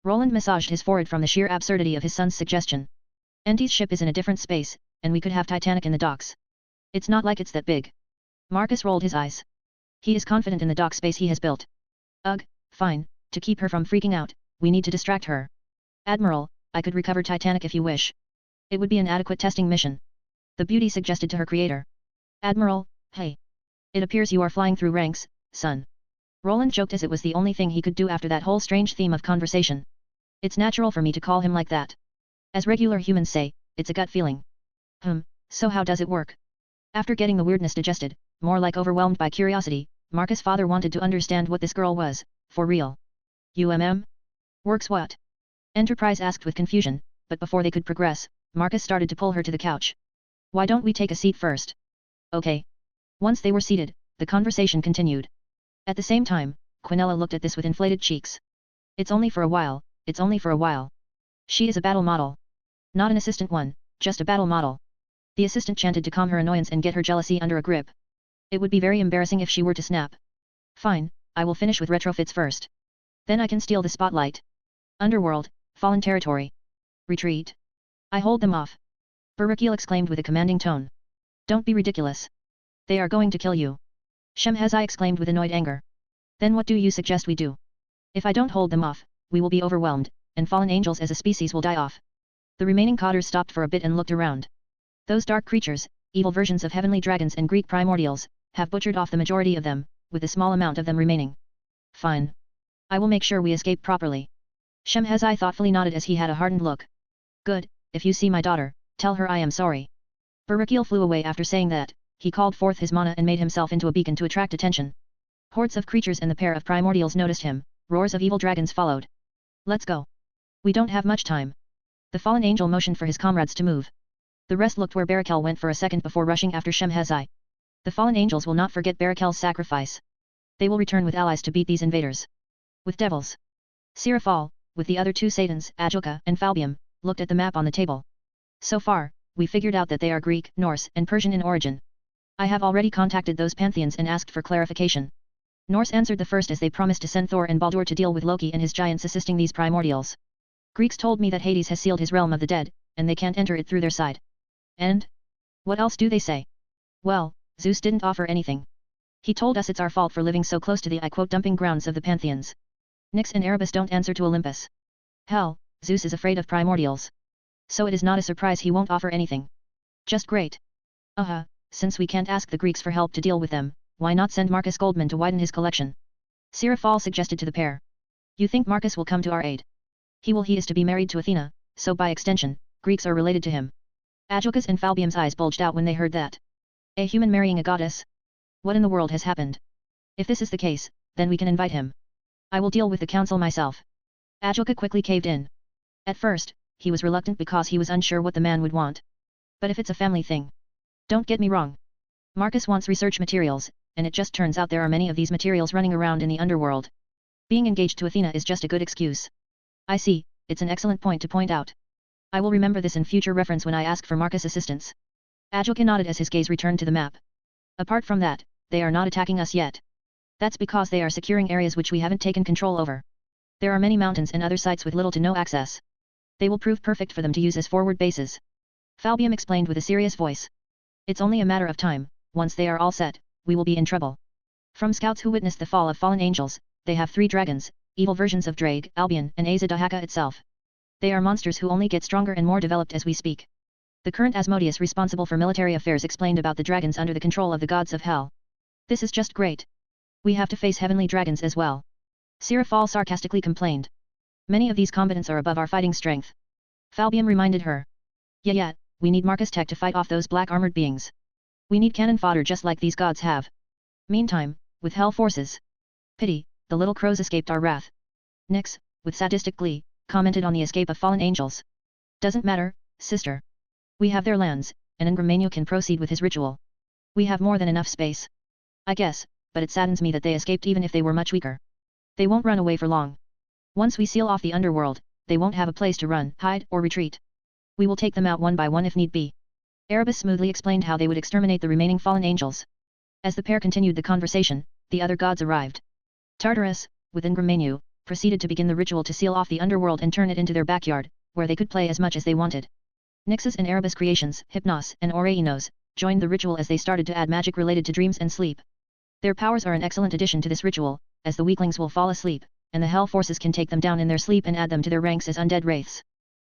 Roland massaged his forehead from the sheer absurdity of his son's suggestion. NT's ship is in a different space, and we could have Titanic in the docks. It's not like it's that big. Marcus rolled his eyes. He is confident in the dock space he has built. Ugh, fine, to keep her from freaking out, we need to distract her. Admiral, I could recover Titanic if you wish. It would be an adequate testing mission. The beauty suggested to her creator. Admiral, hey. It appears you are flying through ranks, son. Roland joked as it was the only thing he could do after that whole strange theme of conversation. It's natural for me to call him like that. As regular humans say, it's a gut feeling. So how does it work? After getting the weirdness digested, more like overwhelmed by curiosity, Marcus' father wanted to understand what this girl was, for real. Works what? Enterprise asked with confusion, but before they could progress, Marcus started to pull her to the couch. Why don't we take a seat first? Okay. Once they were seated, the conversation continued. At the same time, Quinella looked at this with inflated cheeks. It's only for a while, it's only for a while. She is a battle model. Not an assistant one, just a battle model. The assistant chanted to calm her annoyance and get her jealousy under a grip. It would be very embarrassing if she were to snap. Fine, I will finish with retrofits first. Then I can steal the spotlight. Underworld, fallen territory. Retreat. I hold them off. Baruchiel exclaimed with a commanding tone. Don't be ridiculous. They are going to kill you. Shemhazai exclaimed with annoyed anger. Then what do you suggest we do? If I don't hold them off, we will be overwhelmed, and fallen angels as a species will die off. The remaining cotters stopped for a bit and looked around. Those dark creatures, evil versions of heavenly dragons and Greek primordials, have butchered off the majority of them, with a small amount of them remaining. Fine. I will make sure we escape properly. Shemhazai thoughtfully nodded as he had a hardened look. Good, if you see my daughter, tell her I am sorry. Baruchiel flew away after saying that. He called forth his mana and made himself into a beacon to attract attention. Hordes of creatures and the pair of primordials noticed him, roars of evil dragons followed. Let's go. We don't have much time. The fallen angel motioned for his comrades to move. The rest looked where Baruchiel went for a second before rushing after Shemhazai. The fallen angels will not forget Baruchiel's sacrifice. They will return with allies to beat these invaders. With devils. Sirafal, with the other two Satans, Ajoka and Falbium, looked at the map on the table. So far, we figured out that they are Greek, Norse, and Persian in origin. I have already contacted those pantheons and asked for clarification. Norse answered the first as they promised to send Thor and Baldur to deal with Loki and his giants assisting these primordials. Greeks told me that Hades has sealed his realm of the dead, and they can't enter it through their side. And? What else do they say? Well, Zeus didn't offer anything. He told us it's our fault for living so close to the dumping grounds of the pantheons. Nyx and Erebus don't answer to Olympus. Hell, Zeus is afraid of primordials. So it is not a surprise he won't offer anything. Just great. since we can't ask the Greeks for help to deal with them, why not send Marcus Goldman to widen his collection? Sirafal suggested to the pair. You think Marcus will come to our aid? He is to be married to Athena, so by extension, Greeks are related to him. Agilcus and Falbium's eyes bulged out when they heard that. A human marrying a goddess? What in the world has happened? If this is the case, then we can invite him. I will deal with the council myself. Agilca quickly caved in. At first, he was reluctant because he was unsure what the man would want. But if it's a family thing. Don't get me wrong. Marcus wants research materials, and it just turns out there are many of these materials running around in the underworld. Being engaged to Athena is just a good excuse. I see, it's an excellent point to point out. I will remember this in future reference when I ask for Marcus' assistance. Agilca nodded as his gaze returned to the map. Apart from that, they are not attacking us yet. That's because they are securing areas which we haven't taken control over. There are many mountains and other sites with little to no access. They will prove perfect for them to use as forward bases. Falbium explained with a serious voice. It's only a matter of time, once they are all set, we will be in trouble. From scouts who witnessed the fall of fallen angels, they have 3 dragons, evil versions of Drake, Albion, and Azadahaka itself. They are monsters who only get stronger and more developed as we speak. The current Asmodeus responsible for military affairs explained about the dragons under the control of the gods of hell. This is just great. We have to face heavenly dragons as well. Sirafal sarcastically complained. Many of these combatants are above our fighting strength. Falbium reminded her. Yeah, we need Marcus Tech to fight off those black armored beings. We need cannon fodder just like these gods have. Meantime, with hell forces. Pity, the little crows escaped our wrath. Nyx, with sadistic glee, commented on the escape of fallen angels. Doesn't matter, sister. We have their lands, and Ingramanio can proceed with his ritual. We have more than enough space. I guess, but it saddens me that they escaped even if they were much weaker. They won't run away for long. Once we seal off the underworld, they won't have a place to run, hide, or retreat. We will take them out one by one if need be. Erebus smoothly explained how they would exterminate the remaining fallen angels. As the pair continued the conversation, the other gods arrived. Tartarus, with Ingramanio, proceeded to begin the ritual to seal off the underworld and turn it into their backyard, where they could play as much as they wanted. Nyx's and Erebus creations, Hypnos and Oreinos, joined the ritual as they started to add magic related to dreams and sleep. Their powers are an excellent addition to this ritual, as the weaklings will fall asleep, and the hell forces can take them down in their sleep and add them to their ranks as undead wraiths.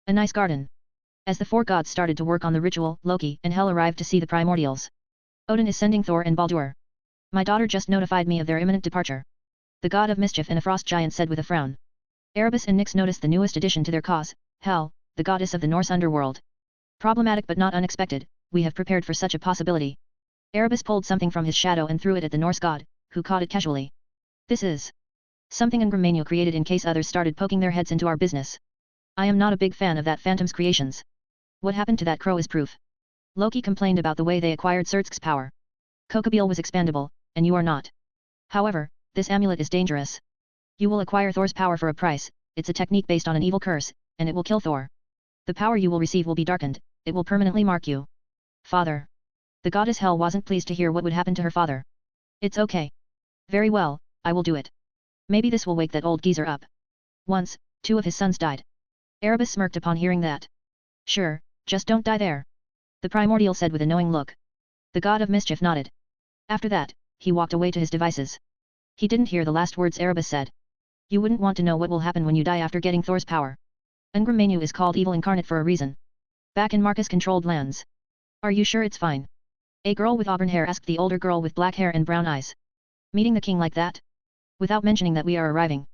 A nice garden. As the 4 gods started to work on the ritual, Loki and Hel arrived to see the primordials. Odin is sending Thor and Baldur. My daughter just notified me of their imminent departure. The god of mischief and a frost giant said with a frown. Erebus and Nyx noticed the newest addition to their cause, Hel, the goddess of the Norse underworld. Problematic but not unexpected, we have prepared for such a possibility. Erebus pulled something from his shadow and threw it at the Norse god, who caught it casually. This is something Ingramanio created in case others started poking their heads into our business. I am not a big fan of that phantom's creations. What happened to that crow is proof. Loki complained about the way they acquired Surtsk's power. Kokobeel was expandable, and you are not. However, this amulet is dangerous. You will acquire Thor's power for a price, it's a technique based on an evil curse, and it will kill Thor. The power you will receive will be darkened, it will permanently mark you. Father. The goddess Hel wasn't pleased to hear what would happen to her father. It's okay. Very well, I will do it. Maybe this will wake that old geezer up. Once, 2 of his sons died. Erebus smirked upon hearing that. Sure, just don't die there. The primordial said with a knowing look. The god of mischief nodded. After that, he walked away to his devices. He didn't hear the last words Erebus said. You wouldn't want to know what will happen when you die after getting Thor's power. Ingramanio is called evil incarnate for a reason. Back in Marcus-controlled lands. Are you sure it's fine? A girl with auburn hair asked the older girl with black hair and brown eyes. Meeting the king like that? Without mentioning that we are arriving.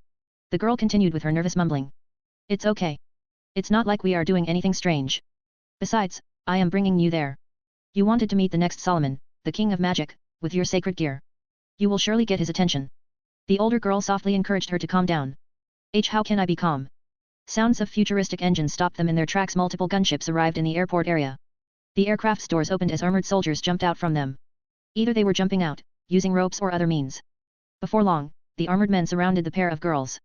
The girl continued with her nervous mumbling. It's okay. It's not like we are doing anything strange. Besides, I am bringing you there. You wanted to meet the next Solomon, the king of magic, with your sacred gear. You will surely get his attention. The older girl softly encouraged her to calm down. How can I be calm? Sounds of futuristic engines stopped them in their tracks. Multiple gunships arrived in the airport area. The aircraft's doors opened as armored soldiers jumped out from them. Either they were jumping out, using ropes or other means. Before long, the armored men surrounded the pair of girls.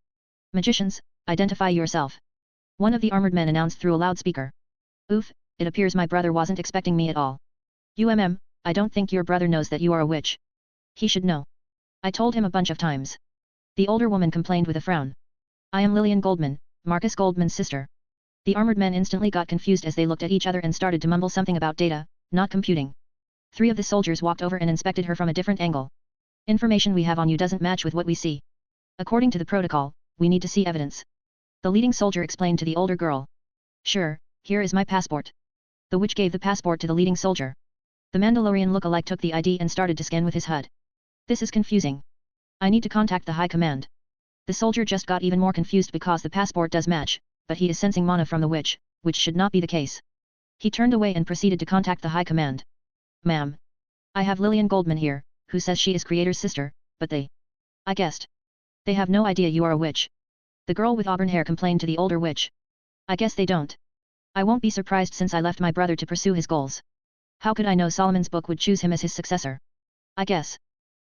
Magicians, identify yourself. One of the armored men announced through a loudspeaker. Oof, it appears my brother wasn't expecting me at all. I don't think your brother knows that you are a witch. He should know. I told him a bunch of times. The older woman complained with a frown. I am Lillian Goldman, Marcus Goldman's sister. The armored men instantly got confused as they looked at each other and started to mumble something about data, not computing. 3 of the soldiers walked over and inspected her from a different angle. Information we have on you doesn't match with what we see. According to the protocol, we need to see evidence. The leading soldier explained to the older girl. Sure, here is my passport. The witch gave the passport to the leading soldier. The Mandalorian look-alike took the ID and started to scan with his HUD. This is confusing. I need to contact the High Command. The soldier just got even more confused because the passport does match, but he is sensing mana from the witch, which should not be the case. He turned away and proceeded to contact the High Command. Ma'am. I have Lillian Goldman here, who says she is Creator's sister, but I guessed. They have no idea you are a witch. The girl with auburn hair complained to the older witch. I guess they don't. I won't be surprised since I left my brother to pursue his goals. How could I know Solomon's book would choose him as his successor? I guess.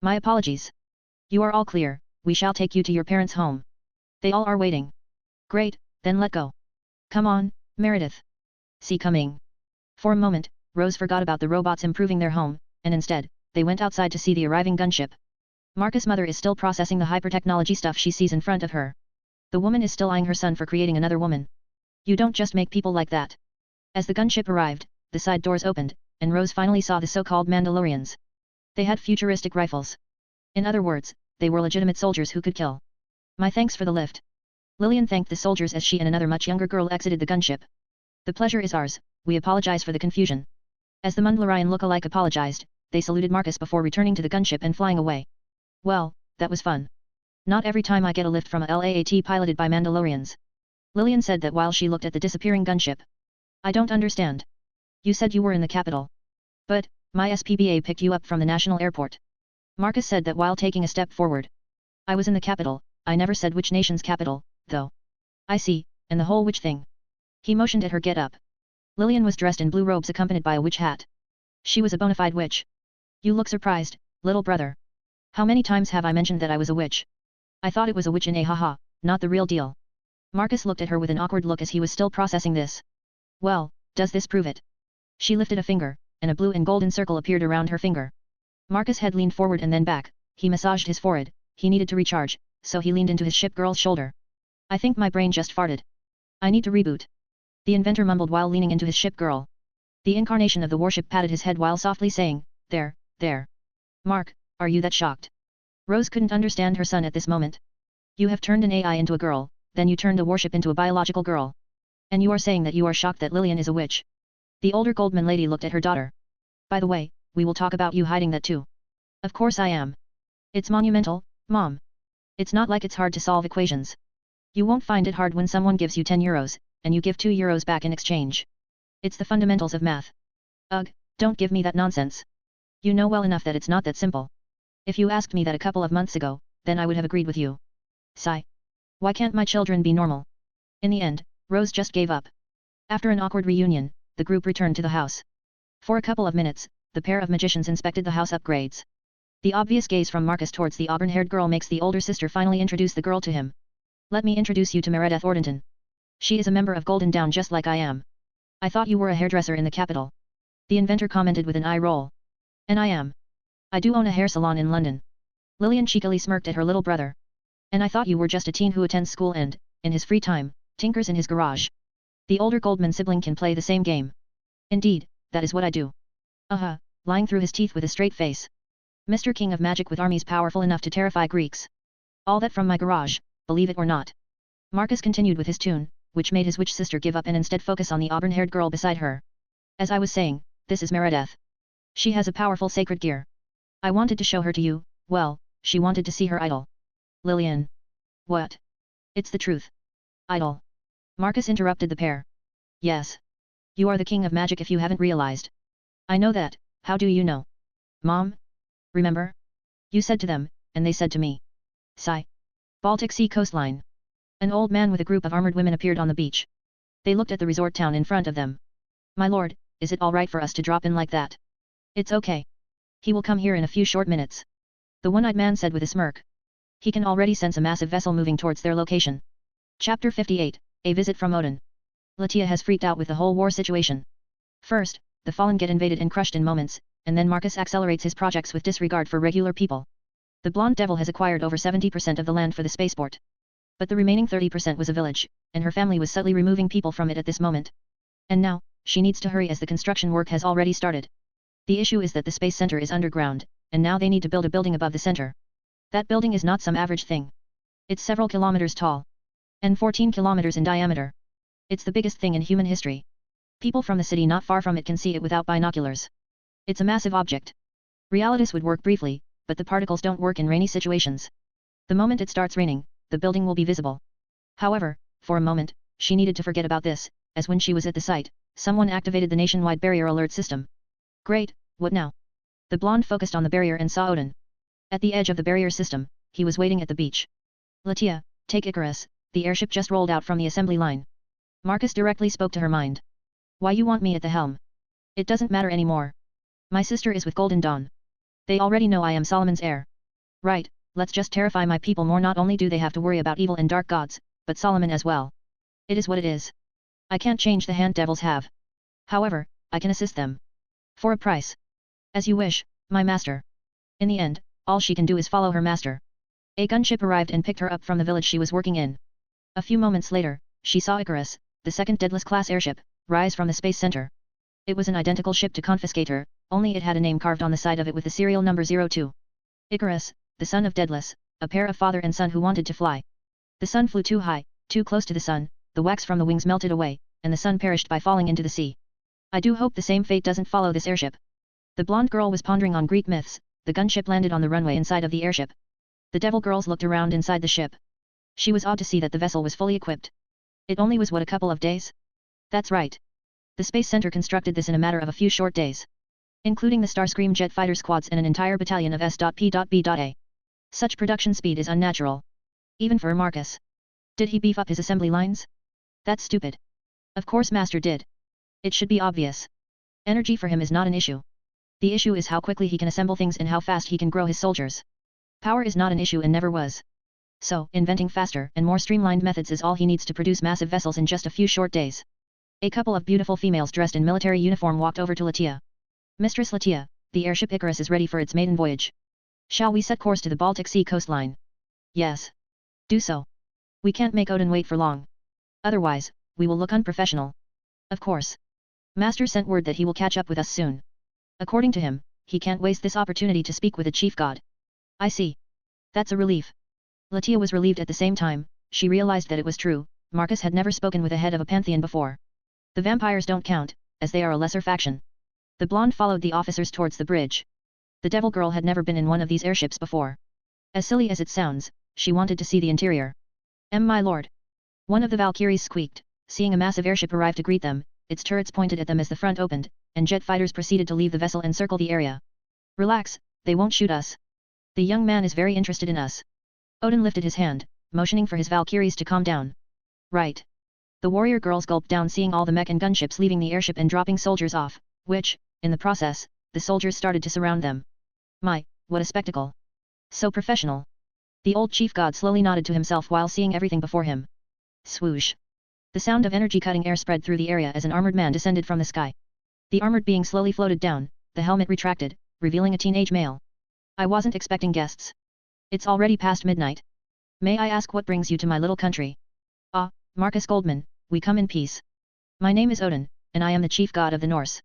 My apologies. You are all clear, we shall take you to your parents' home. They all are waiting. Great, then let go. Come on, Meredith. See coming. For a moment, Rose forgot about the robots improving their home, and instead, they went outside to see the arriving gunship. Marcus' mother is still processing the hyper-technology stuff she sees in front of her. The woman is still eyeing her son for creating another woman. You don't just make people like that. As the gunship arrived, the side doors opened, and Rose finally saw the so-called Mandalorians. They had futuristic rifles. In other words, they were legitimate soldiers who could kill. My thanks for the lift. Lillian thanked the soldiers as she and another much younger girl exited the gunship. The pleasure is ours, we apologize for the confusion. As the Mandalorian look-alike apologized, they saluted Marcus before returning to the gunship and flying away. Well, that was fun. Not every time I get a lift from a LAAT piloted by Mandalorians. Lillian said that while she looked at the disappearing gunship. I don't understand. You said you were in the capital. But, my SPBA picked you up from the national airport. Marcus said that while taking a step forward. I was in the capital, I never said which nation's capital, though. I see, and the whole witch thing. He motioned at her get up. Lillian was dressed in blue robes accompanied by a witch hat. She was a bona fide witch. You look surprised, little brother. How many times have I mentioned that I was a witch? I thought it was a witch in a haha, not the real deal. Marcus looked at her with an awkward look as he was still processing this. Well, does this prove it? She lifted a finger, and a blue and golden circle appeared around her finger. Marcus' head leaned forward and then back, he massaged his forehead, he needed to recharge, so he leaned into his ship girl's shoulder. I think my brain just farted. I need to reboot. The inventor mumbled while leaning into his ship girl. The incarnation of the warship patted his head while softly saying, there. Mark, are you that shocked? Rose couldn't understand her son at this moment. You have turned an AI into a girl, then you turned a warship into a biological girl. And you are saying that you are shocked that Lillian is a witch. The older Goldman lady looked at her daughter. By the way, we will talk about you hiding that too. Of course I am. It's monumental, Mom. It's not like it's hard to solve equations. You won't find it hard when someone gives you 10 euros, and you give 2 euros back in exchange. It's the fundamentals of math. Ugh, don't give me that nonsense. You know well enough that it's not that simple. If you asked me that a couple of months ago, then I would have agreed with you. Sigh. Why can't my children be normal? In the end, Rose just gave up. After an awkward reunion, the group returned to the house. For a couple of minutes, the pair of magicians inspected the house upgrades. The obvious gaze from Marcus towards the auburn-haired girl makes the older sister finally introduce the girl to him. Let me introduce you to Meredith Ordenton. She is a member of Golden Dawn just like I am. I thought you were a hairdresser in the capital. The inventor commented with an eye roll. And I am. I do own a hair salon in London. Lillian cheekily smirked at her little brother. And I thought you were just a teen who attends school and, in his free time, tinkers in his garage. The older Goldman sibling can play the same game. Indeed, that is what I do. Lying through his teeth with a straight face. Mr. King of Magic with armies powerful enough to terrify Greeks. All that from my garage, believe it or not. Marcus continued with his tune, which made his witch sister give up and instead focus on the auburn-haired girl beside her. As I was saying, this is Meredith. She has a powerful sacred gear. I wanted to show her to you, well, she wanted to see her idol. Lillian. What? It's the truth. Idol. Marcus interrupted the pair. Yes. You are the king of magic if you haven't realized. I know that, how do you know? Mom? Remember? You said to them, and they said to me. Sigh. Baltic Sea coastline. An old man with a group of armored women appeared on the beach. They looked at the resort town in front of them. My lord, is it all right for us to drop in like that? It's okay. He will come here in a few short minutes. The one-eyed man said with a smirk. He can already sense a massive vessel moving towards their location. Chapter 58, A Visit from Odin. Latia has freaked out with the whole war situation. First, the fallen get invaded and crushed in moments, and then Marcus accelerates his projects with disregard for regular people. The blonde devil has acquired over 70% of the land for the spaceport. But the remaining 30% was a village, and her family was subtly removing people from it at this moment. And now, she needs to hurry as the construction work has already started. The issue is that the space center is underground, and now they need to build a building above the center. That building is not some average thing. It's several kilometers tall. And 14 kilometers in diameter. It's the biggest thing in human history. People from the city not far from it can see it without binoculars. It's a massive object. Realitas would work briefly, but the particles don't work in rainy situations. The moment it starts raining, the building will be visible. However, for a moment, she needed to forget about this, as when she was at the site, someone activated the nationwide barrier alert system. Great, what now? The blonde focused on the barrier and saw Odin. At the edge of the barrier system, he was waiting at the beach. Latia, take Icarus, the airship just rolled out from the assembly line. Marcus directly spoke to her mind. Why you want me at the helm? It doesn't matter anymore. My sister is with Golden Dawn. They already know I am Solomon's heir. Right, let's just terrify my people more. Not only do they have to worry about evil and dark gods, but Solomon as well. It is what it is. I can't change the hand devils have. However, I can assist them. For a price. As you wish, my master. In the end, all she can do is follow her master. A gunship arrived and picked her up from the village she was working in. A few moments later, she saw Icarus, the second Daedalus class airship, rise from the space center. It was an identical ship to Confiscator, only it had a name carved on the side of it with the serial number 02. Icarus, the son of Daedalus, a pair of father and son who wanted to fly. The son flew too high, too close to the sun, the wax from the wings melted away, and the son perished by falling into the sea. I do hope the same fate doesn't follow this airship. The blonde girl was pondering on Greek myths. The gunship landed on the runway inside of the airship. The devil girls looked around inside the ship. She was awed to see that the vessel was fully equipped. It only was what, a couple of days? That's right. The Space Center constructed this in a matter of a few short days. Including the Starscream jet fighter squads and an entire battalion of S.P.B.A. Such production speed is unnatural. Even for Marcus. Did he beef up his assembly lines? That's stupid. Of course Master did. It should be obvious. Energy for him is not an issue. The issue is how quickly he can assemble things and how fast he can grow his soldiers. Power is not an issue and never was. So, inventing faster and more streamlined methods is all he needs to produce massive vessels in just a few short days. A couple of beautiful females dressed in military uniform walked over to Latia. Mistress Latia, the airship Icarus is ready for its maiden voyage. Shall we set course to the Baltic Sea coastline? Yes. Do so. We can't make Odin wait for long. Otherwise, we will look unprofessional. Of course. Master sent word that he will catch up with us soon. According to him, he can't waste this opportunity to speak with a chief god. I see. That's a relief. Latia was relieved at the same time. She realized that it was true, Marcus had never spoken with a head of a pantheon before. The vampires don't count, as they are a lesser faction. The blonde followed the officers towards the bridge. The devil girl had never been in one of these airships before. As silly as it sounds, she wanted to see the interior. My lord. One of the Valkyries squeaked, seeing a massive airship arrive to greet them, its turrets pointed at them as the front opened, and jet fighters proceeded to leave the vessel and circle the area. Relax, they won't shoot us. The young man is very interested in us. Odin lifted his hand, motioning for his Valkyries to calm down. Right. The warrior girls gulped down seeing all the mech and gunships leaving the airship and dropping soldiers off, which, in the process, the soldiers started to surround them. My, what a spectacle. So professional. The old chief god slowly nodded to himself while seeing everything before him. Swoosh. The sound of energy cutting air spread through the area as an armored man descended from the sky. The armored being slowly floated down, the helmet retracted, revealing a teenage male. I wasn't expecting guests. It's already past midnight. May I ask what brings you to my little country? Ah, Marcus Goldman, we come in peace. My name is Odin, and I am the chief god of the Norse.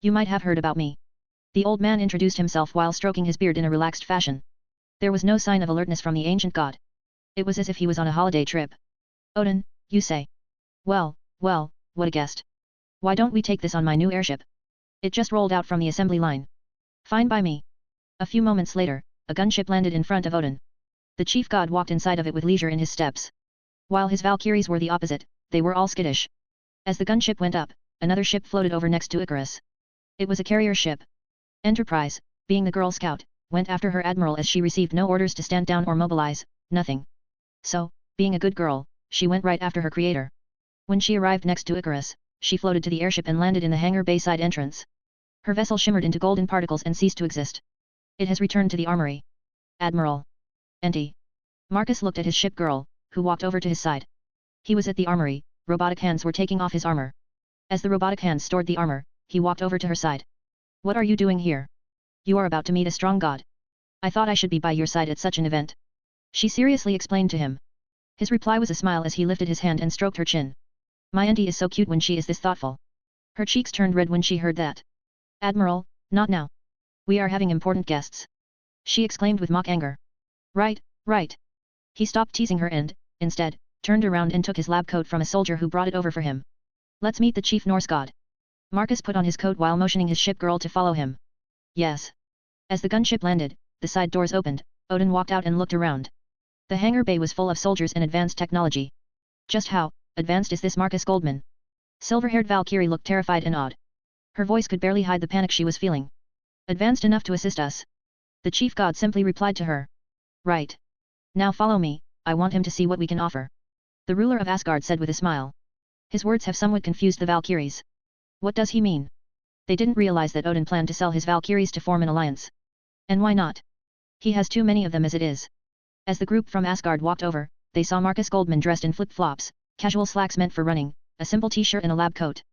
You might have heard about me. The old man introduced himself while stroking his beard in a relaxed fashion. There was no sign of alertness from the ancient god. It was as if he was on a holiday trip. Odin, you say? Well, what a guest. Why don't we take this on my new airship? It just rolled out from the assembly line. Fine by me. A few moments later, a gunship landed in front of Odin. The chief god walked inside of it with leisure in his steps. While his Valkyries were the opposite, they were all skittish. As the gunship went up, another ship floated over next to Icarus. It was a carrier ship. Enterprise, being the Girl Scout, went after her admiral as she received no orders to stand down or mobilize, nothing. So, being a good girl, she went right after her creator. When she arrived next to Icarus, she floated to the airship and landed in the hangar bay side entrance. Her vessel shimmered into golden particles and ceased to exist. It has returned to the armory. Admiral. Enti. Marcus looked at his ship girl, who walked over to his side. He was at the armory, robotic hands were taking off his armor. As the robotic hands stored the armor, he walked over to her side. What are you doing here? You are about to meet a strong god. I thought I should be by your side at such an event. She seriously explained to him. His reply was a smile as he lifted his hand and stroked her chin. My auntie is so cute when she is this thoughtful. Her cheeks turned red when she heard that. Admiral, not now. We are having important guests. She exclaimed with mock anger. Right. He stopped teasing her and, instead, turned around and took his lab coat from a soldier who brought it over for him. Let's meet the chief Norse god. Marcus put on his coat while motioning his ship girl to follow him. Yes. As the gunship landed, the side doors opened, Odin walked out and looked around. The hangar bay was full of soldiers and advanced technology. Just how advanced is this Marcus Goldman? Silver-haired Valkyrie looked terrified and awed. Her voice could barely hide the panic she was feeling. Advanced enough to assist us. The chief god simply replied to her. Right. Now follow me, I want him to see what we can offer. The ruler of Asgard said with a smile. His words have somewhat confused the Valkyries. What does he mean? They didn't realize that Odin planned to sell his Valkyries to form an alliance. And why not? He has too many of them as it is. As the group from Asgard walked over, they saw Marcus Goldman dressed in flip-flops, casual slacks meant for running, a simple t-shirt and a lab coat.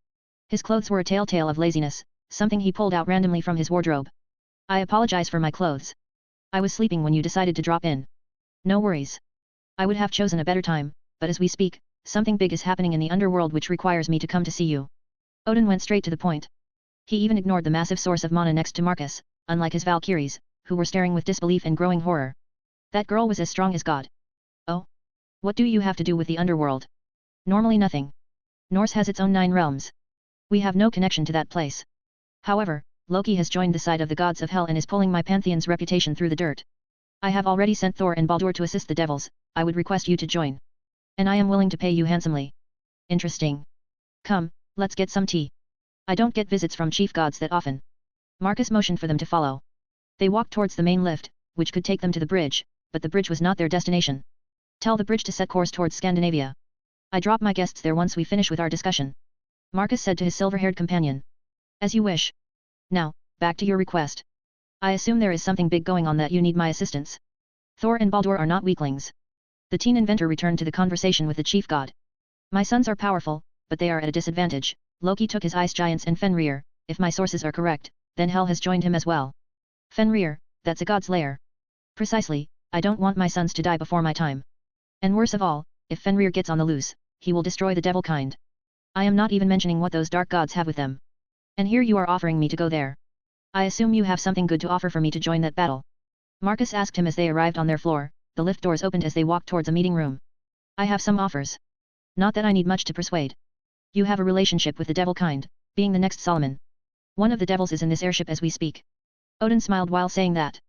His clothes were a telltale of laziness, something he pulled out randomly from his wardrobe. I apologize for my clothes. I was sleeping when you decided to drop in. No worries. I would have chosen a better time, but as we speak, something big is happening in the underworld which requires me to come to see you. Odin went straight to the point. He even ignored the massive source of mana next to Marcus, unlike his Valkyries, who were staring with disbelief and growing horror. That girl was as strong as God. Oh? What do you have to do with the underworld? Normally nothing. Norse has its own 9 realms. We have no connection to that place. However, Loki has joined the side of the gods of hell and is pulling my pantheon's reputation through the dirt. I have already sent Thor and Baldur to assist the devils, I would request you to join. And I am willing to pay you handsomely. Interesting. Come, let's get some tea. I don't get visits from chief gods that often. Marcus motioned for them to follow. They walked towards the main lift, which could take them to the bridge, but the bridge was not their destination. Tell the bridge to set course towards Scandinavia. I drop my guests there once we finish with our discussion. Marcus said to his silver-haired companion. As you wish. Now, back to your request. I assume there is something big going on that you need my assistance. Thor and Baldur are not weaklings. The teen inventor returned to the conversation with the chief god. My sons are powerful, but they are at a disadvantage. Loki took his ice giants and Fenrir, if my sources are correct, then Hel has joined him as well. Fenrir, that's a god's lair. Precisely, I don't want my sons to die before my time. And worse of all, if Fenrir gets on the loose, he will destroy the devil kind. I am not even mentioning what those dark gods have with them. And here you are offering me to go there. I assume you have something good to offer for me to join that battle. Marcus asked him as they arrived on their floor. The lift doors opened as they walked towards a meeting room. I have some offers. Not that I need much to persuade. You have a relationship with the devil kind, being the next Solomon. One of the devils is in this airship as we speak. Odin smiled while saying that.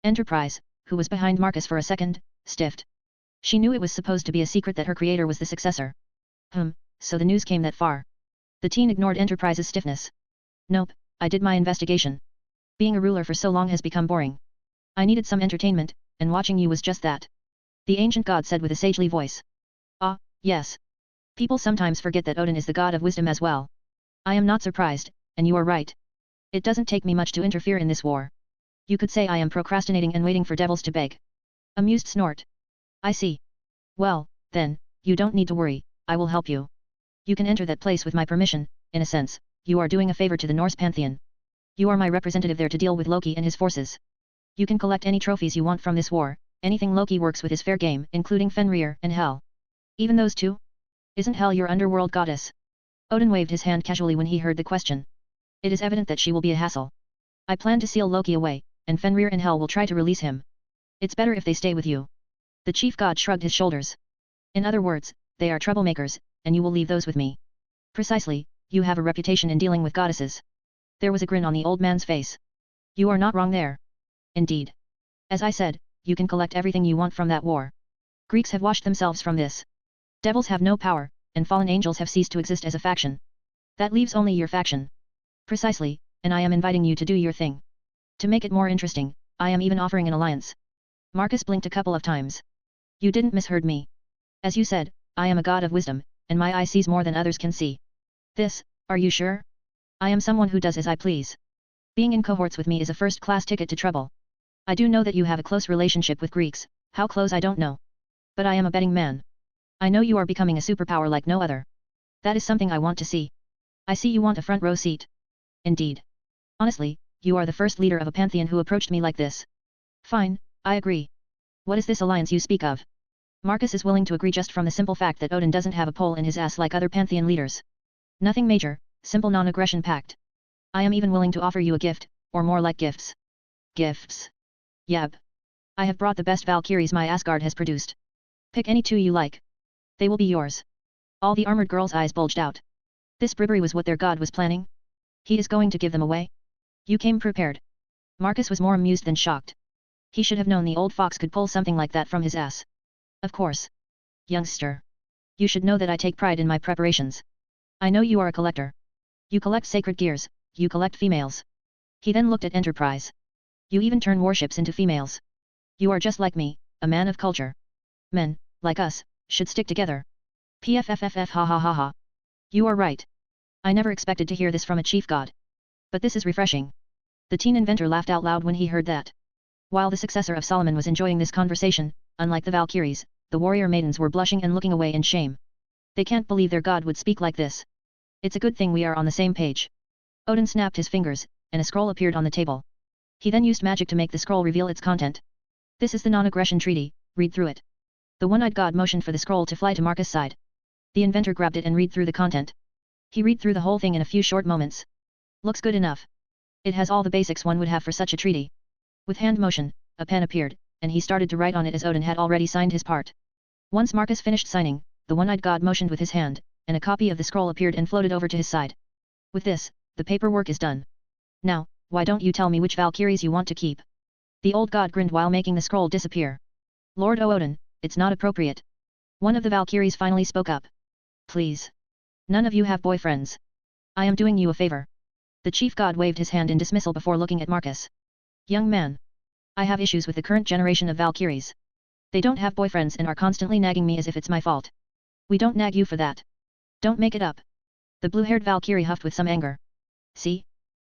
Enterprise, who was behind Marcus for a second, stiffed. She knew it was supposed to be a secret that her creator was the successor. So the news came that far. The teen ignored Enterprise's stiffness. Nope, I did my investigation. Being a ruler for so long has become boring. I needed some entertainment, and watching you was just that. The ancient god said with a sagely voice. Ah, yes. People sometimes forget that Odin is the god of wisdom as well. I am not surprised, and you are right. It doesn't take me much to interfere in this war. You could say I am procrastinating and waiting for devils to beg. Amused snort. I see. Well, then, you don't need to worry, I will help you. You can enter that place with my permission. In a sense, you are doing a favor to the Norse pantheon. You are my representative there to deal with Loki and his forces. You can collect any trophies you want from this war, anything Loki works with is fair game, including Fenrir and Hel. Even those two? Isn't Hel your underworld goddess? Odin waved his hand casually when he heard the question. It is evident that she will be a hassle. I plan to seal Loki away, and Fenrir and Hel will try to release him. It's better if they stay with you. The chief god shrugged his shoulders. In other words, they are troublemakers, and you will leave those with me. Precisely, you have a reputation in dealing with goddesses. There was a grin on the old man's face. You are not wrong there. Indeed. As I said, you can collect everything you want from that war. Greeks have washed themselves from this. Devils have no power, and fallen angels have ceased to exist as a faction. That leaves only your faction. Precisely, and I am inviting you to do your thing. To make it more interesting, I am even offering an alliance. Marcus blinked a couple of times. You didn't misheard me. As you said, I am a god of wisdom, and my eye sees more than others can see. This, are you sure? I am someone who does as I please. Being in cohorts with me is a first-class ticket to trouble. I do know that you have a close relationship with Greeks, how close I don't know. But I am a betting man. I know you are becoming a superpower like no other. That is something I want to see. I see you want a front row seat. Indeed. Honestly, you are the first leader of a pantheon who approached me like this. Fine, I agree. What is this alliance you speak of? Marcus is willing to agree just from the simple fact that Odin doesn't have a pole in his ass like other pantheon leaders. Nothing major, simple non-aggression pact. I am even willing to offer you a gift, or more like gifts. Gifts. Yep. I have brought the best Valkyries my Asgard has produced. Pick any two you like. They will be yours. All the armored girls' eyes bulged out. This bribery was what their god was planning? He is going to give them away? You came prepared. Marcus was more amused than shocked. He should have known the old fox could pull something like that from his ass. Of course. Youngster. You should know that I take pride in my preparations. I know you are a collector. You collect sacred gears, you collect females. He then looked at Enterprise. You even turn warships into females. You are just like me, a man of culture. Men, like us, should stick together. PFFFF ha ha ha ha. You are right. I never expected to hear this from a chief god. But this is refreshing. The teen inventor laughed out loud when he heard that. While the successor of Solomon was enjoying this conversation, unlike the Valkyries, the warrior maidens were blushing and looking away in shame. They can't believe their god would speak like this. It's a good thing we are on the same page. Odin snapped his fingers, and a scroll appeared on the table. He then used magic to make the scroll reveal its content. This is the non-aggression treaty, read through it. The one-eyed god motioned for the scroll to fly to Marcus' side. The inventor grabbed it and read through the content. He read through the whole thing in a few short moments. Looks good enough. It has all the basics one would have for such a treaty. With hand motion, a pen appeared, and he started to write on it as Odin had already signed his part. Once Marcus finished signing, the one-eyed god motioned with his hand, and a copy of the scroll appeared and floated over to his side. With this, the paperwork is done. Now, why don't you tell me which Valkyries you want to keep? The old god grinned while making the scroll disappear. Lord Odin, it's not appropriate. One of the Valkyries finally spoke up. Please. None of you have boyfriends. I am doing you a favor. The chief god waved his hand in dismissal before looking at Marcus. Young man. I have issues with the current generation of Valkyries. They don't have boyfriends and are constantly nagging me as if it's my fault. We don't nag you for that. Don't make it up. The blue-haired Valkyrie huffed with some anger. See?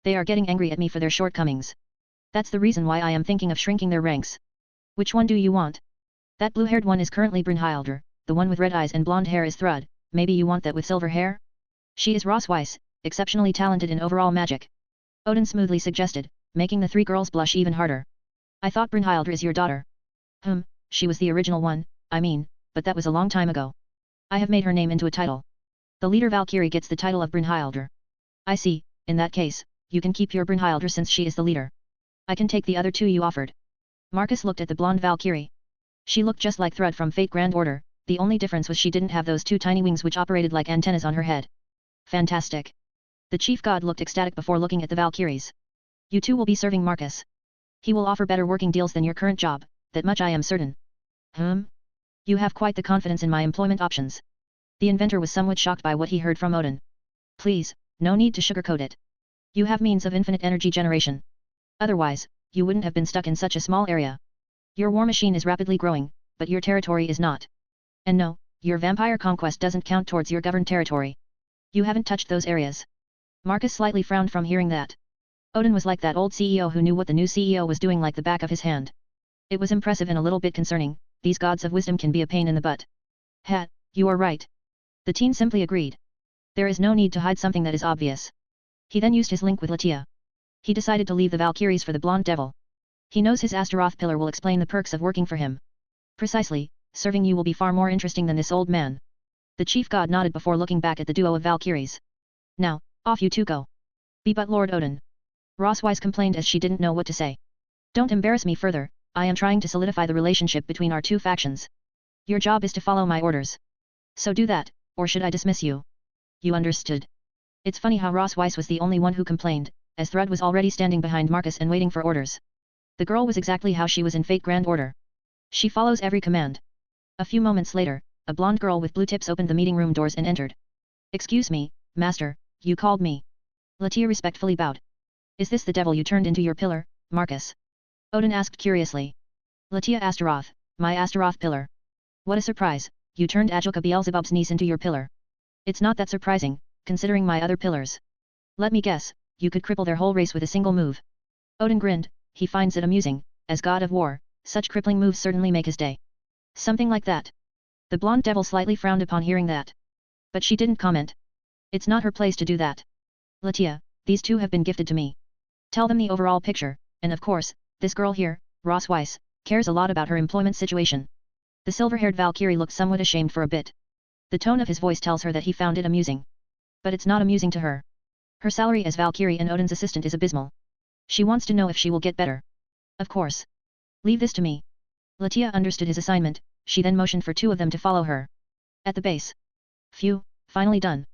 They are getting angry at me for their shortcomings. That's the reason why I am thinking of shrinking their ranks. Which one do you want? That blue-haired one is currently Brynhildr, the one with red eyes and blonde hair is Thrud, maybe you want that with silver hair? She is Ross Weiss, exceptionally talented in overall magic. Odin smoothly suggested, making the three girls blush even harder. I thought Brynhildr is your daughter. She was the original one, I mean, but that was a long time ago. I have made her name into a title. The leader Valkyrie gets the title of Brynhildr. I see, in that case, you can keep your Brynhildr since she is the leader. I can take the other two you offered. Marcus looked at the blonde Valkyrie. She looked just like Thrud from Fate Grand Order, the only difference was she didn't have those two tiny wings which operated like antennas on her head. Fantastic. The chief god looked ecstatic before looking at the Valkyries. You two will be serving Marcus. He will offer better working deals than your current job, that much I am certain. You have quite the confidence in my employment options. The inventor was somewhat shocked by what he heard from Odin. Please, no need to sugarcoat it. You have means of infinite energy generation. Otherwise, you wouldn't have been stuck in such a small area. Your war machine is rapidly growing, but your territory is not. And no, your vampire conquest doesn't count towards your governed territory. You haven't touched those areas. Marcus slightly frowned from hearing that. Odin was like that old CEO who knew what the new CEO was doing like the back of his hand. It was impressive and a little bit concerning, these gods of wisdom can be a pain in the butt. You are right. The teen simply agreed. There is no need to hide something that is obvious. He then used his link with Latia. He decided to leave the Valkyries for the blonde devil. He knows his Astaroth pillar will explain the perks of working for him. Precisely, serving you will be far more interesting than this old man. The chief god nodded before looking back at the duo of Valkyries. Now, off you two go. Be but Lord Odin. Rosswise complained as she didn't know what to say. Don't embarrass me further, I am trying to solidify the relationship between our two factions. Your job is to follow my orders. So do that, or should I dismiss you? You understood. It's funny how Ross Weiss was the only one who complained, as Thrud was already standing behind Marcus and waiting for orders. The girl was exactly how she was in Fate Grand Order. She follows every command. A few moments later, a blonde girl with blue tips opened the meeting room doors and entered. Excuse me, master, you called me. Latia respectfully bowed. Is this the devil you turned into your pillar, Marcus? Odin asked curiously. Latia Astaroth, my Astaroth pillar. What a surprise, you turned Ajilka Beelzebub's niece into your pillar. It's not that surprising, considering my other pillars. Let me guess, you could cripple their whole race with a single move. Odin grinned, he finds it amusing, as god of war, such crippling moves certainly make his day. Something like that. The blonde devil slightly frowned upon hearing that. But she didn't comment. It's not her place to do that. Latia, these two have been gifted to me. Tell them the overall picture, and of course, this girl here, Ross Weiss, cares a lot about her employment situation. The silver-haired Valkyrie looked somewhat ashamed for a bit. The tone of his voice tells her that he found it amusing. But it's not amusing to her. Her salary as Valkyrie and Odin's assistant is abysmal. She wants to know if she will get better. Of course. Leave this to me. Latia understood his assignment, she then motioned for two of them to follow her. At the base. Phew, finally done.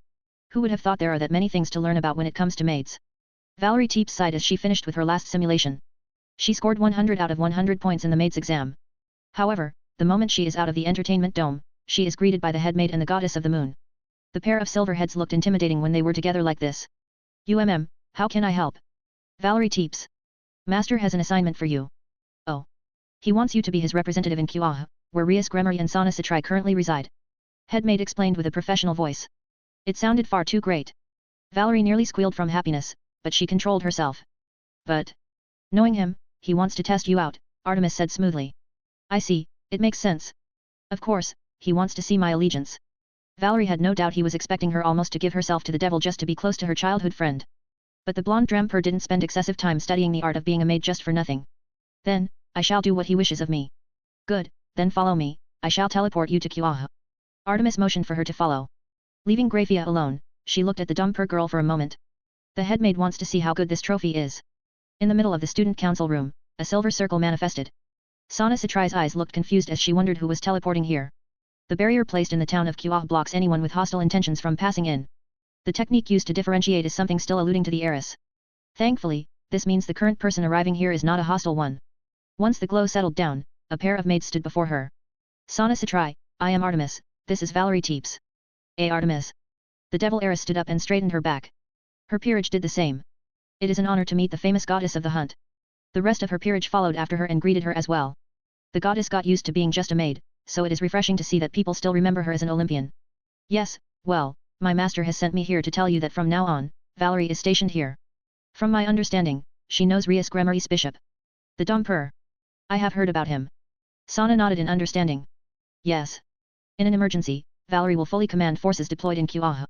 Who would have thought there are that many things to learn about when it comes to maids? Valerie Teeps sighed as she finished with her last simulation. She scored 100 out of 100 points in the maid's exam. However, the moment she is out of the entertainment dome, she is greeted by the head maid and the goddess of the moon. The pair of silver heads looked intimidating when they were together like this. How can I help? Valerie Teeps. Master has an assignment for you. Oh. He wants you to be his representative in Kuah, where Rias Gremory and Sana Satrai currently reside. Head maid explained with a professional voice. It sounded far too great. Valerie nearly squealed from happiness, but she controlled herself. But, knowing him, he wants to test you out, Artemis said smoothly. I see, it makes sense. Of course, he wants to see my allegiance. Valerie had no doubt he was expecting her almost to give herself to the devil just to be close to her childhood friend. But the blonde Dramper didn't spend excessive time studying the art of being a maid just for nothing. Then, I shall do what he wishes of me. Good, then follow me, I shall teleport you to Kuah. Artemis motioned for her to follow. Leaving Grafia alone, she looked at the Dumper girl for a moment. The head maid wants to see how good this trophy is. In the middle of the student council room, a silver circle manifested. Sana Satrai's eyes looked confused as she wondered who was teleporting here. The barrier placed in the town of Kuah blocks anyone with hostile intentions from passing in. The technique used to differentiate is something still alluding to the heiress. Thankfully, this means the current person arriving here is not a hostile one. Once the glow settled down, a pair of maids stood before her. Sana Satrai, I am Artemis, this is Valerie Teeps. Artemis. The devil heiress stood up and straightened her back. Her peerage did the same. It is an honor to meet the famous goddess of the hunt. The rest of her peerage followed after her and greeted her as well. The goddess got used to being just a maid, so it is refreshing to see that people still remember her as an Olympian. Yes, well, my master has sent me here to tell you that from now on, Valerie is stationed here. From my understanding, she knows Rias Gremory's bishop. The Domper. I have heard about him. Sana nodded in understanding. Yes. In an emergency, Valerie will fully command forces deployed in Kuah.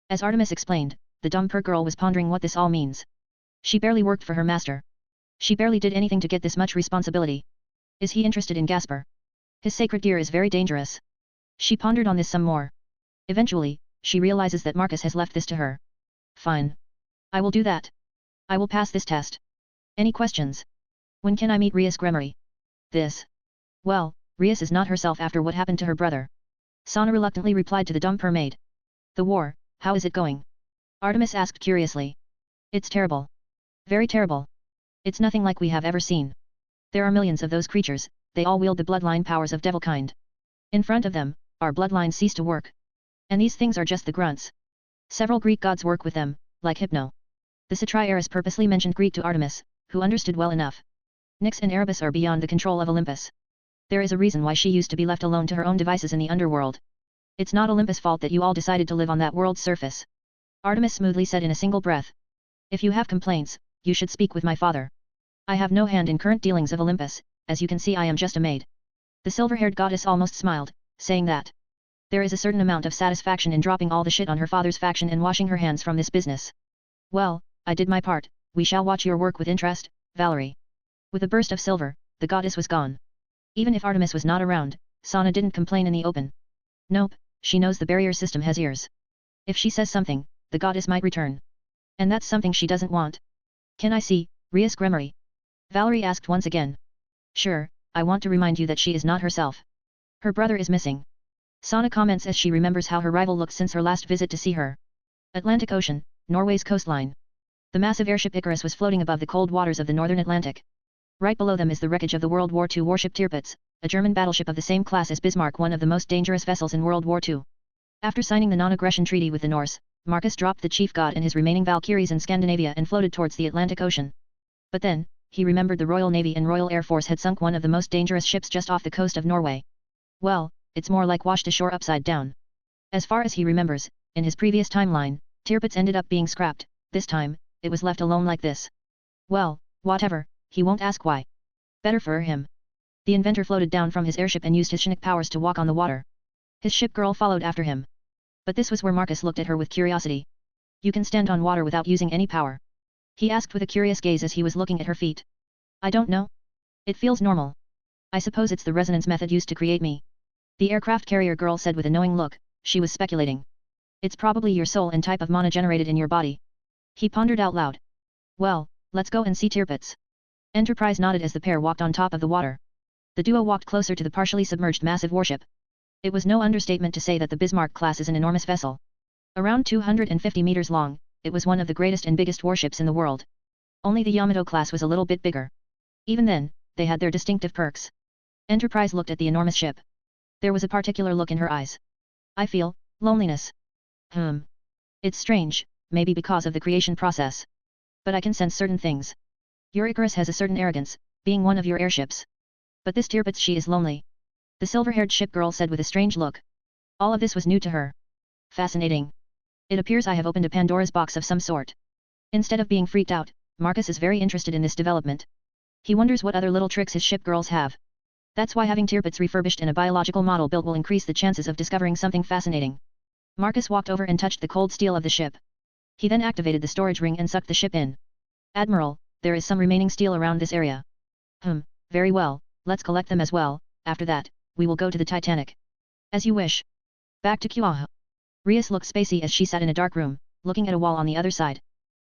As Artemis explained, the Domper girl was pondering what this all means. She barely worked for her master. She barely did anything to get this much responsibility. Is he interested in Gasper? His sacred gear is very dangerous. She pondered on this some more. Eventually, she realizes that Marcus has left this to her. Fine. I will do that. I will pass this test. Any questions? When can I meet Rias Gremory? This. Well, Rias is not herself after what happened to her brother. Sana reluctantly replied to the Dumper maid. The war, how is it going? Artemis asked curiously. It's terrible. Very terrible. It's nothing like we have ever seen. There are millions of those creatures, they all wield the bloodline powers of devilkind. In front of them, our bloodlines cease to work. And these things are just the grunts. Several Greek gods work with them, like Hypno. The Satrai heiress purposely mentioned Greek to Artemis, who understood well enough. Nyx and Erebus are beyond the control of Olympus. There is a reason why she used to be left alone to her own devices in the underworld. It's not Olympus' fault that you all decided to live on that world's surface. Artemis smoothly said in a single breath. If you have complaints, you should speak with my father. I have no hand in current dealings of Olympus, as you can see I am just a maid. The silver-haired goddess almost smiled, saying that there is a certain amount of satisfaction in dropping all the shit on her father's faction and washing her hands from this business. Well, I did my part, we shall watch your work with interest, Valerie. With a burst of silver, the goddess was gone. Even if Artemis was not around, Sana didn't complain in the open. Nope, she knows the barrier system has ears. If she says something, the goddess might return. And that's something she doesn't want. Can I see Rias Gremory? Valerie asked once again. Sure, I want to remind you that she is not herself. Her brother is missing. Sana comments as she remembers how her rival looked since her last visit to see her. Atlantic Ocean, Norway's coastline. The massive airship Icarus was floating above the cold waters of the northern Atlantic. Right below them is the wreckage of the World War II warship Tirpitz, a German battleship of the same class as Bismarck, one of the most dangerous vessels in World War II. After signing the non-aggression treaty with the Norse, Marcus dropped the chief god and his remaining Valkyries in Scandinavia and floated towards the Atlantic Ocean. But then, he remembered the Royal Navy and Royal Air Force had sunk one of the most dangerous ships just off the coast of Norway. Well, it's more like washed ashore upside down. As far as he remembers, in his previous timeline, Tirpitz ended up being scrapped. This time, it was left alone like this. Well, whatever, he won't ask why. Better for him. The inventor floated down from his airship and used his Chinook powers to walk on the water. His ship girl followed after him. But this was where Marcus looked at her with curiosity. You can stand on water without using any power? He asked with a curious gaze as he was looking at her feet. I don't know. It feels normal. I suppose it's the resonance method used to create me. The aircraft carrier girl said with a knowing look, she was speculating. It's probably your soul and type of mana generated in your body. He pondered out loud. Well, let's go and see Tirpitz. Enterprise nodded as the pair walked on top of the water. The duo walked closer to the partially submerged massive warship. It was no understatement to say that the Bismarck class is an enormous vessel. Around 250 meters long, it was one of the greatest and biggest warships in the world. Only the Yamato class was a little bit bigger. Even then, they had their distinctive perks. Enterprise looked at the enormous ship. There was a particular look in her eyes. I feel loneliness. It's strange, maybe because of the creation process. But I can sense certain things. Your Icarus has a certain arrogance, being one of your airships. But this Tirpitz, she is lonely. The silver-haired ship girl said with a strange look. All of this was new to her. Fascinating. It appears I have opened a Pandora's box of some sort. Instead of being freaked out, Marcus is very interested in this development. He wonders what other little tricks his ship girls have. That's why having Tirpitz refurbished and a biological model built will increase the chances of discovering something fascinating. Marcus walked over and touched the cold steel of the ship. He then activated the storage ring and sucked the ship in. Admiral, there is some remaining steel around this area. Very well, let's collect them as well. After that, we will go to the Titanic. As you wish. Back to Kuaha. Rias looked spacey as she sat in a dark room, looking at a wall on the other side.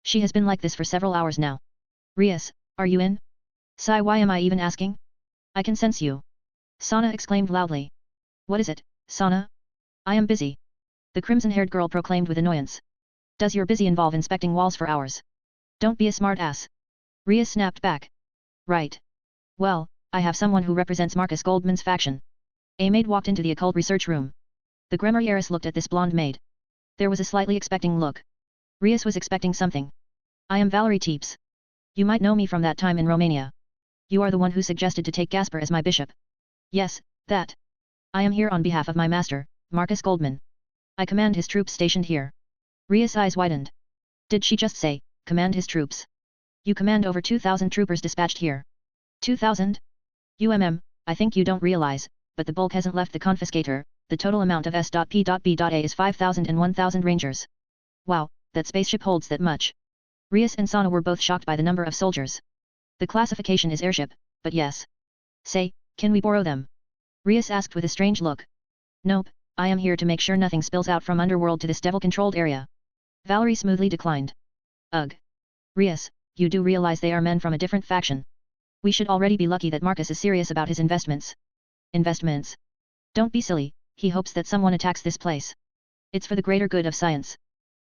She has been like this for several hours now. Rias, are you in? Sigh, why am I even asking? I can sense you. Sana exclaimed loudly. What is it, Sana? I am busy. The crimson-haired girl proclaimed with annoyance. Does your busy involve inspecting walls for hours? Don't be a smart ass. Rias snapped back. Right. Well, I have someone who represents Marcus Goldman's faction. A maid walked into the occult research room. The Gremorieris looked at this blonde maid. There was a slightly expecting look. Rias was expecting something. I am Valerie Teeps. You might know me from that time in Romania. You are the one who suggested to take Gasper as my bishop. Yes, that. I am here on behalf of my master, Marcus Goldman. I command his troops stationed here. Rias' eyes widened. Did she just say, command his troops? You command over 2,000 troopers dispatched here. 2,000? I think you don't realize, but the bulk hasn't left the confiscator. The total amount of S.P.B.A is 5,000 and 1,000 rangers. Wow, that spaceship holds that much. Rias and Sana were both shocked by the number of soldiers. The classification is airship, but yes. Say, can we borrow them? Rias asked with a strange look. Nope, I am here to make sure nothing spills out from underworld to this devil-controlled area. Valerie smoothly declined. Ugh. Rias, you do realize they are men from a different faction. We should already be lucky that Marcus is serious about his investments. Investments? Don't be silly, he hopes that someone attacks this place. It's for the greater good of science.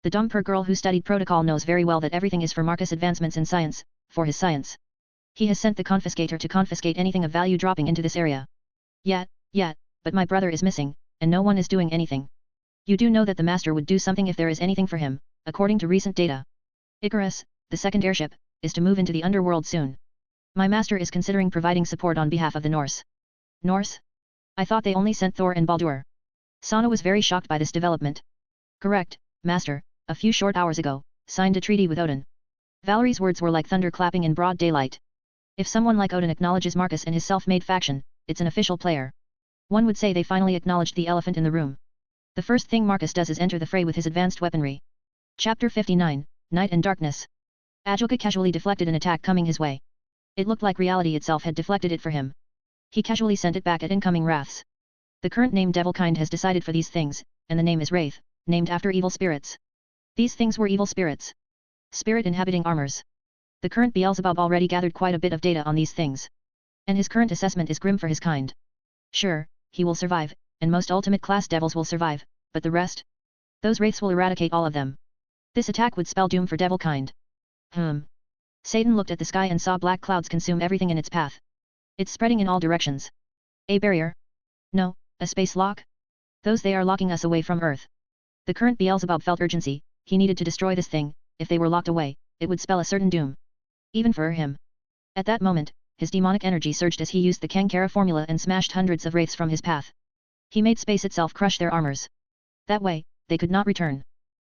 The Domper girl who studied protocol knows very well that everything is for Marcus' advancements in science, for his science. He has sent the confiscator to confiscate anything of value dropping into this area. Yet, but my brother is missing, and no one is doing anything. You do know that the master would do something if there is anything for him, according to recent data. Icarus, the second airship, is to move into the underworld soon. My master is considering providing support on behalf of the Norse. Norse? I thought they only sent Thor and Baldur. Sana was very shocked by this development. Correct, master, a few short hours ago, signed a treaty with Odin. Valerie's words were like thunder clapping in broad daylight. If someone like Odin acknowledges Marcus and his self-made faction, it's an official player. One would say they finally acknowledged the elephant in the room. The first thing Marcus does is enter the fray with his advanced weaponry. Chapter 59, Night and Darkness. Ajulka casually deflected an attack coming his way. It looked like reality itself had deflected it for him. He casually sent it back at incoming wraths. The current name Devilkind has decided for these things, and the name is Wraith, named after evil spirits. These things were evil spirits. Spirit inhabiting armors. The current Beelzebub already gathered quite a bit of data on these things. And his current assessment is grim for his kind. Sure, he will survive, and most ultimate class devils will survive, but the rest? Those wraiths will eradicate all of them. This attack would spell doom for Devilkind. Satan looked at the sky and saw black clouds consume everything in its path. It's spreading in all directions. A barrier? No, a space lock? Those they are locking us away from Earth. The current Beelzebub felt urgency, he needed to destroy this thing. If they were locked away, it would spell a certain doom. Even for him. At that moment, his demonic energy surged as he used the Kankara formula and smashed hundreds of wraiths from his path. He made space itself crush their armors. That way, they could not return.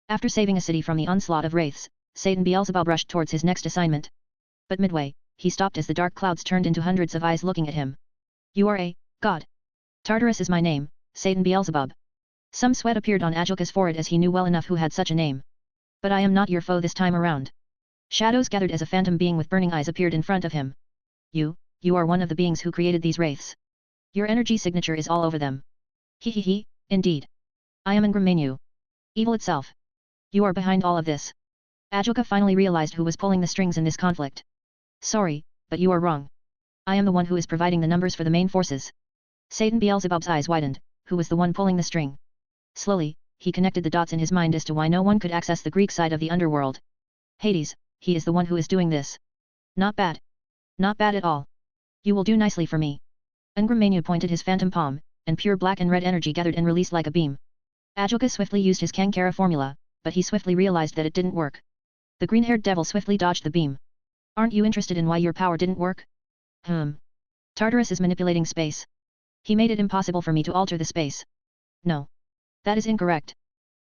After saving a city from the onslaught of wraiths, Satan Beelzebub rushed towards his next assignment. But midway, he stopped as the dark clouds turned into hundreds of eyes looking at him. You are a god. Tartarus is my name, Satan Beelzebub. Some sweat appeared on Ajulka's forehead as he knew well enough who had such a name. But I am not your foe this time around. Shadows gathered as a phantom being with burning eyes appeared in front of him. You are one of the beings who created these wraiths. Your energy signature is all over them. He, indeed. I am Ingramanu. Evil itself. You are behind all of this. Ajulka finally realized who was pulling the strings in this conflict. Sorry, but you are wrong. I am the one who is providing the numbers for the main forces. Satan Beelzebub's eyes widened, who was the one pulling the string? Slowly, he connected the dots in his mind as to why no one could access the Greek side of the underworld. Hades, he is the one who is doing this. Not bad. Not bad at all. You will do nicely for me. Ngramenu pointed his phantom palm, and pure black and red energy gathered and released like a beam. Ajoka swiftly used his Kankara formula, but he swiftly realized that it didn't work. The green-haired devil swiftly dodged the beam. Aren't you interested in why your power didn't work? Tartarus is manipulating space. He made it impossible for me to alter the space. No. That is incorrect.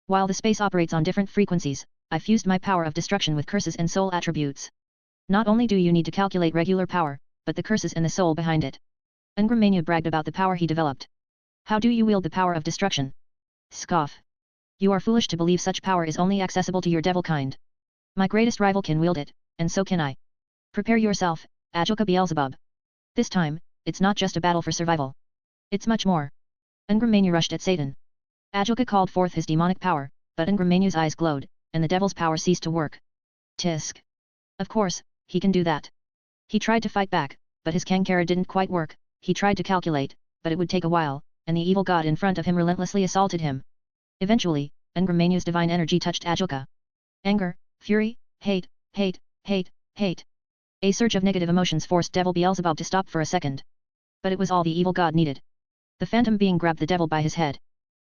While the space operates on different frequencies, I fused my power of destruction with curses and soul attributes. Not only do you need to calculate regular power, but the curses and the soul behind it. Ngramenu bragged about the power he developed. How do you wield the power of destruction? Scoff. You are foolish to believe such power is only accessible to your devil kind. My greatest rival can wield it, and so can I. Prepare yourself, Ajoka Beelzebub. This time, it's not just a battle for survival. It's much more. Ngramenu rushed at Satan. Ajoka called forth his demonic power, but Ngramenu's eyes glowed, and the devil's power ceased to work. Tisk. Of course, he can do that. He tried to fight back, but his Kankara didn't quite work. He tried to calculate, but it would take a while, and the evil god in front of him relentlessly assaulted him. Eventually, Ngramenu's divine energy touched Ajoka. Anger, fury, hate, hate, hate, hate. A surge of negative emotions forced Devil Beelzebub to stop for a second. But it was all the evil god needed. The phantom being grabbed the devil by his head.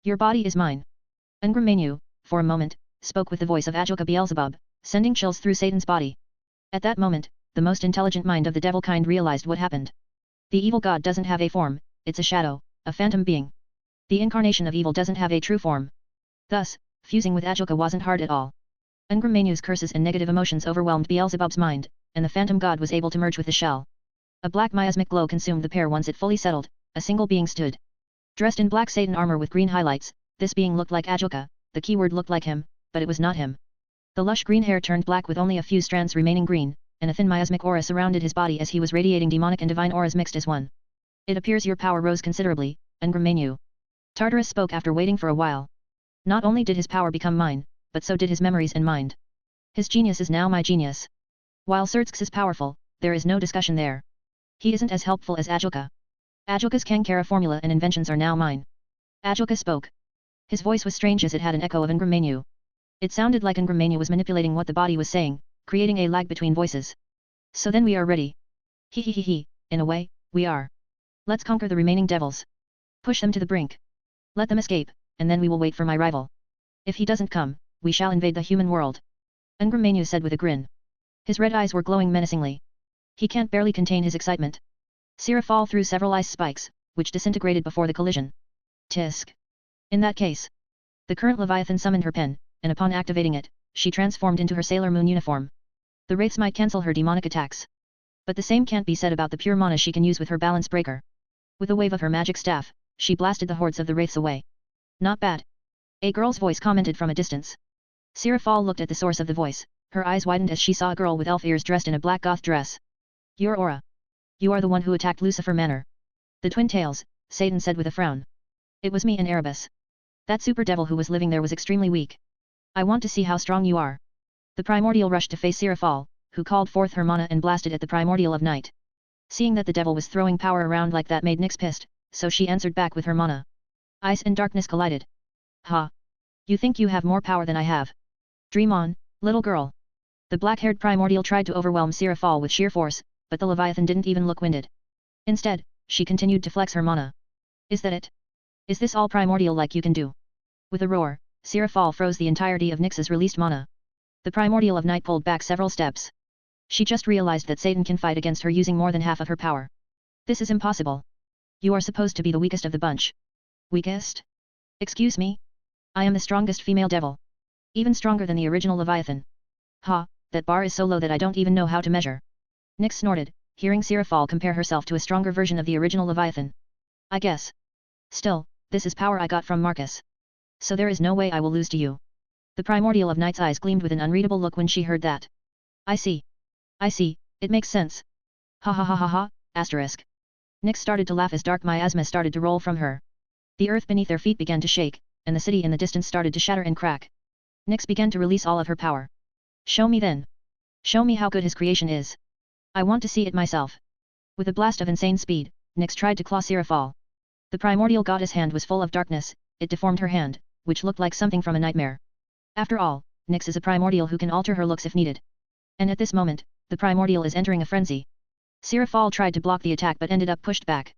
Your body is mine. Ngramenu, for a moment, spoke with the voice of Ajoka Beelzebub, sending chills through Satan's body. At that moment, the most intelligent mind of the devil kind realized what happened. The evil god doesn't have a form, it's a shadow, a phantom being. The incarnation of evil doesn't have a true form. Thus, fusing with Ajoka wasn't hard at all. Ngramenu's curses and negative emotions overwhelmed Beelzebub's mind, and the phantom god was able to merge with the shell. A black miasmic glow consumed the pair once it fully settled, a single being stood. Dressed in black Satan armor with green highlights, this being looked like Ajoka, the keyword looked like him, but it was not him. The lush green hair turned black with only a few strands remaining green, and a thin miasmic aura surrounded his body as he was radiating demonic and divine auras mixed as one. It appears your power rose considerably, Ngramenu. Tartarus spoke after waiting for a while. Not only did his power become mine, but so did his memories and mind. His genius is now my genius. While Xerxes is powerful, there is no discussion there. He isn't as helpful as Ajoka. Ajoka's Kankara formula and inventions are now mine. Ajoka spoke. His voice was strange as it had an echo of Ngramenu. It sounded like Ngramenu was manipulating what the body was saying, creating a lag between voices. So then we are ready. He, in a way, we are. Let's conquer the remaining devils. Push them to the brink. Let them escape, and then we will wait for my rival. If he doesn't come, we shall invade the human world. Ngramenu said with a grin. His red eyes were glowing menacingly. He can't barely contain his excitement. Sirafal threw several ice spikes, which disintegrated before the collision. Tisk. In that case. The current Leviathan summoned her pen, and upon activating it, she transformed into her Sailor Moon uniform. The wraiths might cancel her demonic attacks. But the same can't be said about the pure mana she can use with her balance breaker. With a wave of her magic staff, she blasted the hordes of the wraiths away. Not bad. A girl's voice commented from a distance. Sirafal looked at the source of the voice, her eyes widened as she saw a girl with elf ears dressed in a black goth dress. Your aura. You are the one who attacked Lucifer Manor. The Twin Tails, Satan said with a frown. It was me and Erebus. That super devil who was living there was extremely weak. I want to see how strong you are. The primordial rushed to face Sirafal, who called forth her mana and blasted at the primordial of night. Seeing that the devil was throwing power around like that made Nyx pissed, so she answered back with her mana. Ice and darkness collided. Ha! You think you have more power than I have? Dream on, little girl. The black-haired primordial tried to overwhelm Sirafal with sheer force, but the Leviathan didn't even look winded. Instead, she continued to flex her mana. Is that it? Is this all primordial like you can do? With a roar, Sirafal froze the entirety of Nyx's released mana. The primordial of night pulled back several steps. She just realized that Satan can fight against her using more than half of her power. This is impossible. You are supposed to be the weakest of the bunch. Weakest? Excuse me? I am the strongest female devil. Even stronger than the original Leviathan. Ha, that bar is so low that I don't even know how to measure. Nyx snorted, hearing Sirafal compare herself to a stronger version of the original Leviathan. I guess. Still, this is power I got from Marcus. So there is no way I will lose to you. The primordial of night's eyes gleamed with an unreadable look when she heard that. I see. I see, it makes sense. Ha ha ha ha ha, asterisk. Nyx started to laugh as dark miasma started to roll from her. The earth beneath their feet began to shake, and the city in the distance started to shatter and crack. Nyx began to release all of her power. Show me then. Show me how good his creation is. I want to see it myself. With a blast of insane speed, Nyx tried to claw Sirafal. The primordial goddess hand was full of darkness, it deformed her hand, which looked like something from a nightmare. After all, Nyx is a primordial who can alter her looks if needed. And at this moment, the primordial is entering a frenzy. Sirafal tried to block the attack but ended up pushed back.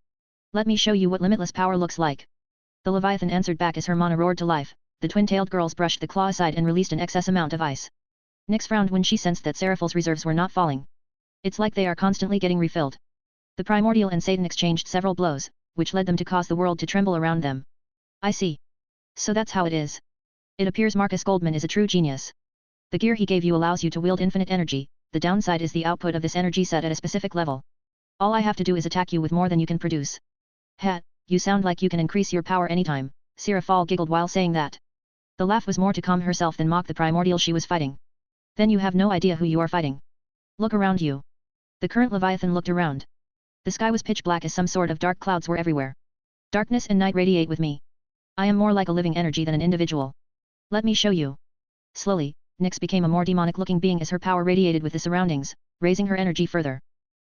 Let me show you what limitless power looks like. The Leviathan answered back as her mana roared to life. The twin-tailed girls brushed the claw aside and released an excess amount of ice. Nyx frowned when she sensed that Seraphal's reserves were not falling. It's like they are constantly getting refilled. The Primordial and Satan exchanged several blows, which led them to cause the world to tremble around them. I see. So that's how it is. It appears Marcus Goldman is a true genius. The gear he gave you allows you to wield infinite energy. The downside is the output of this energy set at a specific level. All I have to do is attack you with more than you can produce. Ha, you sound like you can increase your power anytime, Sirafal giggled while saying that. The laugh was more to calm herself than mock the primordial she was fighting. Then you have no idea who you are fighting. Look around you. The current Leviathan looked around. The sky was pitch black as some sort of dark clouds were everywhere. Darkness and night radiate with me. I am more like a living energy than an individual. Let me show you. Slowly, Nyx became a more demonic-looking being as her power radiated with the surroundings, raising her energy further.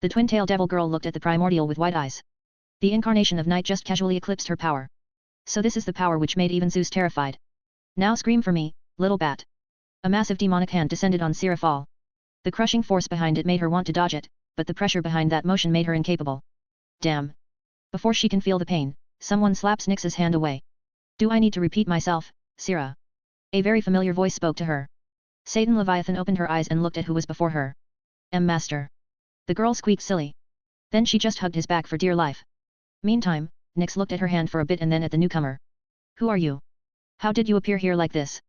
The twin-tailed devil girl looked at the primordial with wide eyes. The incarnation of night just casually eclipsed her power. So this is the power which made even Zeus terrified. Now scream for me, little bat. A massive demonic hand descended on Sirafal. The crushing force behind it made her want to dodge it, but the pressure behind that motion made her incapable. Damn. Before she can feel the pain, someone slaps Nyx's hand away. Do I need to repeat myself, Sira? A very familiar voice spoke to her. Satan Leviathan opened her eyes and looked at who was before her. Master. The girl squeaked silly. Then she just hugged his back for dear life. Meantime, Nyx looked at her hand for a bit and then at the newcomer. Who are you? How did you appear here like this?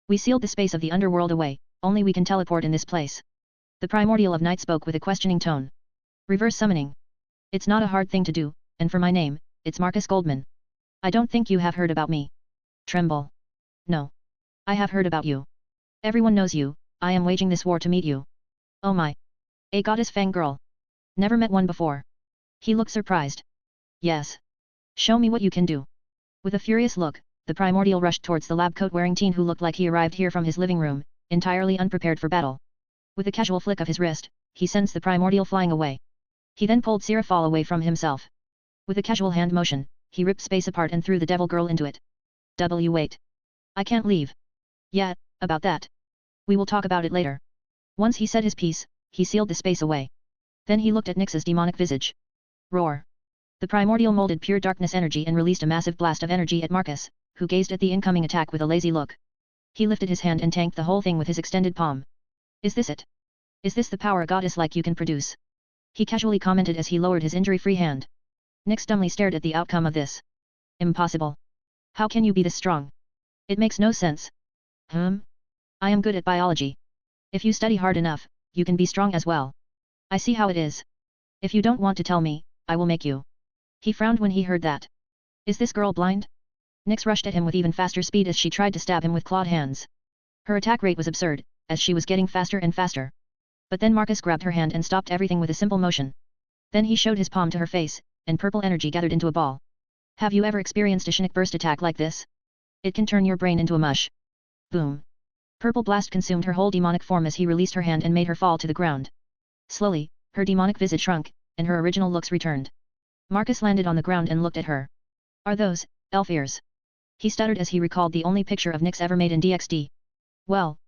We sealed the space of the underworld away, only we can teleport in this place. The primordial of night spoke with a questioning tone. Reverse summoning. It's not a hard thing to do, and for my name, it's Marcus Goldman. I don't think you have heard about me. Tremble. No. I have heard about you. Everyone knows you, I am waging this war to meet you. Oh my. A goddess fangirl. Never met one before. He looked surprised. Yes. Show me what you can do. With a furious look, the primordial rushed towards the lab coat-wearing teen who looked like he arrived here from his living room, entirely unprepared for battle. With a casual flick of his wrist, he sends the primordial flying away. He then pulled Sirafal away from himself. With a casual hand motion, he ripped space apart and threw the devil girl into it. Wait. I can't leave. Yeah, about that. We will talk about it later. Once he said his piece, he sealed the space away. Then he looked at Nyx's demonic visage. Roar. The primordial molded pure darkness energy and released a massive blast of energy at Marcus, who gazed at the incoming attack with a lazy look. He lifted his hand and tanked the whole thing with his extended palm. Is this it? Is this the power a goddess like you can produce? He casually commented as he lowered his injury-free hand. Nyx dumbly stared at the outcome of this. Impossible. How can you be this strong? It makes no sense. I am good at biology. If you study hard enough, you can be strong as well. I see how it is. If you don't want to tell me, I will make you. He frowned when he heard that. Is this girl blind? Nyx rushed at him with even faster speed as she tried to stab him with clawed hands. Her attack rate was absurd, as she was getting faster and faster. But then Marcus grabbed her hand and stopped everything with a simple motion. Then he showed his palm to her face, and purple energy gathered into a ball. Have you ever experienced a Shinnik burst attack like this? It can turn your brain into a mush. Boom. Purple blast consumed her whole demonic form as he released her hand and made her fall to the ground. Slowly, her demonic visage shrunk, and her original looks returned. Marcus landed on the ground and looked at her. Are those elf ears? He stuttered as he recalled the only picture of Nyx ever made in DXD. Well,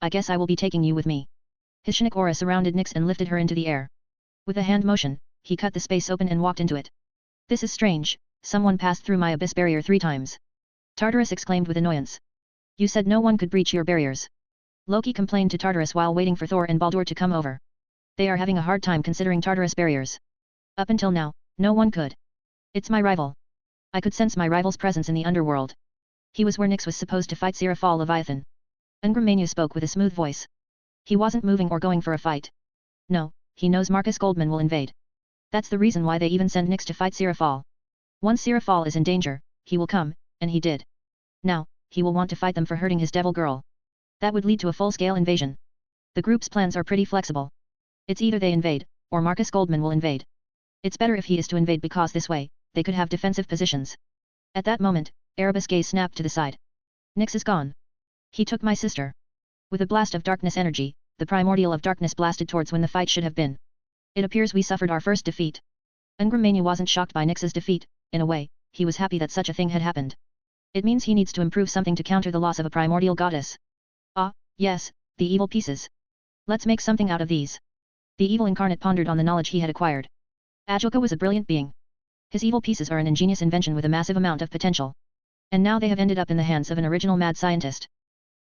I guess I will be taking you with me. His Shinnik aura surrounded Nyx and lifted her into the air. With a hand motion, he cut the space open and walked into it. This is strange, someone passed through my abyss barrier 3 times. Tartarus exclaimed with annoyance. You said no one could breach your barriers. Loki complained to Tartarus while waiting for Thor and Baldur to come over. They are having a hard time considering Tartarus barriers. Up until now, no one could. It's my rival. I could sense my rival's presence in the underworld. He was where Nyx was supposed to fight Sirafal Leviathan. Ungramania spoke with a smooth voice. He wasn't moving or going for a fight. No, he knows Marcus Goldman will invade. That's the reason why they even send Nyx to fight Sirafal. Once Sirafal is in danger, he will come, and he did. Now, he will want to fight them for hurting his devil girl. That would lead to a full-scale invasion. The group's plans are pretty flexible. It's either they invade, or Marcus Goldman will invade. It's better if he is to invade because this way, they could have defensive positions. At that moment, Erebus' gaze snapped to the side. Nyx is gone. He took my sister. With a blast of darkness energy, the primordial of darkness blasted towards when the fight should have been. It appears we suffered our first defeat. Ungramania wasn't shocked by Nyx's defeat, in a way, he was happy that such a thing had happened. It means he needs to improve something to counter the loss of a primordial goddess. Ah, yes, the evil pieces. Let's make something out of these. The evil incarnate pondered on the knowledge he had acquired. Ajoka was a brilliant being. His evil pieces are an ingenious invention with a massive amount of potential. And now they have ended up in the hands of an original mad scientist.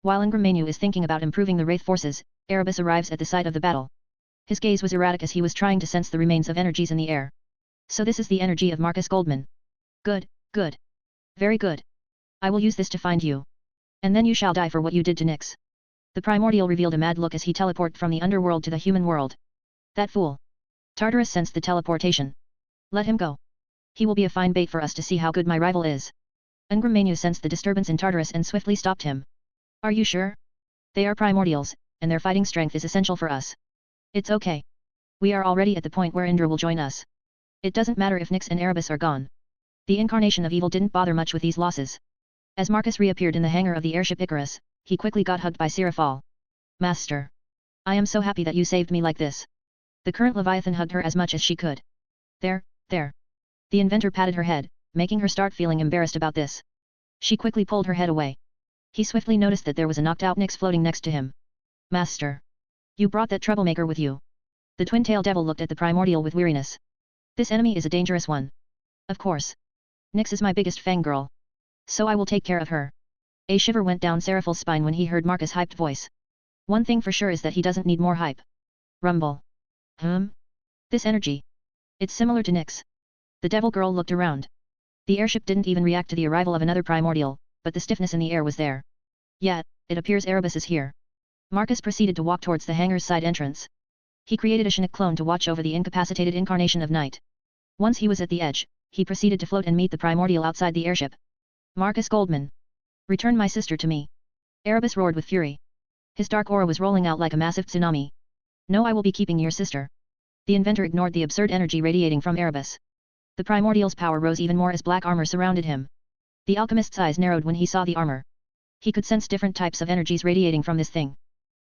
While Ngramenu is thinking about improving the Wraith forces, Erebus arrives at the site of the battle. His gaze was erratic as he was trying to sense the remains of energies in the air. So this is the energy of Marcus Goldman. Good, good. Very good. I will use this to find you. And then you shall die for what you did to Nyx. The primordial revealed a mad look as he teleported from the underworld to the human world. That fool. Tartarus sensed the teleportation. Let him go. He will be a fine bait for us to see how good my rival is. Ngramenu sensed the disturbance in Tartarus and swiftly stopped him. Are you sure? They are primordials, and their fighting strength is essential for us. It's okay. We are already at the point where Indra will join us. It doesn't matter if Nyx and Erebus are gone. The incarnation of evil didn't bother much with these losses. As Marcus reappeared in the hangar of the airship Icarus, he quickly got hugged by Seraphal. Master. I am so happy that you saved me like this. The current Leviathan hugged her as much as she could. There. The inventor patted her head, making her start feeling embarrassed about this. She quickly pulled her head away. He swiftly noticed that there was a knocked-out Nyx floating next to him. Master. You brought that troublemaker with you. The twin-tailed devil looked at the primordial with weariness. This enemy is a dangerous one. Of course. Nyx is my biggest fangirl. So I will take care of her. A shiver went down Seraphal's spine when he heard Marcus' hyped voice. One thing for sure is that he doesn't need more hype. Rumble. This energy. It's similar to Nyx. The devil girl looked around. The airship didn't even react to the arrival of another primordial, but the stiffness in the air was there. Yet, it appears Erebus is here. Marcus proceeded to walk towards the hangar's side entrance. He created a Chinook clone to watch over the incapacitated incarnation of night. Once he was at the edge, he proceeded to float and meet the primordial outside the airship. Marcus Goldman. Return my sister to me. Erebus roared with fury. His dark aura was rolling out like a massive tsunami. No, I will be keeping your sister. The inventor ignored the absurd energy radiating from Erebus. The primordial's power rose even more as black armor surrounded him. The alchemist's eyes narrowed when he saw the armor. He could sense different types of energies radiating from this thing.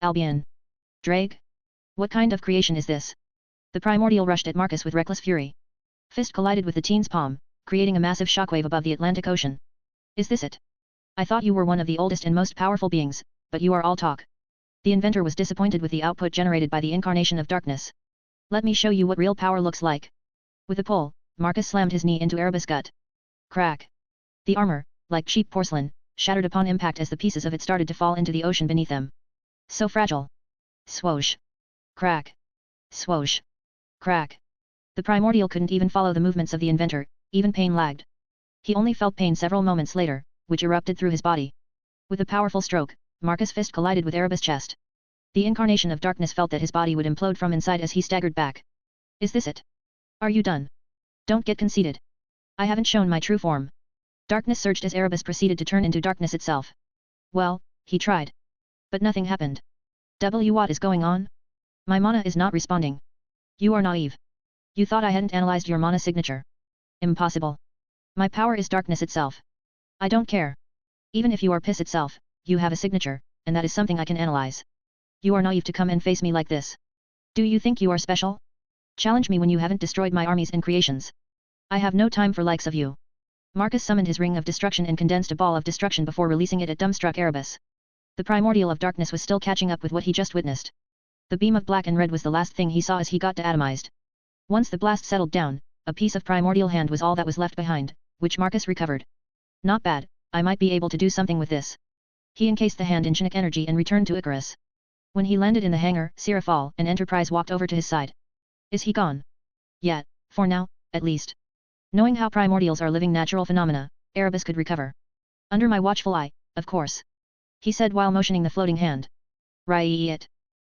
Albion. Drake? What kind of creation is this? The primordial rushed at Marcus with reckless fury. Fist collided with the teen's palm, creating a massive shockwave above the Atlantic Ocean. Is this it? I thought you were one of the oldest and most powerful beings, but you are all talk. The inventor was disappointed with the output generated by the incarnation of darkness. Let me show you what real power looks like. With a pull, Marcus slammed his knee into Erebus' gut. Crack. The armor, like cheap porcelain, shattered upon impact as the pieces of it started to fall into the ocean beneath them. So fragile. Swoosh. Crack. Swoosh. Crack. The primordial couldn't even follow the movements of the inventor, even pain lagged. He only felt pain several moments later, which erupted through his body. With a powerful stroke, Marcus' fist collided with Erebus' chest. The incarnation of darkness felt that his body would implode from inside as he staggered back. Is this it? Are you done? Don't get conceited. I haven't shown my true form. Darkness surged as Erebus proceeded to turn into darkness itself. Well, he tried. But nothing happened. What is going on? My mana is not responding. You are naive. You thought I hadn't analyzed your mana signature. Impossible. My power is darkness itself. I don't care. Even if you are piss itself, you have a signature, and that is something I can analyze. You are naive to come and face me like this. Do you think you are special? Challenge me when you haven't destroyed my armies and creations. I have no time for likes of you. Marcus summoned his ring of destruction and condensed a ball of destruction before releasing it at dumbstruck Erebus. The primordial of darkness was still catching up with what he just witnessed. The beam of black and red was the last thing he saw as he got deatomized. Once the blast settled down, a piece of primordial hand was all that was left behind, which Marcus recovered. Not bad, I might be able to do something with this. He encased the hand in Chinook energy and returned to Icarus. When he landed in the hangar, Seraphal and Enterprise walked over to his side. Is he gone? Yet, for now, at least. Knowing how primordials are living natural phenomena, Erebus could recover. Under my watchful eye, of course. He said while motioning the floating hand. Right.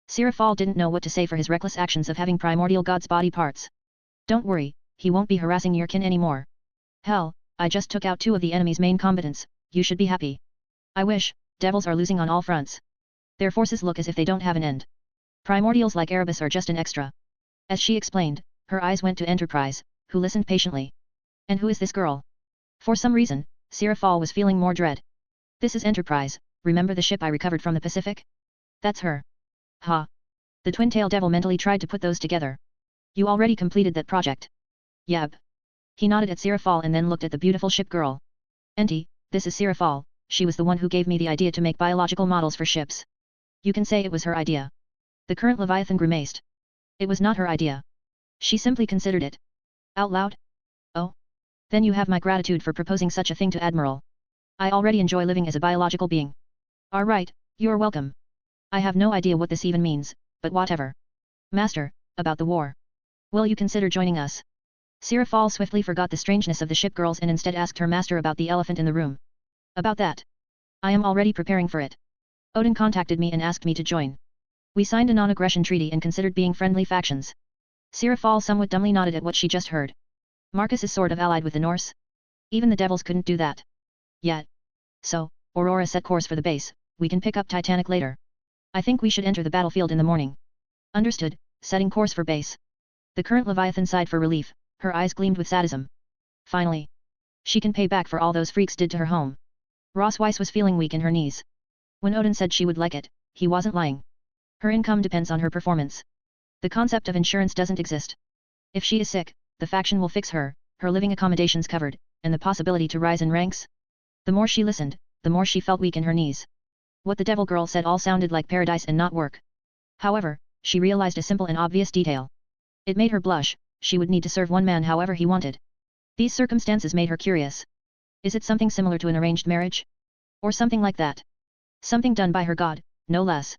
Seraphal didn't know what to say for his reckless actions of having primordial god's body parts. Don't worry, he won't be harassing your kin anymore. Hell, I just took out 2 of the enemy's main combatants, you should be happy. I wish, devils are losing on all fronts. Their forces look as if they don't have an end. Primordials like Erebus are just an extra. As she explained, her eyes went to Enterprise, who listened patiently. And who is this girl? For some reason, Seraphal was feeling more dread. This is Enterprise, remember the ship I recovered from the Pacific? That's her. Ha. The twin-tailed devil mentally tried to put those together. You already completed that project. Yep. He nodded at Seraphal and then looked at the beautiful ship girl. Enti, this is Seraphal, she was the one who gave me the idea to make biological models for ships. You can say it was her idea. The current Leviathan grimaced. It was not her idea. She simply considered it. Out loud? Oh? Then you have my gratitude for proposing such a thing to Admiral. I already enjoy living as a biological being. Alright, you're welcome. I have no idea what this even means, but whatever. Master, about the war. Will you consider joining us? Sirafal swiftly forgot the strangeness of the ship girls and instead asked her master about the elephant in the room. About that. I am already preparing for it. Odin contacted me and asked me to join. We signed a non-aggression treaty and considered being friendly factions. Sirafal somewhat dumbly nodded at what she just heard. Marcus is sort of allied with the Norse? Even the devils couldn't do that. Yet. So, Aurora set course for the base, we can pick up Titanic later. I think we should enter the battlefield in the morning. Understood, setting course for base. The current Leviathan sighed for relief, her eyes gleamed with sadism. Finally. She can pay back for all those freaks did to her home. Ross Weiss was feeling weak in her knees. When Odin said she would like it, he wasn't lying. Her income depends on her performance. The concept of insurance doesn't exist. If she is sick, the faction will fix her, her living accommodations covered, and the possibility to rise in ranks. The more she listened, the more she felt weak in her knees. What the devil girl said all sounded like paradise and not work. However, she realized a simple and obvious detail. It made her blush, she would need to serve one man however he wanted. These circumstances made her curious. Is it something similar to an arranged marriage? Or something like that? Something done by her god, no less.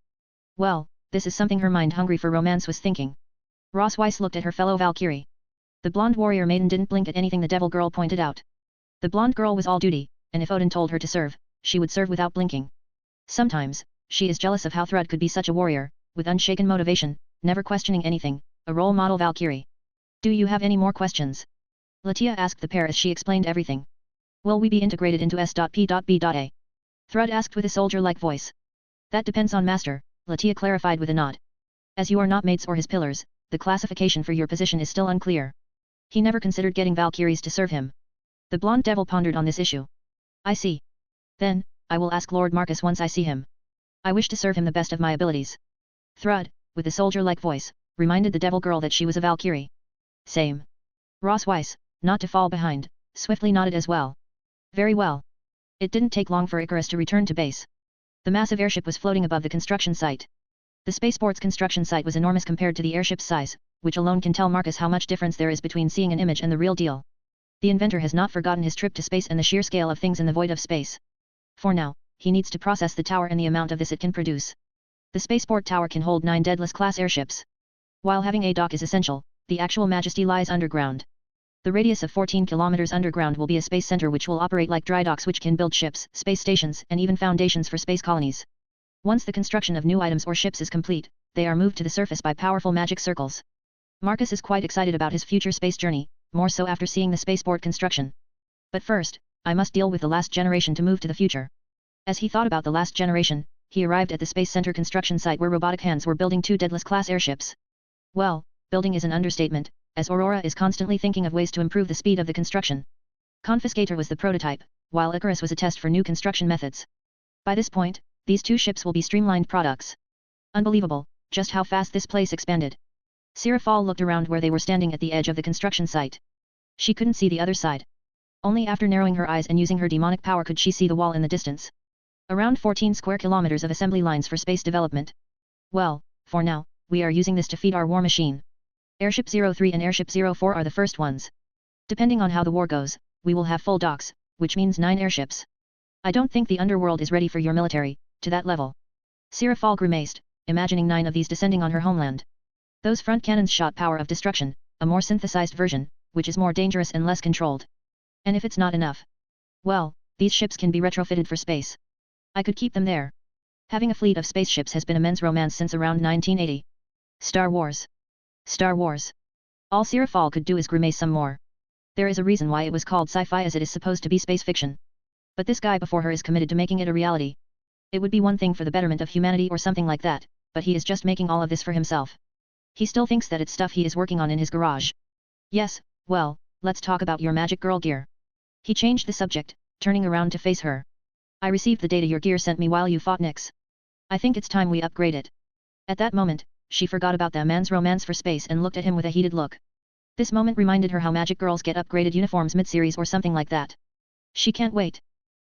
Well, this is something her mind hungry for romance was thinking. Ross Weiss looked at her fellow Valkyrie. The blonde warrior maiden didn't blink at anything the devil girl pointed out. The blonde girl was all duty, and if Odin told her to serve, she would serve without blinking. Sometimes, she is jealous of how Thrud could be such a warrior, with unshaken motivation, never questioning anything, a role model Valkyrie. Do you have any more questions? Latia asked the pair as she explained everything. Will we be integrated into S.P.B.A? Thrud asked with a soldier-like voice. That depends on Master, Latia clarified with a nod. As you are not mates or his pillars, the classification for your position is still unclear. He never considered getting Valkyries to serve him. The blonde devil pondered on this issue. I see. Then, I will ask Lord Marcus once I see him. I wish to serve him the best of my abilities. Thrud, with a soldier-like voice, reminded the devil girl that she was a Valkyrie. Same. Ross Weiss, not to fall behind, swiftly nodded as well. Very well. It didn't take long for Icarus to return to base. The massive airship was floating above the construction site. The spaceport's construction site was enormous compared to the airship's size, which alone can tell Marcus how much difference there is between seeing an image and the real deal. The inventor has not forgotten his trip to space and the sheer scale of things in the void of space. For now, he needs to process the tower and the amount of this it can produce. The spaceport tower can hold 9 Daedalus-class airships. While having a dock is essential, the actual majesty lies underground. The radius of 14 kilometers underground will be a space center which will operate like dry docks which can build ships, space stations, and even foundations for space colonies. Once the construction of new items or ships is complete, they are moved to the surface by powerful magic circles. Marcus is quite excited about his future space journey, more so after seeing the spaceport construction. But first, I must deal with the last generation to move to the future. As he thought about the last generation, he arrived at the Space Center construction site where robotic hands were building 2 Daedalus-class airships. Well, building is an understatement, as Aurora is constantly thinking of ways to improve the speed of the construction. Confiscator was the prototype, while Icarus was a test for new construction methods. By this point, these 2 ships will be streamlined products. Unbelievable, just how fast this place expanded. Sirafal looked around where they were standing at the edge of the construction site. She couldn't see the other side. Only after narrowing her eyes and using her demonic power could she see the wall in the distance. Around 14 square kilometers of assembly lines for space development. Well, for now, we are using this to feed our war machine. Airship 03 and Airship 04 are the first ones. Depending on how the war goes, we will have full docks, which means 9 airships. I don't think the underworld is ready for your military, to that level. Sirafal grimaced, imagining 9 of these descending on her homeland. Those front cannons shot power of destruction, a more synthesized version, which is more dangerous and less controlled. And if it's not enough, well, these ships can be retrofitted for space. I could keep them there. Having a fleet of spaceships has been a men's romance since around 1980. Star Wars. Star Wars. All Sirafal could do is grimace some more. There is a reason why it was called sci-fi, as it is supposed to be space fiction. But this guy before her is committed to making it a reality. It would be one thing for the betterment of humanity or something like that, but he is just making all of this for himself. He still thinks that it's stuff he is working on in his garage. Yes, well, let's talk about your magic girl gear. He changed the subject, turning around to face her. I received the data your gear sent me while you fought Nyx. I think it's time we upgrade it. At that moment, she forgot about the man's romance for space and looked at him with a heated look. This moment reminded her how magic girls get upgraded uniforms mid-series or something like that. She can't wait.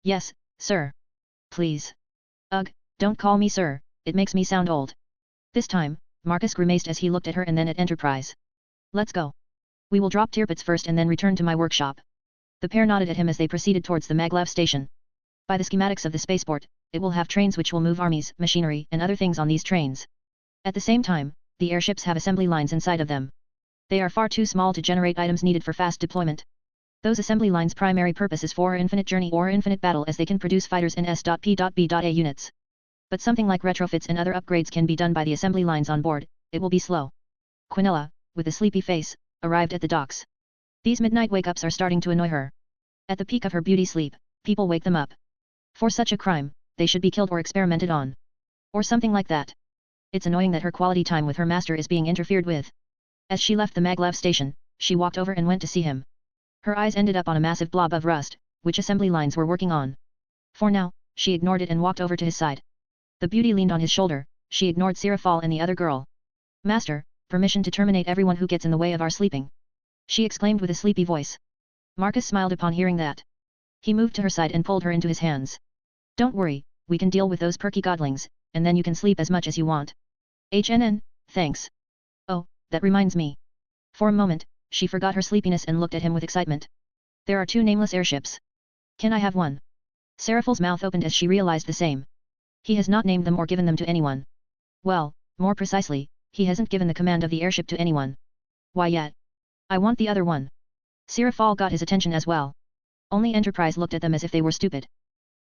Yes, sir. Please. Ugh, don't call me sir, it makes me sound old. This time, Marcus grimaced as he looked at her and then at Enterprise. Let's go. We will drop Tirpitz first and then return to my workshop. The pair nodded at him as they proceeded towards the maglev station. By the schematics of the spaceport, it will have trains which will move armies, machinery, and other things on these trains. At the same time, the airships have assembly lines inside of them. They are far too small to generate items needed for fast deployment. Those assembly lines' primary purpose is for infinite journey or infinite battle, as they can produce fighters in S.P.B.A units. But something like retrofits and other upgrades can be done by the assembly lines on board. It will be slow. Quinella, with a sleepy face, arrived at the docks. These midnight wake-ups are starting to annoy her. At the peak of her beauty sleep, people wake them up. For such a crime, they should be killed or experimented on. Or something like that. It's annoying that her quality time with her master is being interfered with. As she left the maglev station, she walked over and went to see him. Her eyes ended up on a massive blob of rust, which assembly lines were working on. For now, she ignored it and walked over to his side. The beauty leaned on his shoulder. She ignored Sirafal and the other girl. Master, permission to terminate everyone who gets in the way of our sleeping, she exclaimed with a sleepy voice. Marcus smiled upon hearing that. He moved to her side and pulled her into his hands. Don't worry, we can deal with those perky godlings, and then you can sleep as much as you want. HNN, thanks. Oh, that reminds me. For a moment, she forgot her sleepiness and looked at him with excitement. There are 2 nameless airships. Can I have one? Seraphal's mouth opened as she realized the same. He has not named them or given them to anyone. Well, more precisely, he hasn't given the command of the airship to anyone. Why yet? I want the other one. Sirafal got his attention as well. Only Enterprise looked at them as if they were stupid.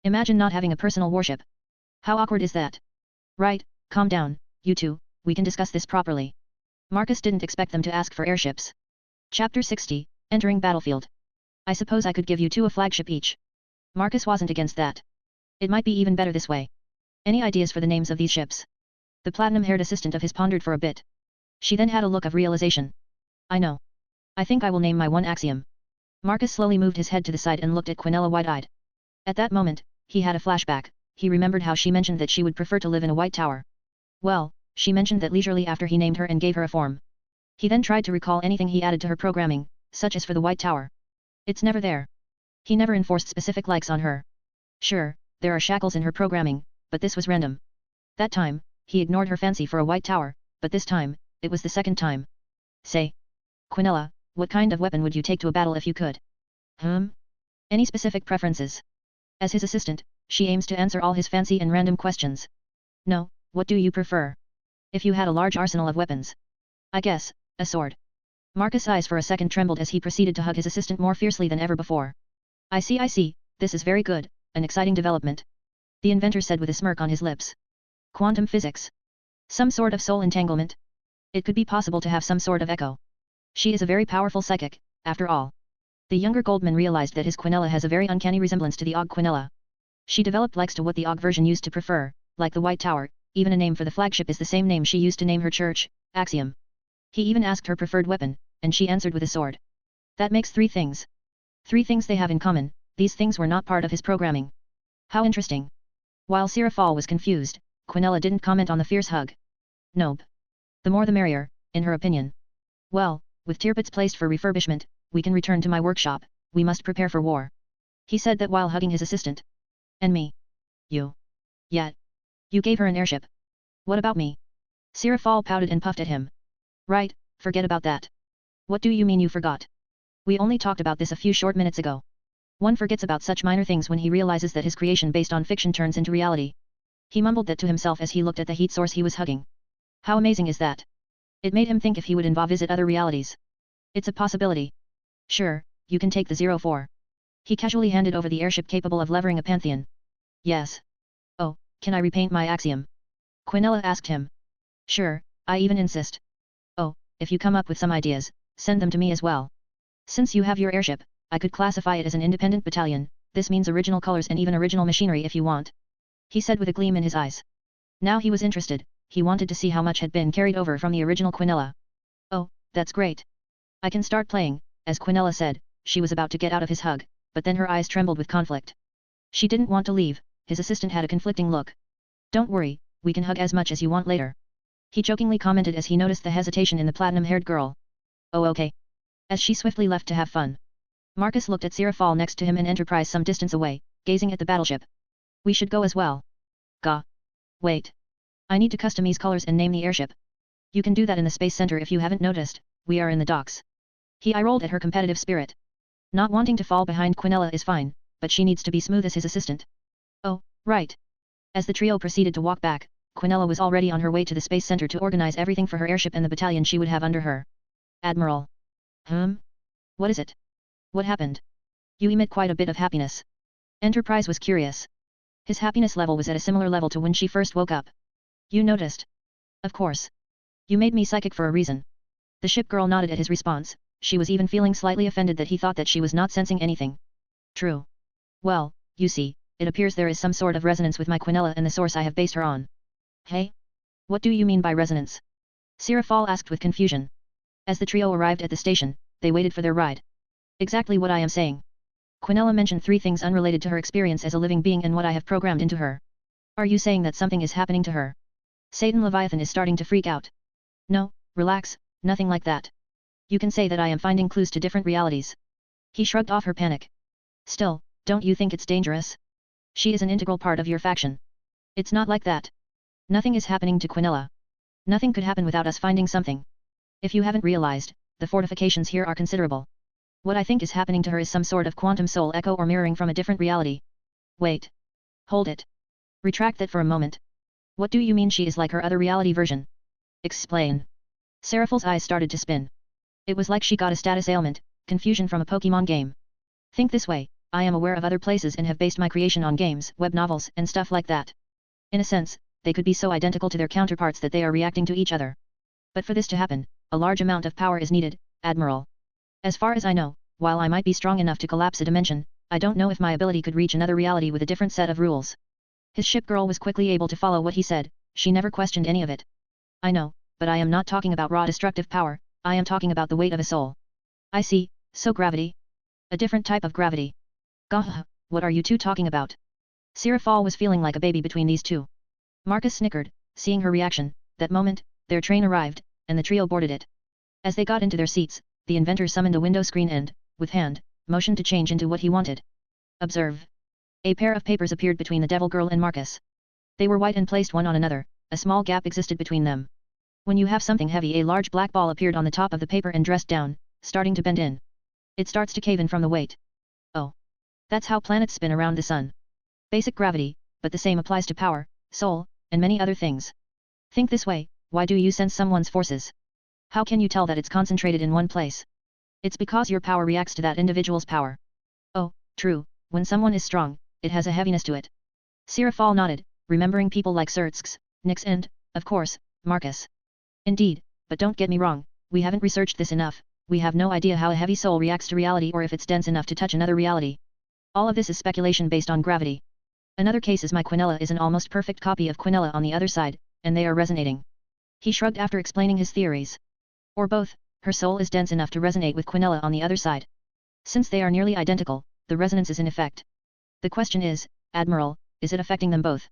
Imagine not having a personal warship. How awkward is that? Right, calm down, you two, we can discuss this properly. Marcus didn't expect them to ask for airships. Chapter 60, Entering Battlefield. I suppose I could give you 2 a flagship each. Marcus wasn't against that. It might be even better this way. Any ideas for the names of these ships? The platinum-haired assistant of his pondered for a bit. She then had a look of realization. I know. I think I will name my one Axiom. Marcus slowly moved his head to the side and looked at Quinella wide-eyed. At that moment, he had a flashback. He remembered how she mentioned that she would prefer to live in a white tower. Well, she mentioned that leisurely after he named her and gave her a form. He then tried to recall anything he added to her programming, such as for the white tower. It's never there. He never enforced specific likes on her. Sure, there are shackles in her programming, but this was random. That time, he ignored her fancy for a white tower, but this time, it was the second time. Say. Quinella, what kind of weapon would you take to a battle if you could? Any specific preferences? As his assistant, she aims to answer all his fancy and random questions. No, what do you prefer? If you had a large arsenal of weapons. I guess, a sword. Marcus' eyes for a second trembled as he proceeded to hug his assistant more fiercely than ever before. I see, this is very good, an exciting development. The inventor said with a smirk on his lips. Quantum physics. Some sort of soul entanglement? It could be possible to have some sort of echo. She is a very powerful psychic, after all. The younger Goldman realized that his Quinella has a very uncanny resemblance to the Og Quinella. She developed likes to what the Og version used to prefer, like the White Tower. Even a name for the flagship is the same name she used to name her church, Axiom. He even asked her preferred weapon, and she answered with a sword. That makes 3 things. 3 things they have in common. These things were not part of his programming. How interesting. While Sirafal was confused, Quinella didn't comment on the fierce hug. Nope. The more the merrier, in her opinion. Well, with Tirpitz placed for refurbishment, we can return to my workshop. We must prepare for war. He said that while hugging his assistant. And me. You. Yet. You gave her an airship. What about me? Sirafal pouted and puffed at him. Right, forget about that. What do you mean you forgot? We only talked about this a few short minutes ago. One forgets about such minor things when he realizes that his creation based on fiction turns into reality. He mumbled that to himself as he looked at the heat source he was hugging. How amazing is that? It made him think if he would visit other realities. It's a possibility. Sure, you can take the 04. He casually handed over the airship capable of levering a pantheon. Yes. Oh, can I repaint my Axiom? Quinella asked him. Sure, I even insist. Oh, if you come up with some ideas, send them to me as well. Since you have your airship, I could classify it as an independent battalion. This means original colors and even original machinery if you want. He said with a gleam in his eyes. Now he was interested. He wanted to see how much had been carried over from the original Quinella. Oh, that's great. I can start playing, as Quinella said. She was about to get out of his hug, but then her eyes trembled with conflict. She didn't want to leave. His assistant had a conflicting look. Don't worry, we can hug as much as you want later. He jokingly commented as he noticed the hesitation in the platinum-haired girl. Oh okay. As she swiftly left to have fun. Marcus looked at Sirafal next to him and Enterprise some distance away, gazing at the battleship. We should go as well. Gah. Wait. I need to customize colors and name the airship. You can do that in the Space Center if you haven't noticed, we are in the docks. He eye-rolled at her competitive spirit. Not wanting to fall behind Quinella is fine, but she needs to be smooth as his assistant. Oh, right. As the trio proceeded to walk back, Quinella was already on her way to the Space Center to organize everything for her airship and the battalion she would have under her. Admiral. What is it? What happened? You emit quite a bit of happiness. Enterprise was curious. His happiness level was at a similar level to when she first woke up. You noticed? Of course. You made me psychic for a reason. The ship girl nodded at his response, she was even feeling slightly offended that he thought that she was not sensing anything. True. Well, you see, it appears there is some sort of resonance with my Quinella and the source I have based her on. Hey? What do you mean by resonance? Sirafal asked with confusion. As the trio arrived at the station, they waited for their ride. Exactly what I am saying. Quinella mentioned 3 things unrelated to her experience as a living being and what I have programmed into her. Are you saying that something is happening to her? Satan Leviathan is starting to freak out. No, relax, nothing like that. You can say that I am finding clues to different realities. He shrugged off her panic. Still, don't you think it's dangerous? She is an integral part of your faction. It's not like that. Nothing is happening to Quinella. Nothing could happen without us finding something. If you haven't realized, the fortifications here are considerable. What I think is happening to her is some sort of quantum soul echo or mirroring from a different reality. Wait. Hold it. Retract that for a moment. What do you mean she is like her other reality version? Explain. Seraphal's eyes started to spin. It was like she got a status ailment, confusion from a Pokemon game. Think this way, I am aware of other places and have based my creation on games, web novels, and stuff like that. In a sense, they could be so identical to their counterparts that they are reacting to each other. But for this to happen, a large amount of power is needed, Admiral. As far as I know, while I might be strong enough to collapse a dimension, I don't know if my ability could reach another reality with a different set of rules. His ship girl was quickly able to follow what he said, she never questioned any of it. I know, but I am not talking about raw destructive power, I am talking about the weight of a soul. I see, so gravity? A different type of gravity. Gah, what are you two talking about? Sirafal was feeling like a baby between these two. Marcus snickered, seeing her reaction. That moment, their train arrived, and the trio boarded it. As they got into their seats, the inventor summoned a window screen and, with hand, motioned to change into what he wanted. Observe. A pair of papers appeared between the devil girl and Marcus. They were white and placed one on another, a small gap existed between them. When you have something heavy, a large black ball appeared on the top of the paper and dressed down, starting to bend in. It starts to cave in from the weight. Oh. That's how planets spin around the sun. Basic gravity, but the same applies to power, soul, and many other things. Think this way, why do you sense someone's forces? How can you tell that it's concentrated in one place? It's because your power reacts to that individual's power. Oh, true, when someone is strong, it has a heaviness to it. Sirafal nodded, remembering people like Sertsk's, Nyx and, of course, Marcus. Indeed, but don't get me wrong, we haven't researched this enough, we have no idea how a heavy soul reacts to reality or if it's dense enough to touch another reality. All of this is speculation based on gravity. Another case is my Quinella is an almost perfect copy of Quinella on the other side, and they are resonating. He shrugged after explaining his theories. Or both, her soul is dense enough to resonate with Quinella on the other side. Since they are nearly identical, the resonance is in effect. The question is, Admiral, is it affecting them both?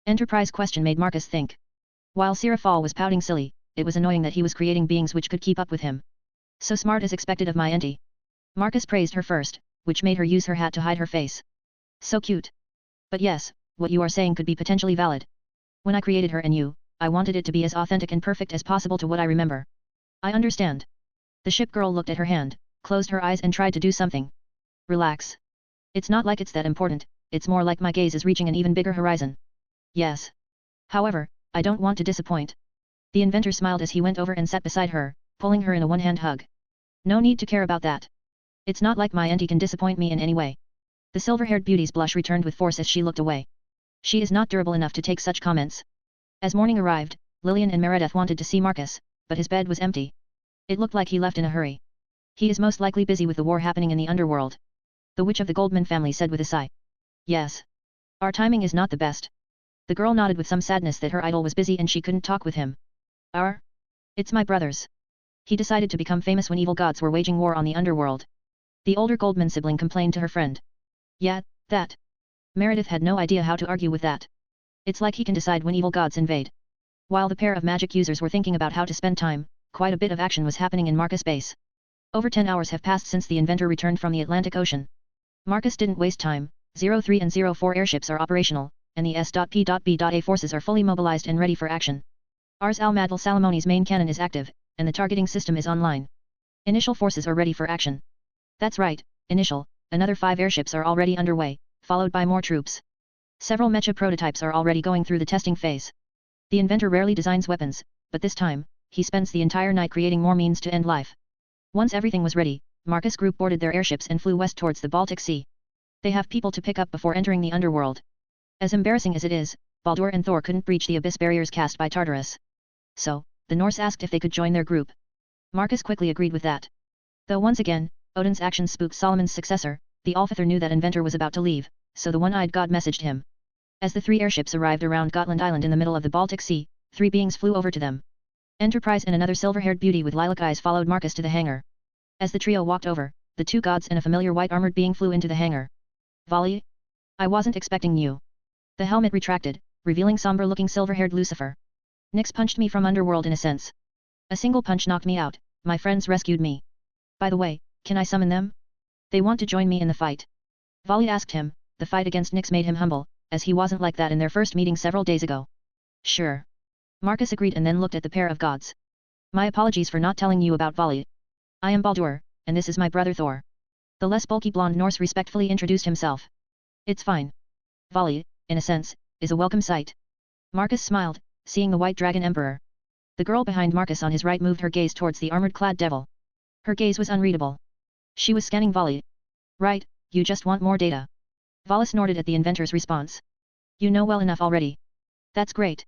Enterprise question made Marcus think. While Sirafal was pouting silly, it was annoying that he was creating beings which could keep up with him. So smart as expected of my auntie. Marcus praised her first, which made her use her hat to hide her face. So cute. But yes, what you are saying could be potentially valid. When I created her and you, I wanted it to be as authentic and perfect as possible to what I remember. I understand. The ship girl looked at her hand, closed her eyes and tried to do something. Relax. It's not like it's that important, it's more like my gaze is reaching an even bigger horizon. Yes. However, I don't want to disappoint. The inventor smiled as he went over and sat beside her, pulling her in a one-hand hug. No need to care about that. It's not like my auntie can disappoint me in any way. The silver-haired beauty's blush returned with force as she looked away. She is not durable enough to take such comments. As morning arrived, Lillian and Meredith wanted to see Marcus, but his bed was empty. It looked like he left in a hurry. He is most likely busy with the war happening in the underworld. The witch of the Goldman family said with a sigh. Yes. Our timing is not the best. The girl nodded with some sadness that her idol was busy and she couldn't talk with him. It's my brother's. He decided to become famous when evil gods were waging war on the underworld. The older Goldman sibling complained to her friend. Yeah, that. Meredith had no idea how to argue with that. It's like he can decide when evil gods invade. While the pair of magic users were thinking about how to spend time, quite a bit of action was happening in Marcus base. Over 10 hours have passed since the inventor returned from the Atlantic Ocean. Marcus didn't waste time, 03 and 04 airships are operational, and the S.P.B.A forces are fully mobilized and ready for action. Ars al-Madal Salamoni's main cannon is active, and the targeting system is online. Initial forces are ready for action. That's right, initial, another 5 airships are already underway, followed by more troops. Several mecha prototypes are already going through the testing phase. The inventor rarely designs weapons, but this time, he spends the entire night creating more means to end life. Once everything was ready, Marcus Group boarded their airships and flew west towards the Baltic Sea. They have people to pick up before entering the underworld. As embarrassing as it is, Baldur and Thor couldn't breach the abyss barriers cast by Tartarus. So, the Norse asked if they could join their group. Marcus quickly agreed with that. Though once again, Odin's actions spooked Solomon's successor, the Alfather knew that inventor was about to leave, so the one-eyed god messaged him. As the 3 airships arrived around Gotland Island in the middle of the Baltic Sea, 3 beings flew over to them. Enterprise and another silver-haired beauty with lilac eyes followed Marcus to the hangar. As the trio walked over, the 2 gods and a familiar white-armored being flew into the hangar. Volley? I wasn't expecting you. The helmet retracted, revealing somber-looking silver-haired Lucifer. Nyx punched me from underworld in a sense. A single punch knocked me out, my friends rescued me. By the way, can I summon them? They want to join me in the fight. Volley asked him, the fight against Nyx made him humble, as he wasn't like that in their first meeting several days ago. Sure. Marcus agreed and then looked at the pair of gods. My apologies for not telling you about Volley. I am Baldur, and this is my brother Thor. The less bulky blonde Norse respectfully introduced himself. It's fine. Volley, in a sense, is a welcome sight. Marcus smiled, seeing the white dragon emperor. The girl behind Marcus on his right moved her gaze towards the armored-clad devil. Her gaze was unreadable. She was scanning Volley. Right, you just want more data. Volley snorted at the inventor's response. You know well enough already. That's great.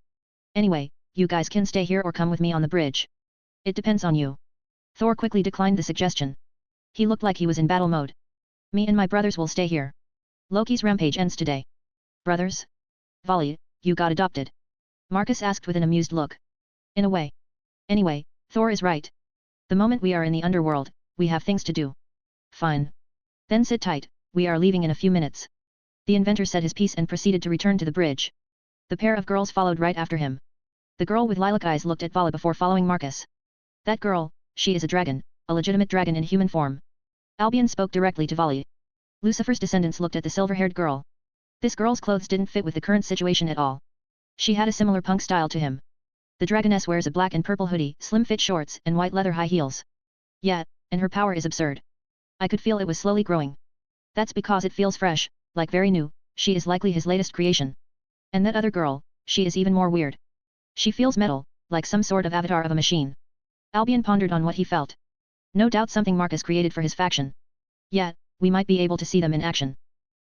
Anyway, you guys can stay here or come with me on the bridge. It depends on you. Thor quickly declined the suggestion. He looked like he was in battle mode. Me and my brothers will stay here. Loki's rampage ends today. Brothers? Volley, you got adopted? Marcus asked with an amused look. In a way. Anyway, Thor is right. The moment we are in the underworld, we have things to do. Fine. Then sit tight, we are leaving in a few minutes. The inventor said his piece and proceeded to return to the bridge. The pair of girls followed right after him. The girl with lilac eyes looked at Vala before following Marcus. That girl, she is a dragon, a legitimate dragon in human form. Albion spoke directly to Volley. Lucifer's descendants looked at the silver-haired girl. This girl's clothes didn't fit with the current situation at all. She had a similar punk style to him. The dragoness wears a black and purple hoodie, slim-fit shorts, and white leather high heels. Yeah, and her power is absurd. I could feel it was slowly growing. That's because it feels fresh, like very new, she is likely his latest creation. And that other girl, she is even more weird. She feels metal, like some sort of avatar of a machine. Albion pondered on what he felt. No doubt something Marcus created for his faction. Yeah, we might be able to see them in action.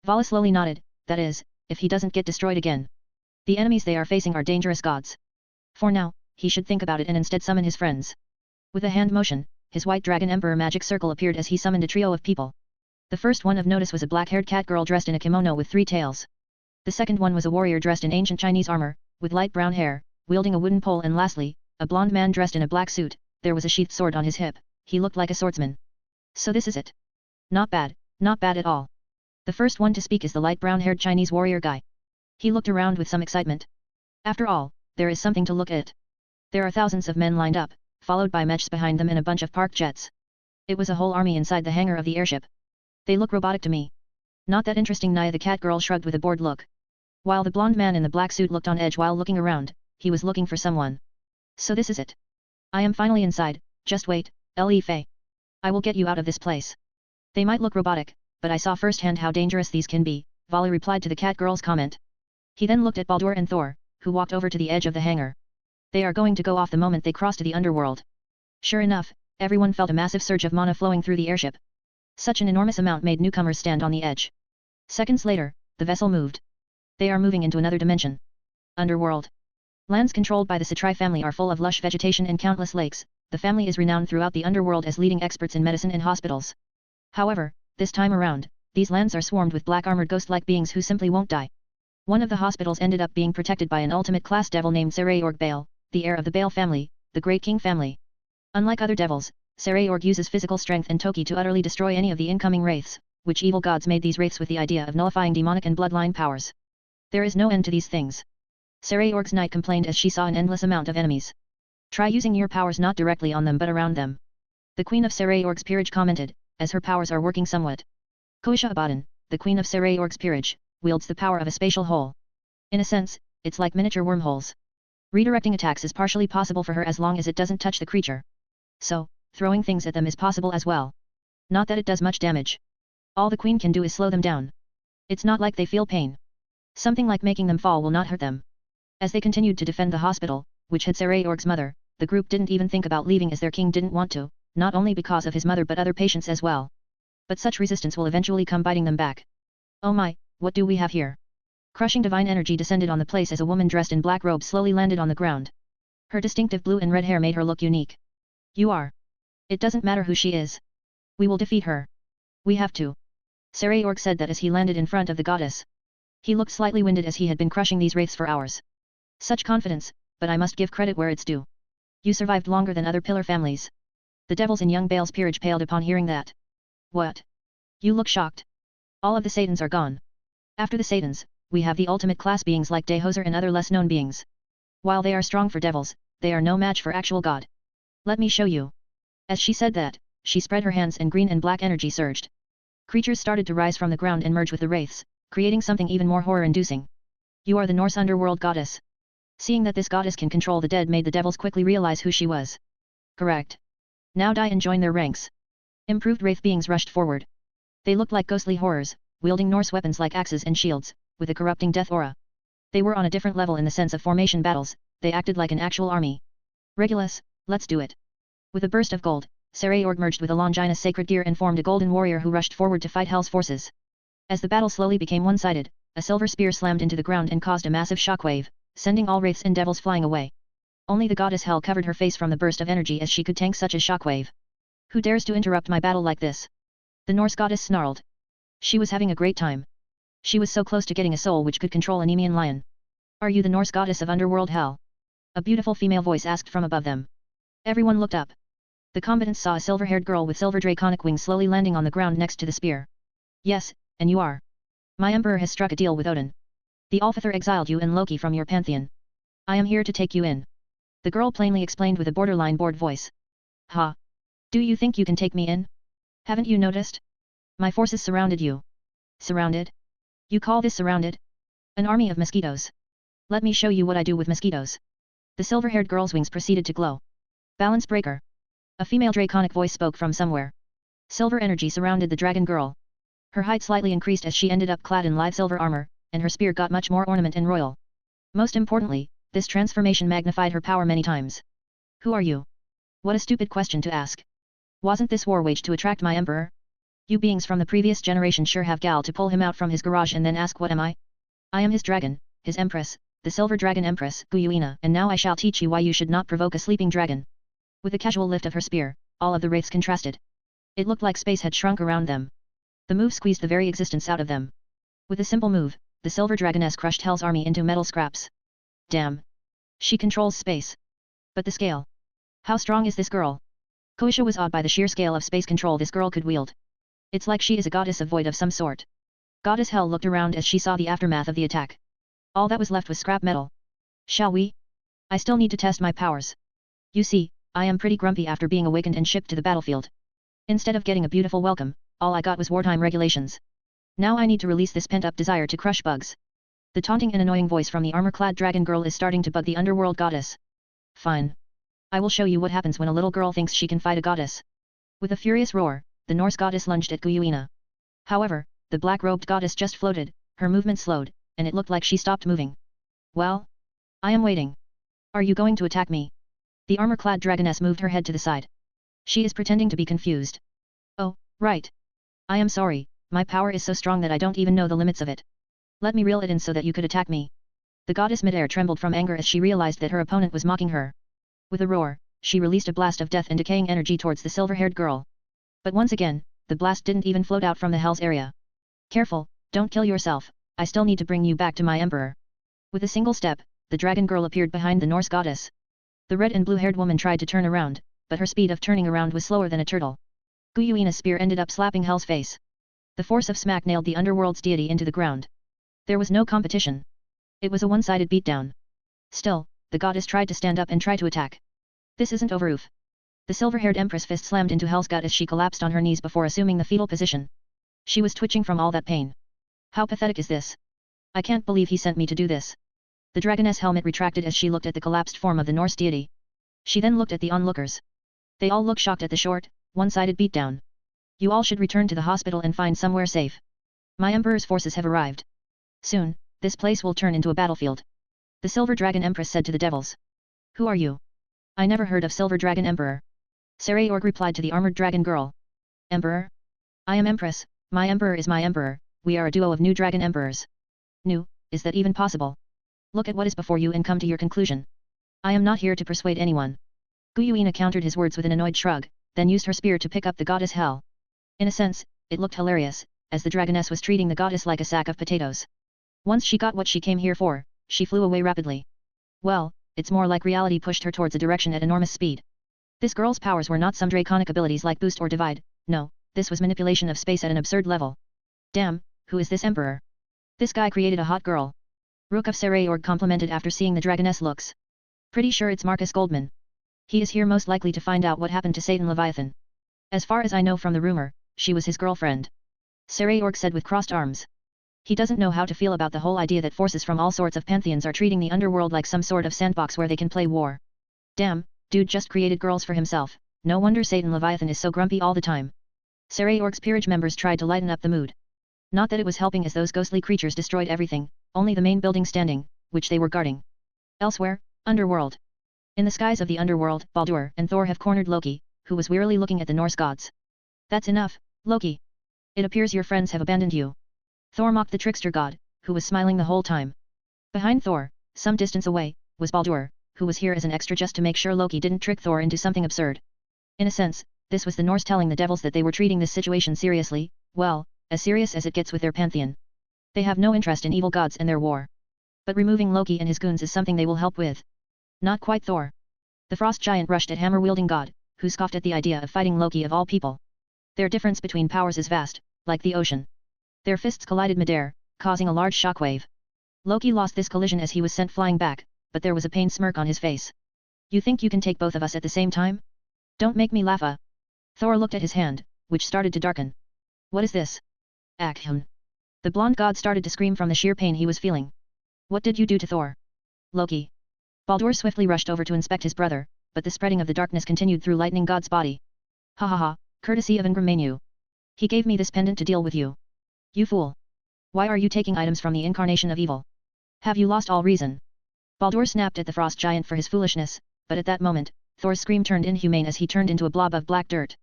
Vala slowly nodded, that is, if he doesn't get destroyed again. The enemies they are facing are dangerous gods. For now, he should think about it and instead summon his friends. With a hand motion, his white dragon emperor magic circle appeared as he summoned a trio of people. The first one of notice was a black-haired cat girl dressed in a kimono with 3 tails. The second one was a warrior dressed in ancient Chinese armor, with light brown hair, wielding a wooden pole, and lastly, a blonde man dressed in a black suit, there was a sheathed sword on his hip, he looked like a swordsman. So this is it. Not bad at all. The first one to speak is the light brown-haired Chinese warrior guy. He looked around with some excitement. After all, there is something to look at. There are thousands of men lined up, followed by mechs behind them and a bunch of parked jets. It was a whole army inside the hangar of the airship. They look robotic to me. Not that interesting, Naya, the cat girl shrugged with a bored look. While the blonde man in the black suit looked on edge while looking around, he was looking for someone. So this is it. I am finally inside, just wait, L.E. Fei. I will get you out of this place. They might look robotic, but I saw firsthand how dangerous these can be, Volley replied to the cat girl's comment. He then looked at Baldur and Thor, who walked over to the edge of the hangar. They are going to go off the moment they cross to the underworld. Sure enough, everyone felt a massive surge of mana flowing through the airship. Such an enormous amount made newcomers stand on the edge. Seconds later, the vessel moved. They are moving into another dimension. Underworld. Lands controlled by the Satri family are full of lush vegetation and countless lakes. The family is renowned throughout the underworld as leading experts in medicine and hospitals. However, this time around, these lands are swarmed with black armored ghost-like beings who simply won't die. One of the hospitals ended up being protected by an ultimate-class devil named Sarayorg Bale, the heir of the Bale family, the Great King family. Unlike other devils, Sarayorg uses physical strength and Toki to utterly destroy any of the incoming wraiths, which evil gods made these wraiths with the idea of nullifying demonic and bloodline powers. There is no end to these things. Sarayorg's knight complained as she saw an endless amount of enemies. Try using your powers not directly on them but around them. The queen of Sarayorg's peerage commented, as her powers are working somewhat. Koisha Abaddon, the queen of Sarayorg's peerage, wields the power of a spatial hole. In a sense, it's like miniature wormholes. Redirecting attacks is partially possible for her as long as it doesn't touch the creature. So, throwing things at them is possible as well. Not that it does much damage. All the queen can do is slow them down. It's not like they feel pain. Something like making them fall will not hurt them. As they continued to defend the hospital, which had Sarayorg's mother, the group didn't even think about leaving as their king didn't want to, not only because of his mother but other patients as well. But such resistance will eventually come biting them back. Oh my, what do we have here? Crushing divine energy descended on the place as a woman dressed in black robes slowly landed on the ground. Her distinctive blue and red hair made her look unique. You are. It doesn't matter who she is. We will defeat her. We have to. Sarayorg said that as he landed in front of the goddess. He looked slightly winded as he had been crushing these wraiths for hours. Such confidence, but I must give credit where it's due. You survived longer than other pillar families. The devils in young Baal's peerage paled upon hearing that. What? You look shocked. All of the Satans are gone. After the Satans, we have the ultimate class beings like Dehoser and other less-known beings. While they are strong for devils, they are no match for actual god. Let me show you. As she said that, she spread her hands and green and black energy surged. Creatures started to rise from the ground and merge with the wraiths, creating something even more horror-inducing. You are the Norse underworld goddess. Seeing that this goddess can control the dead made the devils quickly realize who she was. Correct. Now die and join their ranks. Improved wraith beings rushed forward. They looked like ghostly horrors, wielding Norse weapons like axes and shields, with a corrupting death aura. They were on a different level in the sense of formation battles, they acted like an actual army. Regulus, let's do it. With a burst of gold, Sarayorg merged with a Longinus sacred gear and formed a golden warrior who rushed forward to fight Hell's forces. As the battle slowly became one-sided, a silver spear slammed into the ground and caused a massive shockwave, sending all wraiths and devils flying away. Only the goddess Hell covered her face from the burst of energy as she could tank such a shockwave. Who dares to interrupt my battle like this? The Norse goddess snarled. She was having a great time. She was so close to getting a soul which could control a Nemean lion. Are you the Norse goddess of underworld Hell? A beautiful female voice asked from above them. Everyone looked up. The combatants saw a silver-haired girl with silver draconic wings slowly landing on the ground next to the spear. Yes, and you are. My emperor has struck a deal with Odin. The Alfather exiled you and Loki from your pantheon. I am here to take you in. The girl plainly explained with a borderline bored voice. Ha! Do you think you can take me in? Haven't you noticed? My forces surrounded you. Surrounded? You call this surrounded? An army of mosquitoes. Let me show you what I do with mosquitoes. The silver-haired girl's wings proceeded to glow. Balance breaker. A female draconic voice spoke from somewhere. Silver energy surrounded the dragon girl. Her height slightly increased as she ended up clad in light silver armor, and her spear got much more ornament and royal. Most importantly, this transformation magnified her power many times. Who are you? What a stupid question to ask. Wasn't this war waged to attract my emperor? You beings from the previous generation sure have gal to pull him out from his garage and then ask what am I? I am his dragon, his empress, the silver dragon empress, Guyuina, and now I shall teach you why you should not provoke a sleeping dragon. With a casual lift of her spear, all of the wraiths contrasted. It looked like space had shrunk around them. The move squeezed the very existence out of them. With a simple move, the silver dragoness crushed Hell's army into metal scraps. Damn. She controls space. But the scale. How strong is this girl? Koisha was awed by the sheer scale of space control this girl could wield. It's like she is a goddess of void of some sort. Goddess Hell looked around as she saw the aftermath of the attack. All that was left was scrap metal. Shall we? I still need to test my powers. You see, I am pretty grumpy after being awakened and shipped to the battlefield. Instead of getting a beautiful welcome, all I got was wartime regulations. Now I need to release this pent-up desire to crush bugs. The taunting and annoying voice from the armor-clad dragon girl is starting to bug the underworld goddess. Fine. I will show you what happens when a little girl thinks she can fight a goddess. With a furious roar, the Norse goddess lunged at Guyuina. However, the black-robed goddess just floated, her movement slowed, and it looked like she stopped moving. Well? I am waiting. Are you going to attack me? The armor-clad dragoness moved her head to the side. She is pretending to be confused. Oh, right. I am sorry, my power is so strong that I don't even know the limits of it. Let me reel it in so that you could attack me. The goddess midair trembled from anger as she realized that her opponent was mocking her. With a roar, she released a blast of death and decaying energy towards the silver-haired girl. But once again, the blast didn't even float out from the Hell's area. Careful, don't kill yourself, I still need to bring you back to my emperor. With a single step, the dragon girl appeared behind the Norse goddess. The red and blue-haired woman tried to turn around, but her speed of turning around was slower than a turtle. Guyuina's spear ended up slapping Hell's face. The force of smack nailed the underworld's deity into the ground. There was no competition. It was a one-sided beatdown. Still, the goddess tried to stand up and try to attack. This isn't over. Oof. The silver-haired empress fist slammed into Hell's gut as she collapsed on her knees before assuming the fetal position. She was twitching from all that pain. How pathetic is this? I can't believe he sent me to do this. The dragoness helmet retracted as she looked at the collapsed form of the Norse deity. She then looked at the onlookers. They all looked shocked at the short, one-sided beatdown. You all should return to the hospital and find somewhere safe. My Emperor's forces have arrived. Soon, this place will turn into a battlefield. The Silver Dragon Empress said to the devils. Who are you? I never heard of Silver Dragon Emperor. Saray replied to the armored dragon girl. Emperor? I am Empress, my Emperor is my Emperor, we are a duo of new dragon emperors. New, is that even possible? Look at what is before you and come to your conclusion. I am not here to persuade anyone. Guyuina countered his words with an annoyed shrug, then used her spear to pick up the goddess Hel. In a sense, it looked hilarious, as the dragoness was treating the goddess like a sack of potatoes. Once she got what she came here for, she flew away rapidly. Well, it's more like reality pushed her towards a direction at enormous speed. This girl's powers were not some draconic abilities like boost or divide, no, this was manipulation of space at an absurd level. Damn, who is this emperor? This guy created a hot girl. Rook of Saray complimented after seeing the dragoness looks. Pretty sure it's Marcus Goldman. He is here most likely to find out what happened to Satan Leviathan. As far as I know from the rumor, she was his girlfriend. Saray said with crossed arms. He doesn't know how to feel about the whole idea that forces from all sorts of pantheons are treating the underworld like some sort of sandbox where they can play war. Damn, dude just created girls for himself, no wonder Satan Leviathan is so grumpy all the time. Saray's peerage members tried to lighten up the mood. Not that it was helping as those ghostly creatures destroyed everything, only the main building standing, which they were guarding. Elsewhere, underworld. In the skies of the underworld, Baldur and Thor have cornered Loki, who was wearily looking at the Norse gods. That's enough, Loki. It appears your friends have abandoned you. Thor mocked the trickster god, who was smiling the whole time. Behind Thor, some distance away, was Baldur, who was here as an extra just to make sure Loki didn't trick Thor into something absurd. In a sense, this was the Norse telling the devils that they were treating this situation seriously, well, as serious as it gets with their pantheon. They have no interest in evil gods and their war. But removing Loki and his goons is something they will help with. Not quite Thor. The frost giant rushed at hammer-wielding god, who scoffed at the idea of fighting Loki of all people. Their difference between powers is vast, like the ocean. Their fists collided midair, causing a large shockwave. Loki lost this collision as he was sent flying back, but there was a pained smirk on his face. You think you can take both of us at the same time? Don't make me laugh. Thor looked at his hand, which started to darken. What is this? Akhun. The blonde god started to scream from the sheer pain he was feeling. What did you do to Thor? Loki. Baldur swiftly rushed over to inspect his brother, but the spreading of the darkness continued through lightning god's body. Ha ha ha, courtesy of Ingramenu. He gave me this pendant to deal with you. You fool. Why are you taking items from the incarnation of evil? Have you lost all reason? Baldur snapped at the frost giant for his foolishness, but at that moment, Thor's scream turned inhumane as he turned into a blob of black dirt.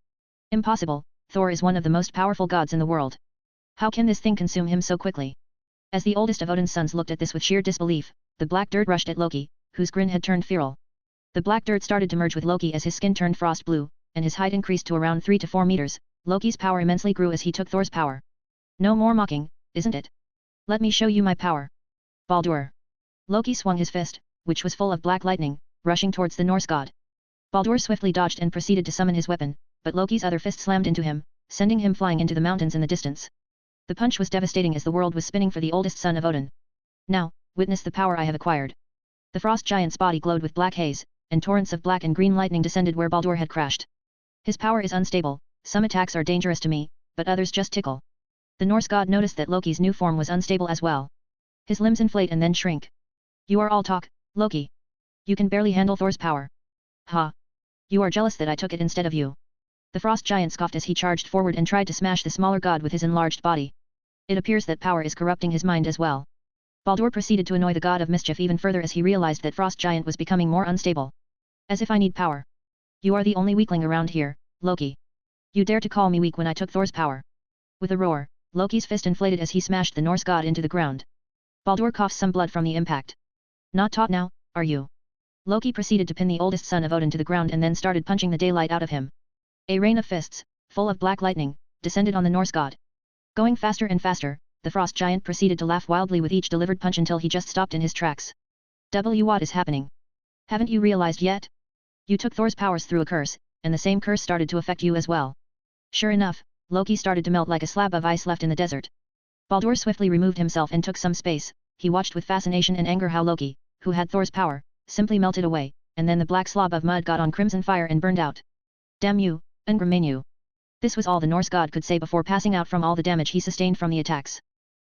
Impossible, Thor is one of the most powerful gods in the world. How can this thing consume him so quickly? As the oldest of Odin's sons looked at this with sheer disbelief, the black dirt rushed at Loki, whose grin had turned feral. The black dirt started to merge with Loki as his skin turned frost blue, and his height increased to around 3 to 4 meters. Loki's power immensely grew as he took Thor's power. No more mocking, isn't it? Let me show you my power. Baldur. Loki swung his fist, which was full of black lightning, rushing towards the Norse god. Baldur swiftly dodged and proceeded to summon his weapon, but Loki's other fist slammed into him, sending him flying into the mountains in the distance. The punch was devastating as the world was spinning for the oldest son of Odin. Now, witness the power I have acquired. The frost giant's body glowed with black haze, and torrents of black and green lightning descended where Baldur had crashed. His power is unstable, some attacks are dangerous to me, but others just tickle. The Norse god noticed that Loki's new form was unstable as well. His limbs inflate and then shrink. You are all talk, Loki. You can barely handle Thor's power. Ha! You are jealous that I took it instead of you. The frost giant scoffed as he charged forward and tried to smash the smaller god with his enlarged body. It appears that power is corrupting his mind as well. Baldur proceeded to annoy the god of mischief even further as he realized that frost giant was becoming more unstable. As if I need power. You are the only weakling around here, Loki. You dare to call me weak when I took Thor's power. With a roar, Loki's fist inflated as he smashed the Norse god into the ground. Baldur coughed some blood from the impact. Not taught now, are you? Loki proceeded to pin the oldest son of Odin to the ground and then started punching the daylight out of him. A rain of fists, full of black lightning, descended on the Norse god. Going faster and faster, the frost giant proceeded to laugh wildly with each delivered punch until he just stopped in his tracks. What is happening? Haven't you realized yet? You took Thor's powers through a curse, and the same curse started to affect you as well. Sure enough, Loki started to melt like a slab of ice left in the desert. Baldur swiftly removed himself and took some space. He watched with fascination and anger how Loki, who had Thor's power, simply melted away, and then the black slob of mud got on crimson fire and burned out. Damn you, Ingramenu. This was all the Norse god could say before passing out from all the damage he sustained from the attacks.